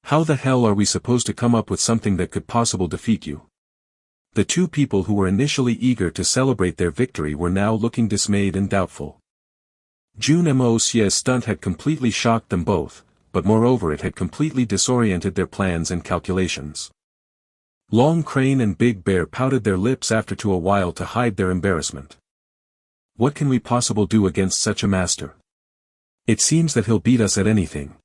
How the hell are we supposed to come up with something that could possibly defeat you?" The two people who were initially eager to celebrate their victory were now looking dismayed and doubtful. Jun Moxie's stunt had completely shocked them both, but moreover it had completely disoriented their plans and calculations. Long Crane and Big Bear pouted their lips after a while to hide their embarrassment. "What can we possibly do against such a master? It seems that he'll beat us at anything."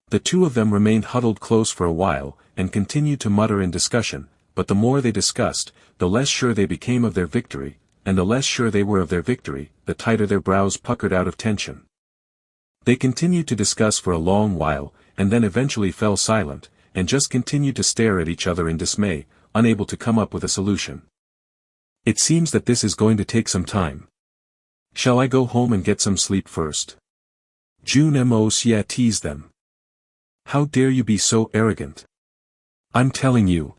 The two of them remained huddled close for a while, and continued to mutter in discussion, but the more they discussed, the less sure they became of their victory, and the less sure they were of their victory, the tighter their brows puckered out of tension. They continued to discuss for a long while, and then eventually fell silent, and just continued to stare at each other in dismay, unable to come up with a solution. "It seems that this is going to take some time. Shall I go home and get some sleep first?" Jun Moxie teased them. "How dare you be so arrogant? I'm telling you."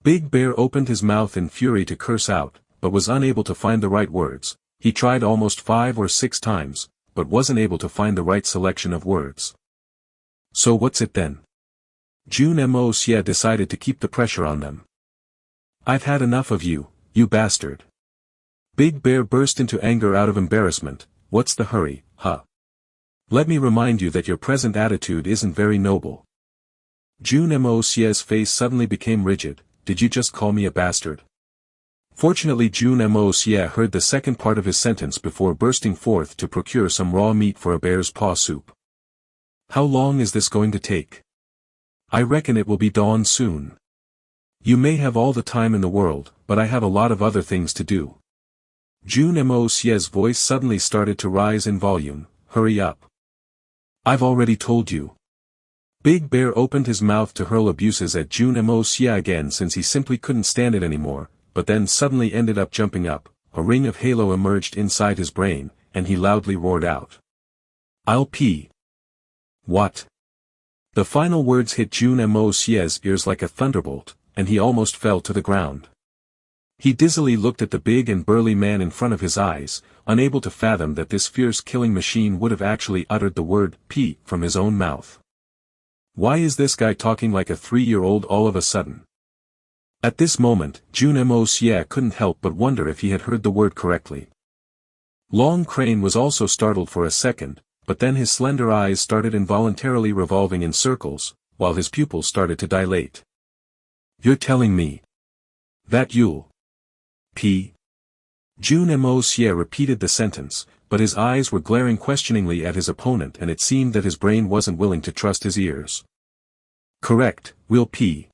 Big Bear opened his mouth in fury to curse out, but was unable to find the right words. He tried almost 5 or 6 times, but wasn't able to find the right selection of words. "So what's it then?" Jun Moxie decided to keep the pressure on them. "I've had enough of you, you bastard." Big Bear burst into anger out of embarrassment. "What's the hurry, huh? Let me remind you that your present attitude isn't very noble." Jun Moxie's face suddenly became rigid. "Did you just call me a bastard?" Fortunately Jun Moxie heard the second part of his sentence before bursting forth to procure some raw meat for a bear's paw soup. "How long is this going to take? I reckon it will be dawn soon. You may have all the time in the world, but I have a lot of other things to do." Jun Moxie's voice suddenly started to rise in volume. "Hurry up. I've already told you." Big Bear opened his mouth to hurl abuses at Jun Moxie again since he simply couldn't stand it anymore, but then suddenly ended up jumping up. A ring of halo emerged inside his brain, and he loudly roared out, "I'll pee." "What?" The final words hit Jun Moxie's ears like a thunderbolt, and he almost fell to the ground. He dizzily looked at the big and burly man in front of his eyes, unable to fathom that this fierce killing machine would have actually uttered the word pee from his own mouth. Why is this guy talking like a 3-year-old all of a sudden? At this moment, Jun Moxie couldn't help but wonder if he had heard the word correctly. Long Crane was also startled for a second, but then his slender eyes started involuntarily revolving in circles, while his pupils started to dilate. "You're telling me that you'll pee?" Jun Moxie repeated the sentence, but his eyes were glaring questioningly at his opponent and it seemed that his brain wasn't willing to trust his ears. "Correct, we'll pee."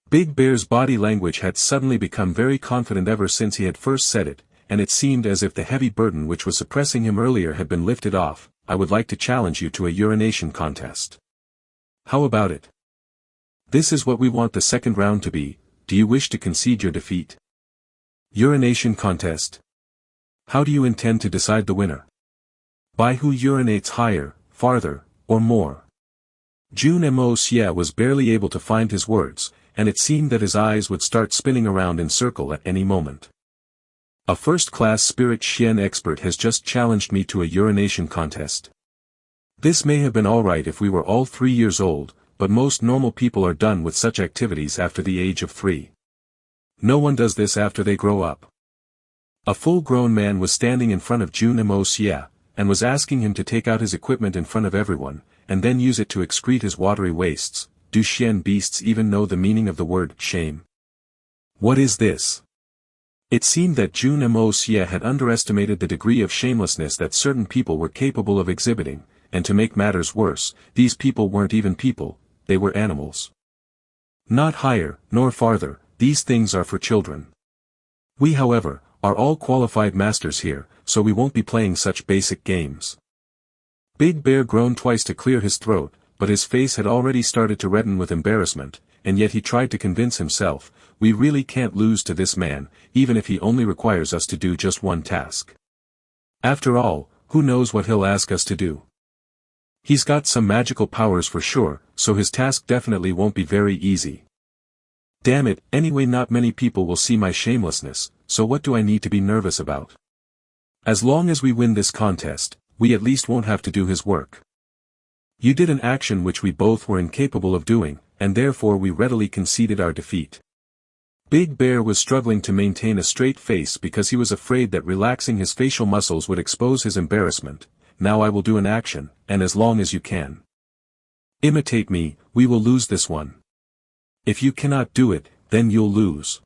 Big Bear's body language had suddenly become very confident ever since he had first said it, and it seemed as if the heavy burden which was suppressing him earlier had been lifted off. "I would like to challenge you to a urination contest. How about it? This is what we want the second round to be. Do you wish to concede your defeat?" "Urination contest? How do you intend to decide the winner? By who urinates higher, farther, or more?" Jun Moxie was barely able to find his words, and it seemed that his eyes would start spinning around in circle at any moment. "A first-class spirit Xian expert has just challenged me to a urination contest. This may have been alright if we were all 3 years old, but most normal people are done with such activities after the age of 3. No one does this after they grow up. A full-grown man was standing in front of Jun Moxie, and was asking him to take out his equipment in front of everyone, and then use it to excrete his watery wastes. Do Xian beasts even know the meaning of the word shame? What is this? It seemed that Jun Moxie had underestimated the degree of shamelessness that certain people were capable of exhibiting, and to make matters worse, these people weren't even people, they were animals. Not higher, nor farther, these things are for children. We, however, are all qualified masters here, so we won't be playing such basic games. Big Bear groaned twice to clear his throat, but his face had already started to redden with embarrassment, and yet he tried to convince himself, we really can't lose to this man, even if he only requires us to do just one task. After all, who knows what he'll ask us to do? He's got some magical powers for sure, so his task definitely won't be very easy. Damn it, anyway not many people will see my shamelessness, so what do I need to be nervous about? As long as we win this contest, we at least won't have to do his work. You did an action which we both were incapable of doing, and therefore we readily conceded our defeat. Big Bear was struggling to maintain a straight face because he was afraid that relaxing his facial muscles would expose his embarrassment. Now I will do an action, and as long as you can imitate me, we will lose this one. If you cannot do it, then you'll lose.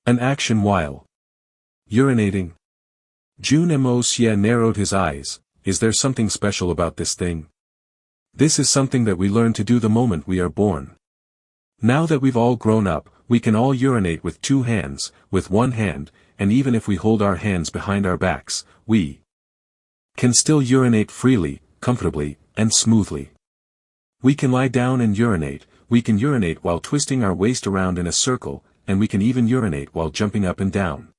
An action while urinating. Jun Moxie narrowed his eyes. Is there something special about this thing? This is something that we learn to do the moment we are born. Now that we've all grown up, we can all urinate with 2 hands, with 1 hand, and even if we hold our hands behind our backs, we can still urinate freely, comfortably, and smoothly. We can lie down and urinate, we can urinate while twisting our waist around in a circle, and we can even urinate while jumping up and down.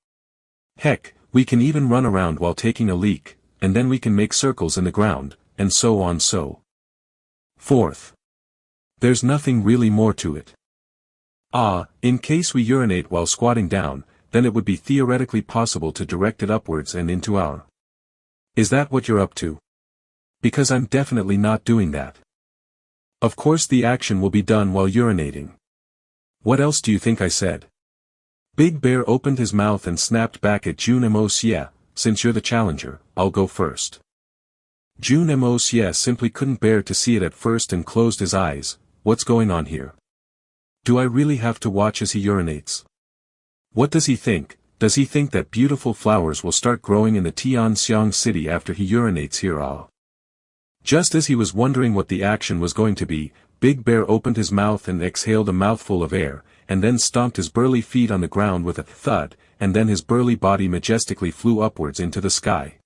Heck, we can even run around while taking a leak, and then we can make circles in the ground, and so on so forth. There's nothing really more to it. In case we urinate while squatting down, then it would be theoretically possible to direct it upwards and into our. Is that what you're up to? Because I'm definitely not doing that. Of course the action will be done while urinating. What else do you think I said? Big Bear opened his mouth and snapped back at Jun Moxie, since you're the challenger, I'll go first. Jun Moxie simply couldn't bear to see it at first and closed his eyes. What's going on here? Do I really have to watch as he urinates? What does he think? Does he think that beautiful flowers will start growing in the Tianxiang city after he urinates here? Just as he was wondering what the action was going to be, Big Bear opened his mouth and exhaled a mouthful of air, and then stomped his burly feet on the ground with a thud, and then his burly body majestically flew upwards into the sky.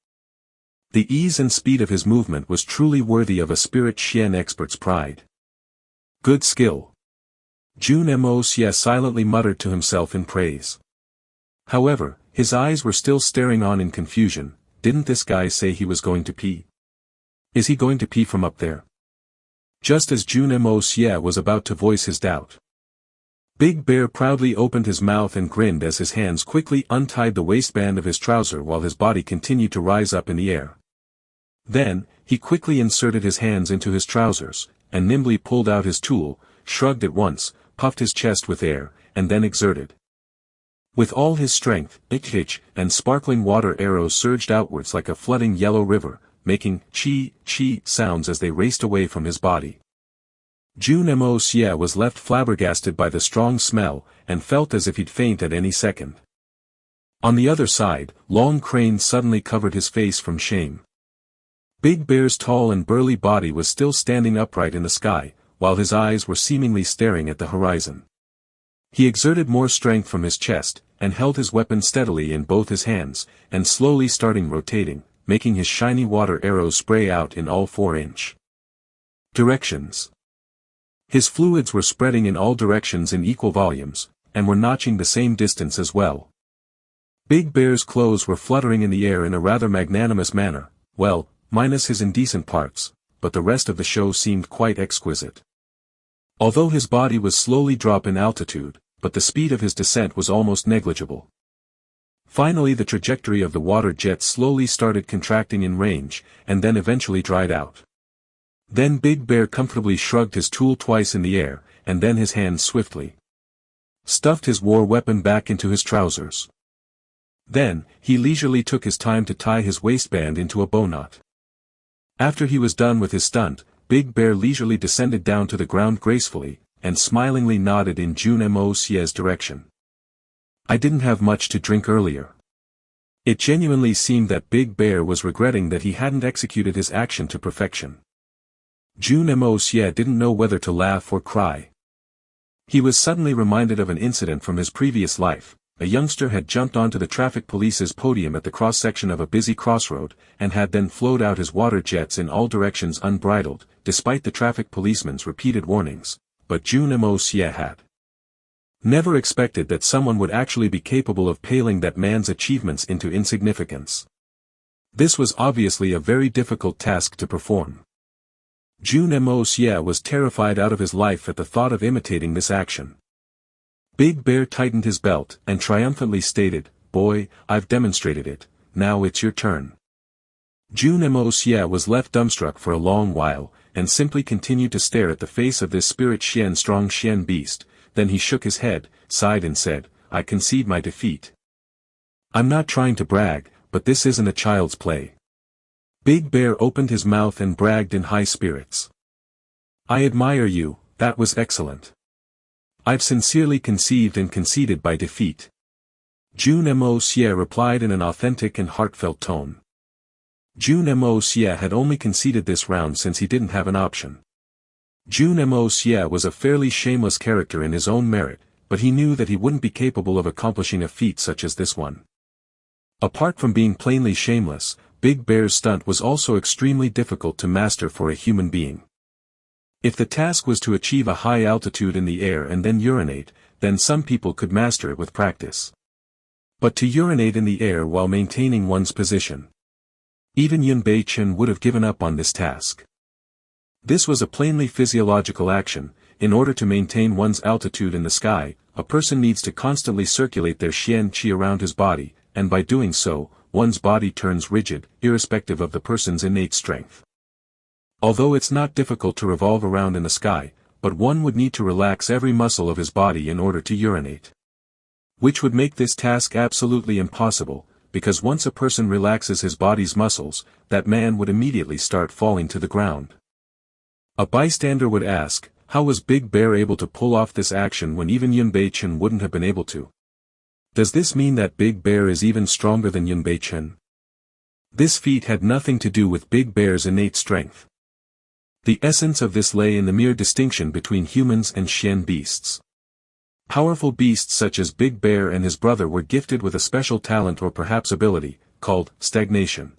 The ease and speed of his movement was truly worthy of a Spirit Xian expert's pride. Good skill. Jun Moxie silently muttered to himself in praise. However, his eyes were still staring on in confusion. Didn't this guy say he was going to pee? Is he going to pee from up there? Just as Jun Moxie was about to voice his doubt, Big Bear proudly opened his mouth and grinned as his hands quickly untied the waistband of his trouser while his body continued to rise up in the air. Then, he quickly inserted his hands into his trousers, and nimbly pulled out his tool, shrugged at once, puffed his chest with air, and then exerted. With all his strength, and sparkling water arrows surged outwards like a flooding yellow river, making chi sounds as they raced away from his body. Jun Moxie was left flabbergasted by the strong smell, and felt as if he'd faint at any second. On the other side, long cranes suddenly covered his face from shame. Big Bear's tall and burly body was still standing upright in the sky, while his eyes were seemingly staring at the horizon. He exerted more strength from his chest, and held his weapon steadily in both his hands, and slowly starting rotating, making his shiny water arrows spray out in all 4-inch directions. His fluids were spreading in all directions in equal volumes, and were notching the same distance as well. Big Bear's clothes were fluttering in the air in a rather magnanimous manner, well, minus his indecent parts, but the rest of the show seemed quite exquisite. Although his body was slowly dropping in altitude, but the speed of his descent was almost negligible. Finally the trajectory of the water jet slowly started contracting in range, and then eventually dried out. Then Big Bear comfortably shrugged his tool twice in the air, and then his hand swiftly stuffed his war weapon back into his trousers. Then, he leisurely took his time to tie his waistband into a bowknot. After he was done with his stunt, Big Bear leisurely descended down to the ground gracefully, and smilingly nodded in Jun Moxie's direction. I didn't have much to drink earlier. It genuinely seemed that Big Bear was regretting that he hadn't executed his action to perfection. Jun Moxie didn't know whether to laugh or cry. He was suddenly reminded of an incident from his previous life. A youngster had jumped onto the traffic police's podium at the cross-section of a busy crossroad, and had then flowed out his water jets in all directions unbridled, despite the traffic policeman's repeated warnings, but Jun Moxie had never expected that someone would actually be capable of paling that man's achievements into insignificance. This was obviously a very difficult task to perform. Jun Moxie was terrified out of his life at the thought of imitating this action. Big Bear tightened his belt, and triumphantly stated, "Boy, I've demonstrated it, now it's your turn." Jun Moxie was left dumbstruck for a long while, and simply continued to stare at the face of this strong Xian beast. Then he shook his head, sighed and said, "I concede my defeat. I'm not trying to brag, but this isn't a child's play." Big Bear opened his mouth and bragged in high spirits. "I admire you, that was excellent. I've sincerely conceived and conceded by defeat." Jun Moxie replied in an authentic and heartfelt tone. Jun Moxie had only conceded this round since he didn't have an option. Jun Moxie was a fairly shameless character in his own merit, but he knew that he wouldn't be capable of accomplishing a feat such as this one. Apart from being plainly shameless, Big Bear's stunt was also extremely difficult to master for a human being. If the task was to achieve a high altitude in the air and then urinate, then some people could master it with practice. But to urinate in the air while maintaining one's position, even Yun Chen would have given up on this task. This was a plainly physiological action. In order to maintain one's altitude in the sky, a person needs to constantly circulate their Xian Qi around his body, and by doing so, one's body turns rigid, irrespective of the person's innate strength. Although it's not difficult to revolve around in the sky, but one would need to relax every muscle of his body in order to urinate. Which would make this task absolutely impossible, because once a person relaxes his body's muscles, that man would immediately start falling to the ground. A bystander would ask, how was Big Bear able to pull off this action when even Yun Chen wouldn't have been able to? Does this mean that Big Bear is even stronger than Yun Chen? This feat had nothing to do with Big Bear's innate strength. The essence of this lay in the mere distinction between humans and Xian beasts. Powerful beasts such as Big Bear and his brother were gifted with a special talent or perhaps ability, called stagnation.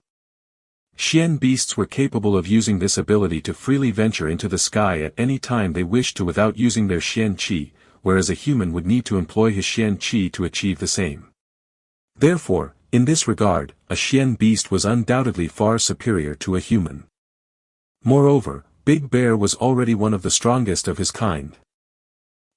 Xian beasts were capable of using this ability to freely venture into the sky at any time they wished to without using their Xian Qi, whereas a human would need to employ his Xian Qi to achieve the same. Therefore, in this regard, a Xian beast was undoubtedly far superior to a human. Moreover, Big Bear was already one of the strongest of his kind.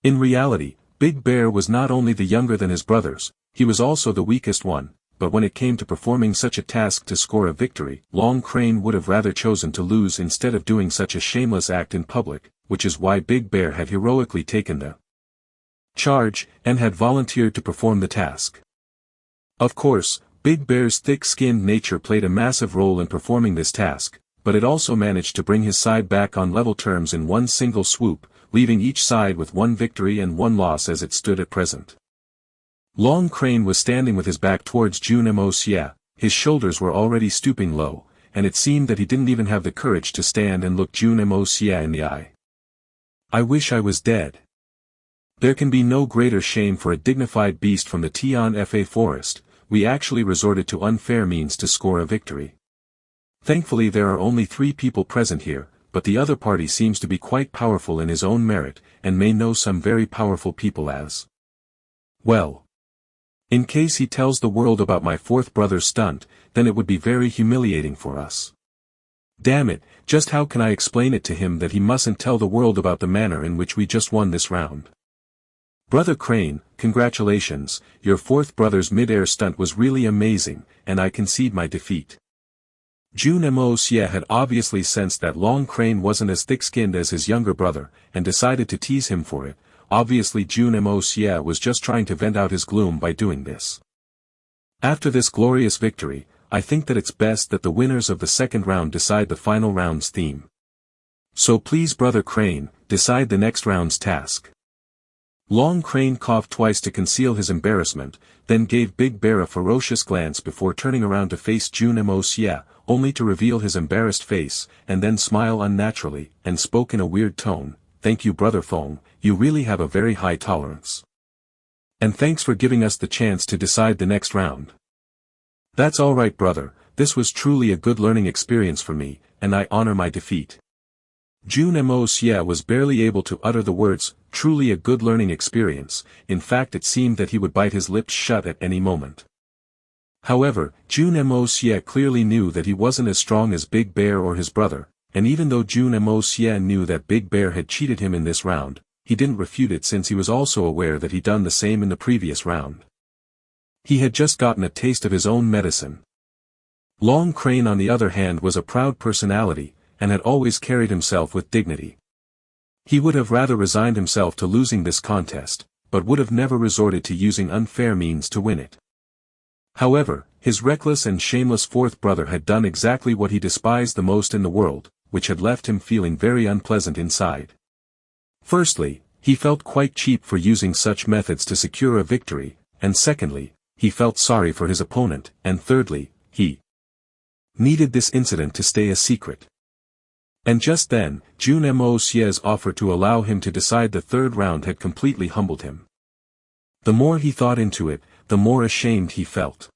In reality, Big Bear was not only the younger than his brothers, he was also the weakest one, but when it came to performing such a task to score a victory, Long Crane would have rather chosen to lose instead of doing such a shameless act in public, which is why Big Bear had heroically taken the charge, and had volunteered to perform the task. Of course, Big Bear's thick-skinned nature played a massive role in performing this task, but it also managed to bring his side back on level terms in one single swoop, leaving each side with one victory and one loss as it stood at present. Long Crane was standing with his back towards Jun Moxie, his shoulders were already stooping low, and it seemed that he didn't even have the courage to stand and look Jun Moxie in the eye. "I wish I was dead." There can be no greater shame for a dignified beast from the Tian Fa forest. We actually resorted to unfair means to score a victory. Thankfully there are only 3 people present here, but the other party seems to be quite powerful in his own merit, and may know some very powerful people as well. In case he tells the world about my 4th brother's stunt, then it would be very humiliating for us. Damn it, just how can I explain it to him that he mustn't tell the world about the manner in which we just won this round? Brother Crane, congratulations, your 4th brother's mid-air stunt was really amazing, and I concede my defeat. Jun Moxie had obviously sensed that Long Crane wasn't as thick-skinned as his younger brother, and decided to tease him for it. Obviously Jun Moxie was just trying to vent out his gloom by doing this. After this glorious victory, I think that it's best that the winners of the second round decide the final round's theme. So please Brother Crane, decide the next round's task. Long Crane coughed twice to conceal his embarrassment, then gave Big Bear a ferocious glance before turning around to face Jun Moxie, only to reveal his embarrassed face, and then smile unnaturally, and spoke in a weird tone, "Thank you Brother Fong, you really have a very high tolerance. And thanks for giving us the chance to decide the next round." "That's alright brother, this was truly a good learning experience for me, and I honor my defeat." Jun Moxie was barely able to utter the words, "truly a good learning experience," in fact it seemed that he would bite his lips shut at any moment. However, Jun Moxie clearly knew that he wasn't as strong as Big Bear or his brother, and even though Jun Moxie knew that Big Bear had cheated him in this round, he didn't refute it since he was also aware that he'd done the same in the previous round. He had just gotten a taste of his own medicine. Long Crane on the other hand was a proud personality, and had always carried himself with dignity. He would have rather resigned himself to losing this contest, but would have never resorted to using unfair means to win it. However, his reckless and shameless fourth brother had done exactly what he despised the most in the world, which had left him feeling very unpleasant inside. Firstly, he felt quite cheap for using such methods to secure a victory, and secondly, he felt sorry for his opponent, and thirdly, he needed this incident to stay a secret. And just then, Jun Moxie's offer to allow him to decide the third round had completely humbled him. The more he thought into it, the more ashamed he felt.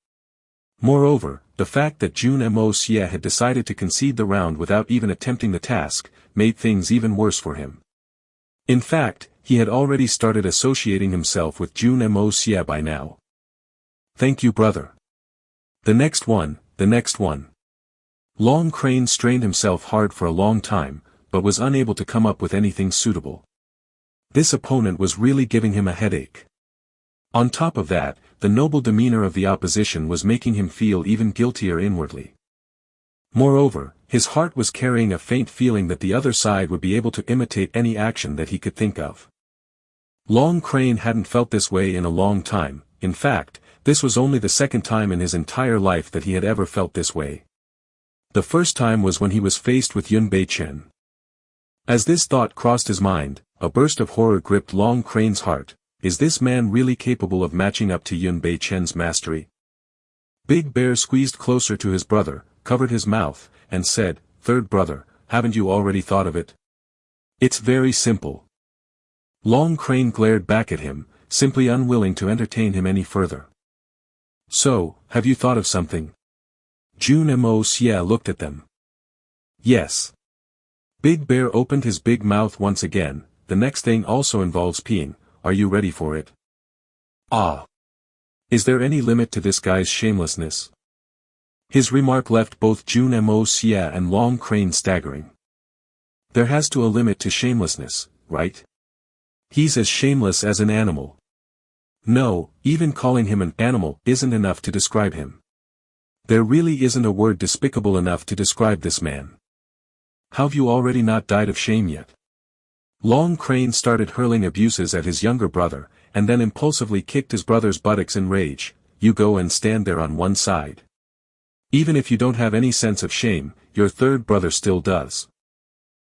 Moreover, the fact that Jun Moxie had decided to concede the round without even attempting the task, made things even worse for him. In fact, he had already started associating himself with Jun Moxie by now. "Thank you brother. The next one, the next one." Long Crane strained himself hard for a long time, but was unable to come up with anything suitable. This opponent was really giving him a headache. On top of that, the noble demeanor of the opposition was making him feel even guiltier inwardly. Moreover, his heart was carrying a faint feeling that the other side would be able to imitate any action that he could think of. Long Crane hadn't felt this way in a long time. In fact, this was only the second time in his entire life that he had ever felt this way. The first time was when he was faced with Yun Beichen. As this thought crossed his mind, a burst of horror gripped Long Crane's heart. Is this man really capable of matching up to Yun Beichen's mastery? Big Bear squeezed closer to his brother, covered his mouth, and said, "Third brother, haven't you already thought of it? It's very simple." Long Crane glared back at him, simply unwilling to entertain him any further. "So, have you thought of something?" Jun Moxie looked at them. "Yes." Big Bear opened his big mouth once again. "The next thing also involves peeing. Are you ready for it?" "Ah. Is there any limit to this guy's shamelessness?" His remark left both Jun Moxie and Long Crane staggering. There has to be a limit to shamelessness, right? He's as shameless as an animal. No, even calling him an animal isn't enough to describe him. There really isn't a word despicable enough to describe this man. Have you already not died of shame yet? Long Crane started hurling abuses at his younger brother, and then impulsively kicked his brother's buttocks in rage. "You go and stand there on one side. Even if you don't have any sense of shame, your third brother still does."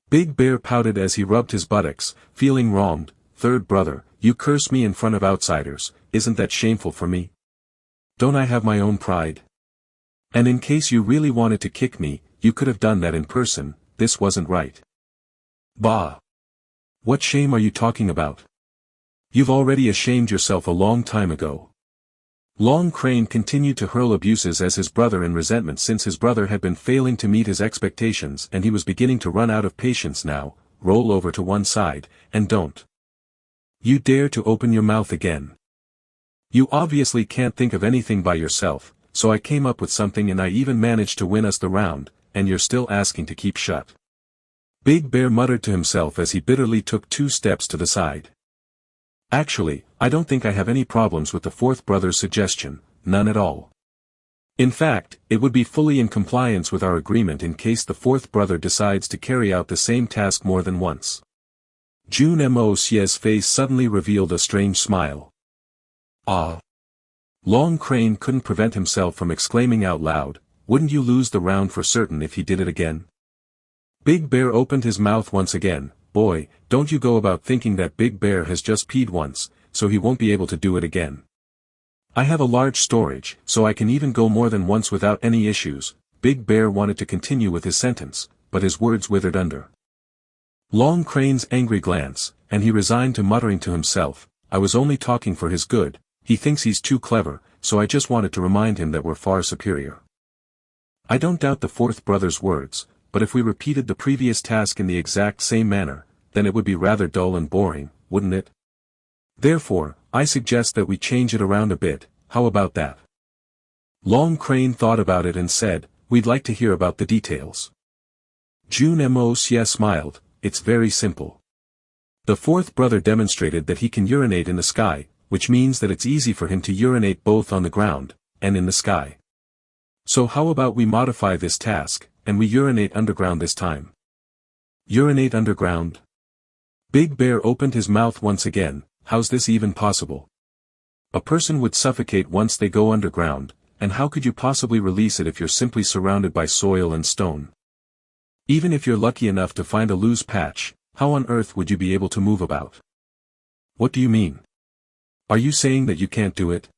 Big Bear pouted as he rubbed his buttocks, feeling wronged. "Third brother, you curse me in front of outsiders, isn't that shameful for me? Don't I have my own pride? And in case you really wanted to kick me, you could have done that in person. This wasn't right." "Bah! What shame are you talking about? You've already ashamed yourself a long time ago." Long Crane continued to hurl abuses at his brother in resentment since his brother had been failing to meet his expectations and he was beginning to run out of patience now. "Roll over to one side, and don't you dare to open your mouth again. You obviously can't think of anything by yourself, so I came up with something and I even managed to win us the round, and you're still asking to keep shut." Big Bear muttered to himself as he bitterly took 2 steps to the side. "Actually, I don't think I have any problems with the fourth brother's suggestion, none at all. In fact, it would be fully in compliance with our agreement in case the fourth brother decides to carry out the same task more than once. Jun Moxie's face suddenly revealed a strange smile. Ah! Long Crane couldn't prevent himself from exclaiming out loud, wouldn't you lose the round for certain if he did it again? Big Bear opened his mouth once again. Boy, don't you go about thinking that Big Bear has just peed once, so he won't be able to do it again. I have a large storage, so I can even go more than once without any issues. Big Bear wanted to continue with his sentence, but his words withered under Long Crane's angry glance, and he resigned to muttering to himself, I was only talking for his good, he thinks he's too clever, so I just wanted to remind him that we're far superior. I don't doubt the fourth brother's words, but if we repeated the previous task in the exact same manner, then it would be rather dull and boring, wouldn't it? Therefore, I suggest that we change it around a bit, how about that? Long Crane thought about it and said, we'd like to hear about the details. Jun Moxie smiled, it's very simple. The fourth brother demonstrated that he can urinate in the sky, which means that it's easy for him to urinate both on the ground, and in the sky. So how about we modify this task, and we urinate underground this time? Urinate underground? Big Bear opened his mouth once again, how's this even possible? A person would suffocate once they go underground, and how could you possibly release it if you're simply surrounded by soil and stone? Even if you're lucky enough to find a loose patch, how on earth would you be able to move about? What do you mean? Are you saying that you can't do it?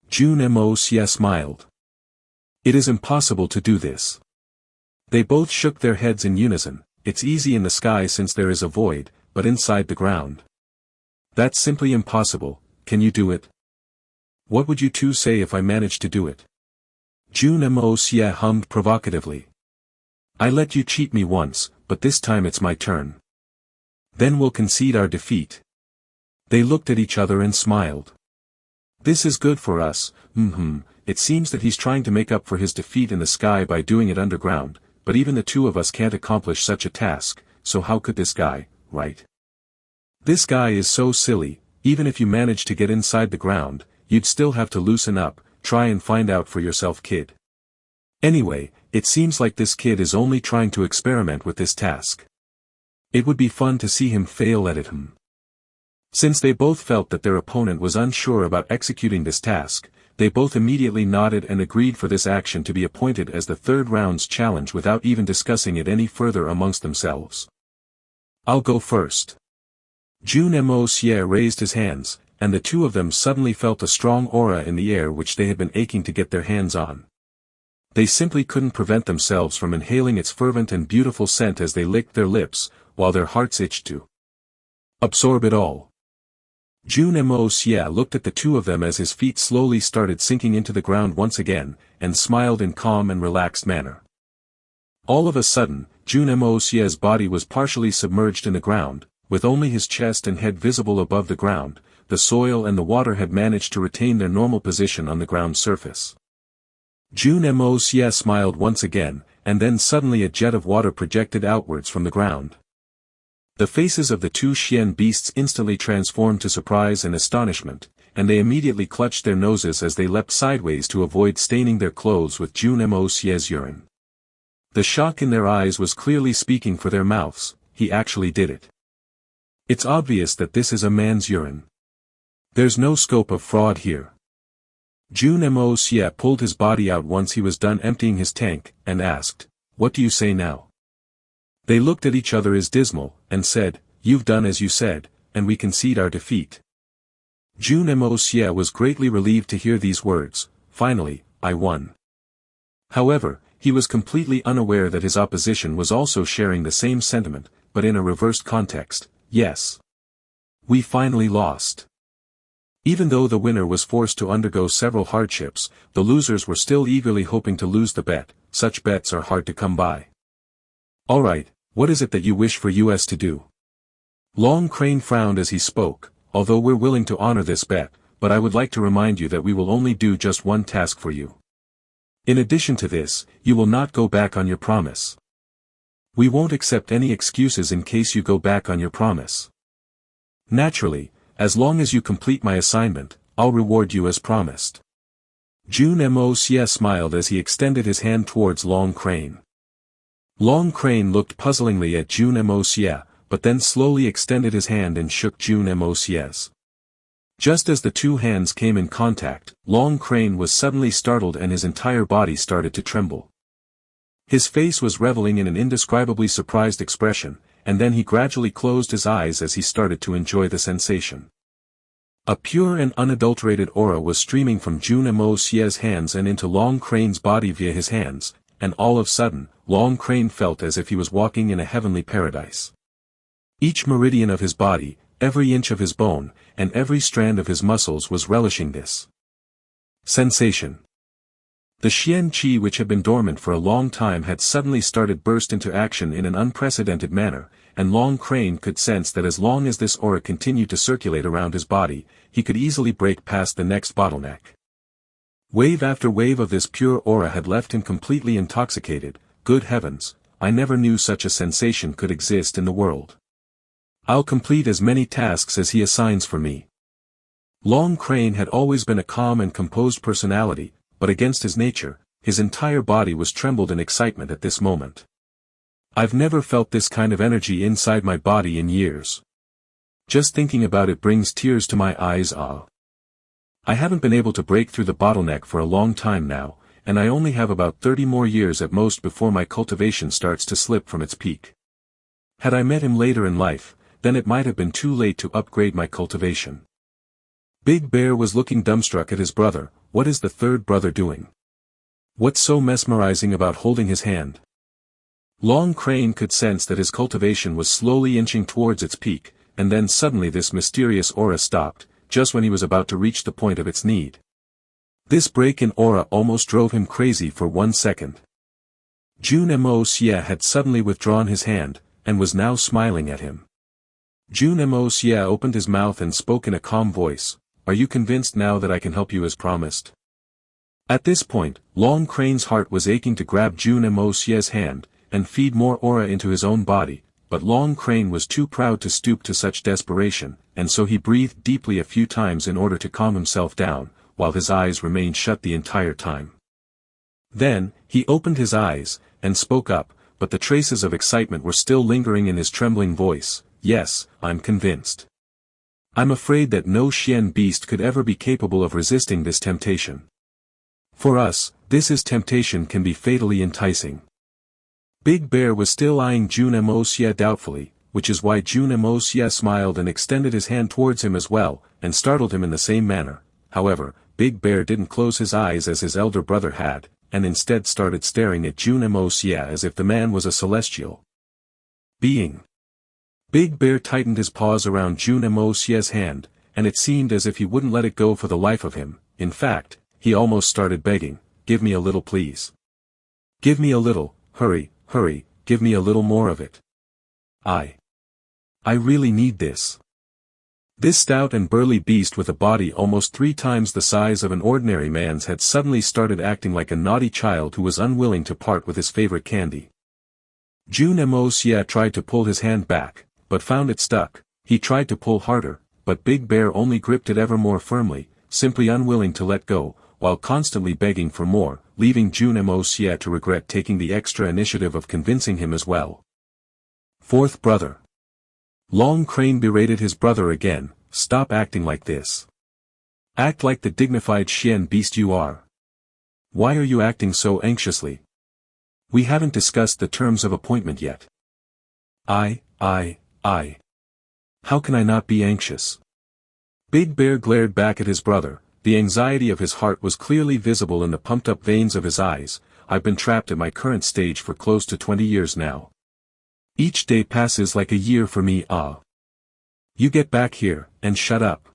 Jun Moxie smiled. It is impossible to do this. They both shook their heads in unison, it's easy in the sky since there is a void, but inside the ground. That's simply impossible, can you do it? What would you two say if I managed to do it? Jun Moxie hummed provocatively. I let you cheat me once, but this time it's my turn. Then we'll concede our defeat. They looked at each other and smiled. This is good for us, it seems that he's trying to make up for his defeat in the sky by doing it underground, but even the two of us can't accomplish such a task, so how could this guy, right? This guy is so silly, even if you manage to get inside the ground, you'd still have to loosen up, try and find out for yourself kid. Anyway, it seems like this kid is only trying to experiment with this task. It would be fun to see him fail at it. Since they both felt that their opponent was unsure about executing this task, they both immediately nodded and agreed for this action to be appointed as the third round's challenge without even discussing it any further amongst themselves. I'll go first. Jun Moxie raised his hands, and the two of them suddenly felt a strong aura in the air which they had been aching to get their hands on. They simply couldn't prevent themselves from inhaling its fervent and beautiful scent as they licked their lips, while their hearts itched to absorb it all. Jun Moxie looked at the two of them as his feet slowly started sinking into the ground once again, and smiled in calm and relaxed manner. All of a sudden, Jun Moxie's body was partially submerged in the ground, with only his chest and head visible above the ground. The soil and the water had managed to retain their normal position on the ground surface. Jun Moxie smiled once again, and then suddenly a jet of water projected outwards from the ground. The faces of the two Xian beasts instantly transformed to surprise and astonishment, and they immediately clutched their noses as they leapt sideways to avoid staining their clothes with Jun Moxie's urine. The shock in their eyes was clearly speaking for their mouths, he actually did it. It's obvious that this is a man's urine. There's no scope of fraud here. Jun Moxie pulled his body out once he was done emptying his tank, and asked, what do you say now? They looked at each other as dismal, and said, you've done as you said, and we concede our defeat. Jun Moxie was greatly relieved to hear these words, finally, I won. However, he was completely unaware that his opposition was also sharing the same sentiment, but in a reversed context, yes. We finally lost. Even though the winner was forced to undergo several hardships, the losers were still eagerly hoping to lose the bet, such bets are hard to come by. Alright, what is it that you wish for us to do? Long Crane frowned as he spoke, although we're willing to honor this bet, but I would like to remind you that we will only do just one task for you. In addition to this, you will not go back on your promise. We won't accept any excuses in case you go back on your promise. Naturally, as long as you complete my assignment, I'll reward you as promised. Jun Moxie smiled as he extended his hand towards Long Crane. Long Crane looked puzzlingly at Jun Moxie, but then slowly extended his hand and shook Jun Moxie's. Just as the two hands came in contact, Long Crane was suddenly startled and his entire body started to tremble. His face was reveling in an indescribably surprised expression, and then he gradually closed his eyes as he started to enjoy the sensation. A pure and unadulterated aura was streaming from Jun Moxie's hands and into Long Crane's body via his hands, and all of a sudden, Long Crane felt as if he was walking in a heavenly paradise. Each meridian of his body, every inch of his bone, and every strand of his muscles was relishing this sensation. The Xian Qi which had been dormant for a long time had suddenly started burst into action in an unprecedented manner, and Long Crane could sense that as long as this aura continued to circulate around his body, he could easily break past the next bottleneck. Wave after wave of this pure aura had left him completely intoxicated. Good heavens, I never knew such a sensation could exist in the world. I'll complete as many tasks as he assigns for me. Long Crane had always been a calm and composed personality, but against his nature, his entire body was trembled in excitement at this moment. I've never felt this kind of energy inside my body in years. Just thinking about it brings tears to my eyes. I haven't been able to break through the bottleneck for a long time now, and I only have about 30 more years at most before my cultivation starts to slip from its peak. Had I met him later in life, then it might have been too late to upgrade my cultivation. Big Bear was looking dumbstruck at his brother. What is the third brother doing? What's so mesmerizing about holding his hand? Long Crane could sense that his cultivation was slowly inching towards its peak, and then suddenly this mysterious aura stopped, just when he was about to reach the point of its need. This break in aura almost drove him crazy for 1 second. Jun Moxie had suddenly withdrawn his hand, and was now smiling at him. Jun Moxie opened his mouth and spoke in a calm voice. Are you convinced now that I can help you as promised? At this point, Long Crane's heart was aching to grab Jun Moxie's hand, and feed more aura into his own body, but Long Crane was too proud to stoop to such desperation, and so he breathed deeply a few times in order to calm himself down, while his eyes remained shut the entire time. Then, he opened his eyes, and spoke up, but the traces of excitement were still lingering in his trembling voice. Yes, I'm convinced. I'm afraid that no Xian beast could ever be capable of resisting this temptation. For us, this temptation can be fatally enticing. Big Bear was still eyeing Jun Moxie doubtfully, which is why Jun Moxie smiled and extended his hand towards him as well, and startled him in the same manner. However, Big Bear didn't close his eyes as his elder brother had, and instead started staring at Jun Moxie as if the man was a celestial being. Big Bear tightened his paws around Jun Moxie's hand, and it seemed as if he wouldn't let it go for the life of him. In fact, he almost started begging, "Give me a little, please. Give me a little, hurry, hurry, give me a little more of it. I really need this." This stout and burly beast with a body almost 3 times the size of an ordinary man's had suddenly started acting like a naughty child who was unwilling to part with his favorite candy. Jun Moxie tried to pull his hand back, but found it stuck. He tried to pull harder, but Big Bear only gripped it ever more firmly, simply unwilling to let go, while constantly begging for more, leaving Jun Moxie to regret taking the extra initiative of convincing him as well. Fourth brother. Long Crane berated his brother again. Stop acting like this. Act like the dignified Xian beast you are. Why are you acting so anxiously? We haven't discussed the terms of appointment yet. I. How can I not be anxious? Big Bear glared back at his brother. The anxiety of his heart was clearly visible in the pumped-up veins of his eyes. I've been trapped at my current stage for close to 20 years now. Each day passes like a year for me. You get back here, and shut up.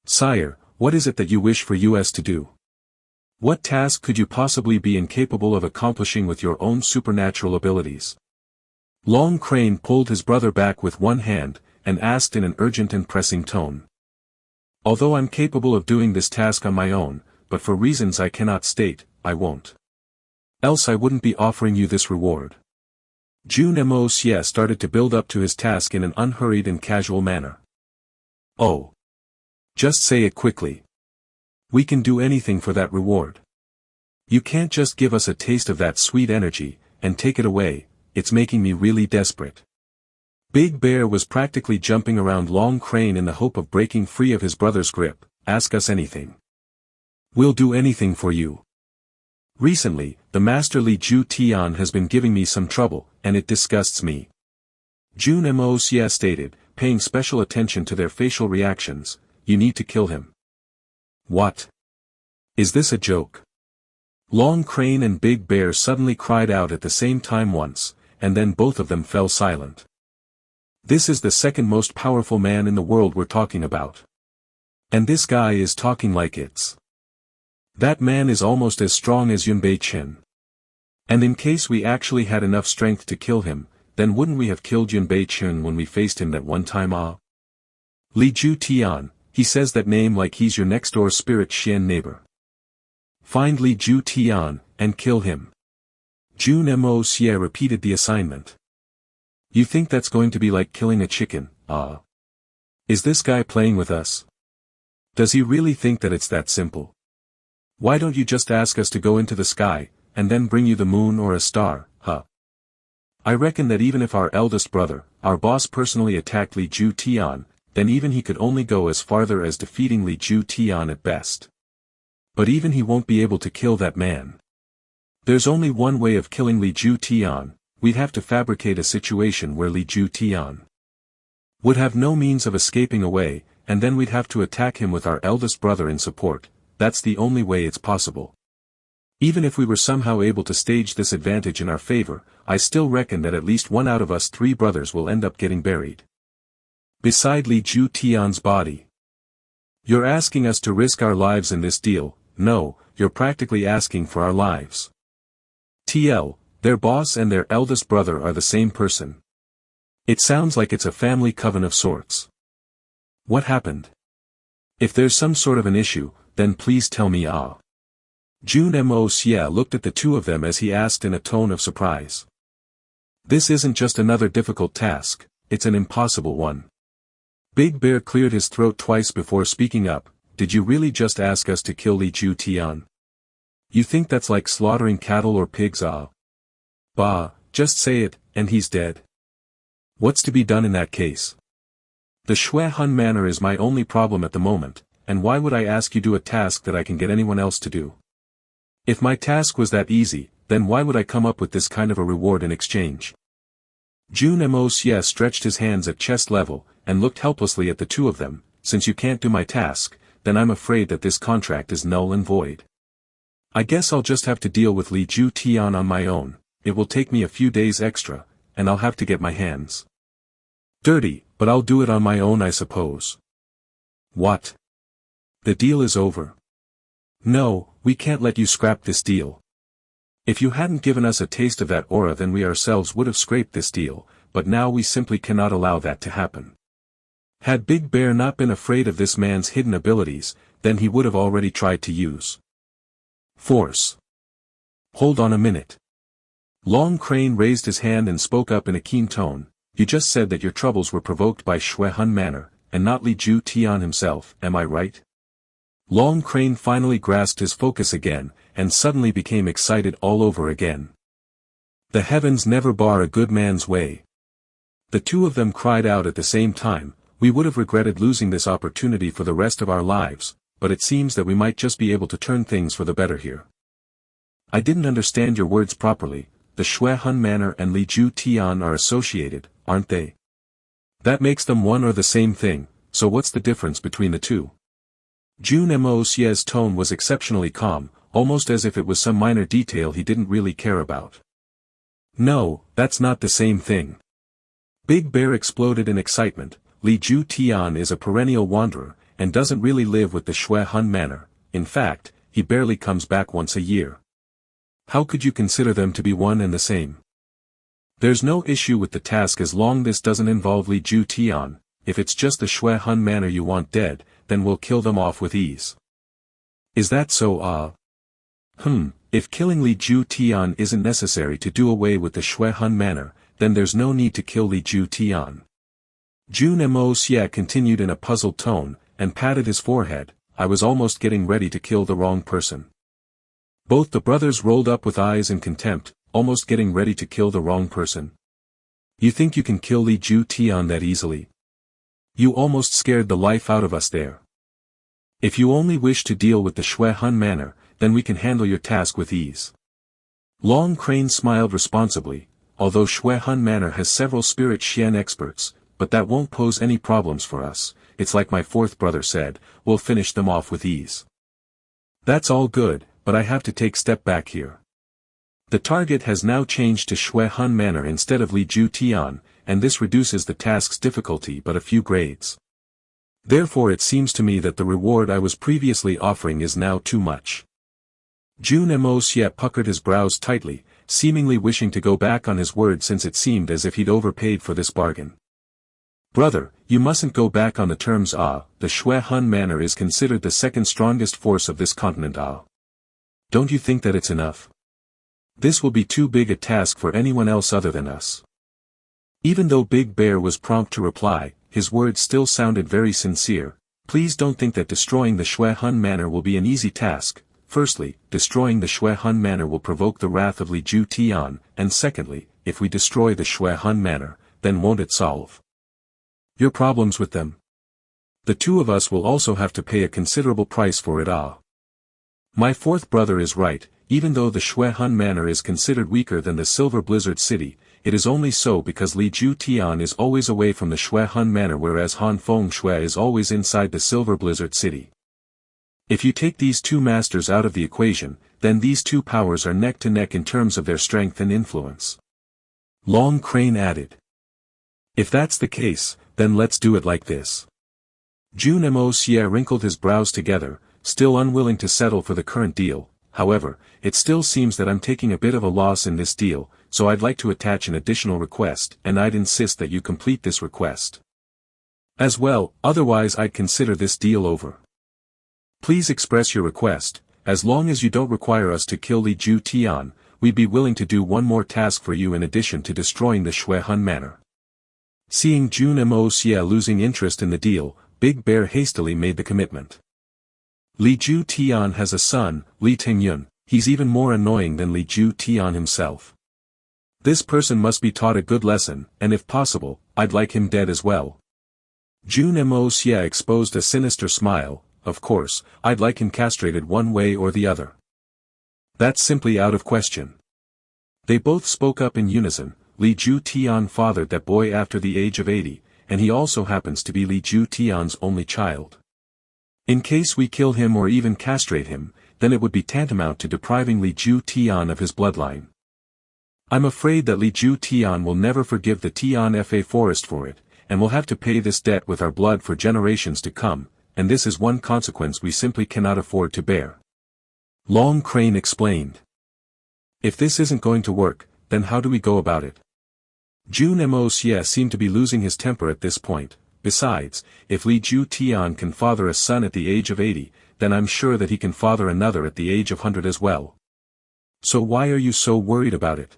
Sire, what is it that you wish for us to do? What task could you possibly be incapable of accomplishing with your own supernatural abilities? Long Crane pulled his brother back with one hand, and asked in an urgent and pressing tone. Although I'm capable of doing this task on my own, but for reasons I cannot state, I won't. Else I wouldn't be offering you this reward. Jun Moxie started to build up to his task in an unhurried and casual manner. Oh. Just say it quickly. We can do anything for that reward. You can't just give us a taste of that sweet energy, and take it away, it's making me really desperate. Big Bear was practically jumping around Long Crane in the hope of breaking free of his brother's grip. Ask us anything. We'll do anything for you. Recently, the Master Li Ju Tian has been giving me some trouble, and it disgusts me. Jun Moxie stated, paying special attention to their facial reactions. You need to kill him. What? Is this a joke? Long Crane and Big Bear suddenly cried out at the same time once, and then both of them fell silent. This is the second most powerful man in the world we're talking about. And this guy is talking like it's. That man is almost as strong as Yun Chen. And in case we actually had enough strength to kill him, then wouldn't we have killed Yun Chen when we faced him that one time? Li Ju Tian, he says that name like he's your next door spirit Xian neighbor. Find Li Ju Tian, and kill him. Jun Moxie repeated the assignment. You think that's going to be like killing a chicken? Is this guy playing with us? Does he really think that it's that simple? Why don't you just ask us to go into the sky, and then bring you the moon or a star, huh? I reckon that even if our eldest brother, our boss personally attacked Li Ju Tian, then even he could only go as farther as defeating Li Ju Tian at best. But even he won't be able to kill that man. There's only one way of killing Li Ju Tian. We'd have to fabricate a situation where Li Ju Tian would have no means of escaping away, and then we'd have to attack him with our eldest brother in support. That's the only way it's possible. Even if we were somehow able to stage this advantage in our favor, I still reckon that at least one out of us three brothers will end up getting buried beside Li Ju Tian's body. You're asking us to risk our lives in this deal. No, you're practically asking for our lives. Their boss and their eldest brother are the same person. It sounds like it's a family coven of sorts. What happened? If there's some sort of an issue, then please tell me. Jun Moxie looked at the two of them as he asked in a tone of surprise. This isn't just another difficult task, it's an impossible one. Big Bear cleared his throat twice before speaking up. Did you really just ask us to kill Li Ju Tian? You think that's like slaughtering cattle or pigs? Bah, just say it, and he's dead. What's to be done in that case? The Shui Hun Manor is my only problem at the moment, and why would I ask you to do a task that I can get anyone else to do? If my task was that easy, then why would I come up with this kind of a reward in exchange? Jun Moxie stretched his hands at chest level, and looked helplessly at the two of them. Since you can't do my task, then I'm afraid that this contract is null and void. I guess I'll just have to deal with Li Ju Tian on my own. It will take me a few days extra, and I'll have to get my hands dirty, but I'll do it on my own, I suppose. What? The deal is over. No, we can't let you scrap this deal. If you hadn't given us a taste of that aura, then we ourselves would have scraped this deal, but now we simply cannot allow that to happen. Had Big Bear not been afraid of this man's hidden abilities, then he would have already tried to use force. Hold on a minute. Long Crane raised his hand and spoke up in a keen tone. You just said that your troubles were provoked by Shui Hun Manor, and not Li Ju Tian himself, am I right? Long Crane finally grasped his focus again, and suddenly became excited all over again. The heavens never bar a good man's way. The two of them cried out at the same time. We would have regretted losing this opportunity for the rest of our lives, but it seems that we might just be able to turn things for the better here. I didn't understand your words properly. The Shui Hun Manor and Li Ju Tian are associated, aren't they? That makes them one or the same thing, so what's the difference between the two? Jun Moxie's tone was exceptionally calm, almost as if it was some minor detail he didn't really care about. No, that's not the same thing. Big Bear exploded in excitement. Li Ju Tian is a perennial wanderer, and doesn't really live with the Shui Hun Manor. In fact, he barely comes back once a year. How could you consider them to be one and the same? There's no issue with the task as long as this doesn't involve Li Ju Tian. If it's just the Shui Hun Manor you want dead, then we'll kill them off with ease. Is that so? If killing Li Ju Tian isn't necessary to do away with the Shui Hun Manor, then there's no need to kill Li Ju Tian. Jun Moxie continued in a puzzled tone, and patted his forehead. I was almost getting ready to kill the wrong person. Both the brothers rolled up with eyes in contempt, almost getting ready to kill the wrong person. You think you can kill Li Ju Tian that easily? You almost scared the life out of us there. If you only wish to deal with the Xue Han manor, then we can handle your task with ease. Long Crane smiled responsibly, although Xue Han manor has several spirit Xian experts, but that won't pose any problems for us. It's like my fourth brother said, we'll finish them off with ease. That's all good, but I have to take step back here. The target has now changed to Xue Han manor instead of Li Ju Tian, and this reduces the task's difficulty but a few grades. Therefore it seems to me that the reward I was previously offering is now too much. Jun Moxie puckered his brows tightly, seemingly wishing to go back on his word since it seemed as if he'd overpaid for this bargain. Brother, you mustn't go back on the terms the Xue Han manor is considered the second strongest force of this continent Don't you think that it's enough? This will be too big a task for anyone else other than us. Even though Big Bear was prompt to reply, his words still sounded very sincere. Please don't think that destroying the Xue Han manor will be an easy task. Firstly, destroying the Xue Han manor will provoke the wrath of Li Ju Tian, and secondly, if we destroy the Xue Han manor, then won't it solve your problems with them? The two of us will also have to pay a considerable price for it My fourth brother is right. Even though the Xue Han manor is considered weaker than the Silver Blizzard City, it is only so because Li Ju Tian is always away from the Xue Han manor whereas Han Feng Xue is always inside the Silver Blizzard City. If you take these two masters out of the equation, then these two powers are neck to neck in terms of their strength and influence. Long Crane added. If that's the case, then let's do it like this. Jun Moxie wrinkled his brows together, still unwilling to settle for the current deal. However, it still seems that I'm taking a bit of a loss in this deal, so I'd like to attach an additional request, and I'd insist that you complete this request as well, otherwise I'd consider this deal over. Please express your request. As long as you don't require us to kill Li Ju Tian, we'd be willing to do one more task for you in addition to destroying the Xue Han manor. Seeing Jun Moxie losing interest in the deal, Big Bear hastily made the commitment. Li Ju Tian has a son, Li Tingyun. He's even more annoying than Li Ju Tian himself. This person must be taught a good lesson, and if possible, I'd like him dead as well. Jun Moxie exposed a sinister smile. Of course, I'd like him castrated one way or the other. That's simply out of question. They both spoke up in unison. Li Ju Tian fathered that boy after the age of 80, and he also happens to be Li Ju Tian's only child. In case we kill him or even castrate him, then it would be tantamount to depriving Li Ju Tian of his bloodline. I'm afraid that Li Ju Tian will never forgive the Tian Fa forest for it, and will have to pay this debt with our blood for generations to come, and this is one consequence we simply cannot afford to bear. Long Crane explained. If this isn't going to work, then how do we go about it? Jun Moxie seemed to be losing his temper at this point. Besides, if Li Ju Tian can father a son at the age of 80, then I'm sure that he can father another at the age of 100 as well. So why are you so worried about it?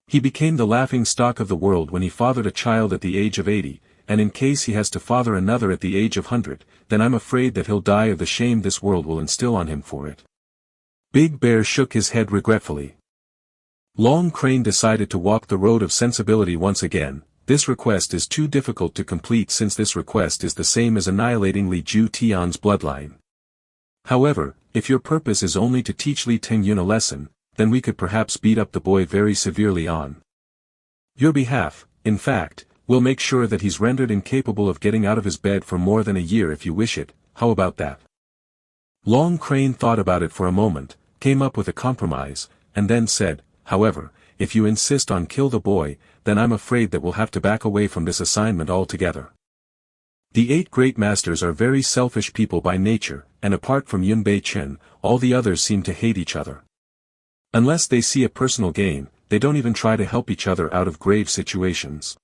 He became the laughing stock of the world when he fathered a child at the age of 80, and in case he has to father another at the age of 100, then I'm afraid that he'll die of the shame this world will instill on him for it. Big Bear shook his head regretfully. Long Crane decided to walk the road of sensibility once again. This request is too difficult to complete since this request is the same as annihilating Li Ju Tian's bloodline. However, if your purpose is only to teach Li Tingyun a lesson, then we could perhaps beat up the boy very severely on your behalf. In fact, we'll make sure that he's rendered incapable of getting out of his bed for more than a year if you wish it. How about that? Long Crane thought about it for a moment, came up with a compromise, and then said, however, if you insist on kill the boy, then I'm afraid that we'll have to back away from this assignment altogether. The 8 great masters are very selfish people by nature, and apart from Yun Bei Chen, all the others seem to hate each other. Unless they see a personal gain, they don't even try to help each other out of grave situations.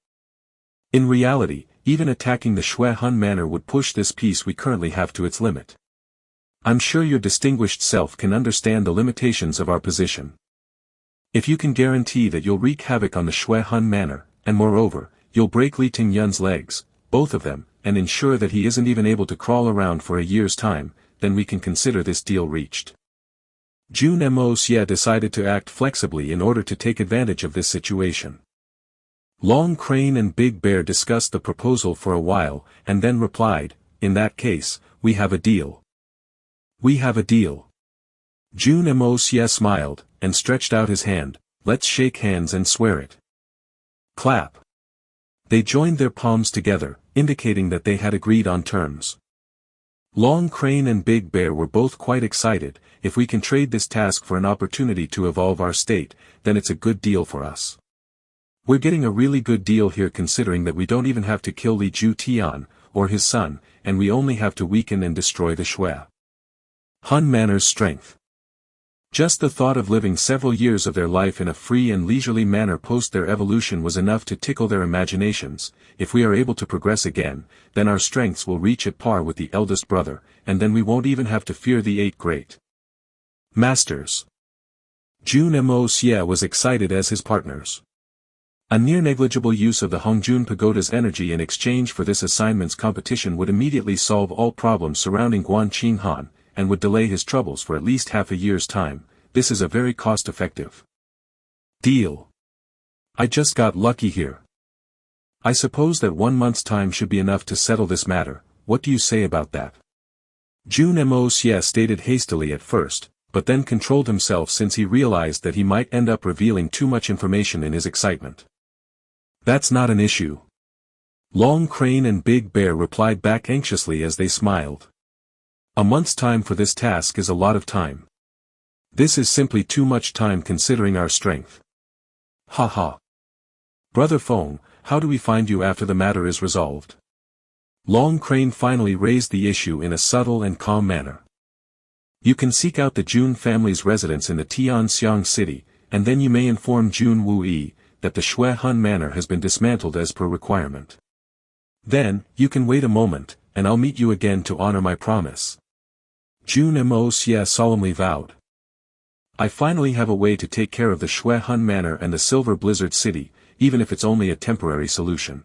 In reality, even attacking the Xue Han manor would push this peace we currently have to its limit. I'm sure your distinguished self can understand the limitations of our position. If you can guarantee that you'll wreak havoc on the Xue Han manor, and moreover, you'll break Li Tingyun's legs, both of them, and ensure that he isn't even able to crawl around for a year's time, then we can consider this deal reached. Jun Moxie decided to act flexibly in order to take advantage of this situation. Long Crane and Big Bear discussed the proposal for a while, and then replied, "In that case, we have a deal." "We have a deal." Jun Moxie smiled, and stretched out his hand. "Let's shake hands and swear it." Clap. They joined their palms together, indicating that they had agreed on terms. Long Crane and Big Bear were both quite excited. "If we can trade this task for an opportunity to evolve our state, then it's a good deal for us. We're getting a really good deal here considering that we don't even have to kill Li Ju Tian, or his son, and we only have to weaken and destroy the Shui Han Manor's strength." Just the thought of living several years of their life in a free and leisurely manner post their evolution was enough to tickle their imaginations. "If we are able to progress again, then our strengths will reach at par with the eldest brother, and then we won't even have to fear the 8 great masters." Jun Moxie was excited as his partners. A near-negligible use of the Hongjun Pagoda's energy in exchange for this assignment's competition would immediately solve all problems surrounding Guanqing Han, and would delay his troubles for at least half a year's time. This is a very cost-effective deal. I just got lucky here. I suppose that 1 month's time should be enough to settle this matter. What do you say about that? Jun Moxie stated hastily at first, but then controlled himself since he realized that he might end up revealing too much information in his excitement. "That's not an issue." Long Crane and Big Bear replied back anxiously as they smiled. "A month's time for this task is a lot of time. This is simply too much time considering our strength." "Ha ha. Brother Feng, how do we find you after the matter is resolved?" Long Crane finally raised the issue in a subtle and calm manner. "You can seek out the Jun family's residence in the Tianxiang city, and then you may inform Jun Wuyi that the Shui Han Manor has been dismantled as per requirement. Then, you can wait a moment, and I'll meet you again to honor my promise." Jun Moxie solemnly vowed. "I finally have a way to take care of the Shui Han Manor and the Silver Blizzard City, even if it's only a temporary solution.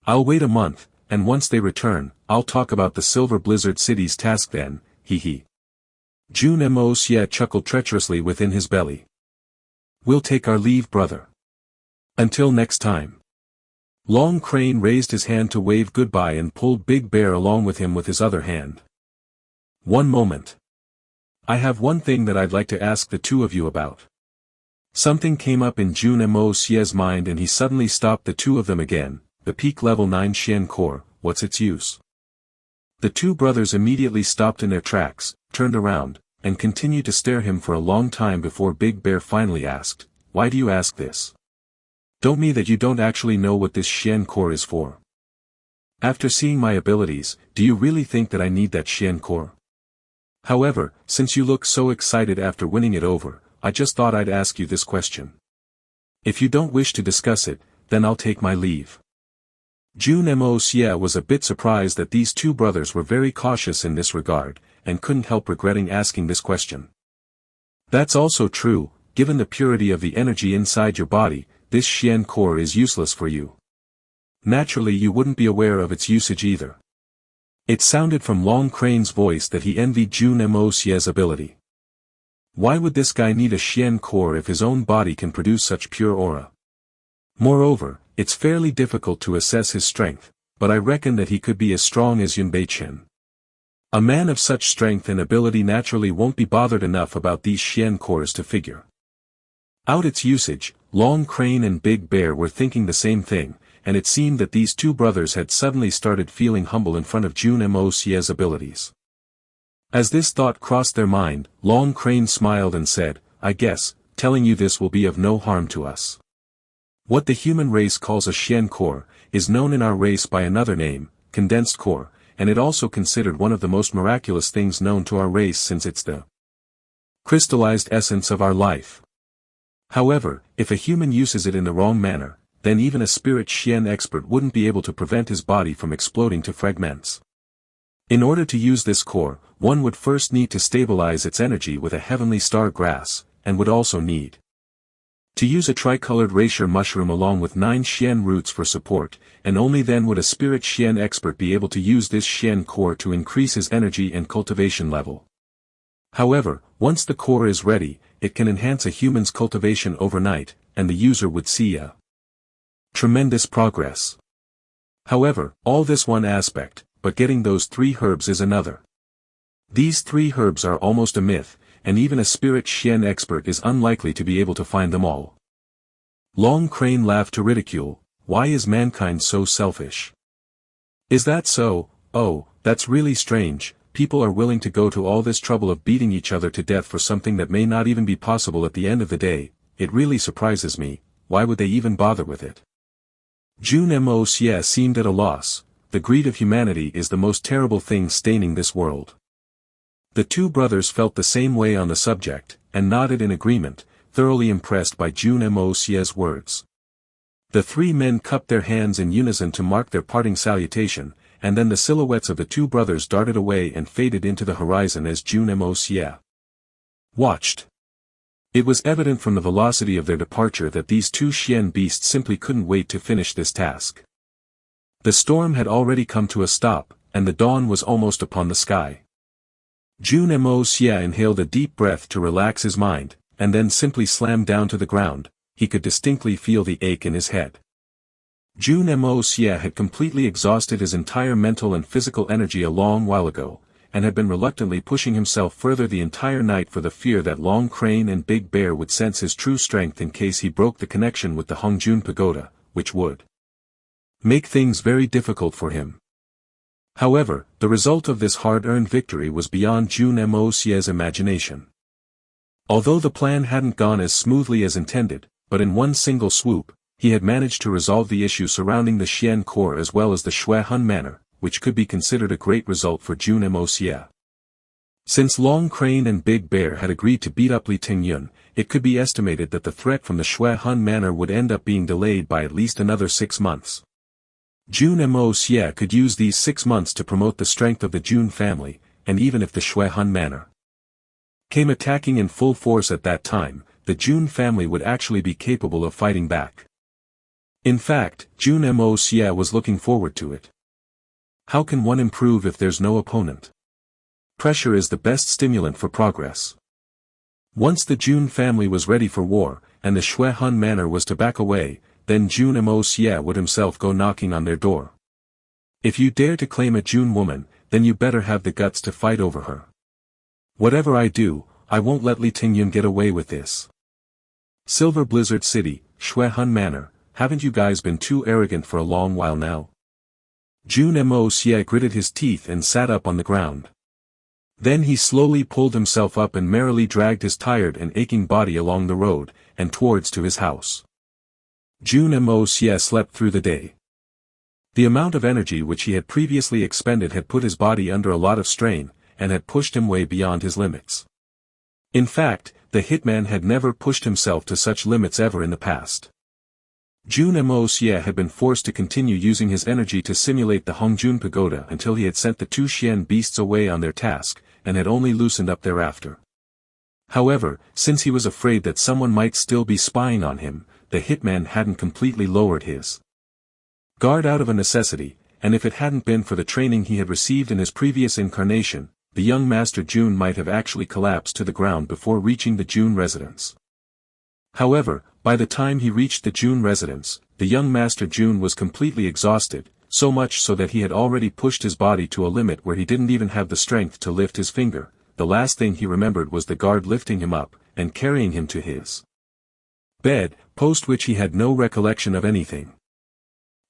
I'll wait a month, and once they return, I'll talk about the Silver Blizzard City's task then, hee. Jun Moxie chuckled treacherously within his belly. "We'll take our leave, brother. Until next time." Long Crane raised his hand to wave goodbye and pulled Big Bear along with him with his other hand. "One moment. I have one thing that I'd like to ask the two of you about." Something came up in Jun Moxie's mind and he suddenly stopped the two of them again. "The peak level 9 Xian core, what's its use?" The two brothers immediately stopped in their tracks, turned around, and continued to stare him for a long time before Big Bear finally asked, "Why do you ask this? Don't mean that you don't actually know what this Xian core is for. After seeing my abilities, do you really think that I need that Xian core? However, since you look so excited after winning it over, I just thought I'd ask you this question. If you don't wish to discuss it, then I'll take my leave." Jun Moxie was a bit surprised that these two brothers were very cautious in this regard, and couldn't help regretting asking this question. "That's also true, given the purity of the energy inside your body, this Xian core is useless for you. Naturally you wouldn't be aware of its usage either." It sounded from Long Crane's voice that he envied Jun Moxie's ability. Why would this guy need a Xian core if his own body can produce such pure aura? Moreover, it's fairly difficult to assess his strength, but I reckon that he could be as strong as Yun Beichen. A man of such strength and ability naturally won't be bothered enough about these Xian cores to figure out its usage. Long Crane and Big Bear were thinking the same thing, and it seemed that these two brothers had suddenly started feeling humble in front of Jun Moxie's abilities. As this thought crossed their mind, Long Crane smiled and said, "I guess, telling you this will be of no harm to us. What the human race calls a Xian core, is known in our race by another name, condensed core, and it also considered one of the most miraculous things known to our race since it's the crystallized essence of our life. However, if a human uses it in the wrong manner, then even a spirit Xian expert wouldn't be able to prevent his body from exploding to fragments. In order to use this core, one would first need to stabilize its energy with a heavenly star grass, and would also need To use a tricolored Reishi mushroom along with 9 Xian roots for support, and only then would a spirit Xian expert be able to use this Xian core to increase his energy and cultivation level. However, once the core is ready, it can enhance a human's cultivation overnight, and the user would see a tremendous progress. However, all this one aspect, but getting those 3 herbs is another. These 3 herbs are almost a myth, and even a spirit Xian expert is unlikely to be able to find them all. Long Crane laughed to ridicule, why is mankind so selfish? Is that so? Oh, that's really strange, people are willing to go to all this trouble of beating each other to death for something that may not even be possible at the end of the day, it really surprises me, why would they even bother with it? Jun Moxie seemed at a loss, the greed of humanity is the most terrible thing staining this world. The 2 brothers felt the same way on the subject, and nodded in agreement, thoroughly impressed by Jun Moxie's words. The 3 men cupped their hands in unison to mark their parting salutation, and then the silhouettes of the 2 brothers darted away and faded into the horizon as Jun Moxie watched. It was evident from the velocity of their departure that these 2 Xian beasts simply couldn't wait to finish this task. The storm had already come to a stop, and the dawn was almost upon the sky. Jun Moxie inhaled a deep breath to relax his mind, and then simply slammed down to the ground, he could distinctly feel the ache in his head. Jun Moxie had completely exhausted his entire mental and physical energy a long while ago, and had been reluctantly pushing himself further the entire night for the fear that Long Crane and Big Bear would sense his true strength in case he broke the connection with the Hongjun Pagoda, which would make things very difficult for him. However, the result of this hard-earned victory was beyond Jun Moxie's imagination. Although the plan hadn't gone as smoothly as intended, but in one single swoop, he had managed to resolve the issue surrounding the Xian core as well as the Shui Hun Manor, which could be considered a great result for Jun Moxie. Since Long Crane and Big Bear had agreed to beat up Li Tingyun, it could be estimated that the threat from the Shui Hun Manor would end up being delayed by at least another 6 months. Jun Moxie could use these 6 months to promote the strength of the Jun family, and even if the Shui Hun Manor came attacking in full force at that time, the Jun family would actually be capable of fighting back. In fact, Jun Moxie was looking forward to it. How can one improve if there's no opponent? Pressure is the best stimulant for progress. Once the Jun family was ready for war, and the Shui Hun Manor was to back away, then Jun Moxie would himself go knocking on their door. If you dare to claim a Jun woman, then you better have the guts to fight over her. Whatever I do, I won't let Li Tingyun get away with this. Silver Blizzard City, Shui Hun Manor, haven't you guys been too arrogant for a long while now? Jun Moxie gritted his teeth and sat up on the ground. Then he slowly pulled himself up and merrily dragged his tired and aching body along the road, and towards to his house. Jun Moxie slept through the day. The amount of energy which he had previously expended had put his body under a lot of strain, and had pushed him way beyond his limits. In fact, the hitman had never pushed himself to such limits ever in the past. Jun Moxie had been forced to continue using his energy to simulate the Hongjun Pagoda until he had sent the 2 Xian beasts away on their task, and had only loosened up thereafter. However, since he was afraid that someone might still be spying on him, the hitman hadn't completely lowered his guard out of a necessity, and if it hadn't been for the training he had received in his previous incarnation, the young Master Jun might have actually collapsed to the ground before reaching the Jun residence. However, by the time he reached the Jun residence, the young Master Jun was completely exhausted, so much so that he had already pushed his body to a limit where he didn't even have the strength to lift his finger. The last thing he remembered was the guard lifting him up, and carrying him to his bed, post which he had no recollection of anything.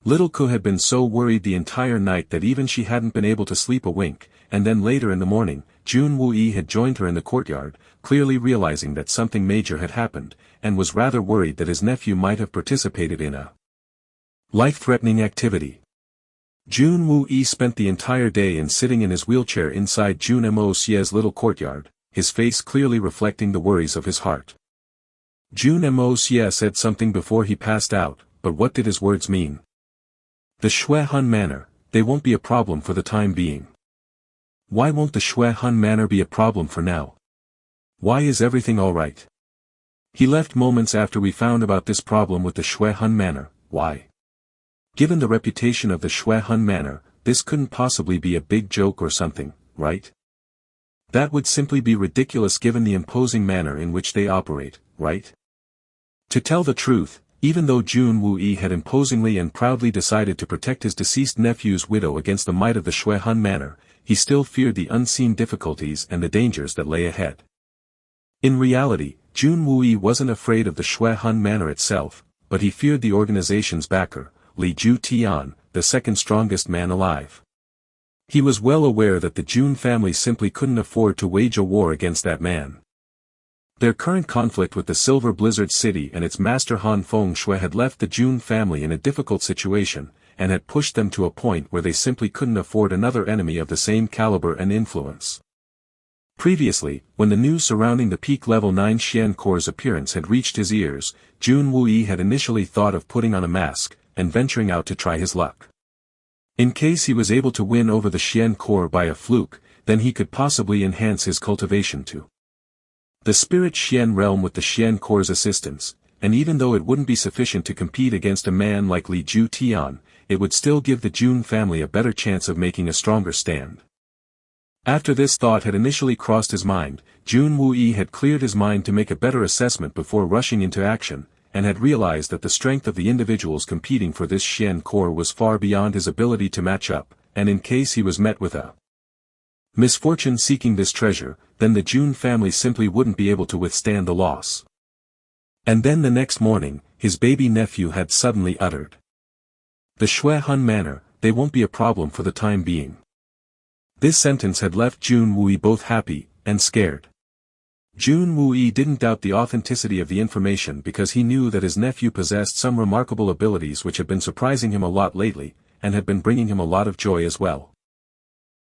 Little Ko had been so worried the entire night that even she hadn't been able to sleep a wink, and then later in the morning, Jun Woo-yi had joined her in the courtyard, clearly realizing that something major had happened, and was rather worried that his nephew might have participated in a life-threatening activity. Jun Woo-yi spent the entire day sitting in his wheelchair inside Jun Moxie's little courtyard, his face clearly reflecting the worries of his heart. Jun Moxie said something before he passed out, but what did his words mean? The Shui Hun Manor, they won't be a problem for the time being. Why won't the Shui Hun Manor be a problem for now? Why is everything alright? He left moments after we found about this problem with the Shui Hun Manor. Why? Given the reputation of the Shui Hun Manor, this couldn't possibly be a big joke or something, right? That would simply be ridiculous given the imposing manner in which they operate, right? To tell the truth, even though Jun Wue had imposingly and proudly decided to protect his deceased nephew's widow against the might of the Shui Hun Manor, he still feared the unseen difficulties and the dangers that lay ahead. In reality, Jun Wue wasn't afraid of the Shui Hun Manor itself, but he feared the organization's backer, Li Ju Tian, the second strongest man alive. He was well aware that the Jun family simply couldn't afford to wage a war against that man. Their current conflict with the Silver Blizzard City and its master Han Feng Shui had left the Jun family in a difficult situation, and had pushed them to a point where they simply couldn't afford another enemy of the same caliber and influence. Previously, when the news surrounding the peak level 9 Xian Core's appearance had reached his ears, Jun Wue had initially thought of putting on a mask, and venturing out to try his luck. In case he was able to win over the Xian Core by a fluke, then he could possibly enhance his cultivation to the Spirit Xian realm with the Xian Core's assistance, and even though it wouldn't be sufficient to compete against a man like Li Ju Tian, it would still give the Jun family a better chance of making a stronger stand. After this thought had initially crossed his mind, Jun Wue had cleared his mind to make a better assessment before rushing into action, and had realized that the strength of the individuals competing for this Xian Core was far beyond his ability to match up, and in case he was met with a misfortune seeking this treasure, then the Jun family simply wouldn't be able to withstand the loss. And then the next morning, his baby nephew had suddenly uttered, "The Shui Hun Manor, they won't be a problem for the time being." This sentence had left Jun Wue both happy and scared. Jun Wue didn't doubt the authenticity of the information because he knew that his nephew possessed some remarkable abilities which had been surprising him a lot lately, and had been bringing him a lot of joy as well.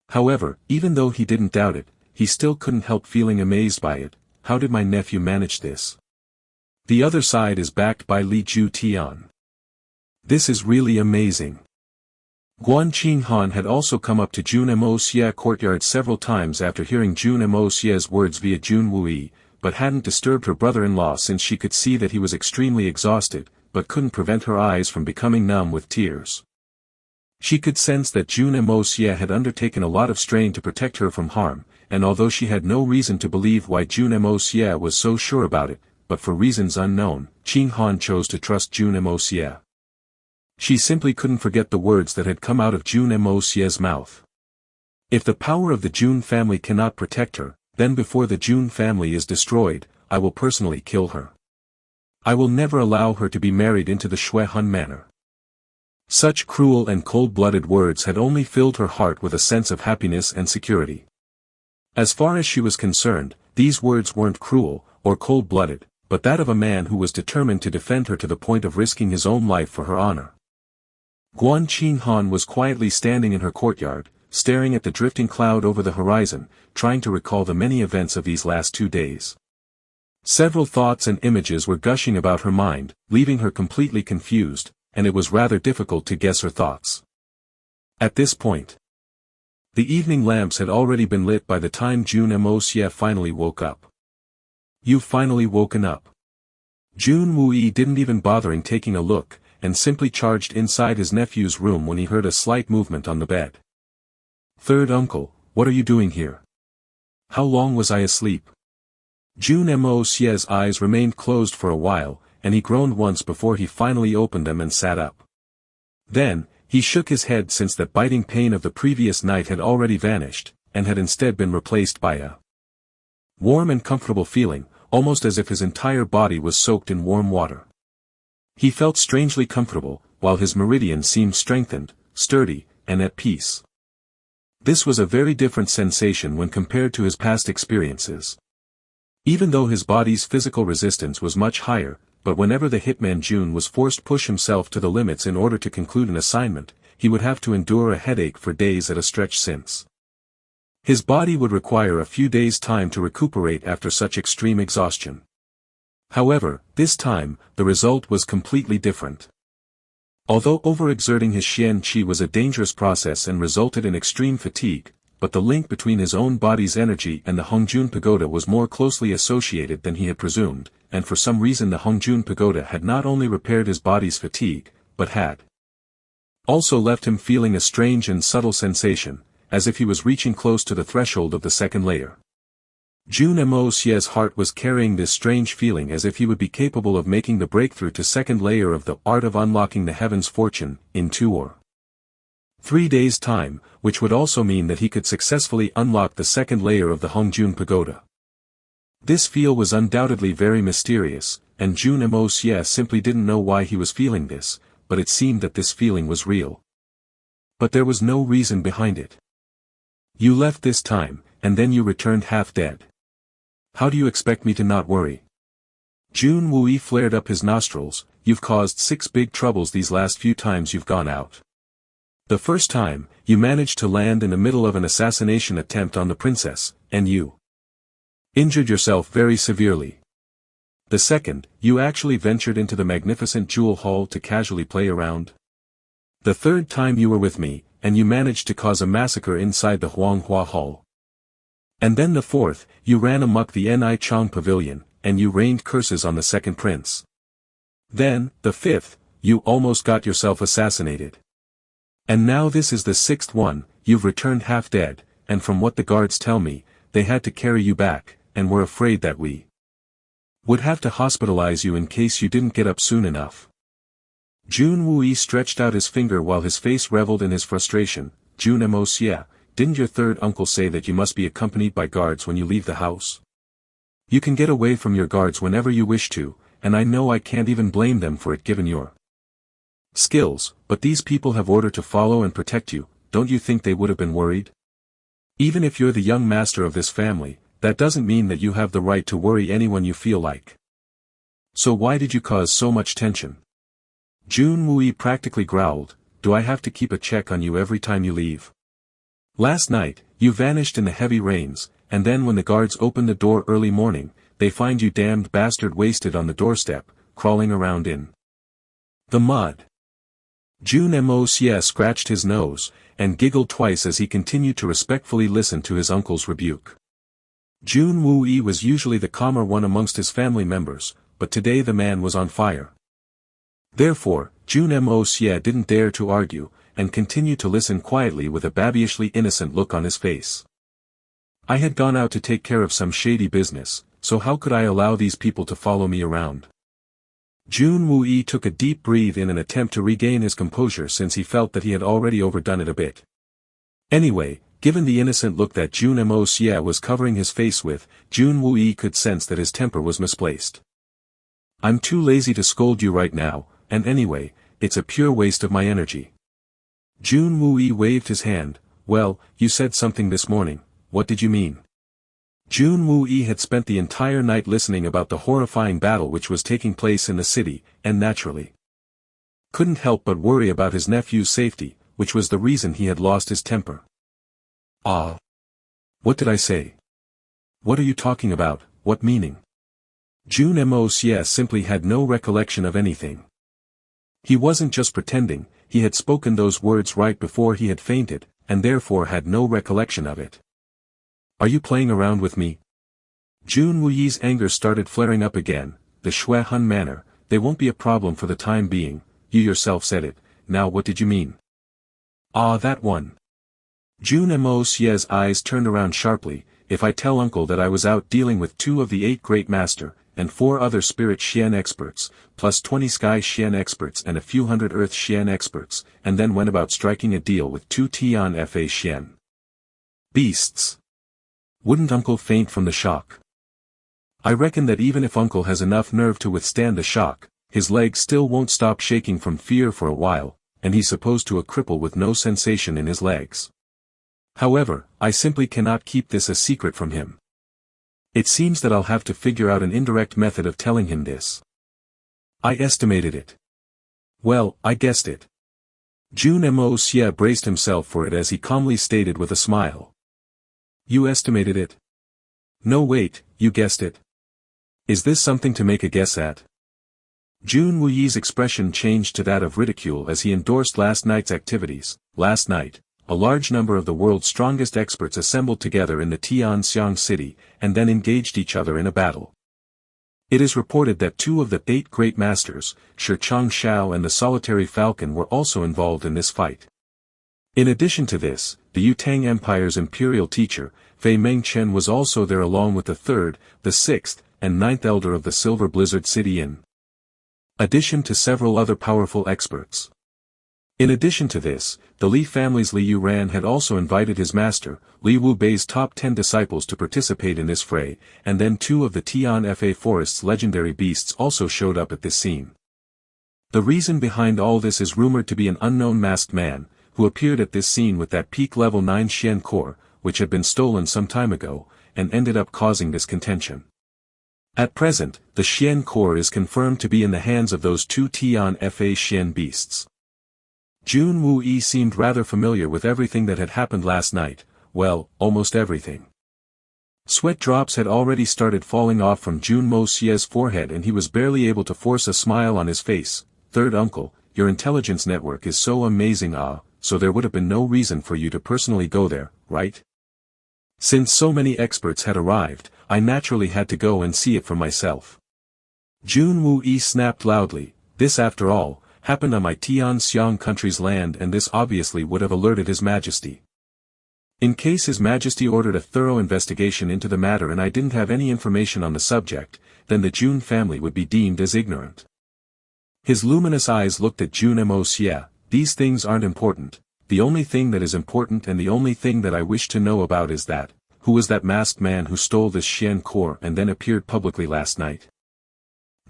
However, even though he didn't doubt it, he still couldn't help feeling amazed by it. How did my nephew manage this? The other side is backed by Li Ju Tian. This is really amazing. Guan Qinghan had also come up to Jun Moxie courtyard several times after hearing Jun Moxie's words via Jun Wue, but hadn't disturbed her brother-in-law since she could see that he was extremely exhausted, but couldn't prevent her eyes from becoming numb with tears. She could sense that Jun Moxie had undertaken a lot of strain to protect her from harm, and although she had no reason to believe why Jun Moxie was so sure about it, but for reasons unknown, Qinghan chose to trust Jun Moxie. She simply couldn't forget the words that had come out of Jun Moxie's mouth. If the power of the Jun family cannot protect her, then before the Jun family is destroyed, I will personally kill her. I will never allow her to be married into the Shui Hun Manor. Such cruel and cold-blooded words had only filled her heart with a sense of happiness and security. As far as she was concerned, these words weren't cruel, or cold-blooded, but that of a man who was determined to defend her to the point of risking his own life for her honor. Guan Qinghan was quietly standing in her courtyard, staring at the drifting cloud over the horizon, trying to recall the many events of these last 2 days. Several thoughts and images were gushing about her mind, leaving her completely confused, and it was rather difficult to guess her thoughts. At this point, the evening lamps had already been lit by the time Jun Moxie finally woke up. "You've finally woken up." Jun Wue didn't even bother taking a look, and simply charged inside his nephew's room when he heard a slight movement on the bed. "Third uncle, what are you doing here? How long was I asleep?" Jun Moxie's eyes remained closed for a while, and he groaned once before he finally opened them and sat up. Then, he shook his head since that biting pain of the previous night had already vanished, and had instead been replaced by a warm and comfortable feeling, almost as if his entire body was soaked in warm water. He felt strangely comfortable, while his meridian seemed strengthened, sturdy, and at peace. This was a very different sensation when compared to his past experiences. Even though his body's physical resistance was much higher, but whenever the hitman Jun was forced to push himself to the limits in order to conclude an assignment, he would have to endure a headache for days at a stretch since his body would require a few days' time to recuperate after such extreme exhaustion. However, this time, the result was completely different. Although overexerting his Xian Qi was a dangerous process and resulted in extreme fatigue, but the link between his own body's energy and the Hongjun Pagoda was more closely associated than he had presumed, and for some reason the Hongjun Pagoda had not only repaired his body's fatigue, but had also left him feeling a strange and subtle sensation, as if he was reaching close to the threshold of the second layer. Jun Moxie's heart was carrying this strange feeling as if he would be capable of making the breakthrough to second layer of the art of unlocking the heaven's fortune, in 2 or 3 days' time, which would also mean that he could successfully unlock the second layer of the Hongjun Pagoda. This feel was undoubtedly very mysterious, and Jun Moxie simply didn't know why he was feeling this, but it seemed that this feeling was real. But there was no reason behind it. You left this time, and then you returned half dead. How do you expect me to not worry? Jun Wui flared up his nostrils. You've caused 6 big troubles these last few times you've gone out. The first time, you managed to land in the middle of an assassination attempt on the princess, and you injured yourself very severely. The second, you actually ventured into the magnificent jewel hall to casually play around. The third time you were with me, and you managed to cause a massacre inside the Huanghua Hall. And then the fourth, you ran amok the Ni Chang Pavilion, and you rained curses on the second prince. Then, the fifth, you almost got yourself assassinated. And now this is the 6th one, you've returned half dead, and from what the guards tell me, they had to carry you back, and were afraid that we would have to hospitalize you in case you didn't get up soon enough. Jun Wui stretched out his finger while his face reveled in his frustration. Jun Moxie, didn't your third uncle say that you must be accompanied by guards when you leave the house? You can get away from your guards whenever you wish to, and I know I can't even blame them for it given your skills, but these people have ordered to follow and protect you. Don't you think they would have been worried? Even if you're the young master of this family, that doesn't mean that you have the right to worry anyone you feel like. So why did you cause so much tension? Jun Wui practically growled, do I have to keep a check on you every time you leave? Last night, you vanished in the heavy rains, and then when the guards open the door early morning, they find you damned bastard wasted on the doorstep, crawling around in the mud. Jun Moxie scratched his nose, and giggled twice as he continued to respectfully listen to his uncle's rebuke. Jun Wui was usually the calmer one amongst his family members, but today the man was on fire. Therefore, Jun Moxie didn't dare to argue, and continued to listen quietly with a babyishly innocent look on his face. I had gone out to take care of some shady business, so how could I allow these people to follow me around? Jun Wui took a deep breath in an attempt to regain his composure since he felt that he had already overdone it a bit. Anyway, given the innocent look that Jun Moxie was covering his face with, Jun Wui could sense that his temper was misplaced. I'm too lazy to scold you right now, and anyway, it's a pure waste of my energy. Jun Wui waved his hand. Well, you said something this morning, what did you mean? Jun Wui had spent the entire night listening about the horrifying battle which was taking place in the city, and naturally couldn't help but worry about his nephew's safety, which was the reason he had lost his temper. Ah! What did I say? What are you talking about, what meaning? Jun Moxie simply had no recollection of anything. He wasn't just pretending, he had spoken those words right before he had fainted, and therefore had no recollection of it. Are you playing around with me? Jun Wuyi's anger started flaring up again. The Shui Hun manner, they won't be a problem for the time being, you yourself said it, now what did you mean? Ah, that one. Jun Moxie's eyes turned around sharply. If I tell uncle that I was out dealing with 2 of the 8 great master, and 4 other spirit Xian experts, plus 20 sky Xian experts and a few hundred earth Xian experts, and then went about striking a deal with 2 Tian Fa Xian beasts. Wouldn't uncle faint from the shock? I reckon that even if uncle has enough nerve to withstand the shock, his legs still won't stop shaking from fear for a while, and he's supposed to a cripple with no sensation in his legs. However, I simply cannot keep this a secret from him. It seems that I'll have to figure out an indirect method of telling him this. I estimated it. Well, I guessed it. Jun Moxie braced himself for it as he calmly stated with a smile. You estimated it? No wait, you guessed it. Is this something to make a guess at? Jun Wuyi's expression changed to that of ridicule as he endorsed last night's activities. Last night, a large number of the world's strongest experts assembled together in the Tianxiang city, and then engaged each other in a battle. It is reported that 2 of the 8 great masters, Shi Changshao and the solitary falcon, were also involved in this fight. In addition to this, the Yutang Empire's imperial teacher, Fei Mengchen, was also there, along with the 3rd, the 6th, and 9th elder of the Silver Blizzard City, in addition to several other powerful experts. In addition to this, the Li family's Li Yuran had also invited his master, Li Wu Bei's top 10 disciples to participate in this fray, and then 2 of the Tian Fa Forest's legendary beasts also showed up at this scene. The reason behind all this is rumored to be an unknown masked man, who appeared at this scene with that peak level 9 Xian core, which had been stolen some time ago, and ended up causing this contention. At present, the Xian core is confirmed to be in the hands of those 2 Tian Fa Xian beasts. Jun Moxie seemed rather familiar with everything that had happened last night, well, almost everything. Sweat drops had already started falling off from Jun Moxie's forehead, and he was barely able to force a smile on his face. "Third uncle, your intelligence network is so amazing, so there would have been no reason for you to personally go there, right? Since so many experts had arrived, I naturally had to go and see it for myself." Jun Moxie snapped loudly. This, after all, happened on my Tianxiang country's land, and this obviously would have alerted His Majesty. In case His Majesty ordered a thorough investigation into the matter and I didn't have any information on the subject, then the Jun family would be deemed as ignorant. His luminous eyes looked at Jun Moxie. "These things aren't important. The only thing that is important, and the only thing that I wish to know about, is that, who was that masked man who stole this Xian core and then appeared publicly last night?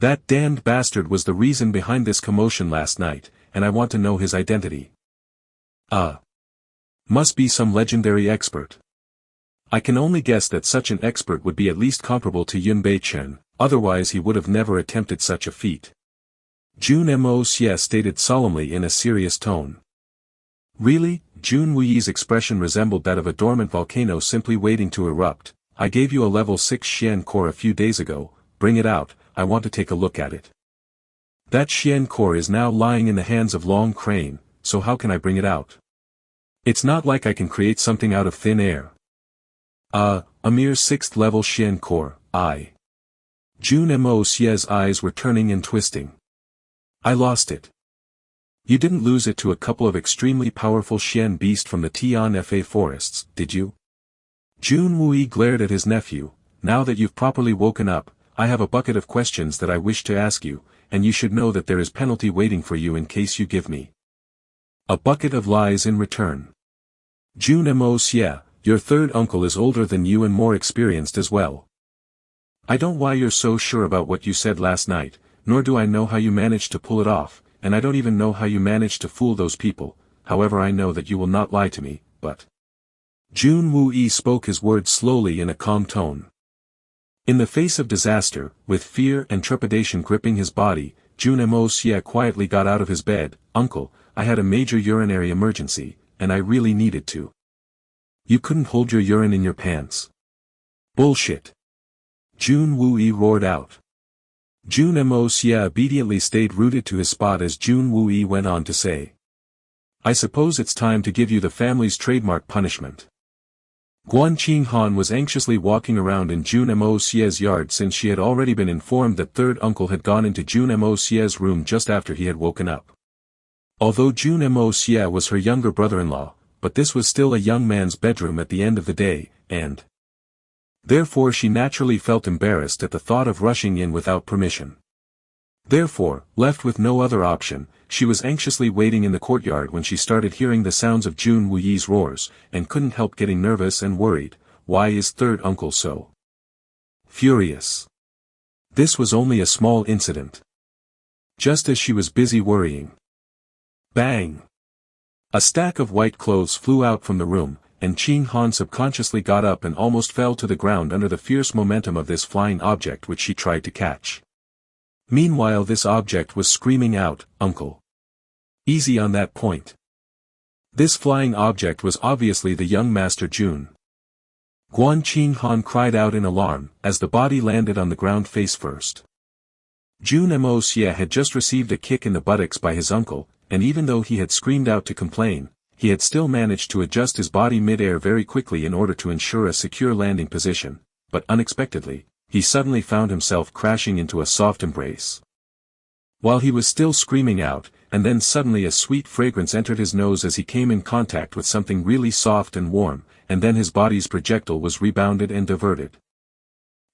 That damned bastard was the reason behind this commotion last night, and I want to know his identity." Must be some legendary expert. I can only guess that such an expert would be at least comparable to Yun Beichen, otherwise he would have never attempted such a feat. Jun Moxie stated solemnly in a serious tone. "Really?" Jun Wuyi's expression resembled that of a dormant volcano simply waiting to erupt. "I gave you a level 6 Xian core a few days ago, bring it out, I want to take a look at it." "That Xian core is now lying in the hands of Long Crane, so how can I bring it out? It's not like I can create something out of thin air." A mere 6th level Xian core, Jun Moxie's eyes were turning and twisting. "I lost it." "You didn't lose it to a couple of extremely powerful Xian beasts from the Tian Fa forests, did you?" Jun Moxie glared at his nephew. "Now that you've properly woken up, I have a bucket of questions that I wish to ask you, and you should know that there is penalty waiting for you in case you give me a bucket of lies in return." "Jun Moxie, your 3rd uncle is older than you and more experienced as well. I don't know why you're so sure about what you said last night, nor do I know how you managed to pull it off, and I don't even know how you managed to fool those people. However, I know that you will not lie to me, but..." Jun Moxie spoke his words slowly in a calm tone. In the face of disaster, with fear and trepidation gripping his body, Jun Moxie quietly got out of his bed. "Uncle, I had a major urinary emergency, and I really needed to." "You couldn't hold your urine in your pants." "Bullshit!" Jun Moxie roared out. Jun Moxie obediently stayed rooted to his spot as Jun Moxie went on to say, "I suppose it's time to give you the family's trademark punishment." Guan Qinghan was anxiously walking around in Jun Moxie's yard since she had already been informed that 3rd uncle had gone into Jun Moxie's room just after he had woken up. Although Jun Moxie was her younger brother-in-law, but this was still a young man's bedroom at the end of the day, and therefore she naturally felt embarrassed at the thought of rushing in without permission. Therefore, left with no other option, she was anxiously waiting in the courtyard when she started hearing the sounds of Jun Wuyi's roars, and couldn't help getting nervous and worried. Why is 3rd uncle so furious? This was only a small incident. Just as she was busy worrying, bang! A stack of white clothes flew out from the room, and Qinghan subconsciously got up and almost fell to the ground under the fierce momentum of this flying object which she tried to catch. Meanwhile, this object was screaming out, "Uncle! Easy on that point." This flying object was obviously the young Master Jun. Guan Qinghan cried out in alarm, as the body landed on the ground face first. Jun Moxie had just received a kick in the buttocks by his uncle, and even though he had screamed out to complain, he had still managed to adjust his body mid-air very quickly in order to ensure a secure landing position, but unexpectedly, he suddenly found himself crashing into a soft embrace. While he was still screaming out, and then suddenly a sweet fragrance entered his nose as he came in contact with something really soft and warm, and then his body's projectile was rebounded and diverted.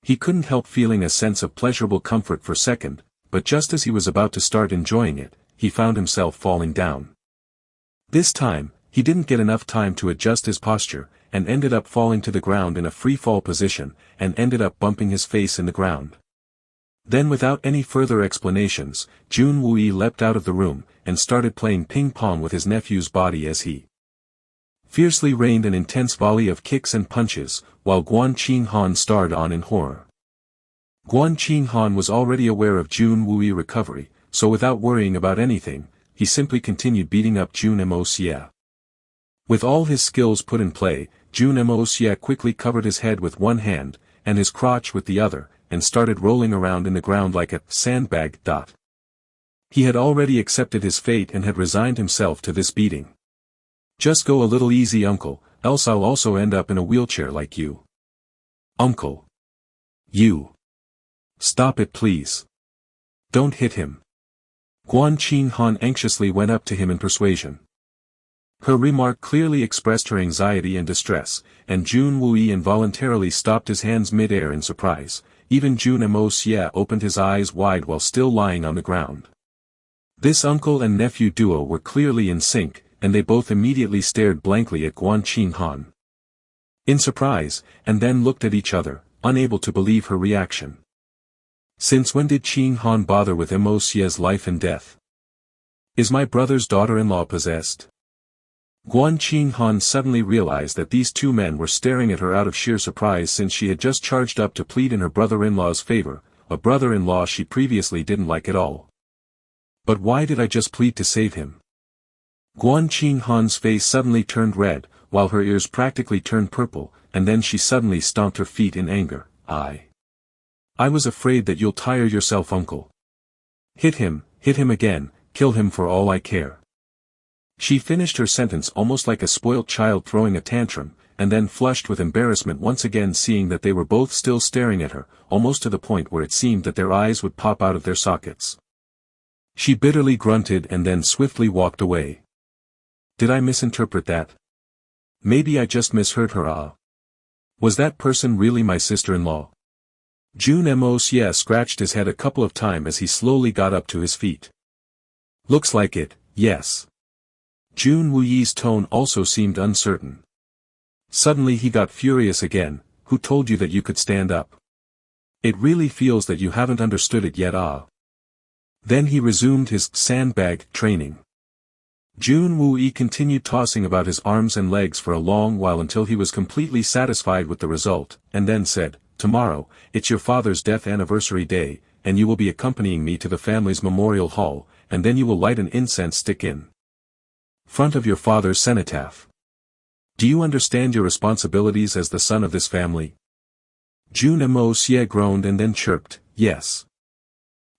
He couldn't help feeling a sense of pleasurable comfort for a second, but just as he was about to start enjoying it, he found himself falling down. This time, he didn't get enough time to adjust his posture, and ended up falling to the ground in a free-fall position, and ended up bumping his face in the ground. Then without any further explanations, Jun Wui leapt out of the room, and started playing ping-pong with his nephew's body as he fiercely rained an intense volley of kicks and punches, while Guan Qinghan stared on in horror. Guan Qinghan was already aware of Jun Wui's recovery, so without worrying about anything, he simply continued beating up Jun Moxie. With all his skills put in play, Jun Moxie quickly covered his head with one hand, and his crotch with the other, and started rolling around in the ground like a sandbag. He had already accepted his fate and had resigned himself to this beating. Just go a little easy, uncle, else I'll also end up in a wheelchair like you. Uncle. You. Stop it, please. Don't hit him. Guan Qinghan anxiously went up to him in persuasion. Her remark clearly expressed her anxiety and distress, and Jun Wui involuntarily stopped his hands mid-air in surprise. Even Jun Moxie opened his eyes wide while still lying on the ground. This uncle and nephew duo were clearly in sync, and they both immediately stared blankly at Guan Qinghan in surprise, and then looked at each other, unable to believe her reaction. Since when did Qinghan bother with Moxie's life and death? Is my brother's daughter-in-law possessed? Guan Qinghan suddenly realized that these two men were staring at her out of sheer surprise since she had just charged up to plead in her brother-in-law's favor, a brother-in-law she previously didn't like at all. But why did I just plead to save him? Guan Qinghan's face suddenly turned red, while her ears practically turned purple, and then she suddenly stomped her feet in anger. I was afraid that you'll tire yourself, uncle. Hit him again, kill him for all I care. She finished her sentence almost like a spoilt child throwing a tantrum, and then flushed with embarrassment once again seeing that they were both still staring at her, almost to the point where it seemed that their eyes would pop out of their sockets. She bitterly grunted and then swiftly walked away. Did I misinterpret that? Maybe I just misheard her. Was that person really my sister-in-law? Jun Moxie scratched his head a couple of times as he slowly got up to his feet. Looks like it, yes. Jun Wui's tone also seemed uncertain. Suddenly he got furious again. Who told you that you could stand up? It really feels that you haven't understood it yet. Then he resumed his sandbag training. Jun Wui continued tossing about his arms and legs for a long while until he was completely satisfied with the result, and then said, Tomorrow, it's your father's death anniversary day, and you will be accompanying me to the family's memorial hall, and then you will light an incense stick in front of your father's cenotaph. Do you understand your responsibilities as the son of this family? Jun Moxie groaned and then chirped, yes.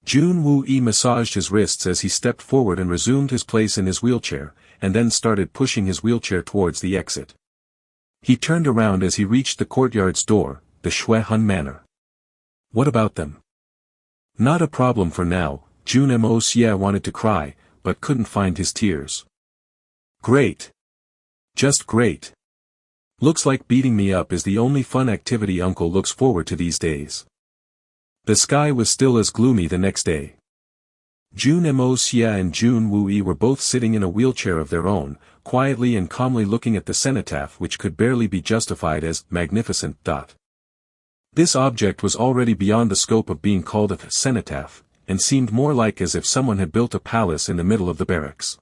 Jun Wui massaged his wrists as he stepped forward and resumed his place in his wheelchair, and then started pushing his wheelchair towards the exit. He turned around as he reached the courtyard's door, the Shuehun Manor. What about them? Not a problem for now. Jun Moxie wanted to cry, but couldn't find his tears. Great. Just great. Looks like beating me up is the only fun activity uncle looks forward to these days. The sky was still as gloomy the next day. Jun Moxie and Jun Wui were both sitting in a wheelchair of their own, quietly and calmly looking at the cenotaph which could barely be justified as magnificent. This object was already beyond the scope of being called a cenotaph, and seemed more like as if someone had built a palace in the middle of the barracks.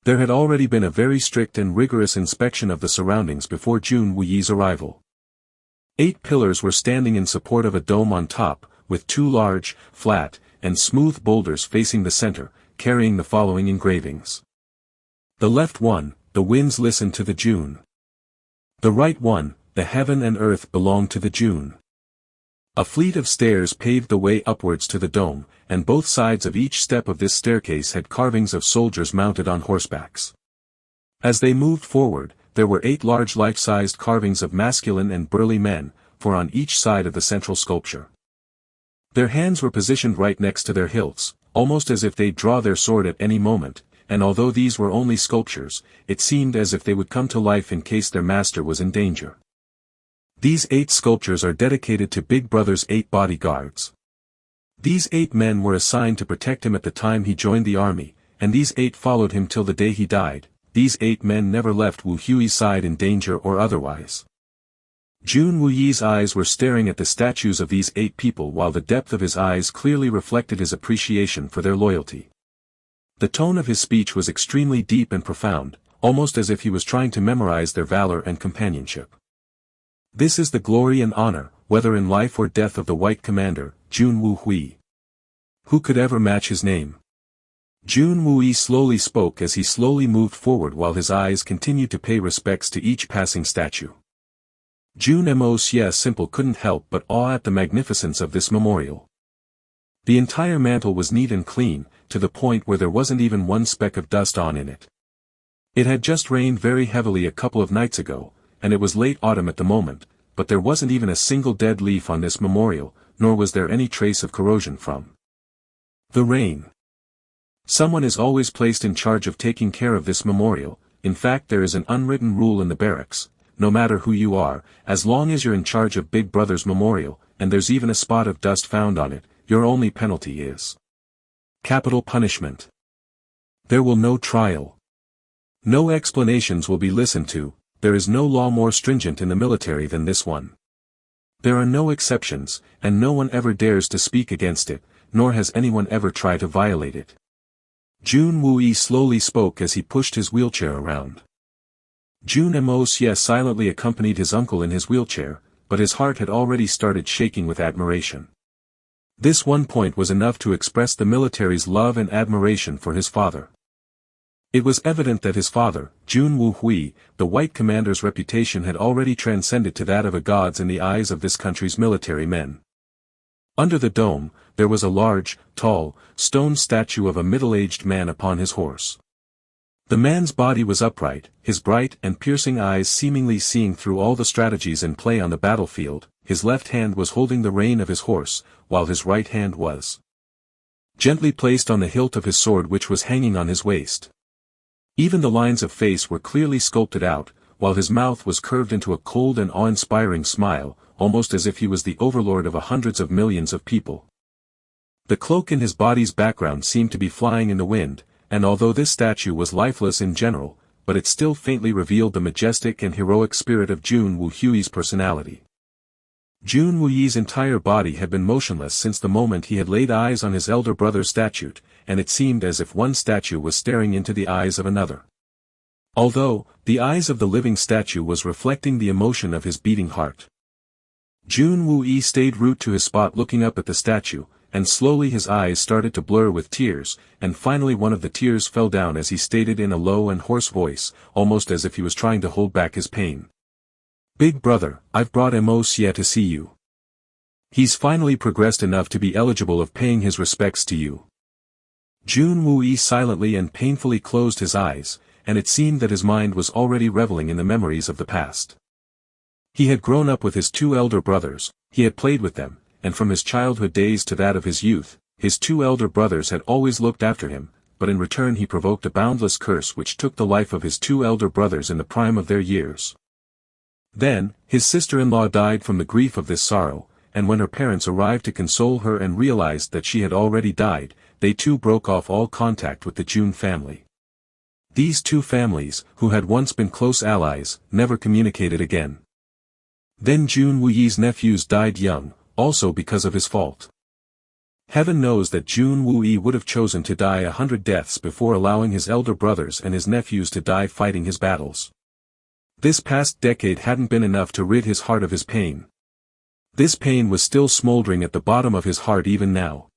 There had already been a very strict and rigorous inspection of the surroundings before Jun Wui's arrival. 8 pillars were standing in support of a dome on top, with 2 large, flat, and smooth boulders facing the center, carrying the following engravings. The left one, the winds listen to the Jun. The right one, the heaven and earth belong to the Jun. A fleet of stairs paved the way upwards to the dome, and both sides of each step of this staircase had carvings of soldiers mounted on horsebacks. As they moved forward, there were 8 large life-sized carvings of masculine and burly men, 4 on each side of the central sculpture. Their hands were positioned right next to their hilts, almost as if they'd draw their sword at any moment, and although these were only sculptures, it seemed as if they would come to life in case their master was in danger. These 8 sculptures are dedicated to Big Brother's 8 bodyguards. These 8 men were assigned to protect him at the time he joined the army, and these 8 followed him till the day he died. These 8 men never left Wu Hui's side in danger or otherwise. Jun Wuyi's eyes were staring at the statues of these 8 people while the depth of his eyes clearly reflected his appreciation for their loyalty. The tone of his speech was extremely deep and profound, almost as if he was trying to memorize their valor and companionship. This is the glory and honor, whether in life or death of the White Commander, Jun Wu Hui. Who could ever match his name? Jun Wuyi slowly spoke as he slowly moved forward while his eyes continued to pay respects to each passing statue. Jun Moxie simple couldn't help but awe at the magnificence of this memorial. The entire mantle was neat and clean, to the point where there wasn't even one speck of dust on in it. It had just rained very heavily a couple of nights ago, and it was late autumn at the moment, but there wasn't even a single dead leaf on this memorial, nor was there any trace of corrosion from the rain. Someone is always placed in charge of taking care of this memorial. In fact, there is an unwritten rule in the barracks: no matter who you are, as long as you're in charge of Big Brother's memorial, and there's even a spot of dust found on it, your only penalty is capital punishment. There will no trial. No explanations will be listened to. There is no law more stringent in the military than this one. There are no exceptions, and no one ever dares to speak against it, nor has anyone ever tried to violate it. Jun Wuyi slowly spoke as he pushed his wheelchair around. Jun Moxie silently accompanied his uncle in his wheelchair, but his heart had already started shaking with admiration. This one point was enough to express the military's love and admiration for his father. It was evident that his father, Jun Wu Hui, the White Commander's reputation had already transcended to that of a god's in the eyes of this country's military men. Under the dome, there was a large, tall, stone statue of a middle-aged man upon his horse. The man's body was upright, his bright and piercing eyes seemingly seeing through all the strategies in play on the battlefield. His left hand was holding the rein of his horse, while his right hand was gently placed on the hilt of his sword which was hanging on his waist. Even the lines of face were clearly sculpted out, while his mouth was curved into a cold and awe-inspiring smile, almost as if he was the overlord of hundreds of millions of people. The cloak in his body's background seemed to be flying in the wind, and although this statue was lifeless in general, but it still faintly revealed the majestic and heroic spirit of Jun Wu Hui's personality. Jun Wuyi's entire body had been motionless since the moment he had laid eyes on his elder brother's statue, and it seemed as if one statue was staring into the eyes of another. Although, the eyes of the living statue was reflecting the emotion of his beating heart. Jun Wuyi stayed root to his spot looking up at the statue, and slowly his eyes started to blur with tears, and finally one of the tears fell down as he stated in a low and hoarse voice, almost as if he was trying to hold back his pain. "Big brother, I've brought Moxie to see you. He's finally progressed enough to be eligible of paying his respects to you." Jun Wuyi silently and painfully closed his eyes, and it seemed that his mind was already reveling in the memories of the past. He had grown up with his 2 elder brothers, he had played with them, and from his childhood days to that of his youth, his 2 elder brothers had always looked after him, but in return he provoked a boundless curse which took the life of his 2 elder brothers in the prime of their years. Then, his sister-in-law died from the grief of this sorrow, and when her parents arrived to console her and realized that she had already died, they too broke off all contact with the Jun family. These 2 families, who had once been close allies, never communicated again. Then Jun Wuyi's nephews died young, also because of his fault. Heaven knows that Jun Wuyi would have chosen to die 100 deaths before allowing his elder brothers and his nephews to die fighting his battles. This past decade hadn't been enough to rid his heart of his pain. This pain was still smoldering at the bottom of his heart even now.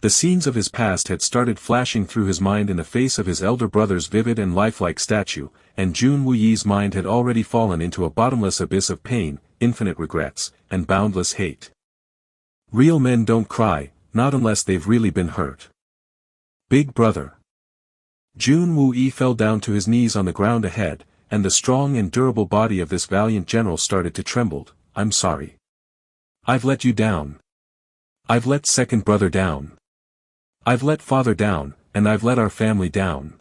The scenes of his past had started flashing through his mind in the face of his elder brother's vivid and lifelike statue, and Jun Wuyi's mind had already fallen into a bottomless abyss of pain, infinite regrets, and boundless hate. Real men don't cry, not unless they've really been hurt. Big brother. Jun Wuyi fell down to his knees on the ground ahead, and the strong and durable body of this valiant general started to tremble, I'm sorry. I've let you down. I've let second brother down. I've let father down, and I've let our family down.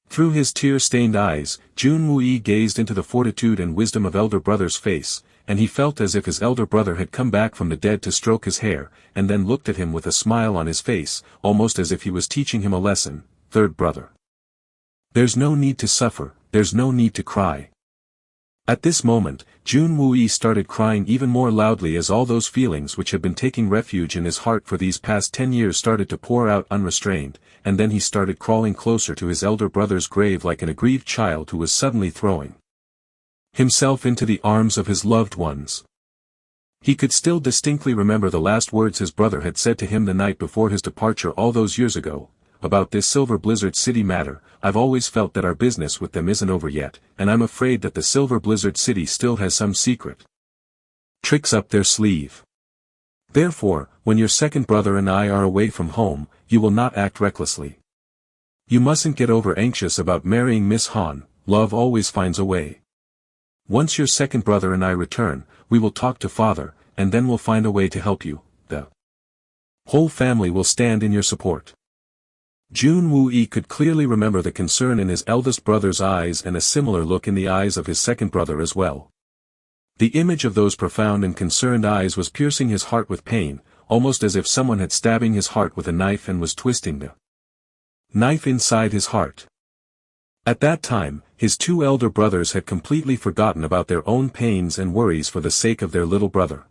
Through his tear-stained eyes, Jun Moxie gazed into the fortitude and wisdom of elder brother's face, and he felt as if his elder brother had come back from the dead to stroke his hair, and then looked at him with a smile on his face, almost as if he was teaching him a lesson. Third brother. There's no need to suffer, there's no need to cry. At this moment, Jun Moxie started crying even more loudly as all those feelings which had been taking refuge in his heart for these past 10 years started to pour out unrestrained, and then he started crawling closer to his elder brother's grave like an aggrieved child who was suddenly throwing himself into the arms of his loved ones. He could still distinctly remember the last words his brother had said to him the night before his departure all those years ago. About this Silver Blizzard City matter, I've always felt that our business with them isn't over yet, and I'm afraid that the Silver Blizzard City still has some secret tricks up their sleeve. Therefore, when your second brother and I are away from home, you will not act recklessly. You mustn't get over anxious about marrying Miss Han. Love always finds a way. Once your second brother and I return, we will talk to father, and then we'll find a way to help you. The whole family will stand in your support. Jun Moxie could clearly remember the concern in his eldest brother's eyes and a similar look in the eyes of his second brother as well. The image of those profound and concerned eyes was piercing his heart with pain, almost as if someone had stabbing his heart with a knife and was twisting the knife inside his heart. At that time, his two elder brothers had completely forgotten about their own pains and worries for the sake of their little brother.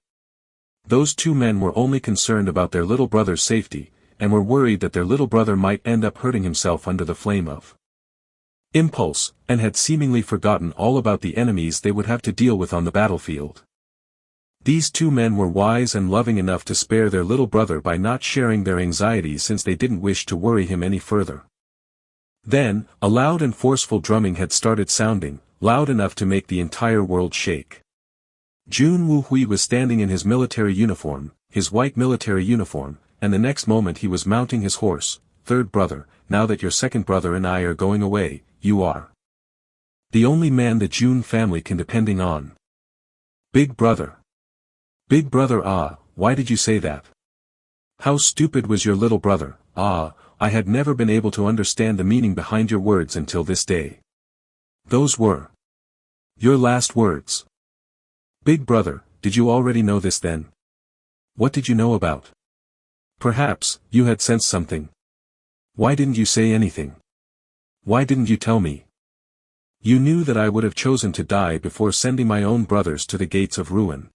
Those two men were only concerned about their little brother's safety, and were worried that their little brother might end up hurting himself under the flame of impulse, and had seemingly forgotten all about the enemies they would have to deal with on the battlefield. These two men were wise and loving enough to spare their little brother by not sharing their anxieties since they didn't wish to worry him any further. Then, a loud and forceful drumming had started sounding, loud enough to make the entire world shake. Jun Moxie was standing in his military uniform, his white military uniform, and the next moment he was mounting his horse. Third brother, now that your second brother and I are going away, you are the only man the Jun family can depending on. Big brother. Big brother, why did you say that? How stupid was your little brother? I had never been able to understand the meaning behind your words until this day. Those were your last words. Big brother, did you already know this then? What did you know about? Perhaps, you had sensed something. Why didn't you say anything? Why didn't you tell me? You knew that I would have chosen to die before sending my own brothers to the gates of ruin.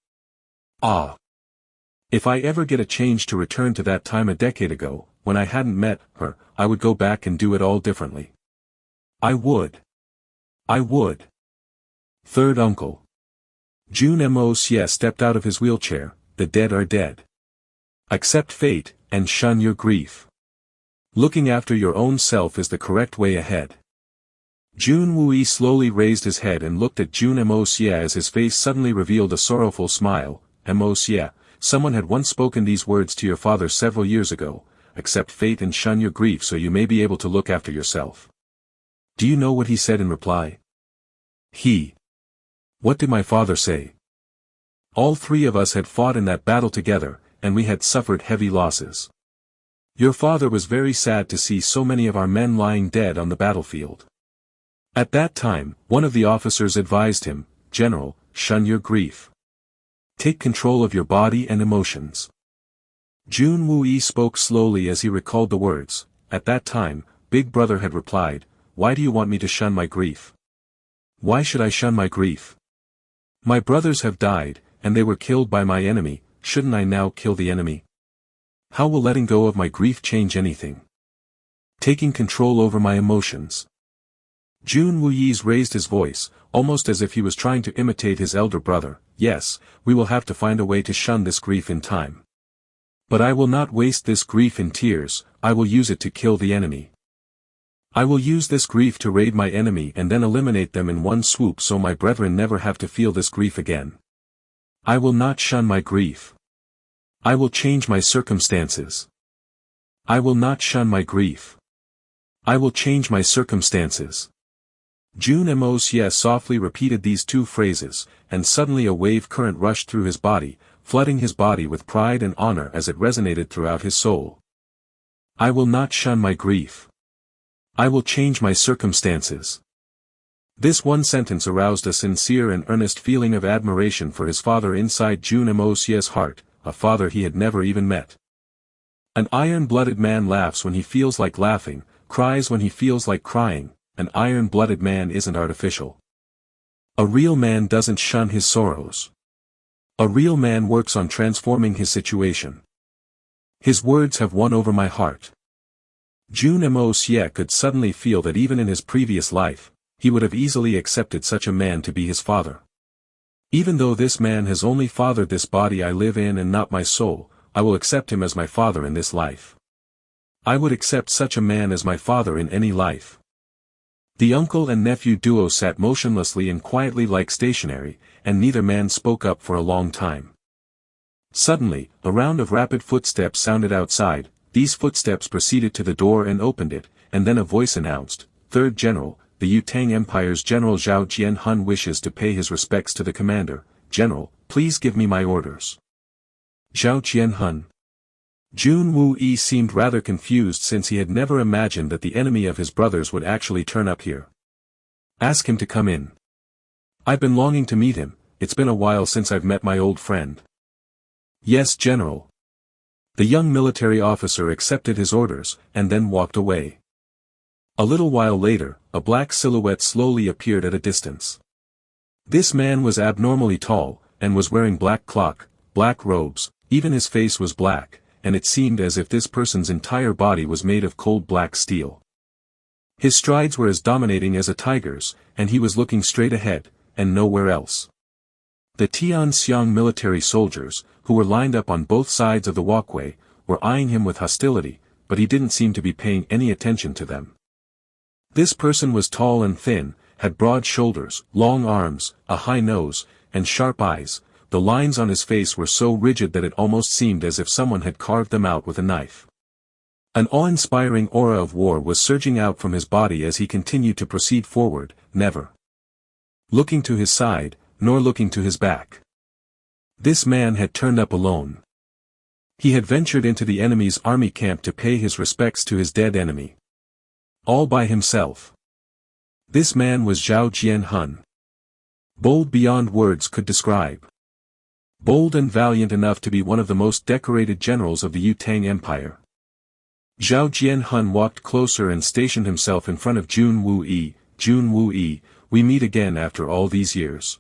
If I ever get a change to return to that time a decade ago, when I hadn't met her, I would go back and do it all differently. I would. Third uncle. Jun Moxie stepped out of his wheelchair. The dead are dead. Accept fate, and shun your grief. Looking after your own self is the correct way ahead. Jun Moxie slowly raised his head and looked at Jun Moxie as his face suddenly revealed a sorrowful smile. Moxie, someone had once spoken these words to your father several years ago. Accept fate and shun your grief so you may be able to look after yourself. Do you know what he said in reply? What did my father say? All three of us had fought in that battle together, and we had suffered heavy losses. Your father was very sad to see so many of our men lying dead on the battlefield. At that time, one of the officers advised him, General, shun your grief. Take control of your body and emotions. Jun Moxie spoke slowly as he recalled the words. At that time, Big Brother had replied, why do you want me to shun my grief? Why should I shun my grief? My brothers have died, and they were killed by my enemy. Shouldn't I now kill the enemy? How will letting go of my grief change anything? Taking control over my emotions. Jun Moxie raised his voice, almost as if he was trying to imitate his elder brother. Yes, we will have to find a way to shun this grief in time. But I will not waste this grief in tears, I will use it to kill the enemy. I will use this grief to raid my enemy and then eliminate them in one swoop so my brethren never have to feel this grief again. I will not shun my grief. I will change my circumstances. I will not shun my grief. I will change my circumstances. Jun Moxie softly repeated these two phrases, and suddenly a wave current rushed through his body, flooding his body with pride and honor as it resonated throughout his soul. I will not shun my grief. I will change my circumstances. This one sentence aroused a sincere and earnest feeling of admiration for his father inside Jun Moxie's heart, a father he had never even met. An iron-blooded man laughs when he feels like laughing, cries when he feels like crying. An iron-blooded man isn't artificial. A real man doesn't shun his sorrows. A real man works on transforming his situation. His words have won over my heart. Jun Moxie could suddenly feel that even in his previous life, he would have easily accepted such a man to be his father. Even though this man has only fathered this body I live in and not my soul, I will accept him as my father in this life. I would accept such a man as my father in any life. The uncle and nephew duo sat motionlessly and quietly like stationary, and neither man spoke up for a long time. Suddenly, a round of rapid footsteps sounded outside. These footsteps proceeded to the door and opened it, and then a voice announced, "Third General, the Yutang Empire's General Zhao Jianhun wishes to pay his respects to the commander. General, please give me my orders." Zhao Jianhun. Jun Moxie seemed rather confused since he had never imagined that the enemy of his brothers would actually turn up here. Ask him to come in. I've been longing to meet him, it's been a while since I've met my old friend. Yes, General. The young military officer accepted his orders, and then walked away. A little while later, a black silhouette slowly appeared at a distance. This man was abnormally tall, and was wearing black cloak, black robes, even his face was black, and it seemed as if this person's entire body was made of cold black steel. His strides were as dominating as a tiger's, and he was looking straight ahead, and nowhere else. The Tianxiang military soldiers, who were lined up on both sides of the walkway, were eyeing him with hostility, but he didn't seem to be paying any attention to them. This person was tall and thin, had broad shoulders, long arms, a high nose, and sharp eyes. The lines on his face were so rigid that it almost seemed as if someone had carved them out with a knife. An awe-inspiring aura of war was surging out from his body as he continued to proceed forward, never looking to his side, nor looking to his back. This man had turned up alone. He had ventured into the enemy's army camp to pay his respects to his dead enemy. All by himself. This man was Zhao Jianhun. Bold beyond words could describe. Bold and valiant enough to be one of the most decorated generals of the Yutang Empire. Zhao Jianhun walked closer and stationed himself in front of Jun Moxie. Jun Moxie, we meet again after all these years.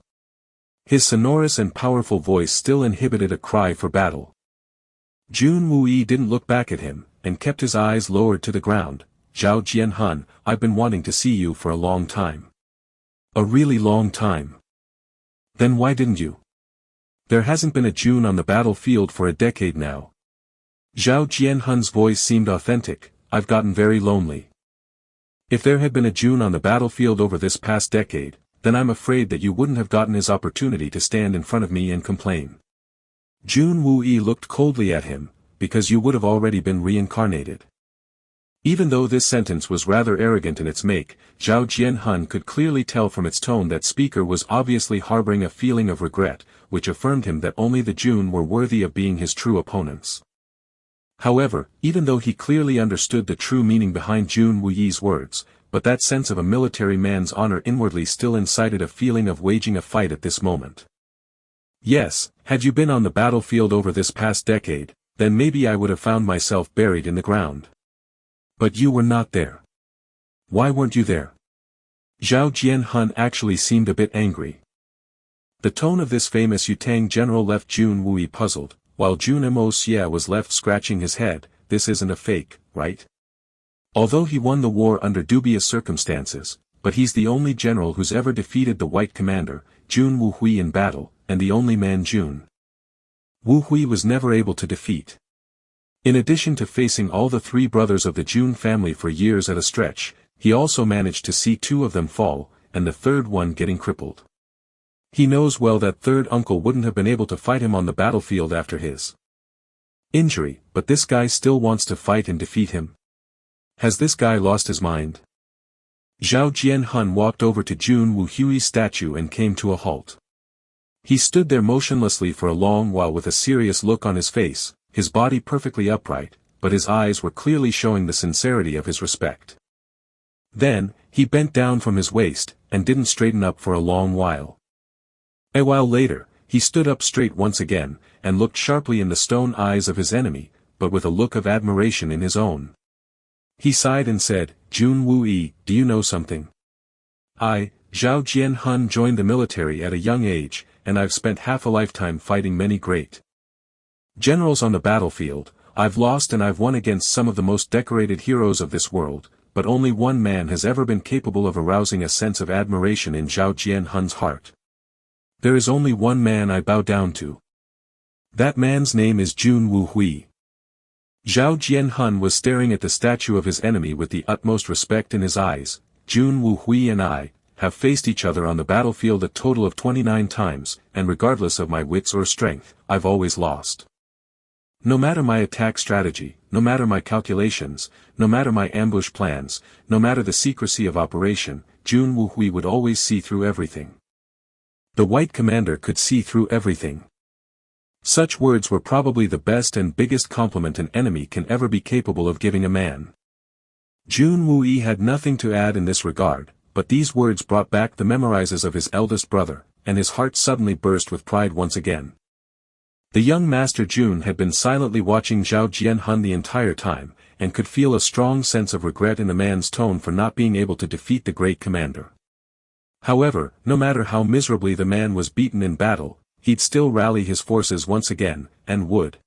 His sonorous and powerful voice still inhibited a cry for battle. Jun Moxie didn't look back at him, and kept his eyes lowered to the ground. Zhao Jianhun, I've been wanting to see you for a long time. A really long time. Then why didn't you? There hasn't been a Jun on the battlefield for a decade now. Zhao Jianhun's voice seemed authentic. I've gotten very lonely. If there had been a Jun on the battlefield over this past decade, then I'm afraid that you wouldn't have gotten his opportunity to stand in front of me and complain. Jun Moxie looked coldly at him, because you would have already been reincarnated. Even though this sentence was rather arrogant in its make, Zhao Jianhun could clearly tell from its tone that speaker was obviously harboring a feeling of regret, which affirmed him that only the Jun were worthy of being his true opponents. However, even though he clearly understood the true meaning behind Jun Moxie's words, but that sense of a military man's honor inwardly still incited a feeling of waging a fight at this moment. Yes, had you been on the battlefield over this past decade, then maybe I would have found myself buried in the ground. But you were not there. Why weren't you there? Zhao Jianhun actually seemed a bit angry. The tone of this famous Yutang general left Jun Moxie puzzled, while Jun Moxie was left scratching his head. This isn't a fake, right? Although he won the war under dubious circumstances, but he's the only general who's ever defeated the White Commander, Jun Moxie in battle, and the only man Jun Moxie was never able to defeat. In addition to facing all the three brothers of the Jun family for years at a stretch, he also managed to see two of them fall, and the third one getting crippled. He knows well that third uncle wouldn't have been able to fight him on the battlefield after his injury, but this guy still wants to fight and defeat him. Has this guy lost his mind? Zhao Jianhun walked over to Jun Wuhui's statue and came to a halt. He stood there motionlessly for a long while with a serious look on his face, his body perfectly upright, but his eyes were clearly showing the sincerity of his respect. Then, he bent down from his waist, and didn't straighten up for a long while. A while later, he stood up straight once again, and looked sharply in the stone eyes of his enemy, but with a look of admiration in his own. He sighed and said, "Jun Wuyi, do you know something? I, Zhao Jianhun, joined the military at a young age, and I've spent half a lifetime fighting many great generals on the battlefield. I've lost and I've won against some of the most decorated heroes of this world, but only one man has ever been capable of arousing a sense of admiration in Zhao Jianhun's heart. There is only one man I bow down to. That man's name is Jun Wuhui." Zhao Jianhun was staring at the statue of his enemy with the utmost respect in his eyes. "Jun Wuhui and I have faced each other on the battlefield a total of 29 times, and regardless of my wits or strength, I've always lost. No matter my attack strategy, no matter my calculations, no matter my ambush plans, no matter the secrecy of operation, Jun Wuhui would always see through everything. The White Commander could see through everything." Such words were probably the best and biggest compliment an enemy can ever be capable of giving a man. Jun Wuyi had nothing to add in this regard, but these words brought back the memorizes of his eldest brother, and his heart suddenly burst with pride once again. The young Master Jun had been silently watching Zhao Jianhun the entire time, and could feel a strong sense of regret in the man's tone for not being able to defeat the great commander. However, no matter how miserably the man was beaten in battle, he'd still rally his forces once again, and would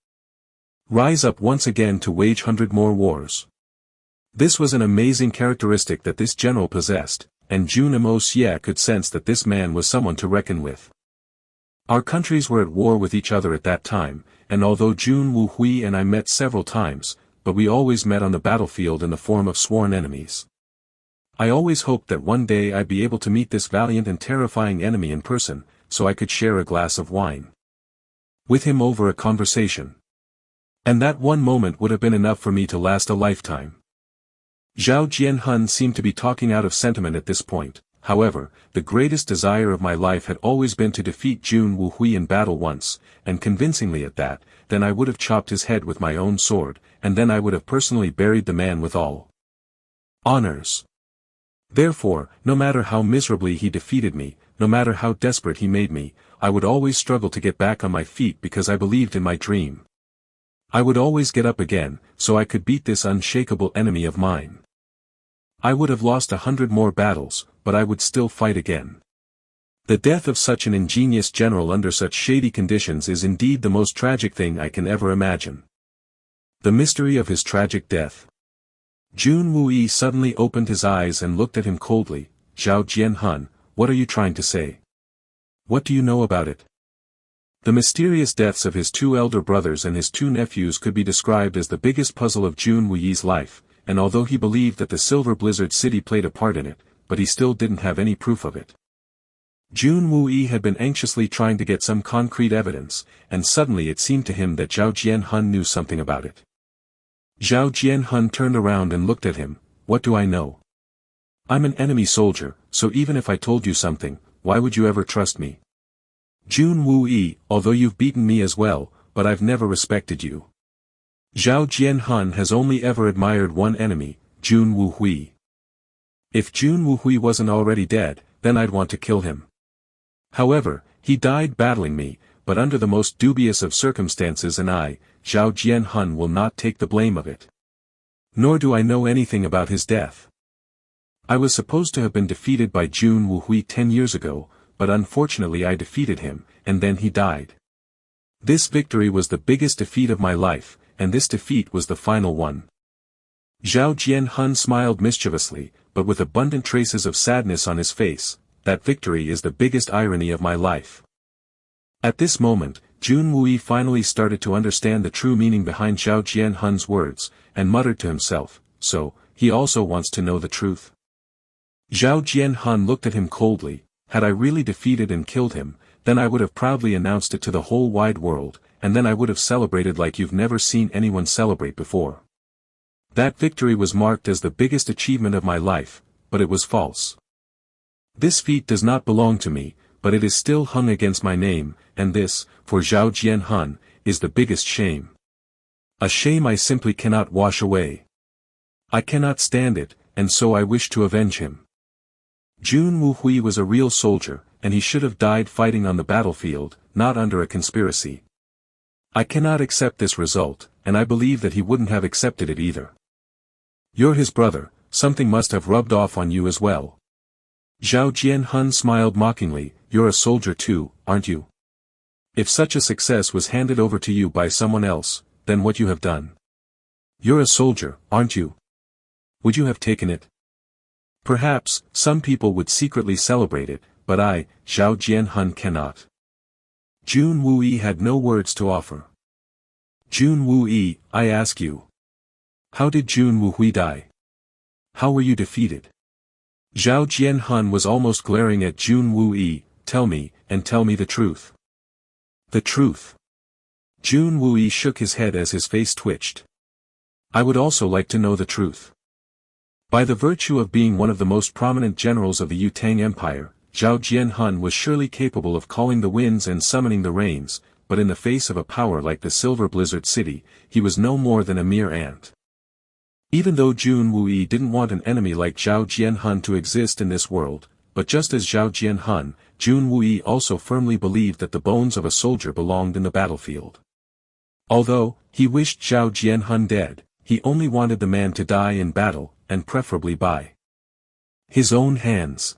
rise up once again to wage 100 more wars. This was an amazing characteristic that this general possessed, and Jun Moxie could sense that this man was someone to reckon with. Our countries were at war with each other at that time, and although Jun Wuhui and I met several times, but we always met on the battlefield in the form of sworn enemies. I always hoped that one day I'd be able to meet this valiant and terrifying enemy in person, so I could share a glass of wine with him over a conversation. And that one moment would have been enough for me to last a lifetime. Zhao Jianhun seemed to be talking out of sentiment at this point. However, the greatest desire of my life had always been to defeat Jun Wuhui in battle once, and convincingly at that. Then I would have chopped his head with my own sword, and then I would have personally buried the man with all honors. Therefore, no matter how miserably he defeated me, no matter how desperate he made me, I would always struggle to get back on my feet because I believed in my dream. I would always get up again, so I could beat this unshakable enemy of mine. I would have lost 100 more battles, but I would still fight again. The death of such an ingenious general under such shady conditions is indeed the most tragic thing I can ever imagine. The mystery of his tragic death. Jun Wuyi suddenly opened his eyes and looked at him coldly. "Zhao Jianhun, what are you trying to say? What do you know about it?" The mysterious deaths of his 2 elder brothers and his 2 nephews could be described as the biggest puzzle of Jun Wuyi's life, and although he believed that the Silver Blizzard City played a part in it, but he still didn't have any proof of it. Jun Wuyi had been anxiously trying to get some concrete evidence, and suddenly it seemed to him that Zhao Jianhun knew something about it. Zhao Jianhun turned around and looked at him. "What do I know? I'm an enemy soldier, so even if I told you something, why would you ever trust me? Jun Wuyi, although you've beaten me as well, but I've never respected you." Zhao Jianhun has only ever admired one enemy, Jun Wuhui. If Jun Wuhui wasn't already dead, then I'd want to kill him. However, he died battling me, but under the most dubious of circumstances, and I, Zhao Jianhun, will not take the blame of it. Nor do I know anything about his death. I was supposed to have been defeated by Jun Wuhui 10 years ago, but unfortunately I defeated him, and then he died. This victory was the biggest defeat of my life, and this defeat was the final one. Zhao Jianhun smiled mischievously, but with abundant traces of sadness on his face. "That victory is the biggest irony of my life." At this moment, Jun Wuyi finally started to understand the true meaning behind Zhao Jianhun's words, and muttered to himself, "So, he also wants to know the truth." Zhao Jianhun looked at him coldly. "Had I really defeated and killed him, then I would have proudly announced it to the whole wide world, and then I would have celebrated like you've never seen anyone celebrate before. That victory was marked as the biggest achievement of my life, but it was false. This feat does not belong to me, but it is still hung against my name, and this, for Zhao Jianhun, is the biggest shame. A shame I simply cannot wash away. I cannot stand it, and so I wish to avenge him. Jun Moxie was a real soldier, and he should have died fighting on the battlefield, not under a conspiracy. I cannot accept this result, and I believe that he wouldn't have accepted it either. You're his brother, something must have rubbed off on you as well. Zhao Jianhun smiled mockingly, you're a soldier too, aren't you? If such a success was handed over to you by someone else, then what you have done. You're a soldier, aren't you? Would you have taken it? Perhaps, some people would secretly celebrate it, but I, Zhao Jianhun cannot. Jun Moxie had no words to offer. Jun Moxie, I ask you. How did Jun Moxie die? How were you defeated? Zhao Jianhun was almost glaring at Jun Moxie, tell me, and tell me the truth. The truth. Jun Moxie shook his head as his face twitched. I would also like to know the truth. By the virtue of being one of the most prominent generals of the Yutang Empire, Zhao Jianhun was surely capable of calling the winds and summoning the rains, but in the face of a power like the Silver Blizzard City, he was no more than a mere ant. Even though Jun Moxie didn't want an enemy like Zhao Jianhun to exist in this world, but just as Zhao Jianhun, Jun Moxie also firmly believed that the bones of a soldier belonged in the battlefield. Although, he wished Zhao Jianhun dead, he only wanted the man to die in battle, and preferably by his own hands.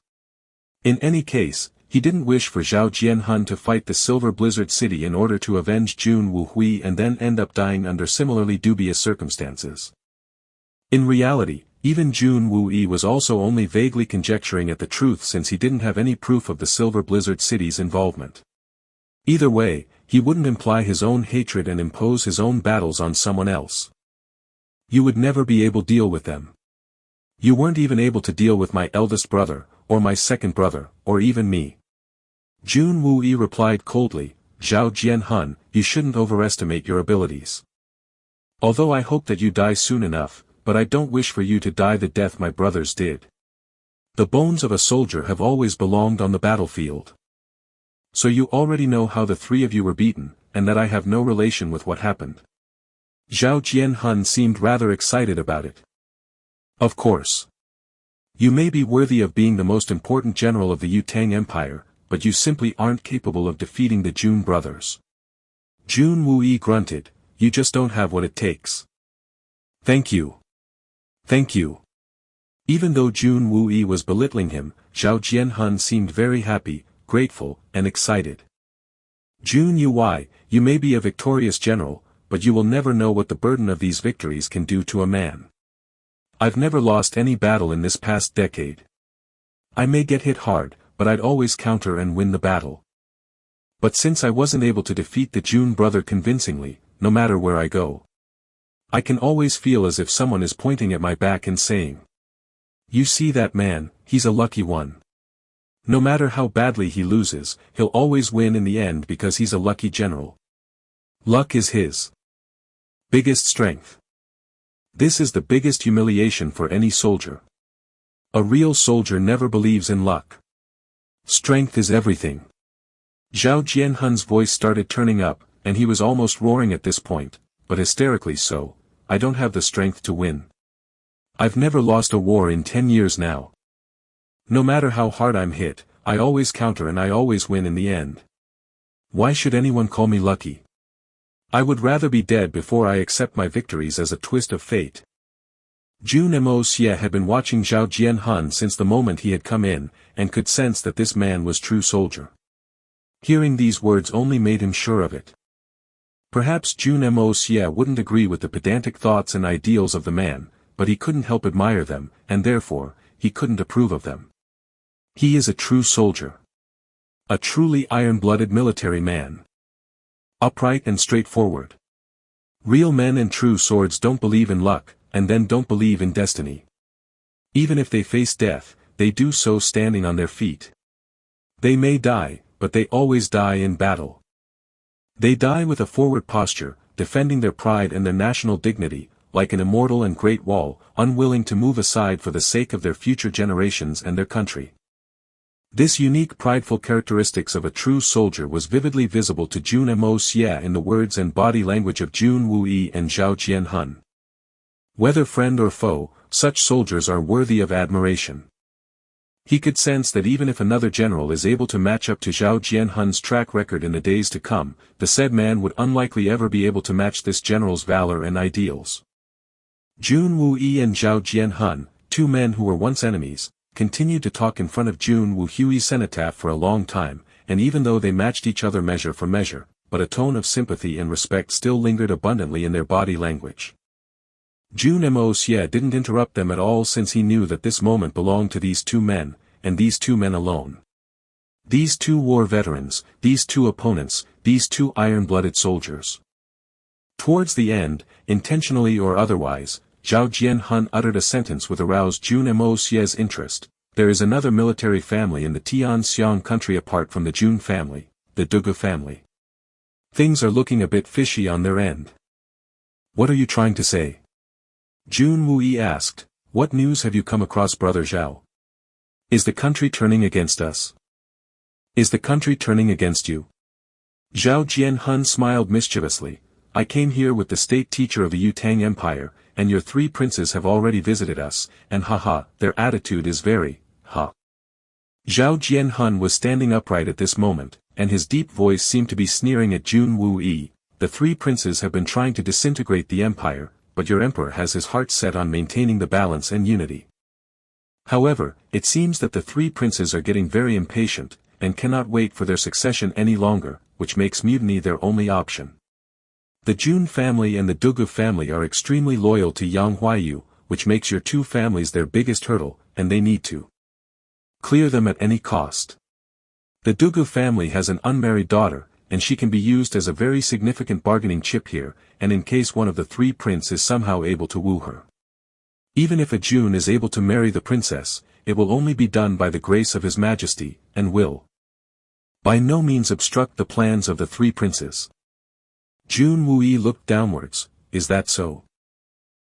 In any case, he didn't wish for Zhao Jianhun to fight the Silver Blizzard City in order to avenge Jun Moxie and then end up dying under similarly dubious circumstances. In reality, even Jun Moxie was also only vaguely conjecturing at the truth since he didn't have any proof of the Silver Blizzard City's involvement. Either way, he wouldn't imply his own hatred and impose his own battles on someone else. You would never be able to deal with them. You weren't even able to deal with my eldest brother, or my second brother, or even me. Jun Moxie replied coldly, Zhao Jianhun, you shouldn't overestimate your abilities. Although I hope that you die soon enough, but I don't wish for you to die the death my brothers did. The bones of a soldier have always belonged on the battlefield. So you already know how the three of you were beaten, and that I have no relation with what happened. Zhao Jianhun seemed rather excited about it. Of course. You may be worthy of being the most important general of the Yutang Empire, but you simply aren't capable of defeating the Jun brothers. Jun Moxie grunted, you just don't have what it takes. Thank you. Thank you. Even though Jun Moxie was belittling him, Zhao Jianhun seemed very happy, grateful, and excited. Jun Moxie, you may be a victorious general, but you will never know what the burden of these victories can do to a man. I've never lost any battle in this past decade. I may get hit hard, but I'd always counter and win the battle. But since I wasn't able to defeat the Jun brother convincingly, no matter where I go, I can always feel as if someone is pointing at my back and saying, you see that man, he's a lucky one. No matter how badly he loses, he'll always win in the end because he's a lucky general. Luck is his biggest strength. This is the biggest humiliation for any soldier. A real soldier never believes in luck. Strength is everything. Zhao Jianhun's voice started turning up, and he was almost roaring at this point, but hysterically so, I don't have the strength to win. I've never lost a war in 10 years now. No matter how hard I'm hit, I always counter and I always win in the end. Why should anyone call me lucky? I would rather be dead before I accept my victories as a twist of fate. Jun Moxie had been watching Zhao Jianhun since the moment he had come in, and could sense that this man was true soldier. Hearing these words only made him sure of it. Perhaps Jun Moxie wouldn't agree with the pedantic thoughts and ideals of the man, but he couldn't help admire them, and therefore, he couldn't approve of them. He is a true soldier. A truly iron-blooded military man. Upright and straightforward. Real men and true swords don't believe in luck, and then don't believe in destiny. Even if they face death, they do so standing on their feet. They may die, but they always die in battle. They die with a forward posture, defending their pride and their national dignity, like an immortal and great wall, unwilling to move aside for the sake of their future generations and their country. This unique prideful characteristics of a true soldier was vividly visible to Jun Moxie in the words and body language of Jun Wue and Zhao Jianhun. Whether friend or foe, such soldiers are worthy of admiration. He could sense that even if another general is able to match up to Zhao Jianhun's track record in the days to come, the said man would unlikely ever be able to match this general's valor and ideals. Jun Wue and Zhao Jianhun, two men who were once enemies, continued to talk in front of Jun Wuhui's cenotaph for a long time, and even though they matched each other measure for measure, but a tone of sympathy and respect still lingered abundantly in their body language. Jun Moxie didn't interrupt them at all since he knew that this moment belonged to these two men, and these two men alone. These two war veterans, these two opponents, these two iron-blooded soldiers. Towards the end, intentionally or otherwise, Zhao Jianhun uttered a sentence which aroused Jun Moxie's interest. There is another military family in the Tianxiang country apart from the Jun family, the Dugu family. Things are looking a bit fishy on their end. What are you trying to say? Jun Wue asked, what news have you come across, brother Zhao? Is the country turning against us? Is the country turning against you? Zhao Jianhun smiled mischievously. I came here with the state teacher of the Yutang Empire, and your three princes have already visited us, and haha, their attitude is very, ha. Zhao Jianhun was standing upright at this moment, and his deep voice seemed to be sneering at Jun Wue. The three princes have been trying to disintegrate the empire, but your emperor has his heart set on maintaining the balance and unity. However, it seems that the three princes are getting very impatient, and cannot wait for their succession any longer, which makes mutiny their only option. The Jun family and the Dugu family are extremely loyal to Yang Huaiyu, which makes your two families their biggest hurdle, and they need to clear them at any cost. The Dugu family has an unmarried daughter, and she can be used as a very significant bargaining chip here, and in case one of the three princes is somehow able to woo her. Even if a Jun is able to marry the princess, it will only be done by the grace of His Majesty, and will by no means obstruct the plans of the three princes. Jun Wue looked downwards. Is that so?